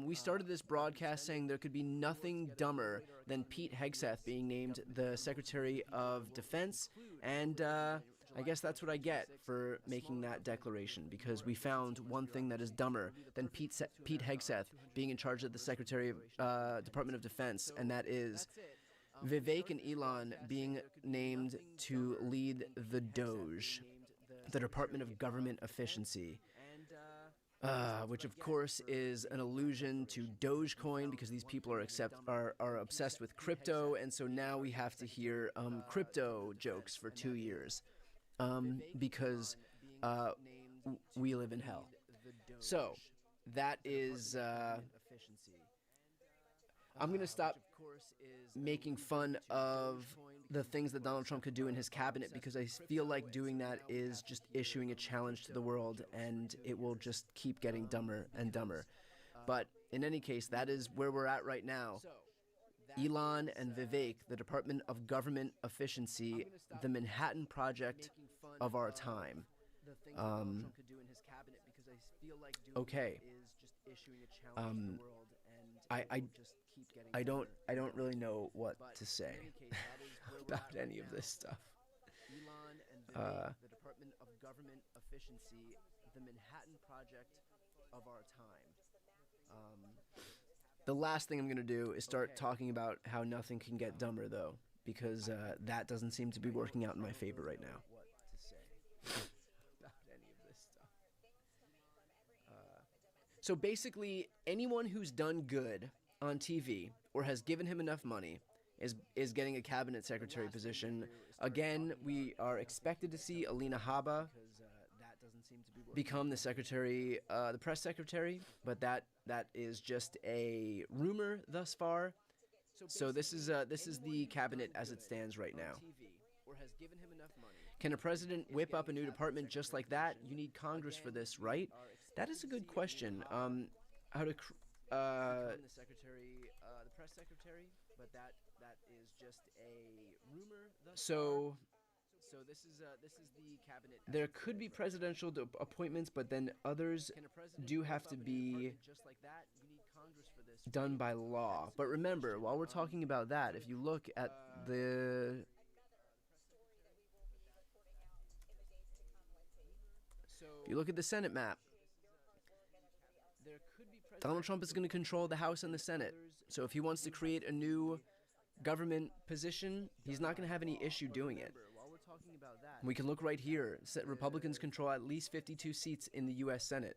We started this broadcast saying there could be nothing dumber than Pete Hegseth being named the Secretary of Defense, and I guess that's what I get for making that declaration, because we found one thing that is dumber than Pete Hegseth being in charge of the Secretary of Department of Defense, and that is Vivek and Elon being named to lead the DOGE, the Department of Government Efficiency. Which of course is an allusion to Dogecoin, because these people are obsessed with crypto, and so now we have to hear crypto jokes for 2 years. Because we live in hell. So that is I'm going to stop making fun of the things that Donald Trump could do in his cabinet, because I feel like doing that is just issuing a challenge to the world, and it will just keep getting dumber and dumber. But in any case, that is where we're at right now. Elon and Vivek, the Department of Government Efficiency, the Manhattan Project of our time. Okay. I don't really know what to say about any of this stuff. The Department of Government Efficiency, the Manhattan Project of our time. The last thing I'm going to do is start talking about how nothing can get dumber, though, because that doesn't seem to be working out in my favor right now. So basically, anyone who's done good on TV or has given him enough money is getting a cabinet secretary position. Again, we are expected to see Alina Habba become the secretary, the press secretary, but that is just a rumor thus far. So this is the cabinet as it stands right now. Can a president whip up a new department just like that? You need Congress for this, right? That is a good question. How to the secretary, the press secretary, but that is just a rumor. So this is the cabinet. There could be presidential appointments, but then others do have to be done by law. But remember, while we're talking about that, if you look at the Senate map, Donald Trump is going to control the House and the Senate. So if he wants to create a new government position, he's not going to have any issue doing it. We can look right here. Republicans control at least 52 seats in the U.S. Senate.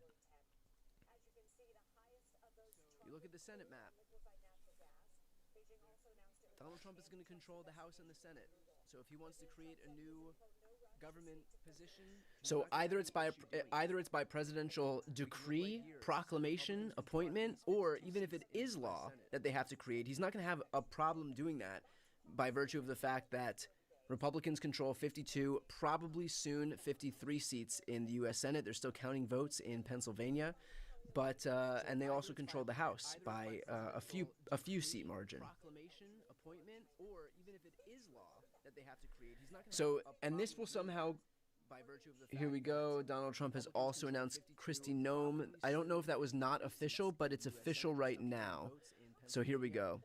You look at the Senate map. Donald Trump is going to control the House and the Senate. So if he wants to create a new government position, so either it's by presidential decree, proclamation, appointment, or even if it is law that they have to create, he's not going to have a problem doing that by virtue of the fact that Republicans control 52, probably soon 53 seats in the U.S. Senate. They're still counting votes in Pennsylvania, but and they also control the House by a few seat margin. Proclamation, appointment, or even if it is law that they have to create, he's not going to. So, and this will somehow Here we go. Donald Trump has also announced Kristi Noem. I don't know if that was not official, but it's official right now. So here we go.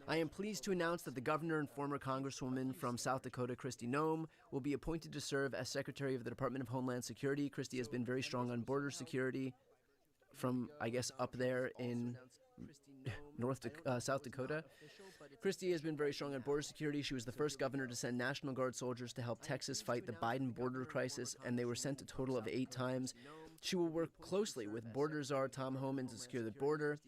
I am pleased to announce that the governor and former Congresswoman from South Dakota, Kristi Noem, will be appointed to serve as Secretary of the Department of Homeland Security. Kristi has been very strong on border security from, I guess, up there in South Dakota. Kristi has been very strong on border security. She was the first governor to send National Guard soldiers to help Texas fight the Biden border crisis, and they were sent a total of 8 times. She will work closely with border czar Tom Homan to secure the border,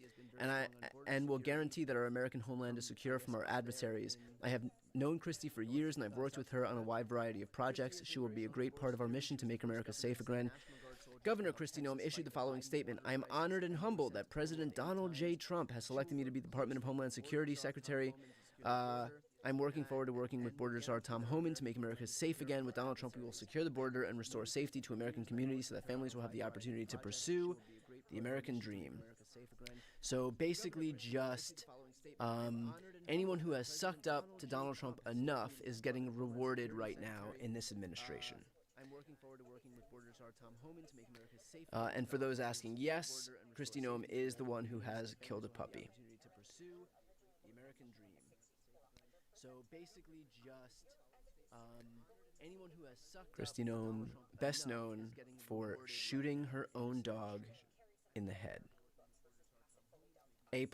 and will guarantee that our American homeland is secure from our adversaries. I have known Kristi for years, and I've worked with her on a wide variety of projects. She will be a great part of our mission to make America safe again. Governor Kristi Noem issued the following statement. I am honored and humbled that President Donald J. Trump has selected me to be the Department of Homeland Security Secretary. I'm working forward to working with border czar Tom Homan to make America safe again. With Donald Trump, we will secure the border and restore safety to American communities so that families will have the opportunity to pursue the American dream. So basically just anyone who has sucked up to Donald Trump enough is getting rewarded right now in this administration. I'm working forward to working with border czar Tom Homan to make America safe. And for those asking, yes, Kristi Noem is the one who has killed a puppy. To pursue the American dream. So basically just anyone who has sucked Kristi Noem, best known for shooting her own dog in the head. A+,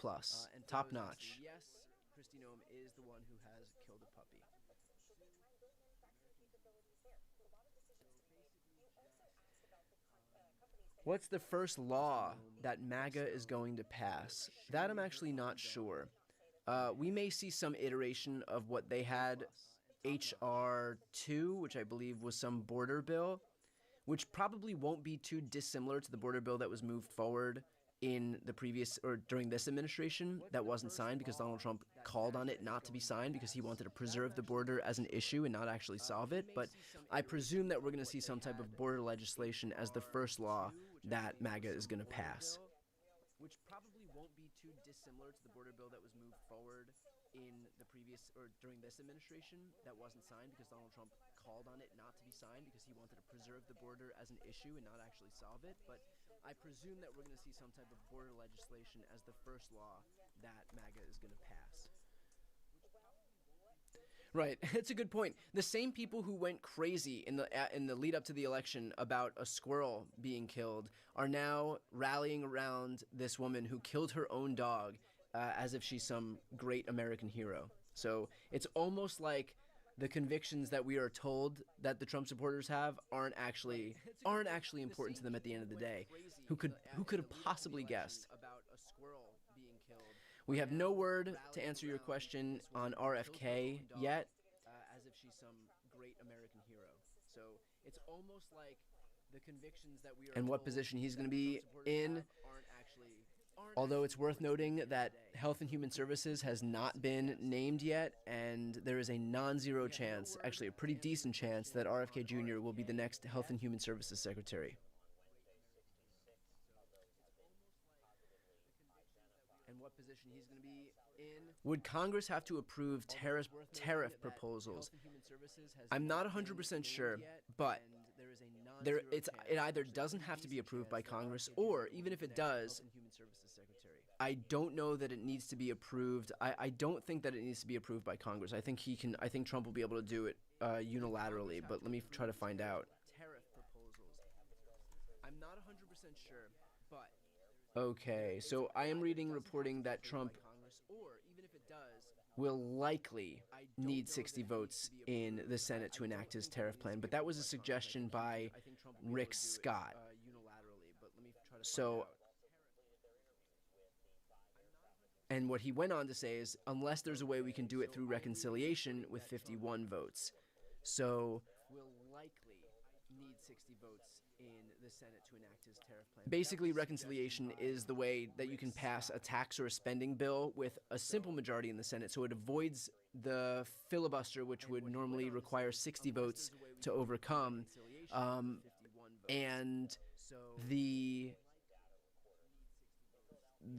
top notch. Yes, Kristi Noem is the one who has killed a puppy. What's the first law that MAGA is going to pass? That I'm actually not sure. We may see some iteration of what they had, H.R. 2, which I believe was some border bill, which probably won't be too dissimilar to the border bill that was moved forward in the previous, or during this administration, that wasn't signed because Donald Trump called on it not to be signed because he wanted to preserve the border as an issue and not actually solve it. But I presume that we're going to see some type of border legislation as the first law that MAGA is going to pass. Which probably won't be too dissimilar to the border bill that was moved forward in the previous, or during this administration, that wasn't signed because Donald Trump called on it not to be signed because he wanted to preserve the border as an issue and not actually solve it. But I presume that we're going to see some type of border legislation as the first law that MAGA is going to pass. Right, it's a good point. The same people who went crazy in the lead up to the election about a squirrel being killed are now rallying around this woman who killed her own dog as if she's some great American hero. So it's almost like the convictions that we are told that the Trump supporters have aren't actually important to them at the end of the day. Who could have possibly guessed? We have no word to answer your question on RFK yet. As if she's some great American hero. So it's almost like the convictions that we are and what position he's going to be in. Although it's worth noting that Health and Human Services has not been named yet, and there is a non-zero chance, actually a pretty decent chance, that RFK Jr. will be the next Health and Human Services Secretary. And what position he's going to be in. Would Congress have to approve tariff proposals? I'm not 100% sure, but it either doesn't have to be approved by Congress, or even if it does, I don't know that it needs to be approved. I don't think that it needs to be approved by Congress. I think Trump will be able to do it unilaterally, but let me try to find out. Tariff proposals. I'm not 100% sure, but okay, so I am reporting that Trump will likely need 60 votes in the Senate to enact his tariff plan, but that was a suggestion by Rick Scott. So, and what he went on to say is, unless there's a way we can do it through reconciliation with 51 votes. So, will likely need 60 votes in the Senate to enact his tariff plan. Basically, reconciliation is the way that you can pass a tax or a spending bill with a simple majority in the Senate, so it avoids the filibuster, which would normally require 60 votes to overcome. And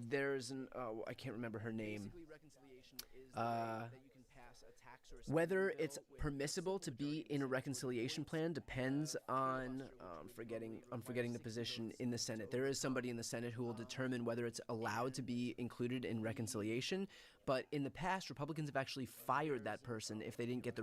there's I can't remember her name. Whether it's permissible to be in a reconciliation plan depends on, I'm forgetting the position in the Senate. There is somebody in the Senate who will determine whether it's allowed to be included in reconciliation. But in the past, Republicans have actually fired that person if they didn't get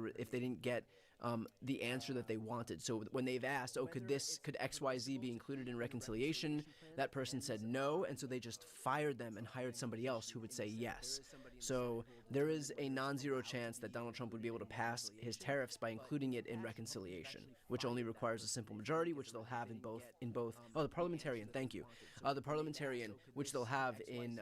the answer that they wanted. So when they've asked, oh, could XYZ be included in reconciliation? That person said no, and so they just fired them and hired somebody else who would say yes. So there is a non-zero chance that Donald Trump would be able to pass his tariffs by including it in reconciliation, which only requires a simple majority, which they'll have in both. The parliamentarian, thank you. The parliamentarian, which they'll have in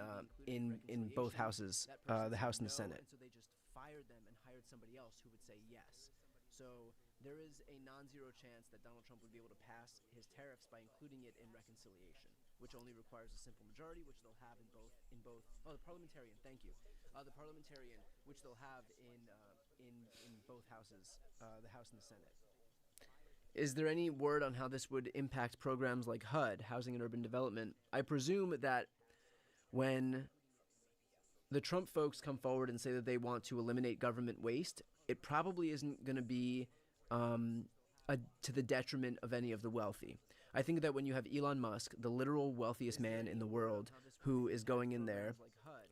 both houses, the House and the Senate. So they just fired them and hired somebody else who would say yes. So there is a non-zero chance that Donald Trump would be able to pass his tariffs by including it in reconciliation, which only requires a simple majority, which they'll have in both. The parliamentarian, thank you. The parliamentarian, which they'll have in both houses, the House and the Senate. Is there any word on how this would impact programs like HUD, Housing and Urban Development? I presume that when the Trump folks come forward and say that they want to eliminate government waste, it probably isn't going to be to the detriment of any of the wealthy. I think that when you have Elon Musk, the literal wealthiest man in the world, who is going in there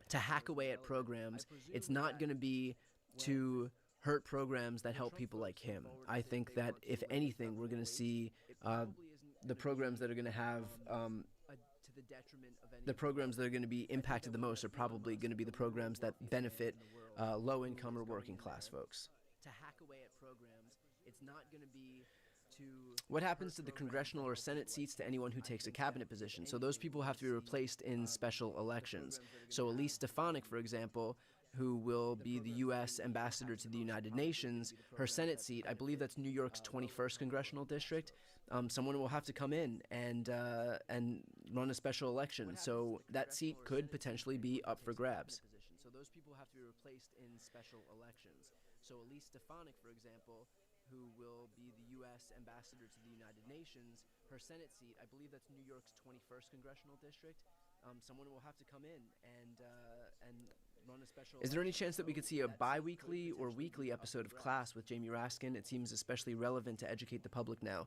to hack away at programs, it's not going to be to hurt programs that help people like him. I think that, if anything, we're going to see the programs that are going to have the programs that are going to be impacted the most are probably going to be the programs that benefit low-income or working-class folks. To hack away at programs, it's not going to be to... What happens to the congressional or Senate seats to anyone who takes a cabinet position? So those people have to be replaced in special elections. So Elise Stefanik, for example, who will be the U.S. ambassador to the United Nations, her Senate seat, I believe that's New York's 21st congressional district, someone will have to come in and run a special election. So that seat could potentially be up for grabs. So those people have to be replaced in special elections. So Elise Stefanik, for example, who will be the U.S. ambassador to the United Nations, her Senate seat, I believe that's New York's 21st congressional district, someone will have to come in and run a special... Is there any chance that we could see a bi-weekly or weekly episode of Class with Jamie Raskin? It seems especially relevant to educate the public now.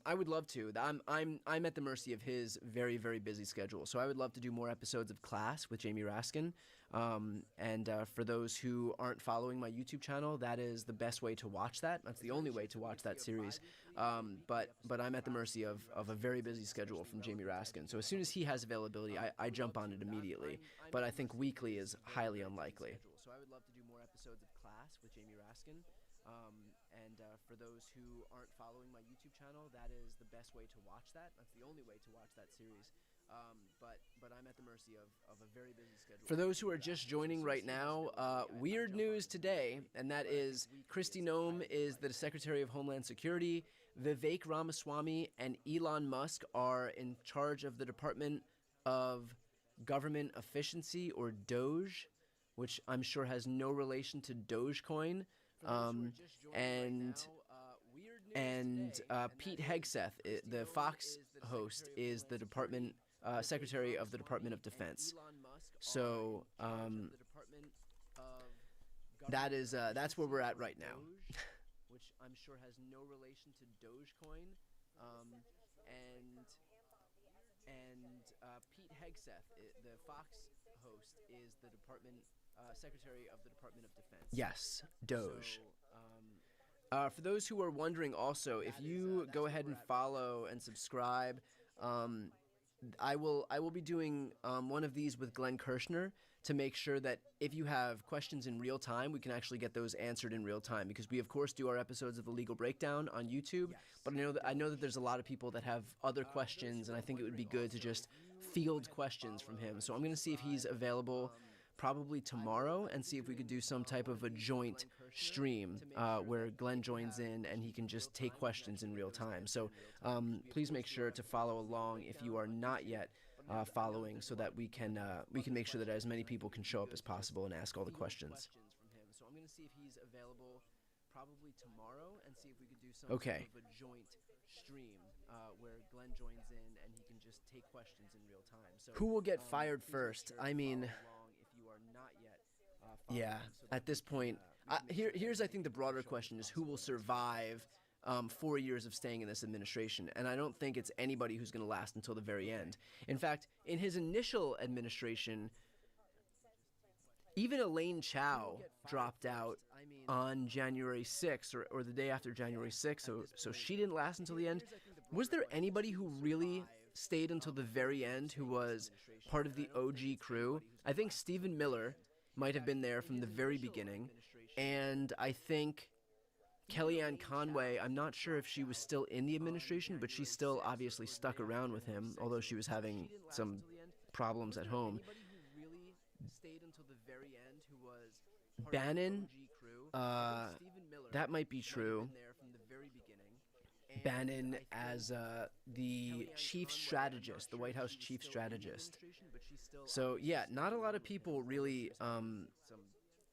I would love to. I'm at the mercy of his very, very busy schedule, so I would love to do more episodes of Class with Jamie Raskin. For those who aren't following my YouTube channel, that is the best way to watch that. That's the only way to watch that series. But I'm at the mercy of a very busy schedule from Jamie Raskin. So as soon as he has availability, I jump on it immediately. But I think weekly is highly unlikely. So I would love to do more episodes of Class with Jamie Raskin. For those who aren't following my YouTube channel, that is the best way to watch that. That's the only way to watch that series. But I'm at the mercy of a very busy schedule. For those who are just joining right now, weird news today, and that is Kristi Noem is the Secretary of Homeland Security. Vivek Ramaswamy and Elon Musk are in charge of the Department of Government Efficiency, or DOGE, which I'm sure has no relation to Dogecoin. Pete Hegseth, the Fox host, is the Secretary of the Department of Defense. So that's where we're at right now. Which I'm sure has no relation to Dogecoin. Pete Hegseth, the Fox host, is the Secretary of the Department of Defense. Yes, Doge. For those who are wondering also, if you go ahead and follow and subscribe, I will be doing one of these with Glenn Kirshner to make sure that if you have questions in real time, we can actually get those answered in real time, because we of course do our episodes of The Legal Breakdown on YouTube, but I know that there's a lot of people that have other questions, and I think it would be good to just field questions from him. So I'm going to see if he's available probably tomorrow and see if we could do some type of a joint stream where Glenn joins in and he can just take questions in real time. So please make sure to follow along if you are not yet following, so that we can make sure that as many people can show up as possible and ask all the questions. So I'm going to see if he's available probably tomorrow and see if we could do some type of a joint stream where Glenn joins in and he can just take questions in real time. So who will get fired first? I mean, yeah, at this point, Here's, I think, the broader question is who will survive 4 years of staying in this administration. And I don't think it's anybody who's going to last until the very end. In fact, in his initial administration, even Elaine Chao dropped out on January 6th or the day after January 6th, so she didn't last until the end. Was there anybody who really stayed until the very end who was part of the OG crew? I think Stephen Miller might have been there from the very beginning, and I think Kellyanne Conway, I'm not sure if she was still in the administration, but she still obviously stuck around with him, although she was having some problems at home. Bannon, that might be true. Bannon as the chief strategist, the White House chief strategist. So yeah, not a lot of people really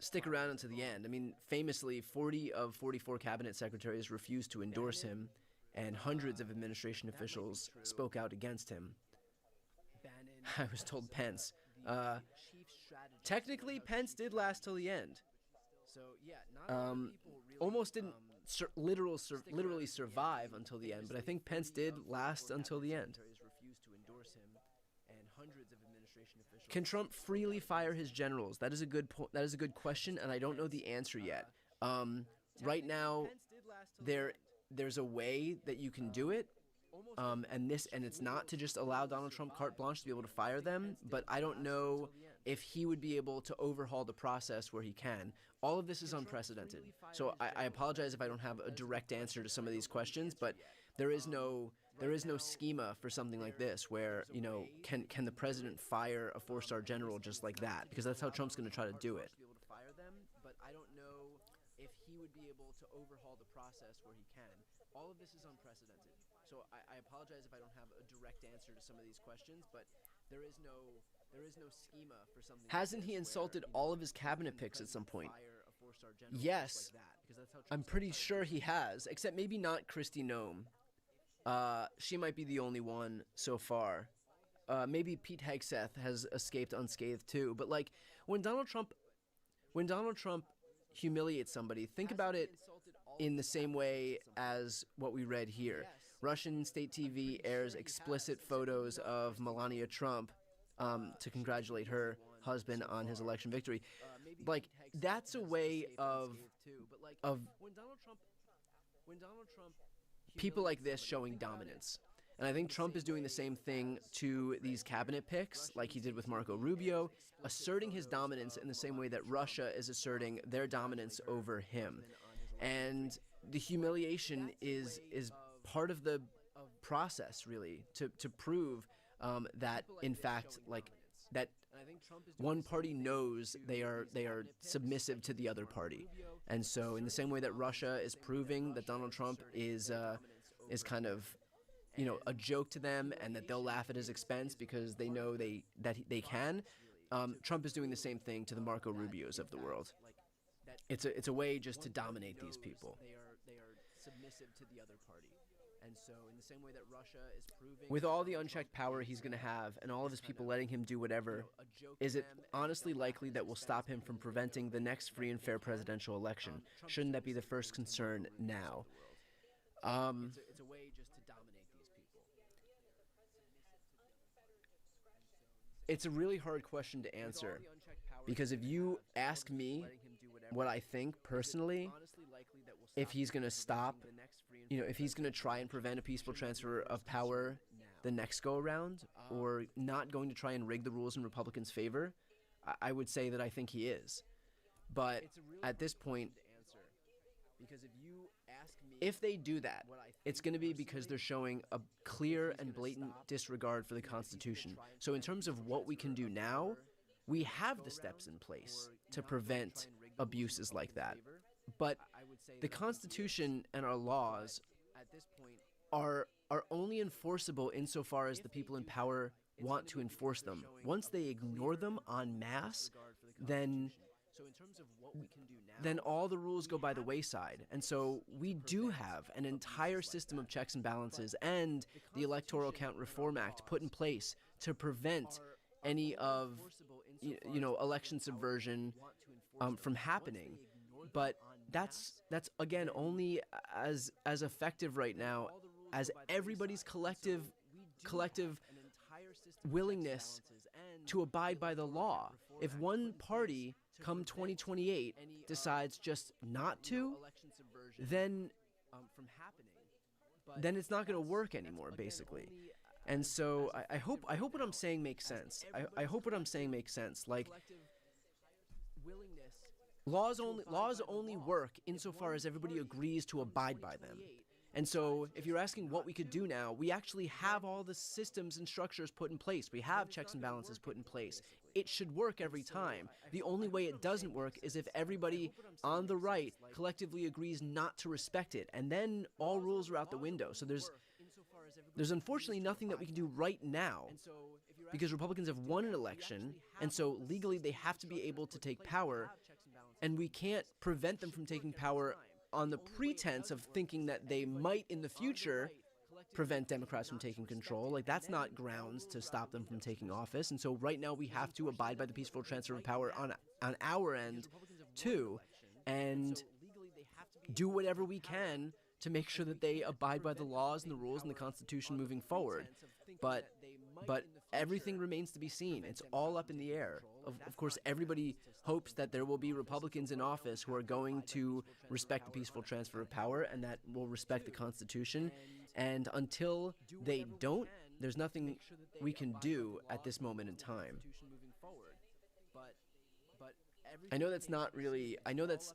stick around until the end. I mean, famously, 40 of 44 cabinet secretaries refused to endorse him, and hundreds of administration officials spoke out against him. I was told Pence. Technically, Pence did last till the end. Almost didn't literally survive until the end, but I think Pence did last until the end. Can Trump freely fire his generals? That is a good that is a good question, and I don't know the answer yet. Right now, there's a way that you can do it, and it's not to just allow Donald Trump carte blanche to be able to fire them. But I don't know if he would be able to overhaul the process where he can. All of this is unprecedented. So I apologize if I don't have a direct answer to some of these questions, but there is no schema for something like this where, you know, can the president fire a 4-star general just like that? Because that's how Trump's going to try to do it. But I don't know if he would be able to overhaul the process where he can. All of this is unprecedented. So I apologize if I don't have a direct answer to some of these questions, but there is no schema for something. Hasn't he insulted all of his cabinet picks at some point? Yes, I'm pretty sure he has, except maybe not Kristi Noem. She might be the only one so far. Maybe Pete Hegseth has escaped unscathed too. But like when Donald Trump humiliates somebody, think about it in the same way as what we read here. Russian state TV airs explicit photos of Melania Trump to congratulate her husband on his election victory. Like that's a way of people like this showing dominance. And I think Trump is doing the same thing to these cabinet picks, like he did with Marco Rubio, asserting his dominance in the same way that Russia is asserting their dominance over him. And the humiliation is part of the process, really, to prove that, in fact, like that one party knows they are submissive to the other party. And so in the same way that Russia is proving that Donald Trump is kind of, you know, a joke to them and that they'll laugh at his expense because they know that they can, Trump is doing the same thing to the Marco Rubios of the world. It's a way just to dominate these people. They are submissive to the other party. And so in the same way that Russia is proving, with all the unchecked power he's going to have and all of his people letting him do whatever, is it honestly likely that will stop him from preventing the next free and fair presidential election? Shouldn't that be the first concern now? It's a way just to dominate these people. It's a really hard question to answer, because if you ask me what I think personally, if he's going to stop, you know, if he's going to try and prevent a peaceful transfer of power the next go around, or not going to try and rig the rules in Republicans' favor, I would say that I think he is. But at this point, if they do that, it's going to be because they're showing a clear and blatant disregard for the Constitution. So in terms of what we can do now, we have the steps in place to prevent abuses like that. But the Constitution and our laws are only enforceable insofar as the people in power want to enforce them. Once they ignore them en masse, then all the rules go by the wayside. And so we do have an entire system of checks and balances and the Electoral Count Reform Act put in place to prevent any of, you know, election subversion from happening. but that's again only as effective right now as everybody's collective willingness to abide by the law. If one party come 2028 decides just not to, then it's not going to work anymore, basically. And so I hope what I'm saying makes sense. I hope what I'm saying makes sense. Like, laws only work insofar as everybody agrees to abide by them. And so if you're asking what we could do now, we actually have all the systems and structures put in place. We have checks and balances put in place. It should work every time. The only way it doesn't work is if everybody on the right collectively agrees not to respect it, and then all rules are out the window. So there's unfortunately nothing that we can do right now because Republicans have won an election, and so legally they have to be able to take power, and we can't prevent them from taking power on the pretense of thinking that they might in the future prevent Democrats from taking control. Like, that's not grounds to stop them from taking office. And so right now we have to abide by the peaceful transfer of power on our end too, and do whatever we can to make sure that they abide by the laws and the rules and the Constitution moving forward. But everything remains to be seen. It's all up in the air. Of course, everybody hopes that there will be Republicans in office who are going to respect the peaceful transfer of power and that will respect the Constitution. And until they don't, there's nothing we can do at this moment in time. I know that's not really, I know that's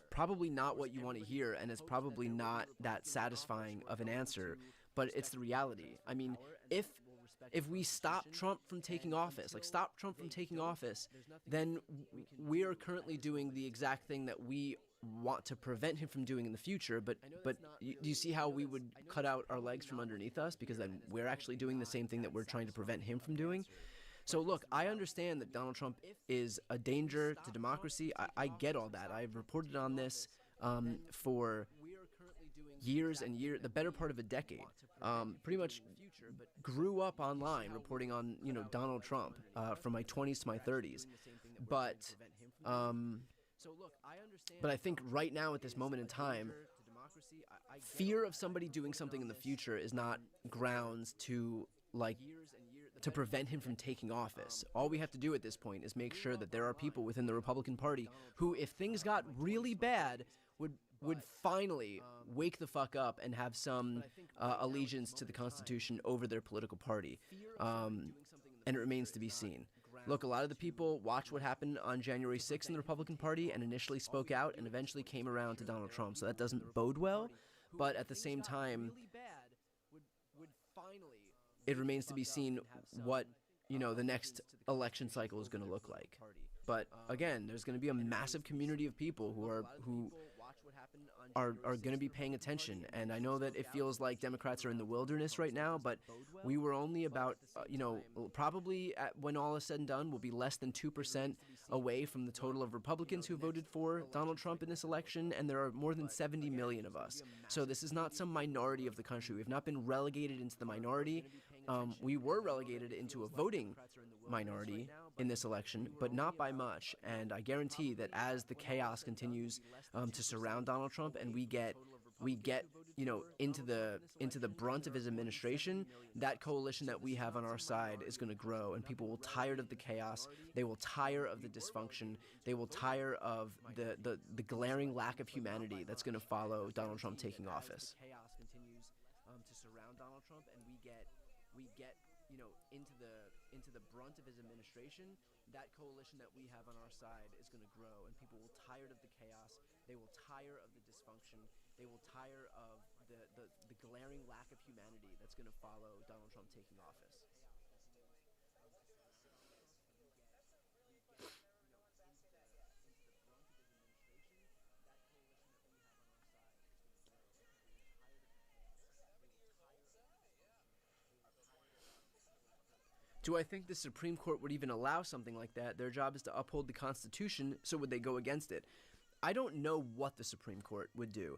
probably not what you want to hear, and it's probably not that satisfying of an answer, but it's the reality. I mean, if we stop Trump from taking office, then we are currently doing the exact thing that we want to prevent him from doing in the future. But do you see how we would cut out our legs from underneath us? Because then we're actually doing the same thing that we're trying to prevent him from doing. So look, I understand that Donald Trump is a danger to democracy. I get all that. I've reported on this for years and years, the better part of a decade. Pretty much grew up online reporting on, Donald Trump from my 20s to my 30s. But I think right now at this moment in time, fear of somebody doing something in the future is not grounds to prevent him from taking office. All we have to do at this point is make sure that there are people within the Republican Party who, if things got really bad, would finally wake the fuck up and have some allegiance to the Constitution over their political party. And it remains to be seen. Look, a lot of the people watched what happened on January 6th in the Republican Party and initially spoke out and eventually came around to Donald Trump. So that doesn't bode well. But at the same time, it remains to be seen what, the next election cycle is going to look like. But again, there's going to be a massive community of people who are going to be paying attention. And I know that it feels like Democrats are in the wilderness right now, but we were only about, probably when all is said and done, we'll be less than 2% away from the total of Republicans who voted for Donald Trump in this election, and there are more than 70 million of us. So this is not some minority of the country. We've not been relegated into the minority. We were relegated into a voting minority in this election, but not by much. And I guarantee that as the chaos continues to surround Donald Trump and we get into the brunt of his administration, that coalition that we have on our side is going to grow, and people will tire of the chaos. They will tire of the dysfunction. They will tire of the glaring lack of humanity that's going to follow Donald Trump taking office. Chaos continues to surround Donald Trump, and we get into the brunt of his administration, that coalition that we have on our side is going to grow, and people will tire of the chaos. They will tire of the dysfunction. They will tire of the glaring lack of humanity that's going to follow Donald Trump taking office. Do I think the Supreme Court would even allow something like that? Their job is to uphold the Constitution, so would they go against it? I don't know what the Supreme Court would do.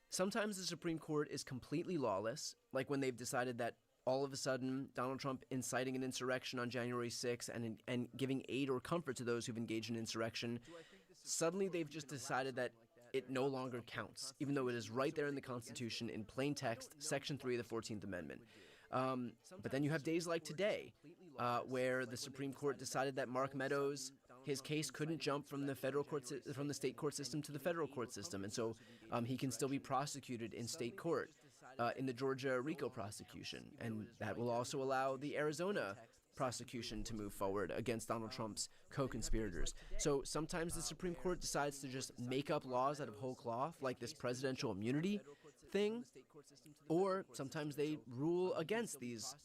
Sometimes the Supreme Court is completely lawless, like when they've decided that all of a sudden Donald Trump inciting an insurrection on January 6th and giving aid or comfort to those who've engaged in insurrection suddenly they've just decided that it no longer counts, even though it is right there in the Constitution in plain text, Section 3 of the 14th Amendment. But then you have days like today, where the Supreme Court decided that Mark Meadows, his case couldn't jump from the from the state court system to the federal court system, and so he can still be prosecuted in state court in the Georgia RICO prosecution, and that will also allow the Arizona prosecution to move forward against Donald Trump's co-conspirators. So sometimes the Supreme Court decides to just make up laws out of whole cloth, like this presidential immunity thing, or sometimes they rule against these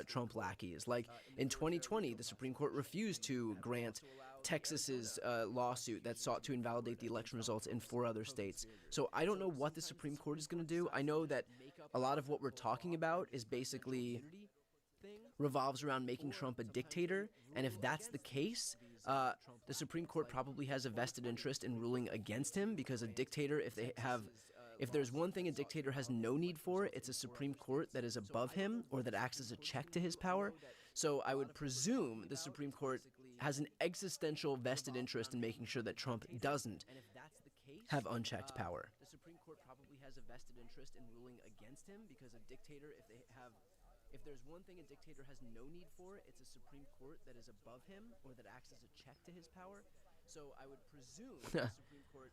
Trump lackeys. Like in 2020, the Supreme Court refused to grant Texas's lawsuit that sought to invalidate the election results in 4 other states. So I don't know what the Supreme Court is going to do. I know that a lot of what we're talking about is basically revolves around making Trump a dictator, and if that's the case, the Supreme Court probably has a vested interest in ruling against him, because a dictator, if there's one thing a dictator has no need for, it's a Supreme Court that is above him or that acts as a check to his power. So I would presume the Supreme Court has an existential vested interest in making sure that Trump doesn't have unchecked power. The Supreme Court probably has a vested interest in ruling against him, because a dictator, if there's one thing a dictator has no need for, it's a Supreme Court that is above him or that acts as a check to his power. So I would presume the Supreme Court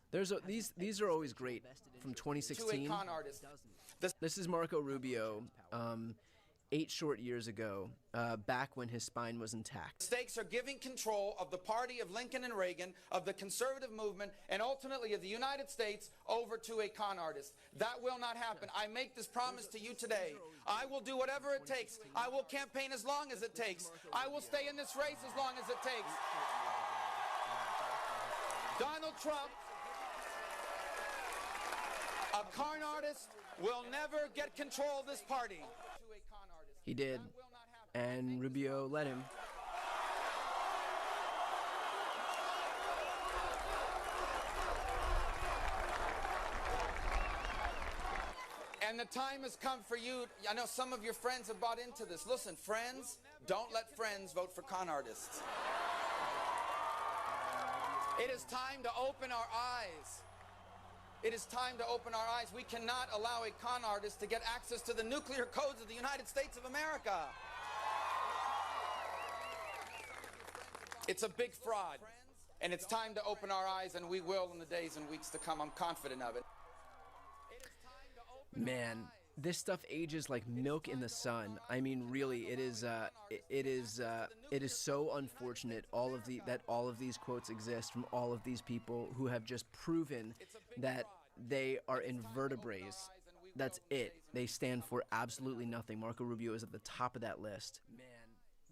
these are always great from 2016. To a con artist. This is Marco Rubio, 8 short years ago, back when his spine was intact. Stakes are giving control of the party of Lincoln and Reagan, of the conservative movement, and ultimately of the United States over to a con artist. That will not happen. I make this promise to you today. I will do whatever it takes. I will campaign as long as it takes. I will stay in this race as long as it takes. Donald Trump, a con artist, will never get control of this party. He did, and Rubio let him. And the time has come for you. I know some of your friends have bought into this. Listen, friends, don't let friends vote for con artists. It is time to open our eyes. It is time to open our eyes. We cannot allow a con artist to get access to the nuclear codes of the United States of America. It's a big fraud, and it's time to open our eyes, and we will in the days and weeks to come. I'm confident of it. Man, this stuff ages like milk in the sun. I mean, really, it is so unfortunate that all of these quotes exist from all of these people who have just proven that they are invertebrates. That's it. They stand for absolutely nothing. Marco Rubio is at the top of that list. Man,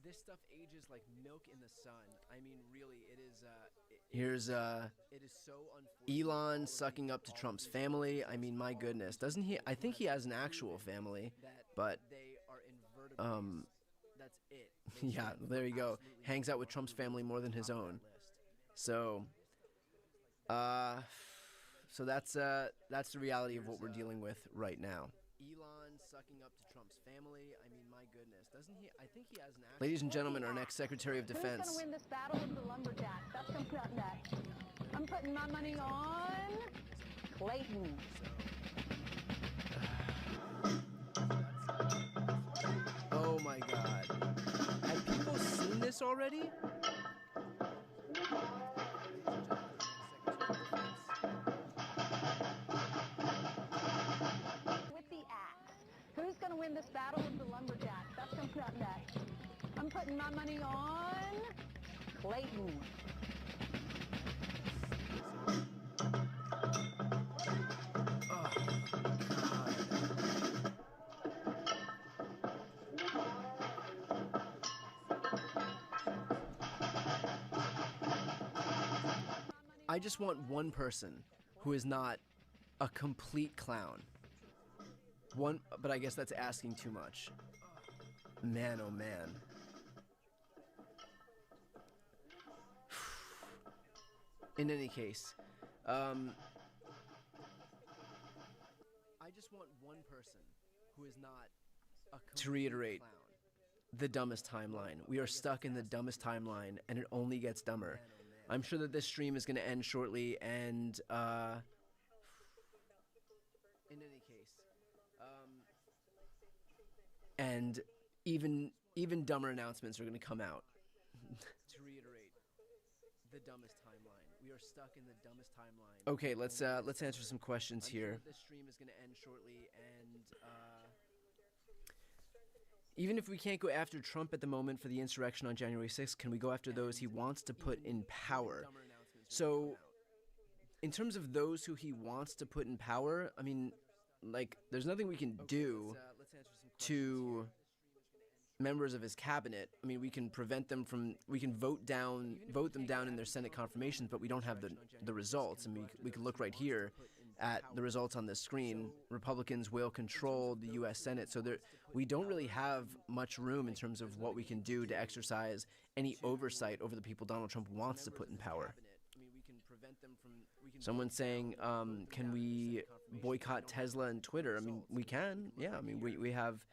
this stuff ages like milk in the sun. I mean, really, it is. Here's it is so unfortunate. Elon sucking up to Trump's family. I mean, my goodness, doesn't he? I think he has an actual family, but that's it. Yeah, there you go. Hangs out with Trump's family more than his own. So, so that's the reality of what we're dealing with right now. Elon sucking up to Trump's family. I mean, my goodness, doesn't he? I think he has an actual. Ladies and gentlemen, our next Secretary of Defense. Who's going to win this battle of the lumberjack? That's coming up next. I'm putting my money on Clayton. Oh my God. Have people seen this already? With the axe. Who's going to win this battle of the lumberjack? That's coming up next. I'm putting my money on Clayton. I just want one person who is not a complete clown. One, but I guess that's asking too much. Man, oh man. In any case, I just want one person who is not a complete to reiterate, clown. The dumbest timeline. We are stuck in the dumbest timeline, and it only gets dumber. I'm sure that this stream is going to end shortly, and in any case, and even dumber announcements are going to come out. To reiterate, the dumbest timeline. We are stuck in the dumbest timeline. Okay, let's answer some questions here. This stream is going to end shortly, and even if we can't go after Trump at the moment for the insurrection on January 6th, can we go after those he wants to put in power? So, in terms of those who he wants to put in power, I mean, like, there's nothing we can do to members of his cabinet. I mean, we can prevent them from, we can vote them down in their Senate confirmations, but we don't have the results. And we can look right here at the results on this screen. Republicans will control the U.S. Senate, so we don't really have much room in terms of what we can do to exercise any oversight over the people Donald Trump wants to put in power. Someone's saying, can we boycott Tesla and Twitter? I mean, we can. Yeah, I mean, we have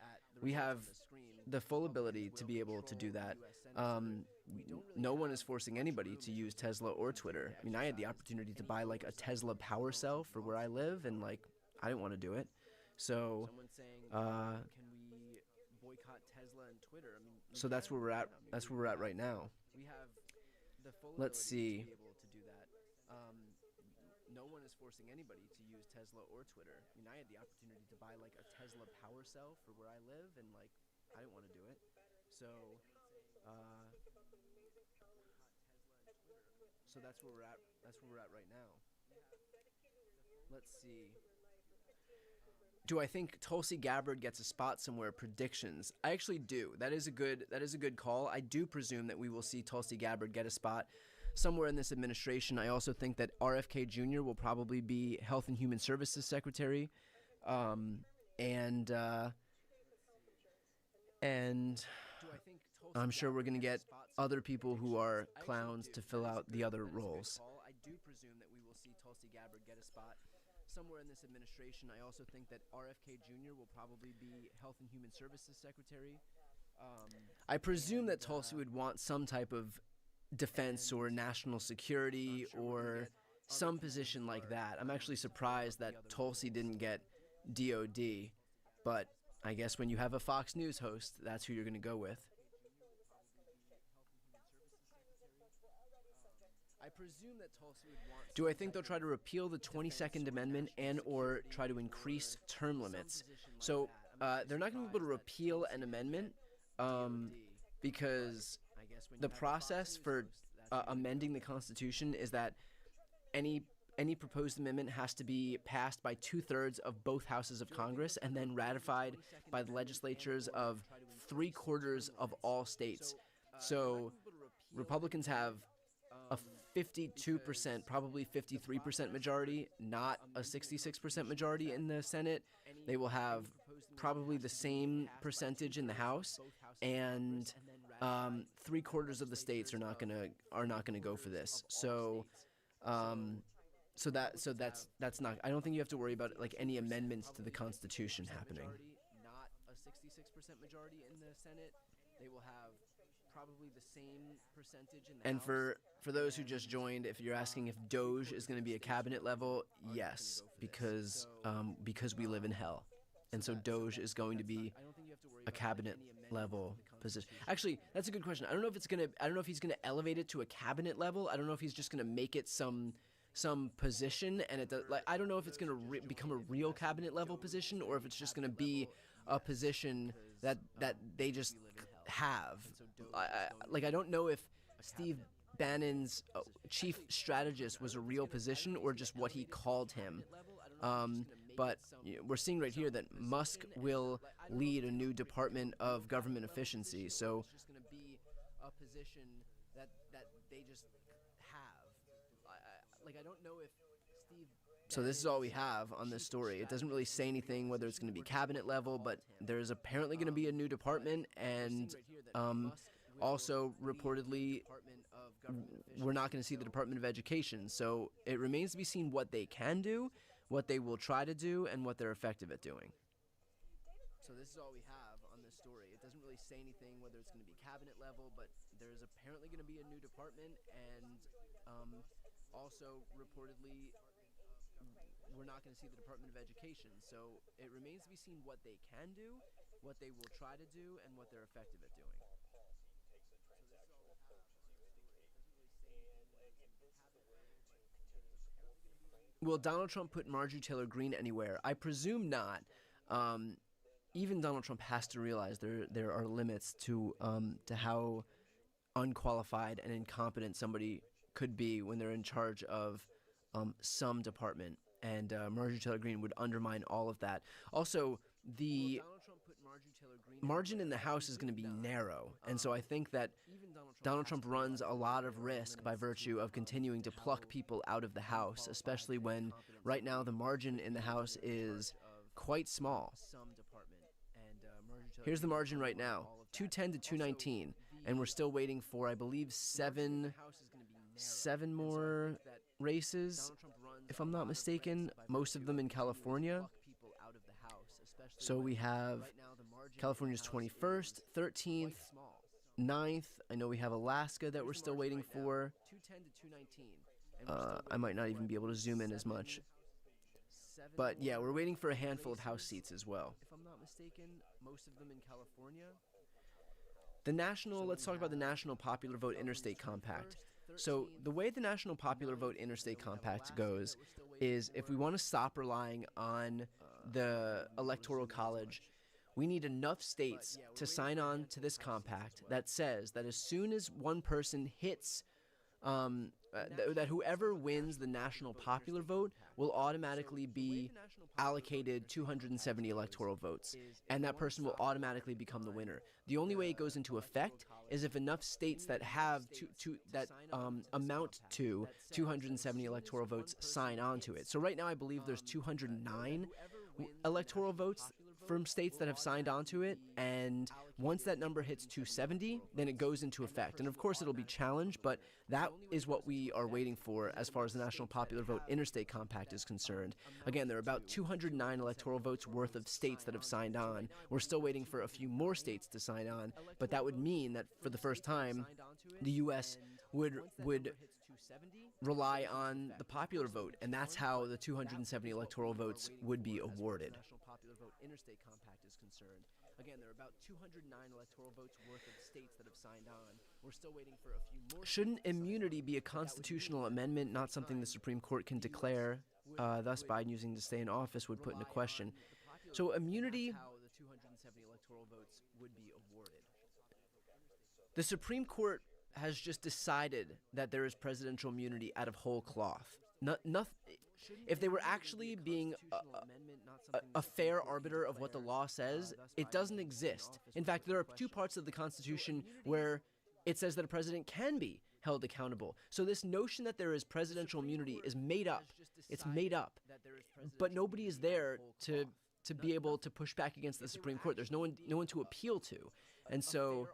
the full ability to be able to do that. No one is forcing anybody to use Tesla or Twitter. I mean, I had the opportunity to buy like a Tesla power cell for where I live, and like I didn't want to do it. So, so that's where we're at. That's where we're at right now. Let's see. No one is forcing anybody to use Tesla or Twitter. I mean, I had the opportunity to buy like a Tesla power cell for where I live, and like I didn't want to do it. So, so that's where we're at. That's where we're at right now. Let's see. Do I think Tulsi Gabbard gets a spot somewhere? Predictions. I actually do. That is a good call. I do presume that we will see Tulsi Gabbard get a spot somewhere in this administration. I also think that RFK Jr. will probably be Health and Human Services Secretary, and I'm sure we're going to get other people who are clowns to fill out the other roles. I do presume that we will see Tulsi Gabbard get a spot somewhere in this administration. I also think that RFK Jr. will probably be Health and Human Services Secretary. I presume that Tulsi would want some type of defense or national security or some position like that. I'm actually surprised that Tulsi didn't get DOD, but I guess when you have a Fox News host, that's who you're going to go with. I presume that Tulsi would want. Do I think they'll try to repeal the 22nd Amendment and or try to increase term limits? So they're not going to be able to repeal an amendment because the process for amending the Constitution is that any proposed amendment has to be passed by 2/3 of both houses of Congress and then ratified by the legislatures of 3/4 of all states. So Republicans have a 52%, probably 53% majority, not a 66% majority in the Senate. They will have probably the same percentage in the House, and 3/4 of the states are not gonna go for this. So, that's not. I don't think you have to worry about like any amendments to the Constitution happening. Not a 66% majority in the Senate. They will have probably the same percentage in the House. For those who just joined, if you're asking if Doge is going to be a cabinet level, yes, because we live in hell, and so Doge is going to be a cabinet level position. Actually, that's a good question. I don't know if he's gonna elevate it to a cabinet level. I don't know if he's just gonna make it some position, and I don't know if it's gonna become a real cabinet level position, or if it's just gonna be a position that they just have. I don't know if Steve Bannon's chief strategist was a real position or just what he called him. But we're seeing right here that Musk will lead a new Department of Government Efficiency. So it's just going to be a position that they just have. I don't know if Steve. So this is all we have on this story. It doesn't really say anything whether it's going to be cabinet level, but there's apparently going to be a new department, and also reportedly we're not going to see the Department of Education. So it remains to be seen what they can do, what they will try to do, and what they're effective at doing. So this is all we have on this story. It doesn't really say anything whether it's going to be cabinet level, but there's apparently going to be a new department, and also reportedly we're not going to see the Department of Education. So it remains to be seen what they can do, what they will try to do, and what they're effective at doing. Will Donald Trump put Marjorie Taylor Greene anywhere? I presume not. Even Donald Trump has to realize there are limits to how unqualified and incompetent somebody could be when they're in charge of some department. And Marjorie Taylor Greene would undermine all of that. Also, the margin in the House is going to be narrow. And so I think that Donald Trump runs a lot of risk by virtue of continuing to pluck people out of the House, especially when right now the margin in the House is quite small. Here's the margin right now, 210 to 219, and we're still waiting for, I believe, seven more races, if I'm not mistaken, most of them in California. So we have California's 21st, 13th, 9th. I know we have Alaska that we're still waiting for. I might not even be able to zoom in as much. But yeah, we're waiting for a handful of House seats as well. If I'm not mistaken, most of them in California. Let's talk about the National Popular Vote Interstate Compact. So the way the National Popular Vote Interstate Compact goes is if we want to stop relying on the Electoral College, we need enough states to sign on to this compact that says that as soon as one person hits that whoever wins the national popular vote will automatically be allocated 270 electoral votes, and that person will automatically become the winner. The only way it goes into effect is if enough states that have amount to 270 electoral votes sign on to it. So right now I believe there's 209 electoral votes from states that have signed on to it, and once that number hits 270, then it goes into effect. And of course it'll be challenged, but that is what we are waiting for as far as the National Popular Vote Interstate Compact is concerned. Again, there are about 209 electoral votes worth of states that have signed on. We're still waiting for a few more states to sign on, but that would mean that for the first time, the U.S. would rely on the popular vote, and that's how the 270 electoral votes would be awarded. National Popular Vote Interstate Compact is concerned. Again, there are about 209 electoral votes worth of states that have signed on. We're still waiting for a few more. Shouldn't immunity be a constitutional amendment, not something the Supreme Court can declare? Thus, Biden using to stay in office would put into question. So immunity. How the 270 electoral votes would be awarded. The Supreme Court has just decided that there is presidential immunity out of whole cloth. If they were actually being a fair arbiter of what the law says, it doesn't exist. In fact, there are two parts of the Constitution where it says that a president can be held accountable. So this notion that there is presidential immunity is made up. It's made up. But nobody is there to be able to push back against the Supreme Court. There's no one to appeal to. And so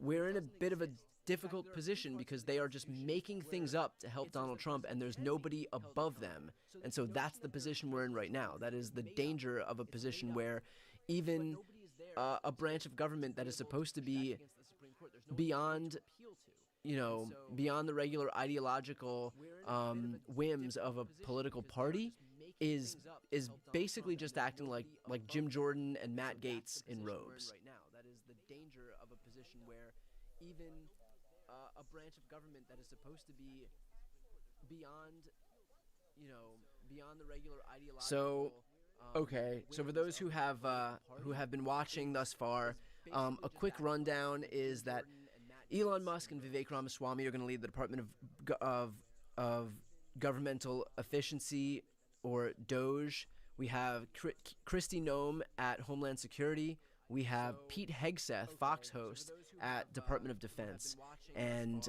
we're in a bit of a difficult position because they are just making things up to help Donald Trump, and there's nobody above them. And so that's the position we're in right now. That is the danger of a position where even a branch of government that is supposed to be beyond, beyond the regular ideological whims of a political party is basically just acting like Jim Jordan and Matt Gaetz in robes. That is the danger of a position where even a branch of government that is supposed to be beyond, beyond the regular ideological. So, okay. So for those who have been watching thus far, a quick rundown is that Elon Musk and Vivek Ramaswamy are going to lead the Department of Governmental Efficiency, or DOGE. We have Kristi Noem at Homeland Security. We have Pete Hegseth, Fox host, at Department of Defense. And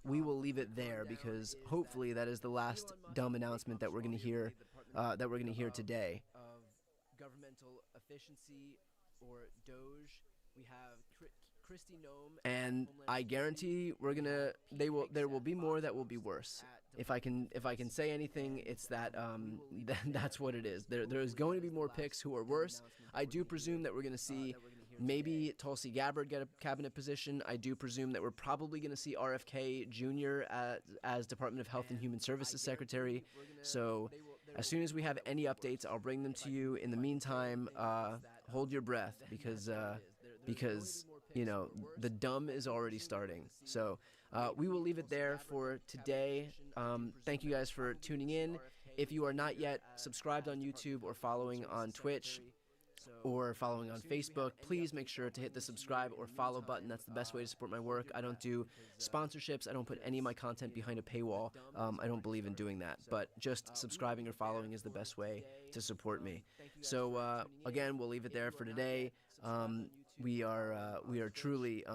we will leave it there because hopefully that is the last dumb announcement that we're going to hear today. Of Governmental Efficiency, or DOGE. We have Kristi Noem, and I guarantee there will be more that will be worse. If I can say anything, it's that that's what it is. There is going to be more picks who are worse. I do presume that we're going to see Maybe Tulsi Gabbard get a cabinet position. I do presume that we're probably going to see RFK Jr. As Department of Health and Human Services Secretary. So as soon as we have any updates, I'll bring them to you. In the meantime, hold your breath because you know, the dumb is already starting. So we will leave it there for today. Thank you guys for tuning in. If you are not yet subscribed on YouTube or following on Twitch or following on Facebook, please make sure to hit the subscribe or follow button. That's the best way to support my work. I don't do sponsorships. I don't put any of my content behind a paywall. I don't believe in doing that. But just subscribing or following is the best way to support me. So again, we'll leave it there for today. We are truly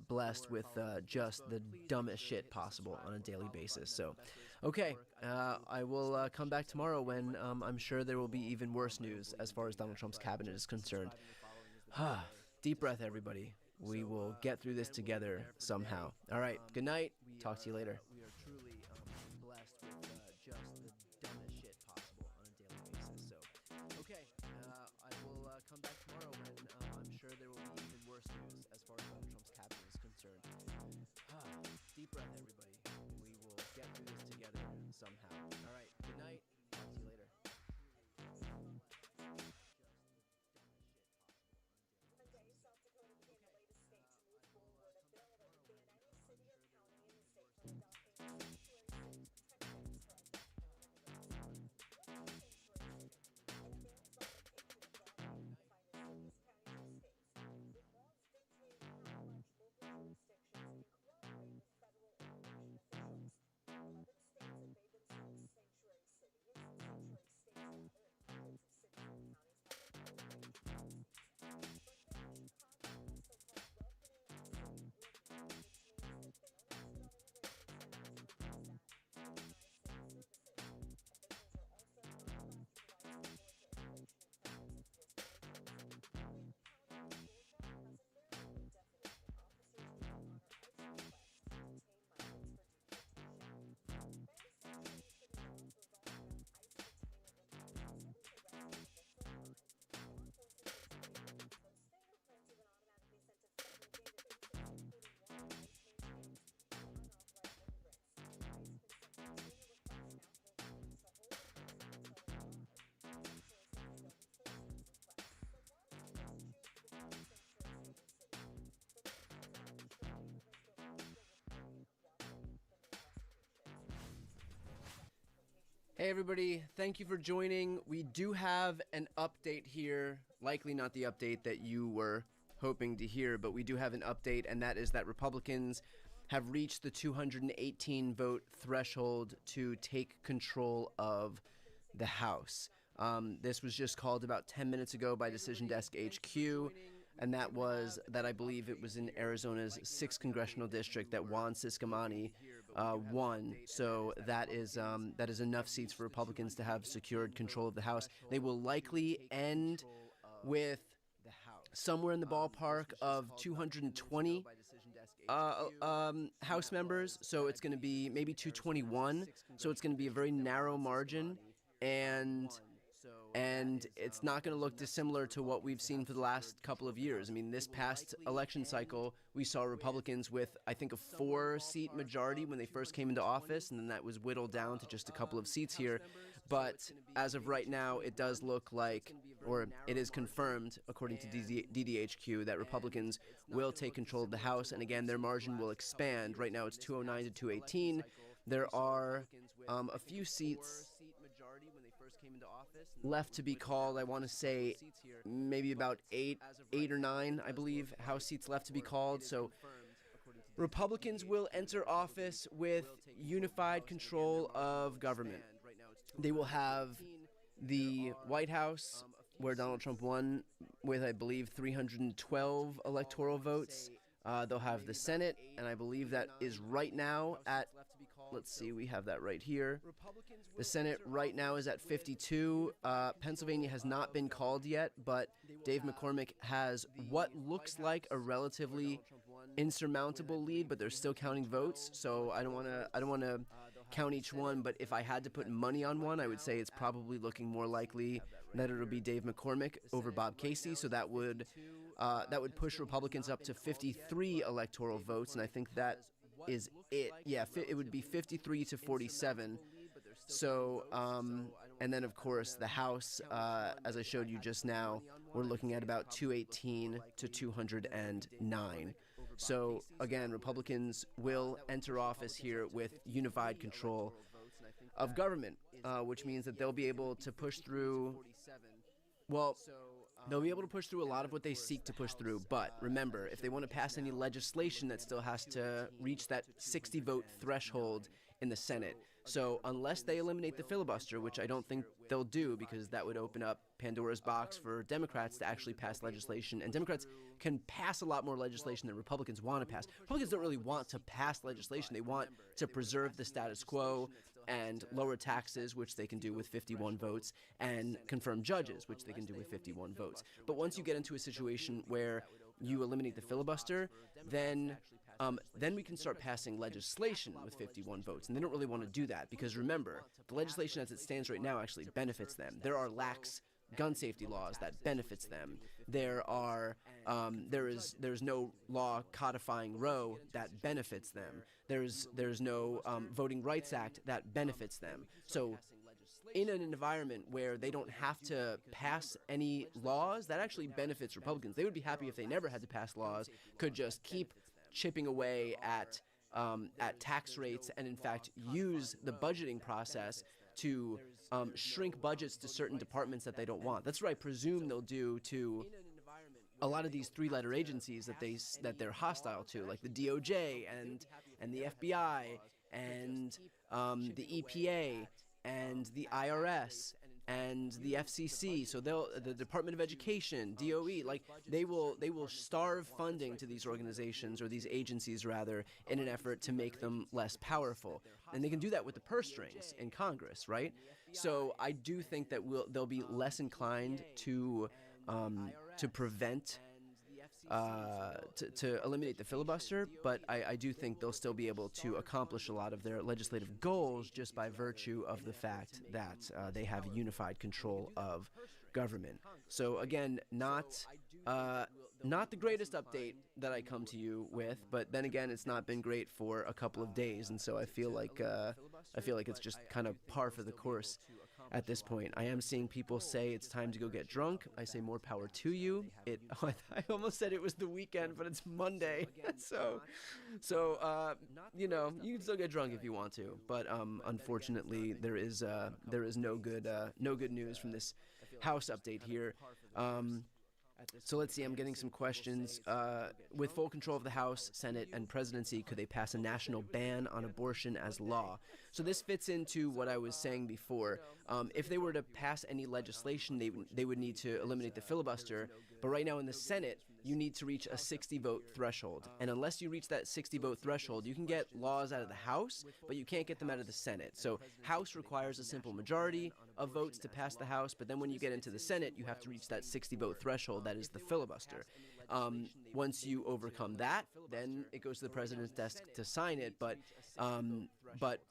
blessed with just the dumbest shit possible on a daily basis. So, okay, I will come back tomorrow when I'm sure there will be even worse news as far as Donald Trump's cabinet is concerned. Deep breath, everybody. We will get through this together somehow. All right, good night. Talk to you later. We are truly blessed with just the dumbest shit possible on a daily basis. So, okay, I will come back tomorrow when I'm sure there will be even worse news as far as Donald Trump's cabinet is concerned. Deep breath, everybody. We will get through this together somehow. All right, good night. Talk to you later. Hey everybody, thank you for joining. We do have an update here, likely not the update that you were hoping to hear, but we do have an update, and that is that Republicans have reached the 218 vote threshold to take control of the House. This was just called about 10 minutes ago by Decision Desk HQ, and that was that I believe it was in Arizona's 6th congressional district that Juan Ciscomani won. So that is enough seats for Republicans to have secured control of the House. They will likely end with somewhere in the ballpark of 220 House members. So it's going to be maybe 221. So it's going to be a very narrow margin, and it's not going to look dissimilar to what we've seen for the last couple of years. I mean, this past election cycle, we saw Republicans with, I think, a 4-seat majority when they first came into office, and then that was whittled down to just a couple of seats here. But as of right now, it does look like, or it is confirmed, according to DDHQ, that Republicans will take control of the House, and again, their margin will expand. Right now, it's 209 to 218. There are a few seats left to be called. I want to say maybe about eight or nine, I believe, House seats left to be called. So Republicans will enter office with unified control of government. They will have the White House, where Donald Trump won with, I believe, 312 electoral votes. They'll have the Senate, and I believe that is right now at, let's see, we have that right here. The Senate right now is at 52. Pennsylvania has not been called yet, but Dave McCormick has what looks like a relatively insurmountable lead, but they're still counting votes. So I don't want to count each one, but if I had to put money on one, I would say it's probably looking more likely that it'll be Dave McCormick over Bob Casey. So that would push Republicans up to 53 electoral votes, and I think that is it. Yeah, it would be 53 to 47. So, and then of course the House, as I showed you just now, we're looking at about 218 to 209. So again, Republicans will enter office here with unified control of government, which means that they'll be able to push through, well, they'll be able to push through a lot of what they seek to push through. But remember, if they want to pass any legislation, that still has to reach that 60-vote threshold in the Senate. So unless they eliminate the filibuster, which I don't think they'll do, because that would open up Pandora's box for Democrats to actually pass legislation. And Democrats can pass a lot more legislation than Republicans want to pass. Republicans don't really want to pass legislation. They want to preserve the status quo and lower taxes, which they can do with 51 votes, and confirm judges, which they can do with 51 votes. But once you get into a situation where you eliminate the filibuster, then we can start passing legislation with 51 votes. And they don't really want to do that because, remember, the legislation as it stands right now actually benefits them. There are lax gun safety laws that benefits them. There's no law codifying Roe that benefits them. There's no Voting Rights Act that benefits them. So in an environment where they don't have to pass any laws, that actually benefits Republicans. They would be happy if they never had to pass laws, could just keep chipping away at tax rates, and in fact use the budgeting process to shrink budgets to certain departments that they don't want. That's what I presume they'll do to a lot of these three-letter agencies that they're hostile to, like the DOJ and the FBI and the EPA and the IRS and the FCC. So the Department of Education, DOE, like they will starve funding to these organizations, or these agencies rather, in an effort to make them less powerful. And they can do that with the purse strings in Congress, right? So I do think that they'll be less inclined to prevent to eliminate the filibuster, but I do think they'll still be able to accomplish a lot of their legislative goals just by virtue of the fact that they have unified control of government. So again, not the greatest update that I come to you with, but then again, it's not been great for a couple of days, and so I feel like it's just kind of par for the course at this point. I am seeing people say it's time to go get drunk. I say more power to you. I almost said it was the weekend, but it's Monday. so you know, you can still get drunk if you want to. But unfortunately, there is no good news from this House update here. So let's see, I'm getting some questions. With full control of the House, Senate, and presidency, could they pass a national ban on abortion as law? So this fits into what I was saying before. If they were to pass any legislation, they would need to eliminate the filibuster. But right now in the Senate, you need to reach a 60-vote threshold. And unless you reach that 60-vote threshold, you can get laws out of the House, but you can't get them out of the Senate. So House requires a simple majority of votes to pass the House, but then when you get into the Senate, you have to reach that 60-vote threshold, that is the filibuster. Once you overcome that, then it goes to the president's desk to sign it, but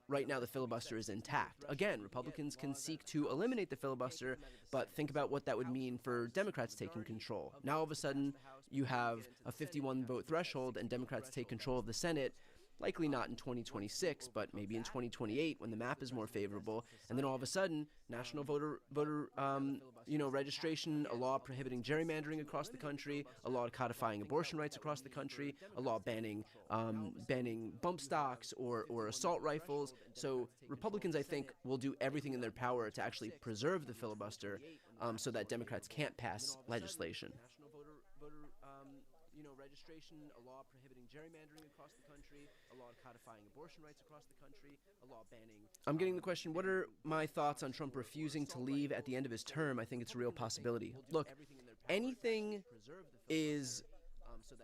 right now the filibuster is intact. Again, Republicans can seek to eliminate the filibuster, but think about what that would mean for Democrats taking control. Now all of a sudden, you have a 51-vote threshold, and Democrats take control of the Senate, likely not in 2026, but maybe in 2028 when the map is more favorable. And then all of a sudden, national voter registration, a law prohibiting gerrymandering across the country, a law codifying abortion rights across the country, a law banning bump stocks or assault rifles. So Republicans, I think, will do everything in their power to actually preserve the filibuster so that Democrats can't pass legislation. Registration, a law prohibiting gerrymandering across the country, a law codifying abortion rights across the country, a law banning... I'm getting the question, what are my thoughts on Trump refusing to leave at the end of his term? I think it's a real possibility. Look, anything is...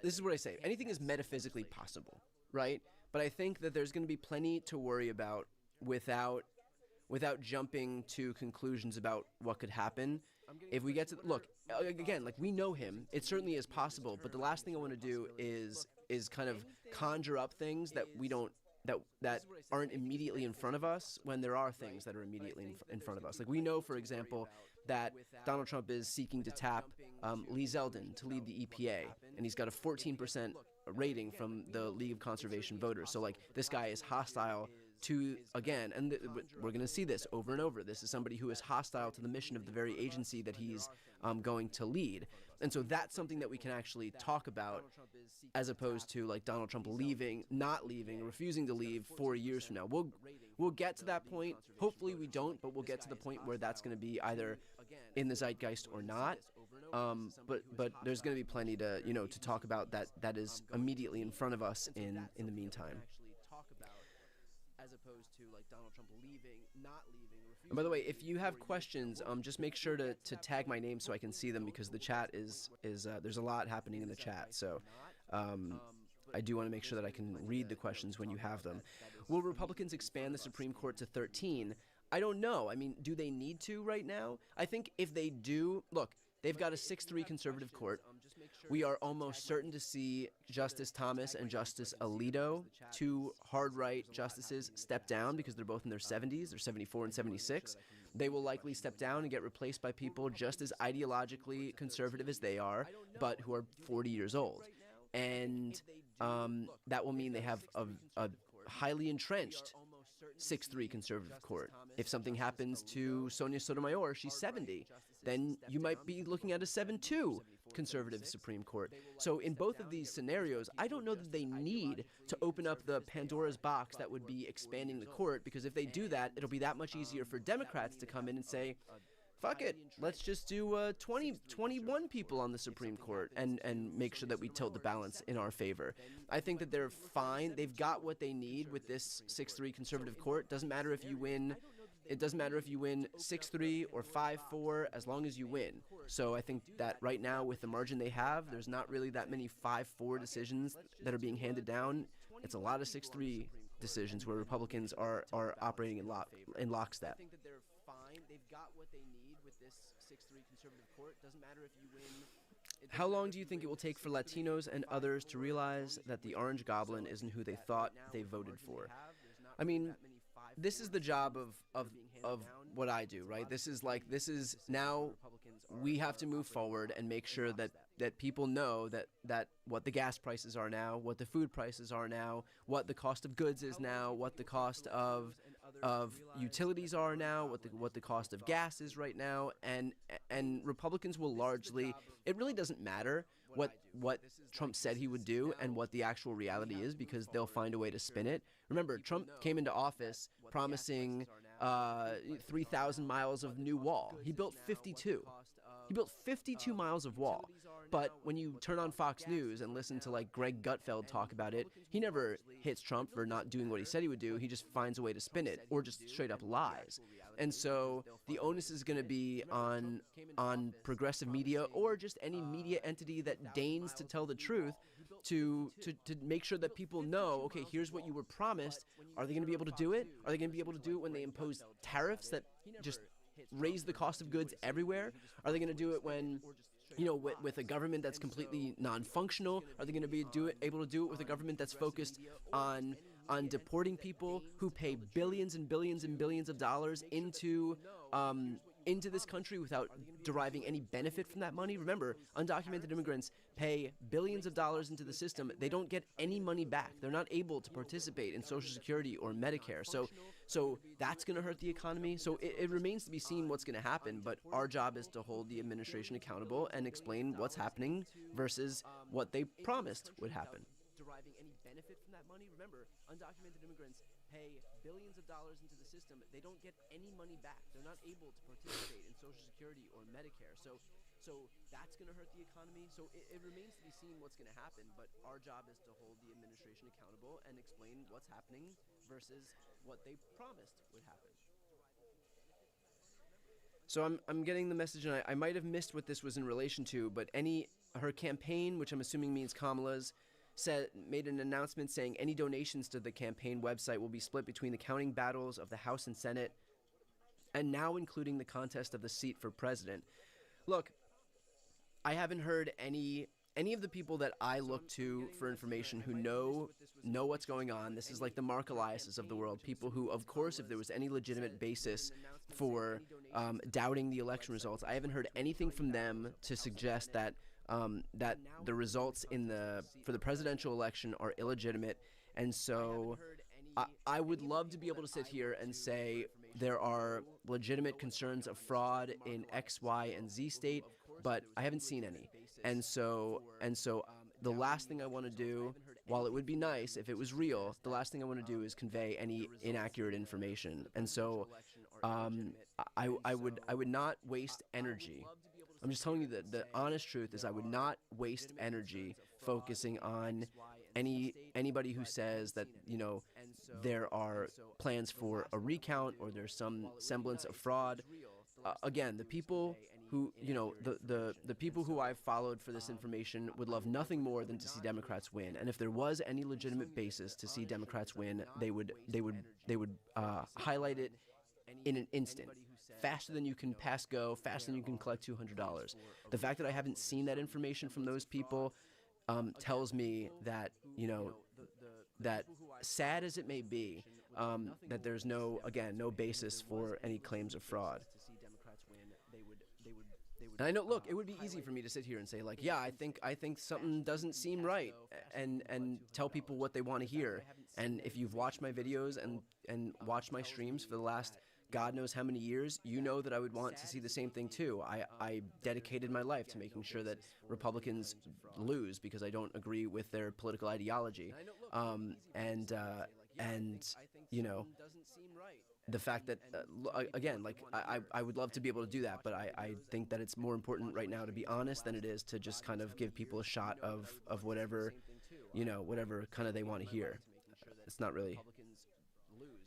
This is what I say. Anything is metaphysically possible, right? But I think that there's going to be plenty to worry about without jumping to conclusions about what could happen. If we get to look again, like, we know him, it certainly is possible, but the last thing I want to do is kind of conjure up things that we don't that aren't immediately in front of us when there are things that are immediately in front of us. Like we know, for example, that Donald Trump is seeking to tap Lee Zeldin to lead the EPA, and he's got a 14% rating from the League of Conservation Voters. So like this guy is hostile to, again, and we're going to see this over and over. This is somebody who is hostile to the mission of the very agency that he's going to lead. And so that's something that we can actually talk about, as opposed to like Donald Trump leaving, not leaving, refusing to leave 4 years from now. We'll get to that point. Hopefully we don't, but we'll get to the point where that's going to be either in the zeitgeist or not. But there's going to be plenty to to talk about that is immediately in front of us in the meantime. As opposed to like Donald Trump leaving, not leaving. And by the way, if you have questions, just make sure to tag my name so I can see them, because the chat is there's a lot happening in the chat. So I do want to make sure that I can read the questions when you have them. Will Republicans expand the Supreme Court to 13? I don't know. I mean, do they need to right now? I think if they do, look, they've got a 6-3 conservative court. We are almost certain to see Justice Thomas and Justice Alito, two hard-right justices, step down because they're both in their 70s. They're 74 and 76. They will likely step down and get replaced by people just as ideologically conservative as they are, but who are 40 years old. And that will mean they have a highly entrenched 6-3 conservative court. If something happens to Sonia Sotomayor, she's 70, then you might be looking at a 7-2 conservative Supreme Court. So in both of these scenarios, I don't know that they need to open up the Pandora's box that would be expanding the court, because if they do that, it'll be that much easier for Democrats to come in and say, fuck it, let's just do 21 people on the Supreme Court and make sure that we tilt the balance in our favor. I think that they're fine. They've got what they need with this 6-3 conservative court. Doesn't matter if you win. It doesn't matter if you win 6-3 or 5-4, as long as you win. So I think that right now, with the margin they have, there's not really that many 5-4 decisions that are being handed down. It's a lot of 6-3 decisions where Republicans are operating in lockstep. I think that they're fine. They've got what they need with this 6-3 conservative court. Doesn't matter if you win. How long do you think it will take for Latinos and others to realize that the Orange Goblin isn't who they thought they voted for? I mean, this is the job of what I do, right? This is now we have to move forward and make sure that people know that what the gas prices are now, what the food prices are now, what the cost of goods is now, what the cost of utilities are now, what the cost of gas is right now, and Republicans will largely, it really doesn't matter what Trump said he would do and what the actual reality is, because they'll find a way to spin it. Remember, Trump came into office promising 3,000 miles of new wall. He built 52. He built 52 miles of wall. But when you turn on Fox News and listen to like Greg Gutfeld talk about it, he never hits Trump for not doing what he said he would do. He just finds a way to spin it, or just straight up lies. And so the onus is going to be on progressive media, or just any media entity that deigns to tell the truth, to make sure that people know, okay, here's what you were promised. Are they going to be able to do it? Are they going to be able to do it when they impose tariffs that just raise the cost of goods everywhere? Are they going to do it when, with a government that's completely non-functional? Are they going to be able to do it with a government that's focused on deporting people who pay billions and billions and billions of dollars into this country without deriving any benefit from that money? Remember, undocumented immigrants pay billions of dollars into the system. They don't get any money back. They're not able to participate in Social Security or Medicare. So that's going to hurt the economy. So it remains to be seen what's going to happen, but our job is to hold the administration accountable and explain what's happening versus what they promised would happen. Deriving any benefit from that money? Remember, undocumented immigrants pay billions of dollars into the system. They don't get any money back. They're not able to participate in Social Security or Medicare. So that's going to hurt the economy. So it remains to be seen what's going to happen, but our job is to hold the administration accountable and explain what's happening versus what they promised would happen. So I'm getting the message, and I might have missed what this was in relation to, but her campaign, which I'm assuming means Kamala's, made an announcement saying any donations to the campaign website will be split between the counting battles of the House and Senate, and now including the contest of the seat for president. Look, I haven't heard any any of the people that I look to for information who know what's going on, this is like the Mark Eliases of the world, people who, of course, if there was any legitimate basis for doubting the election results, I haven't heard anything from them to suggest that that the results for the presidential election are illegitimate. And so I would love to be able to sit here and say there are legitimate concerns of fraud in X, Y, and Z state, but I haven't seen any. And so the last thing I want to do, while it would be nice if it was real, the last thing I want to do is convey any inaccurate information. And so I would not waste energy. I'm just telling you that the honest truth is I would not waste energy focusing on anybody who says that, you know, there are plans for a recount or there's some semblance of fraud. Again, the people who, you know, the people who I've followed for this information would love nothing more than to see Democrats win. And if there was any legitimate basis to see Democrats win, they would highlight it in an instant, faster than you can pass go, faster than you can collect $200. The fact that I haven't seen that information from those people tells me that, you know, that sad as it may be, that there's no basis for any claims of fraud. And I know, look, it would be easy for me to sit here and say, like, yeah, I think something doesn't seem right, and tell people what they want to hear. And if you've watched my videos and watched my streams for the last God knows how many years, you know that I would want to see the same thing too. I dedicated my life to making sure that Republicans lose because I don't agree with their political ideology. And you know, the fact that, again, like, I would love to be able to do that, but I think that it's more important right now to be honest than it is to just kind of give people a shot of whatever, you know, whatever kind of they want to hear. It's not really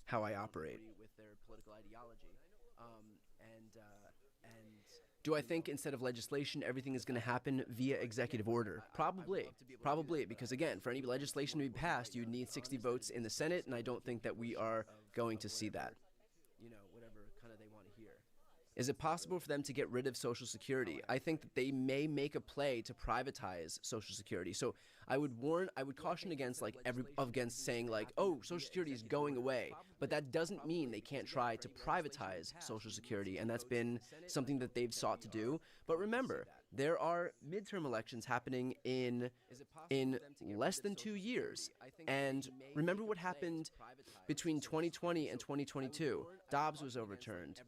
how I operate. Do I think instead of legislation, everything is going to happen via executive order? Probably, because again, for any legislation to be passed, you would need 60 votes in the Senate, and I don't think that we are going to see that. You know, whatever kind of they want to hear. Is it possible for them to get rid of Social Security? I think that they may make a play to privatize Social Security. So I would caution against against saying like, oh, Social Security is going away. But that doesn't mean they can't try to privatize Social Security, and that's been something that they've sought to do. But remember, there are midterm elections happening in less than 2 years. And remember what happened between 2020 and 2022. Dobbs was overturned,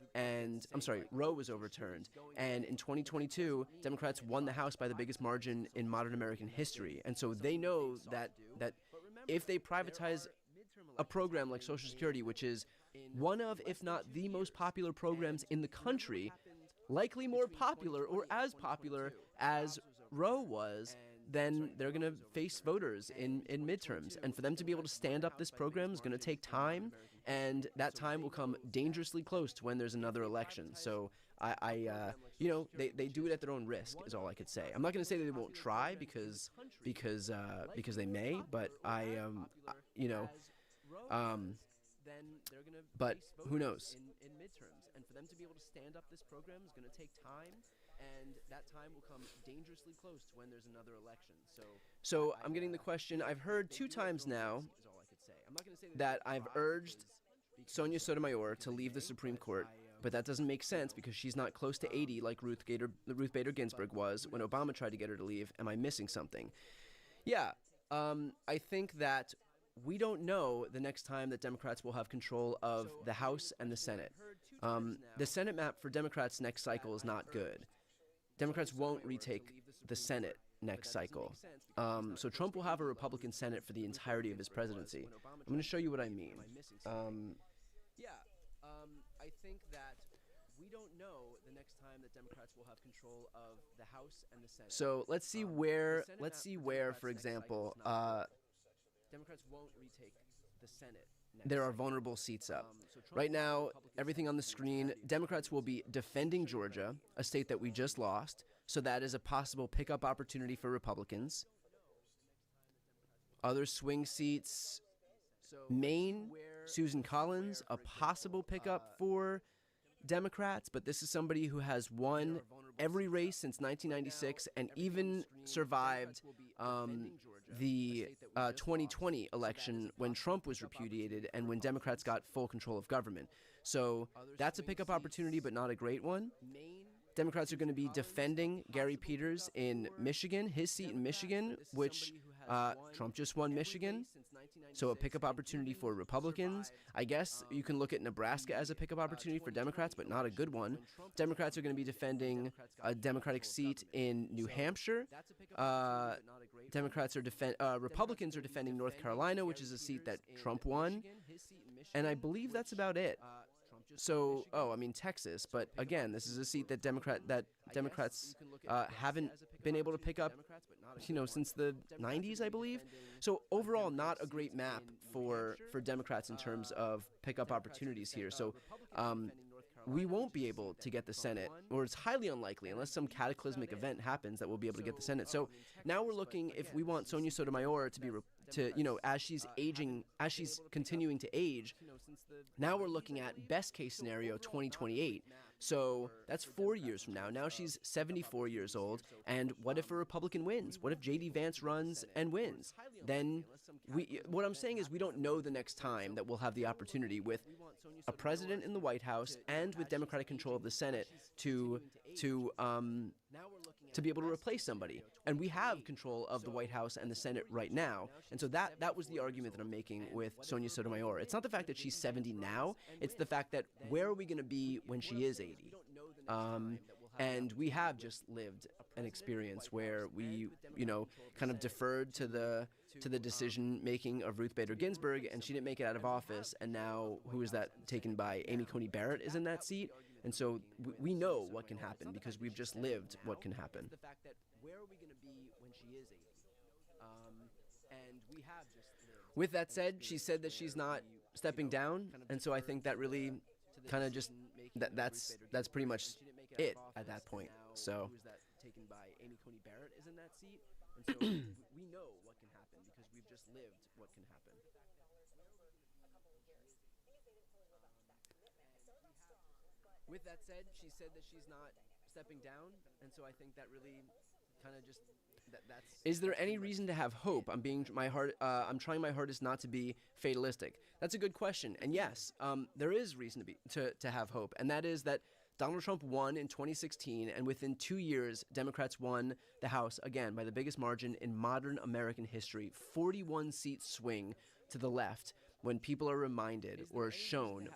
Roe was overturned. And in 2022, Democrats won the House by the biggest margin in modern American history. And so they know that if they privatize a program like Social Security, which is one of, if not the most popular programs in the country, likely more popular or as popular as Roe was, then they're going to face voters in midterms. And for them to be able to stand up this program is going to take time, and that time will come dangerously close to when there's another election. So you know, they do it at their own risk is all I could say. I'm not going to say that they won't try because they may, but you know, but who knows? In midterms, and for them to be able to stand up this program is going to take time, and that time will come dangerously close to when there's another election. So I'm getting the question. I've heard 2 times now that I've urged Sonia Sotomayor to leave the Supreme Court, but that doesn't make sense because she's not close to 80 like Ruth Bader Ginsburg was when Obama tried to get her to leave. Am I missing something? Yeah, I think that we don't know the next time that Democrats will have control of the House and the Senate. The Senate map for Democrats next cycle is not good. Democrats won't retake the Senate next cycle. So Trump will have a Republican Senate for the entirety of his presidency. I'm going to show you what I mean. I think that we don't know the next time that Democrats will have control of the House and the Senate. So let's see where, for example, Democrats won't retake the Senate. There are vulnerable seats up. Right now, everything on the screen, Democrats will be defending Georgia, a state that we just lost, so that is a possible pickup opportunity for Republicans. Other swing seats, Maine, Susan Collins, a possible pickup for Democrats, but this is somebody who has won every race since 1996 and even survived the 2020 election when Trump was repudiated and when Democrats got full control of government. So that's a pickup opportunity, but not a great one. Democrats are going to be defending Gary Peters in Michigan, his seat in Michigan, which Trump just won Michigan. So a pickup opportunity for Republicans. I guess you can look at Nebraska as a pickup opportunity for Democrats, but not a good one. Democrats are going to be defending a Democratic seat in New Hampshire. Republicans are defending North Carolina, which is a seat that Trump won. And I believe that's about it. So, Texas, but again, this is a seat that Democrats haven't been able to pick up, since the 90s, I believe. So overall, not a great map for Democrats in terms of pickup opportunities here. So we won't be able to get the Senate, or it's highly unlikely, unless some cataclysmic event happens, that we'll be able to get the Senate. So now we're looking, if we want Sonia Sotomayor to be, as she's aging, as she's continuing to age, now we're looking at best case scenario 2028. So that's 4 years from now. Now she's 74 years old. And what if a Republican wins? What if J.D. Vance runs and wins? Then what I'm saying is we don't know the next time that we'll have the opportunity with a president in the White House and with Democratic control of the Senate to be able to replace somebody. And we have control of the White House and the Senate right now. And so that was the argument that I'm making with Sonia Sotomayor. It's not the fact that she's 70 now. It's the fact that where are we going to be when she is 80? And we have just lived an experience where we, kind of deferred to the decision making of Ruth Bader Ginsburg, and she didn't make it out of office. And now, who is that taken by? Amy Coney Barrett is in that seat. And so we know what can happen because we've just lived what can happen. The fact that where are we going to be when she is 80? And we have just lived. With that said, she said that she's not stepping down, and so I think that really kind of just that's pretty much it at that point. So. Who is that taken by? Amy Coney Barrett is in that seat, and so we know what can happen because we've just lived what can happen. With that said, she said that she's not stepping down, and so I think that really kind of just that's. Is there any reason to have hope? I'm trying my hardest not to be fatalistic. That's a good question, and yes, there is reason to have hope, and that is that Donald Trump won in 2016, and within 2 years, Democrats won the House again by the biggest margin in modern American history, 41-seat swing to the left. When people are reminded or shown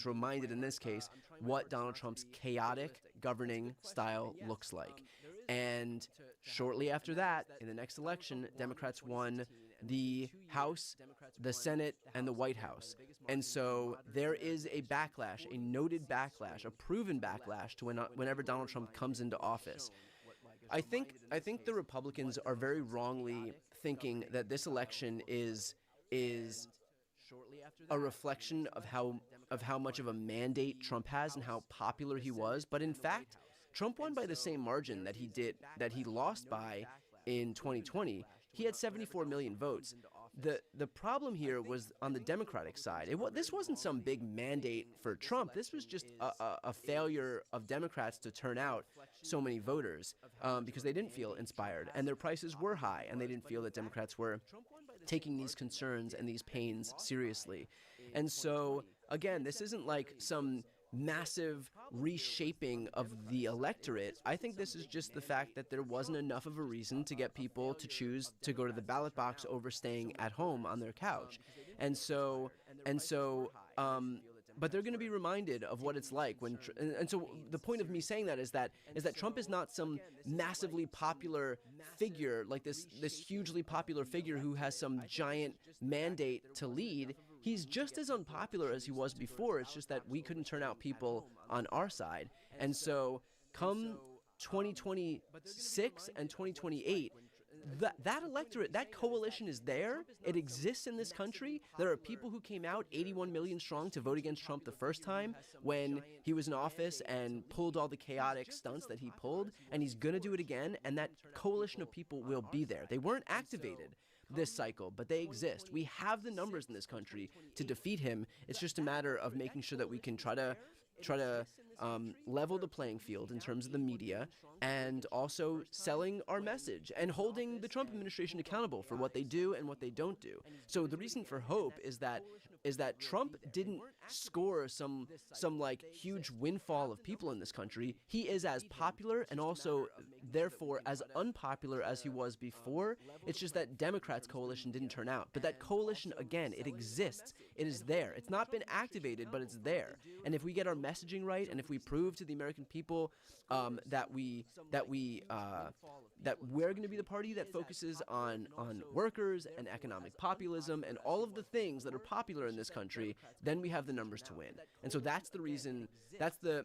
reminded in this case, what Donald Trump's chaotic governing style looks like. And shortly after that, in the next election, Democrats won the House, the Senate, and the White House. And so there is a backlash, a noted backlash, a proven backlash to whenever Donald Trump comes into office. I think the Republicans are very wrongly thinking that this election is a reflection of how much of a mandate Trump has and how popular he was. But in fact, Trump won by the same margin that he lost by in 2020. He had 74 million votes. The problem here was on the Democratic side. This wasn't some big mandate for Trump. This was just a failure of Democrats to turn out so many voters because they didn't feel inspired. And their prices were high, and they didn't feel that Democrats were taking these concerns and these pains seriously. And so, again, this isn't like some massive reshaping of the electorate. I think this is just the fact that there wasn't enough of a reason to get people to choose to go to the ballot box over staying at home on their couch. But they're going to be reminded of what it's like when, and so the point of me saying that is that Trump is not some massively popular figure, like this hugely popular figure who has some giant mandate to lead. He's just as unpopular as he was before. It's just that we couldn't turn out people on our side. And so come 2026 and 2028, that electorate, that coalition is there. It exists in this country. There are people who came out 81 million strong to vote against Trump the first time when he was in office and pulled all the chaotic stunts that he pulled, and he's going to do it again, and that coalition of people will be there. They weren't activated this cycle, but they exist. We have the numbers in this country to defeat him. It's just a matter of making sure that we can try to level the playing field in terms of the media, and also selling our message and holding the Trump administration accountable for what they do and what they don't do. So the reason for hope is that Trump didn't score some like huge windfall of people in this country. He is as popular and also therefore as unpopular as he was before. It's just that Democrats' coalition didn't turn out. But that coalition, again, it exists. It is there. It's not been activated, but it's there. And if we get our messaging right, and if we prove to the American people that we're going to be the party that focuses on workers and economic populism and all of the things that are popular in this country, then we have the numbers to win. And so that's the reason, that's the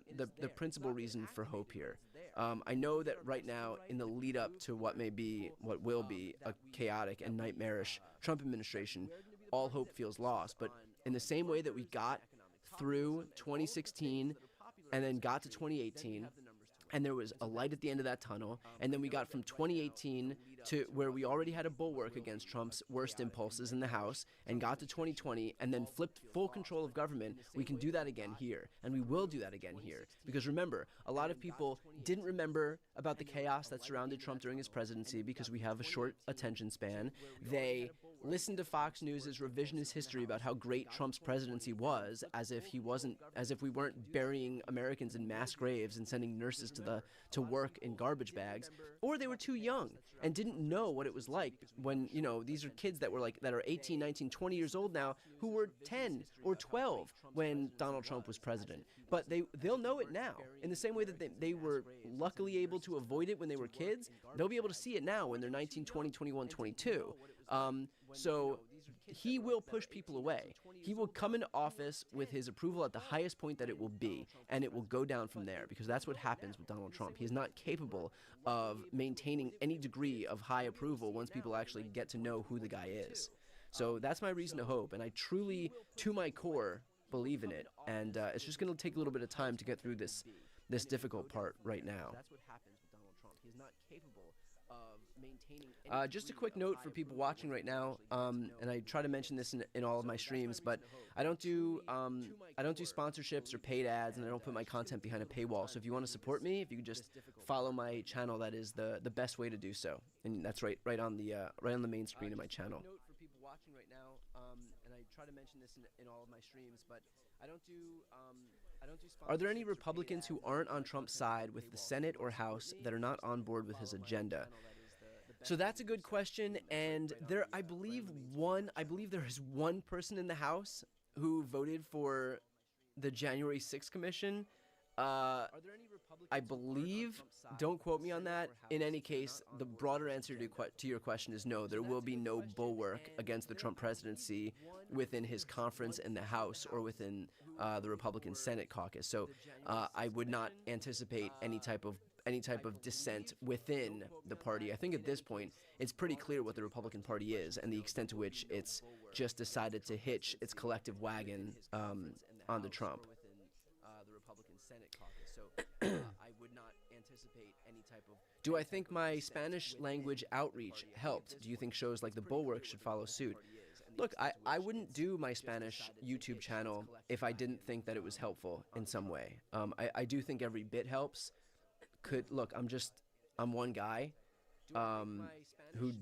principal reason for hope here. I know that right now, in the lead up to what will be a chaotic and nightmarish Trump administration, all hope feels lost. But in the same way that we got through 2016 and then got to 2018, and there was a light at the end of that tunnel, and then we got from 2018 to where we already had a bulwark against Trump's worst impulses in the House, and got to 2020, and then flipped full control of government. We can do that again here, and we will do that again here. Because remember, a lot of people didn't remember about the chaos that surrounded Trump during his presidency because we have a short attention span. They listened to Fox News' revisionist history about how great Trump's presidency was, as if we weren't burying Americans in mass graves and sending nurses to work in garbage bags, or they were too young and didn't know what it was like when, these are kids that are 18, 19, 20 years old now who were 10 or 12 when Donald Trump was president. But they'll know it now. In the same way that they were luckily able to avoid it when they were kids, they'll be able to see it now when they're 19, 20, 21, 22. So he will push people away. He will come into office with his approval at the highest point that it will be, and it will go down from there, because that's what happens with Donald Trump. He's not capable of maintaining any degree of high approval once people actually get to know who the guy is. So that's my reason to hope, and I truly, to my core, believe in it. And it's just going to take a little bit of time to get through this difficult part right now. That's what happens with Donald Trump. He's not capable of maintaining. Just a quick note for people watching right now, and I try to mention this in all of my streams, but I don't do sponsorships or paid ads, and I don't put my content behind a paywall. So if you want to support me, if you could just follow my channel, that is the best way to do so. And that's right on the main screen of my channel. Note for people watching right now, and I try to mention this in all of my streams, but I don't do. Are there any Republicans who aren't on Trump's side with the Senate or House that are not on board with his agenda? So that's a good question, and I believe there is one person in the House who voted for the January 6th Commission. I believe, don't quote me on that. In any case, the broader answer to your question is no. There will be no bulwark against the Trump presidency within his conference in the House or within the Republican Senate caucus. So I would not anticipate any type of dissent within the party. I think at this point, it's pretty clear what the Republican Party is and the extent to which it's just decided to hitch its collective wagon onto Trump. The Republican Senate caucus. So I would not anticipate any type of. Do I think my Spanish language outreach helped? Do you think shows like The Bulwark should follow suit? Look, I wouldn't do my Spanish YouTube channel if I didn't think that it was helpful in some way. I do think every bit helps. I'm one guy who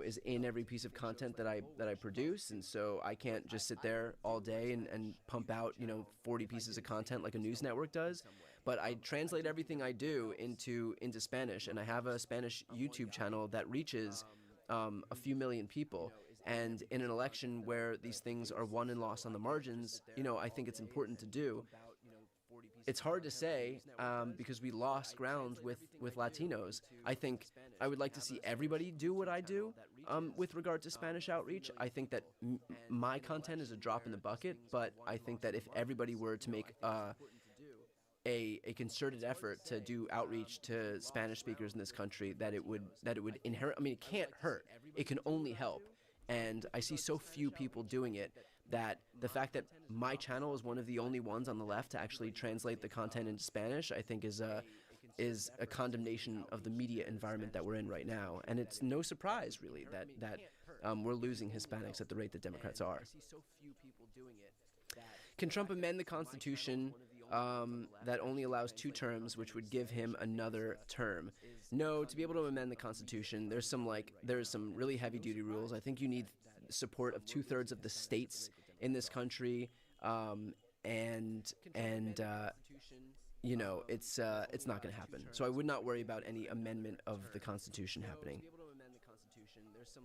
is in every piece of content that I produce, and so I can't just sit there all day and pump out 40 pieces of content like a news network does. But I translate everything I do into Spanish, and I have a Spanish YouTube channel that reaches a few million people. And in an election where these things are won and lost on the margins, I think it's important to do. It's hard to say because we lost ground with Latinos. I think I would like to see everybody do what I do with regard to Spanish outreach. I think that my content is a drop in the bucket, but I think that if everybody were to make a concerted effort to do outreach to Spanish speakers in this country, that it would inherit. I mean, it can't hurt. It can only help. And I see so few people doing it that the fact that my channel is one of the only ones on the left to actually translate the content into Spanish, I think is a condemnation of the media environment that we're in right now. And it's no surprise, really, that we're losing Hispanics at the rate that Democrats are. Can Trump amend the Constitution that only allows 2 terms, which would give him another term. No, to be able to amend the Constitution, there's some really heavy-duty rules. I think you need support of 2/3 of the states in this country, you know, it's not going to happen. So I would not worry about any amendment of the Constitution happening. To be able to amend the Constitution, there's some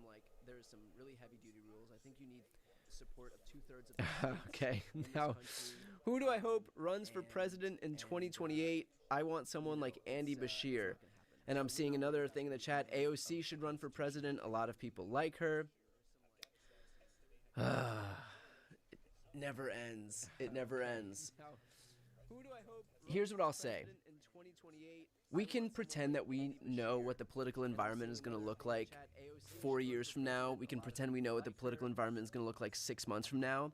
really heavy-duty rules. I think you need support of 2/3 of the states Okay, in this now, country. who do I hope runs for president in 2028? I want someone like Andy Bashir. And I'm seeing another thing in the chat. AOC should run for president. A lot of people like her. It never ends. It never ends. Who do I hope Here's what I'll say. in 2028? We can pretend that we know what the political environment is going to look like 4 years from now. We can pretend we know what the political environment is going to look like 6 months from now.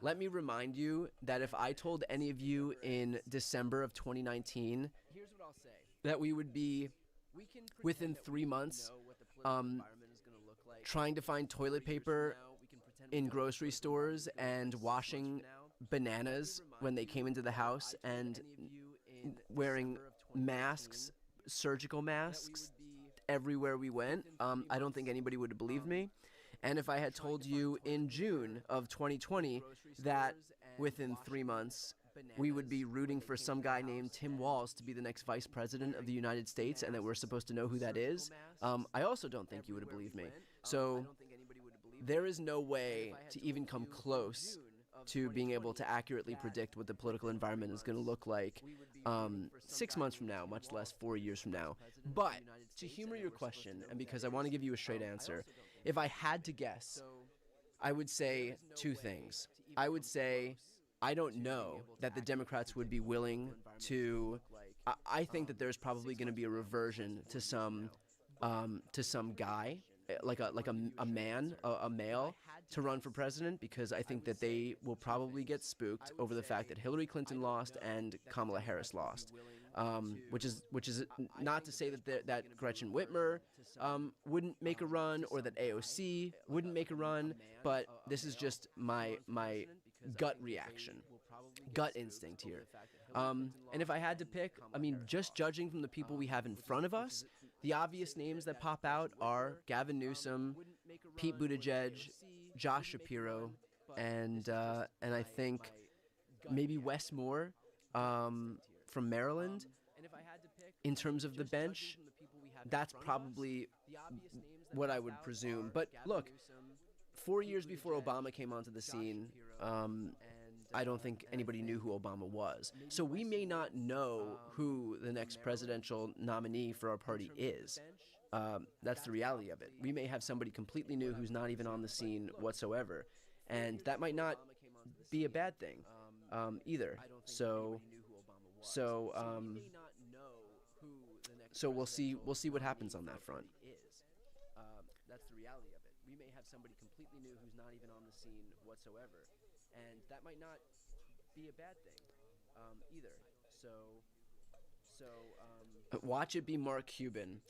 Let me remind you that if I told any of you in December of 2019 Here's what I'll say. that we would be We can pretend within that 3 months know what the political environment is going to look like. trying to find toilet paper We can pretend we in know grocery stores and washing bananas when they came into the house and wearing masks, surgical masks, everywhere we went, I don't think anybody would have believed me. And if I had told you in June of 2020 that within 3 months we would be rooting for some guy named Tim Walz to be the next vice president of the United States and that we're supposed to know who that is, I also don't think you would have believed me. So there is no way to even come close to being able to accurately predict what the political environment is going to look like 6 months from now, much less 4 years from now. But to humor your question, and because I want to give you a straight answer, if I had to guess, I would say 2 things. I would say I don't know that the Democrats would be willing to. I think that there's probably going to be a reversion to some guy, like a man, a male, to run for president, because I think that they will probably get spooked over the fact that Hillary Clinton lost and Kamala Harris lost. Which is not to say that Gretchen Whitmer wouldn't make a run or that AOC wouldn't make a run, but this is just my gut reaction, gut instinct here. And if I had to pick, I mean, just judging from the people we have in front of us, the obvious names that pop out are Gavin Newsom, Pete Buttigieg, Josh Shapiro, and I think maybe Wes Moore from Maryland. In terms of the bench, that's probably what I would presume. But look, 4 years before Obama came onto the scene, I don't think anybody knew who Obama was. So we may not know who the next presidential nominee for our party is. That's the reality of it. We may have somebody completely new who's not even on the scene whatsoever. And that might not be a bad thing either. So we'll see what happens on that front. That's the reality of it. We may have somebody completely new who's not even on the scene whatsoever, and that might not be a bad thing either. Watch it be Mark Cuban.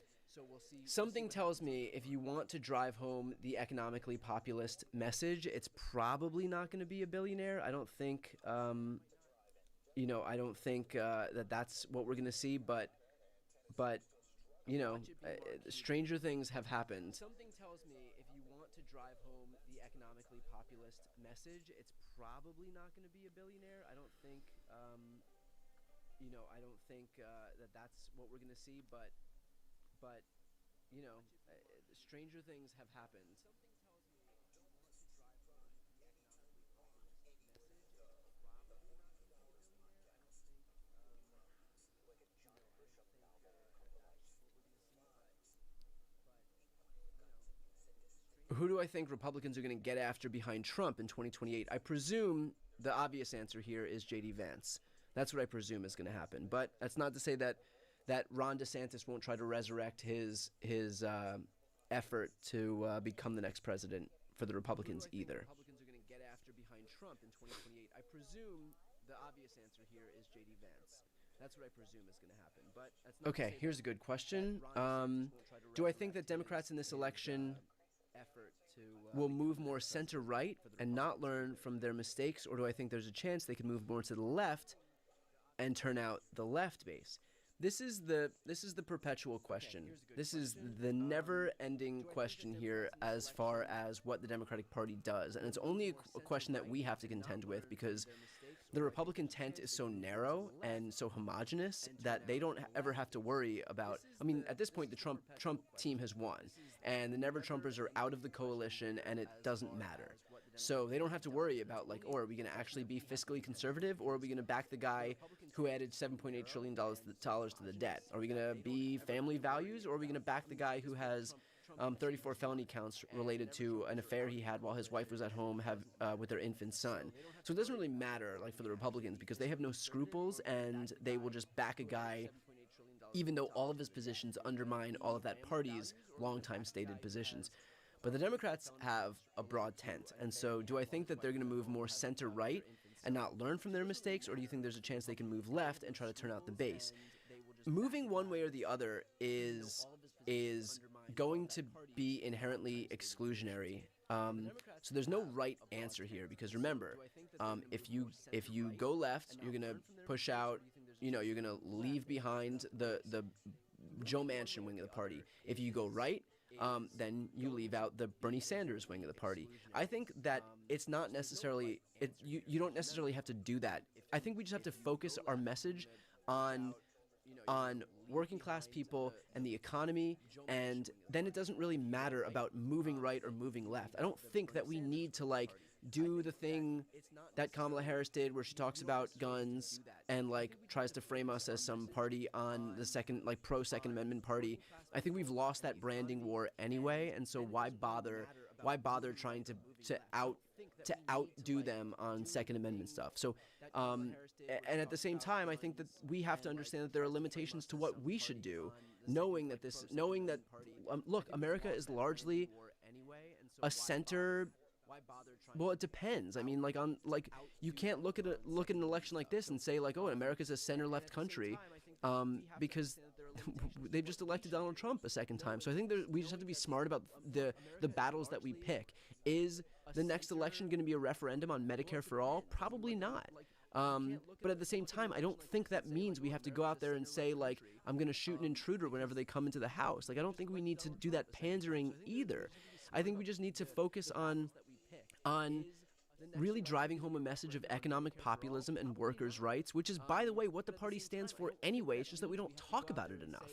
Something tells me if you want to drive home the economically populist message, it's probably not going to be a billionaire. I don't think, that that's what we're going to see, but stranger things have happened. Something tells me if you want to drive home the economically populist message, it's probably not going to be a billionaire. I don't think, that that's what we're going to see, but stranger things have happened. Who do I think Republicans are going to get after behind Trump in 2028? I presume the obvious answer here is J.D. Vance. That's what I presume is going to happen. But that's not to say that Ron DeSantis won't try to resurrect his effort to become the next president for the Republicans either. Republicans are going to get after behind Trump in 2028. I presume the obvious answer here is J.D. Vance. That's what I presume is going to happen. But that's not Okay, here's a good question. Do I think that Democrats in this election will move more center-right and not learn from their mistakes, or do I think there's a chance they can move more to the left and turn out the left base. This is the perpetual question. This is the never-ending question here as far as what the Democratic Party does, and it's only a question that we have to contend with because the Republican tent is so narrow and so homogenous that they don't ever have to worry about. I mean, at this point, the Trump team has won, and the Never-Trumpers are out of the coalition, and it doesn't matter. So they don't have to worry about, like, oh, are we going to actually be fiscally conservative, or are we going to back the guy who added $7.8 trillion to the debt? Are we going to be family values, or are we going to back the guy who has 34 felony counts related to an affair he had while his wife was at home with their infant son? So it doesn't really matter, like, for the Republicans, because they have no scruples, and they will just back a guy even though all of his positions undermine all of that party's longtime stated positions. But the Democrats have a broad tent, and so do I think that they're going to move more center-right and not learn from their mistakes, or do you think there's a chance they can move left and try to turn out the base? Moving one way or the other is going to be inherently exclusionary. So there's no right answer here, because remember, if you go left, you're going to push out, you're going to leave behind the Joe Manchin wing of the party. If you go right, then you leave out the Bernie Sanders wing of the party. I think that it's not necessarily, you don't necessarily have to do that. I think we just have to focus our message on working class people and the economy, and then it doesn't really matter about moving right or moving left. I don't think that we need to, like, do the thing that Kamala Harris did where she talks about guns and, like, tries to frame us as some party on the pro-Second Amendment party. I think we've lost that branding war anyway, and so why bother trying to outdo them on Second Amendment stuff? So, and at the same time, I think that we have to understand that there are limitations to what we should do, knowing that look, America is largely a center. Well, it depends. I mean, you can't look at an election like this and say, like, oh, America's a center-left country, because they've just elected Donald Trump a second time. So I think we just have to be smart about the battles that we pick. Is the next election going to be a referendum on Medicare for all? Probably not. But at the same time, I don't think that means we have to go out there and say, like, I'm going to shoot an intruder whenever they come into the house. Like, I don't think we need to do that pandering either. I think we just need to focus on really driving home a message of economic populism and workers' rights, which is, by the way, what the party stands for anyway. It's just that we don't talk about it enough.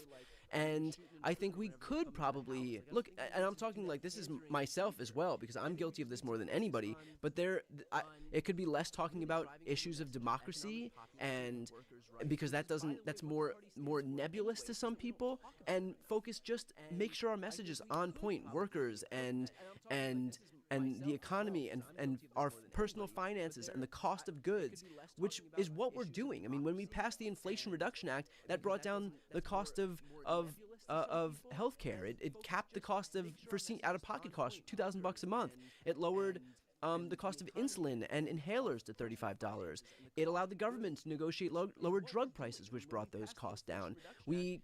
And I think we could probably look, and I'm talking like this is myself as well, because I'm guilty of this more than anybody, but it could be less talking about issues of democracy, and because that's more nebulous to some people, and focus, just make sure our message is on point. Workers and the economy and our personal finances and the cost of goods, which is what we're doing. I mean, when we passed the Inflation Reduction Act, that brought down the cost of healthcare. It capped the cost for out-of-pocket costs, $2,000 a month. It lowered the cost of insulin and inhalers to $35. It allowed the government to negotiate lower drug prices, which brought those costs down. We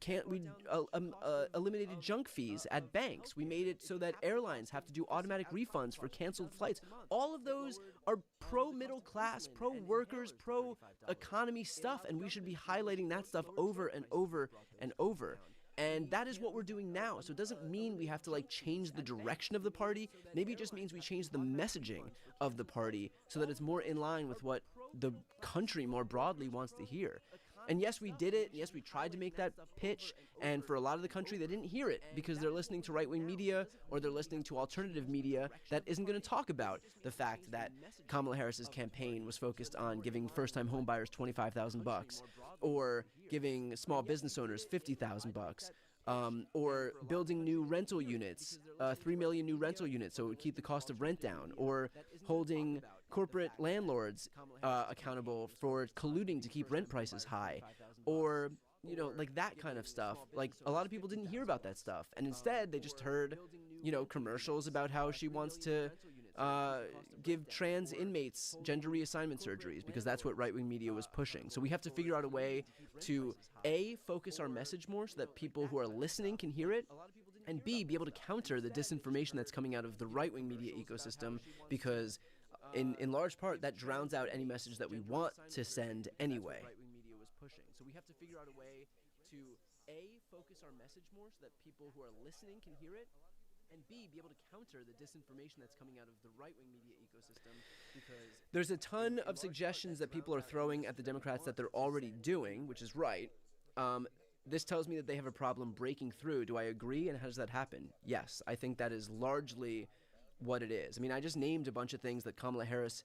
eliminated junk fees at banks. We made it so that airlines have to do automatic refunds for canceled flights. All of those are pro-middle class, pro-workers, pro-economy stuff, and we should be highlighting that stuff over and over and over. And that is what we're doing now. So it doesn't mean we have to, like, change the direction of the party. Maybe it just means we change the messaging of the party so that it's more in line with what the country more broadly wants to hear. And yes, we did it. Yes, we tried to make that pitch. And for a lot of the country, they didn't hear it because they're listening to right-wing media, or they're listening to alternative media that isn't going to talk about the fact that Kamala Harris's campaign was focused on giving first-time homebuyers $25,000, or giving small business owners $50,000, or building new rental units, 3 million new rental units, so it would keep the cost of rent down, or holding corporate landlords accountable for colluding to keep rent prices high, or, like that kind of stuff. Like, a lot of people didn't hear about that stuff, and instead they just heard, commercials about how she wants to give trans inmates gender reassignment surgeries, because that's what right-wing media was pushing. So we have to figure out a way to, A, focus our message more so that people who are listening can hear it, and B, be able to counter the disinformation that's coming out of the right-wing media ecosystem, because in large part that drowns out any message that we want to send anyway. have to figure out a way to A, focus our message more so that people who are listening can hear it, and B, be able to counter the disinformation that's coming out of the right-wing media ecosystem, because there's a ton of suggestions that people are throwing at the Democrats that they're already doing, which is right. This tells me that they have a problem breaking through. Do I agree, and how does that happen? Yes, I think that is largely what it is. I mean, I just named a bunch of things that Kamala Harris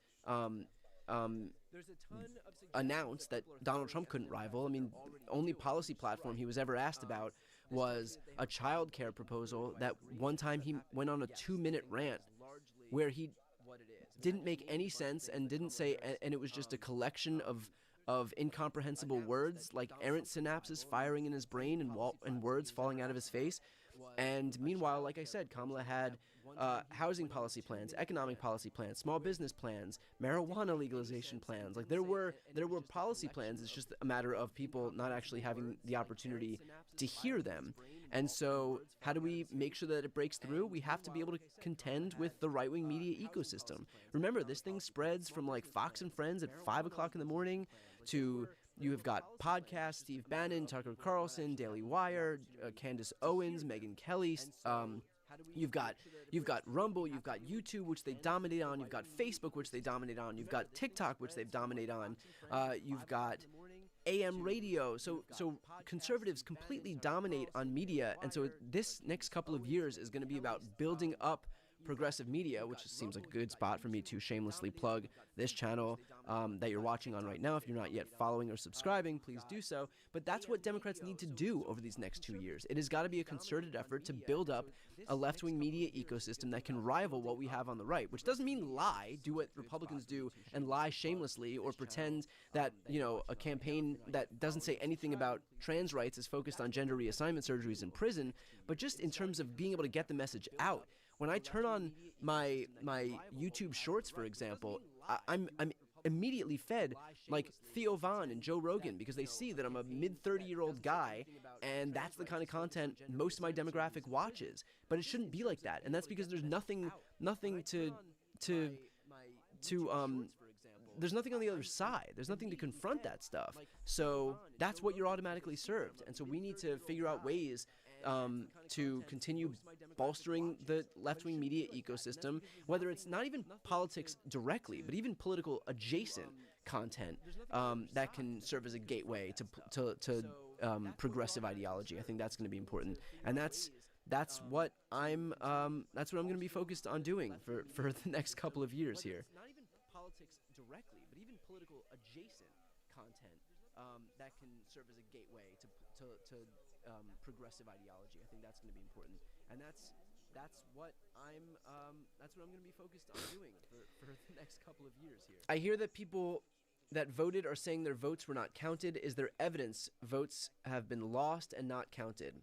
announced that Donald Trump couldn't rival. I mean, the only policy platform he was ever asked about was a child care proposal that one time he went on a 2-minute rant where he didn't make any sense and didn't say, and it was just a collection of incomprehensible words, like errant synapses firing in his brain and words falling out of his face. And meanwhile, like I said, Kamala had housing policy plans, economic policy plans, small business plans, marijuana legalization plans. Like there were policy plans. It's just a matter of people not actually having the opportunity to hear them. And so how do we make sure that it breaks through? We have to be able to contend with the right-wing media ecosystem. Remember, this thing spreads from like Fox and Friends at 5 o'clock in the morning to you have got podcasts, Steve Bannon, Tucker Carlson, Daily Wire, Candace Owens, Megyn Kelly. You've got Rumble, you've got YouTube, which they dominate on. You've got Facebook, which they dominate on. You've got TikTok, which they've dominated on. You've got AM radio. So conservatives completely dominate on media, and so this next couple of years is going to be about building up progressive media, which seems like a good spot for me to shamelessly plug this channel that you're watching on right now. If you're not yet following or subscribing, please do so. But that's what Democrats need to do over these next 2 years. It has got to be a concerted effort to build up a left-wing media ecosystem that can rival what we have on the right, which doesn't mean lie, do what Republicans do and lie shamelessly, or pretend that, you know, a campaign that doesn't say anything about trans rights is focused on gender reassignment surgeries in prison, but just in terms of being able to get the message out. When I turn on my YouTube Shorts, for example, I'm immediately fed like Theo Von and Joe Rogan, because they see that I'm a mid-30-year-old guy, and that's the kind of content most of my demographic watches. But it shouldn't be like that, and that's because there's nothing to there's nothing on the other side. There's nothing to confront that stuff. So that's what you're automatically served, and so we need to figure out ways to continue bolstering the left-wing media ecosystem, whether it's not even politics directly, but even political adjacent content that can serve as a gateway to progressive ideology. I think that's going to be important, and that's what I'm going to be focused on doing for the next couple of years here. Not even politics directly, but even political adjacent content that can serve as a gateway to progressive ideology. I think that's going to be important, and that's what I'm going to be focused on doing for the next couple of years here. I hear that people that voted are saying their votes were not counted. Is there evidence votes have been lost and not counted?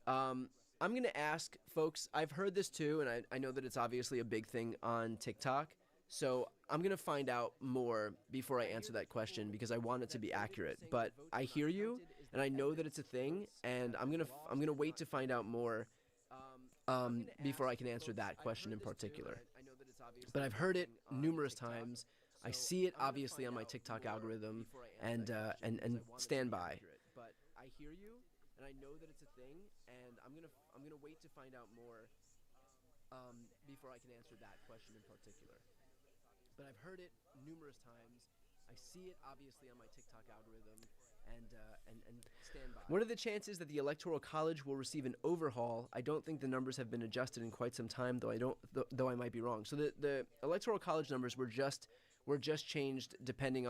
I'm going to ask folks. I've heard this too, and I know that it's obviously a big thing on TikTok. So I'm going to find out more before I answer that question, because I want it to be accurate. But I hear you, and I know that it's a thing, and I'm going to wait to find out more before I can answer that question in particular. But I've heard it numerous times. I see it obviously on my TikTok algorithm, and stand by. But I hear you, and I know that it's a thing, and I'm going to wait to find out more before I can answer that question in particular. But I've heard it numerous times. I see it obviously on my TikTok algorithm, and stand by. What are the chances that the Electoral College will receive an overhaul? I don't think the numbers have been adjusted in quite some time, though I might be wrong. So the Electoral College numbers were just changed pending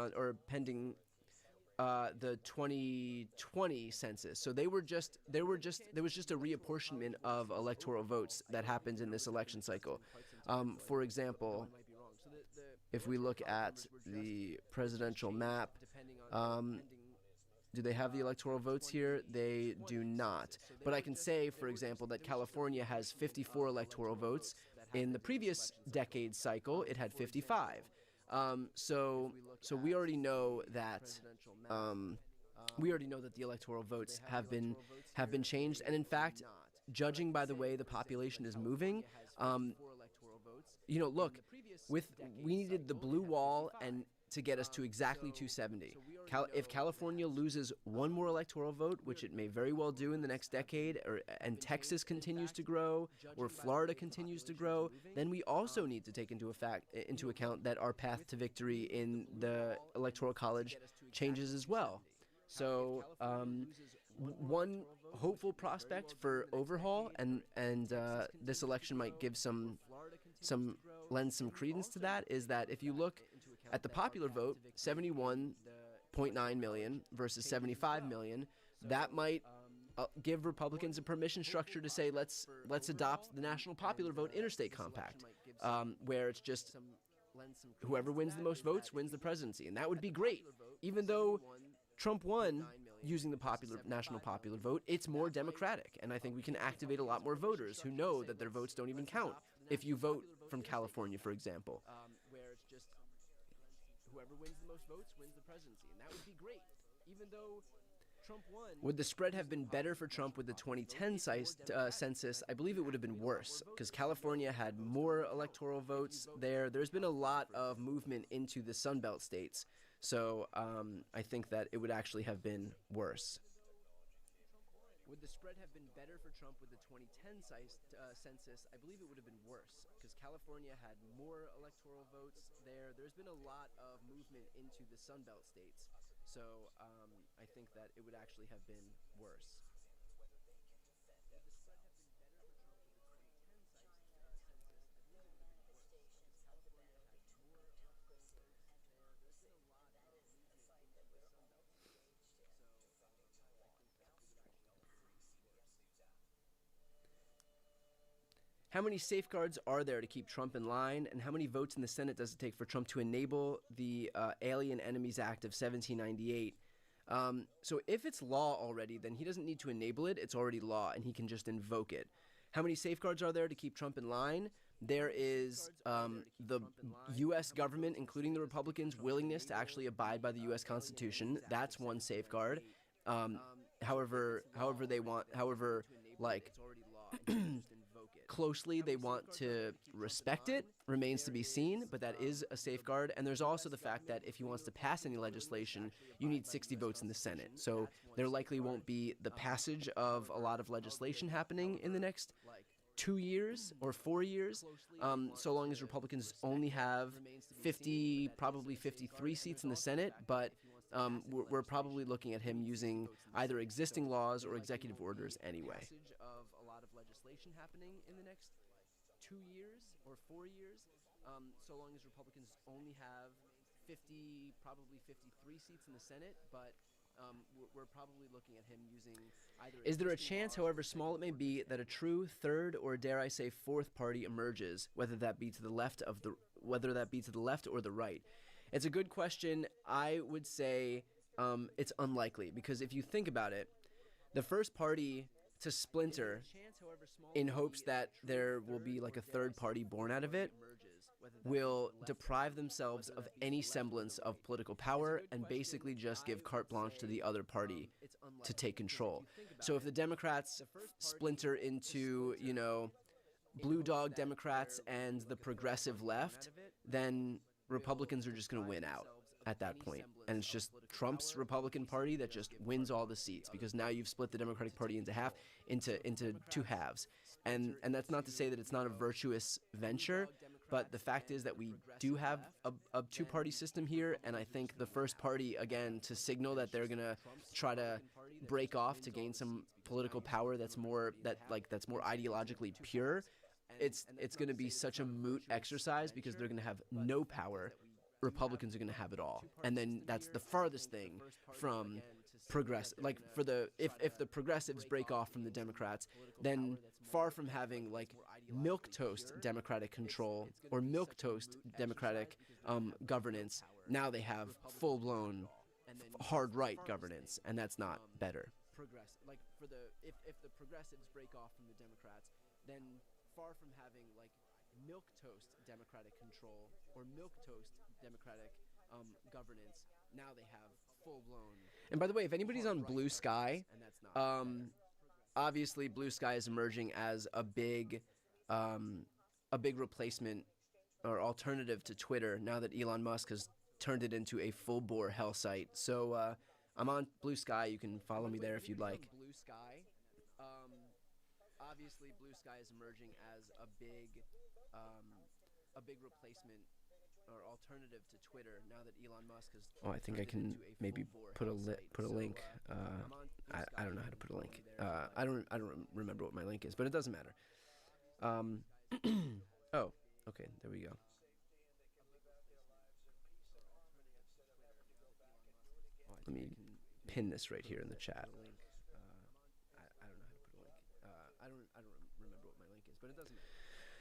the 2020 census. So there was just a reapportionment of electoral votes that happened in this election cycle. For example, if we look at the presidential map, do they have the electoral votes here? They do not. But I can say, for example, that California has 54 electoral votes. In the previous decade cycle, it had 55. So we already know that the electoral votes have been changed. And in fact, judging by the way the population is moving, look, we needed the blue wall and to get us to exactly 270. If California loses one more electoral vote, which it may very well do in the next decade, and Texas continues to grow, or Florida continues to grow, then we also need to take into account that our path to victory in the Electoral College changes as well. So one hopeful prospect for overhaul, and this election might give lend some credence to that, is that if you look at the popular vote, 71.9 million versus 75 million, that might give Republicans a permission structure to say, let's adopt the National Popular Vote Interstate Compact, where it's just whoever wins the most votes wins the presidency. And that would be great. Even though Trump won using the national popular vote, it's more democratic. And I think we can activate a lot more voters who know that their votes don't even count if you vote from California, for example. Where it's just whoever wins the most votes wins the presidency. And that would be great. Even though Trump won. Would the spread have been better for Trump with the 2010 census? I believe it would have been worse, because California had more electoral votes there. There's been a lot of movement into the Sun Belt states. So I think that it would actually have been worse. Would the spread have been better for Trump with the 2010 census? I believe it would have been worse, because California had more electoral votes there. There's been a lot of movement into the Sun Belt states. So I think that it would actually have been worse. How many safeguards are there to keep Trump in line, and how many votes in the Senate does it take for Trump to enable the Alien Enemies Act of 1798? So if it's law already, then he doesn't need to enable it. It's already law, and he can just invoke it. How many safeguards are there to keep Trump in line? There is the U.S. government, including the Republicans' willingness to actually abide by the U.S. Constitution. That's one safeguard. However closely they want to respect it remains to be seen, but that is a safeguard. And there's also the fact that if he wants to pass any legislation, you need 60 votes in the Senate. So there likely won't be the passage of a lot of legislation happening in the next 2 years or 4 years, so long as Republicans only have probably 53 seats in the Senate. But we're probably looking at him using either existing laws or executive orders anyway. Of a lot of legislation happening in the next 2 years or 4 years, so long as Republicans only have probably 53 seats in the Senate. But we're probably looking at him using either. Is there a chance, however small it may be, that a true third, or dare I say fourth party emerges, whether that be to the left or the right? It's a good question. I would say it's unlikely, because if you think about it, the first party to splinter in hopes that there will be like a third party born out of it will deprive themselves of any semblance of political power and basically just give carte blanche to the other party to take control. So if the Democrats splinter into, blue dog Democrats and the progressive left, then Republicans are just going to win out at that point. And it's just Trump's Republican Party that just wins all the seats, because now you've split the Democratic Party into two halves. And that's not to say that it's not a virtuous venture, but the fact is that we do have a two-party system here, and I think the first party, again, to signal that they're going to try to break off to gain some political power that's more ideologically pure, it's going to be such a moot exercise, because they're going to have no power. Republicans are going to have it all. And then that's the farthest thing from progressive. Like, if the progressives break off from the Democrats, then far from having milquetoast Democratic control or milquetoast Democratic governance, now they have full-blown hard right governance, and that's not better. If the progressives break off from the Democrats, then far from having milquetoast Democratic control or milquetoast Democratic governance, now they have full-blown. And by the way, if anybody's on Blue Sky, obviously Blue Sky is emerging as a big replacement or alternative to Twitter now that Elon Musk has turned it into a full bore hell site. So I'm on Blue Sky. You can follow me there if you'd like. Blue Sky. Obviously, Blue Sky is emerging as a big replacement or alternative to Twitter now that Elon Musk has. Oh, I think I can maybe put a link. I don't know how to put a link. I don't remember what my link is, but it doesn't matter. Oh, okay, there we go. Let me pin this right here in the chat. I don't know how to put a link. I don't remember what my link is, but it doesn't matter.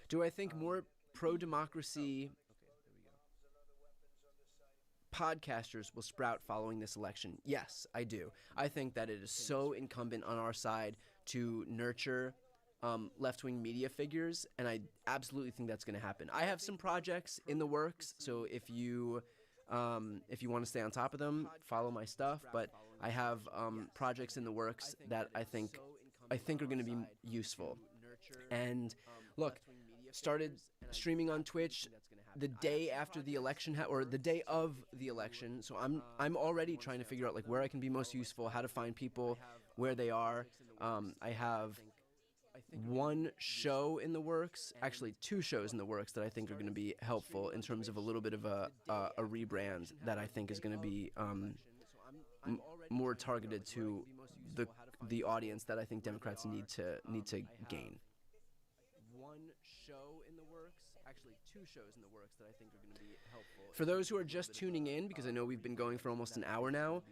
Do I think more pro-democracy podcasters will sprout following this election? Yes, I do. I think that it is so incumbent on our side to nurture left-wing media figures, and I absolutely think that's going to happen. I have some projects in the works, so if you want to stay on top of them, follow my stuff. But I have projects in the works that I think are going to be useful. And look, started streaming on Twitch the day after the election or the day of the election. So I'm already trying to figure out like where I can be most useful, how to find people where they are. I have one show in the works, actually 2 shows in the works that I think are going to be helpful in terms of a little bit of a rebrand that I think is going to be more targeted to the audience that I think Democrats need to gain. One show in the works, actually 2 shows in the works that I think are going to be helpful. For those who are just tuning in, because I know we've been going for almost an hour now,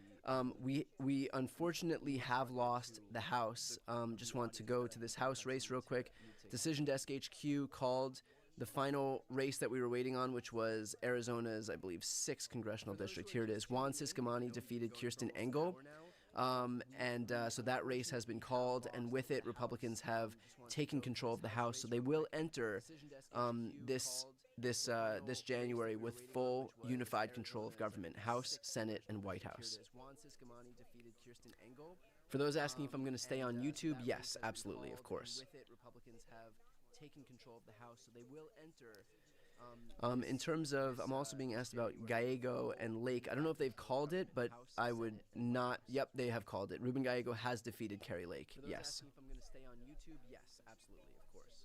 we unfortunately have lost the House. Just want to go to this House race real quick. Decision Desk HQ called the final race that we were waiting on, which was Arizona's, I believe, 6th congressional district. Here it is. Juan Ciscomani defeated Kirsten Engel. So that race has been called, and with it, Republicans have taken control of the House. So they will enter this January with full unified control of government, House, Senate, and White House. For those asking if I'm going to stay on YouTube, yes, absolutely, of course. With it, Republicans have taken control of the House, so they will enter. In terms of, I'm also being asked about Gallego and Lake. I don't know if they've called it, but I would not. Yep, they have called it. Ruben Gallego has defeated Carrie Lake. Yes. If I'm going to stay on YouTube, yes, absolutely, of course.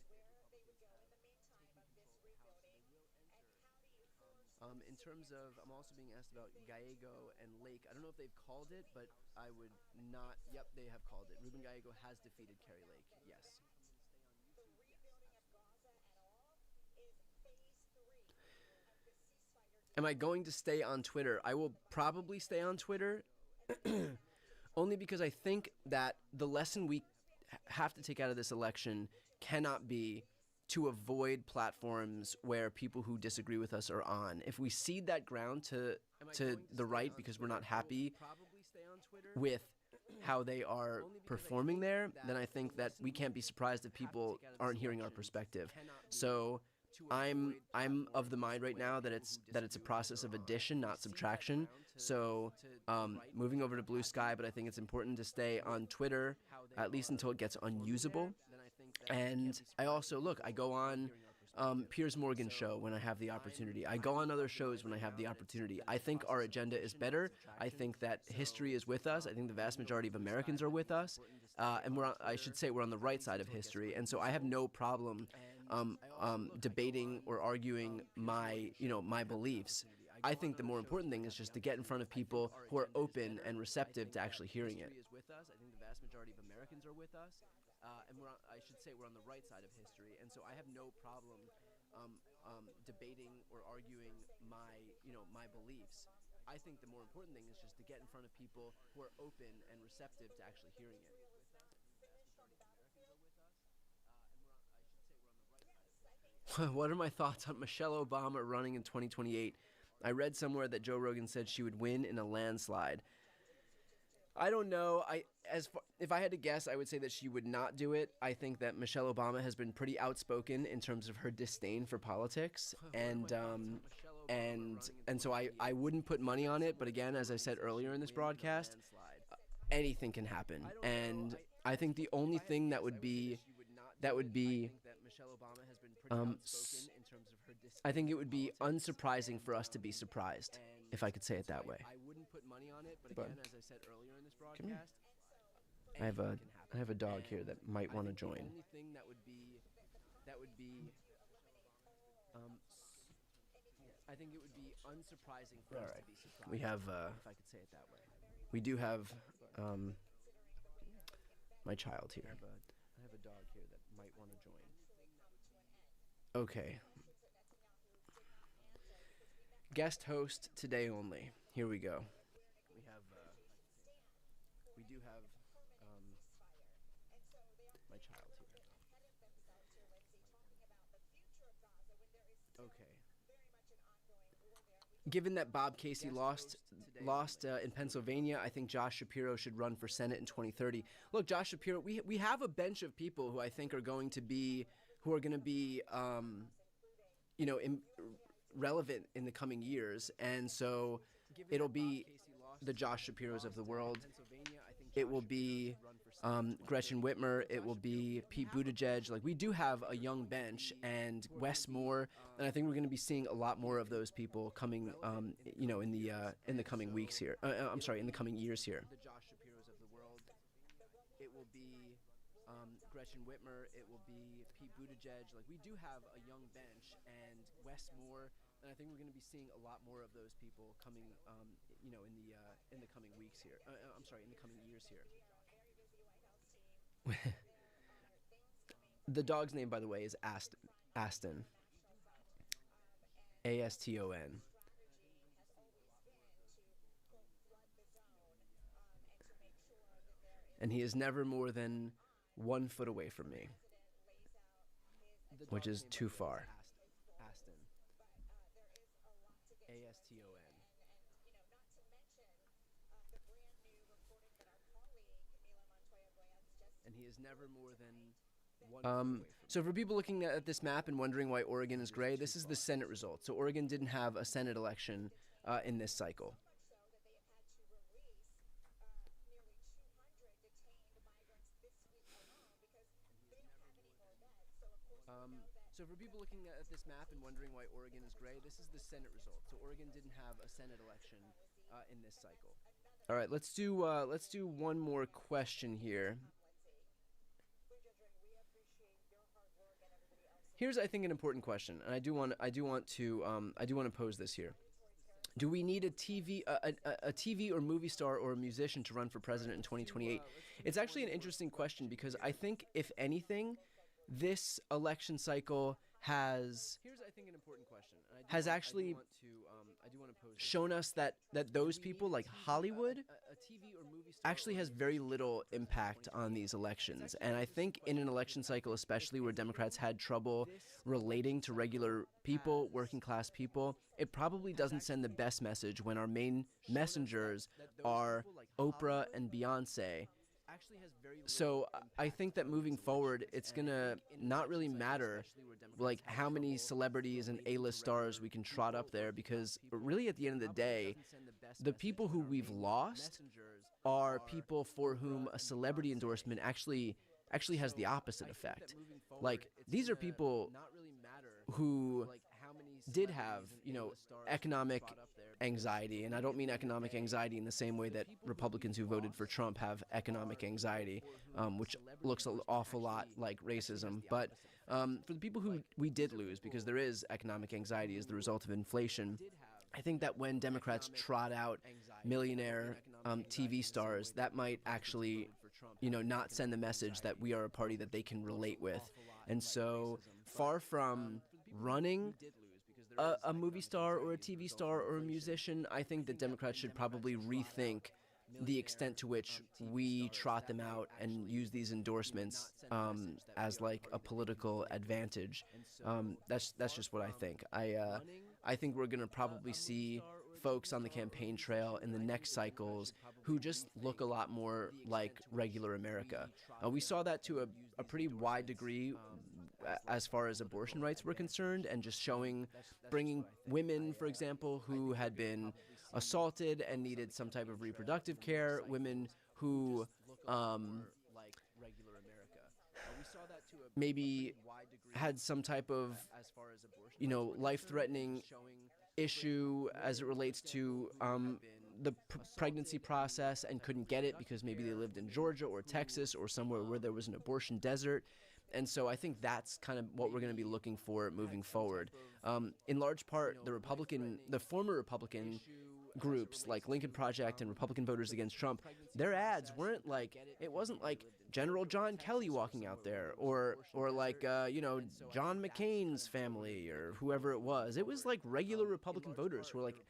In terms of, I'm also being asked about Gallego and Lake. I don't know if they've called it, but I would not. Yep, they have called it. Ruben Gallego has defeated Carrie Lake. Yes. Am I going to stay on Twitter? I will probably stay on Twitter, only because I think that the lesson we have to take out of this election cannot be to avoid platforms where people who disagree with us are on. If we cede that ground to the right because we're not happy with how they are performing there, then I think that we can't be surprised if people aren't hearing our perspective. So I'm of the mind right now that it's a process of addition, not subtraction. So moving over to Blue Sky, but I think it's important to stay on Twitter at least until it gets unusable. And I also I go on Piers Morgan's show when I have the opportunity. I go on other shows when I have the opportunity. I think our agenda is better. I think that history is with us. I think the vast majority of Americans are with us, and we're on the right side of history. And so I have no problem debating or arguing my beliefs. I think the more important thing is just to get in front of people who are open and receptive to actually hearing it. History is with us. I think the vast majority of Americans are with us, and we're on the right side of history. And so I have no problem debating or arguing my beliefs. I think the more important thing is just to get in front of people who are open and receptive to actually hearing it. What are my thoughts on Michelle Obama running in 2028? I read somewhere that Joe Rogan said she would win in a landslide. I don't know. If I had to guess, I would say that she would not do it. I think that Michelle Obama has been pretty outspoken in terms of her disdain for politics, and so I wouldn't put money on it. But again, as I said earlier in this broadcast, anything can happen, and I think the only thing that would be I think it would be unsurprising for us to be surprised, if I could say it that way. I wouldn't put money on it, but But- again, as I said earlier in this Come here. broadcast, I have a dog here that might want to join. The only thing that would be, I think it would be unsurprising for us to be surprised. We have, if I could say it that way. we do have my child here. I have a dog here that might want to join. Okay. Guest host today only. Here we go. We do have my child here. Okay. Given that Bob Casey lost in Pennsylvania, I think Josh Shapiro should run for Senate in 2030. Look, Josh Shapiro, we have a bench of people who I think are going to be relevant in the coming years, and so it'll be the Josh Shapiros of the world. It will be Gretchen Whitmer. It will be Pete Buttigieg. Like, we do have a young bench, and Wes Moore, and I think we're going to be seeing a lot more of those people coming, in the coming weeks here. In the coming years here. The Josh Shapiros of the world. It will be Gretchen Whitmer. It will be Pete Buttigieg. Like, we do have a young bench, and Wes Moore, and I think we're going to be seeing a lot more of those people coming, in the coming weeks here. In the coming years here. The dog's name, by the way, is Aston. Aston. A-S-T-O-N. And he is never more than 1 foot away from me, which is too far. Aston. A-S-T-O-N. And he is never more than 1 foot away from me. So for people looking at this map and wondering why Oregon is gray, this is the Senate result. So Oregon didn't have a Senate election in this cycle. So for people looking at this map and wondering why Oregon is gray, this is the Senate result. So Oregon didn't have a Senate election in this cycle. All right, let's do one more question here. Here's, I think, an important question, and I do want to pose this here. Do we need a TV or movie star or a musician to run for president in 2028? It's actually an interesting question because I think, if anything, this election cycle has actually shown us that those people, like Hollywood, actually has very little impact on these elections. And I think in an election cycle, especially where Democrats had trouble relating to regular people, working class people, it probably doesn't send the best message when our main messengers are Oprah and Beyonce. So I think that moving forward, it's gonna not really matter like how many celebrities and A-list stars we can trot up there, because really at the end of the day, the people who we've lost are people for whom a celebrity endorsement actually has the opposite effect. Like, these are people who did have, economic anxiety, and I don't mean economic anxiety in the same way that Republicans who voted for Trump have economic anxiety, which looks an awful lot like racism. But for the people who we did lose, because there is economic anxiety as the result of inflation, I think that when Democrats trot out millionaire TV stars, that might actually, not send the message that we are a party that they can relate with. And so, far from running a movie star or a TV star or a musician, I think that Democrats should probably rethink the extent to which we trot them out and use these endorsements as like a political advantage. That's just what I think. I think we're going to probably see folks on the campaign trail in the next cycles who just look a lot more like regular America. We saw that to a pretty wide degree as far as abortion rights were concerned, and just bringing women, for example, who had been assaulted and needed some type of reproductive care, women who maybe had some type of, life-threatening issue as it relates to the pregnancy process and couldn't get it because maybe they lived in Georgia or Texas or somewhere where there was an abortion desert. And so I think that's kind of what we're going to be looking for moving forward. In large part, the former Republican groups like Lincoln Project and Republican Voters Against Trump, their ads weren't like, it wasn't like General John Kelly walking out there or like, John McCain's family or whoever it was. It was like regular Republican voters who were like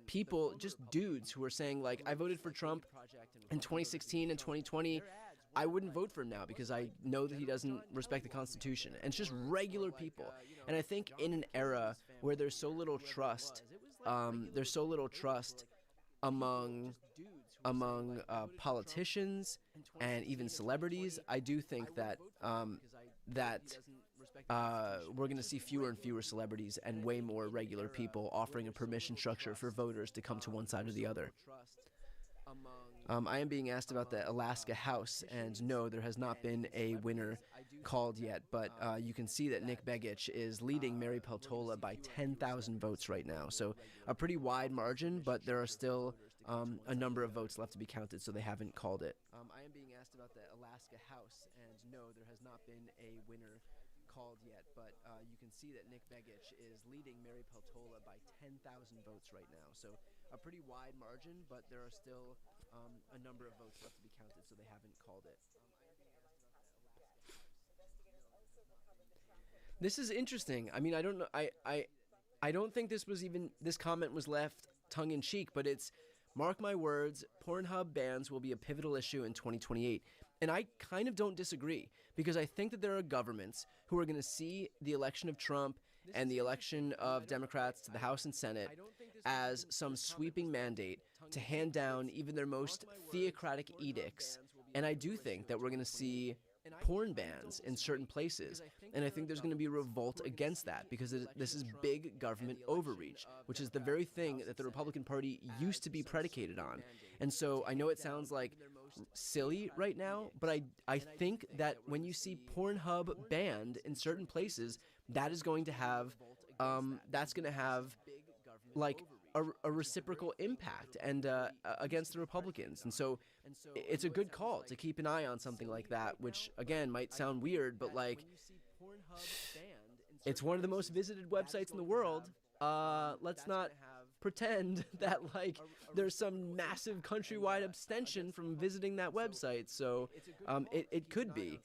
people, just dudes who were saying like, I voted for Trump in 2016 and 2020. I wouldn't vote for him now because I know that he doesn't respect the Constitution. And it's just regular people. And I think in an era where there's so little trust, among politicians and even celebrities, I do think that we're going to see fewer and fewer celebrities and way more regular people offering a permission structure for voters to come to one side or the other. I am being asked about the Alaska House, and no, there has not been a winner called yet, but you can see that Nick Begich is leading Mary Peltola by 10,000 votes right now. So a pretty wide margin, but there are still a number of votes left to be counted, so they haven't called it. I am being asked about the Alaska House, and no, there has not been a winner called yet, but you can see that Nick Begich is leading Mary Peltola by 10,000 votes right now. So a pretty wide margin, but there are still a number of votes left to be counted, so they haven't called it. This is interesting. I mean, I don't know. I don't think this comment was left tongue-in-cheek, but it's, mark my words, Pornhub bans will be a pivotal issue in 2028. And I kind of don't disagree, because I think that there are governments who are going to see the election of Trump and the election of Democrats to the House and Senate as some sweeping mandate to hand down even their most theocratic edicts. And I do think that we're going to see porn bans in certain places. And I think there's going to be a revolt against that, because this is big government overreach, which is the very thing that the Republican Party used to be predicated on. And so I know it sounds like silly right now, but I think that when you see Pornhub banned in certain places, that is going to have like a reciprocal impact and against the Republicans. And so it's a good call to keep an eye on something like that, which again might sound weird, but like, it's one of the most visited websites in the world. Let's not pretend that like there's some massive countrywide abstention from visiting that website. So it could be.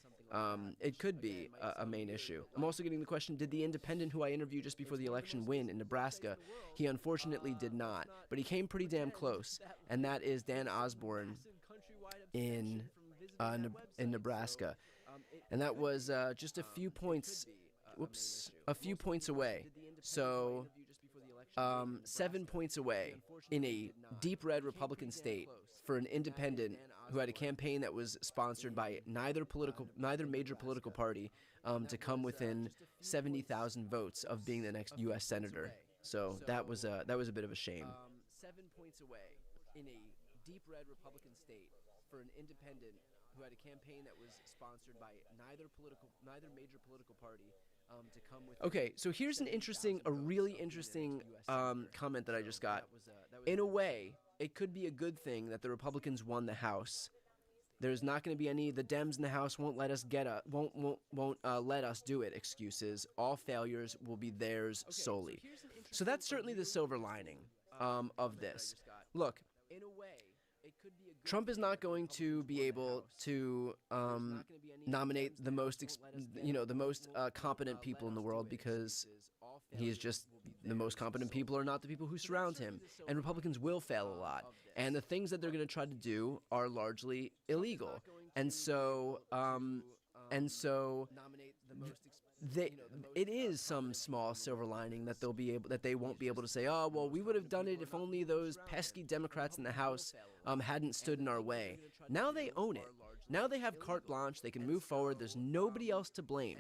It could be a main issue. I'm also getting the question, did the independent who I interviewed just before the election win in Nebraska? He unfortunately did not, but he came pretty damn close, and that is Dan Osborne in Nebraska. And that was just a few points away. So 7 points away in a deep red Republican state for an independent who had a campaign that was sponsored by neither major political party to come within 70,000 votes of being the next U.S. senator. So that was a bit of a shame. 7 points away in a deep red Republican state for an independent who had a campaign that was sponsored by neither major political party to come with. Okay, so here's a really interesting comment that I just got. In a way, it could be a good thing that the Republicans won the House. There's not going to be the Dems in the House won't let us let us do it excuses. All failures will be theirs solely. So that's certainly the silver lining of this. Look, Trump is not going to be able to nominate the most competent people in the world, because he is just the most competent people are not the people who surround him, and Republicans will fail a lot, and the things that they're going to try to do are largely illegal, and so it is some small silver lining that they won't be able to say, oh well, we would have done it if only those pesky Democrats in the House hadn't stood in our way. Now they own it. Now they have carte blanche. They can move forward. There's nobody else to blame.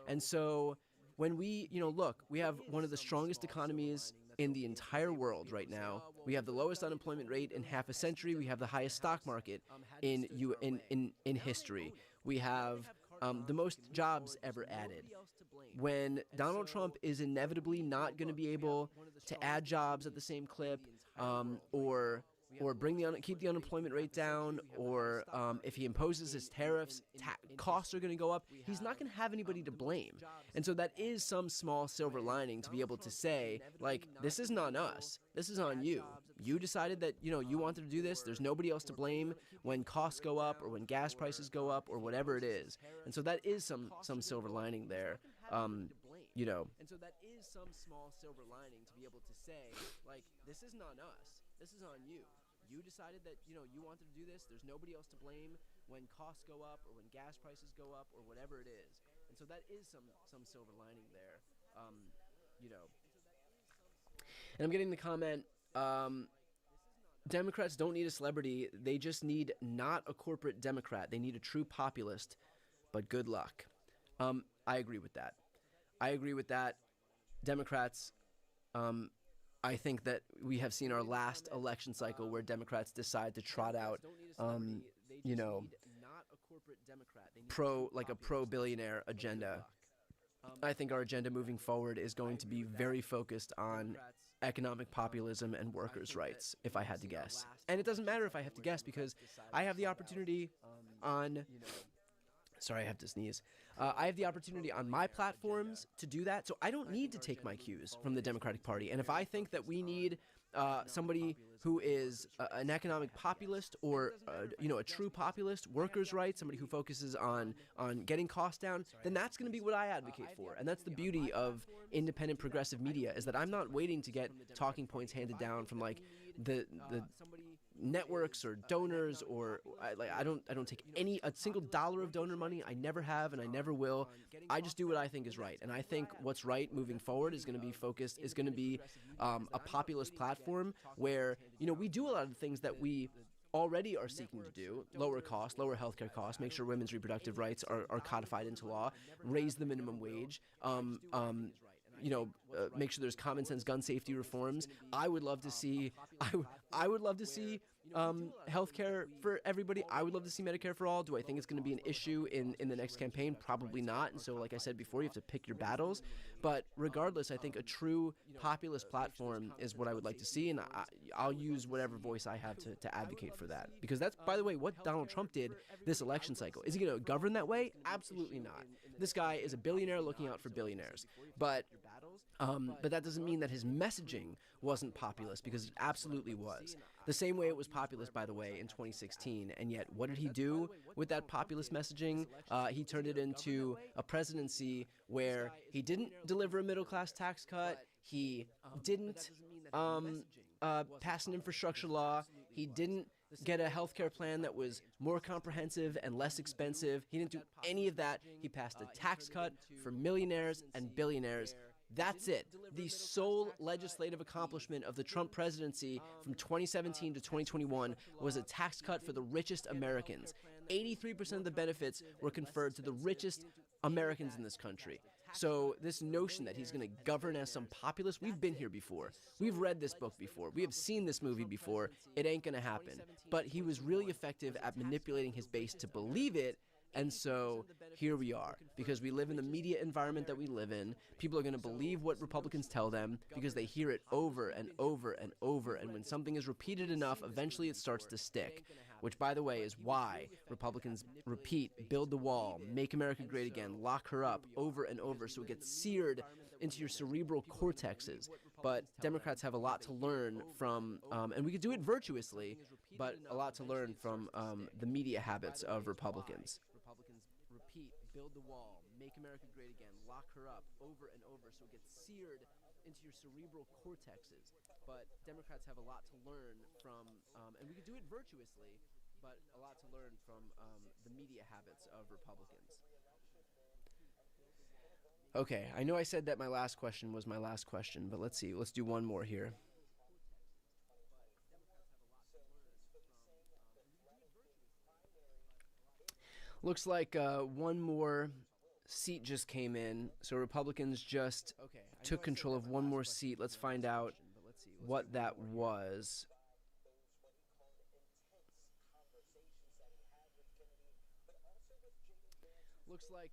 And so when we have one of the strongest economies in the entire world right now. We have the lowest unemployment rate in half a century. We have the highest stock market in history. We have the most jobs ever added. When Donald Trump is inevitably not going to be able to add jobs at the same clip, or keep the unemployment rate down, or if he imposes his tariffs, costs are going to go up. He's not going to have anybody to blame, and so that is some small silver lining to be able to say, like, this isn't on us. This is on you. You decided that you wanted to do this. There's nobody else to blame when costs go up or when gas prices go up or whatever it is. And so that is some silver lining there. And so that is some small silver lining to be able to say, like, this isn't on us. This is on you. You decided that you wanted to do this. There's nobody else to blame when costs go up or when gas prices go up or whatever it is. And so that is some silver lining there. And I'm getting the comment, Democrats don't need a celebrity. They just need not a corporate Democrat. They need a true populist, but good luck. I agree with that. Democrats, I think that we have seen our last election cycle where Democrats decide to trot out, a pro-billionaire agenda. I think our agenda moving forward is going to be very focused on economic populism and workers' rights, if I had to guess. And it doesn't matter if I have to guess, because I have the opportunity on... Sorry, I have to sneeze. I have the opportunity on my platforms to do that, so I don't need to take my cues from the Democratic Party. And if I think that we need somebody who is an economic populist, or a true populist, workers' rights, somebody who focuses on getting costs down, then that's going to be what I advocate for. And that's the beauty of independent progressive media, is that I'm not waiting to get talking points handed down from like the networks or donors, or I don't take a single dollar of donor money. I never have, and I never will. I just do what I think is right, and I think what's right moving forward is going to be a populist platform where we do a lot of the things that we already are seeking to do: lower costs, lower healthcare costs, make sure women's reproductive rights are codified into law, raise the minimum wage, make sure there's common sense gun safety reforms. I would love to see healthcare for everybody. I would love to see Medicare for all. Do I think it's going to be an issue in the next campaign? Probably not. And so, like I said before, you have to pick your battles. But regardless, I think a true populist platform is what I would like to see, and I'll use whatever voice I have to advocate for that. Because that's, by the way, what Donald Trump did this election cycle. Is he going to govern that way? Absolutely not. This guy is a billionaire looking out for billionaires. But that doesn't mean that his messaging wasn't populist, because it absolutely was. The same way it was populist, by the way, in 2016. And yet, what did he do with that populist messaging? He turned it into a presidency where he didn't deliver a middle-class tax cut. He didn't pass an infrastructure law. He didn't get a healthcare plan that was more comprehensive and less expensive. He didn't do any of that. He passed a tax cut for millionaires and billionaires. That's it. The sole legislative accomplishment of the Trump presidency from 2017 to 2021 was a tax cut for the richest Americans. 83% of the benefits were conferred to the richest Americans in this country. So this notion that he's going to govern as some populist, we've been here before. We've read this book before. We have seen this movie before. It ain't going to happen. But he was really effective at manipulating his base to believe it. And so here we are, because we live in the media environment that we live in. People are going to believe what Republicans tell them because they hear it over and over and over. And when something is repeated enough, eventually it starts to stick, which, by the way, is why Republicans repeat, build the wall, make America great again, lock her up over and over so it gets seared into your cerebral cortexes. But Democrats have a lot to learn from, and we could do it virtuously, but a lot to learn from the media habits of Republicans. Build the wall, make America great again, lock her up over and over so it gets seared into your cerebral cortexes. But Democrats have a lot to learn from, and we could do it virtuously, but a lot to learn from the media habits of Republicans. Okay, I know I said that my last question was my last question, but let's see. Let's do one more here. Looks like one more seat just came in, so Republicans just took control of one more seat. Let's find out what that was. Looks like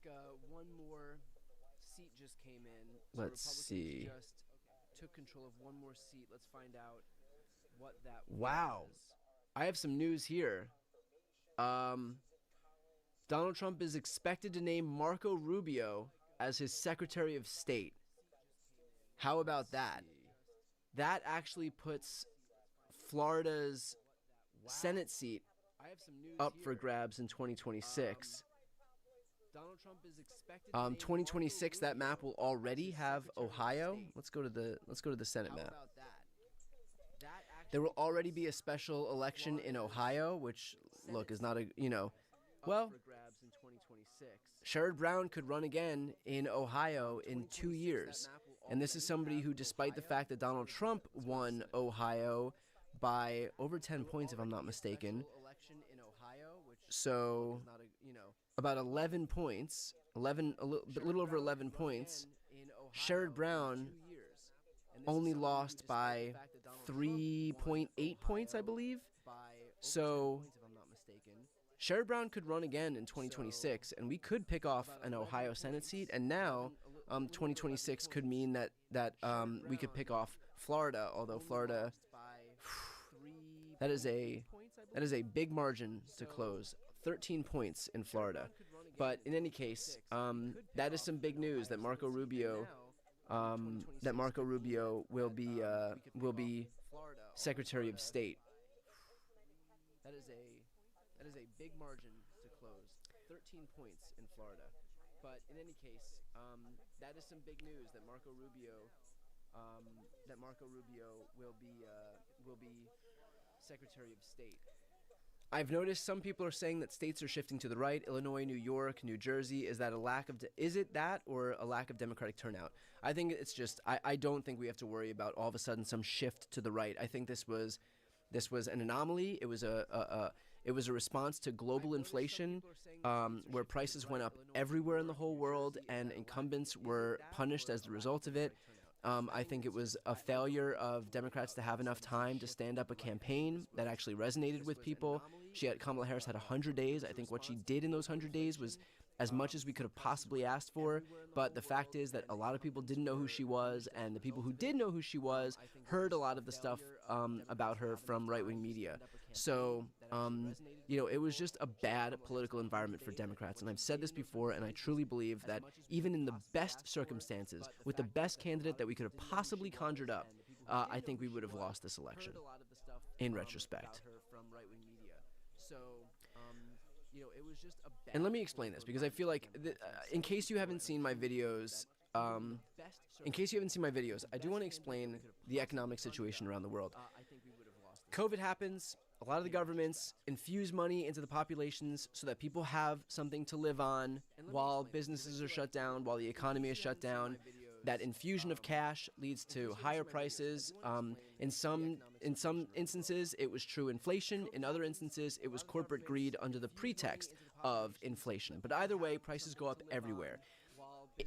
one more seat just came in. Let's Republicans see. Just took control of one more seat. Let's find out what that Wow. was. I have some news here. Donald Trump is expected to name Marco Rubio as his Secretary of State. How about that? That actually puts Florida's Senate seat I have some news up here. for grabs in 2026. Donald Trump is expected to name 2026, that map will already have Ohio. Let's go to the Senate How map. about that? That There will already be a special election in Ohio, which, look, is not a, well, for grabs in 2026. Sherrod Brown could run again in Ohio in 2 years. And this is somebody who, despite the fact that Donald Trump won Ohio by over 10 points, if I'm not mistaken, Election in Ohio, which so is not a, about 11 points, a little over 11 points, Sherrod Brown only lost by 3.8 points, I believe. So Sherrod Brown could run again in 2026, and we could pick off an Ohio Senate seat. And now, 2026 could mean that we could pick off Florida. Although Florida, that is a big margin to close. 13 points in Florida. But in any case, that is some big news that Marco Rubio will be Secretary of State. That is a big margin to close. 13 points in Florida. But in any case, that is some big news that Marco Rubio will be Secretary of State. I've noticed some people are saying that states are shifting to the right. Illinois, New York, New Jersey. Is that is it that or a lack of Democratic turnout? I think it's just I don't think we have to worry about all of a sudden some shift to the right. I think this was an anomaly. It was a response to global inflation, where prices went up everywhere in the whole world, and incumbents were punished as the result of it. I think it was a failure of Democrats to have enough time to stand up a campaign that actually resonated with people. Kamala Harris had 100 days. I think what she did in those 100 days was as much as we could have possibly asked for. But the fact is that a lot of people didn't know who she was, and the people who did know who she was heard a lot of the stuff about her from right-wing media. So, it was just a bad political environment for Democrats. And I've said this before, and I truly believe that even in the best circumstances, with the best candidate that we could have possibly conjured up, I think we would have lost this election, in retrospect. It was just a bad And let me explain this, because I feel like, in case you haven't seen my videos, I do want to explain the economic situation around the world. COVID happens. A lot of the governments infuse money into the populations so that people have something to live on while businesses are shut down, while the economy is shut down. That infusion of cash leads to higher prices. In some instances, it was true inflation. In other instances, it was corporate greed under the pretext of inflation. But either way, prices go up everywhere.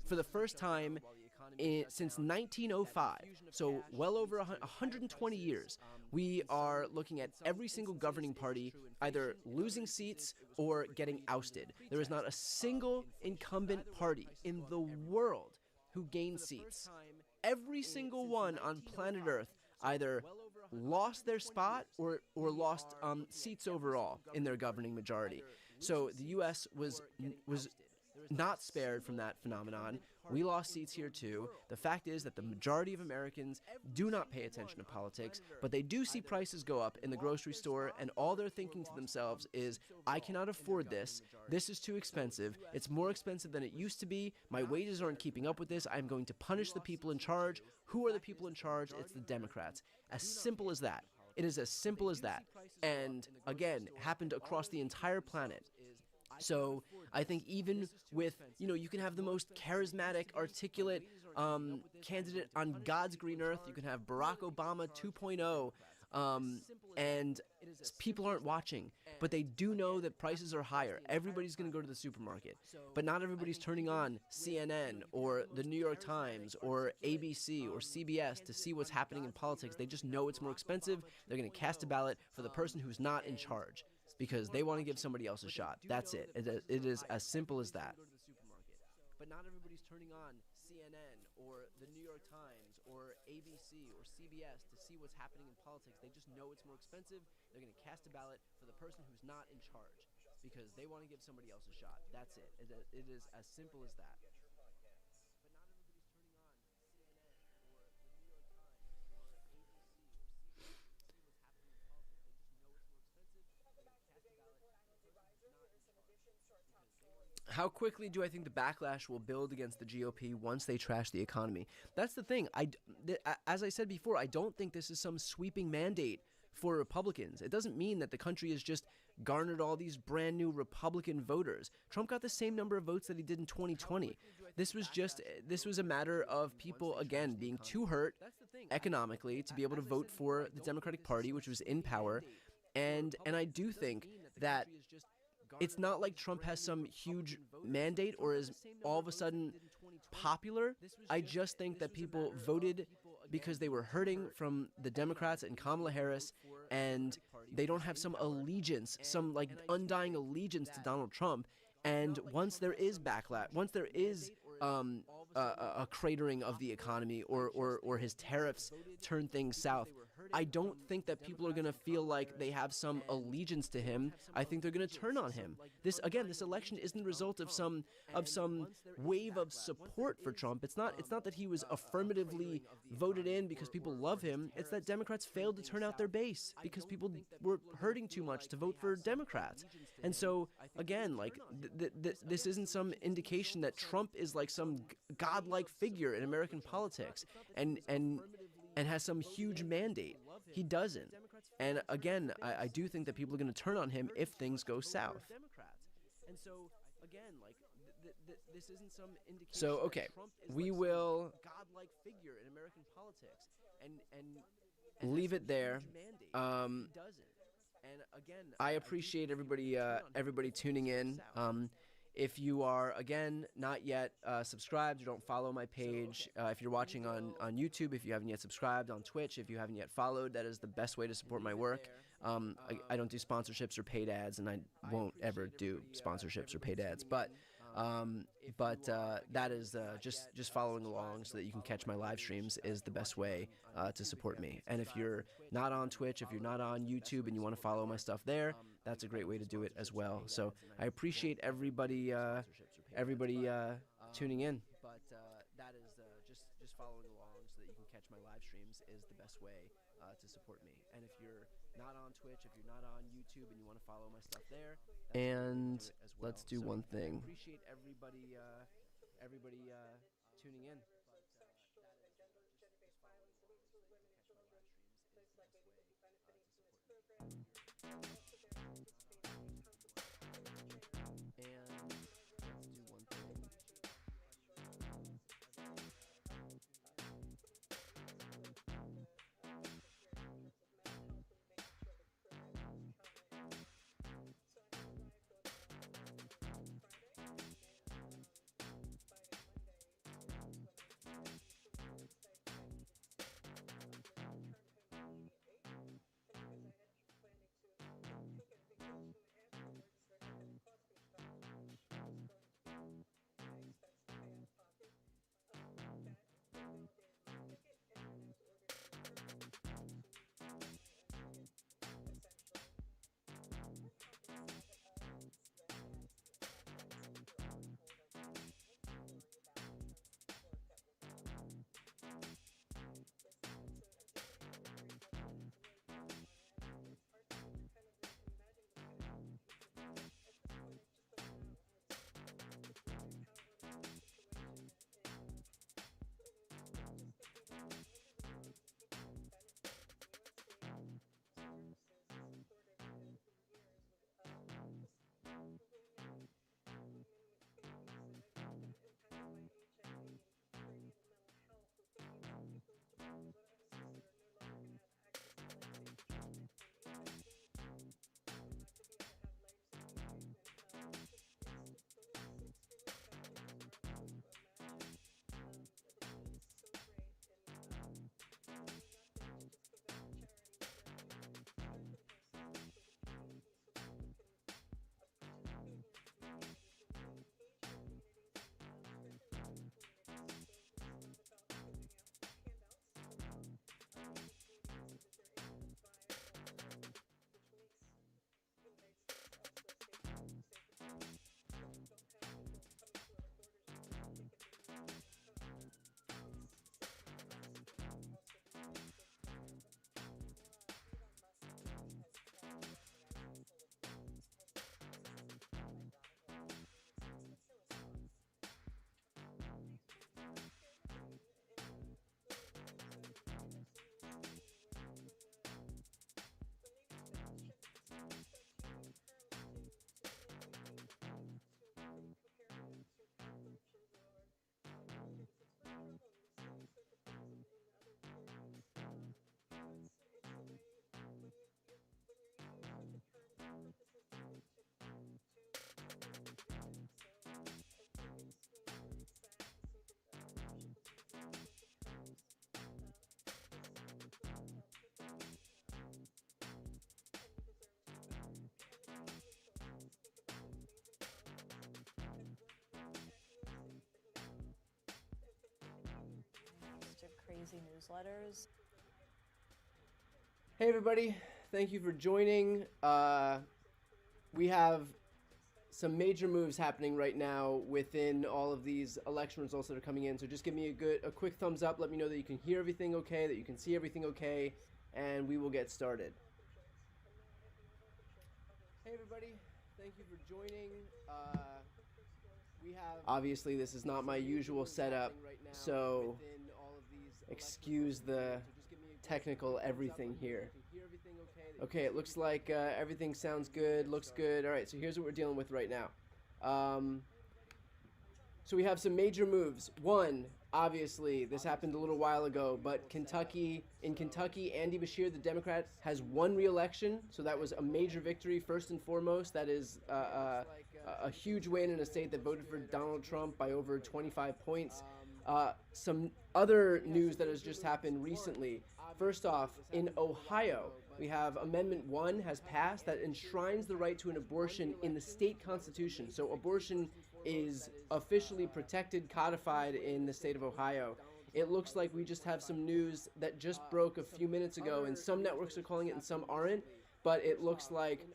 For the first time since 1905, so well over 120 years, we are looking at every single governing party either losing seats or getting ousted. There is not a single incumbent party in the world who gained seats. Every single one on planet Earth either lost their spot or lost seats overall in their governing majority. So the U.S. was not spared from that phenomenon. We lost seats here too. The fact is that the majority of Americans do not pay attention to politics, but they do see prices go up in the grocery store, and all they're thinking to themselves is, I cannot afford this. This is too expensive. It's more expensive than it used to be. My wages aren't keeping up with this. I'm going to punish the people in charge. Who are the people in charge? It's the Democrats. As simple as that. It is as simple as that. And again, happened across the entire planet. So I think even with, you can have the most charismatic, articulate candidate on God's green earth. You can have Barack Obama 2.0, and people aren't watching, but they do know that prices are higher. Everybody's going to go to the supermarket, but not everybody's turning on CNN or the New York Times or ABC or CBS to see what's happening in politics. They just know it's more expensive. They're going to cast a ballot for the person who's not in charge, because they want to give somebody else a shot. That's it. It is as simple as that. but not everybody's turning on CNN or the New York Times or ABC or CBS to see what's happening in politics. They just know it's more expensive. They're going to cast a ballot for the person who's not in charge because they want to give somebody else a shot. That's it. It is as simple as that. How quickly do I think the backlash will build against the GOP once they trash the economy? That's the thing. As I said before, I don't think this is some sweeping mandate for Republicans. It doesn't mean that the country has just garnered all these brand new Republican voters. Trump got the same number of votes that he did in 2020. This was a matter of people, again, being too hurt economically to be able to vote for the Democratic Party, which was in power. And I do think that it's not like Trump has some huge mandate or is all of a sudden popular. I just think that people voted because they were hurting from the Democrats and Kamala Harris, and they don't have some allegiance, some like undying allegiance to Donald Trump. And once there is backlash, once there is a cratering of the economy or his tariffs turn things south, I don't think that people are going to feel like they have some allegiance to him. I think they're going to turn on him. This election isn't the result of some wave of support for Trump. It's not that he was affirmatively voted in because people love him. It's that Democrats failed to turn out their base because people were hurting too much to vote for Democrats. And so again, like this isn't some indication that Trump is like some godlike figure in American politics and has some huge mandate. He doesn't. And again, I do think that people are going to turn on him if things go south. And so again, like this isn't some indication. So okay, we will godlike figure in American politics and leave it there. And again, I appreciate everybody tuning in. If you are, again, not yet subscribed or don't follow my page, if you're watching on YouTube, if you haven't yet subscribed, on Twitch, if you haven't yet followed, that is the best way to support my work. I don't do sponsorships or paid ads, and I won't ever do sponsorships or paid ads. But that is just following along so that you can catch my live streams is the best way to support me. And if you're not on Twitch, if you're not on YouTube and you want to follow my stuff there, that's a great way to do it as well. So I appreciate everybody tuning in. But that is just following along so that you can catch my live streams is the best way to support me. And if you're not on Twitch, if you're not on YouTube and you want to follow my stuff there, and let's do one thing. Appreciate everybody tuning in. crazy newsletters. Hey everybody, thank you for joining. We have some major moves happening right now within all of these election results that are coming in. So just give me a quick thumbs up. Let me know that you can hear everything okay, that you can see everything okay, and we will get started. Hey everybody, thank you for joining. Obviously this is not my usual setup, so excuse the technical everything here. Okay, it looks like everything sounds good, looks good. All right, so here's what we're dealing with right now. So we have some major moves. One, obviously, this happened a little while ago, but in Kentucky, Andy Beshear, the Democrat, has won re-election, so that was a major victory, first and foremost. That is a huge win in a state that voted for Donald Trump by over 25 points. Some other news that has just happened recently. First off, in Ohio, we have Amendment 1 has passed that enshrines the right to an abortion in the state constitution. So abortion is officially protected, codified in the state of Ohio. It looks like we just have some news that just broke a few minutes ago, and some networks are calling it and some aren't, but it looks like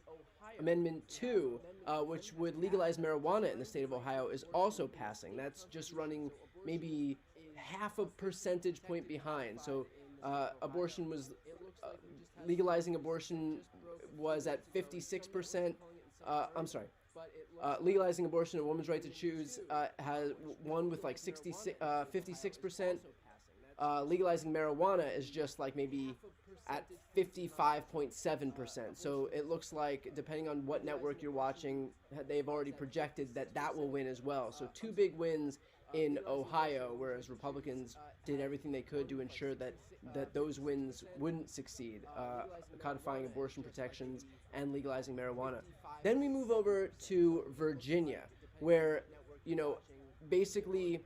Amendment 2, which would legalize marijuana in the state of Ohio, is also passing. That's just running maybe half a percentage point behind. So abortion was legalizing abortion was at 56%. Legalizing abortion, a woman's right to choose, has won with like 56%. Legalizing marijuana is just like maybe at 55.7%. So it looks like, depending on what network you're watching, they've already projected that that will win as well. So two big wins in Ohio, whereas Republicans did everything they could to ensure that those wins wouldn't succeed, codifying abortion protections and legalizing marijuana. Then we move over to Virginia, where, you know, basically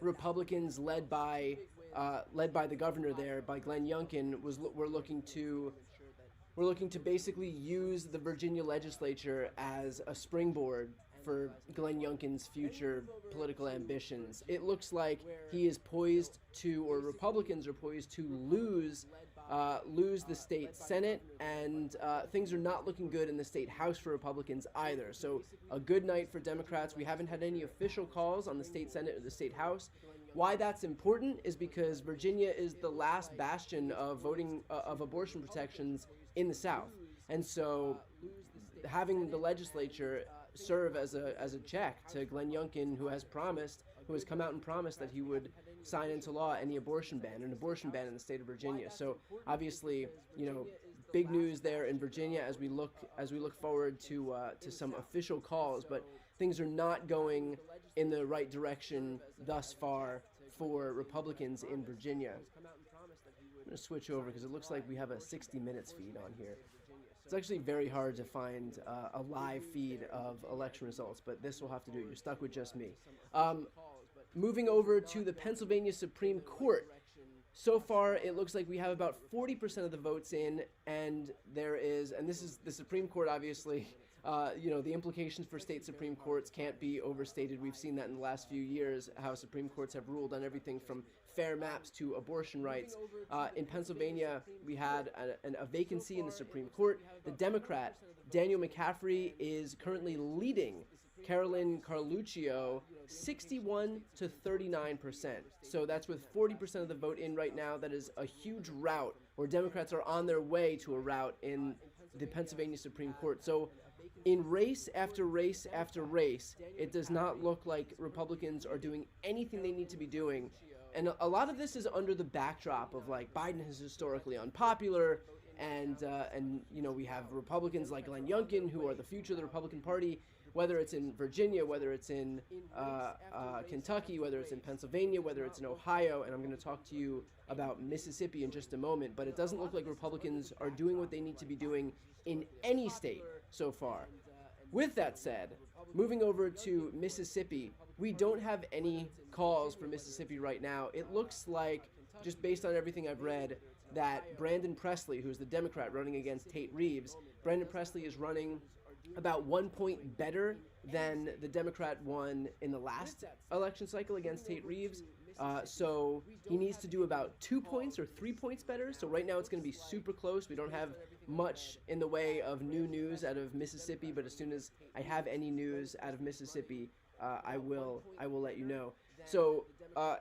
Republicans led by the governor there, by Glenn Youngkin, were looking to basically use the Virginia legislature as a springboard for Glenn Youngkin's future political ambitions. It looks like he is poised to, or Republicans are poised to lose the state Senate, and things are not looking good in the state House for Republicans either. So a good night for Democrats. We haven't had any official calls on the state Senate or the state House. Why that's important is because Virginia is the last bastion of abortion protections in the South, and so having the legislature serve as a check to Glenn Youngkin, who has come out and promised that he would sign into law an abortion ban in the state of Virginia. So obviously, you know, big news there in Virginia as we look forward to some official calls, but things are not going in the right direction thus far for Republicans in Virginia. I'm going to switch over because it looks like we have a 60 Minutes feed on here. It's actually very hard to find a live feed of election results, but this will have to do. You're stuck with just me. Moving over to the Pennsylvania Supreme Court. So far, it looks like we have about 40% of the votes in, and this is the Supreme Court, obviously. You know, the implications for state Supreme Courts can't be overstated. We've seen that in the last few years, how Supreme Courts have ruled on everything from fair maps to abortion rights. In Pennsylvania, we had a vacancy in the Supreme Court. The Democrat, Daniel McCaffrey, is currently leading Carolyn Carluccio 61 to 39%. So that's with 40% of the vote in right now. That is a huge rout, where Democrats are on their way to a rout in the Pennsylvania Supreme Court. So in race after race after race, it does not look like Republicans are doing anything they need to be doing. And a lot of this is under the backdrop of, like, Biden is historically unpopular, and you know, we have Republicans like Glenn Youngkin, who are the future of the Republican Party, whether it's in Virginia, whether it's in Kentucky, whether it's in Pennsylvania, whether it's in Ohio, and I'm going to talk to you about Mississippi in just a moment, but it doesn't look like Republicans are doing what they need to be doing in any state so far. With that said, moving over to Mississippi, we don't have any calls for Mississippi right now. It looks like, just based on everything I've read, that Brandon Presley, who's the Democrat running against Tate Reeves, Brandon Presley is running about 1 point better than the Democrat won in the last election cycle against Tate Reeves. So he needs to do about 2 points or 3 points better. So right now it's going to be super close. We don't have much in the way of new news out of Mississippi, but as soon as I have any news out of Mississippi, I will let you know. So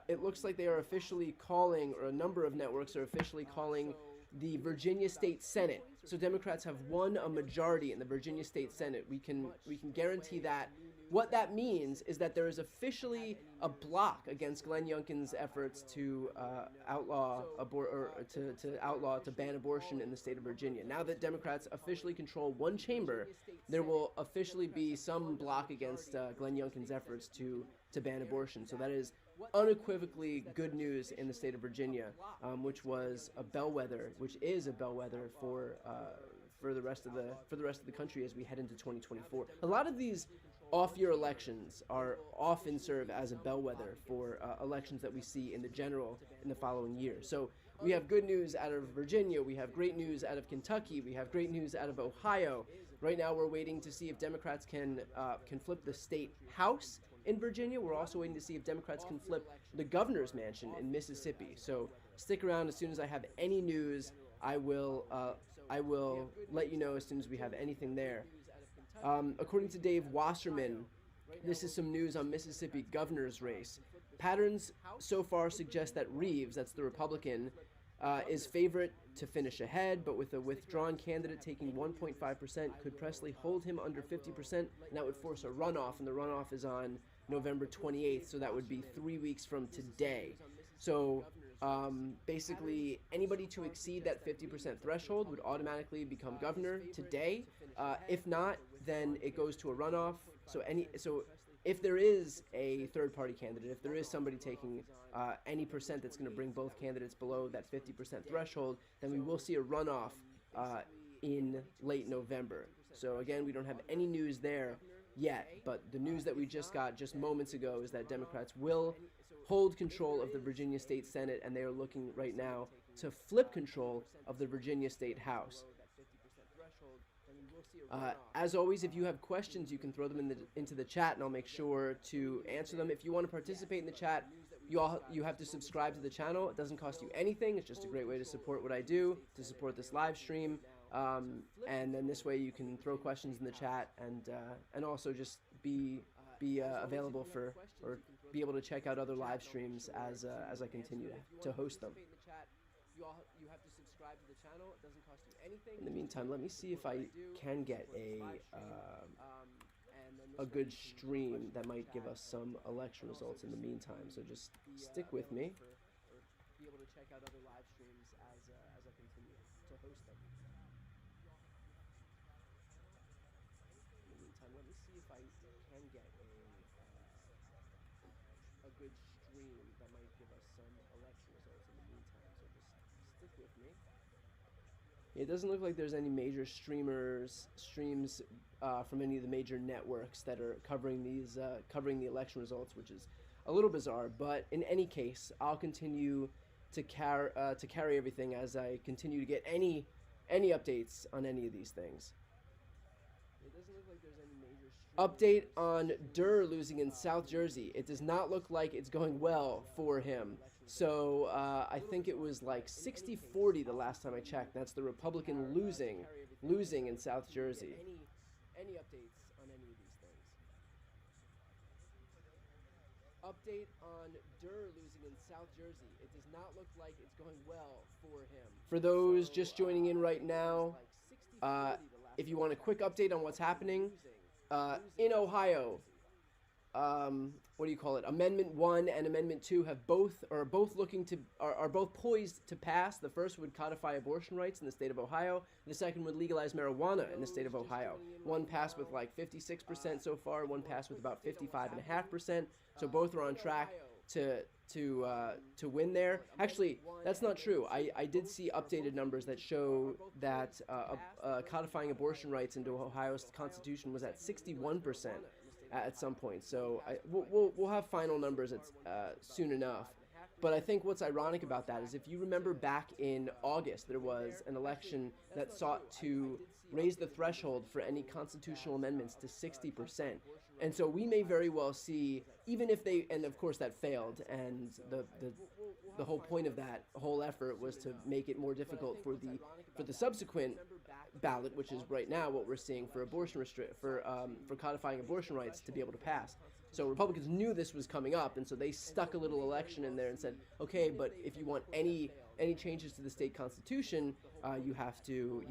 it looks like they are officially calling, or a number of networks are officially calling, the Virginia State Senate. So Democrats have won a majority in the Virginia State Senate. We can guarantee that. What that means is that there is officially a block against Glenn Youngkin's efforts to to ban abortion in the state of Virginia. Now that Democrats officially control one chamber, there will officially be some block against Glenn Youngkin's efforts to ban abortion. So that is unequivocally good news in the state of Virginia, which is a bellwether for the rest of the country as we head into 2024. A lot of these off-year elections are often serve as a bellwether for elections that we see in the general in the following year. So we have good news out of Virginia, we have great news out of Kentucky, we have great news out of Ohio. Right now we're waiting to see if Democrats can flip the state house in Virginia. We're also waiting to see if Democrats can flip the governor's mansion in Mississippi. So stick around. As soon as I have any news, I will let you know as soon as we have anything there. According to Dave Wasserman, this is some news on Mississippi governor's race. Patterns so far suggest that Reeves, that's the Republican, is favorite to finish ahead, but with a withdrawn candidate taking 1.5%, could Presley hold him under 50%, and that would force a runoff, and the runoff is on November 28th, so that would be 3 weeks from today. So basically, anybody to exceed that 50% threshold would automatically become governor today. If not, then it goes to a runoff. So if there is a third-party candidate, if there is somebody taking any percent that's going to bring both candidates below that 50% threshold, then we will see a runoff in late November. So again, we don't have any news there yet, but the news that we just got just moments ago is that Democrats will hold control of the Virginia State Senate, and they are looking right now to flip control of the Virginia State House. As always, if you have questions, you can throw them into the chat, and I'll make sure to answer them. If you want to participate in the chat, you have to subscribe to the channel. It doesn't cost you anything. It's just a great way to support what I do, to support this live stream. And then this way you can throw questions in the chat and also just be available for, or be able to check out other live streams as I continue to host them. You have to subscribe to the channel. It doesn't cost you anything. In the meantime, let me see if I can get a good stream that might give us some election results in the meantime. So just stick with me. Be able to check out other live streams as I continue to host them. In the meantime, let me see if I can get a good stream that might give us some election results in the meantime. So just stick with me. It doesn't look like there's any major streams from any of the major networks that are covering the election results, which is a little bizarre. But in any case, I'll continue to carry everything as I continue to get any updates on any of these things. It doesn't look like there's any major update on Durr losing in South Jersey. It does not look like it's going well for him. So I think it was like 60-40 the last time I checked. That's the Republican losing in South Jersey. Any updates on any of these things? Update on Durr losing in South Jersey. It does not look like it's going well for him. For those just joining in right now, if you want a quick update on what's happening in Ohio, Amendment 1 and Amendment 2 are both poised to pass. The first would codify abortion rights in the state of Ohio. The second would legalize marijuana in the state of Ohio. One passed with like 56% so far. One passed with about 55.5%. So both are on track to win there. Actually, that's not true. I did see updated numbers that show that codifying abortion rights into Ohio's constitution was at 61%. At some point, so we'll have final numbers soon enough. But I think what's ironic about that is if you remember back in August, there was an election that sought to raise the threshold for any constitutional amendments to 60%. And so we may very well see, even if they, and of course that failed, and the whole point of that whole effort was to make it more difficult for the subsequent ballot, which is right now what we're seeing for abortion for codifying abortion rights to be able to pass. So Republicans knew this was coming up, and so they stuck a little election in there and said, okay, but if you want any changes to the state constitution, you have to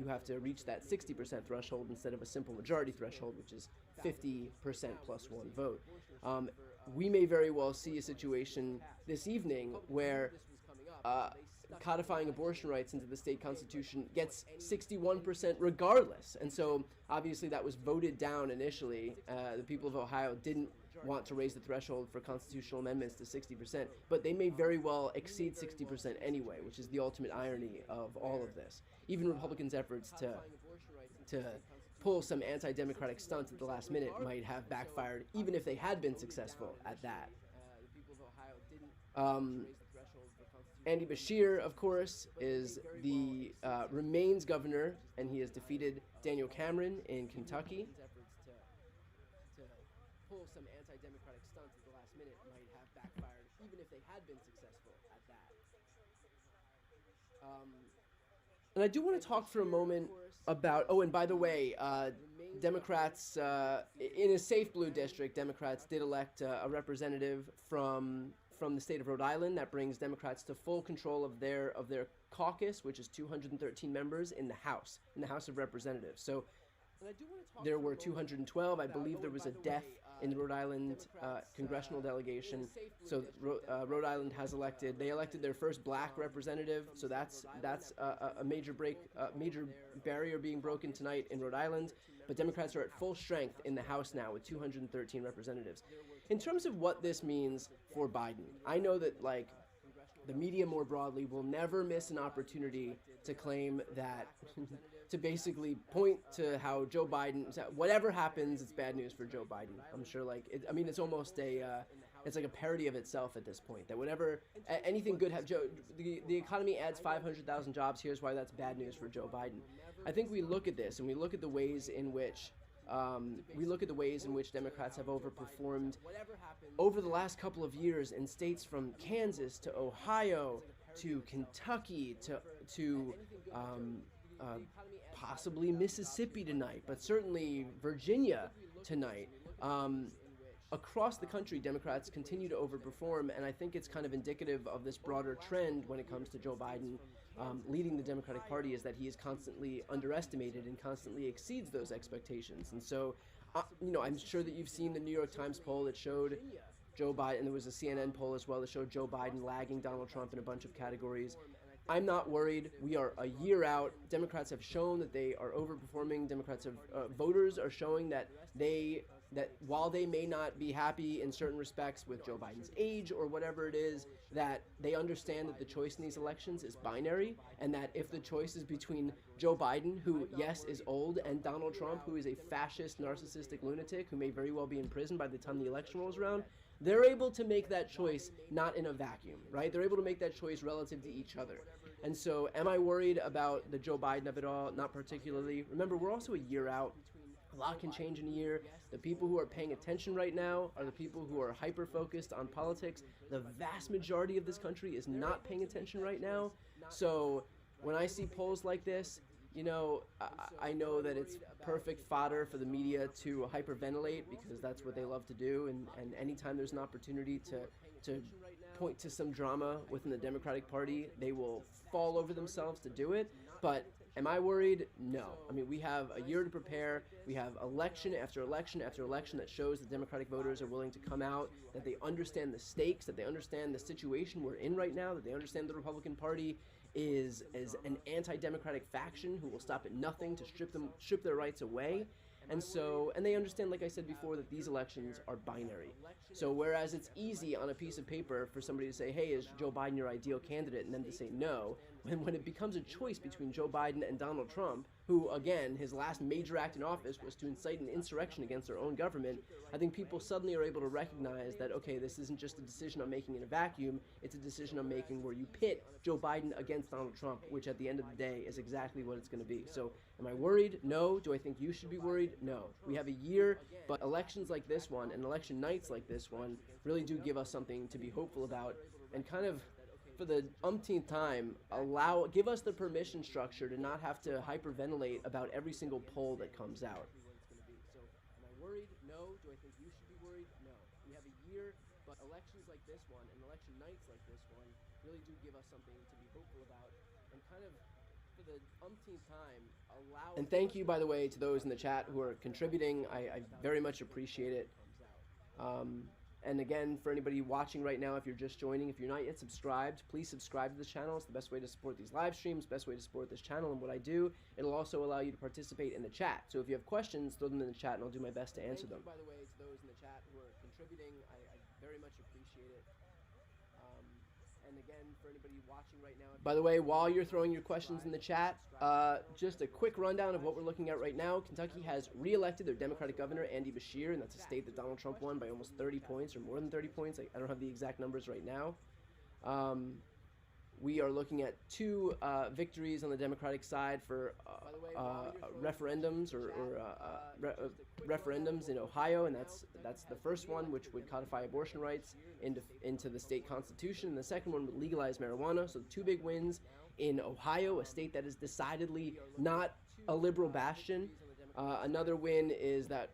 reach that 60% threshold instead of a simple majority threshold, which is 50% plus one vote. We may very well see a situation this evening where codifying abortion rights into the state constitution gets 61% regardless. And so obviously that was voted down initially. The people of Ohio didn't want to raise the threshold for constitutional amendments to 60%, but they may very well exceed 60% anyway, which is the ultimate irony of all of this. Even Republicans' efforts to pull some anti-democratic stunts at the last minute might have backfired, even if they had been successful at that. Andy Beshear, of course, is the Remains governor, and he has defeated Daniel Cameron in Kentucky. Pull some anti-democratic stunts at the last minute might have backfired, even if they had been successful at that. And I do want to talk for a moment about, oh, and by the way, Democrats, in a safe blue district, Democrats did elect a representative from the state of Rhode Island. That brings Democrats to full control of their caucus, which is 213 members in the House of Representatives. So there were 212. I believe there was a death in the Rhode Island congressional delegation. So Rhode Island has they elected their first black representative. So that's a major barrier being broken tonight in Rhode Island. But Democrats are at full strength in the House now with 213 representatives. In terms of what this means for Biden, I know that the media more broadly will never miss an opportunity to claim that, to basically point to how Joe Biden, whatever happens, it's bad news for Joe Biden. I'm sure it's almost it's like a parody of itself at this point, that whenever anything good the economy adds 500,000 jobs, here's why that's bad news for Joe Biden. I think we look at this and we look at the ways in which Democrats have overperformed over the last couple of years in states from Kansas to Ohio to Kentucky to possibly Mississippi tonight, but certainly Virginia tonight. Across the country, Democrats continue to overperform, and I think it's kind of indicative of this broader trend when it comes to Joe Biden leading the Democratic Party, is that he is constantly underestimated and constantly exceeds those expectations. And so, I'm sure that you've seen the New York Times poll that showed Joe Biden, and there was a CNN poll as well that showed Joe Biden lagging Donald Trump in a bunch of categories. I'm not worried. We are a year out. Democrats have shown that they are overperforming. Voters are showing that while they may not be happy in certain respects with Joe Biden's age or whatever it is, that they understand that the choice in these elections is binary, and that if the choice is between Joe Biden, who, yes, is old, and Donald Trump, who is a fascist, narcissistic lunatic who may very well be in prison by the time the election rolls around, they're able to make that choice not in a vacuum, right? They're able to make that choice relative to each other. And so am I worried about the Joe Biden of it all? Not particularly. Remember, we're also a year out. A lot can change in a year. The people who are paying attention right now are the people who are hyper-focused on politics. The vast majority of this country is not paying attention right now. So when I see polls like this, I know that it's perfect fodder for the media to hyperventilate, because that's what they love to do. And anytime there's an opportunity to point to some drama within the Democratic Party, they will fall over themselves to do it. But am I worried? No. I mean, we have a year to prepare. We have election after election after election that shows that Democratic voters are willing to come out, that they understand the stakes, that they understand the situation we're in right now, that they understand the Republican Party is an anti-democratic faction who will stop at nothing to strip their rights away. And they understand, like I said before, that these elections are binary. So whereas it's easy on a piece of paper for somebody to say, hey, is Joe Biden your ideal candidate, and then to say no, when it becomes a choice between Joe Biden and Donald Trump, who, again, his last major act in office was to incite an insurrection against their own government, I think people suddenly are able to recognize that, okay, this isn't just a decision I'm making in a vacuum, it's a decision I'm making where you pit Joe Biden against Donald Trump, which at the end of the day is exactly what it's going to be. So am I worried? No. Do I think you should be worried? No. We have a year, but elections like this one and election nights like this one really do give us something to be hopeful about, and kind of, for the umpteenth time, give us the permission structure to not have to hyperventilate about every single poll that comes out. So, am I worried? No. Do I think you should be worried? No. We have a year, but elections like this one and election nights like this one really do give us something to be hopeful about, and kind of, for the umpteenth time, And thank you, by the way, to those in the chat who are contributing. I very much appreciate it. And again, for anybody watching right now, if you're just joining, if you're not yet subscribed, please subscribe to this channel. It's the best way to support these live streams, best way to support this channel and what I do. It'll also allow you to participate in the chat. So if you have questions, throw them in the chat and I'll do my best to answer them. By the way, to those in the chat who are contributing, I very much appreciate it. And again, for anybody watching right now. By the way, while you're throwing your questions in the chat, just a quick rundown of what we're looking at right now. Kentucky has re-elected their Democratic governor, Andy Beshear, and that's a state that Donald Trump won by almost 30 points or more than 30 points. I don't have the exact numbers right now. We are looking at two victories on the Democratic side for referendums referendums in Ohio, and that's the first one, which would codify abortion rights into the state constitution, and the second one would legalize marijuana. So the two big wins in Ohio, a state that is decidedly not a liberal bastion. Another win is that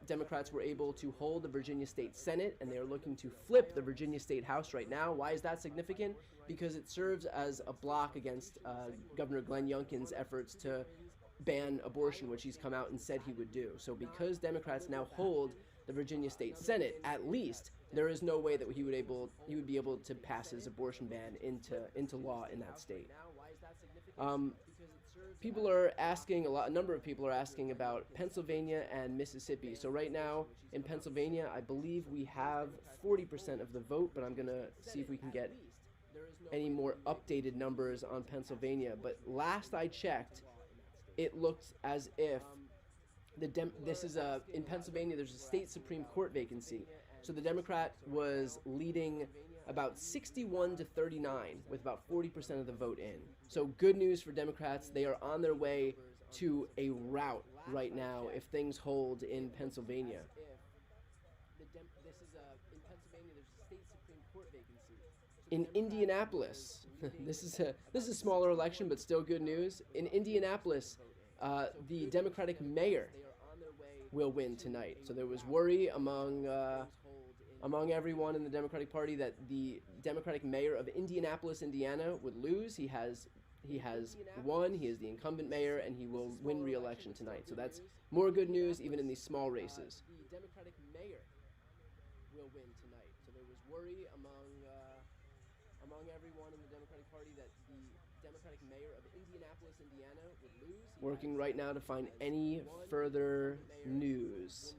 Democrats were able to hold the Virginia State Senate, and they are looking to flip the Virginia State House right now. Why is that significant? Because it serves as a block against Governor Glenn Youngkin's efforts to ban abortion, which he's come out and said he would do. So because Democrats now hold the Virginia State Senate, at least, there is no way that he would be able to pass his abortion ban into law in that state. People are asking, a number of people are asking about Pennsylvania and Mississippi. So right now in Pennsylvania, I believe we have 40% of the vote, but I'm going to see if we can get any more updated numbers on Pennsylvania. But last I checked, it looked as if in Pennsylvania, there's a state Supreme Court vacancy. So the Democrat was leading about 61 to 39 with about 40% of the vote in. So good news for Democrats. They are on their way to a rout right now if things hold in Pennsylvania. In Pennsylvania, there's a state Supreme Court vacancy. In Indianapolis, this is a smaller election, but still good news. In Indianapolis, the Democratic mayor will win tonight. So there was worry among everyone in the Democratic Party that the Democratic mayor of Indianapolis, Indiana, would lose. He has won. He is the incumbent mayor, and he will win re-election tonight. So that's more good news, even in these small races. The Democratic mayor will win tonight. So there was worry among everyone in the Democratic Party that the Democratic mayor of Indianapolis, Indiana, would lose. Working right now to find any further news.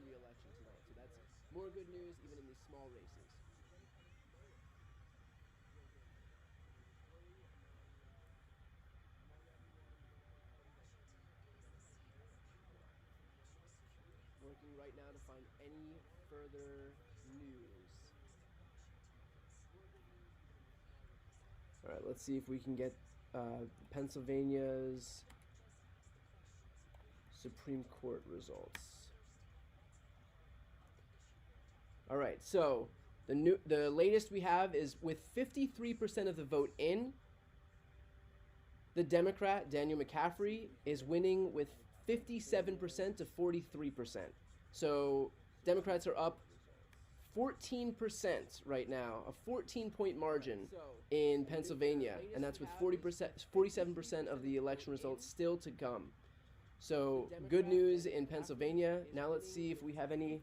So that's more good news, even in these small races. Working right now to find any further news. All right, let's see if we can get Pennsylvania's Supreme Court results. All right, so the latest we have is with 53% of the vote in, the Democrat, Daniel McCaffrey, is winning with 57% to 43%. So Democrats are up 14% right now, a 14-point margin in Pennsylvania, and that's with 47% of the election results still to come. So good news in Pennsylvania. Now let's see if we have any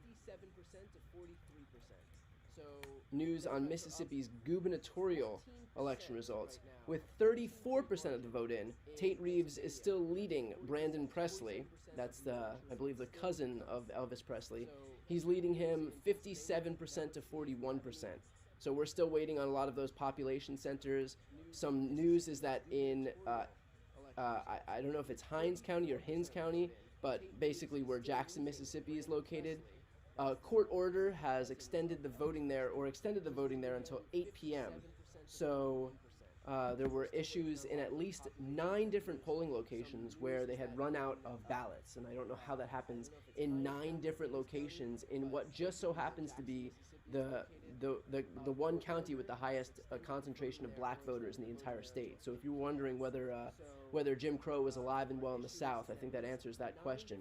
news on Mississippi's gubernatorial election results. With 34% of the vote in, Tate Reeves is still leading Brandon Presley. That's I believe the cousin of Elvis Presley. He's leading him 57% to 41%. So we're still waiting on a lot of those population centers. Some news is that in I don't know if it's Hinds County or Hinds County, but basically where Jackson, Mississippi is located. A court order has extended the voting there until 8 p.m. So there were issues in at least 9 different polling locations where they had run out of ballots. And I don't know how that happens in 9 different locations in what just so happens to be the one county with the highest concentration of black voters in the entire state. So if you're wondering whether Jim Crow was alive and well in the South, I think that answers that question.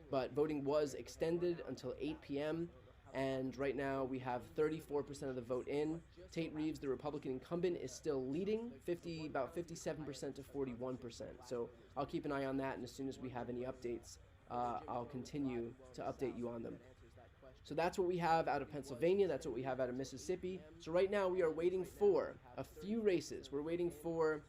But voting was extended until 8 p.m. And right now we have 34% of the vote in. Tate Reeves, the Republican incumbent, is still leading, about 57% to 41%. So I'll keep an eye on that, and as soon as we have any updates, I'll continue to update you on them. So that's what we have out of Pennsylvania. That's what we have out of Mississippi. So right now we are waiting for a few races. We're waiting for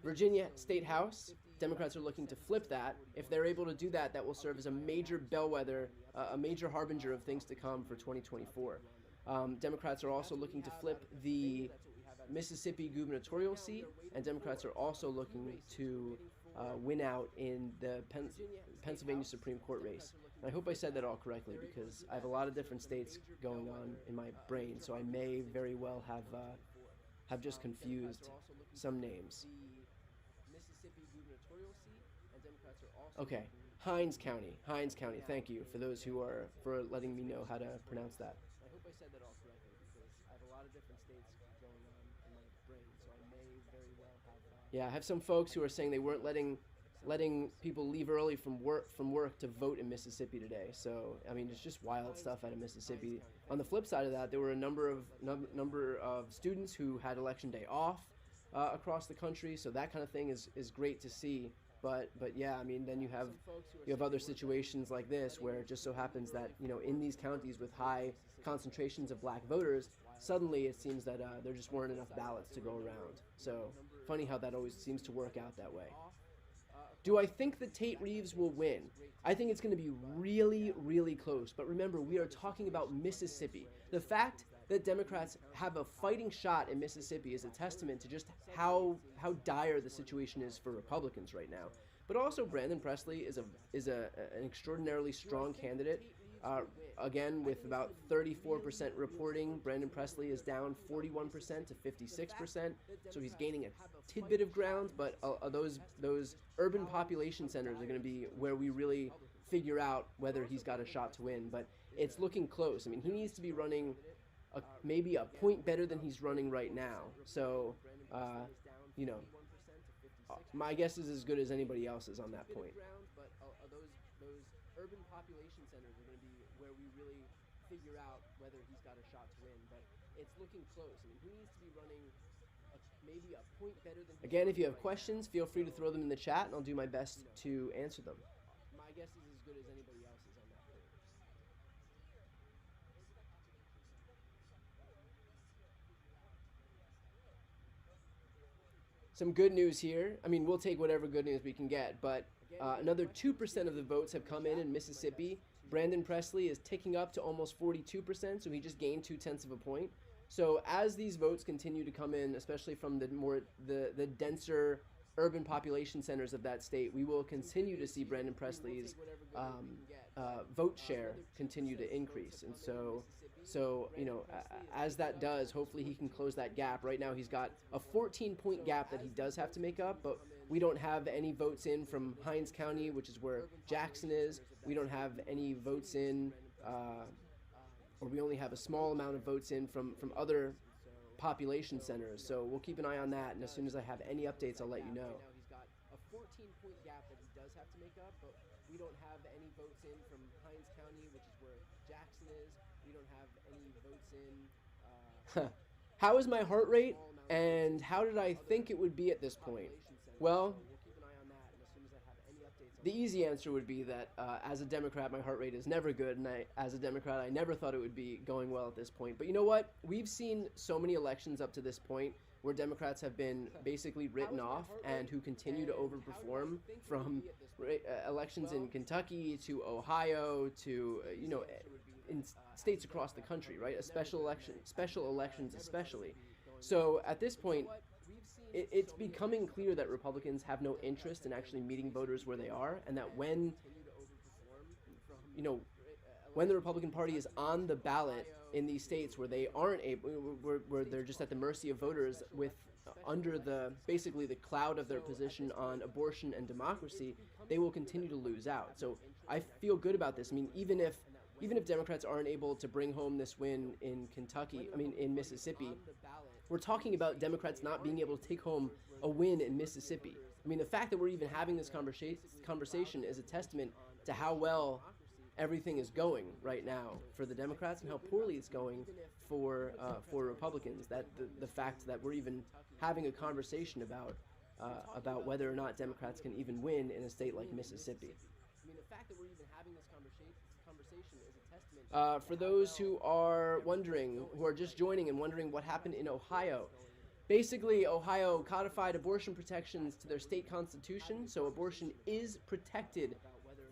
Virginia State House. Democrats are looking to flip that. If they're able to do that, that will serve as a major bellwether, a major harbinger of things to come for 2024. Democrats are also looking to flip the Mississippi gubernatorial seat, and Democrats are also looking to win out in the Pennsylvania Supreme Court race. And I hope I said that all correctly because I have a lot of different states going on in my brain, so I may very well have just confused some names. Okay, Hinds County. Thank you for those who are for letting me know how to pronounce that. I hope I said that all correctly because I have a lot of different states going on in my brain, so I may very well have. Yeah, I have some folks who are saying they weren't letting people leave early from work to vote in Mississippi today. So I mean, it's just wild stuff out of Mississippi. On the flip side of that, there were a number of students who had election day off across the country. So that kind of thing is great to see. But yeah, I mean, then you have other situations like this where it just so happens that, you know, in these counties with high concentrations of black voters, suddenly it seems that there just weren't enough ballots to go around. So funny how that always seems to work out that way. Do I think that Tate Reeves will win? I think it's going to be really, really close. But remember, we are talking about Mississippi. The fact that Democrats have a fighting shot in Mississippi is a testament to just how dire the situation is for Republicans right now. But also, Brandon Presley is an extraordinarily strong candidate. Again, with about 34% reporting, Brandon Presley is down 41% to 56%. So he's gaining a tidbit of ground. But those urban population centers are going to be where we really figure out whether he's got a shot to win. But it's looking close. I mean, he needs to be running maybe a point better than he's running right now. So, you know, my guess is as good as anybody else's on that point. But those urban population centers are going to be where we really figure out whether he's got a shot to win. But it's looking close. I mean, he needs to be running maybe a point better than. Again, if you have questions, feel free to throw them in the chat, and I'll do my best to answer them. My guess is as good as anybody else's on that point. Some good news here. I mean, we'll take whatever good news we can get, but another 2% of the votes have come in Mississippi. Brandon Presley is ticking up to almost 42%, so he just gained 0.2 of a point. So as these votes continue to come in, especially from the denser urban population centers of that state, we will continue to see Brandon Presley's vote share continue to increase. And so you know, as that does, hopefully he can close that gap. Right now he's got a 14-point gap that he does have to make up, but we don't have any votes in from Hinds County, which is where Jackson is. We don't have any votes in, or we only have a small amount of votes in from other population centers. So we'll keep an eye on that, and as soon as I have any updates, I'll let you know. He's got a 14-point gap that he does have to make up, but we don't have any votes in from Hinds County, which is where Jackson is. We don't have any votes in. How is my heart rate, and how did I think it would be at this point? Well, the easy answer would be that as a Democrat, my heart rate is never good, and as a Democrat, I never thought it would be going well at this point. But you know what? We've seen so many elections up to this point where Democrats have been basically written off and who continue to overperform, from elections in Kentucky to Ohio to, you know, in states across the country, right? Special elections especially. So at this point, it's becoming clear that Republicans have no interest in actually meeting voters where they are, and that when the Republican Party is on the ballot in these states where they aren't able, where they're just at the mercy of voters with under basically the cloud of their position on abortion and democracy, they will continue to lose out. So I feel good about this. I mean, even if Democrats aren't able to bring home this win in in Mississippi, we're talking about Democrats not being able to take home a win in Mississippi. I mean, the fact that we're even having this conversation is a testament to how well everything is going right now for the Democrats and how poorly it's going for Republicans. That the fact that we're even having a conversation about whether or not Democrats can even win in a state like Mississippi. I mean, the fact that we're even having this conversation is a testament. For those who are wondering, who are just joining and wondering what happened in Ohio, basically Ohio codified abortion protections to their state constitution, so abortion is protected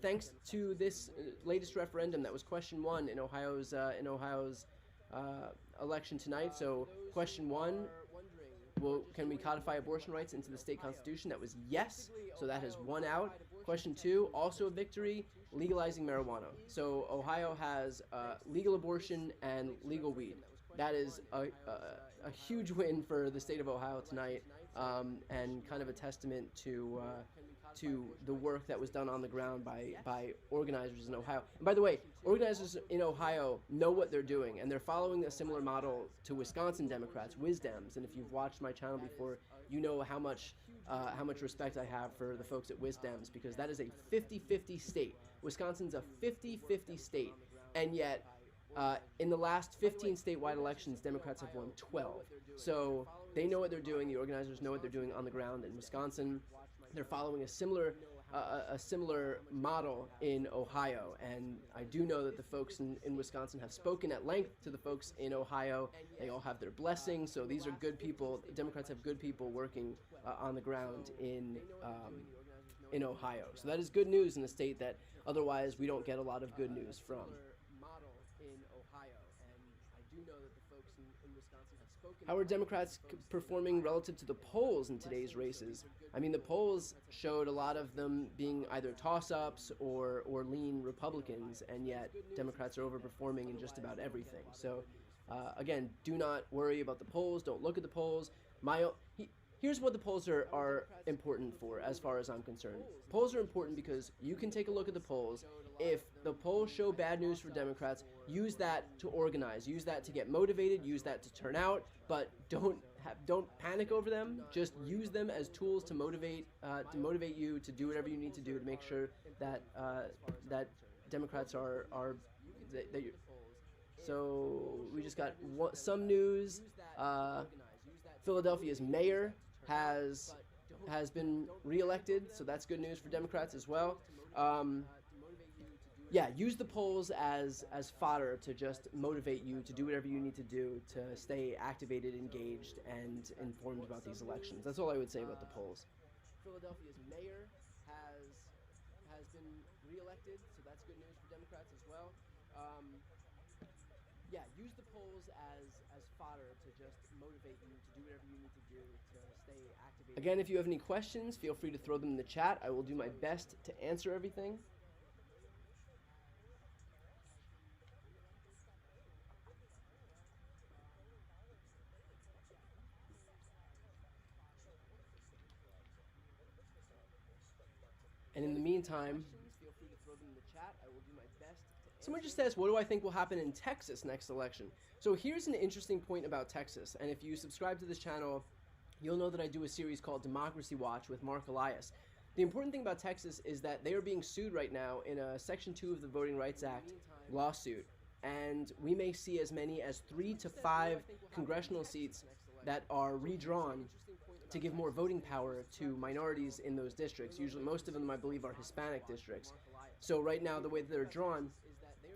thanks to this latest referendum that was question 1 in Ohio's election tonight. So question 1, can we codify abortion rights into the state constitution? That was yes, so that has won out. Question 2, also a victory, legalizing marijuana. So Ohio has legal abortion and legal weed. That is a huge win for the state of Ohio tonight, and kind of a testament to the work that was done on the ground by organizers in Ohio. And by the way, organizers in Ohio know what they're doing, and they're following a similar model to Wisconsin Democrats, WisDems. And if you've watched my channel before, you know how much respect I have for the folks at WisDems, because that is a 50-50 state. Wisconsin's a 50-50 state, and yet in the last 15 statewide elections, Democrats have won 12. So they know what they're doing. The organizers know what they're doing on the ground in Wisconsin. They're following a similar model in Ohio, and I do know that the folks in Wisconsin have spoken at length to the folks in Ohio. They all have their blessing, so these are good people. Democrats have good people working on the ground in Ohio. So that is good news in a state that otherwise we don't get a lot of good news from. How are Democrats performing relative to the polls in today's races? I mean, the polls showed a lot of them being either toss-ups or lean Republicans, and yet Democrats are overperforming in just about everything. So, again, do not worry about the polls. Don't look at the polls. Here's what the polls are important for, as far as I'm concerned. Polls are important because you can take a look at the polls. If the polls show bad news for Democrats, use that to organize, use that to get motivated, use that to turn out, but don't panic over them. Just use them as tools to motivate you to do whatever you need to do to make sure that Democrats are so we just got some news. Philadelphia's mayor has been reelected, so that's good news for Democrats as well. Yeah, use the polls as fodder to just motivate you to do whatever you need to do to stay activated, engaged, and informed about these elections. That's all I would say about the polls. Philadelphia's mayor has been reelected, so that's good news for Democrats as well. Yeah, use the polls as fodder to just motivate you to do whatever you need to do to stay activated. Again, if you have any questions, feel free to throw them in the chat. I will do my best to answer everything. And in the meantime, feel free to throw them in the chat. I will do my best. Someone just asked, what do I think will happen in Texas next election? So here's an interesting point about Texas. And if you subscribe to this channel, you'll know that I do a series called Democracy Watch with Mark Elias. The important thing about Texas is that they are being sued right now in a Section 2 of the Voting Rights Act lawsuit. And we may see as many as 3 to 5 congressional seats that are redrawn to give more voting power to minorities in those districts. Usually, most of them, I believe, are Hispanic districts. So right now, the way that they're drawn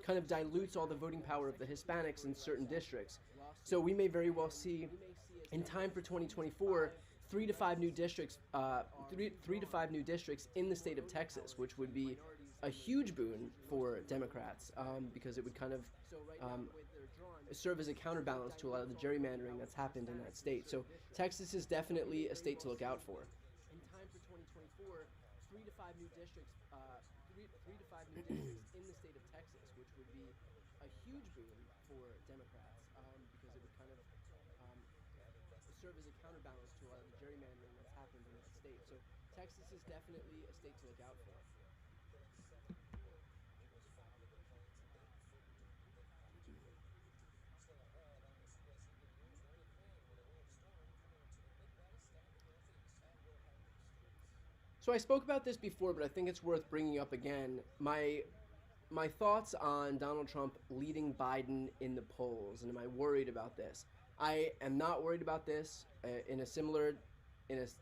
kind of dilutes all the voting power of the Hispanics in certain districts. So we may very well see, in time for 2024, 3 to 5 new districts, 3 to 5 new districts in the state of Texas, which would be a huge boon for Democrats, because it would kind of serve as a counterbalance to a lot of the gerrymandering that's happened in that state. So Texas is definitely a state to look out for. In time for 2024, 3 to 5 new districts, in the state of Texas, which would be a huge boon for Democrats because it would kind of serve as a counterbalance to a lot of the gerrymandering that's happened in that state. So Texas is definitely a state to look out for. So I spoke about this before, but I think it's worth bringing up again. My thoughts on Donald Trump leading Biden in the polls, and am I worried about this? I am not worried about this. In a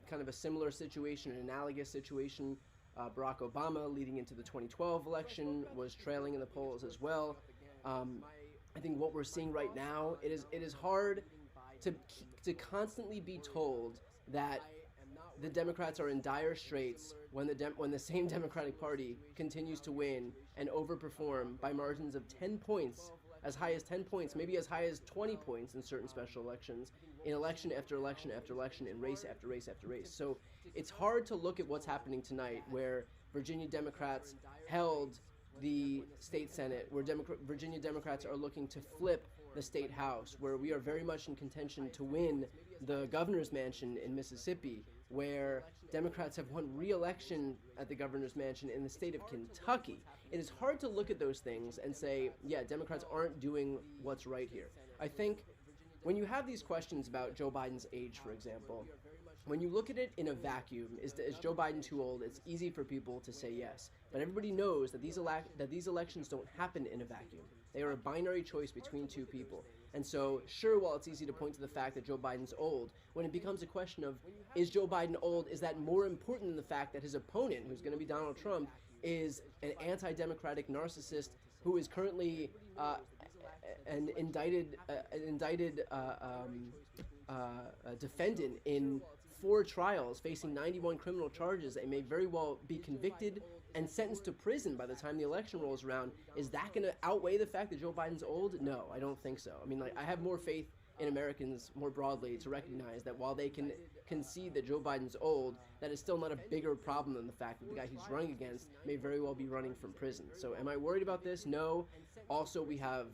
kind of a similar situation, an analogous situation, Barack Obama leading into the 2012 election was trailing in the polls as well. I think what we're seeing right now, it is hard to constantly be told that the Democrats are in dire straits when the same Democratic Party continues to win and overperform by margins of 10 points, as high as 10 points, maybe as high as 20 points in certain special elections, in election after election after election, in race after race after race. So it's hard to look at what's happening tonight, where Virginia Democrats held the state Senate, where Virginia Democrats are looking to flip the state House, where we are very much in contention to win the governor's mansion in Mississippi, where Democrats have won re-election at the governor's mansion in the state of Kentucky. It is hard to look at those things and say, yeah, Democrats aren't doing what's right here. I think when you have these questions about Joe Biden's age, for example, when you look at it in a vacuum, is Joe Biden too old? It's easy for people to say yes. But everybody knows that these elections don't happen in a vacuum. They are a binary choice between two people. And so, sure, while it's easy to point to the fact that Joe Biden's old, when it becomes a question of, is Joe Biden old, is that more important than the fact that his opponent, who's going to be Donald Trump, is an anti-democratic narcissist who is currently an indicted defendant in 4 trials, facing 91 criminal charges, and may very well be convicted and sentenced to prison by the time the election rolls around. Is that going to outweigh the fact that Joe Biden's old? No, I don't think so. I mean, I have more faith in Americans more broadly to recognize that while they can concede that Joe Biden's old, that is still not a bigger problem than the fact that the guy he's running against may very well be running from prison. So am I worried about this? No. Also, we have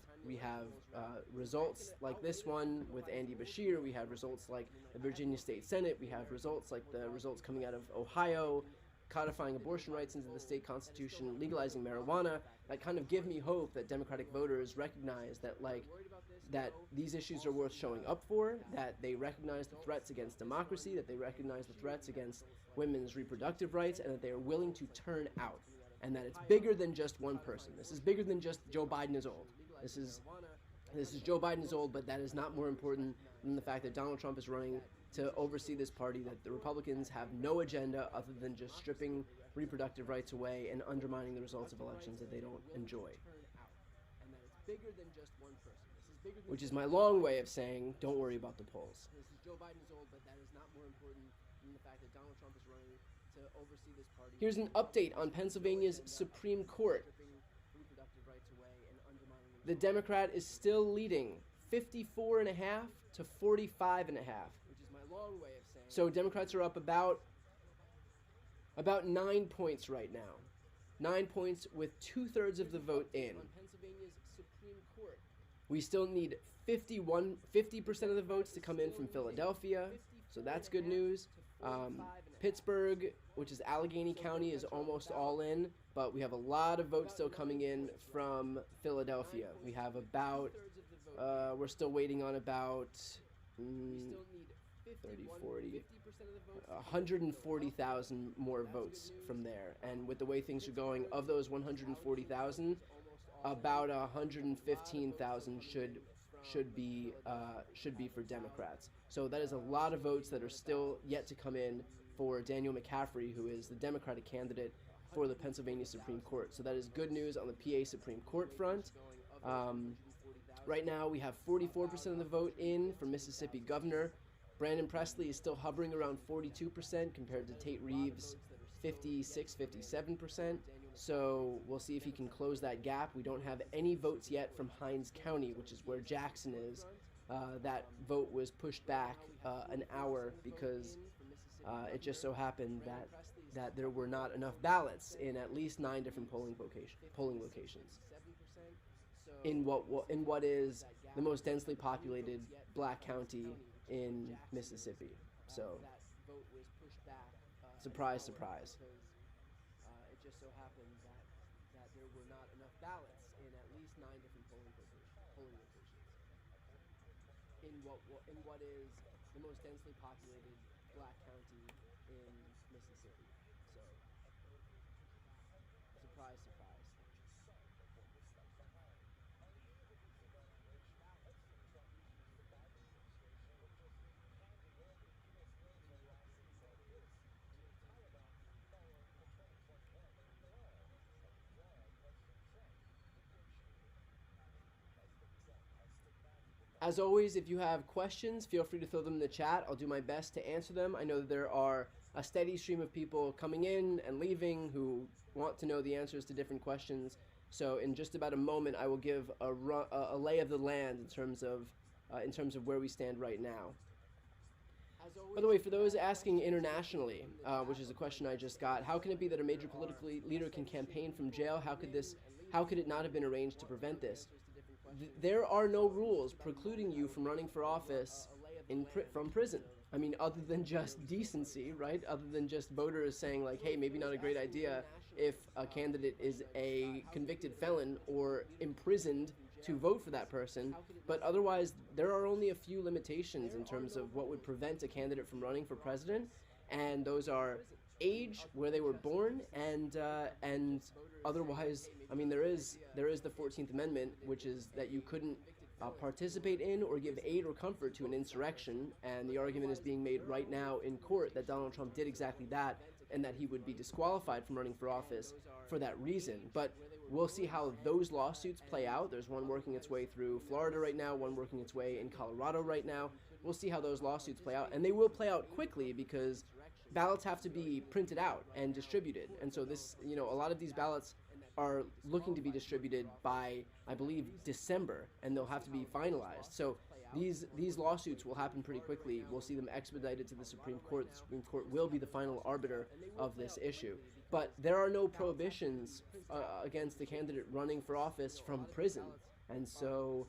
results like this one with Andy Beshear. We have results like the Virginia State Senate. We have results like the results coming out of Ohio, codifying abortion rights into the state constitution, legalizing marijuana, that kind of give me hope that Democratic voters recognize that these issues are worth showing up for, that they recognize the threats against democracy, that they recognize the threats against women's reproductive rights, and that they are willing to turn out, and that it's bigger than just one person. This is bigger than just Joe Biden is old. This is Joe Biden is old, but that is not more important than the fact that Donald Trump is running to oversee this party, that the Republicans have no agenda other than just stripping reproductive rights away and undermining the results of elections that they don't enjoy. Which is my long way of saying, don't worry about the polls. Joe Biden's old, but that is not more important than the fact that Donald Trump is running to oversee this party. Here's an update on Pennsylvania's Supreme Court. The Democrat is still leading 54.5 to 45.5. So Democrats are up about 9 points right now. 9 points with 2/3 of the vote in. We still need 50% of the votes to come in from Philadelphia, so that's good news. Pittsburgh, which is Allegheny County, is almost all in, but we have a lot of votes still coming in from Philadelphia. We have about, we're still waiting on about 140,000 more votes from there. And with the way things are going, of those 140,000, about 115,000 should be for Democrats. So that is a lot of votes that are still yet to come in for Daniel McCaffrey, who is the Democratic candidate for the Pennsylvania Supreme Court. So that is good news on the PA Supreme Court front. Right now we have 44% of the vote in for Mississippi governor. Brandon Presley is still hovering around 42% compared to Tate Reeves' 56, 57%. So we'll see if he can close that gap. We don't have any votes yet from Hinds County, which is where Jackson is. That vote was pushed back an hour because it just so happened that there were not enough ballots in at least 9 different polling locations in what is the most densely populated black county in Mississippi. So, surprise, surprise. It just so happened that there were not enough ballots in at least 9 different polling locations in what is the most densely populated black county in Mississippi. So, surprise, surprise. As always, if you have questions, feel free to throw them in the chat. I'll do my best to answer them. I know that there are a steady stream of people coming in and leaving who want to know the answers to different questions. So in just about a moment, I will give a lay of the land in terms of where we stand right now. By the way, for those asking internationally, which is a question I just got, how can it be that a major political leader can campaign from jail? How could it not have been arranged to prevent this? There are no rules precluding you from running for office from prison. I mean, other than just decency, right? Other than just voters saying like, hey, maybe not a great idea if a candidate is a convicted felon or imprisoned to vote for that person. But otherwise, there are only a few limitations in terms of what would prevent a candidate from running for president. And those are age, where they were born, and otherwise, I mean, there is the 14th Amendment, which is that you couldn't participate in or give aid or comfort to an insurrection, and the argument is being made right now in court that Donald Trump did exactly that, and that he would be disqualified from running for office for that reason. But we'll see how those lawsuits play out. There's one working its way through Florida right now, one working its way in Colorado right now. We'll see how those lawsuits play out, and they will play out quickly because ballots have to be printed out and distributed. And so this, a lot of these ballots are looking to be distributed by, I believe, December, and they'll have to be finalized. So these lawsuits will happen pretty quickly. We'll see them expedited to the Supreme Court. The Supreme Court will be the final arbiter of this issue. But there are no prohibitions against a candidate running for office from prison. And so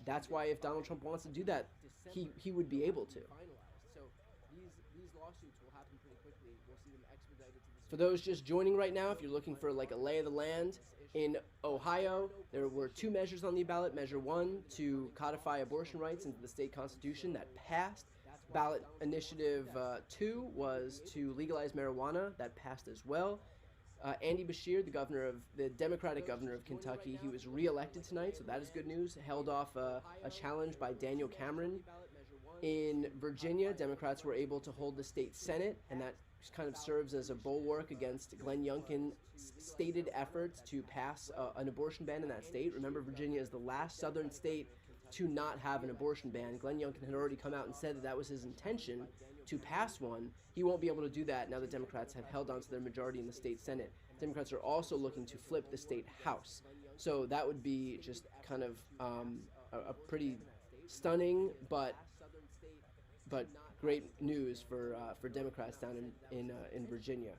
that's why if Donald Trump wants to do that, he would be able to. For those just joining right now, if you're looking for like a lay of the land, in Ohio, there were 2 measures on the ballot. Measure 1 to codify abortion rights into the state constitution, that passed. Ballot initiative 2 was to legalize marijuana, that passed as well. Andy Beshear, the Democratic governor of Kentucky, he was re-elected tonight, so that is good news. Held off a challenge by Daniel Cameron. In Virginia, Democrats were able to hold the state Senate, and that kind of serves as a bulwark against Glenn Youngkin's stated efforts to pass an abortion ban in that state. Remember, Virginia is the last southern state to not have an abortion ban. Glenn Youngkin had already come out and said that was his intention to pass one. He won't be able to do that now that Democrats have held on to their majority in the state Senate. Democrats are also looking to flip the state House. So that would be just kind of a pretty stunning but great news for Democrats down in Virginia.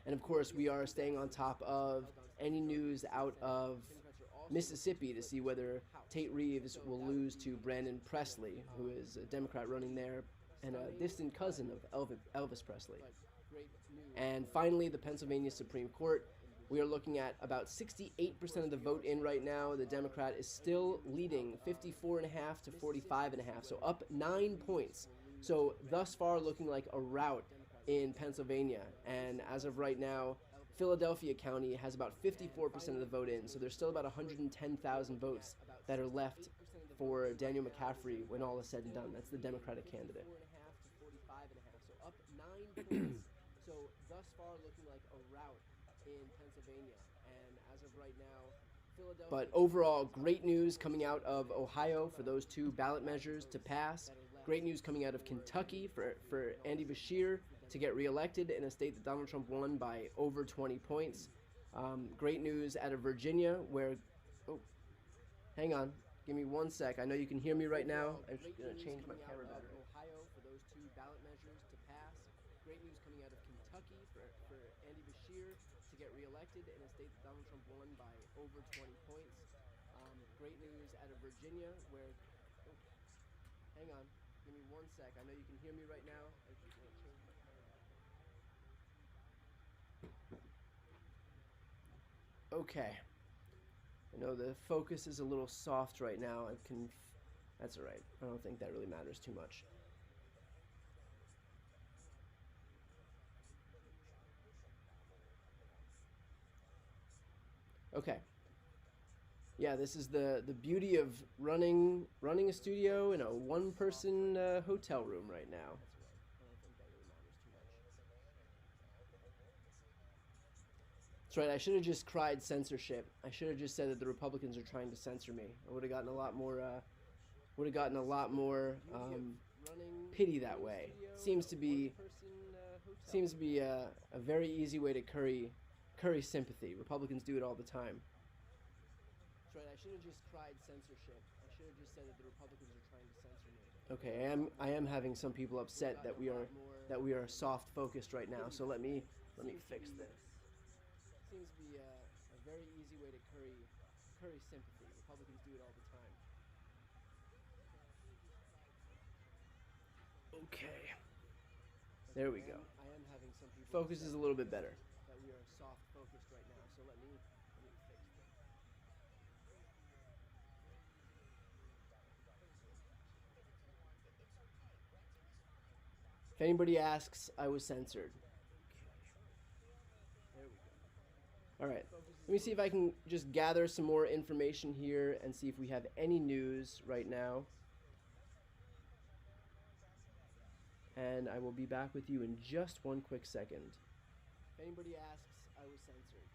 And of course, we are staying on top of any news out of Mississippi to see whether Tate Reeves will lose to Brandon Presley, who is a Democrat running there and a distant cousin of Elvis Presley. And finally, the Pennsylvania Supreme Court. We are looking at about 68% of the vote in right now. The Democrat is still leading 54.5 to 45.5, so up 9 points. So thus far looking like a rout in Pennsylvania. And as of right now, Philadelphia County has about 54% of the vote in. So there's still about 110,000 votes that are left for Daniel McCaffrey when all is said and done. That's the Democratic candidate. So up 9 points. So thus far looking like a rout in Pennsylvania. And as of right now, Philadelphia. But overall, great news coming out of Ohio for those 2 ballot measures to pass. Great news coming out of Kentucky for Andy Beshear to get reelected in a state that Donald Trump won by over 20 points. Great news out of Virginia, where, oh, hang on, give me 1 sec. I know you can hear me right now. I'm just gonna change my camera battery. Ohio for those 2 ballot measures to pass. Great news coming out of Kentucky for Andy Beshear to get reelected in a state that Donald Trump won by over 20 points. Great news out of Virginia, where, oh, hang on, give me 1 sec. I know you can hear me right now. I'm just gonna change my camera battery. Okay. I know the focus is a little soft right now. That's all right. I don't think that really matters too much. Okay. Yeah, this is the beauty of running a studio in a one-person hotel room right now. That's right. I should have just cried censorship. I should have just said that the Republicans are trying to censor me. I would have gotten a lot more pity that way. Seems to be a very easy way to curry sympathy. Republicans do it all the time. That's right. I should have just cried censorship. I should have just said that the Republicans are trying to censor me. Okay, I am having some people upset that we are soft focused right now. So let me fix this. Seems to be a very easy way to curry sympathy. Republicans do it all the time. Okay. There we go. I am having some people. Focus is a little bit better. That we are soft focused right now. So let me fix this. If anybody asks, I was censored. There we go. All right. Let me see if I can just gather some more information here and see if we have any news right now. And I will be back with you in just one quick second. If anybody asks, I was censored.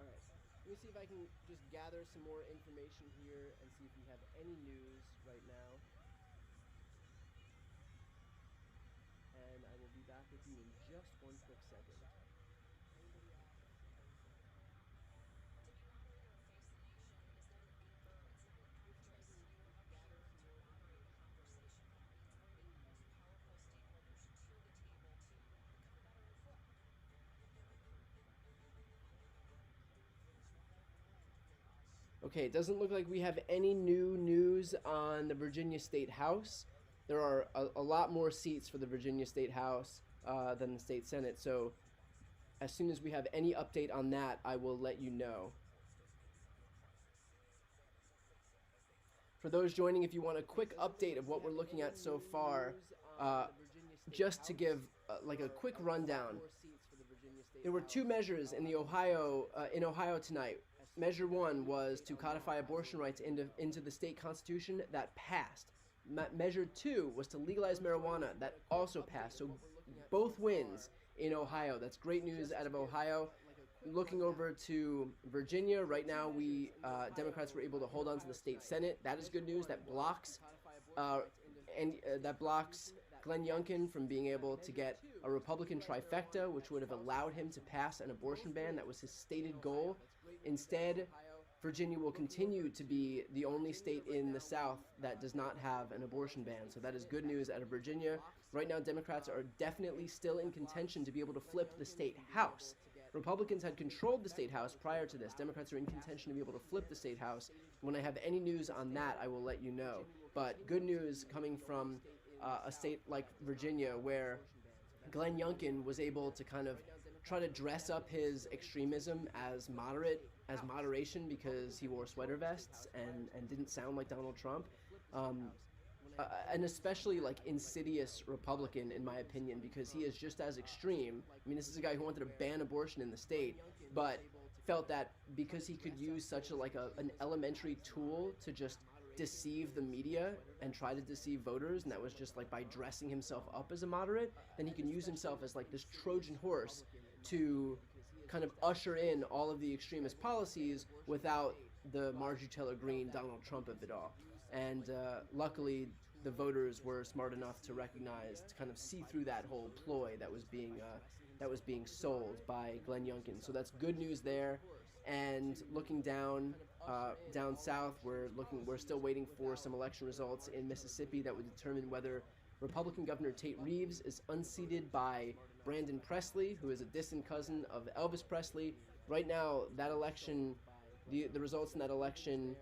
All right. Let me see if I can just gather some more information here and see if we have any news right now. And I will be back with you in just one quick second. Okay, it doesn't look like we have any new news on the Virginia State House. There are a lot more seats for the Virginia State House than the State Senate, so as soon as we have any update on that, I will let you know. For those joining, if you want a quick update of what we're looking at so far, just to give like a quick rundown, there were 2 measures in Ohio tonight. Measure 1 was to codify abortion rights into the state constitution. That passed. Measure 2 was to legalize marijuana. That also passed. So both wins in Ohio. That's great news out of Ohio. Looking over to Virginia, right now Democrats were able to hold on to the state Senate. That is good news. That blocks Glenn Youngkin from being able to get a Republican trifecta, which would have allowed him to pass an abortion ban. That was his stated goal. Instead, Virginia will continue to be the only state in the South that does not have an abortion ban. So that is good news out of Virginia. Right now, Democrats are definitely still in contention to be able to flip the state House. Republicans had controlled the state House prior to this. Democrats are in contention to be able to flip the state House. When I have any news on that, I will let you know. But good news coming from a state like Virginia, where Glenn Youngkin was able to kind of try to dress up his extremism as moderation because he wore sweater vests and didn't sound like Donald Trump. An especially like insidious Republican, in my opinion, because he is just as extreme. I mean, this is a guy who wanted to ban abortion in the state, but felt that because he could use such an elementary tool to just deceive the media and try to deceive voters, and that was just like by dressing himself up as a moderate, then he can use himself as like this Trojan horse to kind of usher in all of the extremist policies without the Marjorie Taylor Greene, Donald Trump of it all. And luckily, the voters were smart enough to recognize, to kind of see through that whole ploy that was being that was being sold by Glenn Youngkin. So that's good news there. And looking down south, we're still waiting for some election results in Mississippi that would determine whether Republican Governor Tate Reeves is unseated by Brandon Presley, who is a distant cousin of Elvis Presley. Right now, that election, the results in that election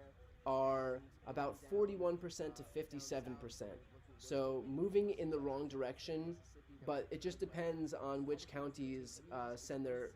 are about 41% to 57%. So moving in the wrong direction, but it just depends on which counties send their,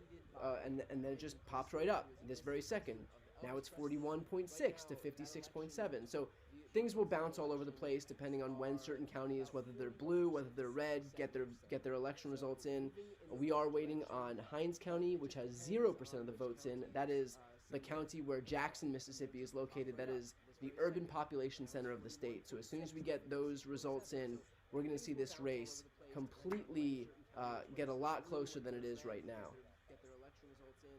and then it just pops right up this very second. Now it's 41.6 to 56.7. So things will bounce all over the place depending on when certain counties, whether they're blue, whether they're red, get their election results in. We are waiting on Hinds County, which has 0% of the votes in. That is the county where Jackson, Mississippi is located. That is the urban population center of the state. So as soon as we get those results in, we're going to see this race completely get a lot closer than it is right now. Get their election results in.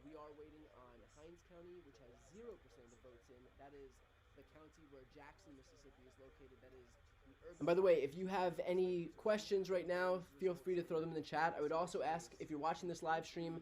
We are waiting on Hinds County, which has 0% of the votes in. That is the county where Jackson, Mississippi is located. That is the urban. And by the way, if you have any questions right now, feel free to throw them in the chat. I would also ask, if you're watching this live stream,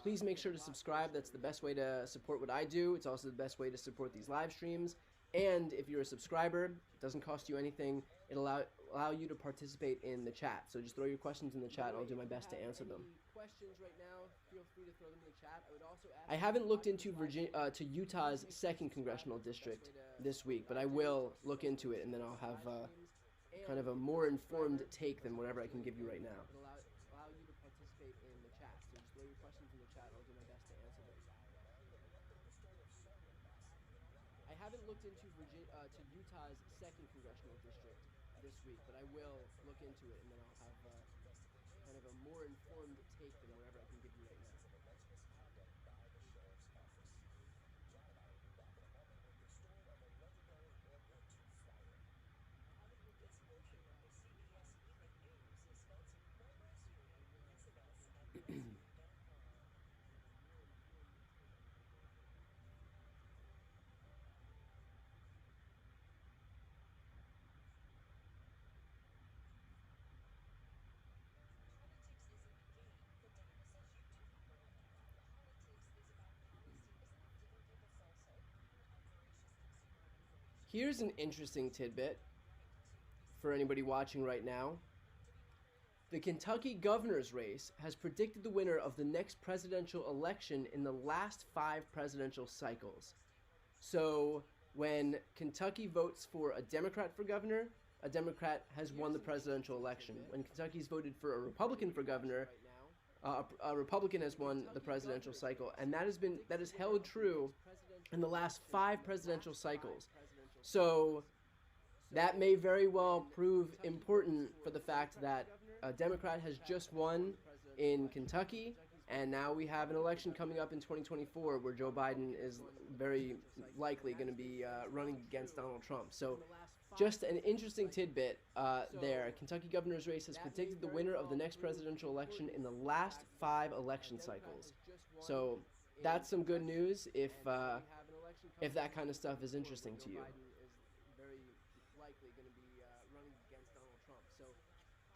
please make sure to subscribe. That's the best way to support what I do. It's also the best way to support these live streams. And if you're a subscriber, it doesn't cost you anything. It'll allow you to participate in the chat. So just throw your questions in the chat, and I'll do my best to answer them. Questions right now, feel free to throw them in the chat. I would also ask, I haven't looked into to Utah's 2nd congressional district this week, but I will look into it, and then I'll have kind of a more informed take than whatever I can give you right now. Allow you to participate in the chat. So just throw your questions in the chat. I'll do my best to answer them. I haven't looked into to Utah's 2nd congressional district this week, but I will look into it, and then I'll have kind of a more informed take than whatever I can give you right now. Here's an interesting tidbit for anybody watching right now. The Kentucky governor's race has predicted the winner of the next presidential election in the last 5 presidential cycles. So when Kentucky votes for a Democrat for governor, a Democrat has won the presidential election. When Kentucky's voted for a Republican for governor, a Republican has won the presidential cycle. And that has held true in the last 5 presidential cycles. So that may very well prove important for the fact that a Democrat has just won in Kentucky, and now we have an election coming up in 2024 where Joe Biden is very likely going to be running against Donald Trump. So just an interesting tidbit there. Kentucky governor's race has predicted the winner of the next presidential election in the last 5 election cycles. So that's some good news if that kind of stuff is interesting to you.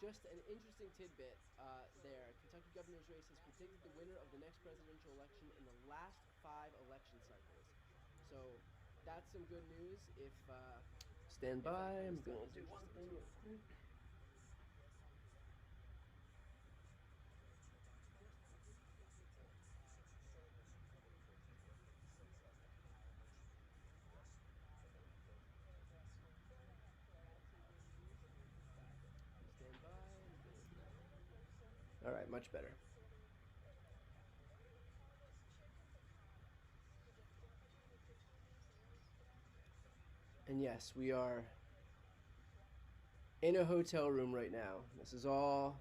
Just an interesting tidbit there. Kentucky governor's race has predicted the winner of the next presidential election in the last 5 election cycles. So that's some good news. If stand by, I'm going to do one thing real quick. All right, much better. And yes, we are in a hotel room right now. This is all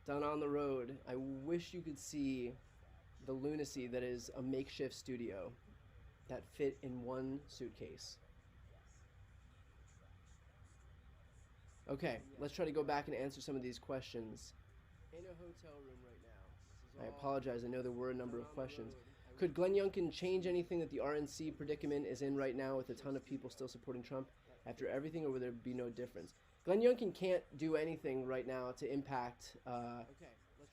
done on the road. I wish you could see the lunacy that is a makeshift studio that fit in one suitcase. Okay, let's try to go back and answer some of these questions. In a hotel room right now. I apologize, I know there were a number of questions. Could Glenn Youngkin change anything that the RNC predicament is in right now with a ton of people still supporting Trump after everything, or would there be no difference? Glenn Youngkin can't do anything right now to impact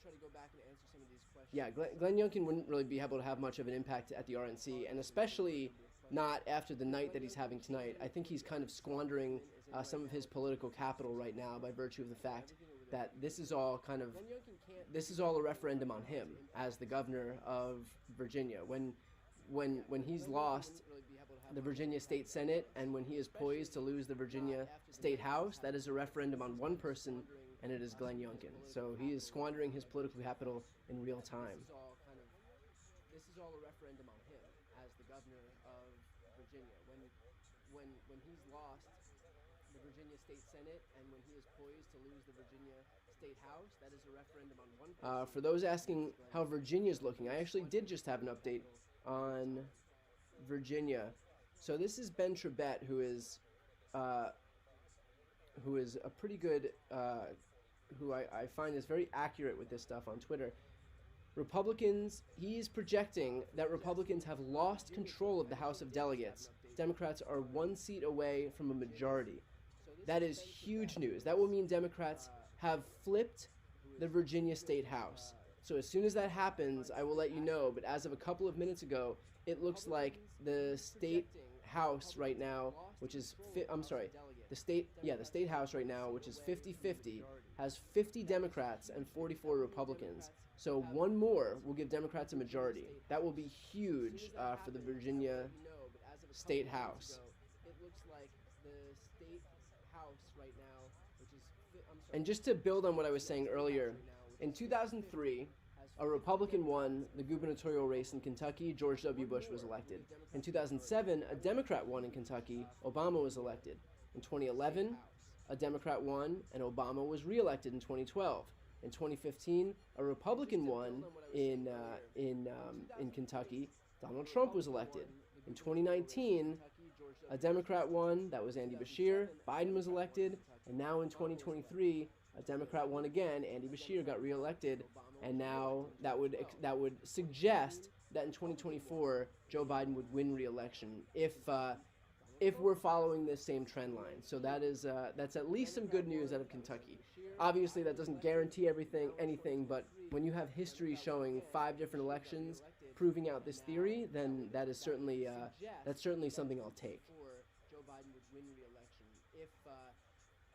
try to go back and answer some of these questions. Yeah, Glenn Youngkin wouldn't really be able to have much of an impact at the RNC, and especially not after the night that he's having tonight. I think he's kind of squandering some of his political capital right now by virtue of the fact that this is all a referendum on him as the governor of Virginia. When he's lost the Virginia State Senate and when he is poised to lose the Virginia State House, that is a referendum on one person, and it is Glenn Youngkin. So he is squandering his political capital in real time. This is all a referendum on him as the governor of Virginia. When he's lost the Virginia State Senate and when he is poised to lose the Virginia State House, that is a referendum on one person. For those asking how Virginia's looking, I actually did just have an update on Virginia. So this is Ben Trebet, who is a pretty good, who I find is very accurate with this stuff on Twitter. Republicans, he's projecting that Republicans have lost control of the House of Delegates. Democrats are 1 seat away from a majority. That is huge news. That will mean Democrats have flipped the Virginia State House. So as soon as that happens, I will let you know, but as of a couple of minutes ago, it looks like the State House right now, which is, the State House right now, which is 50-50, has 50 Democrats and 44 Republicans. So one more will give Democrats a majority. That will be huge for the Virginia State House. It looks like the State House right now, which is, and just to build on what I was saying earlier, in 2003, a Republican won the gubernatorial race in Kentucky. George W. Bush was elected. In 2007, a Democrat won in Kentucky. Obama was elected. In 2011, a Democrat won, and Obama was reelected in 2012. In 2015, a Republican won in Kentucky. Donald Trump was elected. In 2019, a Democrat won. That was Andy Beshear. Biden was elected. And now in 2023, a Democrat won again. Andy Beshear got reelected. And now that would suggest that in 2024, Joe Biden would win re-election if we're following this same trend line. So that's at least some good news out of Kentucky. Obviously, that doesn't guarantee anything, but when you have history showing 5 different elections proving out this theory, then that's certainly something I'll take. Joe Biden would win re-election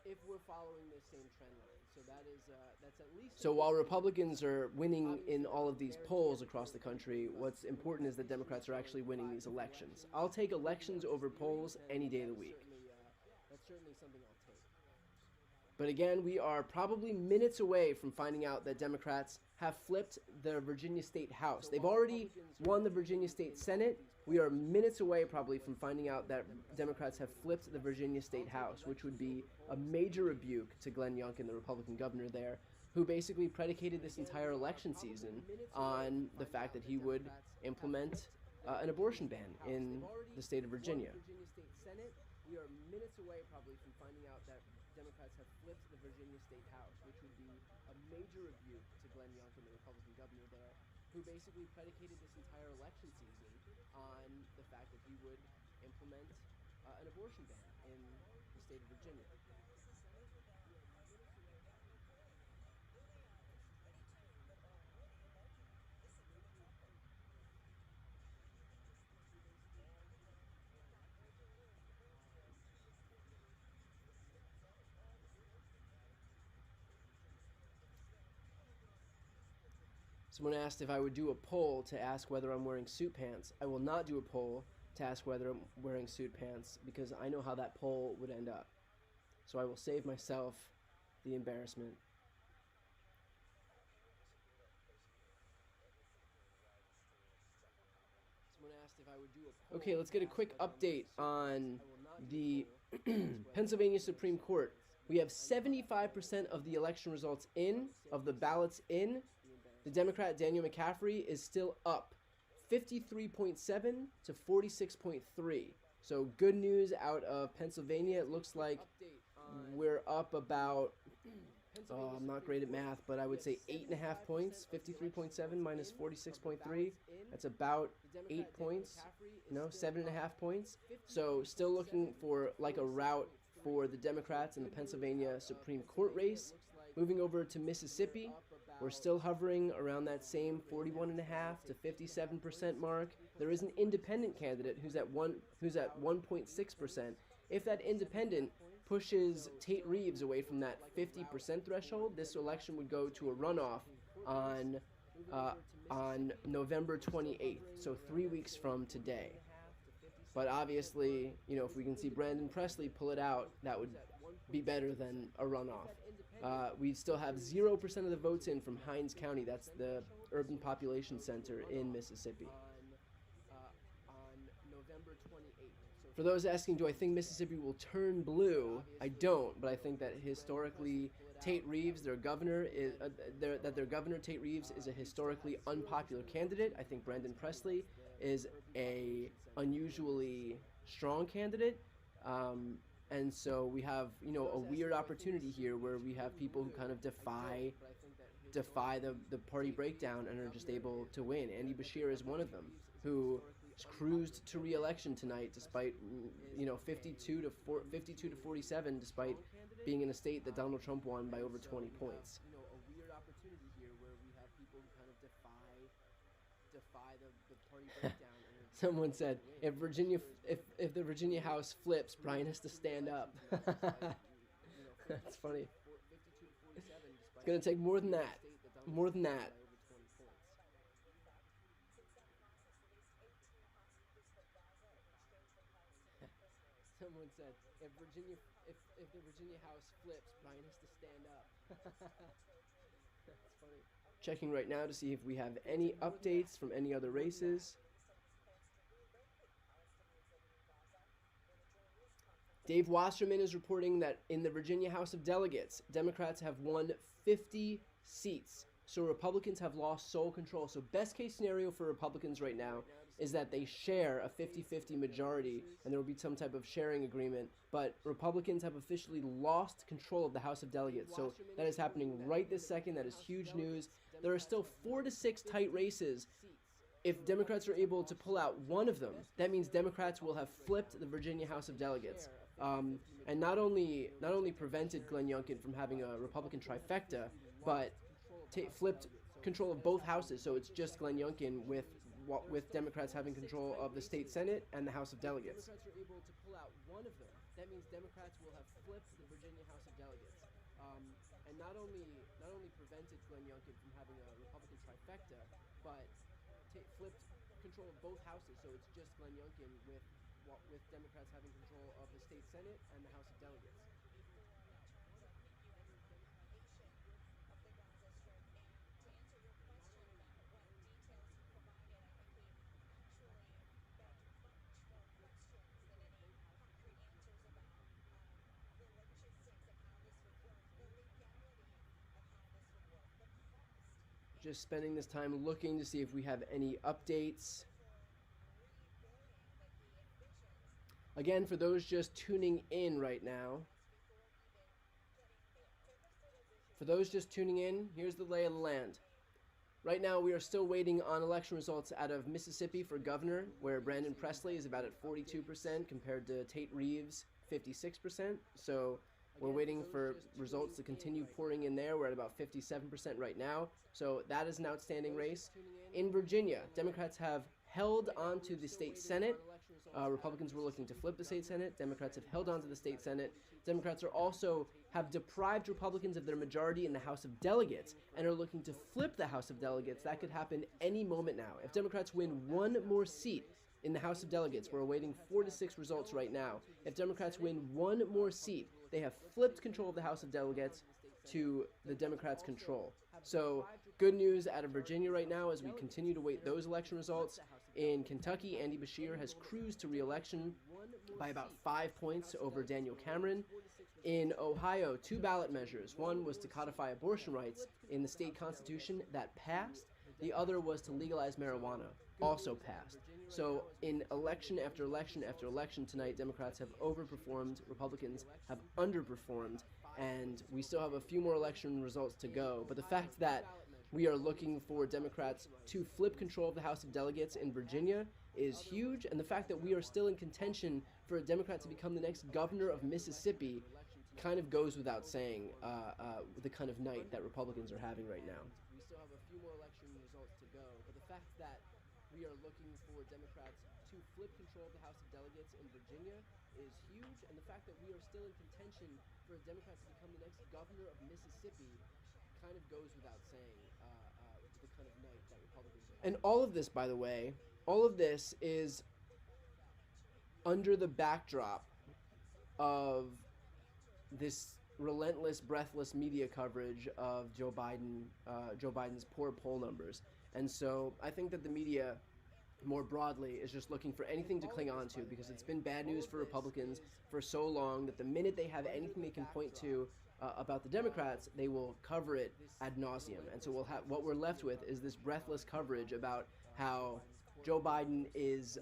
if we're following this same trend line. So that's at least. So while Republicans are winning in all of these polls across the country, what's important is that Democrats are actually winning these elections. I'll take elections over polls any day of the week. That's certainly something I'll take. But again, we are probably minutes away from finding out that Democrats have flipped the Virginia State House. They've already won the Virginia State Senate. We are minutes away probably from finding out that Democrats have flipped the Virginia State House, which would be a major rebuke to Glenn Youngkin, the Republican governor there, who basically predicated this entire election season on the fact that he would implement an abortion ban in the state of Virginia. We are minutes away probably from finding out that Democrats have flipped the Virginia State House, which would be a major rebuke to Glenn Youngkin, the Republican governor there, who basically predicated this entire election season on the fact that he would implement an abortion ban in the state of Virginia. Someone asked if I would do a poll to ask whether I'm wearing suit pants. I will not do a poll to ask whether I'm wearing suit pants because I know how that poll would end up. So I will save myself the embarrassment. Someone asked if I would do a poll. Okay, let's get a quick update on the Pennsylvania Supreme Court. We have 75% of the election results in, of the ballots in. The Democrat Daniel McCaffrey is still up 53.7 to 46.3. So good news out of Pennsylvania. It looks like we're up about, I'm not great at math, but I would say 8.5 points. 53.7 minus 46.3. That's about 8 points, 7.5 points. So still looking for like a route for the Democrats in the Pennsylvania Supreme Court race. Moving over to Mississippi, We're still hovering around that same 41.5 to 57% mark. There is an independent candidate who's at 1.6%. If that independent pushes Tate Reeves away from that 50% threshold, this election would go to a runoff on November 28th, so 3 weeks from today. But obviously, you know, if we can see Brandon Presley pull it out, that would be better than a runoff. We still have 0% of the votes in from Hinds County. That's the urban population center in Mississippi. For those asking, do I think Mississippi will turn blue? I don't, but I think that historically Tate Reeves, their governor, Tate Reeves is a historically unpopular candidate. I think Brandon Presley is a unusually strong candidate. And so we have, you know, a weird opportunity here where we have people who kind of defy the party breakdown and are just able to win. Andy Beshear is one of them, who cruised to re-election tonight despite, you know, 52 to 47, despite being in a state that Donald Trump won by over 20 points. You know, a weird opportunity here where we have people who kind of defy the party breakdown. Someone said, if the Virginia House flips, Brian has to stand up. That's funny. It's going to take more than that. More than that. Someone said, if the Virginia House flips, Brian has to stand up. That's funny. Checking right now to see if we have any updates from any other races. Dave Wasserman is reporting that in the Virginia House of Delegates, Democrats have won 50 seats. So Republicans have lost sole control. So best case scenario for Republicans right now is that they share a 50-50 majority and there will be some type of sharing agreement. But Republicans have officially lost control of the House of Delegates. So that is happening right this second. That is huge news. There are still 4 to 6 tight races. If Democrats are able to pull out one of them, that means Democrats will have flipped the Virginia House of Delegates. And not only prevented Glenn Youngkin from having a Republican trifecta, but flipped control of both houses. So it's just Glenn Youngkin with Democrats having control of the state Senate and the House of Delegates. Democrats are able to pull out one of them. That means Democrats will have flipped the Virginia House of Delegates, and not only prevented Glenn Youngkin from having a Republican trifecta, but flipped control of both houses. So it's just Glenn Youngkin with Democrats having control of the state Senate and the House of Delegates. Just spending this time looking to see if we have any updates. Again, for those just tuning in right now, here's the lay of the land. Right now, we are still waiting on election results out of Mississippi for governor, where Brandon Presley is about at 42% compared to Tate Reeves, 56%. So we're waiting for results to continue pouring in there. We're at about 57% right now. So that is an outstanding race. In Virginia, Democrats have held on to the state Senate. Republicans were looking to flip the state Senate. Democrats have held on to the state Senate. Democrats are also have deprived Republicans of their majority in the House of Delegates and are looking to flip the House of Delegates. That could happen any moment now. If Democrats win one more seat in the House of Delegates, we're awaiting 4 to 6 results right now. If Democrats win one more seat, they have flipped control of the House of Delegates to the Democrats' control. So good news out of Virginia right now as we continue to wait those election results. In Kentucky, Andy Beshear has cruised to re-election by about 5 points over Daniel Cameron. In Ohio, 2 ballot measures. One was to codify abortion rights in the state constitution. That passed. The other was to legalize marijuana. Also passed. So in election after election after election tonight, Democrats have overperformed, Republicans have underperformed, and we still have a few more election results to go. But the fact that we are looking for Democrats to flip control of the House of Delegates in Virginia is huge, and the fact that we are still in contention for a Democrat to become the next governor of Mississippi kind of goes without saying the kind of night that Republicans are having right now. fact that we are looking for Democrats to flip control of the House of Delegates in Virginia is huge, and the fact that we are still in contention for a Democrat to become the next governor of Mississippi kind of goes without saying the kind of night that Republicans are. And all of this, by the way, all of this is under the backdrop of this relentless, breathless media coverage of Joe Biden's poor poll numbers. And so I think that the media, more broadly, is just looking for anything to cling on to, because it's been bad news for Republicans for so long that the minute they have anything they can point to about the Democrats, they will cover it ad nauseum. And so what we're left with is this breathless coverage about how Joe Biden is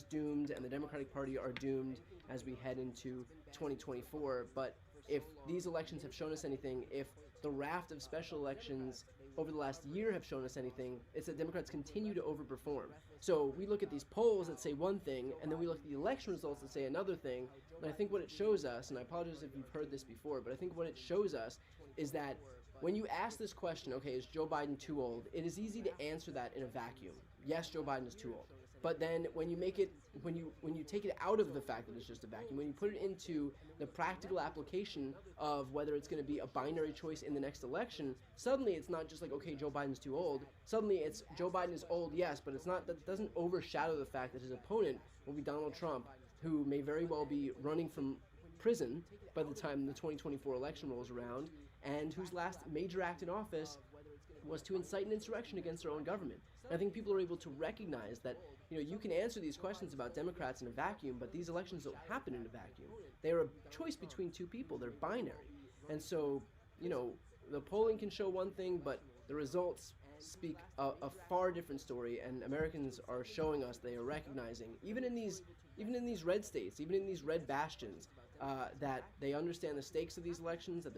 doomed and the Democratic Party are doomed as we head into 2024. But if these elections have shown us anything, if the raft of special elections over the last year have shown us anything, it's that Democrats continue to overperform. So we look at these polls that say one thing, and then we look at the election results that say another thing, and I think what it shows us, and I apologize if you've heard this before, but I think what it shows us is that when you ask this question, okay, is Joe Biden too old? It is easy to answer that in a vacuum. Yes, Joe Biden is too old. But then when you take it out of the fact that it's just a vacuum, when you put it into the practical application of whether it's going to be a binary choice in the next election, suddenly it's not just like, okay, Joe Biden's too old. Suddenly it's Joe Biden is old, yes, but that doesn't overshadow the fact that his opponent will be Donald Trump, who may very well be running from prison by the time the 2024 election rolls around, and whose last major act in office was to incite an insurrection against their own government. And I think people are able to recognize that, you can answer these questions about Democrats in a vacuum, but these elections don't happen in a vacuum. They are a choice between two people. They're binary. And so, the polling can show one thing, but the results speak a far different story, and Americans are showing us, they are recognizing, even in these red states, even in these red bastions, that they understand the stakes of these elections, that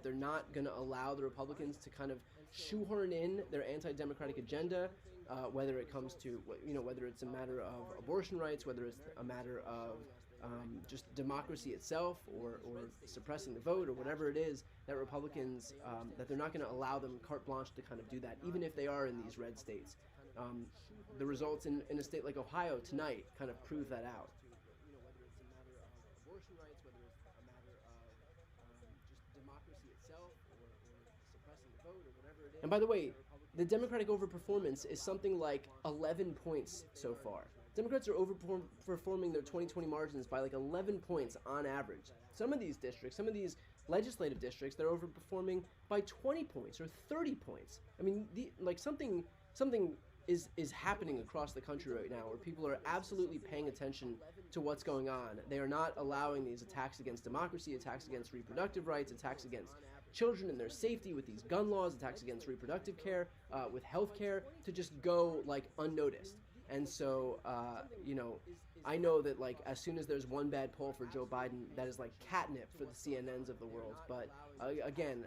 they're not going to allow the Republicans to kind of shoehorn in their anti-democratic agenda, whether it comes to, whether it's a matter of abortion rights, whether it's a matter of just democracy itself, or suppressing the vote, or whatever it is, that Republicans, that they're not going to allow them carte blanche to kind of do that, even if they are in these red states. The results in a state like Ohio tonight kind of prove that out. And by the way, the Democratic overperformance is something like 11 points so far. Democrats are overperforming their 2020 margins by like 11 points on average. Some of these districts, some of these legislative districts, they're overperforming by 20 points or 30 points. I mean, something is happening across the country right now, where people are absolutely paying attention to what's going on. They are not allowing these attacks against democracy, attacks against reproductive rights, attacks against children and their safety with these gun laws, attacks against reproductive care, with health care, to just go unnoticed. And so, I know that as soon as there's one bad poll for Joe Biden, that is like catnip for the CNNs of the world. But again,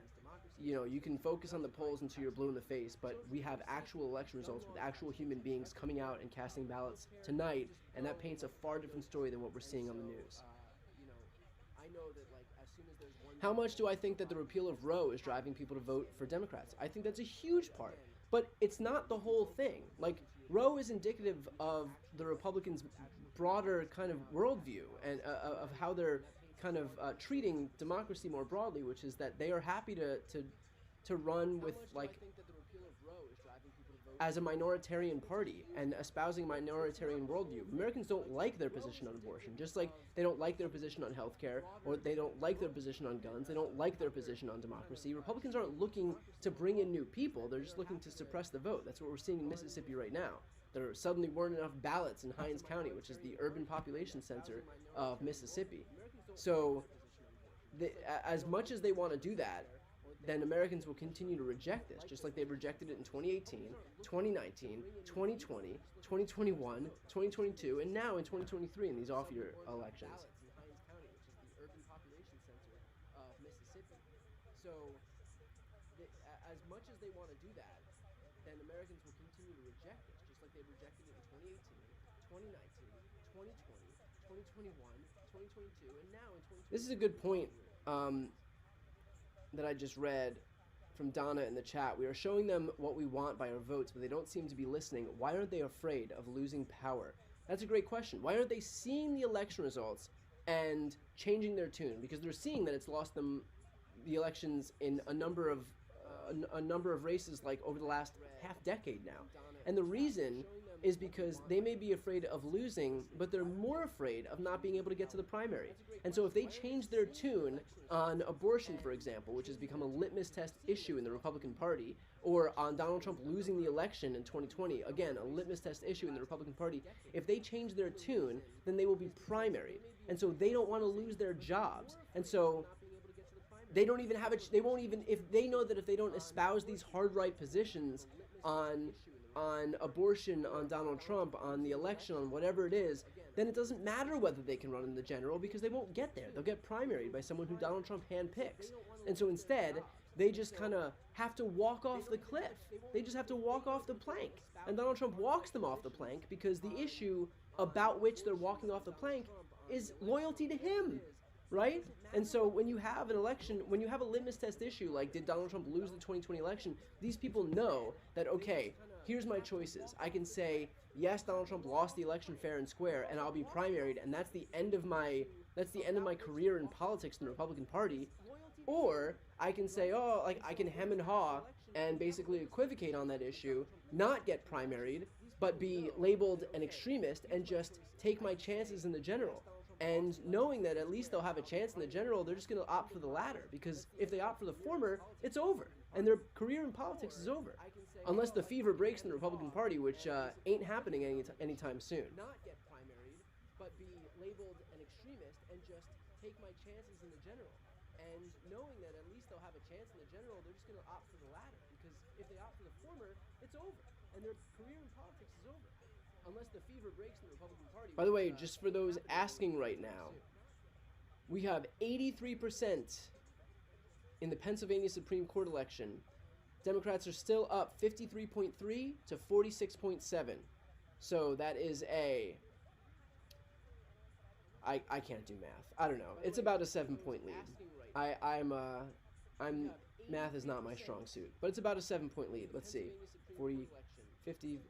you can focus on the polls until you're blue in the face, but we have actual election results with actual human beings coming out and casting ballots tonight, and that paints a far different story than what we're seeing on the news. How much do I think that the repeal of Roe is driving people to vote for Democrats? I think that's a huge part, but it's not the whole thing. Roe is indicative of the Republicans' broader kind of worldview and of how they're kind of treating democracy more broadly, which is that they are happy to run with as a minoritarian party and espousing minoritarian worldview. Americans don't like their position on abortion, just like they don't like their position on healthcare, or they don't like their position on guns, they don't like their position on democracy. Republicans aren't looking to bring in new people, they're just looking to suppress the vote. That's what we're seeing in Mississippi right now. There suddenly weren't enough ballots in Hinds County, which is the urban population center of Mississippi. So as much as they want to do that, then Americans will continue to reject this, just like they've rejected it in 2018, 2019, 2020, 2021, 2022, and now in 2023 in these off-year elections. So, as much as they want to do that, then Americans will continue to reject this, just like they've rejected it in 2018, 2019, 2020, 2021, 2022, and now in 2023. This is a good point that I just read from Donna in the chat. We are showing them what we want by our votes, but they don't seem to be listening. Why aren't they afraid of losing power? That's a great question. Why aren't they seeing the election results and changing their tune? Because they're seeing that it's lost them the elections in a number of races, like over the last half decade now. And the reason is because they may be afraid of losing, but they're more afraid of not being able to get to the primary. And so if they change their tune on abortion, for example, which has become a litmus test issue in the Republican Party, or on Donald Trump losing the election in 2020, again, a litmus test issue in the Republican Party, if they change their tune, then they will be primaried. And so they don't want to lose their jobs. And so they don't even have they won't even, if they know that if they don't espouse these hard right positions on abortion, on Donald Trump, on the election, on whatever it is, then it doesn't matter whether they can run in the general because they won't get there. They'll get primaried by someone who Donald Trump handpicks. And so instead, they just kind of have to walk off the cliff. They just have to walk off the plank. And Donald Trump walks them off the plank because the issue about which they're walking off the plank is loyalty to him, right? And so when you have an election, when you have a litmus test issue, like did Donald Trump lose the 2020 election, these people know that, okay, here's my choices. I can say, yes, Donald Trump lost the election fair and square, and I'll be primaried, and that's the end of my career in politics in the Republican Party. Or I can say, oh, like I can hem and haw and basically equivocate on that issue, not get primaried, but be labeled an extremist and just take my chances in the general. And knowing that at least they'll have a chance in the general, they're just going to opt for the latter, because if they opt for the former, it's over, and their career in politics is over. Unless the fever breaks in the Republican Party, which ain't happening anytime soon. Not get primaried, but be labeled an extremist and just take my chances in the general. And knowing that at least they'll have a chance in the general, they're just going to opt for the latter, because if they opt for the former, it's over, and their career in politics is over. Unless the fever breaks in the Republican Party. By the way, just for those asking right now, we have 83% in the Pennsylvania Supreme Court election. Democrats are still up 53.3 to 46.7. So that is I can't do math. I don't know. It's about a 7-point lead. I'm math is not my strong suit, but it's about a 7-point lead. Let's see. 40, 50,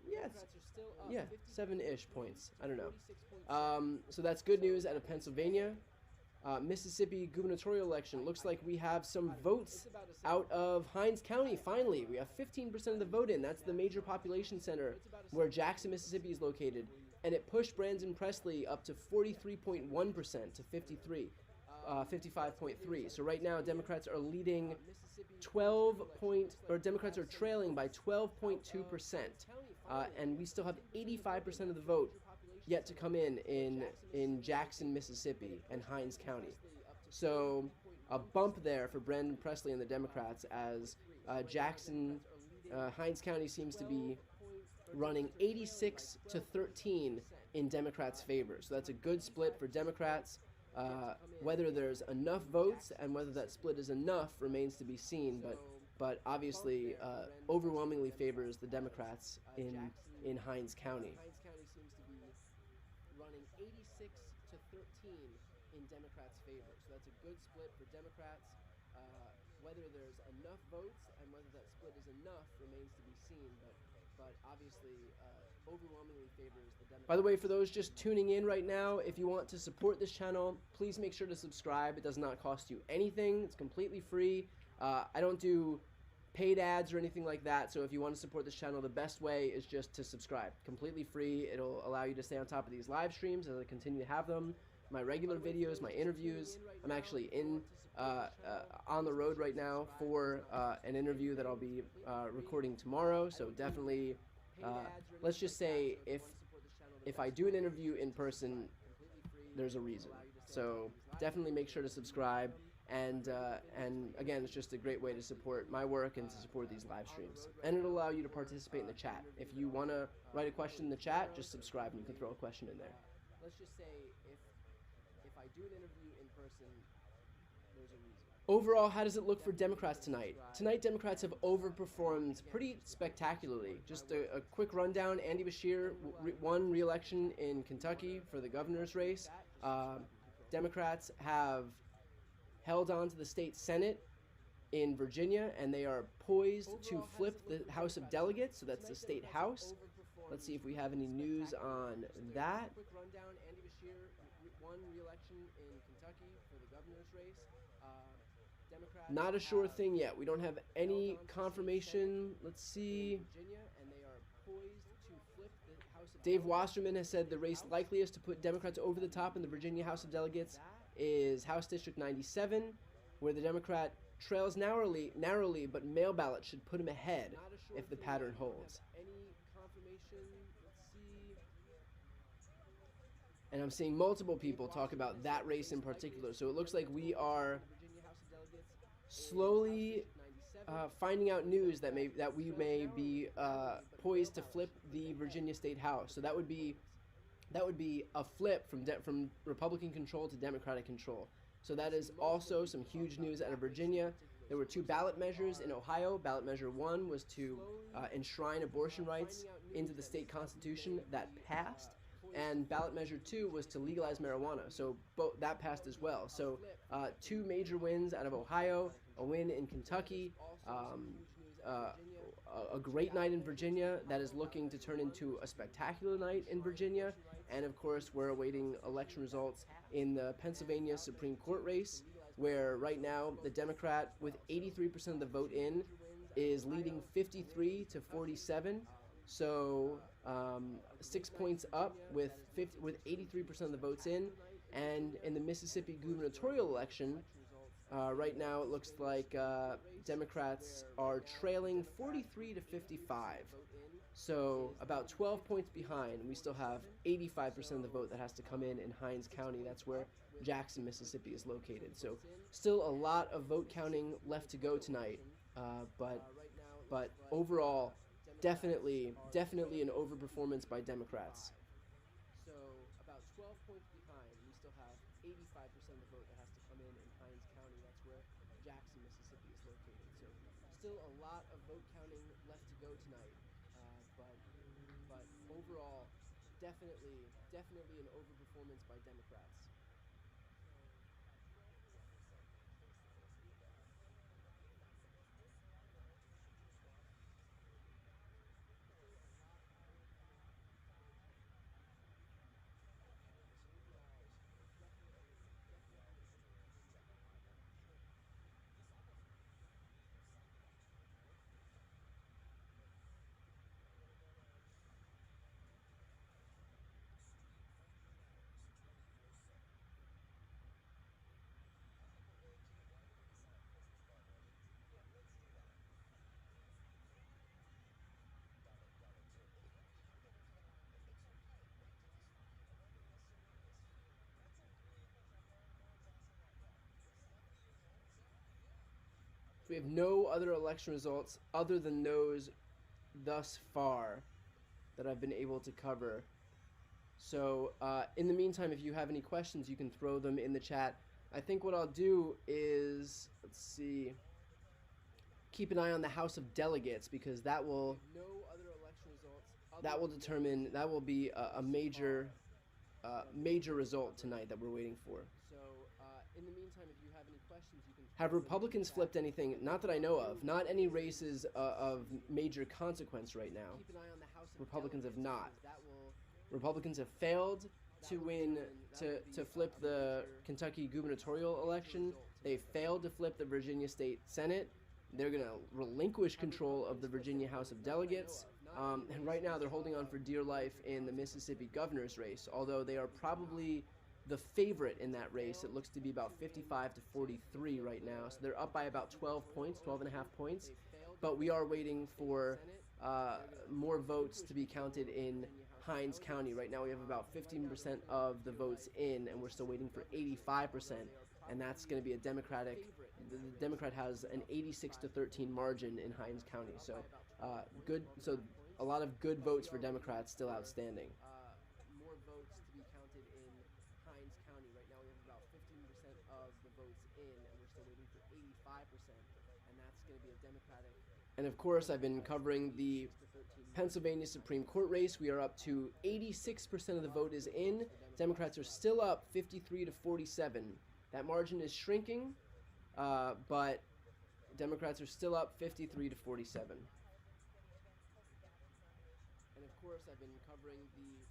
yeah, 7-ish points. I don't know. So that's good news out of Pennsylvania. Mississippi gubernatorial election. Looks like we have some votes out of Hinds County, finally. We have 15% of the vote in. That's the major population center where Jackson, Mississippi is located. And it pushed Brandon Presley up to 43.1% to 55.3. So right now, Democrats are leading Democrats are trailing by 12.2%. And we still have 85% of the vote yet to come in Jackson, Mississippi, and Hinds County. So a bump there for Brandon Presley and the Democrats as Hinds County seems to be running 86-13 in Democrats' favor. So that's a good split for Democrats. Whether there's enough votes and whether that split is enough remains to be seen, but obviously overwhelmingly favors the Democrats in Hinds County. Running 86-13 in Democrats' favor. So that's a good split for Democrats. Whether there's enough votes and whether that split is enough remains to be seen, but obviously overwhelmingly favors the Democrats. By the way, for those just tuning in right now, if you want to support this channel, please make sure to subscribe. It does not cost you anything. It's completely free. I don't do paid ads or anything like that, so if you want to support this channel, the best way is just to subscribe. Completely free. It'll allow you to stay on top of these live streams as I continue to have them, my regular videos, my interviews. I'm actually on the road right now for an interview that I'll be recording tomorrow, so definitely let's just say if I do an interview in person, there's a reason. So definitely make sure to subscribe. And again, it's just a great way to support my work and to support these live streams. And it'll allow you to participate in the chat. If you want to write a question in the chat, just subscribe and you can throw a question in there. Let's just say if I do an interview in person, there's a reason. Overall, how does it look for Democrats tonight? Tonight, Democrats have overperformed pretty spectacularly. Just a quick rundown. Andy Beshear won re-election in Kentucky for the governor's race. Democrats have held on to the state Senate in Virginia, and they are poised to flip the House of Delegates, so that's the state house. Let's see if we have any news on that. Quick rundown: Andy Beshear won re-election in Kentucky for the governor's race. Democrats not a sure thing yet. We don't have any confirmation. Let's see. Dave Wasserman has said the race likeliest to put Democrats over the top in the Virginia House of Delegates is House District 97, where the Democrat trails narrowly, but mail ballot should put him ahead if the pattern holds. Any confirmation? Let's see. And I'm seeing multiple people talk about that race in particular. So it looks like we are slowly finding out news that we may be poised to flip the Virginia State House. So that would be a flip from Republican control to Democratic control. So that is also some huge news out of Virginia. There were 2 ballot measures in Ohio. Ballot measure 1 was to enshrine abortion rights into the state constitution. That passed. And ballot measure 2 was to legalize marijuana. So that passed as well. So 2 major wins out of Ohio, a win in Kentucky, a great night in Virginia that is looking to turn into a spectacular night in Virginia. And of course, we're awaiting election results in the Pennsylvania Supreme Court race, where right now the Democrat, with 83% of the vote in, is leading 53 to 47. So 6 points up with 83% of the votes in. And in the Mississippi gubernatorial election, right now it looks like Democrats are trailing 43 to 55. So about 12 points behind. We still have 85% of the vote that has to come in Hinds County. That's where Jackson, Mississippi is located. So still a lot of vote counting left to go tonight. But overall, definitely an overperformance by Democrats. So about 12 points behind. We still have 85% of the vote that has to come in Hinds County. That's where Jackson, Mississippi is located. So still a lot of vote counting left to go tonight. But overall, definitely an overperformance by Democrats. We have no other election results other than those thus far that I've been able to cover. So in the meantime, if you have any questions, you can throw them in the chat. I think what I'll do is, let's see, keep an eye on the House of Delegates, because that will determine, that will be a major result tonight that we're waiting for. So in the meantime, if you have any questions, you can. Have Republicans flipped anything? Not that I know of. Not any races of major consequence right now. Keep an eye on the House of Republicans have not. Republicans have failed to win, to flip the Kentucky gubernatorial election. They failed to flip the Virginia State Senate. They're going to relinquish control of the Virginia House of Delegates. And right now they're holding on for dear life in the Mississippi governor's race, although they are probably the favorite in that race. It looks to be about 55 to 43 right now. So they're up by about 12 points, 12 and a half points. But we are waiting for more votes to be counted in Hinds County. Right now we have about 15% of the votes in, and we're still waiting for 85%. And that's going to be a Democratic. The Democrat has an 86 to 13 margin in Hinds County. So good. So a lot of good votes for Democrats still outstanding. More votes to be counted in Hinds County. Right now we have about 15% of the votes in, and we're still waiting for 85%. And that's going to be a Democratic. And of course, I've been covering the Pennsylvania Supreme Court race. We are up to 86% of the vote is in. Democrats are still up 53 to 47. That margin is shrinking, but Democrats are still up 53 to 47. And of course, I've been covering the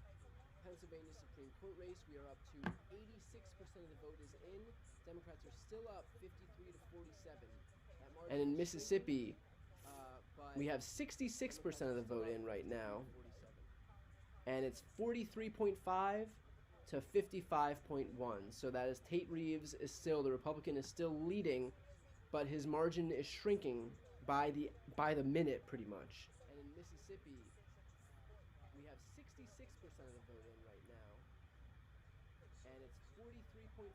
Pennsylvania Supreme Court race. We are up to 86% of the vote is in. Democrats are still up 53 to 47. And in Mississippi, we have 66% of the vote in right now. And it's 43.5 to 55.1. So that is Tate Reeves is still, the Republican is still leading, but his margin is shrinking by the minute pretty much. And in Mississippi, we have 66% of the vote in right now. And it's 43.5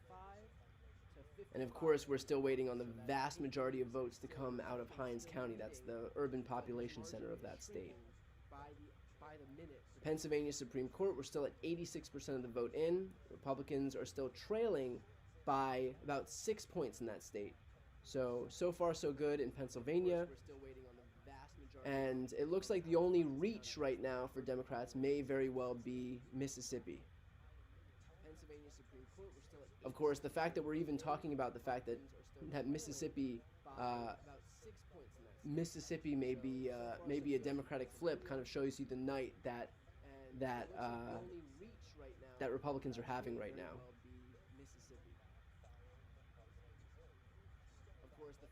to 55. And of course, we're still waiting on the vast majority of votes to come out of Hinds County. That's the urban population center of that state. By the minute. Pennsylvania Supreme Court, we're still at 86% of the vote in. Republicans are still trailing by about 6 points in that state. So far so good in Pennsylvania. And it looks like the only reach right now for Democrats may very well be Mississippi. Pennsylvania Supreme Court, we're still at of course, the fact that we're even talking about the fact that Mississippi may be a Democratic flip kind of shows you the night that Republicans are having right now.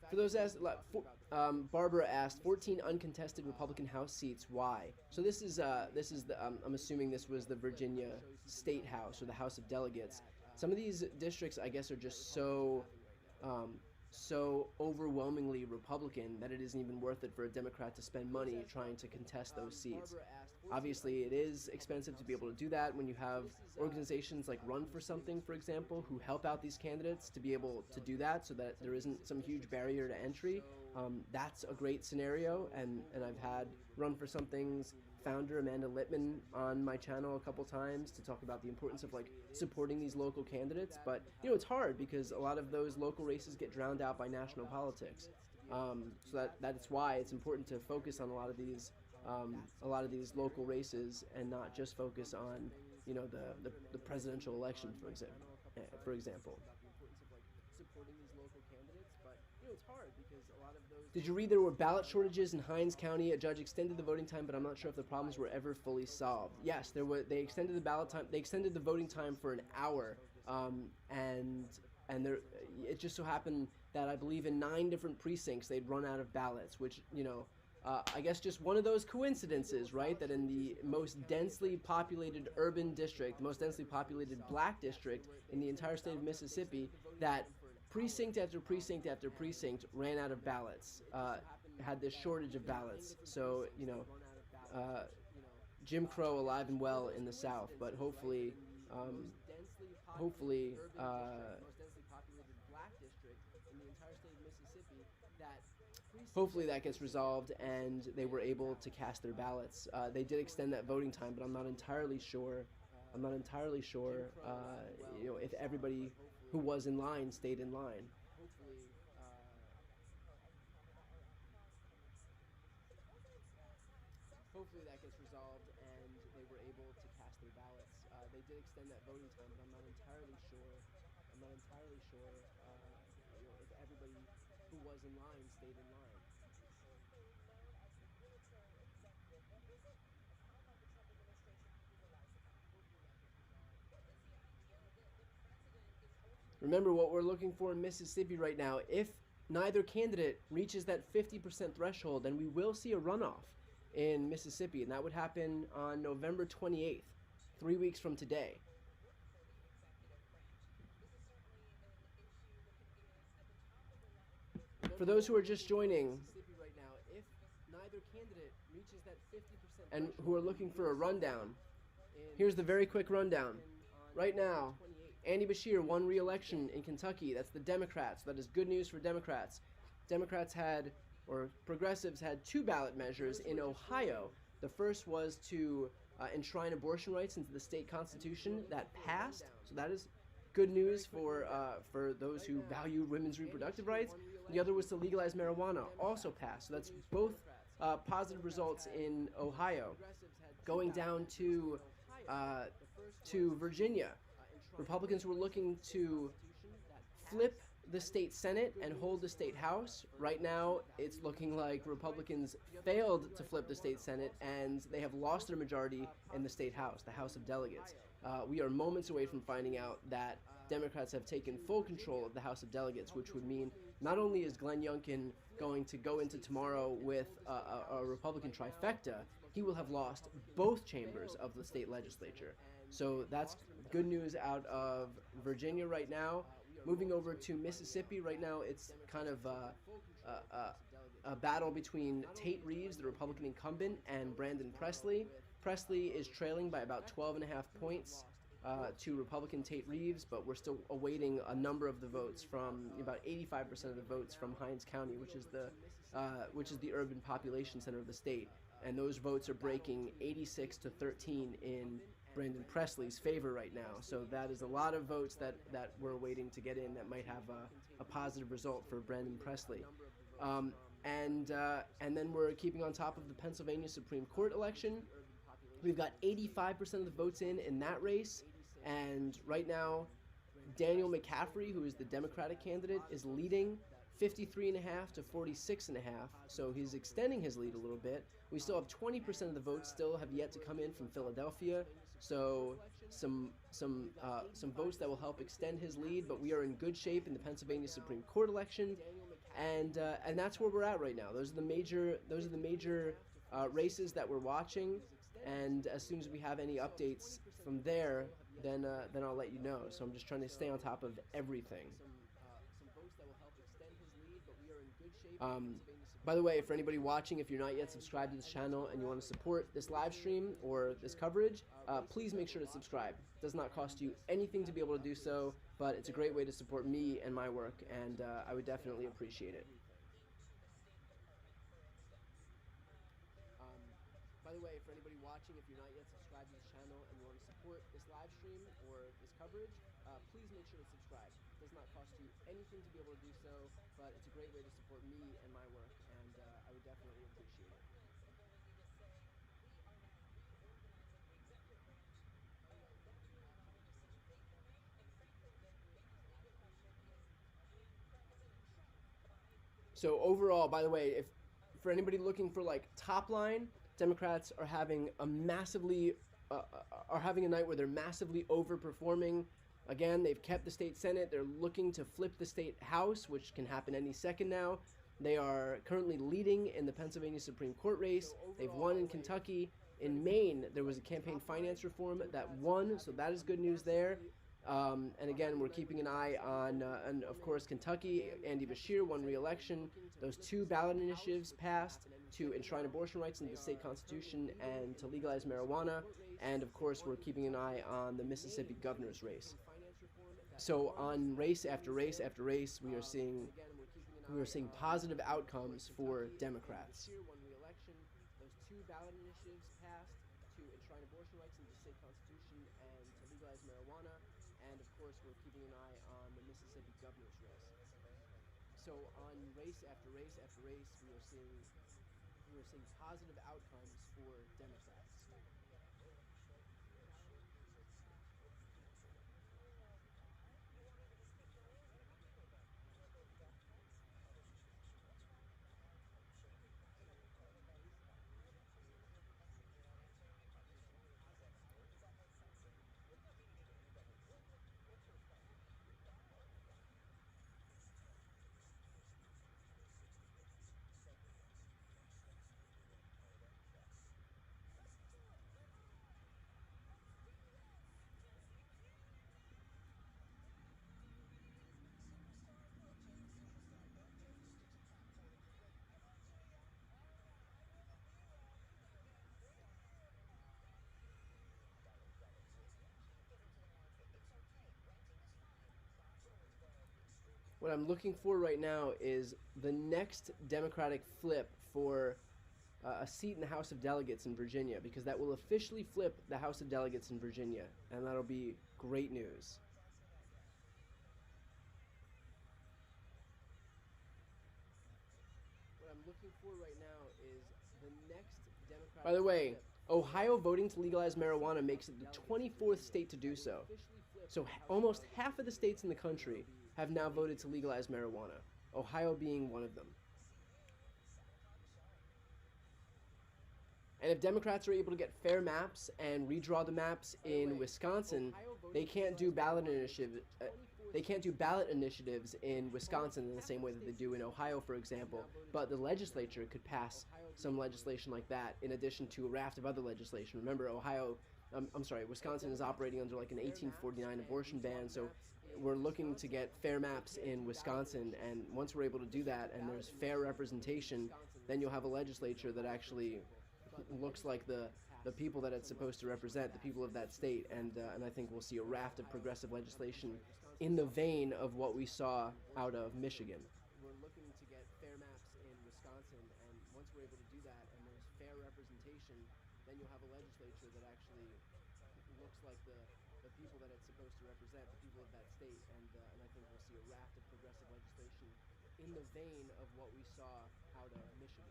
For those asked, Barbara asked, 14 uncontested Republican House seats. Why? So this is the I'm assuming this was the Virginia State House or the House of Delegates. Some of these districts, I guess, are just so overwhelmingly Republican that it isn't even worth it for a Democrat to spend money trying to contest those seats. Obviously, it is expensive to be able to do that when you have organizations like Run for Something, for example, who help out these candidates to be able to do that so that there isn't some huge barrier to entry. That's a great scenario, and I've had Run for Something's founder Amanda Littman on my channel a couple times to talk about the importance of like supporting these local candidates. But it's hard because a lot of those local races get drowned out by national politics. So that's why it's important to focus on a lot of these local races and not just focus on the presidential election, for example. It's hard because a lot of those. Did you read there were ballot shortages in Hinds County? A judge extended the voting time, but I'm not sure if the problems were ever fully solved. Yes, there were. They extended the ballot time. They extended the voting time for an hour, and there. It just so happened that I believe in 9 different precincts they'd run out of ballots, which I guess just one of those coincidences, right? That in the most densely populated urban district, the most densely populated black district in the entire state of Mississippi, that precinct after precinct after precinct ran out of ballots, had this shortage of ballots. So, Jim Crow alive and well in the South, but hopefully that gets resolved and they were able to cast their ballots. They did extend that voting time, but I'm not entirely sure if everybody who was in line stayed in line. Hopefully that gets resolved and they were able to cast their ballots. They did extend that voting time, but I'm not entirely sure if everybody who was in line stayed in line. Remember what we're looking for in Mississippi right now. If neither candidate reaches that 50% threshold, then we will see a runoff in Mississippi, and that would happen on November 28th, 3 weeks from today. For those who are just joining, if neither candidate reaches that 50% and who are looking for a rundown, here's the very quick rundown. Right now, Andy Beshear won re-election in Kentucky. That's the Democrats. That is good news for Democrats. Progressives had 2 ballot measures in Ohio. The first was to enshrine abortion rights into the state constitution. That passed, so that is good news for those who value women's reproductive rights. The other was to legalize marijuana, also passed. So that's both positive results in Ohio. Going down to Virginia, Republicans were looking to flip the state Senate and hold the state House. Right now, it's looking like Republicans failed to flip the state Senate, and they have lost their majority in the state House, the House of Delegates. We are moments away from finding out that Democrats have taken full control of the House of Delegates, which would mean not only is Glenn Youngkin going to go into tomorrow with a Republican trifecta, he will have lost both chambers of the state legislature. So that's good news out of Virginia right now. Moving over to Mississippi right now, it's kind of a battle between Tate Reeves, the Republican incumbent, and Brandon Presley. Presley is trailing by about 12.5 points to Republican Tate Reeves, but we're still awaiting a number of the votes from about 85% of the votes from Hinds County, which is the urban population center of the state, and those votes are breaking 86-13 in Brandon Presley's favor right now. So that is a lot of votes that we're waiting to get in that might have a positive result for Brandon Presley. And then we're keeping on top of the Pennsylvania Supreme Court election. We've got 85% of the votes in that race, and right now, Daniel McCaffrey, who is the Democratic candidate, is leading 53.5 to 46.5, so he's extending his lead a little bit. We still have 20% of the votes still have yet to come in from Philadelphia, so some votes that will help extend his lead, but we are in good shape in the Pennsylvania Supreme Court election, and that's where we're at right now. Those are the major races that we're watching. And as soon as we have any updates from there, then I'll let you know. So I'm just trying to stay on top of everything. By the way, for anybody watching, if you're not yet subscribed to this channel and you want to support this live stream or this coverage, please make sure to subscribe. It does not cost you anything to be able to do so, but it's a great way to support me and my work, and I would definitely appreciate it. By the way, for anybody watching, if you're not yet subscribed to this channel and you want to support this live stream or this coverage, please make sure to subscribe. It does not cost you anything to be able to do so, but it's a great way to support me and my work, and I would definitely appreciate it. So overall, by the way, if for anybody looking for like top line, Democrats are having a night where they're massively overperforming. Again, they've kept the state Senate. They're looking to flip the state House, which can happen any second now. They are currently leading in the Pennsylvania Supreme Court race. They've won in Kentucky. In Maine, there was a campaign finance reform that won, so that is good news there. And again, we're keeping an eye on, of course, Kentucky. Andy Beshear won re-election. Those two ballot initiatives passed to enshrine abortion rights into the state constitution and to legalize marijuana. And of course, we're keeping an eye on the Mississippi governor's race. So on race after race after race, we are seeing positive outcomes for Democrats. Those two ballot initiatives passed to enshrine abortion rights into the state constitution and to legalize marijuana. And of course, we're keeping an eye on the Mississippi governor's race. So on race after race after race, we are seeing positive outcomes for Democrats. What I'm looking for right now is the next Democratic flip for a seat in the House of Delegates in Virginia, because that will officially flip the House of Delegates in Virginia, and that'll be great news. What I'm looking for right now is the next Democratic. By the way, Ohio voting to legalize marijuana makes it the 24th state to do so. So almost half of the states in the country have now voted to legalize marijuana, Ohio being one of them. And if Democrats are able to get fair maps and redraw the maps in Wisconsin, they can't do ballot initiatives in Wisconsin in the same way that they do in Ohio, for example. But the legislature could pass some legislation like that in addition to a raft of other legislation. Remember, Wisconsin is operating under like an 1849 abortion ban, so we're looking to get fair maps in Wisconsin, and once we're able to do that and there's fair representation, then you'll have a legislature that actually looks like the people that it's supposed to represent, the people of that state, and I think we'll see a raft of progressive legislation in the vein of what we saw out of Michigan. We're looking to get fair maps in Wisconsin, and once we're able to do that and there's fair representation, then you'll have a legislature that actually looks like the people that it's supposed to represent, the people of that state, and I think we'll see a raft of progressive legislation in the vein of what we saw out of Michigan.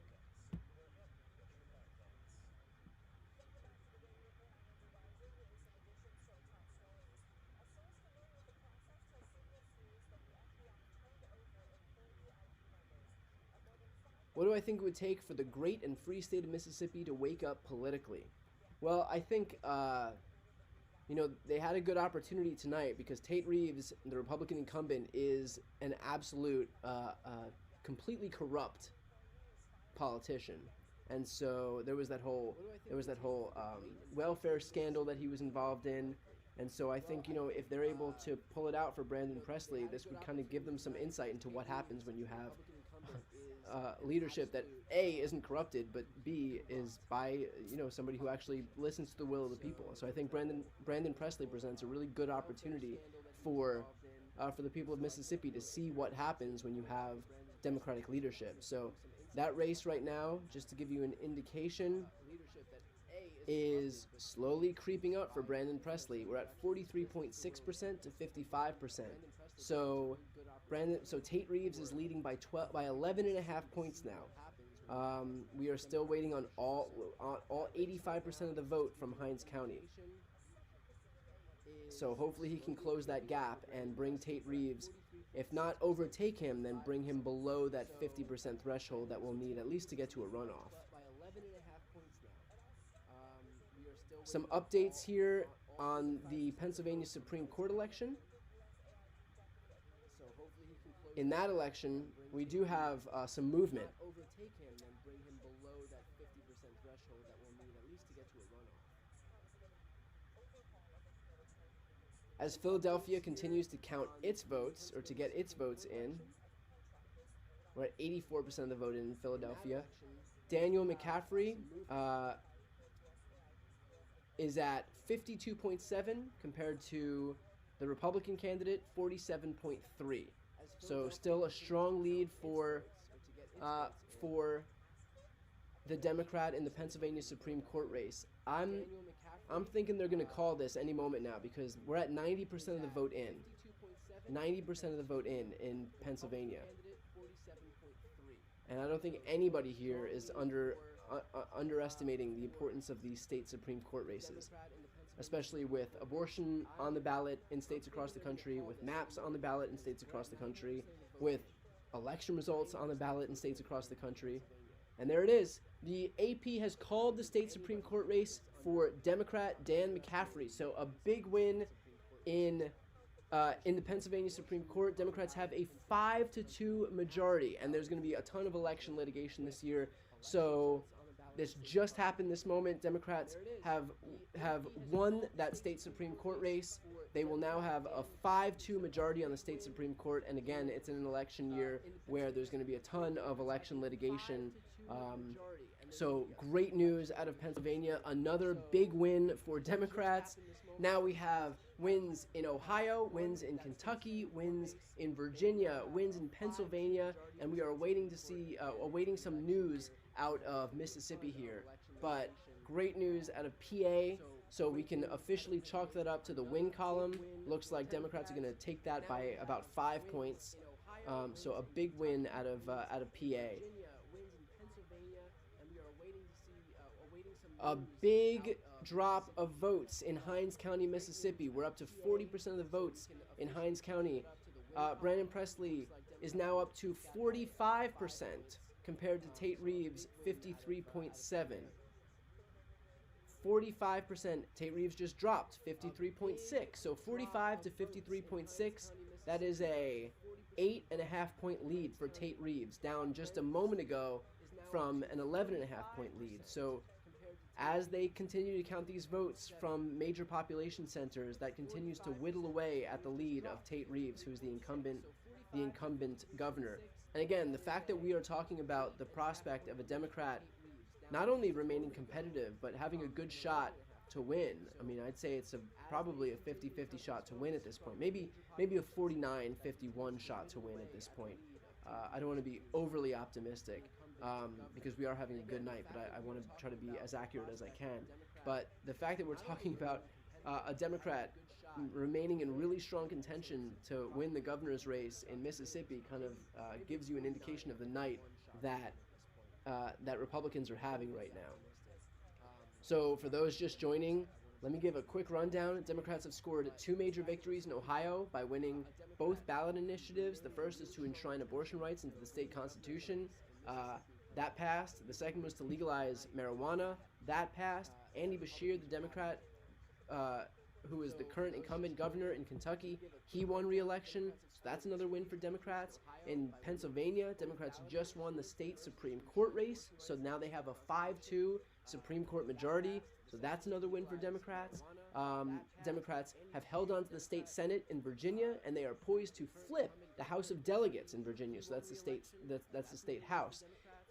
What do I think it would take for the great and free state of Mississippi to wake up politically? Well, I think, they had a good opportunity tonight because Tate Reeves, the Republican incumbent, is an absolute, completely corrupt politician. And so there was that whole welfare scandal that he was involved in. And so I think, if they're able to pull it out for Brandon Presley, this would kind of give them some insight into what happens when you have leadership that A, isn't corrupted, but B, is by somebody who actually listens to the will of the people. So I think Brandon Presley presents a really good opportunity for the people of Mississippi to see what happens when you have Democratic leadership. So that race right now, just to give you an indication, is slowly creeping up for Brandon Presley. We're at 43.6% to 55%. So Tate Reeves is leading by 11.5 points now. We are still waiting on all 85% of the vote from Hinds County. So hopefully he can close that gap and bring Tate Reeves, if not overtake him, then bring him below that 50% threshold that we'll need at least to get to a runoff. Some updates here on the Pennsylvania Supreme Court election. In that election, we do have some movement. As Philadelphia continues to count its votes, or to get its votes in, we're at 84% of the vote in Philadelphia. Daniel McCaffrey is at 52.7 compared to the Republican candidate, 47.3. So still a strong lead for the Democrat in the Pennsylvania Supreme Court race. I'm thinking they're going to call this any moment now because we're at 90% of the vote in. 90% of the vote in Pennsylvania. And I don't think anybody here is underestimating the importance of these state Supreme Court races, especially with abortion on the ballot in states across the country, with maps on the ballot in states across the country, with election results on the ballot in states across the country. And there it is. The AP has called the state Supreme Court race for Democrat Dan McCaffrey. So a big win in the Pennsylvania Supreme Court. Democrats have a 5-2 majority, and there's going to be a ton of election litigation this year. So this just happened this moment. Democrats have won that state Supreme Court race. They will now have a 5-2 majority on the state Supreme Court. And again, it's in an election year where there's going to be a ton of election litigation. So great news out of Pennsylvania. Another big win for Democrats. Now we have wins in Ohio, wins in Kentucky, wins in Virginia, wins in Pennsylvania, and we are awaiting some news out of Mississippi here. But great news out of PA, so we can officially chalk that up to the win column. Looks like Democrats are going to take that by about 5 points. So a big win out of PA. A big drop of votes in Hinds County, Mississippi. We're up to 40% of the votes in Hinds County Brandon Presley is now up to 45% compared to Tate Reeves' 53.7. 45%. Tate Reeves just dropped 53.6. So 45 to 53.6. That is a 8.5-point lead for Tate Reeves, down just a moment ago from an 11.5-point lead. So as they continue to count these votes from major population centers, that continues to whittle away at the lead of Tate Reeves, who's the incumbent governor. And again, the fact that we are talking about the prospect of a Democrat not only remaining competitive, but having a good shot to win. I mean, I'd say it's probably a 50-50 shot to win at this point. Maybe a 49-51 shot to win at this point. I don't want to be overly optimistic because we are having a good night, but I want to try to be as accurate as I can. But the fact that we're talking about a Democrat remaining in really strong contention to win the governor's race in Mississippi kind of gives you an indication of the night that that Republicans are having right now. So for those just joining, let me give a quick rundown. Democrats have scored 2 major victories in Ohio by winning both ballot initiatives. The first is to enshrine abortion rights into the state constitution. That passed. The second was to legalize marijuana. That passed. Andy Beshear, the Democrat, who is the current incumbent governor in Kentucky, he won re-election. So that's another win for Democrats. In Pennsylvania, Democrats just won the state Supreme Court race. So now they have a 5-2 Supreme Court majority. So that's another win for Democrats. Democrats have held on to the state Senate in Virginia, and they are poised to flip the House of Delegates in Virginia. So that's the state House.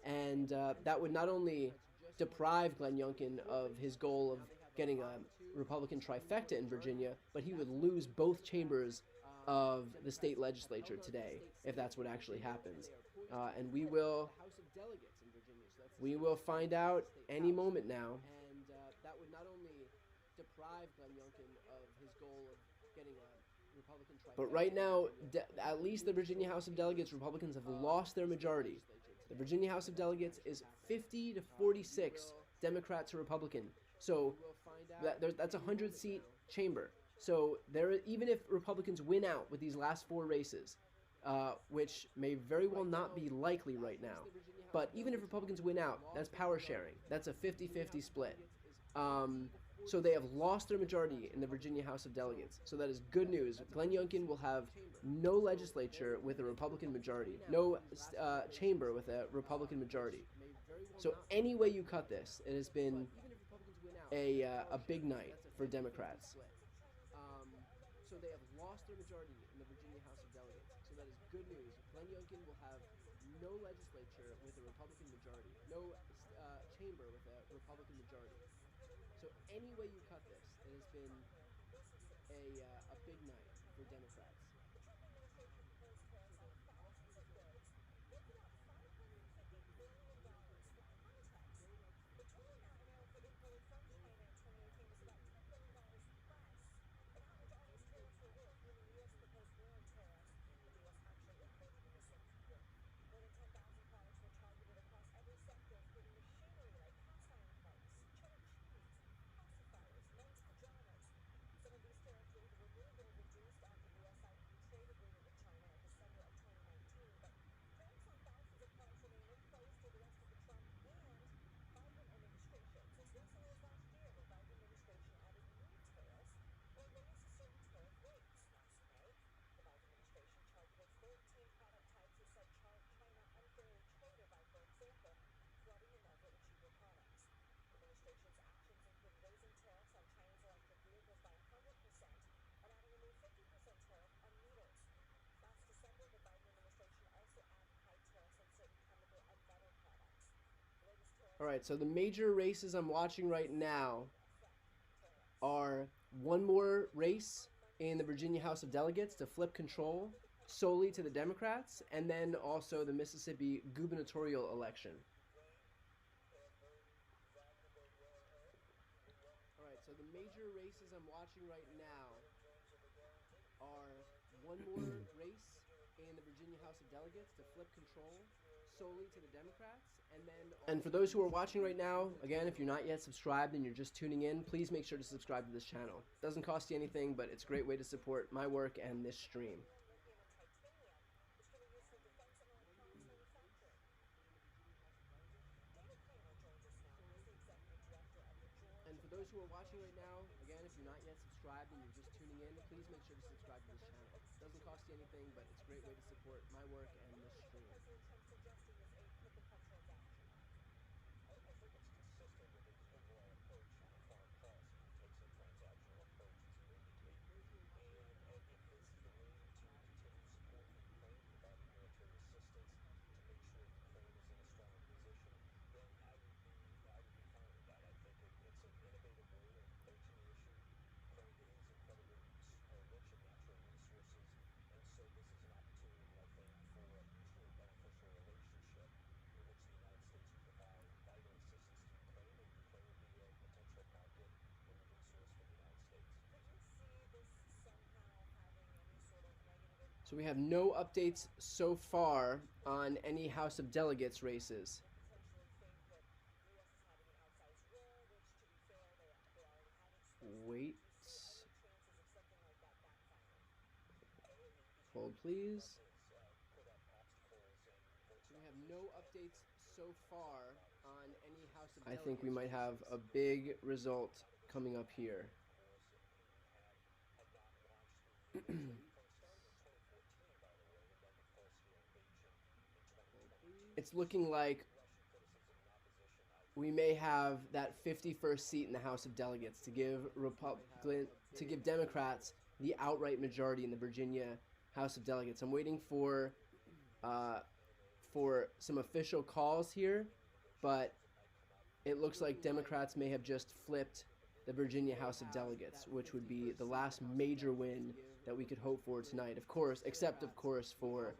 And that would not only deprive Glenn Youngkin of his goal of getting a Republican trifecta in Virginia, but he would lose both chambers of the state legislature today, if that's what actually happens. And we will find out any moment now. And that would not only deprive Glenn Youngkin of his goal of getting a Republican trifecta, but right now, at least the Virginia House of Delegates, Republicans have lost their majority. The Virginia House of Delegates is 50 to 46 Democrat to Republican. So that's a 100-seat chamber. So even if Republicans win out with these last 4 races, which may very well not be likely right now, but even if Republicans win out, that's power sharing. That's a 50-50 split. So they have lost their majority in the Virginia House of Delegates. So that is good news. Glenn Youngkin will have no legislature with a Republican majority, no chamber with a Republican majority. So any way you cut this, it has been a big night for Democrats. So they have lost their majority in the Virginia House of Delegates. So that is good news. Glenn Youngkin will have no legislature with a Republican majority, no chamber with a Republican majority. So any way you cut this, it has been a big night for Democrats. All right, so the major races I'm watching right now are one more race in the Virginia House of Delegates to flip control solely to the Democrats, and then also the Mississippi gubernatorial election. All right, so the major races I'm watching right now are one more race in the Virginia House of Delegates to flip control solely to the Democrats, and for those who are watching right now, again, if you're not yet subscribed and you're just tuning in, please make sure to subscribe to this channel. It doesn't cost you anything, but it's a great way to support my work and this stream. those who are watching right now, again, if you're not yet subscribed and you're just tuning in, please make sure to subscribe to this channel. It doesn't cost you anything, but it's a great way to support my work and this stream. So we have no updates so far on any House of Delegates races. Wait. Hold, please. So we have no updates so far on any House of Delegates. I think we might have a big result coming up here. It's looking like we may have that 51st seat in the House of Delegates to give Democrats the outright majority in the Virginia House of Delegates. I'm waiting for some official calls here, but it looks like Democrats may have just flipped the Virginia House of Delegates, which would be the last major win that we could hope for tonight. Of course, except of course for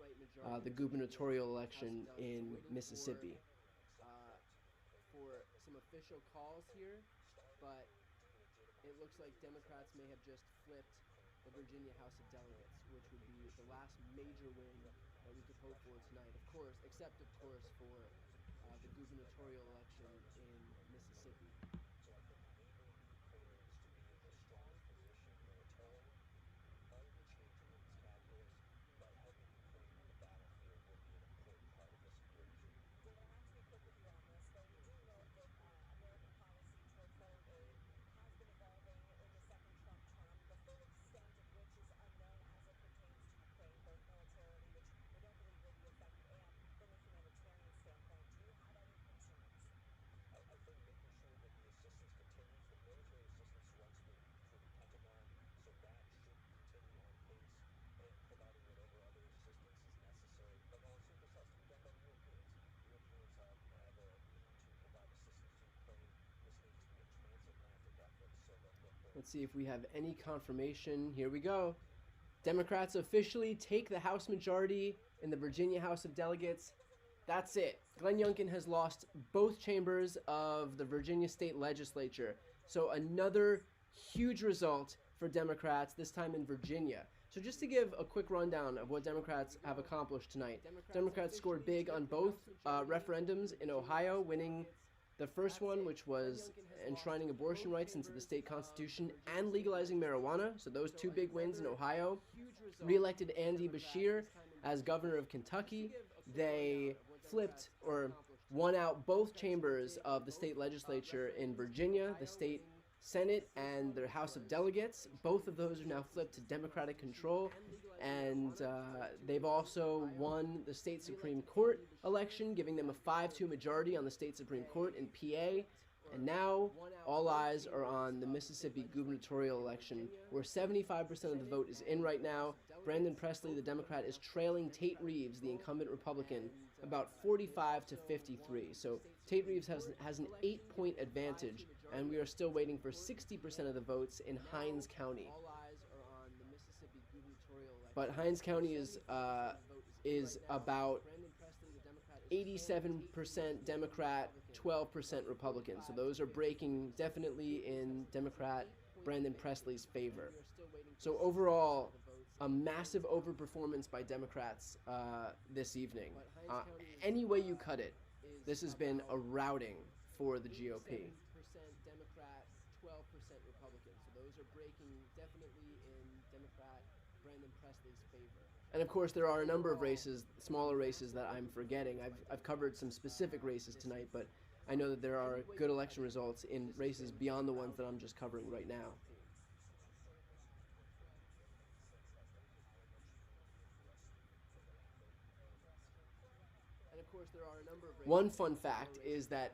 the gubernatorial election in Mississippi. For some official calls here, but it looks like Democrats may have just flipped the Virginia House of Delegates, which would be the last major win that we could hope for tonight. Of course, except of course for the gubernatorial election in Mississippi. Let's see if we have any confirmation. Here we go. Democrats officially take the House majority in the Virginia House of Delegates. That's it. Glenn Youngkin has lost both chambers of the Virginia State Legislature. So another huge result for Democrats, this time in Virginia. So just to give a quick rundown of what Democrats have accomplished tonight. Democrats scored big on both referendums in Ohio, winning the first one, which was enshrining abortion rights into the state constitution and legalizing marijuana. So those two big wins in Ohio. Re-elected Andy Beshear as governor of Kentucky. They flipped or won out both chambers of the state legislature in Virginia, the state Senate and the House of Delegates. Both of those are now flipped to Democratic control. And they've also won the state Supreme Court election, giving them a 5-2 majority on the state Supreme Court in PA. And now all eyes are on the Mississippi gubernatorial election, where 75% of the vote is in right now. Brandon Presley, the Democrat, is trailing Tate Reeves, the incumbent Republican, about 45 to 53. So Tate Reeves has an 8-point advantage, and we are still waiting for 60% of the votes in Hinds County. But Hinds County is about 87% Democrat, 12% Republican. So those are breaking definitely in Democrat Brandon Presley's favor. So overall, a massive overperformance by Democrats this evening. Any way you cut it, this has been a routing for the GOP. 7% Democrat, 12% Republican. So those are breaking definitely in Democrat Brandon Presley's favor. And of course, there are a number of races, smaller races that I'm forgetting. I've covered some specific races tonight, but I know that there are good election results in races beyond the ones that I'm just covering right now. And of course, there are a number of races. One fun fact is that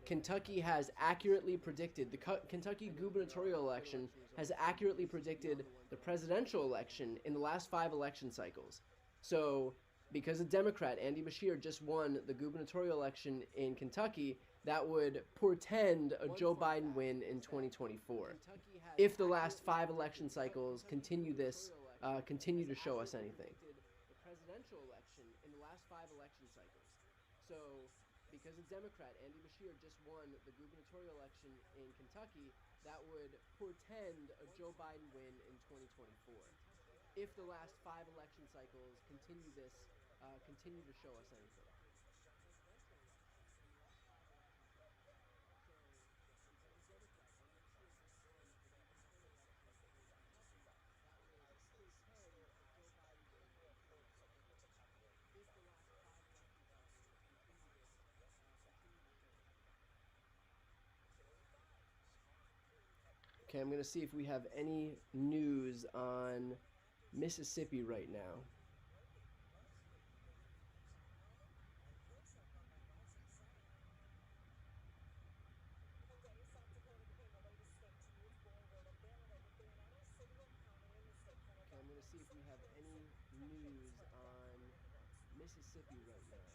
Kentucky has accurately predicted, the Kentucky gubernatorial election has accurately predicted the presidential election in the last 5 election cycles. So, because a Democrat, Andy Beshear, just won the gubernatorial election in Kentucky, that would portend a Joe Biden win in 2024. If the last 5 election cycles continue this, continue to show us anything. The presidential election in the last 5 election cycles. So, because a Democrat, Andy Beshear, just won the gubernatorial election in Kentucky, that would portend a Joe Biden win in 2024. If the last 5 election cycles continue this, continue to show us anything. Okay, I'm going to see if we have any news on Mississippi right now. Okay, I'm going to see if we have any news on Mississippi right now.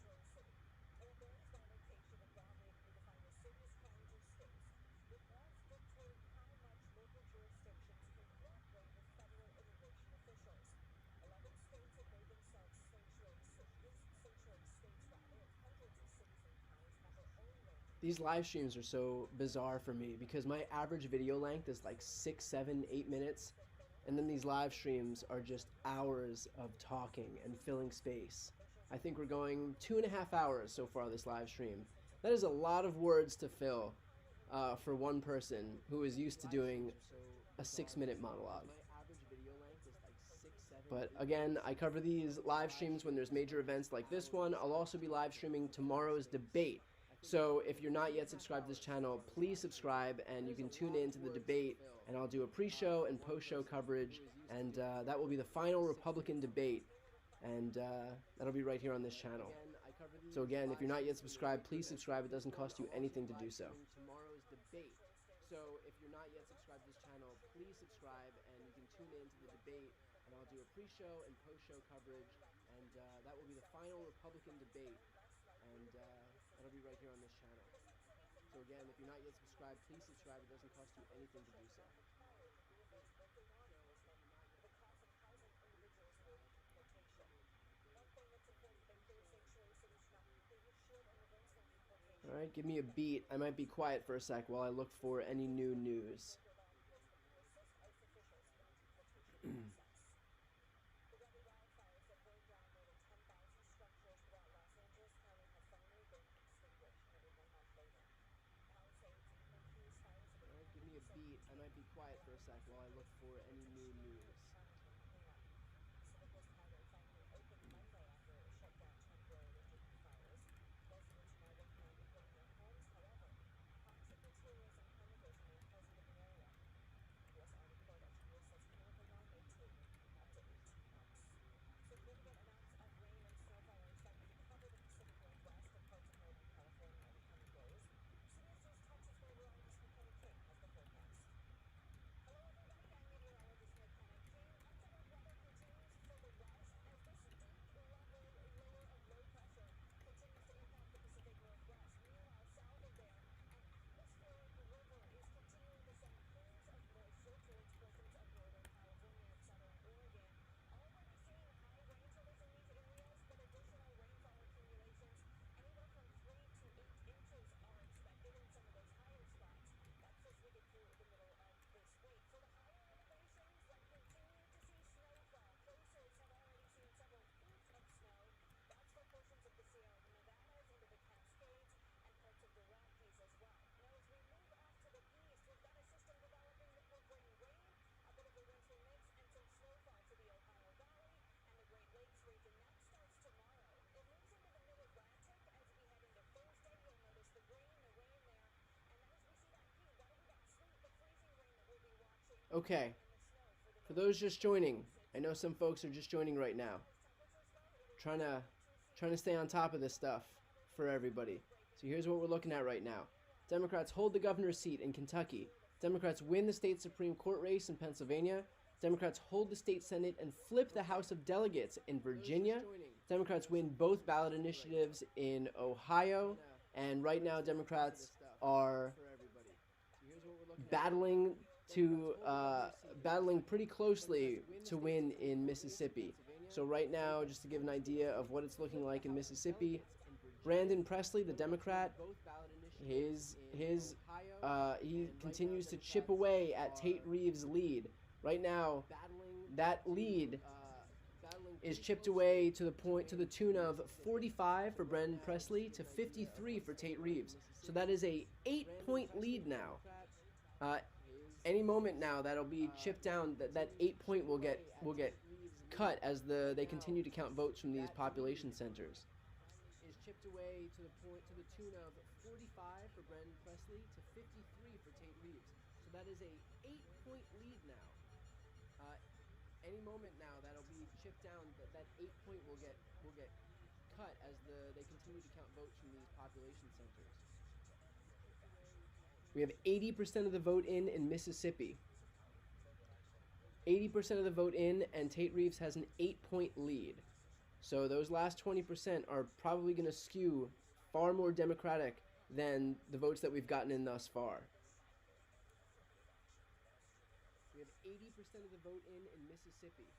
These live streams are so bizarre for me because my average video length is like 6, 7, 8 minutes, and then these live streams are just hours of talking and filling space. I think we're going 2.5 hours so far this live stream. That is a lot of words to fill for one person who is used to doing a 6-minute monologue. But again, I cover these live streams when there's major events like this one. I'll also be live streaming tomorrow's debate. So if you're not yet subscribed to this channel, please subscribe and you can tune in to the debate, and I'll do a pre-show and post-show coverage, and that will be the final Republican debate, and that'll be right here on this channel. So again, if you're not yet subscribed, please subscribe. It doesn't cost you anything to do so. Tomorrow's debate. So if you're not yet subscribed to this channel, please subscribe and you can tune in to the debate, and I'll do a pre-show and post-show coverage, and that will be the final Republican debate, and that'll be right here on this channel. So again, if you're not yet subscribed, please subscribe. It doesn't cost you anything to do so. All right, give me a beat. I might be quiet for a sec while I look for any new news. I might be quiet for a sec while I look for any new news. Okay. For those just joining, I know some folks are just joining right now. Trying to stay on top of this stuff for everybody. So here's what we're looking at right now. Democrats hold the governor's seat in Kentucky. Democrats win the state Supreme Court race in Pennsylvania. Democrats hold the state Senate and flip the House of Delegates in Virginia. Democrats win both ballot initiatives in Ohio. And right now, Democrats are battling pretty closely to win in Mississippi. So right now, just to give an idea of what it's looking like in Mississippi, Brandon Presley, the Democrat, he continues to chip away at Tate Reeves' lead. Right now, that lead is chipped away to the tune of 45 for Brandon Presley to 53 for Tate Reeves. So that is a 8-point lead now. Any moment now, that'll be chipped down. That 8-point will get cut as they continue to count votes from these population centers. Is chipped away to the tune of 45 for Brandon Presley to 53 for Tate Reeves. So that is a 8-point lead now. Any moment now, that'll be chipped down. That 8-point will get cut as they continue to count votes from these population centers. We have 80% of the vote in Mississippi. 80% of the vote in, and Tate Reeves has an 8-point lead. So those last 20% are probably going to skew far more Democratic than the votes that we've gotten in thus far. We have 80% of the vote in Mississippi.